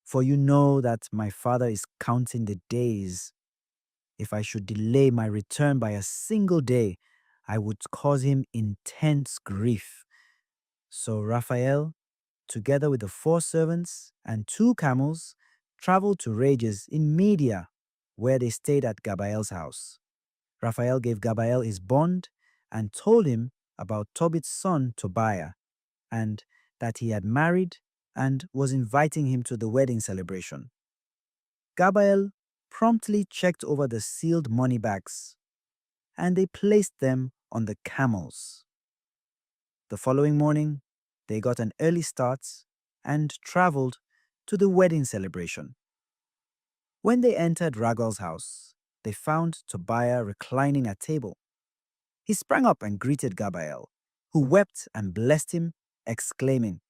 For you know that my father is counting the days. If I should delay my return by a single day, I would cause him intense grief. So Raphael, together with the 4 servants and 2 camels, traveled to Rages in Media, where they stayed at Gabael's house. Raphael gave Gabael his bond and told him about Tobit's son Tobiah, and that he had married and was inviting him to the wedding celebration. Gabael promptly checked over the sealed money bags, and they placed them on the camels. The following morning, they got an early start and traveled to the wedding celebration. When they entered Raguel's house, they found Tobiah reclining at table. He sprang up and greeted Gabael, who wept and blessed him, exclaiming,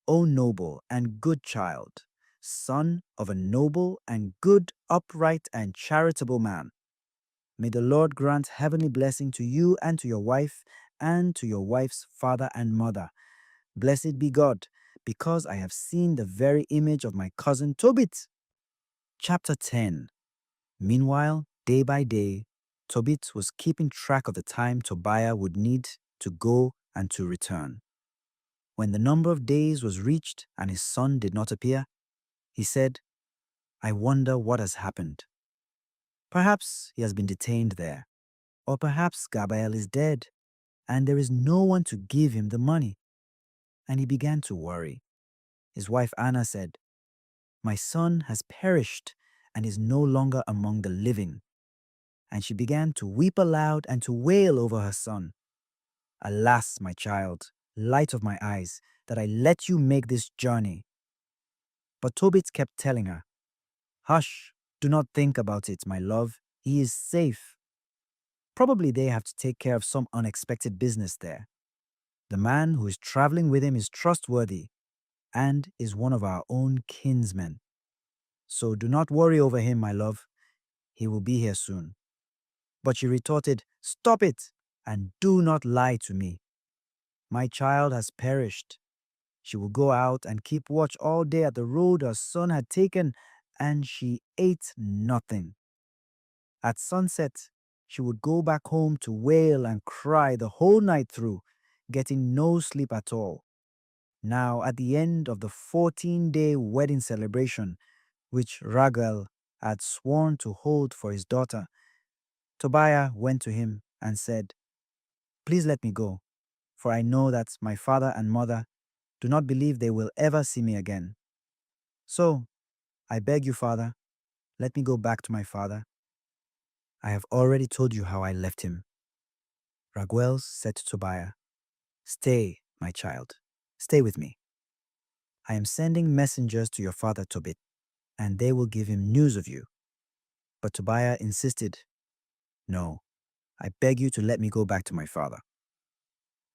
O noble and good child, son of a noble and good, upright and charitable man. May the Lord grant heavenly blessing to you and to your wife and to your wife's father and mother. Blessed be God, because I have seen the very image of my cousin Tobit. Chapter 10. Meanwhile, day by day, Tobit was keeping track of the time Tobiah would need to go and to return. When the number of days was reached and his son did not appear, he said, I wonder what has happened. Perhaps he has been detained there, or perhaps Gabael is dead, and there is no one to give him the money. And he began to worry. His wife Anna said, My son has perished and is no longer among the living. And she began to weep aloud and to wail over her son. Alas, my child, light of my eyes, that I let you make this journey. But Tobit kept telling her, Hush, do not think about it, my love. He is safe. Probably they have to take care of some unexpected business there. The man who is traveling with him is trustworthy and is one of our own kinsmen. So do not worry over him, my love. He will be here soon. But she retorted, Stop it, and do not lie to me. My child has perished. She will go out and keep watch all day at the road her son had taken, and she ate nothing. At sunset, she would go back home to wail and cry the whole night through, getting no sleep at all. Now, at the end of the 14-day wedding celebration, which Raguel had sworn to hold for his daughter, Tobiah went to him and said, Please let me go, for I know that my father and mother do not believe they will ever see me again. So, I beg you, father, let me go back to my father. I have already told you how I left him. Raguel said to Tobiah, Stay, my child, stay with me. I am sending messengers to your father Tobit, and they will give him news of you. But Tobiah insisted, No, I beg you to let me go back to my father.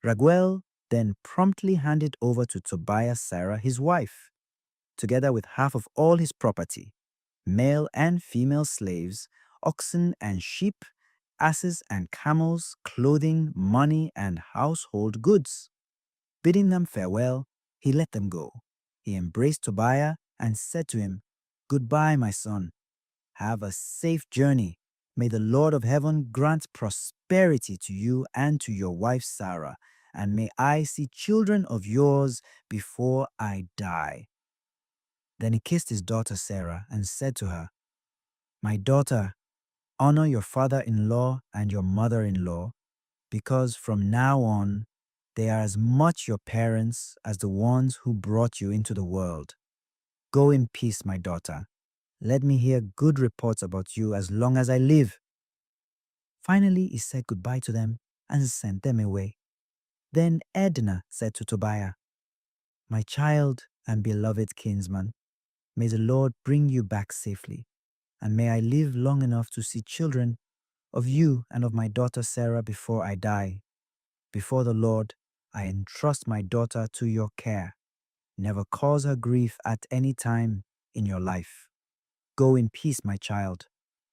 Raguel then promptly handed over to Tobiah Sarah, his wife, together with half of all his property, male and female slaves, oxen and sheep, asses and camels, clothing, money, and household goods. Bidding them farewell, he let them go. He embraced Tobiah and said to him, Goodbye, my son. Have a safe journey. May the Lord of heaven grant prosperity to you and to your wife Sarah, and may I see children of yours before I die. Then he kissed his daughter Sarah and said to her, My daughter, honor your father-in-law and your mother-in-law, because from now on they are as much your parents as the ones who brought you into the world. Go in peace, my daughter. Let me hear good reports about you as long as I live. Finally, he said goodbye to them and sent them away. Then Edna said to Tobiah, My child and beloved kinsman, may the Lord bring you back safely, and may I live long enough to see children of you and of my daughter Sarah before I die. Before the Lord, I entrust my daughter to your care. Never cause her grief at any time in your life. Go in peace, my child.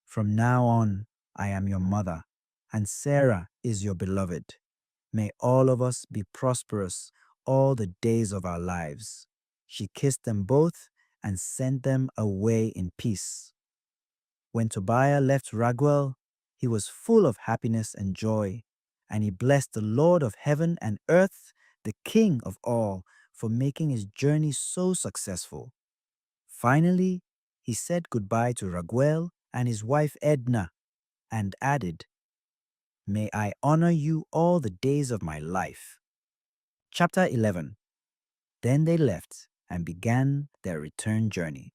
From now on, I am your mother, and Sarah is your beloved. May all of us be prosperous all the days of our lives. She kissed them both and sent them away in peace. When Tobiah left Raguel, he was full of happiness and joy, and he blessed the Lord of heaven and earth, the King of all, for making his journey so successful. Finally, he said goodbye to Raguel and his wife Edna, and added, May I honor you all the days of my life. Chapter 11. Then they left and began their return journey.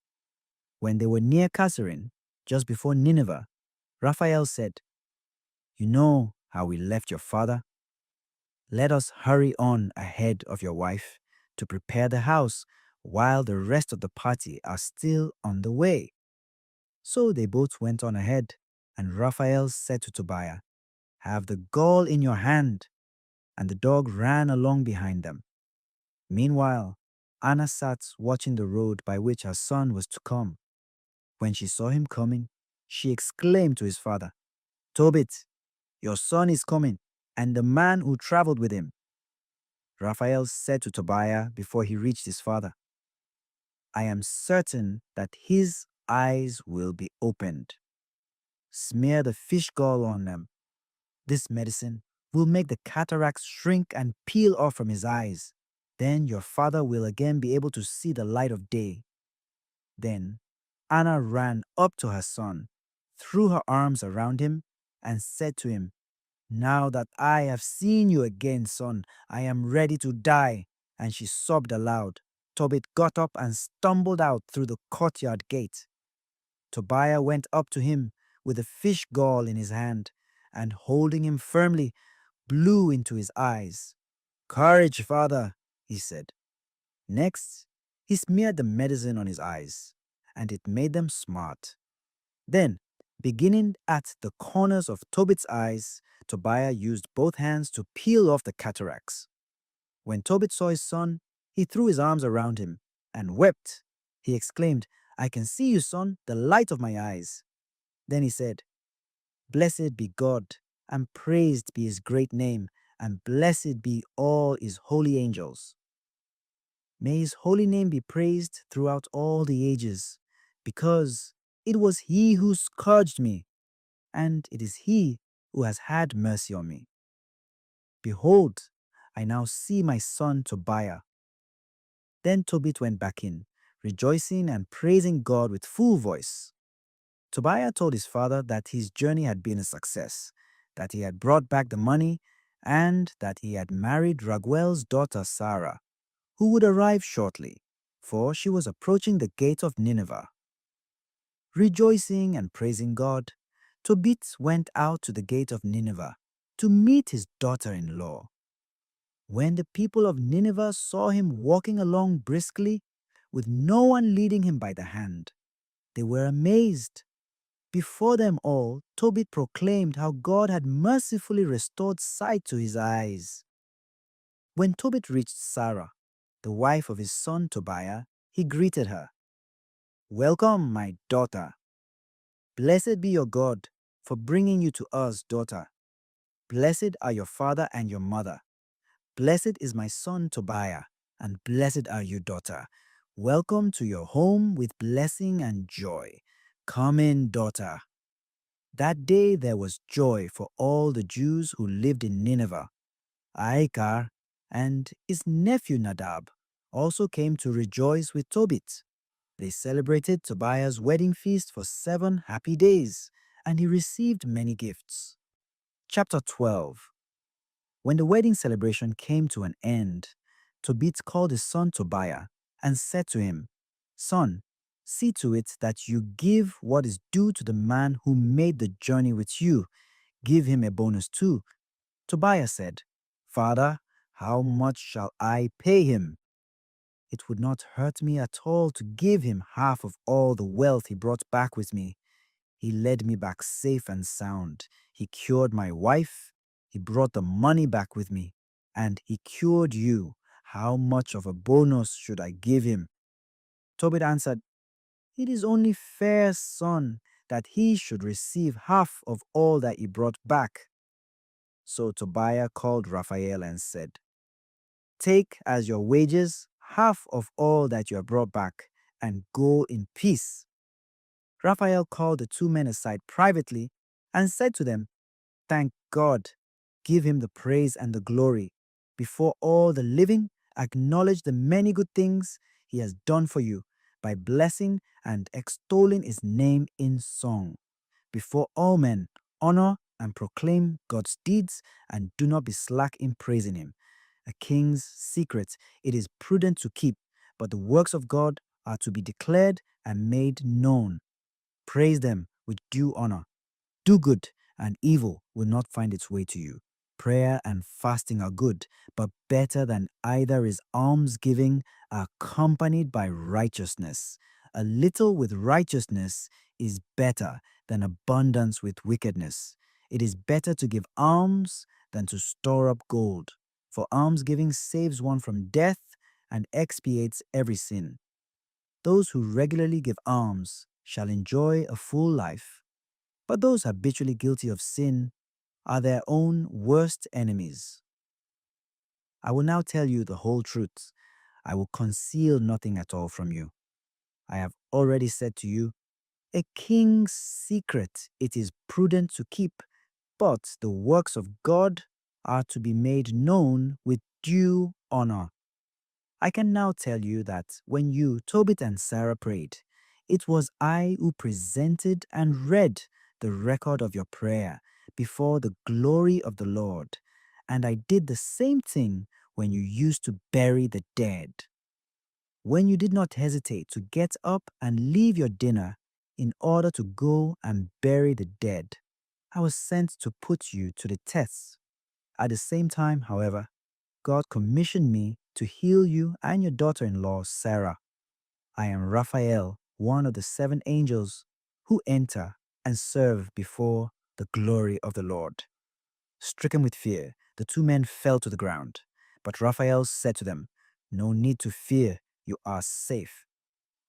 When they were near Kasserine, just before Nineveh, Raphael said, You know how we left your father? Let us hurry on ahead of your wife to prepare the house while the rest of the party are still on the way. So they both went on ahead, and Raphael said to Tobiah, Have the gall in your hand. And the dog ran along behind them. Meanwhile, Anna sat watching the road by which her son was to come. When she saw him coming, she exclaimed to his father, Tobit, your son is coming, and the man who traveled with him. Raphael said to Tobiah before he reached his father, I am certain that his eyes will be opened. Smear the fish gall on them. This medicine will make the cataracts shrink and peel off from his eyes. Then your father will again be able to see the light of day. Then Anna ran up to her son, threw her arms around him, and said to him, Now that I have seen you again, son, I am ready to die. And she sobbed aloud. Tobit got up and stumbled out through the courtyard gate. Tobiah went up to him with a fish gall in his hand, and holding him firmly, blew into his eyes. Courage, father, he said. Next, he smeared the medicine on his eyes, and it made them smart. Then, beginning at the corners of Tobit's eyes, Tobiah used both hands to peel off the cataracts. When Tobit saw his son, he threw his arms around him and wept. He exclaimed, I can see you, son, the light of my eyes. Then he said, Blessed be God, and praised be his great name, and blessed be all his holy angels. May his holy name be praised throughout all the ages, because it was he who scourged me, and it is he who has had mercy on me. Behold, I now see my son Tobiah. Then Tobit went back in, rejoicing and praising God with full voice. Tobiah told his father that his journey had been a success, that he had brought back the money, and that he had married Raguel's daughter Sarah, who would arrive shortly, for she was approaching the gate of Nineveh. Rejoicing and praising God, Tobit went out to the gate of Nineveh to meet his daughter-in-law. When the people of Nineveh saw him walking along briskly, with no one leading him by the hand, they were amazed. Before them all, Tobit proclaimed how God had mercifully restored sight to his eyes. When Tobit reached Sarah, the wife of his son Tobiah, he greeted her. Welcome, my daughter. Blessed be your God for bringing you to us, daughter. Blessed are your father and your mother. Blessed is my son Tobiah, and blessed are you, daughter. Welcome to your home with blessing and joy. Come in, daughter. That day there was joy for all the Jews who lived in Nineveh. Aikar and his nephew Nadab also came to rejoice with Tobit. They celebrated Tobiah's wedding feast for 7 happy days, and he received many gifts. Chapter 12. When the wedding celebration came to an end, Tobit called his son Tobiah and said to him, Son, see to it that you give what is due to the man who made the journey with you. Give him a bonus too. Tobiah said, Father, how much shall I pay him? It would not hurt me at all to give him half of all the wealth he brought back with me. He led me back safe and sound. He cured my wife. He brought the money back with me. And he cured you. How much of a bonus should I give him? Tobit answered, It is only fair, son, that he should receive half of all that he brought back. So Tobiah called Raphael and said, Take as your wages half of all that you have brought back, and go in peace. Raphael called the two men aside privately and said to them, Thank God, give him the praise and the glory. Before all the living, acknowledge the many good things he has done for you by blessing and extolling his name in song. Before all men, honor and proclaim God's deeds and do not be slack in praising him. A king's secret it is prudent to keep, but the works of God are to be declared and made known. Praise them with due honor. Do good, and evil will not find its way to you. Prayer and fasting are good, but better than either is almsgiving accompanied by righteousness. A little with righteousness is better than abundance with wickedness. It is better to give alms than to store up gold, for almsgiving saves one from death and expiates every sin. Those who regularly give alms shall enjoy a full life, but those habitually guilty of sin are their own worst enemies. I will now tell you the whole truth. I will conceal nothing at all from you. I have already said to you, a king's secret it is prudent to keep, but the works of God are to be made known with due honor. I can now tell you that when you, Tobit and Sarah, prayed, it was I who presented and read the record of your prayer before the glory of the Lord. And I did the same thing when you used to bury the dead. When you did not hesitate to get up and leave your dinner in order to go and bury the dead, I was sent to put you to the test. At the same time, however, God commissioned me to heal you and your daughter-in-law, Sarah. I am Raphael, one of the 7 angels who enter and serve before the glory of the Lord. Stricken with fear, the 2 men fell to the ground. But Raphael said to them, No need to fear, you are safe.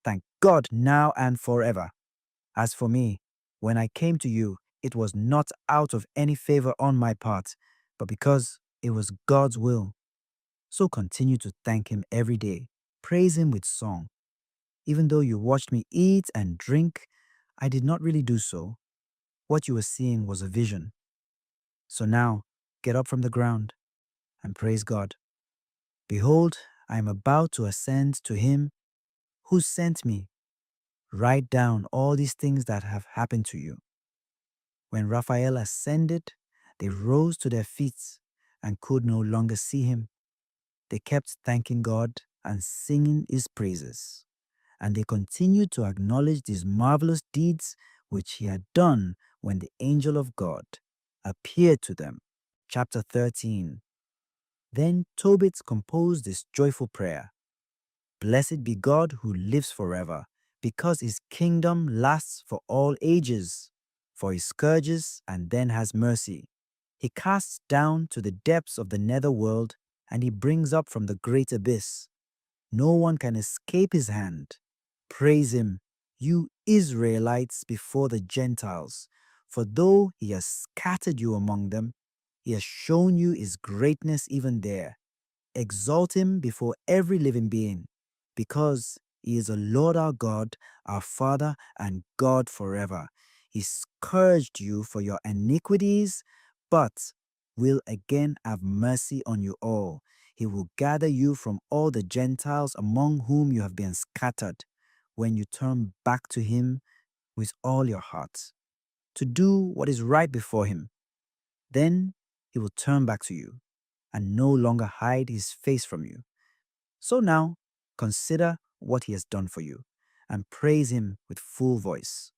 Thank God now and forever. As for me, when I came to you, it was not out of any favor on my part, but because it was God's will. So continue to thank him every day. Praise him with song. Even though you watched me eat and drink, I did not really do so. What you were seeing was a vision. So now, get up from the ground and praise God. Behold, I am about to ascend to him who sent me. Write down all these things that have happened to you. When Raphael ascended, they rose to their feet and could no longer see him. They kept thanking God and singing his praises. And they continued to acknowledge these marvelous deeds which he had done when the angel of God appeared to them. Chapter 13. Then Tobit composed this joyful prayer. Blessed be God who lives forever, because his kingdom lasts for all ages. For he scourges and then has mercy. He casts down to the depths of the nether world, and he brings up from the great abyss. No one can escape his hand. Praise him, you Israelites, before the Gentiles. For though he has scattered you among them, he has shown you his greatness even there. Exalt him before every living being, because he is the Lord our God, our Father, and God forever. He scourged you for your iniquities, but will again have mercy on you all. He will gather you from all the Gentiles among whom you have been scattered, when you turn back to him with all your heart, to do what is right before him. Then he will turn back to you and no longer hide his face from you. So now, consider what he has done for you, and praise him with full voice.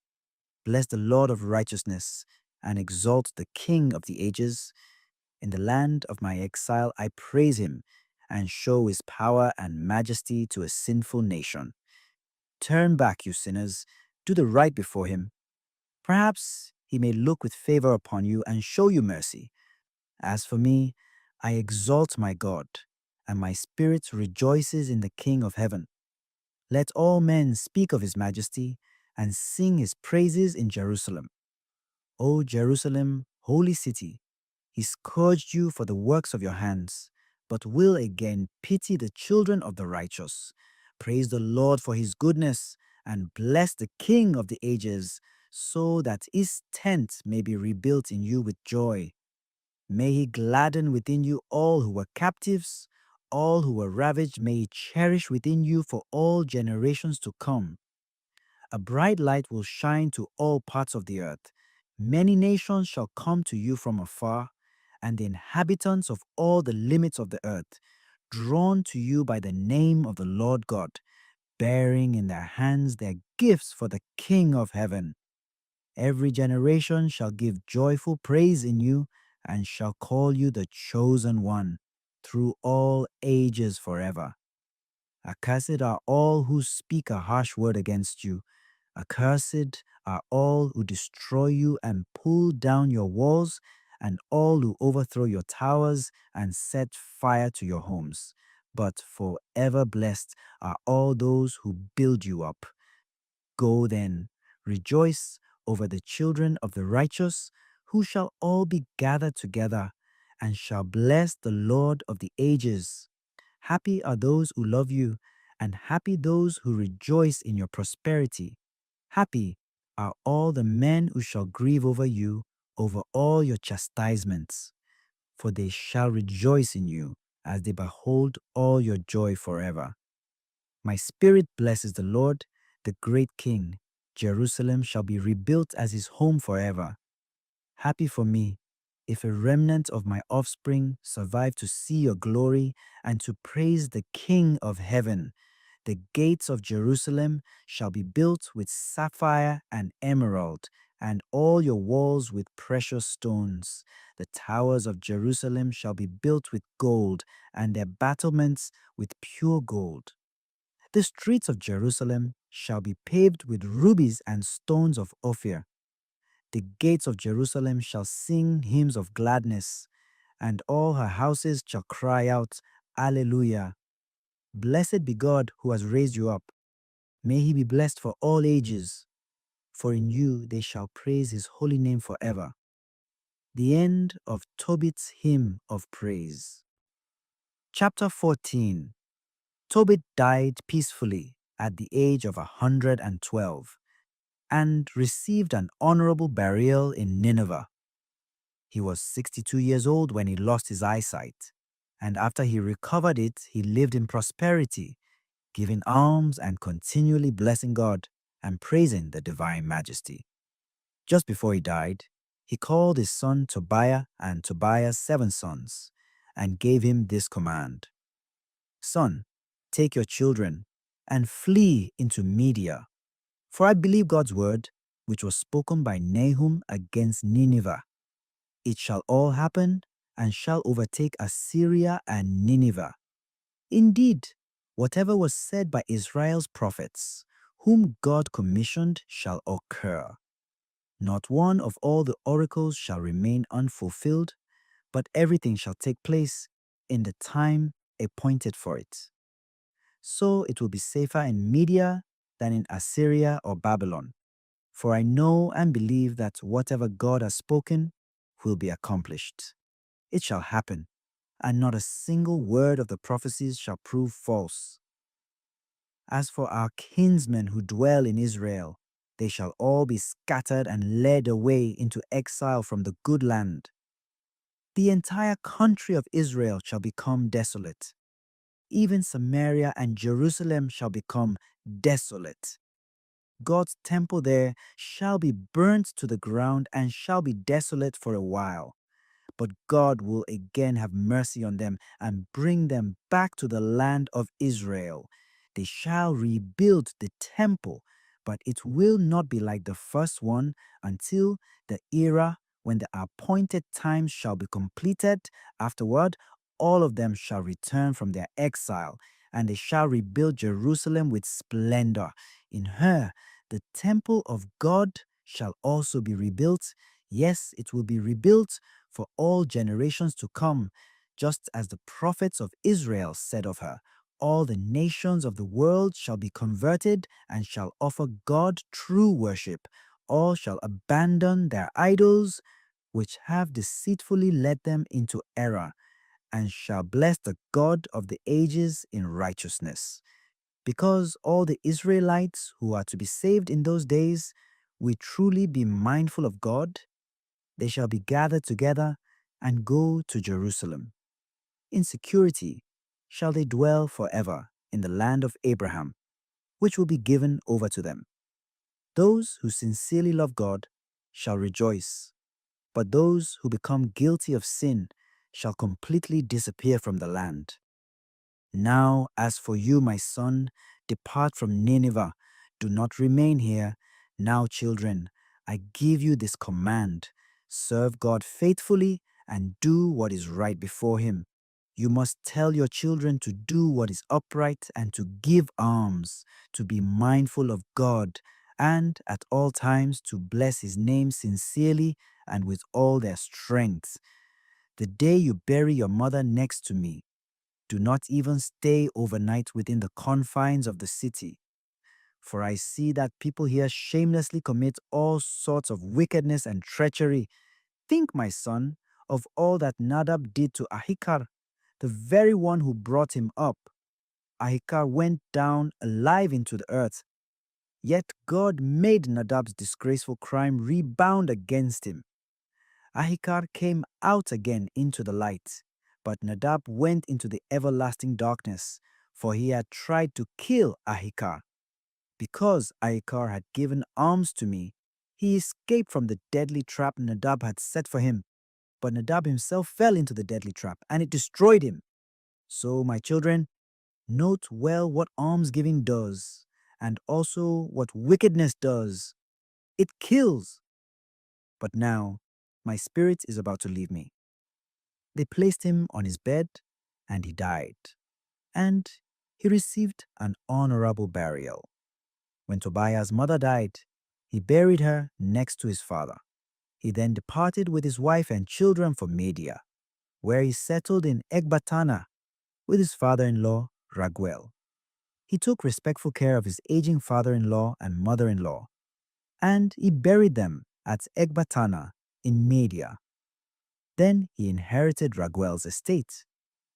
Bless the Lord of righteousness, and exalt the King of the ages. In the land of my exile I praise him, and show his power and majesty to a sinful nation. Turn back, you sinners, do the right before him. Perhaps he may look with favor upon you and show you mercy. As for me, I exalt my God, and my spirit rejoices in the King of heaven. Let all men speak of his majesty and sing his praises in Jerusalem. O Jerusalem, holy city, he scourged you for the works of your hands, but will again pity the children of the righteous. Praise the Lord for his goodness, and bless the King of the ages, so that his tent may be rebuilt in you with joy. May he gladden within you all who were captives, all who were ravaged may he cherish within you for all generations to come. A bright light will shine to all parts of the earth. Many nations shall come to you from afar, and the inhabitants of all the limits of the earth, drawn to you by the name of the Lord God, bearing in their hands their gifts for the King of heaven. Every generation shall give joyful praise in you, and shall call you the chosen one, through all ages forever. Accursed are all who speak a harsh word against you. Accursed are all who destroy you and pull down your walls, and all who overthrow your towers and set fire to your homes. But forever blessed are all those who build you up. Go then, rejoice over the children of the righteous, who shall all be gathered together, and shall bless the Lord of the ages. Happy are those who love you, and happy those who rejoice in your prosperity. Happy are all the men who shall grieve over you, over all your chastisements, for they shall rejoice in you, as they behold all your joy forever. My spirit blesses the Lord, the great King. Jerusalem shall be rebuilt as his home forever. Happy for me, if a remnant of my offspring survive to see your glory and to praise the King of heaven. The gates of Jerusalem shall be built with sapphire and emerald, and all your walls with precious stones. The towers of Jerusalem shall be built with gold, and their battlements with pure gold. The streets of Jerusalem shall be paved with rubies and stones of Ophir. The gates of Jerusalem shall sing hymns of gladness, and all her houses shall cry out, Alleluia. Blessed be God who has raised you up. May he be blessed for all ages, for in you they shall praise his holy name forever. The end of Tobit's hymn of praise. Chapter 14. Tobit died peacefully at the age of 112 and received an honorable burial in Nineveh. He was 62 years old when he lost his eyesight, and after he recovered it, he lived in prosperity, giving alms and continually blessing God and praising the divine majesty. Just before he died, he called his son Tobiah and Tobiah's 7 sons and gave him this command: Son, take your children and flee into Media, for I believe God's word, which was spoken by Nahum against Nineveh. It shall all happen and shall overtake Assyria and Nineveh. Indeed, whatever was said by Israel's prophets, whom God commissioned, shall occur. Not one of all the oracles shall remain unfulfilled, but everything shall take place in the time appointed for it. So it will be safer in Media than in Assyria or Babylon. For I know and believe that whatever God has spoken will be accomplished. It shall happen, and not a single word of the prophecies shall prove false. As for our kinsmen who dwell in Israel, they shall all be scattered and led away into exile from the good land. The entire country of Israel shall become desolate. Even Samaria and Jerusalem shall become desolate. God's temple there shall be burnt to the ground and shall be desolate for a while. But God will again have mercy on them and bring them back to the land of Israel. They shall rebuild the temple, but it will not be like the first one until the era when the appointed time shall be completed. Afterward, all of them shall return from their exile, and they shall rebuild Jerusalem with splendor. In her, the temple of God shall also be rebuilt. Yes, it will be rebuilt for all generations to come, just as the prophets of Israel said of her. All the nations of the world shall be converted and shall offer God true worship. All shall abandon their idols, which have deceitfully led them into error, and shall bless the God of the ages in righteousness. Because all the Israelites who are to be saved in those days will truly be mindful of God, they shall be gathered together and go to Jerusalem. In security shall they dwell forever in the land of Abraham, which will be given over to them. Those who sincerely love God shall rejoice, but those who become guilty of sin shall completely disappear from the land. Now, as for you, my son, depart from Nineveh. Do not remain here. Now, children, I give you this command: serve God faithfully and do what is right before Him. You must tell your children to do what is upright and to give alms, to be mindful of God, and at all times to bless His name sincerely and with all their strength. The day you bury your mother next to me, do not even stay overnight within the confines of the city. For I see that people here shamelessly commit all sorts of wickedness and treachery. Think, my son, of all that Nadab did to Ahikar, the very one who brought him up. Ahikar went down alive into the earth. Yet God made Nadab's disgraceful crime rebound against him. Ahikar came out again into the light, but Nadab went into the everlasting darkness, for he had tried to kill Ahikar. Because Ahikar had given alms to me, he escaped from the deadly trap Nadab had set for him. But Nadab himself fell into the deadly trap, and it destroyed him. So, my children, note well what almsgiving does, and also what wickedness does. It kills. But now, my spirit is about to leave me. They placed him on his bed, and he died. And he received an honorable burial. When Tobiah's mother died, he buried her next to his father. He then departed with his wife and children for Media, where he settled in Ecbatana with his father-in-law, Raguel. He took respectful care of his aging father-in-law and mother-in-law, and he buried them at Ecbatana in Media. Then he inherited Raguel's estate,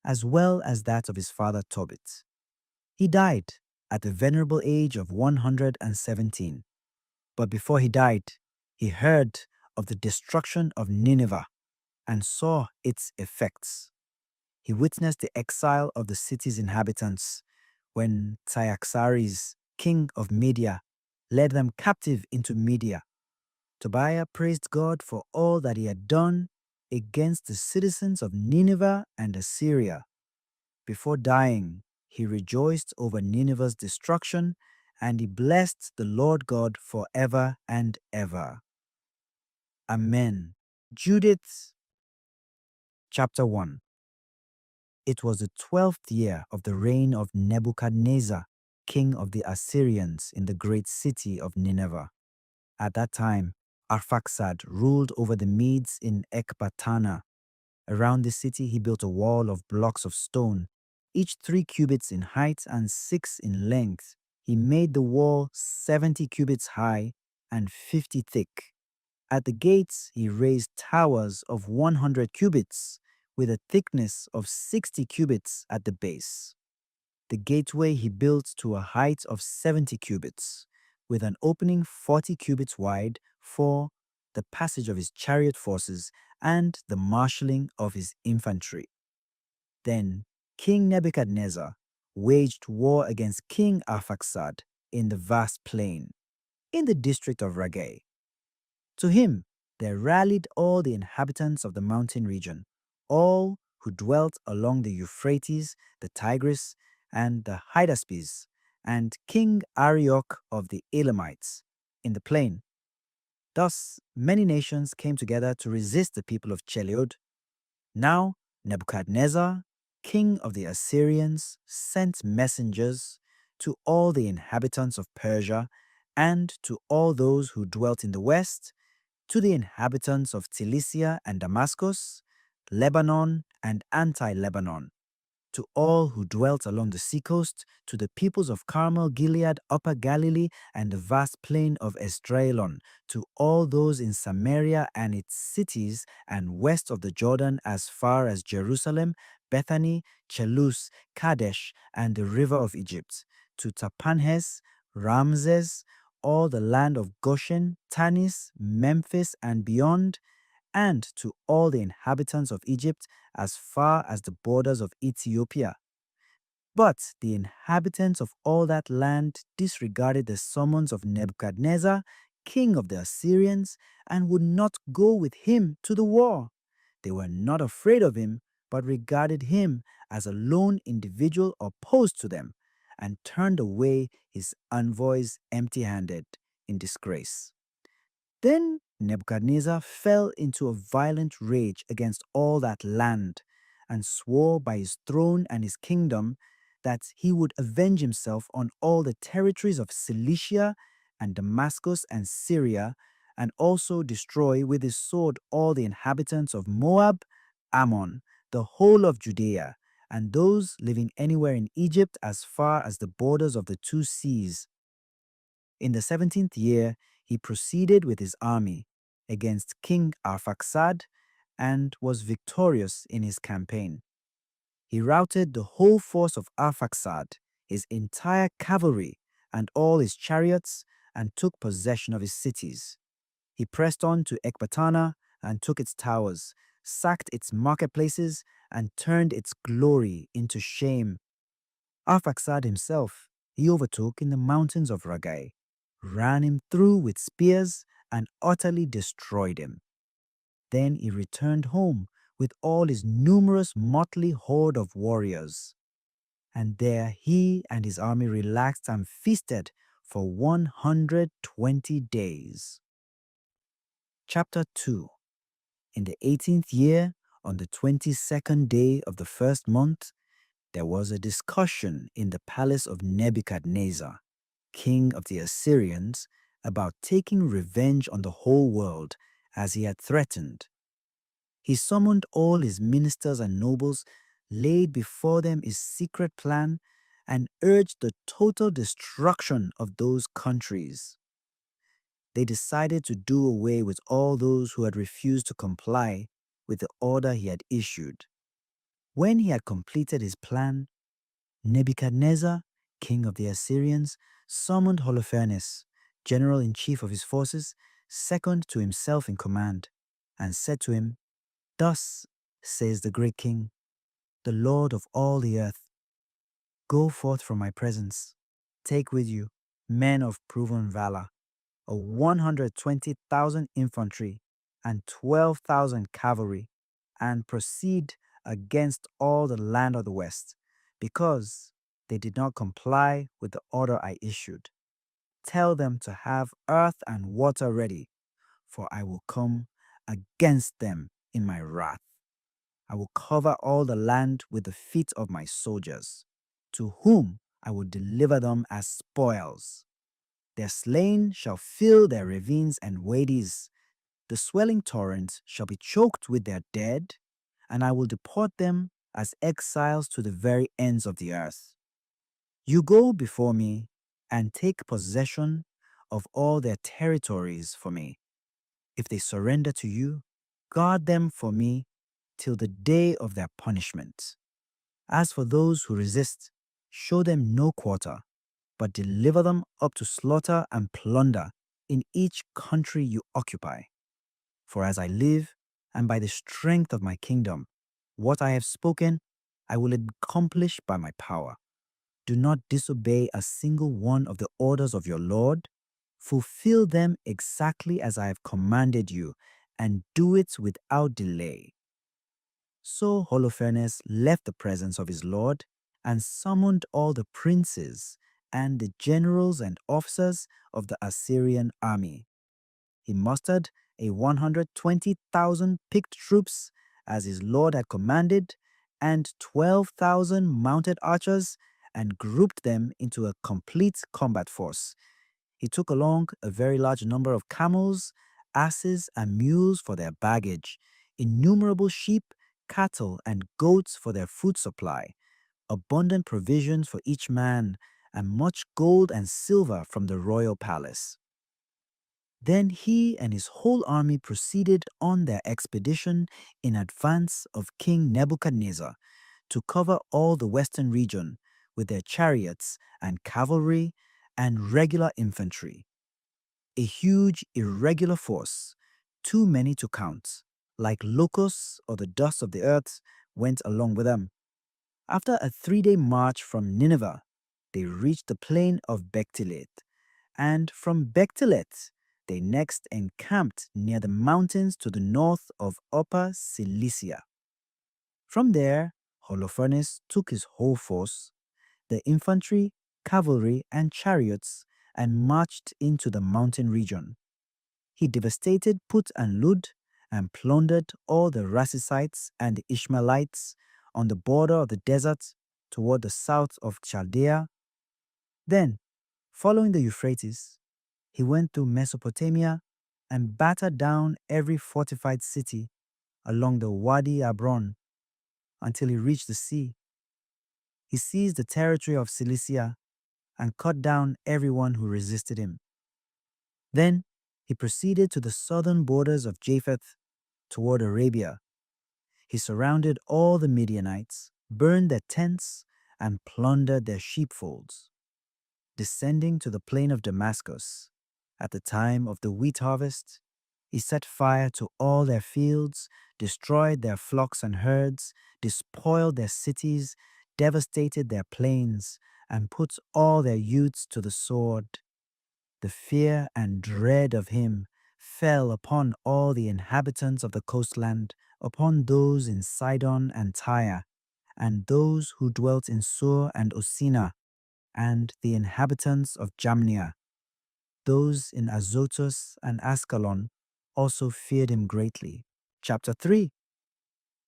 as well as that of his father Tobit. He died at the venerable age of 117. But before he died, he heard of the destruction of Nineveh and saw its effects. He witnessed the exile of the city's inhabitants when Cyaxares, king of Media, led them captive into Media. Tobiah praised God for all that he had done against the citizens of Nineveh and Assyria. Before dying, he rejoiced over Nineveh's destruction, and he blessed the Lord God forever and ever. Amen. Judith, chapter 1. It was the 12th year of the reign of Nebuchadnezzar, king of the Assyrians, in the great city of Nineveh. At that time, Arphaxad ruled over the Medes in Ecbatana. Around the city he built a wall of blocks of stone, each 3 cubits in height and 6 in length. He made the wall 70 cubits high and 50 thick. At the gates he raised towers of 100 cubits, with a thickness of 60 cubits at the base. The gateway he built to a height of 70 cubits, with an opening 40 cubits wide for the passage of his chariot forces and the marshalling of his infantry. Then King Nebuchadnezzar waged war against King Arphaxad in the vast plain, in the district of Ragay. To him there rallied all the inhabitants of the mountain region, all who dwelt along the Euphrates, the Tigris, and the Hydaspes, and King Arioch of the Elamites in the plain. Thus many nations came together to resist the people of Cheliod. Now Nebuchadnezzar, king of the Assyrians, sent messengers to all the inhabitants of Persia and to all those who dwelt in the west, to the inhabitants of Cilicia and Damascus, Lebanon and anti-Lebanon, to all who dwelt along the seacoast, to the peoples of Carmel, Gilead, Upper Galilee, and the vast plain of Esdraelon, to all those in Samaria and its cities, and west of the Jordan as far as Jerusalem, Bethany, Chelus, Kadesh, and the river of Egypt, to Tapanhes, Ramses, all the land of Goshen, Tanis, Memphis, and beyond, and to all the inhabitants of Egypt as far as the borders of Ethiopia. But the inhabitants of all that land disregarded the summons of Nebuchadnezzar, king of the Assyrians, and would not go with him to the war. They were not afraid of him, but regarded him as a lone individual opposed to them, and turned away his envoys empty-handed in disgrace. Then Nebuchadnezzar fell into a violent rage against all that land, and swore by his throne and his kingdom that he would avenge himself on all the territories of Cilicia and Damascus and Syria, and also destroy with his sword all the inhabitants of Moab, Ammon, the whole of Judea, and those living anywhere in Egypt as far as the borders of the two seas. In the 17th year, he proceeded with his army against King Arphaxad and was victorious in his campaign. He routed the whole force of Arphaxad, his entire cavalry, and all his chariots, and took possession of his cities. He pressed on to Ecbatana and took its towers, sacked its marketplaces, and turned its glory into shame. Arphaxad himself he overtook in the mountains of Ragai, ran him through with spears, and utterly destroyed him. Then he returned home with all his numerous motley horde of warriors. And there he and his army relaxed and feasted for 120 days. Chapter 2. In the 18th year, on the 22nd day of the first month, there was a discussion in the palace of Nebuchadnezzar, king of the Assyrians, about taking revenge on the whole world as he had threatened. He summoned all his ministers and nobles, laid before them his secret plan, and urged the total destruction of those countries. They decided to do away with all those who had refused to comply with the order he had issued. When he had completed his plan, Nebuchadnezzar, king of the Assyrians, summoned Holofernes, general-in-chief of his forces, second to himself in command, and said to him, "Thus says the great king, the Lord of all the earth, go forth from my presence, take with you men of proven valor, 120,000 infantry and 12,000 cavalry, and proceed against all the land of the west, because they did not comply with the order I issued. Tell them to have earth and water ready, for I will come against them in my wrath. I will cover all the land with the feet of my soldiers, to whom I will deliver them as spoils. Their slain shall fill their ravines and wadis. The swelling torrents shall be choked with their dead, and I will deport them as exiles to the very ends of the earth. You go before me and take possession of all their territories for me. If they surrender to you, guard them for me till the day of their punishment. As for those who resist, show them no quarter, but deliver them up to slaughter and plunder in each country you occupy. For as I live, and by the strength of my kingdom, what I have spoken, I will accomplish by my power. Do not disobey a single one of the orders of your Lord. Fulfill them exactly as I have commanded you, and do it without delay." So Holofernes left the presence of his lord and summoned all the princes and the generals and officers of the Assyrian army. He mustered 120,000 picked troops as his lord had commanded, and 12,000 mounted archers, and grouped them into a complete combat force. He took along a very large number of camels, asses, and mules for their baggage, innumerable sheep, cattle, and goats for their food supply, abundant provisions for each man, and much gold and silver from the royal palace. Then he and his whole army proceeded on their expedition in advance of King Nebuchadnezzar to cover all the western region with their chariots and cavalry and regular infantry. A huge, irregular force, too many to count, like locusts or the dust of the earth, went along with them. After a 3-day march from Nineveh, they reached the plain of Bechtilet, and from Bechtilet, they next encamped near the mountains to the north of Upper Cilicia. From there, Holofernes took his whole force, the infantry, cavalry, and chariots, and marched into the mountain region. He devastated Put and Lud and plundered all the Rasites and the Ishmaelites on the border of the desert toward the south of Chaldea. Then, following the Euphrates, he went through Mesopotamia and battered down every fortified city along the Wadi Abron until he reached the sea. He seized the territory of Cilicia and cut down everyone who resisted him. Then he proceeded to the southern borders of Japheth toward Arabia. He surrounded all the Midianites, burned their tents, and plundered their sheepfolds. Descending to the plain of Damascus, at the time of the wheat harvest, he set fire to all their fields, destroyed their flocks and herds, despoiled their cities, devastated their plains, and put all their youths to the sword. The fear and dread of him fell upon all the inhabitants of the coastland, upon those in Sidon and Tyre, and those who dwelt in Sur and Osina, and the inhabitants of Jamnia. Those in Azotus and Ascalon also feared him greatly. Chapter 3.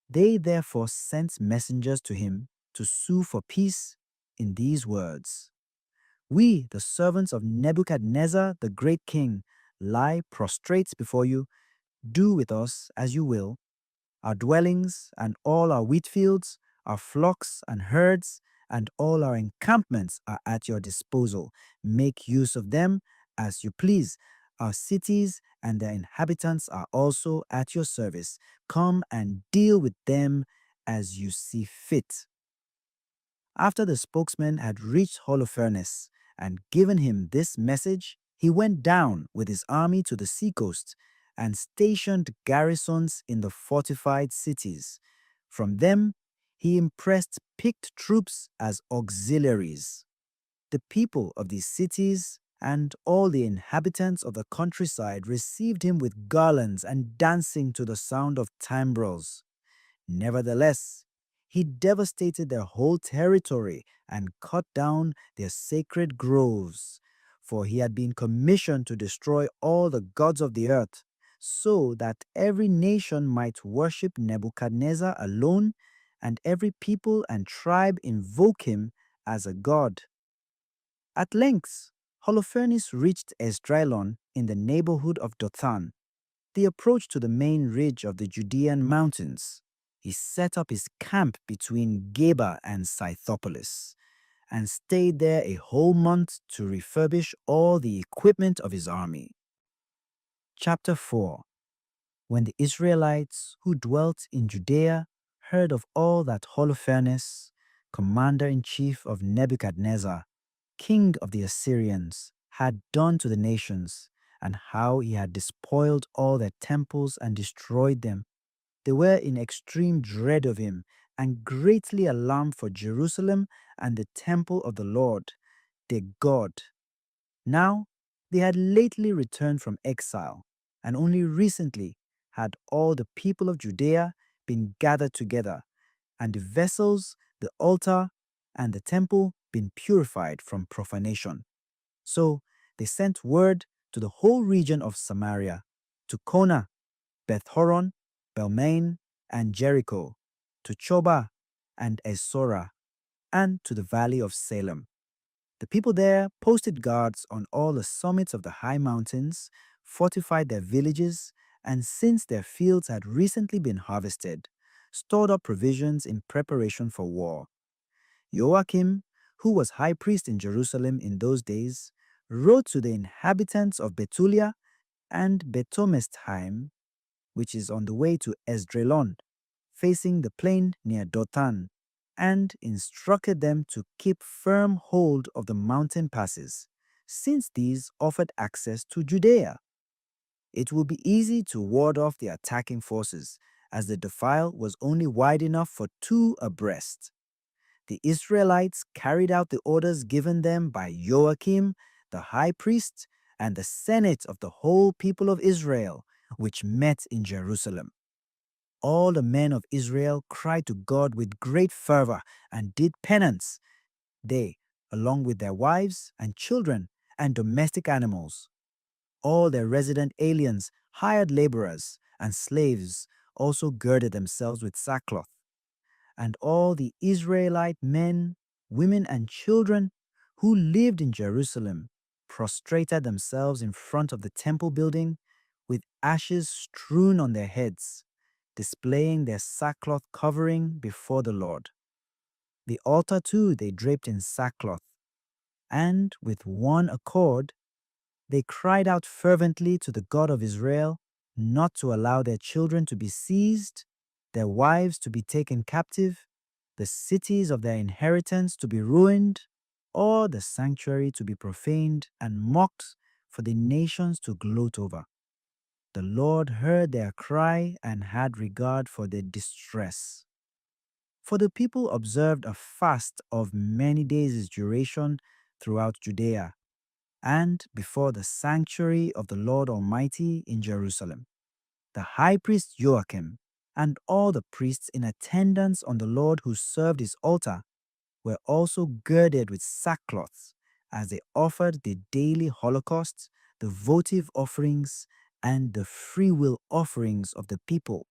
They therefore sent messengers to him to sue for peace in these words: We, the servants of Nebuchadnezzar, the great king, lie prostrate before you. Do with us as you will. Our dwellings and all our wheat fields, our flocks and herds, and all our encampments are at your disposal. Make use of them as you please. Our cities and their inhabitants are also at your service. Come and deal with them as you see fit. After the spokesman had reached Holofernes and given him this message, he went down with his army to the seacoast and stationed garrisons in the fortified cities. From them, he impressed picked troops as auxiliaries. The people of these cities and all the inhabitants of the countryside received him with garlands and dancing to the sound of timbrels. Nevertheless, he devastated their whole territory and cut down their sacred groves, for he had been commissioned to destroy all the gods of the earth, so that every nation might worship Nebuchadnezzar alone, and every people and tribe invoke him as a god. At length, Holofernes reached Esdraelon in the neighborhood of Dothan, the approach to the main ridge of the Judean mountains. He set up his camp between Geba and Scythopolis, and stayed there a whole month to refurbish all the equipment of his army. Chapter 4. When the Israelites who dwelt in Judea heard of all that Holofernes, commander-in-chief of Nebuchadnezzar, king of the Assyrians, had done to the nations, and how he had despoiled all their temples and destroyed them, they were in extreme dread of him and greatly alarmed for Jerusalem and the temple of the Lord, their God. Now, they had lately returned from exile, and only recently had all the people of Judea been gathered together, and the vessels, the altar, and the temple been purified from profanation. So they sent word to the whole region of Samaria, to Kona, Beth-horon, Belmain, and Jericho, to Choba and Esora, and to the valley of Salem. The people there posted guards on all the summits of the high mountains, fortified their villages, and since their fields had recently been harvested, stored up provisions in preparation for war. Joachim, who was high priest in Jerusalem in those days, wrote to the inhabitants of Betulia and Betomestheim, which is on the way to Esdraelon, facing the plain near Dothan, and instructed them to keep firm hold of the mountain passes, since these offered access to Judea. It would be easy to ward off the attacking forces, as the defile was only wide enough for two abreast. The Israelites carried out the orders given them by Joachim, the high priest, and the senate of the whole people of Israel, which met in Jerusalem. All the men of Israel cried to God with great fervor and did penance, they, along with their wives and children and domestic animals. All their resident aliens, hired laborers, and slaves also girded themselves with sackcloth. And all the Israelite men, women, and children who lived in Jerusalem prostrated themselves in front of the temple building with ashes strewn on their heads, displaying their sackcloth covering before the Lord. The altar too they draped in sackcloth, and with one accord they cried out fervently to the God of Israel not to allow their children to be seized, their wives to be taken captive, the cities of their inheritance to be ruined, or the sanctuary to be profaned and mocked for the nations to gloat over. The Lord heard their cry and had regard for their distress. For the people observed a fast of many days' duration throughout Judea, and before the sanctuary of the Lord Almighty in Jerusalem. The high priest Joachim and all the priests in attendance on the Lord who served his altar were also girded with sackcloths as they offered the daily holocausts, the votive offerings, and the freewill offerings of the people.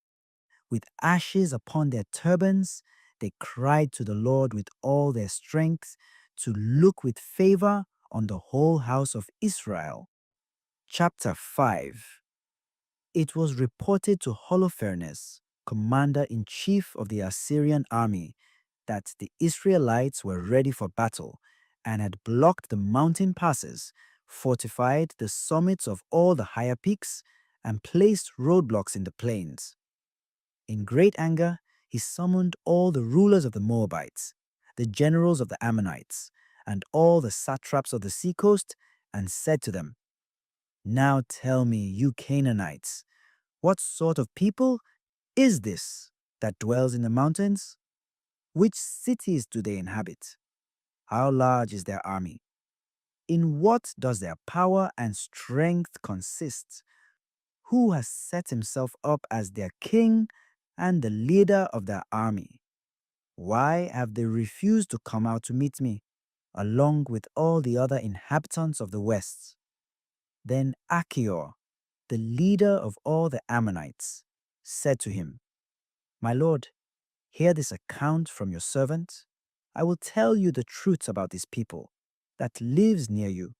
With ashes upon their turbans, they cried to the Lord with all their strength to look with favor on the whole house of Israel. Chapter 5. It was reported to Holofernes, commander-in-chief of the Assyrian army, that the Israelites were ready for battle and had blocked the mountain passes, fortified the summits of all the higher peaks, and placed roadblocks in the plains. In great anger, he summoned all the rulers of the Moabites, the generals of the Ammonites, and all the satraps of the seacoast, and said to them, "Now tell me, you Canaanites, what sort of people is this that dwells in the mountains? Which cities do they inhabit? How large is their army? In what does their power and strength consist? Who has set himself up as their king and the leader of their army? Why have they refused to come out to meet me, along with all the other inhabitants of the west?" Then Achior, the leader of all the Ammonites, said to him, "My lord, hear this account from your servant. I will tell you the truth about this people that lives near you,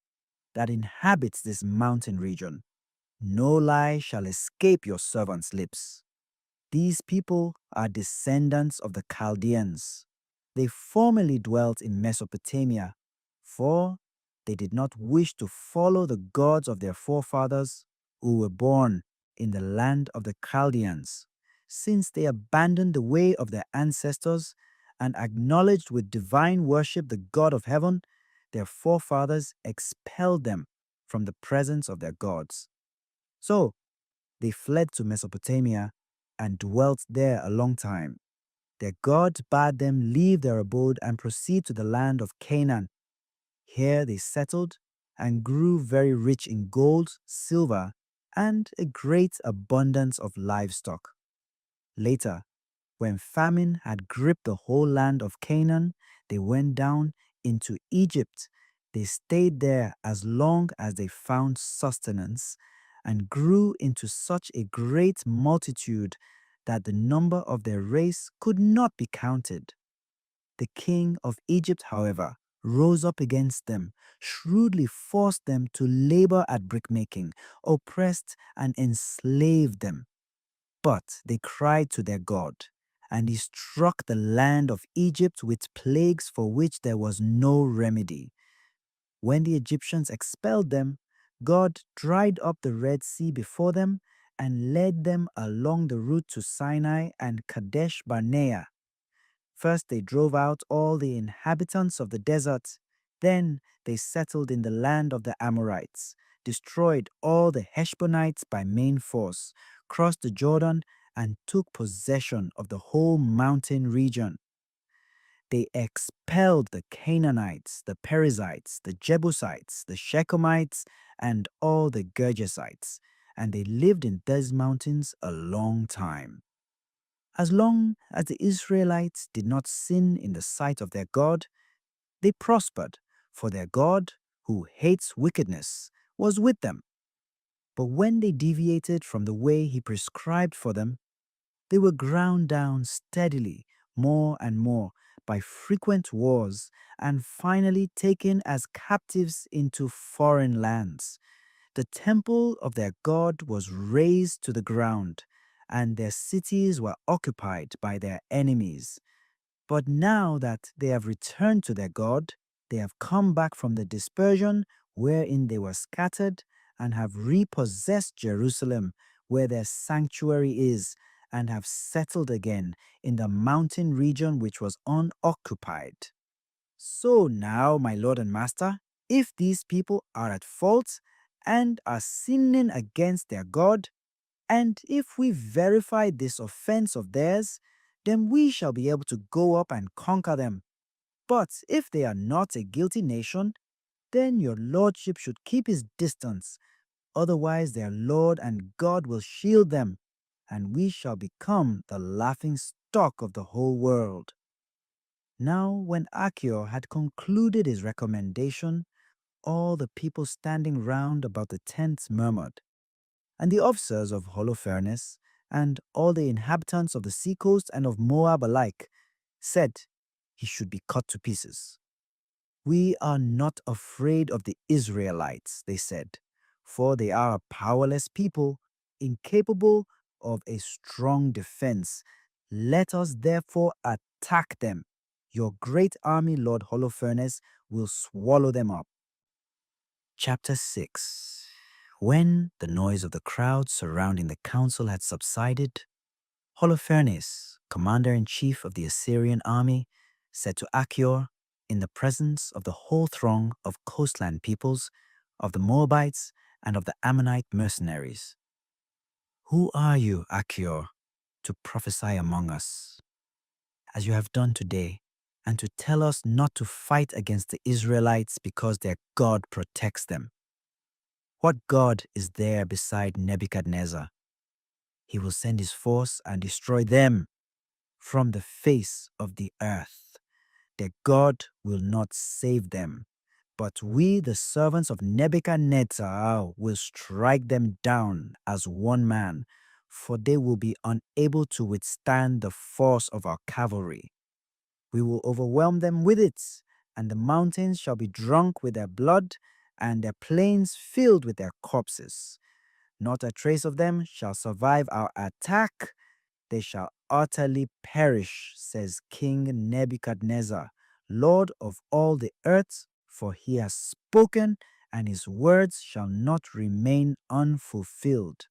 that inhabits this mountain region. No lie shall escape your servant's lips. These people are descendants of the Chaldeans. They formerly dwelt in Mesopotamia, for they did not wish to follow the gods of their forefathers who were born in the land of the Chaldeans, since they abandoned the way of their ancestors and acknowledged with divine worship the God of heaven. Their forefathers expelled them from the presence of their gods. So they fled to Mesopotamia and dwelt there a long time. Their God bade them leave their abode and proceed to the land of Canaan. Here they settled and grew very rich in gold, silver, and a great abundance of livestock. Later, when famine had gripped the whole land of Canaan, they went down into Egypt. They stayed there as long as they found sustenance and grew into such a great multitude that the number of their race could not be counted. The king of Egypt, however, rose up against them, shrewdly forced them to labor at brickmaking, oppressed and enslaved them. But they cried to their God, and he struck the land of Egypt with plagues for which there was no remedy. When the Egyptians expelled them, God dried up the Red Sea before them and led them along the route to Sinai and Kadesh Barnea. First they drove out all the inhabitants of the desert. Then they settled in the land of the Amorites, destroyed all the Heshbonites by main force, crossed the Jordan, and took possession of the whole mountain region. They expelled the Canaanites, the Perizzites, the Jebusites, the Shechemites, and all the Gergesites, and they lived in these mountains a long time. As long as the Israelites did not sin in the sight of their God, they prospered, for their God, who hates wickedness, was with them. But when they deviated from the way he prescribed for them, they were ground down steadily, more and more, by frequent wars, and finally taken as captives into foreign lands. The temple of their God was razed to the ground, and their cities were occupied by their enemies. But now that they have returned to their God, they have come back from the dispersion wherein they were scattered, and have repossessed Jerusalem, where their sanctuary is, and have settled again in the mountain region which was unoccupied. So now, my Lord and Master, if these people are at fault and are sinning against their God, and if we verify this offense of theirs, then we shall be able to go up and conquer them. But if they are not a guilty nation, then your lordship should keep his distance. Otherwise their Lord and God will shield them, and we shall become the laughing stock of the whole world. Now when Achior had concluded his recommendation, all the people standing round about the tents murmured, and the officers of Holofernes, and all the inhabitants of the seacoast and of Moab alike, said he should be cut to pieces. We are not afraid of the Israelites, they said, for they are a powerless people, incapable of a strong defense. Let us therefore attack them. Your great army, Lord Holofernes, will swallow them up. Chapter 6. When the noise of the crowd surrounding the council had subsided, Holofernes, commander-in-chief of the Assyrian army, said to Achior, in the presence of the whole throng of coastland peoples, of the Moabites, and of the Ammonite mercenaries, "Who are you, Achior, to prophesy among us, as you have done today, and to tell us not to fight against the Israelites because their God protects them? What God is there beside Nebuchadnezzar? He will send his force and destroy them from the face of the earth. Their God will not save them, but we, the servants of Nebuchadnezzar, will strike them down as one man, for they will be unable to withstand the force of our cavalry. We will overwhelm them with it, and the mountains shall be drunk with their blood, and their plains filled with their corpses. Not a trace of them shall survive our attack. They shall utterly perish, says King Nebuchadnezzar, Lord of all the earth, for he has spoken, and his words shall not remain unfulfilled.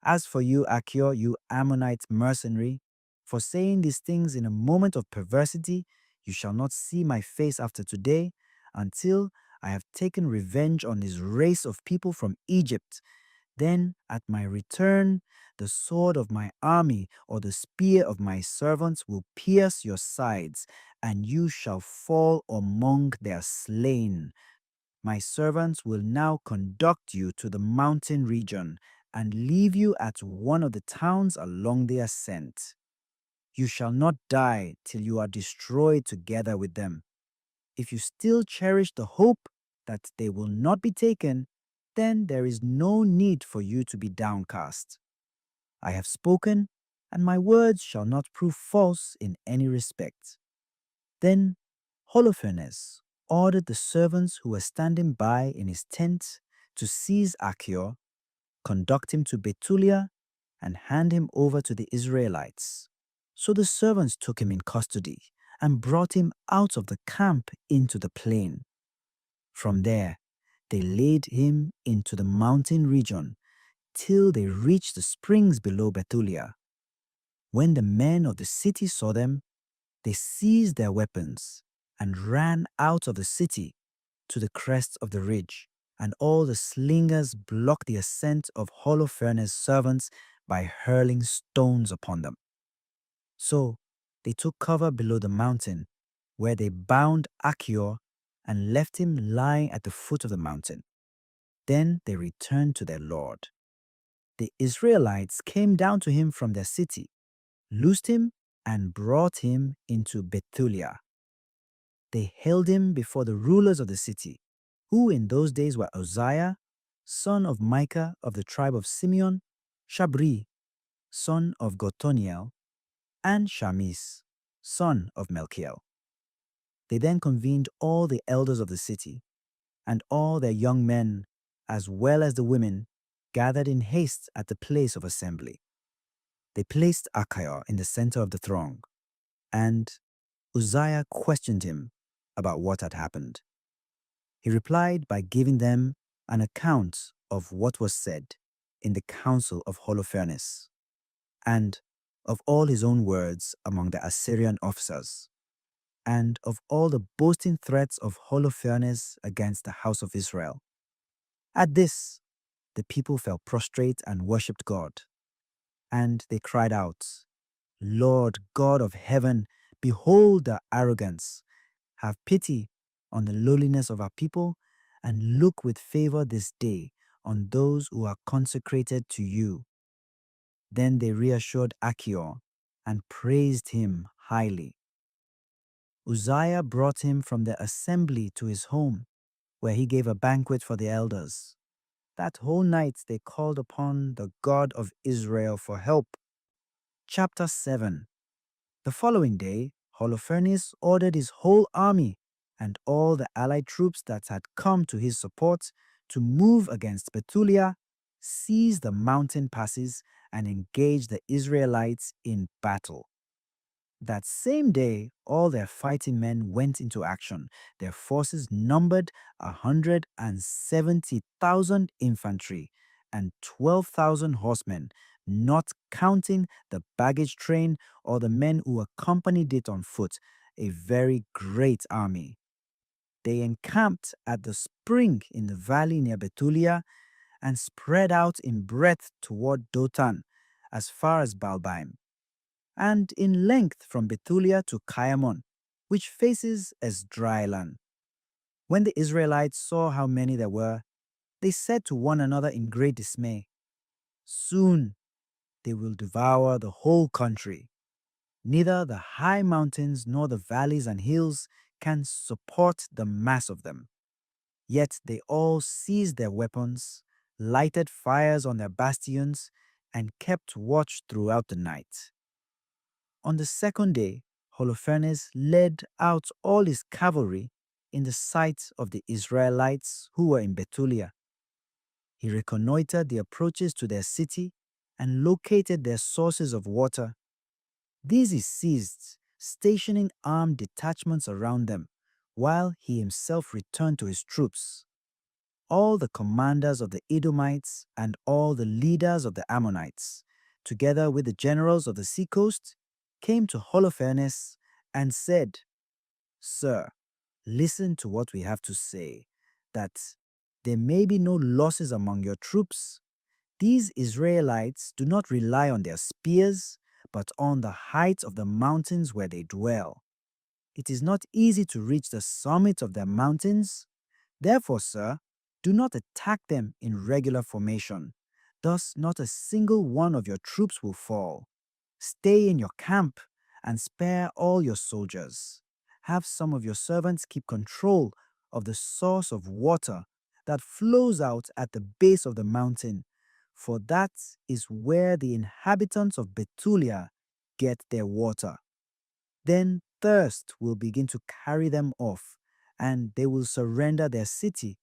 As for you, Achior, you Ammonite mercenary, for saying these things in a moment of perversity, you shall not see my face after today, until I have taken revenge on this race of people from Egypt. Then, at my return, the sword of my army or the spear of my servants will pierce your sides, and you shall fall among their slain. My servants will now conduct you to the mountain region and leave you at one of the towns along the ascent. You shall not die till you are destroyed together with them. If you still cherish the hope that they will not be taken, then there is no need for you to be downcast. I have spoken, and my words shall not prove false in any respect. Then Holofernes ordered the servants who were standing by in his tent to seize Achior, conduct him to Bethulia, and hand him over to the Israelites. So the servants took him in custody and brought him out of the camp into the plain. From there, they laid him into the mountain region till they reached the springs below Bethulia. When the men of the city saw them, they seized their weapons and ran out of the city to the crest of the ridge, and all the slingers blocked the ascent of Holofernes' servants by hurling stones upon them. So they took cover below the mountain, where they bound Achior and left him lying at the foot of the mountain. Then they returned to their lord. The Israelites came down to him from their city, loosed him, and brought him into Bethulia. They held him before the rulers of the city, who in those days were Uzziah, son of Micah of the tribe of Simeon, Shabri, son of Gotoniel, and Shamis, son of Melchiel. They then convened all the elders of the city, and all their young men, as well as the women, gathered in haste at the place of assembly. They placed Achior in the center of the throng, and Uzziah questioned him about what had happened. He replied by giving them an account of what was said in the council of Holofernes, and of all his own words among the Assyrian officers, and of all the boasting threats of Holofernes against the house of Israel. At this, the people fell prostrate and worshipped God, and they cried out, "Lord God of heaven, behold their arrogance. Have pity on the lowliness of our people, and look with favor this day on those who are consecrated to you." Then they reassured Achior and praised him highly. Uzziah brought him from the assembly to his home, where he gave a banquet for the elders. That whole night they called upon the God of Israel for help. Chapter 7. The following day, Holofernes ordered his whole army and all the allied troops that had come to his support to move against Bethulia, seize the mountain passes, and engage the Israelites in battle. That same day, all their fighting men went into action. Their forces numbered 170,000 infantry and 12,000 horsemen, not counting the baggage train or the men who accompanied it on foot, a very great army. They encamped at the spring in the valley near Bethulia and spread out in breadth toward Dothan, as far as Baalbaim, and in length from Bethulia to Chiamon, which faces Esdraelon. When the Israelites saw how many there were, they said to one another in great dismay, "Soon they will devour the whole country. Neither the high mountains nor the valleys and hills can support the mass of them." Yet they all seized their weapons, lighted fires on their bastions, and kept watch throughout the night. On the second day, Holofernes led out all his cavalry in the sight of the Israelites who were in Bethulia. He reconnoitered the approaches to their city and located their sources of water. These he seized, stationing armed detachments around them, while he himself returned to his troops. All the commanders of the Edomites and all the leaders of the Ammonites, together with the generals of the seacoast, came to Holofernes and said, "Sir, listen to what we have to say, that there may be no losses among your troops. These Israelites do not rely on their spears, but on the height of the mountains where they dwell. It is not easy to reach the summit of their mountains. Therefore, sir, do not attack them in regular formation. Thus, not a single one of your troops will fall. Stay in your camp and spare all your soldiers. Have some of your servants keep control of the source of water that flows out at the base of the mountain, for that is where the inhabitants of Bethulia get their water. Then thirst will begin to carry them off, and they will surrender their city.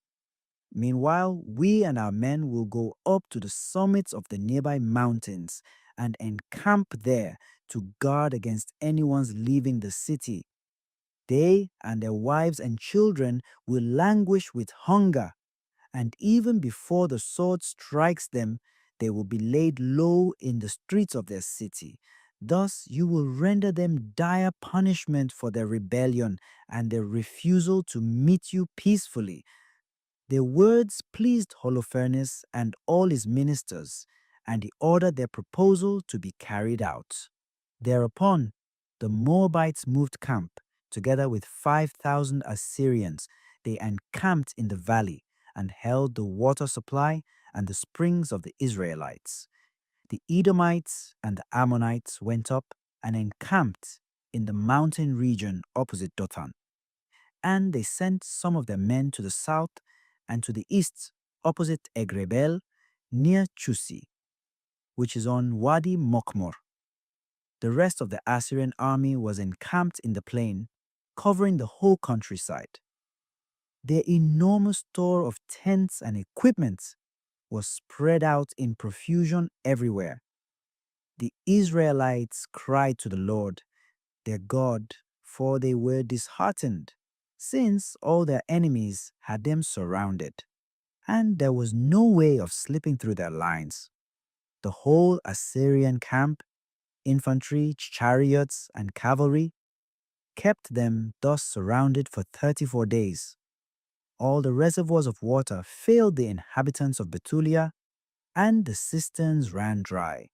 Meanwhile, we and our men will go up to the summits of the nearby mountains and encamp there to guard against anyone's leaving the city. They and their wives and children will languish with hunger, and even before the sword strikes them, they will be laid low in the streets of their city. Thus, you will render them dire punishment for their rebellion and their refusal to meet you peacefully. Their words pleased Holofernes and all his ministers, and he ordered their proposal to be carried out. Thereupon, the Moabites moved camp, together with 5,000 Assyrians. They encamped in the valley and held the water supply and the springs of the Israelites. The Edomites and the Ammonites went up and encamped in the mountain region opposite Dothan. And they sent some of their men to the south and to the east opposite Egrebel, near Chusi, which is on Wadi Mokmor. The rest of the Assyrian army was encamped in the plain, covering the whole countryside. Their enormous store of tents and equipment was spread out in profusion everywhere. The Israelites cried to the Lord, their God, for they were disheartened, since all their enemies had them surrounded, and there was no way of slipping through their lines. The whole Assyrian camp, infantry, chariots, and cavalry, kept them thus surrounded for 34 days. All the reservoirs of water failed the inhabitants of Bethulia, and the cisterns ran dry,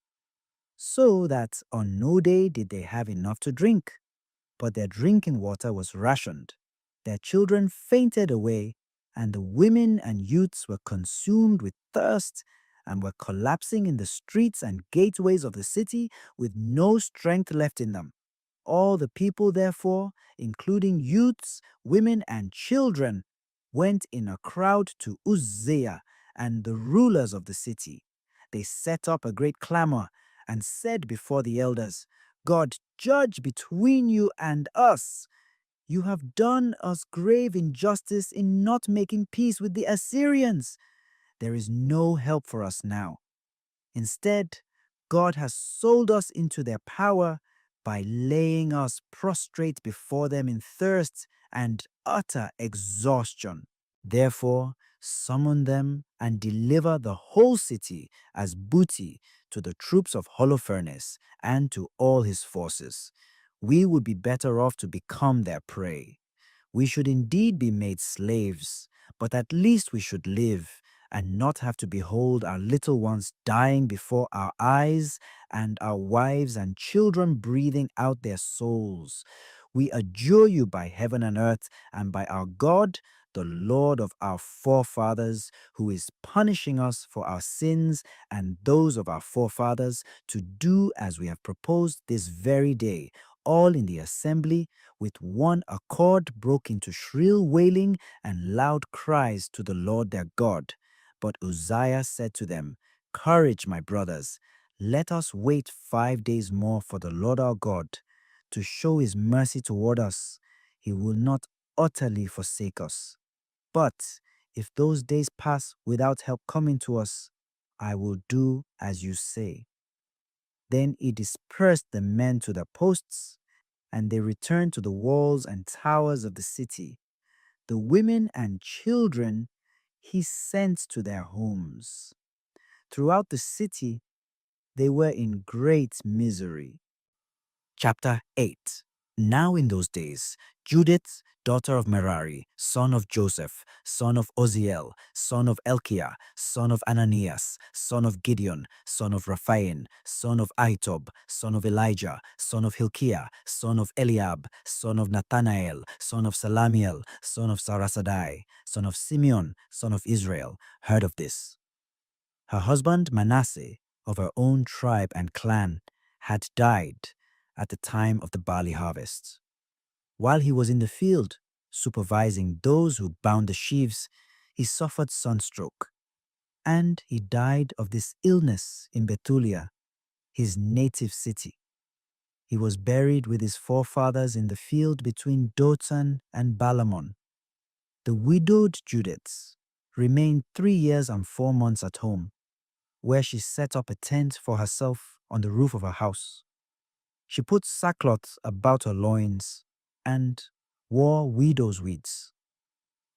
so that on no day did they have enough to drink, but their drinking water was rationed. Their children fainted away, and the women and youths were consumed with thirst and were collapsing in the streets and gateways of the city with no strength left in them. All the people, therefore, including youths, women, and children, went in a crowd to Uzziah and the rulers of the city. They set up a great clamor and said before the elders, God, judge between you and us. You have done us grave injustice in not making peace with the Assyrians. There is no help for us now. Instead, God has sold us into their power by laying us prostrate before them in thirst and utter exhaustion. Therefore, summon them and deliver the whole city as booty to the troops of Holofernes and to all his forces. We would be better off to become their prey. We should indeed be made slaves, but at least we should live and not have to behold our little ones dying before our eyes and our wives and children breathing out their souls. We adjure you by heaven and earth and by our God, the Lord of our forefathers, who is punishing us for our sins and those of our forefathers, to do as we have proposed this very day. All in the assembly, with one accord, broke into shrill wailing and loud cries to the Lord their God. But Uzziah said to them, Courage, my brothers, let us wait 5 days more for the Lord our God to show his mercy toward us. He will not utterly forsake us. But if those days pass without help coming to us, I will do as you say. Then he dispersed the men to their posts, and they returned to the walls and towers of the city. The women and children he sent to their homes. Throughout the city, they were in great misery. Chapter 8. Now in those days, Judith, daughter of Merari, son of Joseph, son of Oziel, son of Elkiah, son of Ananias, son of Gideon, son of Raphaim, son of Ahitob, son of Elijah, son of Hilkiah, son of Eliab, son of Nathanael, son of Salamiel, son of Sarasadai, son of Simeon, son of Israel, heard of this. Her husband Manasseh, of her own tribe and clan, had died at the time of the barley harvest. While he was in the field, supervising those who bound the sheaves, he suffered sunstroke, and he died of this illness in Bethulia, his native city. He was buried with his forefathers in the field between Dothan and Balamon. The widowed Judith remained 3 years and 4 months at home, where she set up a tent for herself on the roof of her house. She put sackcloth about her loins and wore widow's weeds.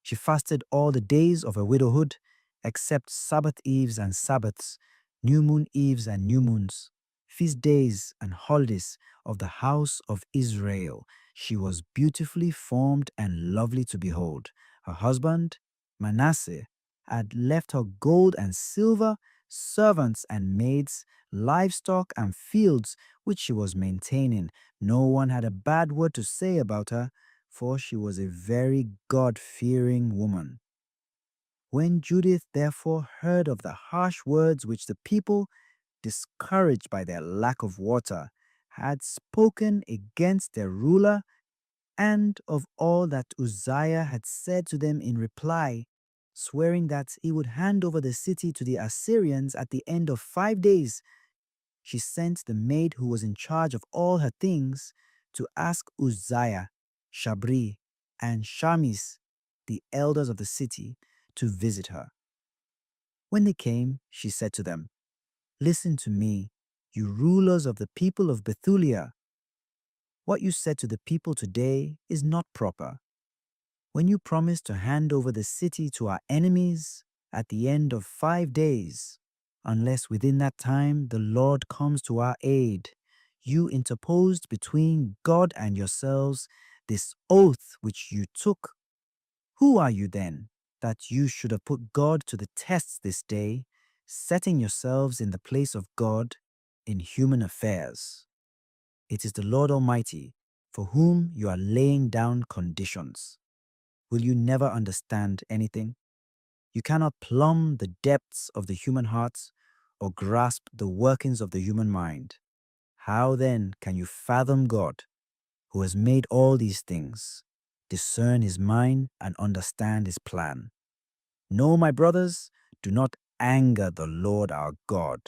She fasted all the days of her widowhood, except Sabbath eves and Sabbaths, new moon eves and new moons, feast days and holidays of the house of Israel. She was beautifully formed and lovely to behold. Her husband, Manasseh, had left her gold and silver, servants and maids, livestock and fields which she was maintaining. No one had a bad word to say about her, for she was a very God-fearing woman. When Judith therefore heard of the harsh words which the people, discouraged by their lack of water, had spoken against their ruler, and of all that Uzziah had said to them in reply, swearing that he would hand over the city to the Assyrians at the end of 5 days, she sent the maid who was in charge of all her things to ask Uzziah, Shabri, and Shamis, the elders of the city, to visit her. When they came, she said to them, "Listen to me, you rulers of the people of Bethulia. What you said to the people today is not proper. When you promised to hand over the city to our enemies at the end of 5 days, unless within that time the Lord comes to our aid, you interposed between God and yourselves this oath which you took. Who are you then, that you should have put God to the test this day, setting yourselves in the place of God in human affairs? It is the Lord Almighty for whom you are laying down conditions. Will you never understand anything? You cannot plumb the depths of the human heart or grasp the workings of the human mind. How then can you fathom God, who has made all these things, discern his mind and understand his plan? No, my brothers, do not anger the Lord our God.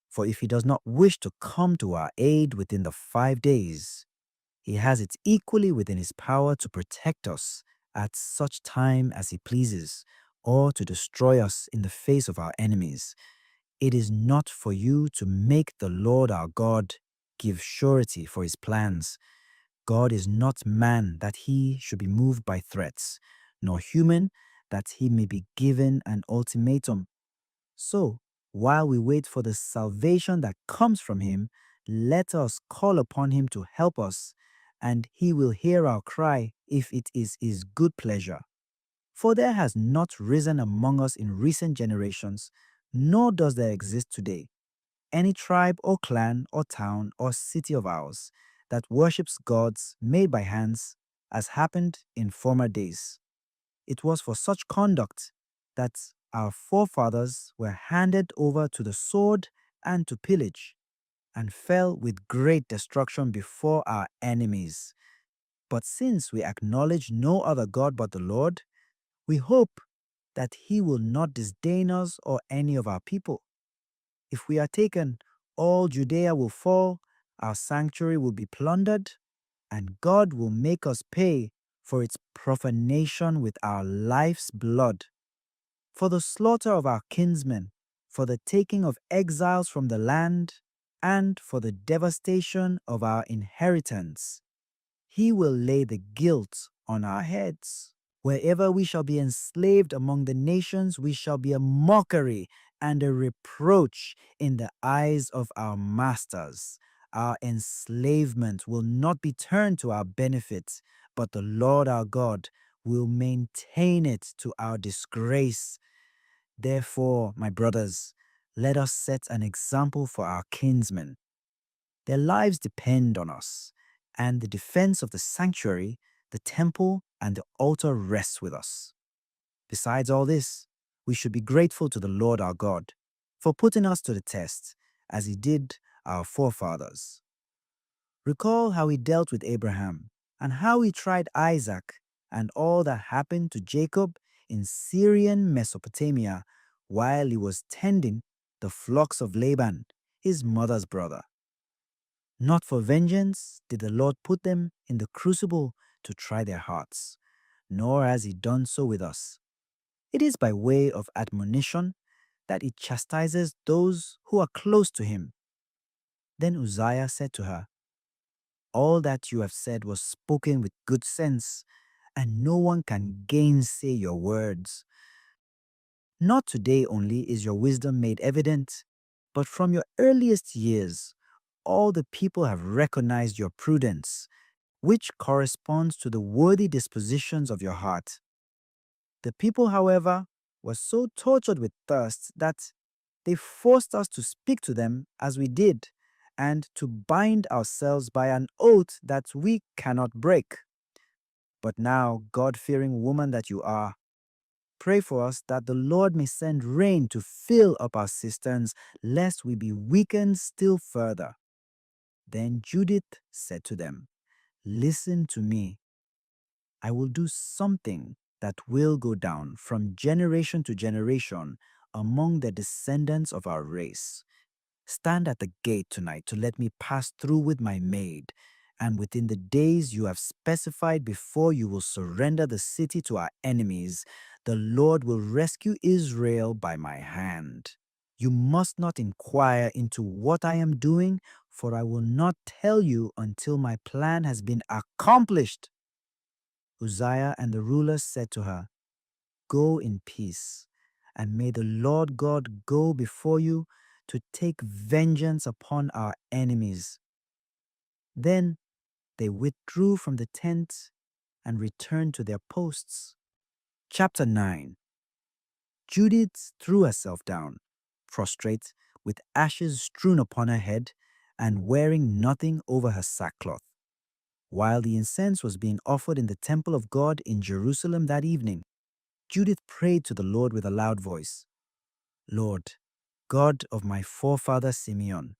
For if he does not wish to come to our aid within the 5 days, he has it equally within his power to protect us at such time as he pleases, or to destroy us in the face of our enemies. It is not for you to make the Lord our God give surety for his plans. God is not man that he should be moved by threats, nor human that he may be given an ultimatum. So, while we wait for the salvation that comes from him, let us call upon him to help us, and he will hear our cry if it is his good pleasure. For there has not risen among us in recent generations, nor does there exist today, any tribe or clan or town or city of ours that worships gods made by hands, as happened in former days. It was for such conduct that our forefathers were handed over to the sword and to pillage, and fell with great destruction before our enemies. But since we acknowledge no other God but the Lord, we hope that he will not disdain us or any of our people. If we are taken, all Judea will fall, our sanctuary will be plundered, and God will make us pay for its profanation with our life's blood, for the slaughter of our kinsmen, for the taking of exiles from the land, and for the devastation of our inheritance. He will lay the guilt on our heads. Wherever we shall be enslaved among the nations, we shall be a mockery and a reproach in the eyes of our masters. Our enslavement will not be turned to our benefit, but the Lord our God will maintain it to our disgrace. Therefore, my brothers, let us set an example for our kinsmen. Their lives depend on us, and the defense of the sanctuary, the temple, and the altar rests with us. Besides all this, we should be grateful to the Lord our God for putting us to the test, as he did our forefathers. Recall how he dealt with Abraham, and how he tried Isaac, and all that happened to Jacob in Syrian Mesopotamia while he was tending the flocks of Laban, his mother's brother. Not for vengeance did the Lord put them in the crucible to try their hearts, nor has he done so with us. It is by way of admonition that he chastises those who are close to him. Then Uzziah said to her, All that you have said was spoken with good sense, and no one can gainsay your words. Not today only is your wisdom made evident, but from your earliest years, all the people have recognized your prudence, which corresponds to the worthy dispositions of your heart. The people, however, were so tortured with thirst that they forced us to speak to them as we did, and to bind ourselves by an oath that we cannot break. But now, God-fearing woman that you are, pray for us that the Lord may send rain to fill up our cisterns, lest we be weakened still further. Then Judith said to them, Listen to me. I will do something that will go down from generation to generation among the descendants of our race. Stand at the gate tonight to let me pass through with my maid, and within the days you have specified before you will surrender the city to our enemies, the Lord will rescue Israel by my hand. You must not inquire into what I am doing, for I will not tell you until my plan has been accomplished. Uzziah and the rulers said to her, Go in peace, and may the Lord God go before you to take vengeance upon our enemies. Then they withdrew from the tent and returned to their posts. Chapter 9. Judith threw herself down, prostrate, with ashes strewn upon her head, and wearing nothing over her sackcloth. While the incense was being offered in the temple of God in Jerusalem that evening, Judith prayed to the Lord with a loud voice, Lord, God of my forefather Simeon,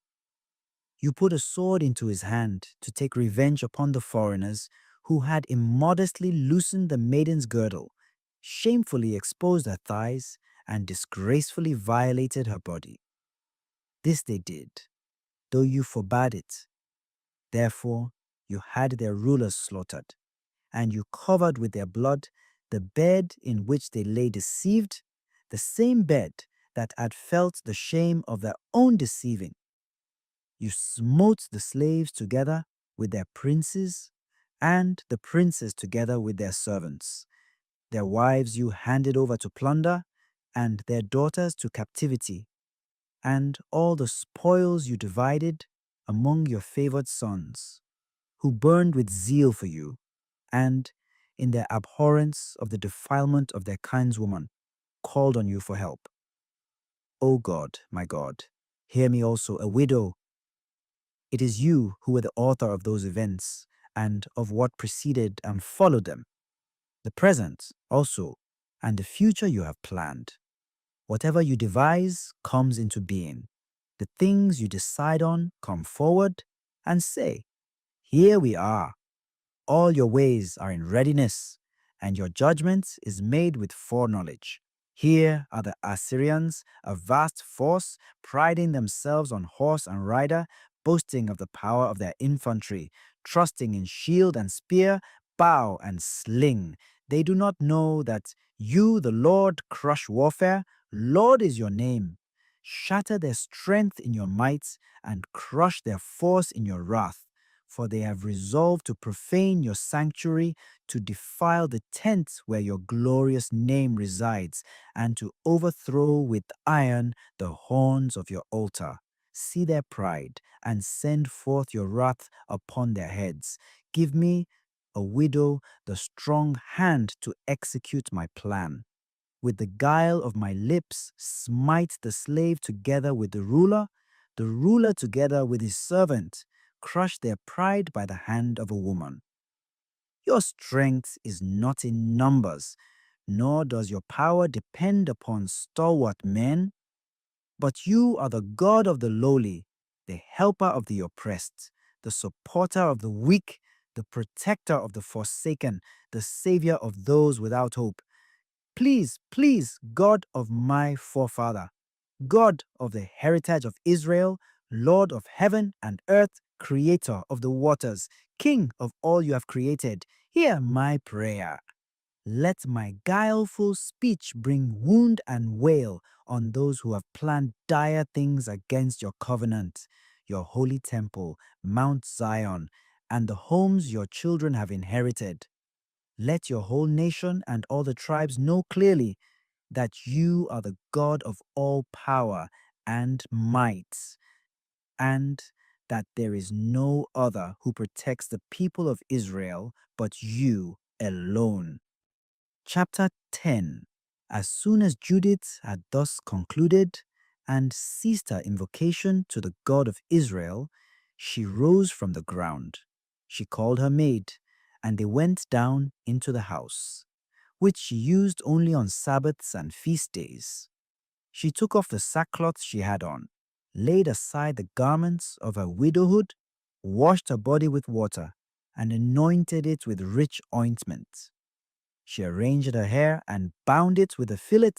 you put a sword into his hand to take revenge upon the foreigners who had immodestly loosened the maiden's girdle, shamefully exposed her thighs, and disgracefully violated her body. This they did, though you forbade it. Therefore, you had their rulers slaughtered, and you covered with their blood the bed in which they lay deceived, the same bed that had felt the shame of their own deceiving. You smote the slaves together with their princes, and the princes together with their servants. Their wives you handed over to plunder, and their daughters to captivity, and all the spoils you divided among your favored sons, who burned with zeal for you, and, in their abhorrence of the defilement of their kinswoman, called on you for help. O God, my God, hear me also, a widow. It is you who were the author of those events, and of what preceded and followed them, the present also, and the future you have planned. Whatever you devise comes into being. The things you decide on come forward and say, Here we are. All your ways are in readiness, and your judgment is made with foreknowledge. Here are the Assyrians, a vast force, priding themselves on horse and rider, boasting of the power of their infantry, trusting in shield and spear, bow and sling. They do not know that you, the Lord, crush warfare. Lord is your name. Shatter their strength in your might, and crush their force in your wrath. For they have resolved to profane your sanctuary, to defile the tent where your glorious name resides, and to overthrow with iron the horns of your altar. See their pride, and send forth your wrath upon their heads. Give me, a widow, the strong hand to execute my plan. With the guile of my lips, smite the slave together with the ruler together with his servant. Crush their pride by the hand of a woman. Your strength is not in numbers, nor does your power depend upon stalwart men, but you are the God of the lowly, the helper of the oppressed, the supporter of the weak, the protector of the forsaken, the savior of those without hope. Please, please, God of my forefather, God of the heritage of Israel, Lord of heaven and earth, creator of the waters, King of all you have created, hear my prayer. Let my guileful speech bring wound and wail on those who have planned dire things against your covenant, your holy temple, Mount Zion, and the homes your children have inherited. Let your whole nation and all the tribes know clearly that you are the God of all power and might, and that there is no other who protects the people of Israel but you alone. Chapter 10. As soon as Judith had thus concluded and ceased her invocation to the God of Israel, she rose from the ground. She called her maid, and they went down into the house, which she used only on Sabbaths and feast days. She took off the sackcloth she had on, laid aside the garments of her widowhood, washed her body with water, and anointed it with rich ointment. She arranged her hair and bound it with a fillet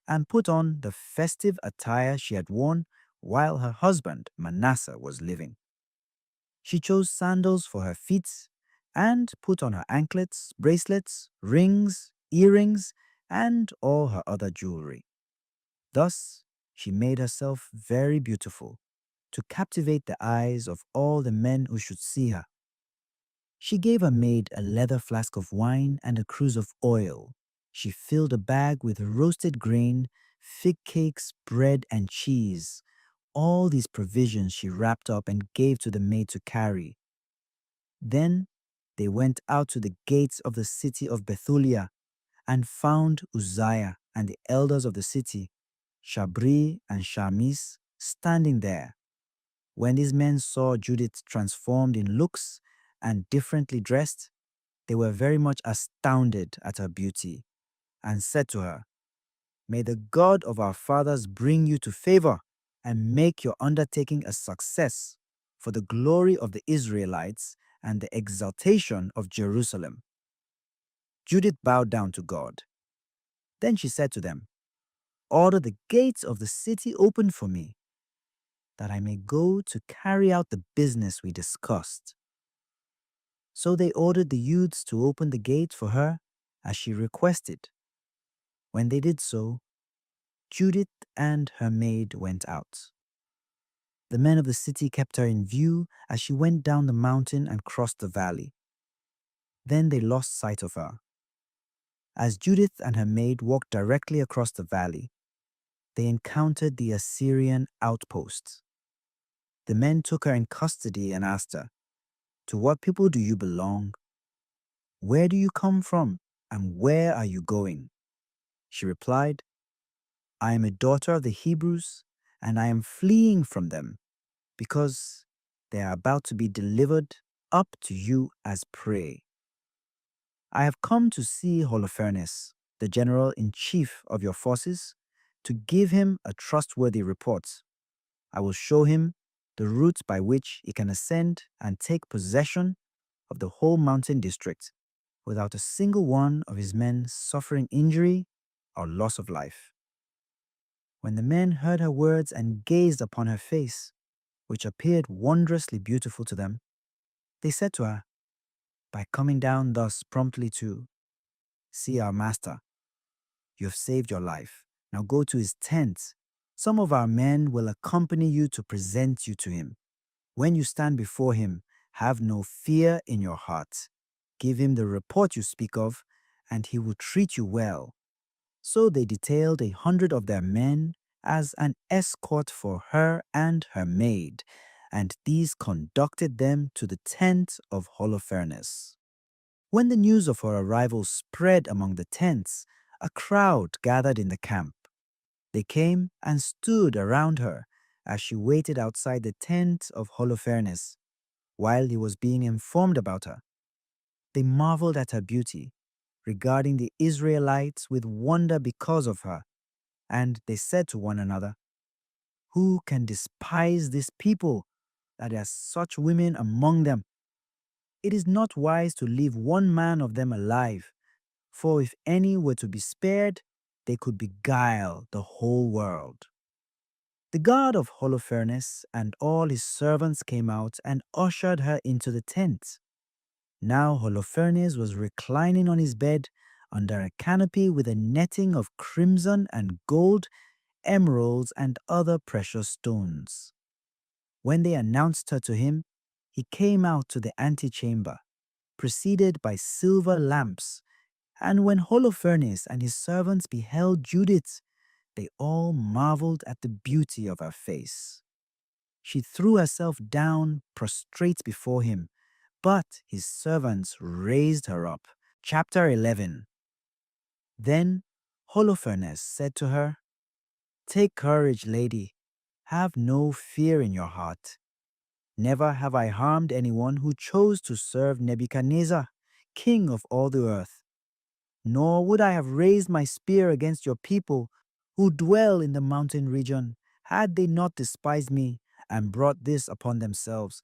and put on the festive attire she had worn while her husband Manasseh was living. She chose sandals for her feet and put on her anklets, bracelets, rings, earrings, and all her other jewelry. Thus, she made herself very beautiful to captivate the eyes of all the men who should see her. She gave her maid a leather flask of wine and a cruse of oil. She filled a bag with roasted grain, fig cakes, bread, and cheese. All these provisions she wrapped up and gave to the maid to carry. Then they went out to the gates of the city of Bethulia and found Uzziah and the elders of the city, Shabri and Shamis, standing there. When these men saw Judith transformed in looks and differently dressed, they were very much astounded at her beauty and said to her, "May the God of our fathers bring you to favor and make your undertaking a success for the glory of the Israelites and the exaltation of Jerusalem." Judith bowed down to God. Then she said to them, "Order the gates of the city open for me, that I may go to carry out the business we discussed." So they ordered the youths to open the gate for her as she requested. When they did so, Judith and her maid went out. The men of the city kept her in view as she went down the mountain and crossed the valley. Then they lost sight of her. As Judith and her maid walked directly across the valley, they encountered the Assyrian outposts. The men took her in custody and asked her, "To what people do you belong? Where do you come from? And where are you going?" She replied, "I am a daughter of the Hebrews, and I am fleeing from them because they are about to be delivered up to you as prey. I have come to see Holofernes, the general-in-chief of your forces, to give him a trustworthy report. I will show him the route by which he can ascend and take possession of the whole mountain district without a single one of his men suffering injury or loss of life." When the men heard her words and gazed upon her face, which appeared wondrously beautiful to them, they said to her, "By coming down thus promptly to see our master, you have saved your life. Now go to his tent. Some of our men will accompany you to present you to him. When you stand before him, have no fear in your heart. Give him the report you speak of, and he will treat you well." So they detailed 100 of their men as an escort for her and her maid, and these conducted them to the tent of Holofernes. When the news of her arrival spread among the tents, a crowd gathered in the camp. They came and stood around her as she waited outside the tent of Holofernes while he was being informed about her. They marveled at her beauty, regarding the Israelites with wonder because of her, and they said to one another, "Who can despise this people, that there are such women among them? It is not wise to leave one man of them alive, for if any were to be spared, they could beguile the whole world." The god of Holofernes and all his servants came out and ushered her into the tent. Now Holofernes was reclining on his bed under a canopy with a netting of crimson and gold, emeralds, and other precious stones. When they announced her to him, he came out to the antechamber, preceded by silver lamps. And when Holofernes and his servants beheld Judith, they all marveled at the beauty of her face. She threw herself down prostrate before him, but his servants raised her up. Chapter 11. Then Holofernes said to her, "Take courage, lady. Have no fear in your heart. Never have I harmed anyone who chose to serve Nebuchadnezzar, king of all the earth. Nor would I have raised my spear against your people who dwell in the mountain region, had they not despised me and brought this upon themselves.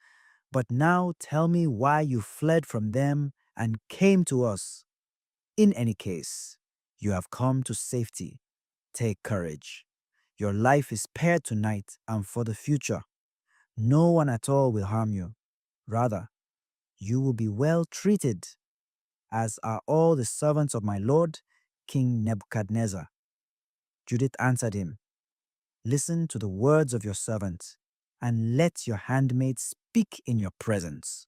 But now tell me why you fled from them and came to us. In any case, you have come to safety. Take courage. Your life is spared tonight and for the future. No one at all will harm you. Rather, you will be well treated, as are all the servants of my lord, King Nebuchadnezzar." Judith answered him, "Listen to the words of your servant, and let your handmaid speak in your presence.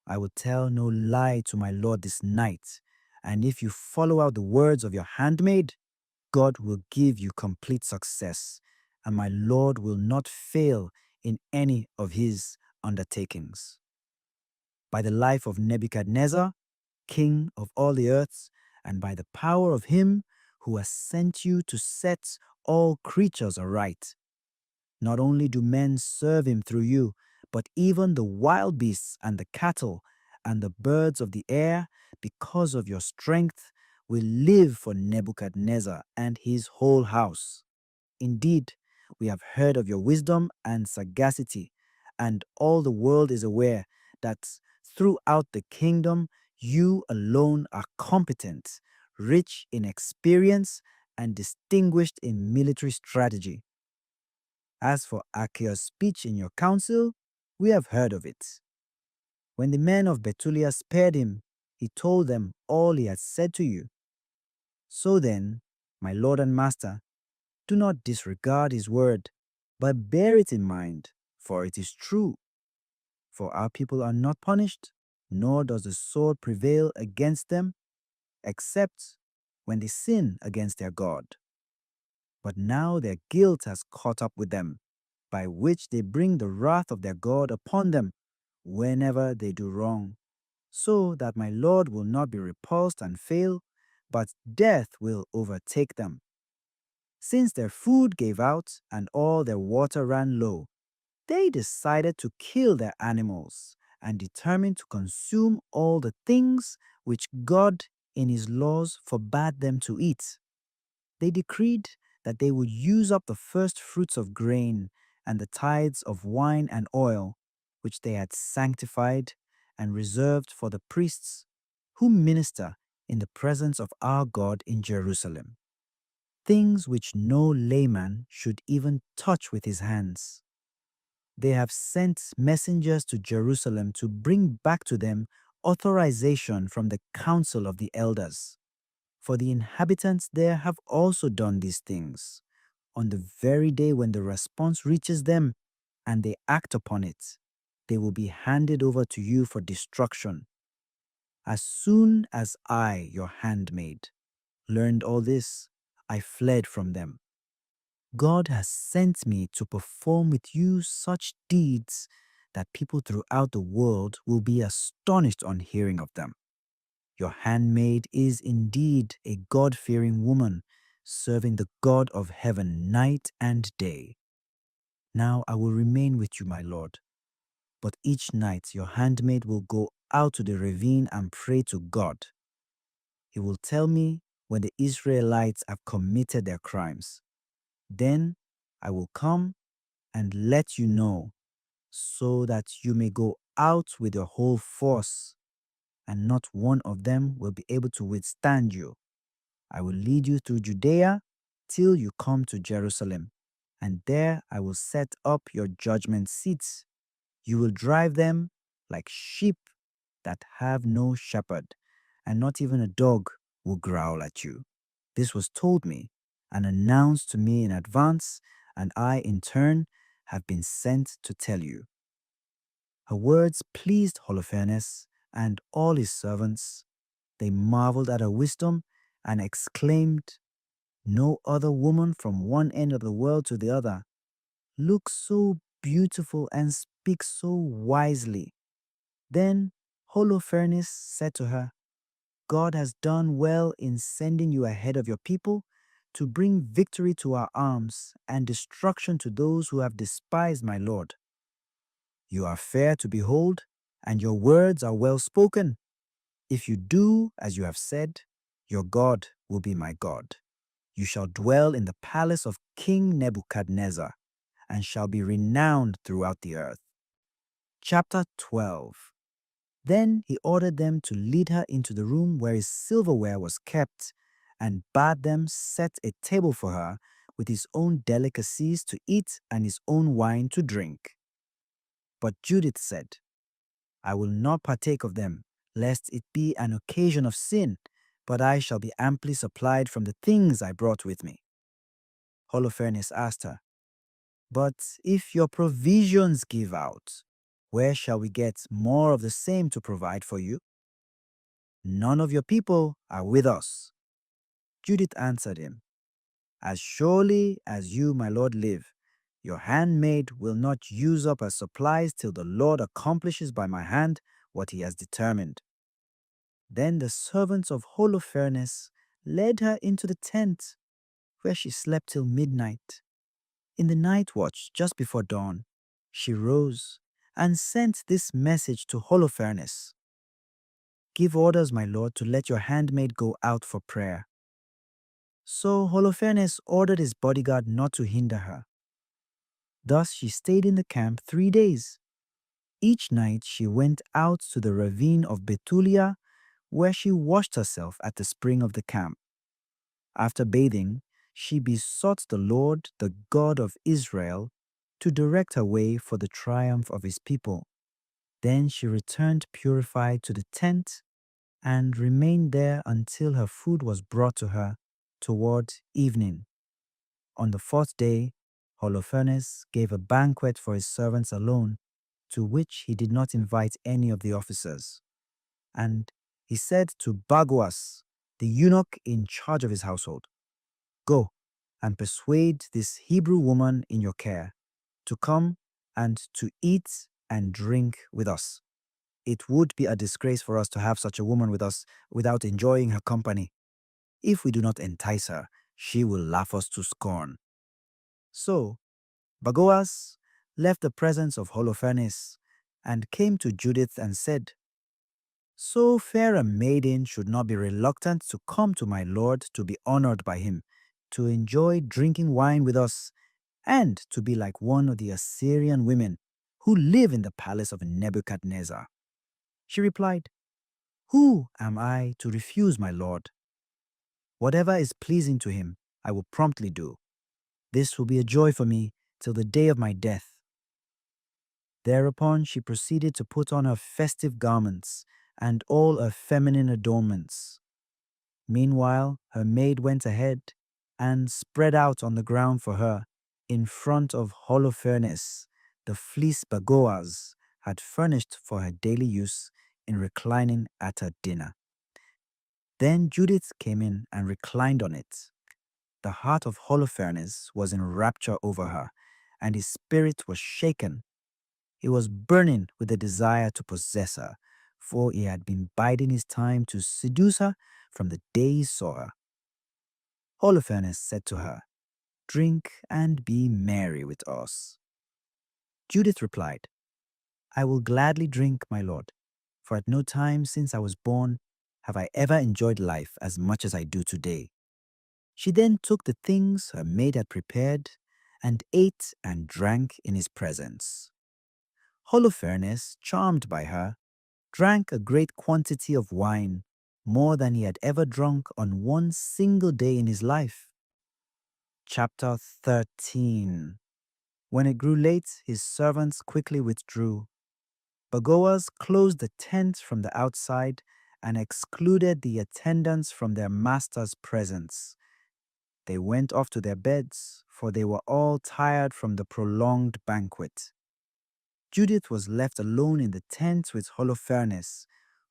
I will tell no lie to my lord this night, and if you follow out the words of your handmaid, God will give you complete success, and my lord will not fail in any of his undertakings. By the life of Nebuchadnezzar, king of all the earths, and by the power of him who has sent you to set all creatures aright. Not only do men serve him through you, but even the wild beasts and the cattle and the birds of the air, because of your strength, will live for Nebuchadnezzar and his whole house. Indeed, we have heard of your wisdom and sagacity, and all the world is aware that throughout the kingdom you alone are competent, rich in experience, and distinguished in military strategy. As for Achaea's speech in your council, we have heard of it. When the men of Bethulia spared him, he told them all he had said to you. So then, my lord and master, do not disregard his word, but bear it in mind, for it is true. For our people are not punished, nor does the sword prevail against them, except when they sin against their God. But now their guilt has caught up with them, by which they bring the wrath of their God upon them whenever they do wrong, so that my Lord will not be repulsed and fail, but death will overtake them. Since their food gave out and all their water ran low, they decided to kill their animals and determined to consume all the things which God in his laws forbade them to eat. They decreed that they would use up the first fruits of grain and the tithes of wine and oil, which they had sanctified and reserved for the priests who minister in the presence of our God in Jerusalem, things which no layman should even touch with his hands. They have sent messengers to Jerusalem to bring back to them authorization from the council of the elders. For the inhabitants there have also done these things, on the very day when the response reaches them and they act upon it, they will be handed over to you for destruction. As soon as I, your handmaid, learned all this, I fled from them. God has sent me to perform with you such deeds that people throughout the world will be astonished on hearing of them. Your handmaid is indeed a God-fearing woman, serving the God of heaven night and day. Now I will remain with you, my lord. But each night your handmaid will go out to the ravine and pray to God. He will tell me when the Israelites have committed their crimes. Then I will come and let you know, so that you may go out with your whole force, and not one of them will be able to withstand you. I will lead you through Judea till you come to Jerusalem, and there I will set up your judgment seats. You will drive them like sheep that have no shepherd, and not even a dog will growl at you. This was told me and announced to me in advance, and I, in turn, have been sent to tell you. Her words pleased Holofernes and all his servants. They marveled at her wisdom and exclaimed, "No other woman from one end of the world to the other looks so beautiful and speaks so wisely." Then Holofernes said to her, "God has done well in sending you ahead of your people to bring victory to our arms and destruction to those who have despised my lord. You are fair to behold, and your words are well spoken. If you do as you have said, your God will be my God. You shall dwell in the palace of King Nebuchadnezzar, and shall be renowned throughout the earth." Chapter 12. Then he ordered them to lead her into the room where his silverware was kept, and bade them set a table for her with his own delicacies to eat and his own wine to drink. But Judith said, "I will not partake of them, lest it be an occasion of sin, but I shall be amply supplied from the things I brought with me." Holofernes asked her, "But if your provisions give out, where shall we get more of the same to provide for you? None of your people are with us." Judith answered him, "As surely as you, my lord, live, your handmaid will not use up her supplies till the Lord accomplishes by my hand what he has determined." Then the servants of Holofernes led her into the tent, where she slept till midnight. In the night watch, just before dawn, she rose and sent this message to Holofernes: "Give orders, my lord, to let your handmaid go out for prayer." So Holofernes ordered his bodyguard not to hinder her. Thus she stayed in the camp 3 days. Each night she went out to the ravine of Betulia, where she washed herself at the spring of the camp. After bathing, she besought the Lord, the God of Israel, to direct her way for the triumph of his people. Then she returned purified to the tent and remained there until her food was brought to her toward evening. On the fourth day, Holofernes gave a banquet for his servants alone, to which he did not invite any of the officers. And he said to Bagoas, the eunuch in charge of his household, "Go and persuade this Hebrew woman in your care to come and to eat and drink with us. It would be a disgrace for us to have such a woman with us without enjoying her company. If we do not entice her, she will laugh us to scorn." So Bagoas left the presence of Holofernes and came to Judith and said, "So fair a maiden should not be reluctant to come to my lord to be honored by him, to enjoy drinking wine with us, and to be like one of the Assyrian women who live in the palace of Nebuchadnezzar." She replied, "Who am I to refuse my lord? Whatever is pleasing to him, I will promptly do. This will be a joy for me till the day of my death." Thereupon she proceeded to put on her festive garments and all her feminine adornments. Meanwhile, her maid went ahead and spread out on the ground for her, in front of Holofernes, the fleece Bagoas had furnished for her daily use in reclining at her dinner. Then Judith came in and reclined on it. The heart of Holofernes was in rapture over her, and his spirit was shaken. He was burning with the desire to possess her, for he had been biding his time to seduce her from the day he saw her. Holofernes said to her, "Drink and be merry with us." Judith replied, "I will gladly drink, my lord, for at no time since I was born have I ever enjoyed life as much as I do today." She then took the things her maid had prepared and ate and drank in his presence. Holofernes, charmed by her, drank a great quantity of wine, more than he had ever drunk on one single day in his life. Chapter 13. When it grew late, his servants quickly withdrew. Bagoas closed the tent from the outside and excluded the attendants from their master's presence. They went off to their beds, for they were all tired from the prolonged banquet. Judith was left alone in the tent with Holofernes,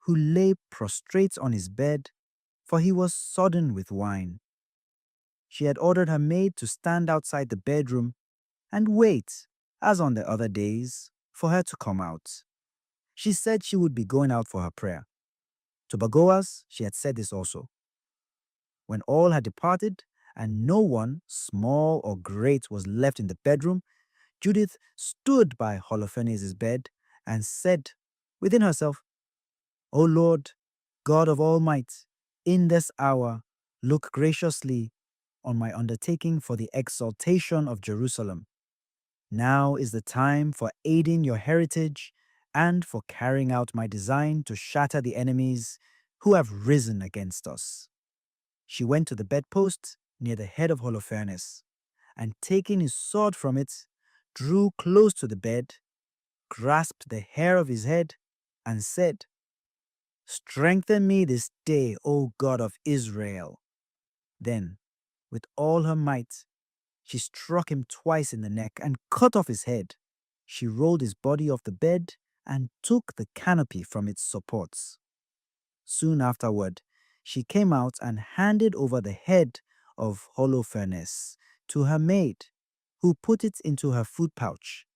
who lay prostrate on his bed, for he was sodden with wine. She had ordered her maid to stand outside the bedroom and wait, as on the other days, for her to come out. She said she would be going out for her prayer. To Bagoas, she had said this also. When all had departed, and no one, small or great, was left in the bedroom, Judith stood by Holofernes' bed and said within herself, O Lord, God of all might, in this hour look graciously on my undertaking for the exaltation of Jerusalem. Now is the time for aiding your heritage and for carrying out my design to shatter the enemies who have risen against us. She went to the bedpost near the head of Holofernes, and taking his sword from it, drew close to the bed, grasped the hair of his head, and said, Strengthen me this day, O God of Israel. Then, with all her might, she struck him twice in the neck and cut off his head. She rolled his body off the bed and took the canopy from its supports. Soon afterward, she came out and handed over the head of Holofernes to her maid, who put it into her food pouch,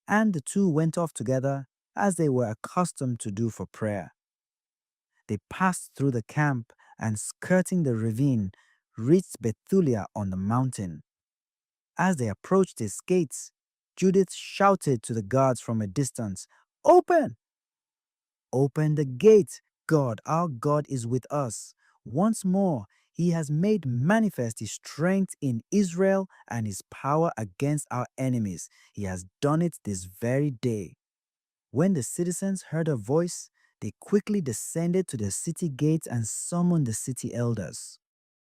and the two went off together as they were accustomed to do for prayer. They passed through the camp and, skirting the ravine, reached Bethulia on the mountain. As they approached its gates, Judith shouted to the guards from a distance, Open! Open the gate! God, our God, is with us. Once more, he has made manifest his strength in Israel and his power against our enemies. He has done it this very day. When the citizens heard her voice, they quickly descended to the city gates and summoned the city elders.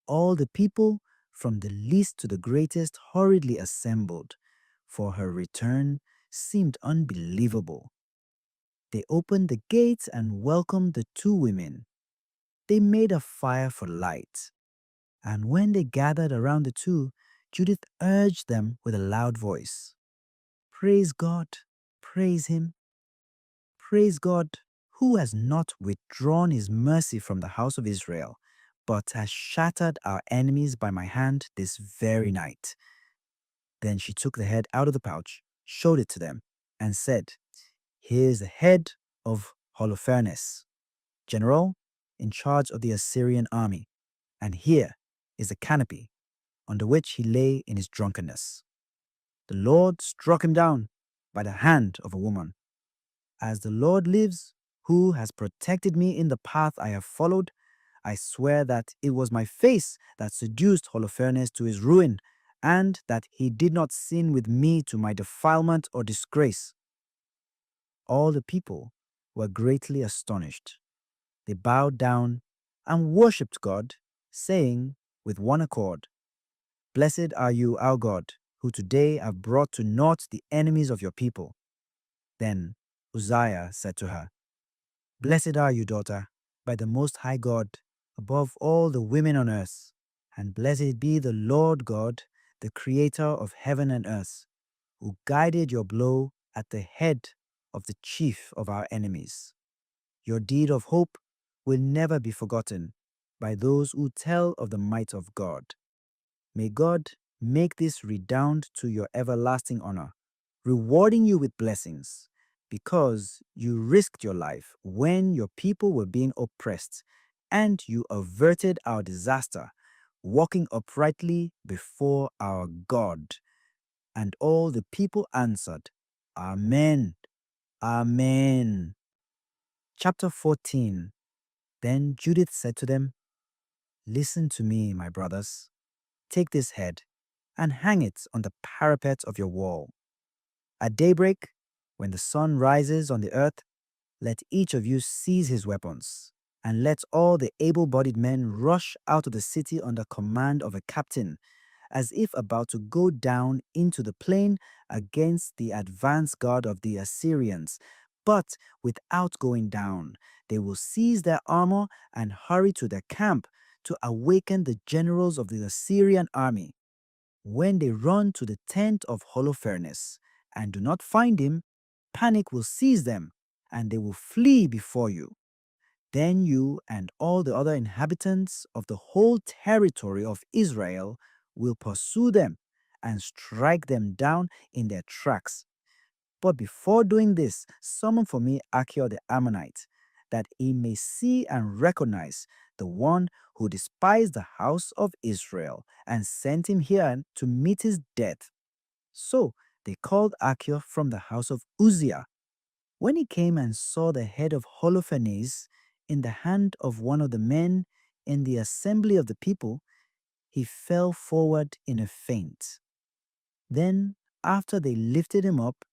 All the people, from the least to the greatest, hurriedly assembled, for her return seemed unbelievable. They opened the gates and welcomed the two women. They made a fire for light. And when they gathered around the two, Judith urged them with a loud voice, Praise God, praise him, praise God, who has not withdrawn his mercy from the house of Israel, but has shattered our enemies by my hand this very night. Then she took the head out of the pouch, showed it to them, and said, Here is the head of Holofernes, general in charge of the Assyrian army, and here is the canopy under which he lay in his drunkenness. The Lord struck him down by the hand of a woman. As the Lord lives, who has protected me in the path I have followed, I swear that it was my face that seduced Holofernes to his ruin, and that he did not sin with me to my defilement or disgrace. All the people were greatly astonished. They bowed down and worshipped God, saying with one accord, Blessed are you, our God, who today have brought to naught the enemies of your people. Then Uzziah said to her, Blessed are you, daughter, by the Most High God, above all the women on earth, and blessed be the Lord God, the Creator of heaven and earth, who guided your blow at the head of the chief of our enemies. Your deed of hope will never be forgotten by those who tell of the might of God. May God make this redound to your everlasting honor, rewarding you with blessings, because you risked your life when your people were being oppressed, and you averted our disaster, walking uprightly before our God. And all the people answered, Amen, Amen. Chapter 14. Then Judith said to them, Listen to me, my brothers. Take this head and hang it on the parapet of your wall. At daybreak, when the sun rises on the earth, let each of you seize his weapons, and let all the able-bodied men rush out of the city under command of a captain, as if about to go down into the plain against the advance guard of the Assyrians. But without going down, they will seize their armor and hurry to their camp to awaken the generals of the Assyrian army. When they run to the tent of Holofernes and do not find him, panic will seize them, and they will flee before you. Then you and all the other inhabitants of the whole territory of Israel will pursue them and strike them down in their tracks. But before doing this, summon for me Achior the Ammonite, that he may see and recognize the one who despised the house of Israel and sent him here to meet his death. So they called Achior from the house of Uzziah. When he came and saw the head of Holofernes in the hand of one of the men in the assembly of the people, he fell forward in a faint. Then, after they lifted him up,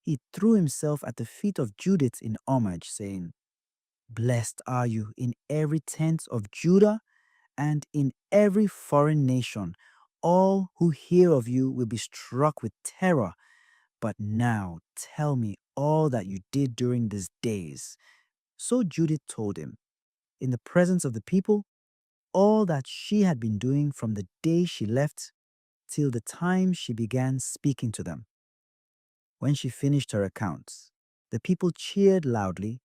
he threw himself at the feet of Judith in homage, saying, "Blessed are you in every tent of Judah and in every foreign nation. All who hear of you will be struck with terror. But now tell me all that you did during these days." So Judith told him, in the presence of the people, all that she had been doing from the day she left till the time she began speaking to them. When she finished her accounts, the people cheered loudly,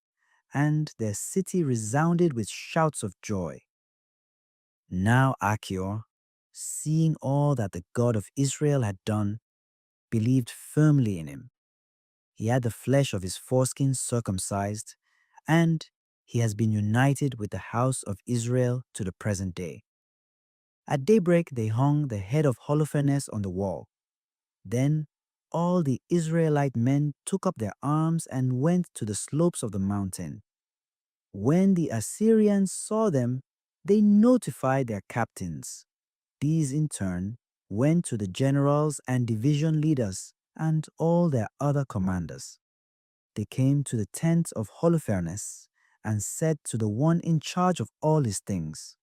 and their city resounded with shouts of joy. Now Achior, seeing all that the God of Israel had done, believed firmly in him. He had the flesh of his foreskin circumcised, and he has been united with the house of Israel to the present day. At daybreak they hung the head of Holofernes on the wall. Then all the Israelite men took up their arms and went to the slopes of the mountain. When the Assyrians saw them, they notified their captains. These in turn went to the generals and division leaders and all their other commanders. They came to the tent of Holofernes and said to the one in charge of all his things,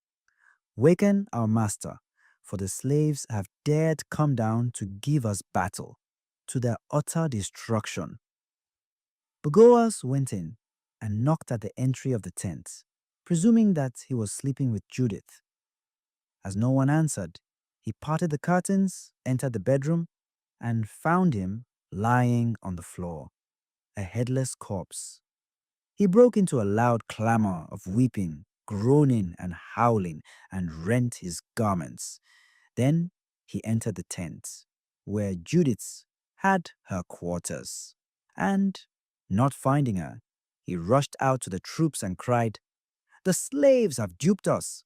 "Waken our master, for the slaves have dared come down to give us battle, to their utter destruction." Bagoas went in and knocked at the entry of the tent, presuming that he was sleeping with Judith. As no one answered, he parted the curtains, entered the bedroom, and found him lying on the floor, a headless corpse. He broke into a loud clamor of weeping, groaning, and howling, and rent his garments. Then he entered the tent, where Judith had her quarters. And, not finding her, he rushed out to the troops and cried, "The slaves have duped us!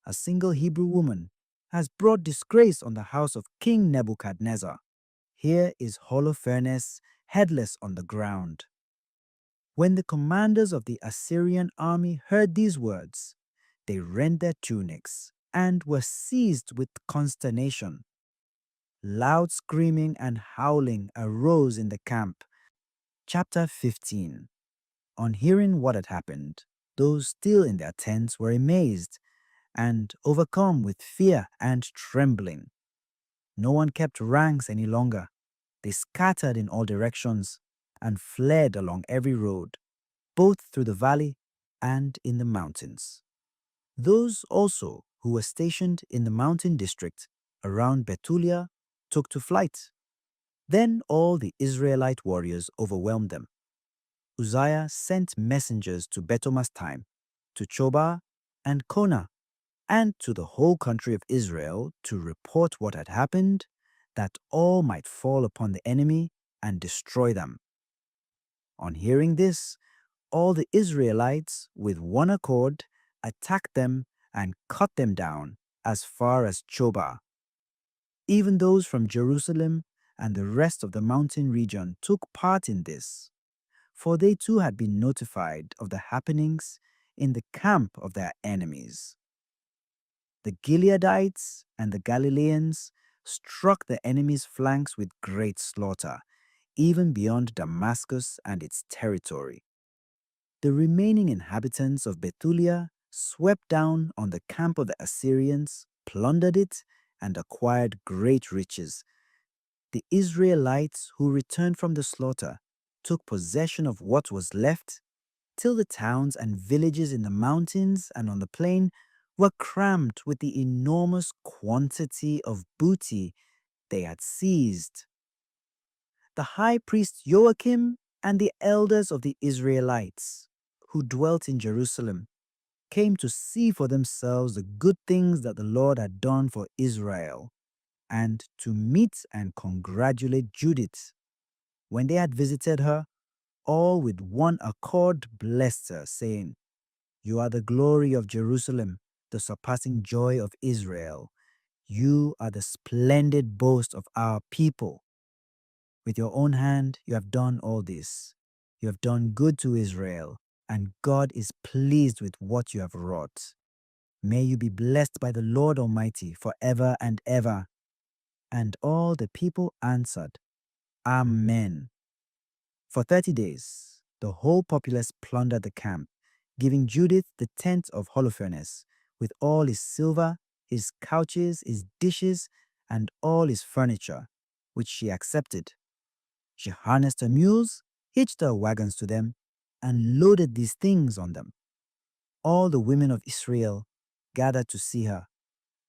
A single Hebrew woman has brought disgrace on the house of King Nebuchadnezzar. Here is Holofernes headless on the ground." When the commanders of the Assyrian army heard these words, they rent their tunics and were seized with consternation. Loud screaming and howling arose in the camp. Chapter 15. On hearing what had happened, those still in their tents were amazed and overcome with fear and trembling. No one kept ranks any longer. They scattered in all directions and fled along every road, both through the valley and in the mountains. Those also who were stationed in the mountain district around Bethulia took to flight. Then all the Israelite warriors overwhelmed them. Uzziah sent messengers to Betomastheim, to Chobah and Konah, and to the whole country of Israel to report what had happened, that all might fall upon the enemy and destroy them. On hearing this, all the Israelites, with one accord, attacked them and cut them down as far as Chobah. Even those from Jerusalem and the rest of the mountain region took part in this, for they too had been notified of the happenings in the camp of their enemies. The Gileadites and the Galileans struck the enemy's flanks with great slaughter, even beyond Damascus and its territory. The remaining inhabitants of Bethulia swept down on the camp of the Assyrians, plundered it, and acquired great riches. The Israelites who returned from the slaughter took possession of what was left, till the towns and villages in the mountains and on the plain were crammed with the enormous quantity of booty they had seized. The high priest Joachim and the elders of the Israelites, who dwelt in Jerusalem, came to see for themselves the good things that the Lord had done for Israel, and to meet and congratulate Judith. When they had visited her, all with one accord blessed her, saying, "You are the glory of Jerusalem, the surpassing joy of Israel. You are the splendid boast of our people. With your own hand you have done all this. You have done good to Israel, and God is pleased with what you have wrought. May you be blessed by the Lord Almighty forever and ever." And all the people answered, "Amen." For 30 days, the whole populace plundered the camp, giving Judith the tent of Holofernes, with all his silver, his couches, his dishes, and all his furniture, which she accepted. She harnessed her mules, hitched her wagons to them, and loaded these things on them. All the women of Israel gathered to see her,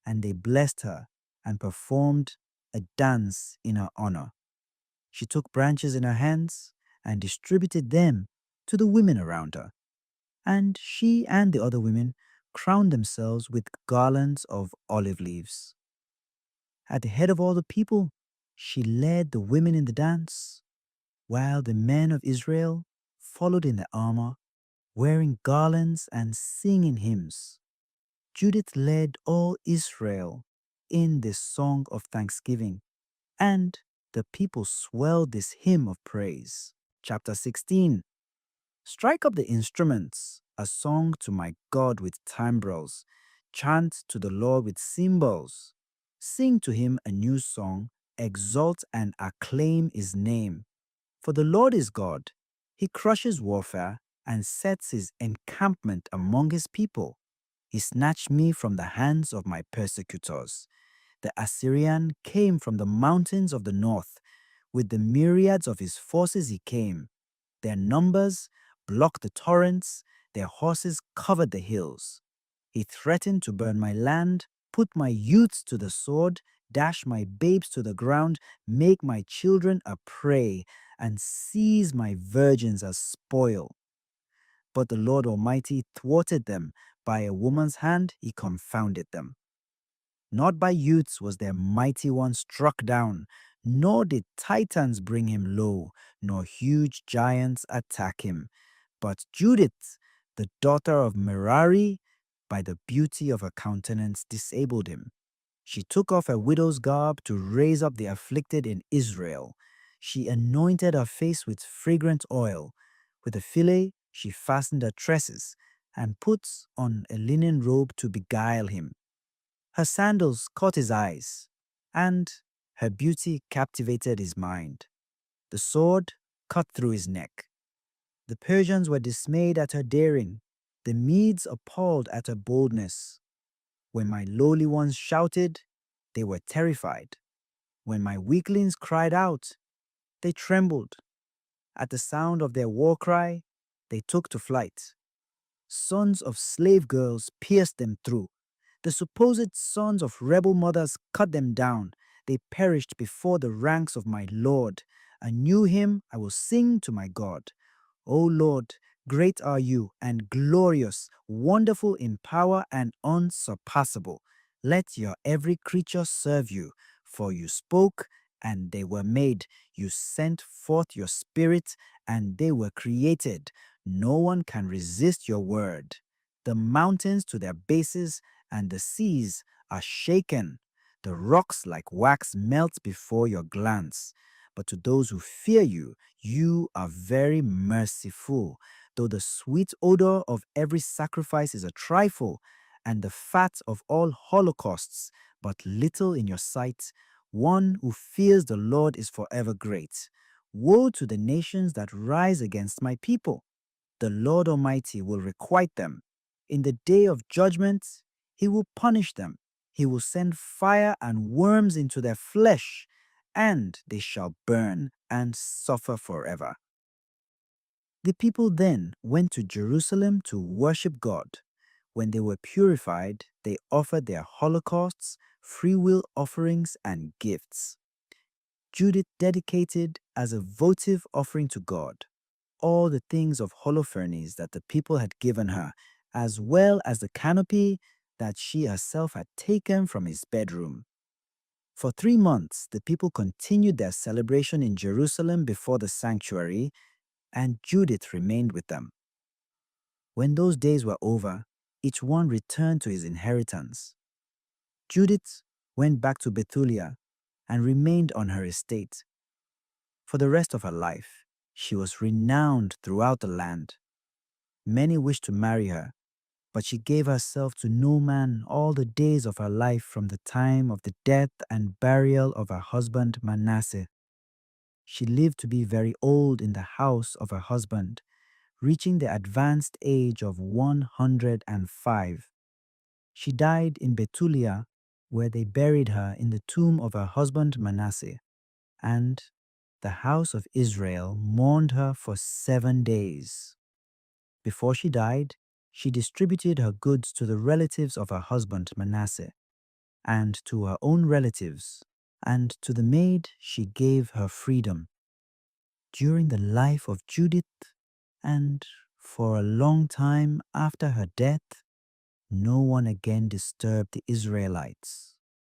and they blessed her and performed a dance in her honor. She took branches in her hands and distributed them to the women around her. And she and the other women crowned themselves with garlands of olive leaves. At the head of all the people, she led the women in the dance, while the men of Israel followed in their armor, wearing garlands and singing hymns. Judith led all Israel in this song of thanksgiving, and the people swelled this hymn of praise. Chapter 16. Strike up the instruments, a song to my God with timbrels. Chant to the Lord with cymbals. Sing to him a new song, exalt and acclaim his name. For the Lord is God. He crushes warfare and sets his encampment among his people. He snatched me from the hands of my persecutors. The Assyrian came from the mountains of the north. With the myriads of his forces he came. Their numbers blocked the torrents, their horses covered the hills. He threatened to burn my land, put my youths to the sword, dash my babes to the ground, make my children a prey, and seize my virgins as spoil. But the Lord Almighty thwarted them. By a woman's hand he confounded them. Not by youths was their mighty one struck down, nor did titans bring him low, nor huge giants attack him. But Judith, the daughter of Merari, by the beauty of her countenance disabled him. She took off her widow's garb to raise up the afflicted in Israel. She anointed her face with fragrant oil. With a fillet she fastened her tresses, and put on a linen robe to beguile him. Her sandals caught his eyes, and her beauty captivated his mind. The sword cut through his neck. The Persians were dismayed at her daring, the Medes appalled at her boldness. When my lowly ones shouted, they were terrified. When my weaklings cried out, they trembled. At the sound of their war cry, they took to flight. Sons of slave girls pierced them through. The supposed sons of rebel mothers cut them down. They perished before the ranks of my Lord. A new hymn I will sing to my God. O Lord, great are you and glorious, wonderful in power and unsurpassable. Let your every creature serve you, for you spoke and they were made. You sent forth your spirit and they were created. No one can resist your word. The mountains to their bases and the seas are shaken. The rocks like wax melt before your glance. But to those who fear you, you are very merciful. Though the sweet odor of every sacrifice is a trifle, and the fat of all holocausts but little in your sight, one who fears the Lord is forever great. Woe to the nations that rise against my people. The Lord Almighty will requite them. In the day of judgment, he will punish them. He will send fire and worms into their flesh, and they shall burn and suffer forever. The people then went to Jerusalem to worship God. When they were purified, they offered their holocausts, freewill offerings, and gifts. Judith dedicated as a votive offering to God all the things of Holofernes that the people had given her, as well as the canopy that she herself had taken from his bedroom. For 3 months, the people continued their celebration in Jerusalem before the sanctuary, and Judith remained with them. When those days were over, each one returned to his inheritance. Judith went back to Bethulia and remained on her estate. For the rest of her life, she was renowned throughout the land. Many wished to marry her, but she gave herself to no man all the days of her life from the time of the death and burial of her husband Manasseh. She lived to be very old in the house of her husband, reaching the advanced age of 105. She died in Bethulia, where they buried her in the tomb of her husband Manasseh, and the house of Israel mourned her for 7 days. Before she died, she distributed her goods to the relatives of her husband Manasseh, and to her own relatives, and to the maid she gave her freedom. During the life of Judith, and for a long time after her death, no one again disturbed the Israelites.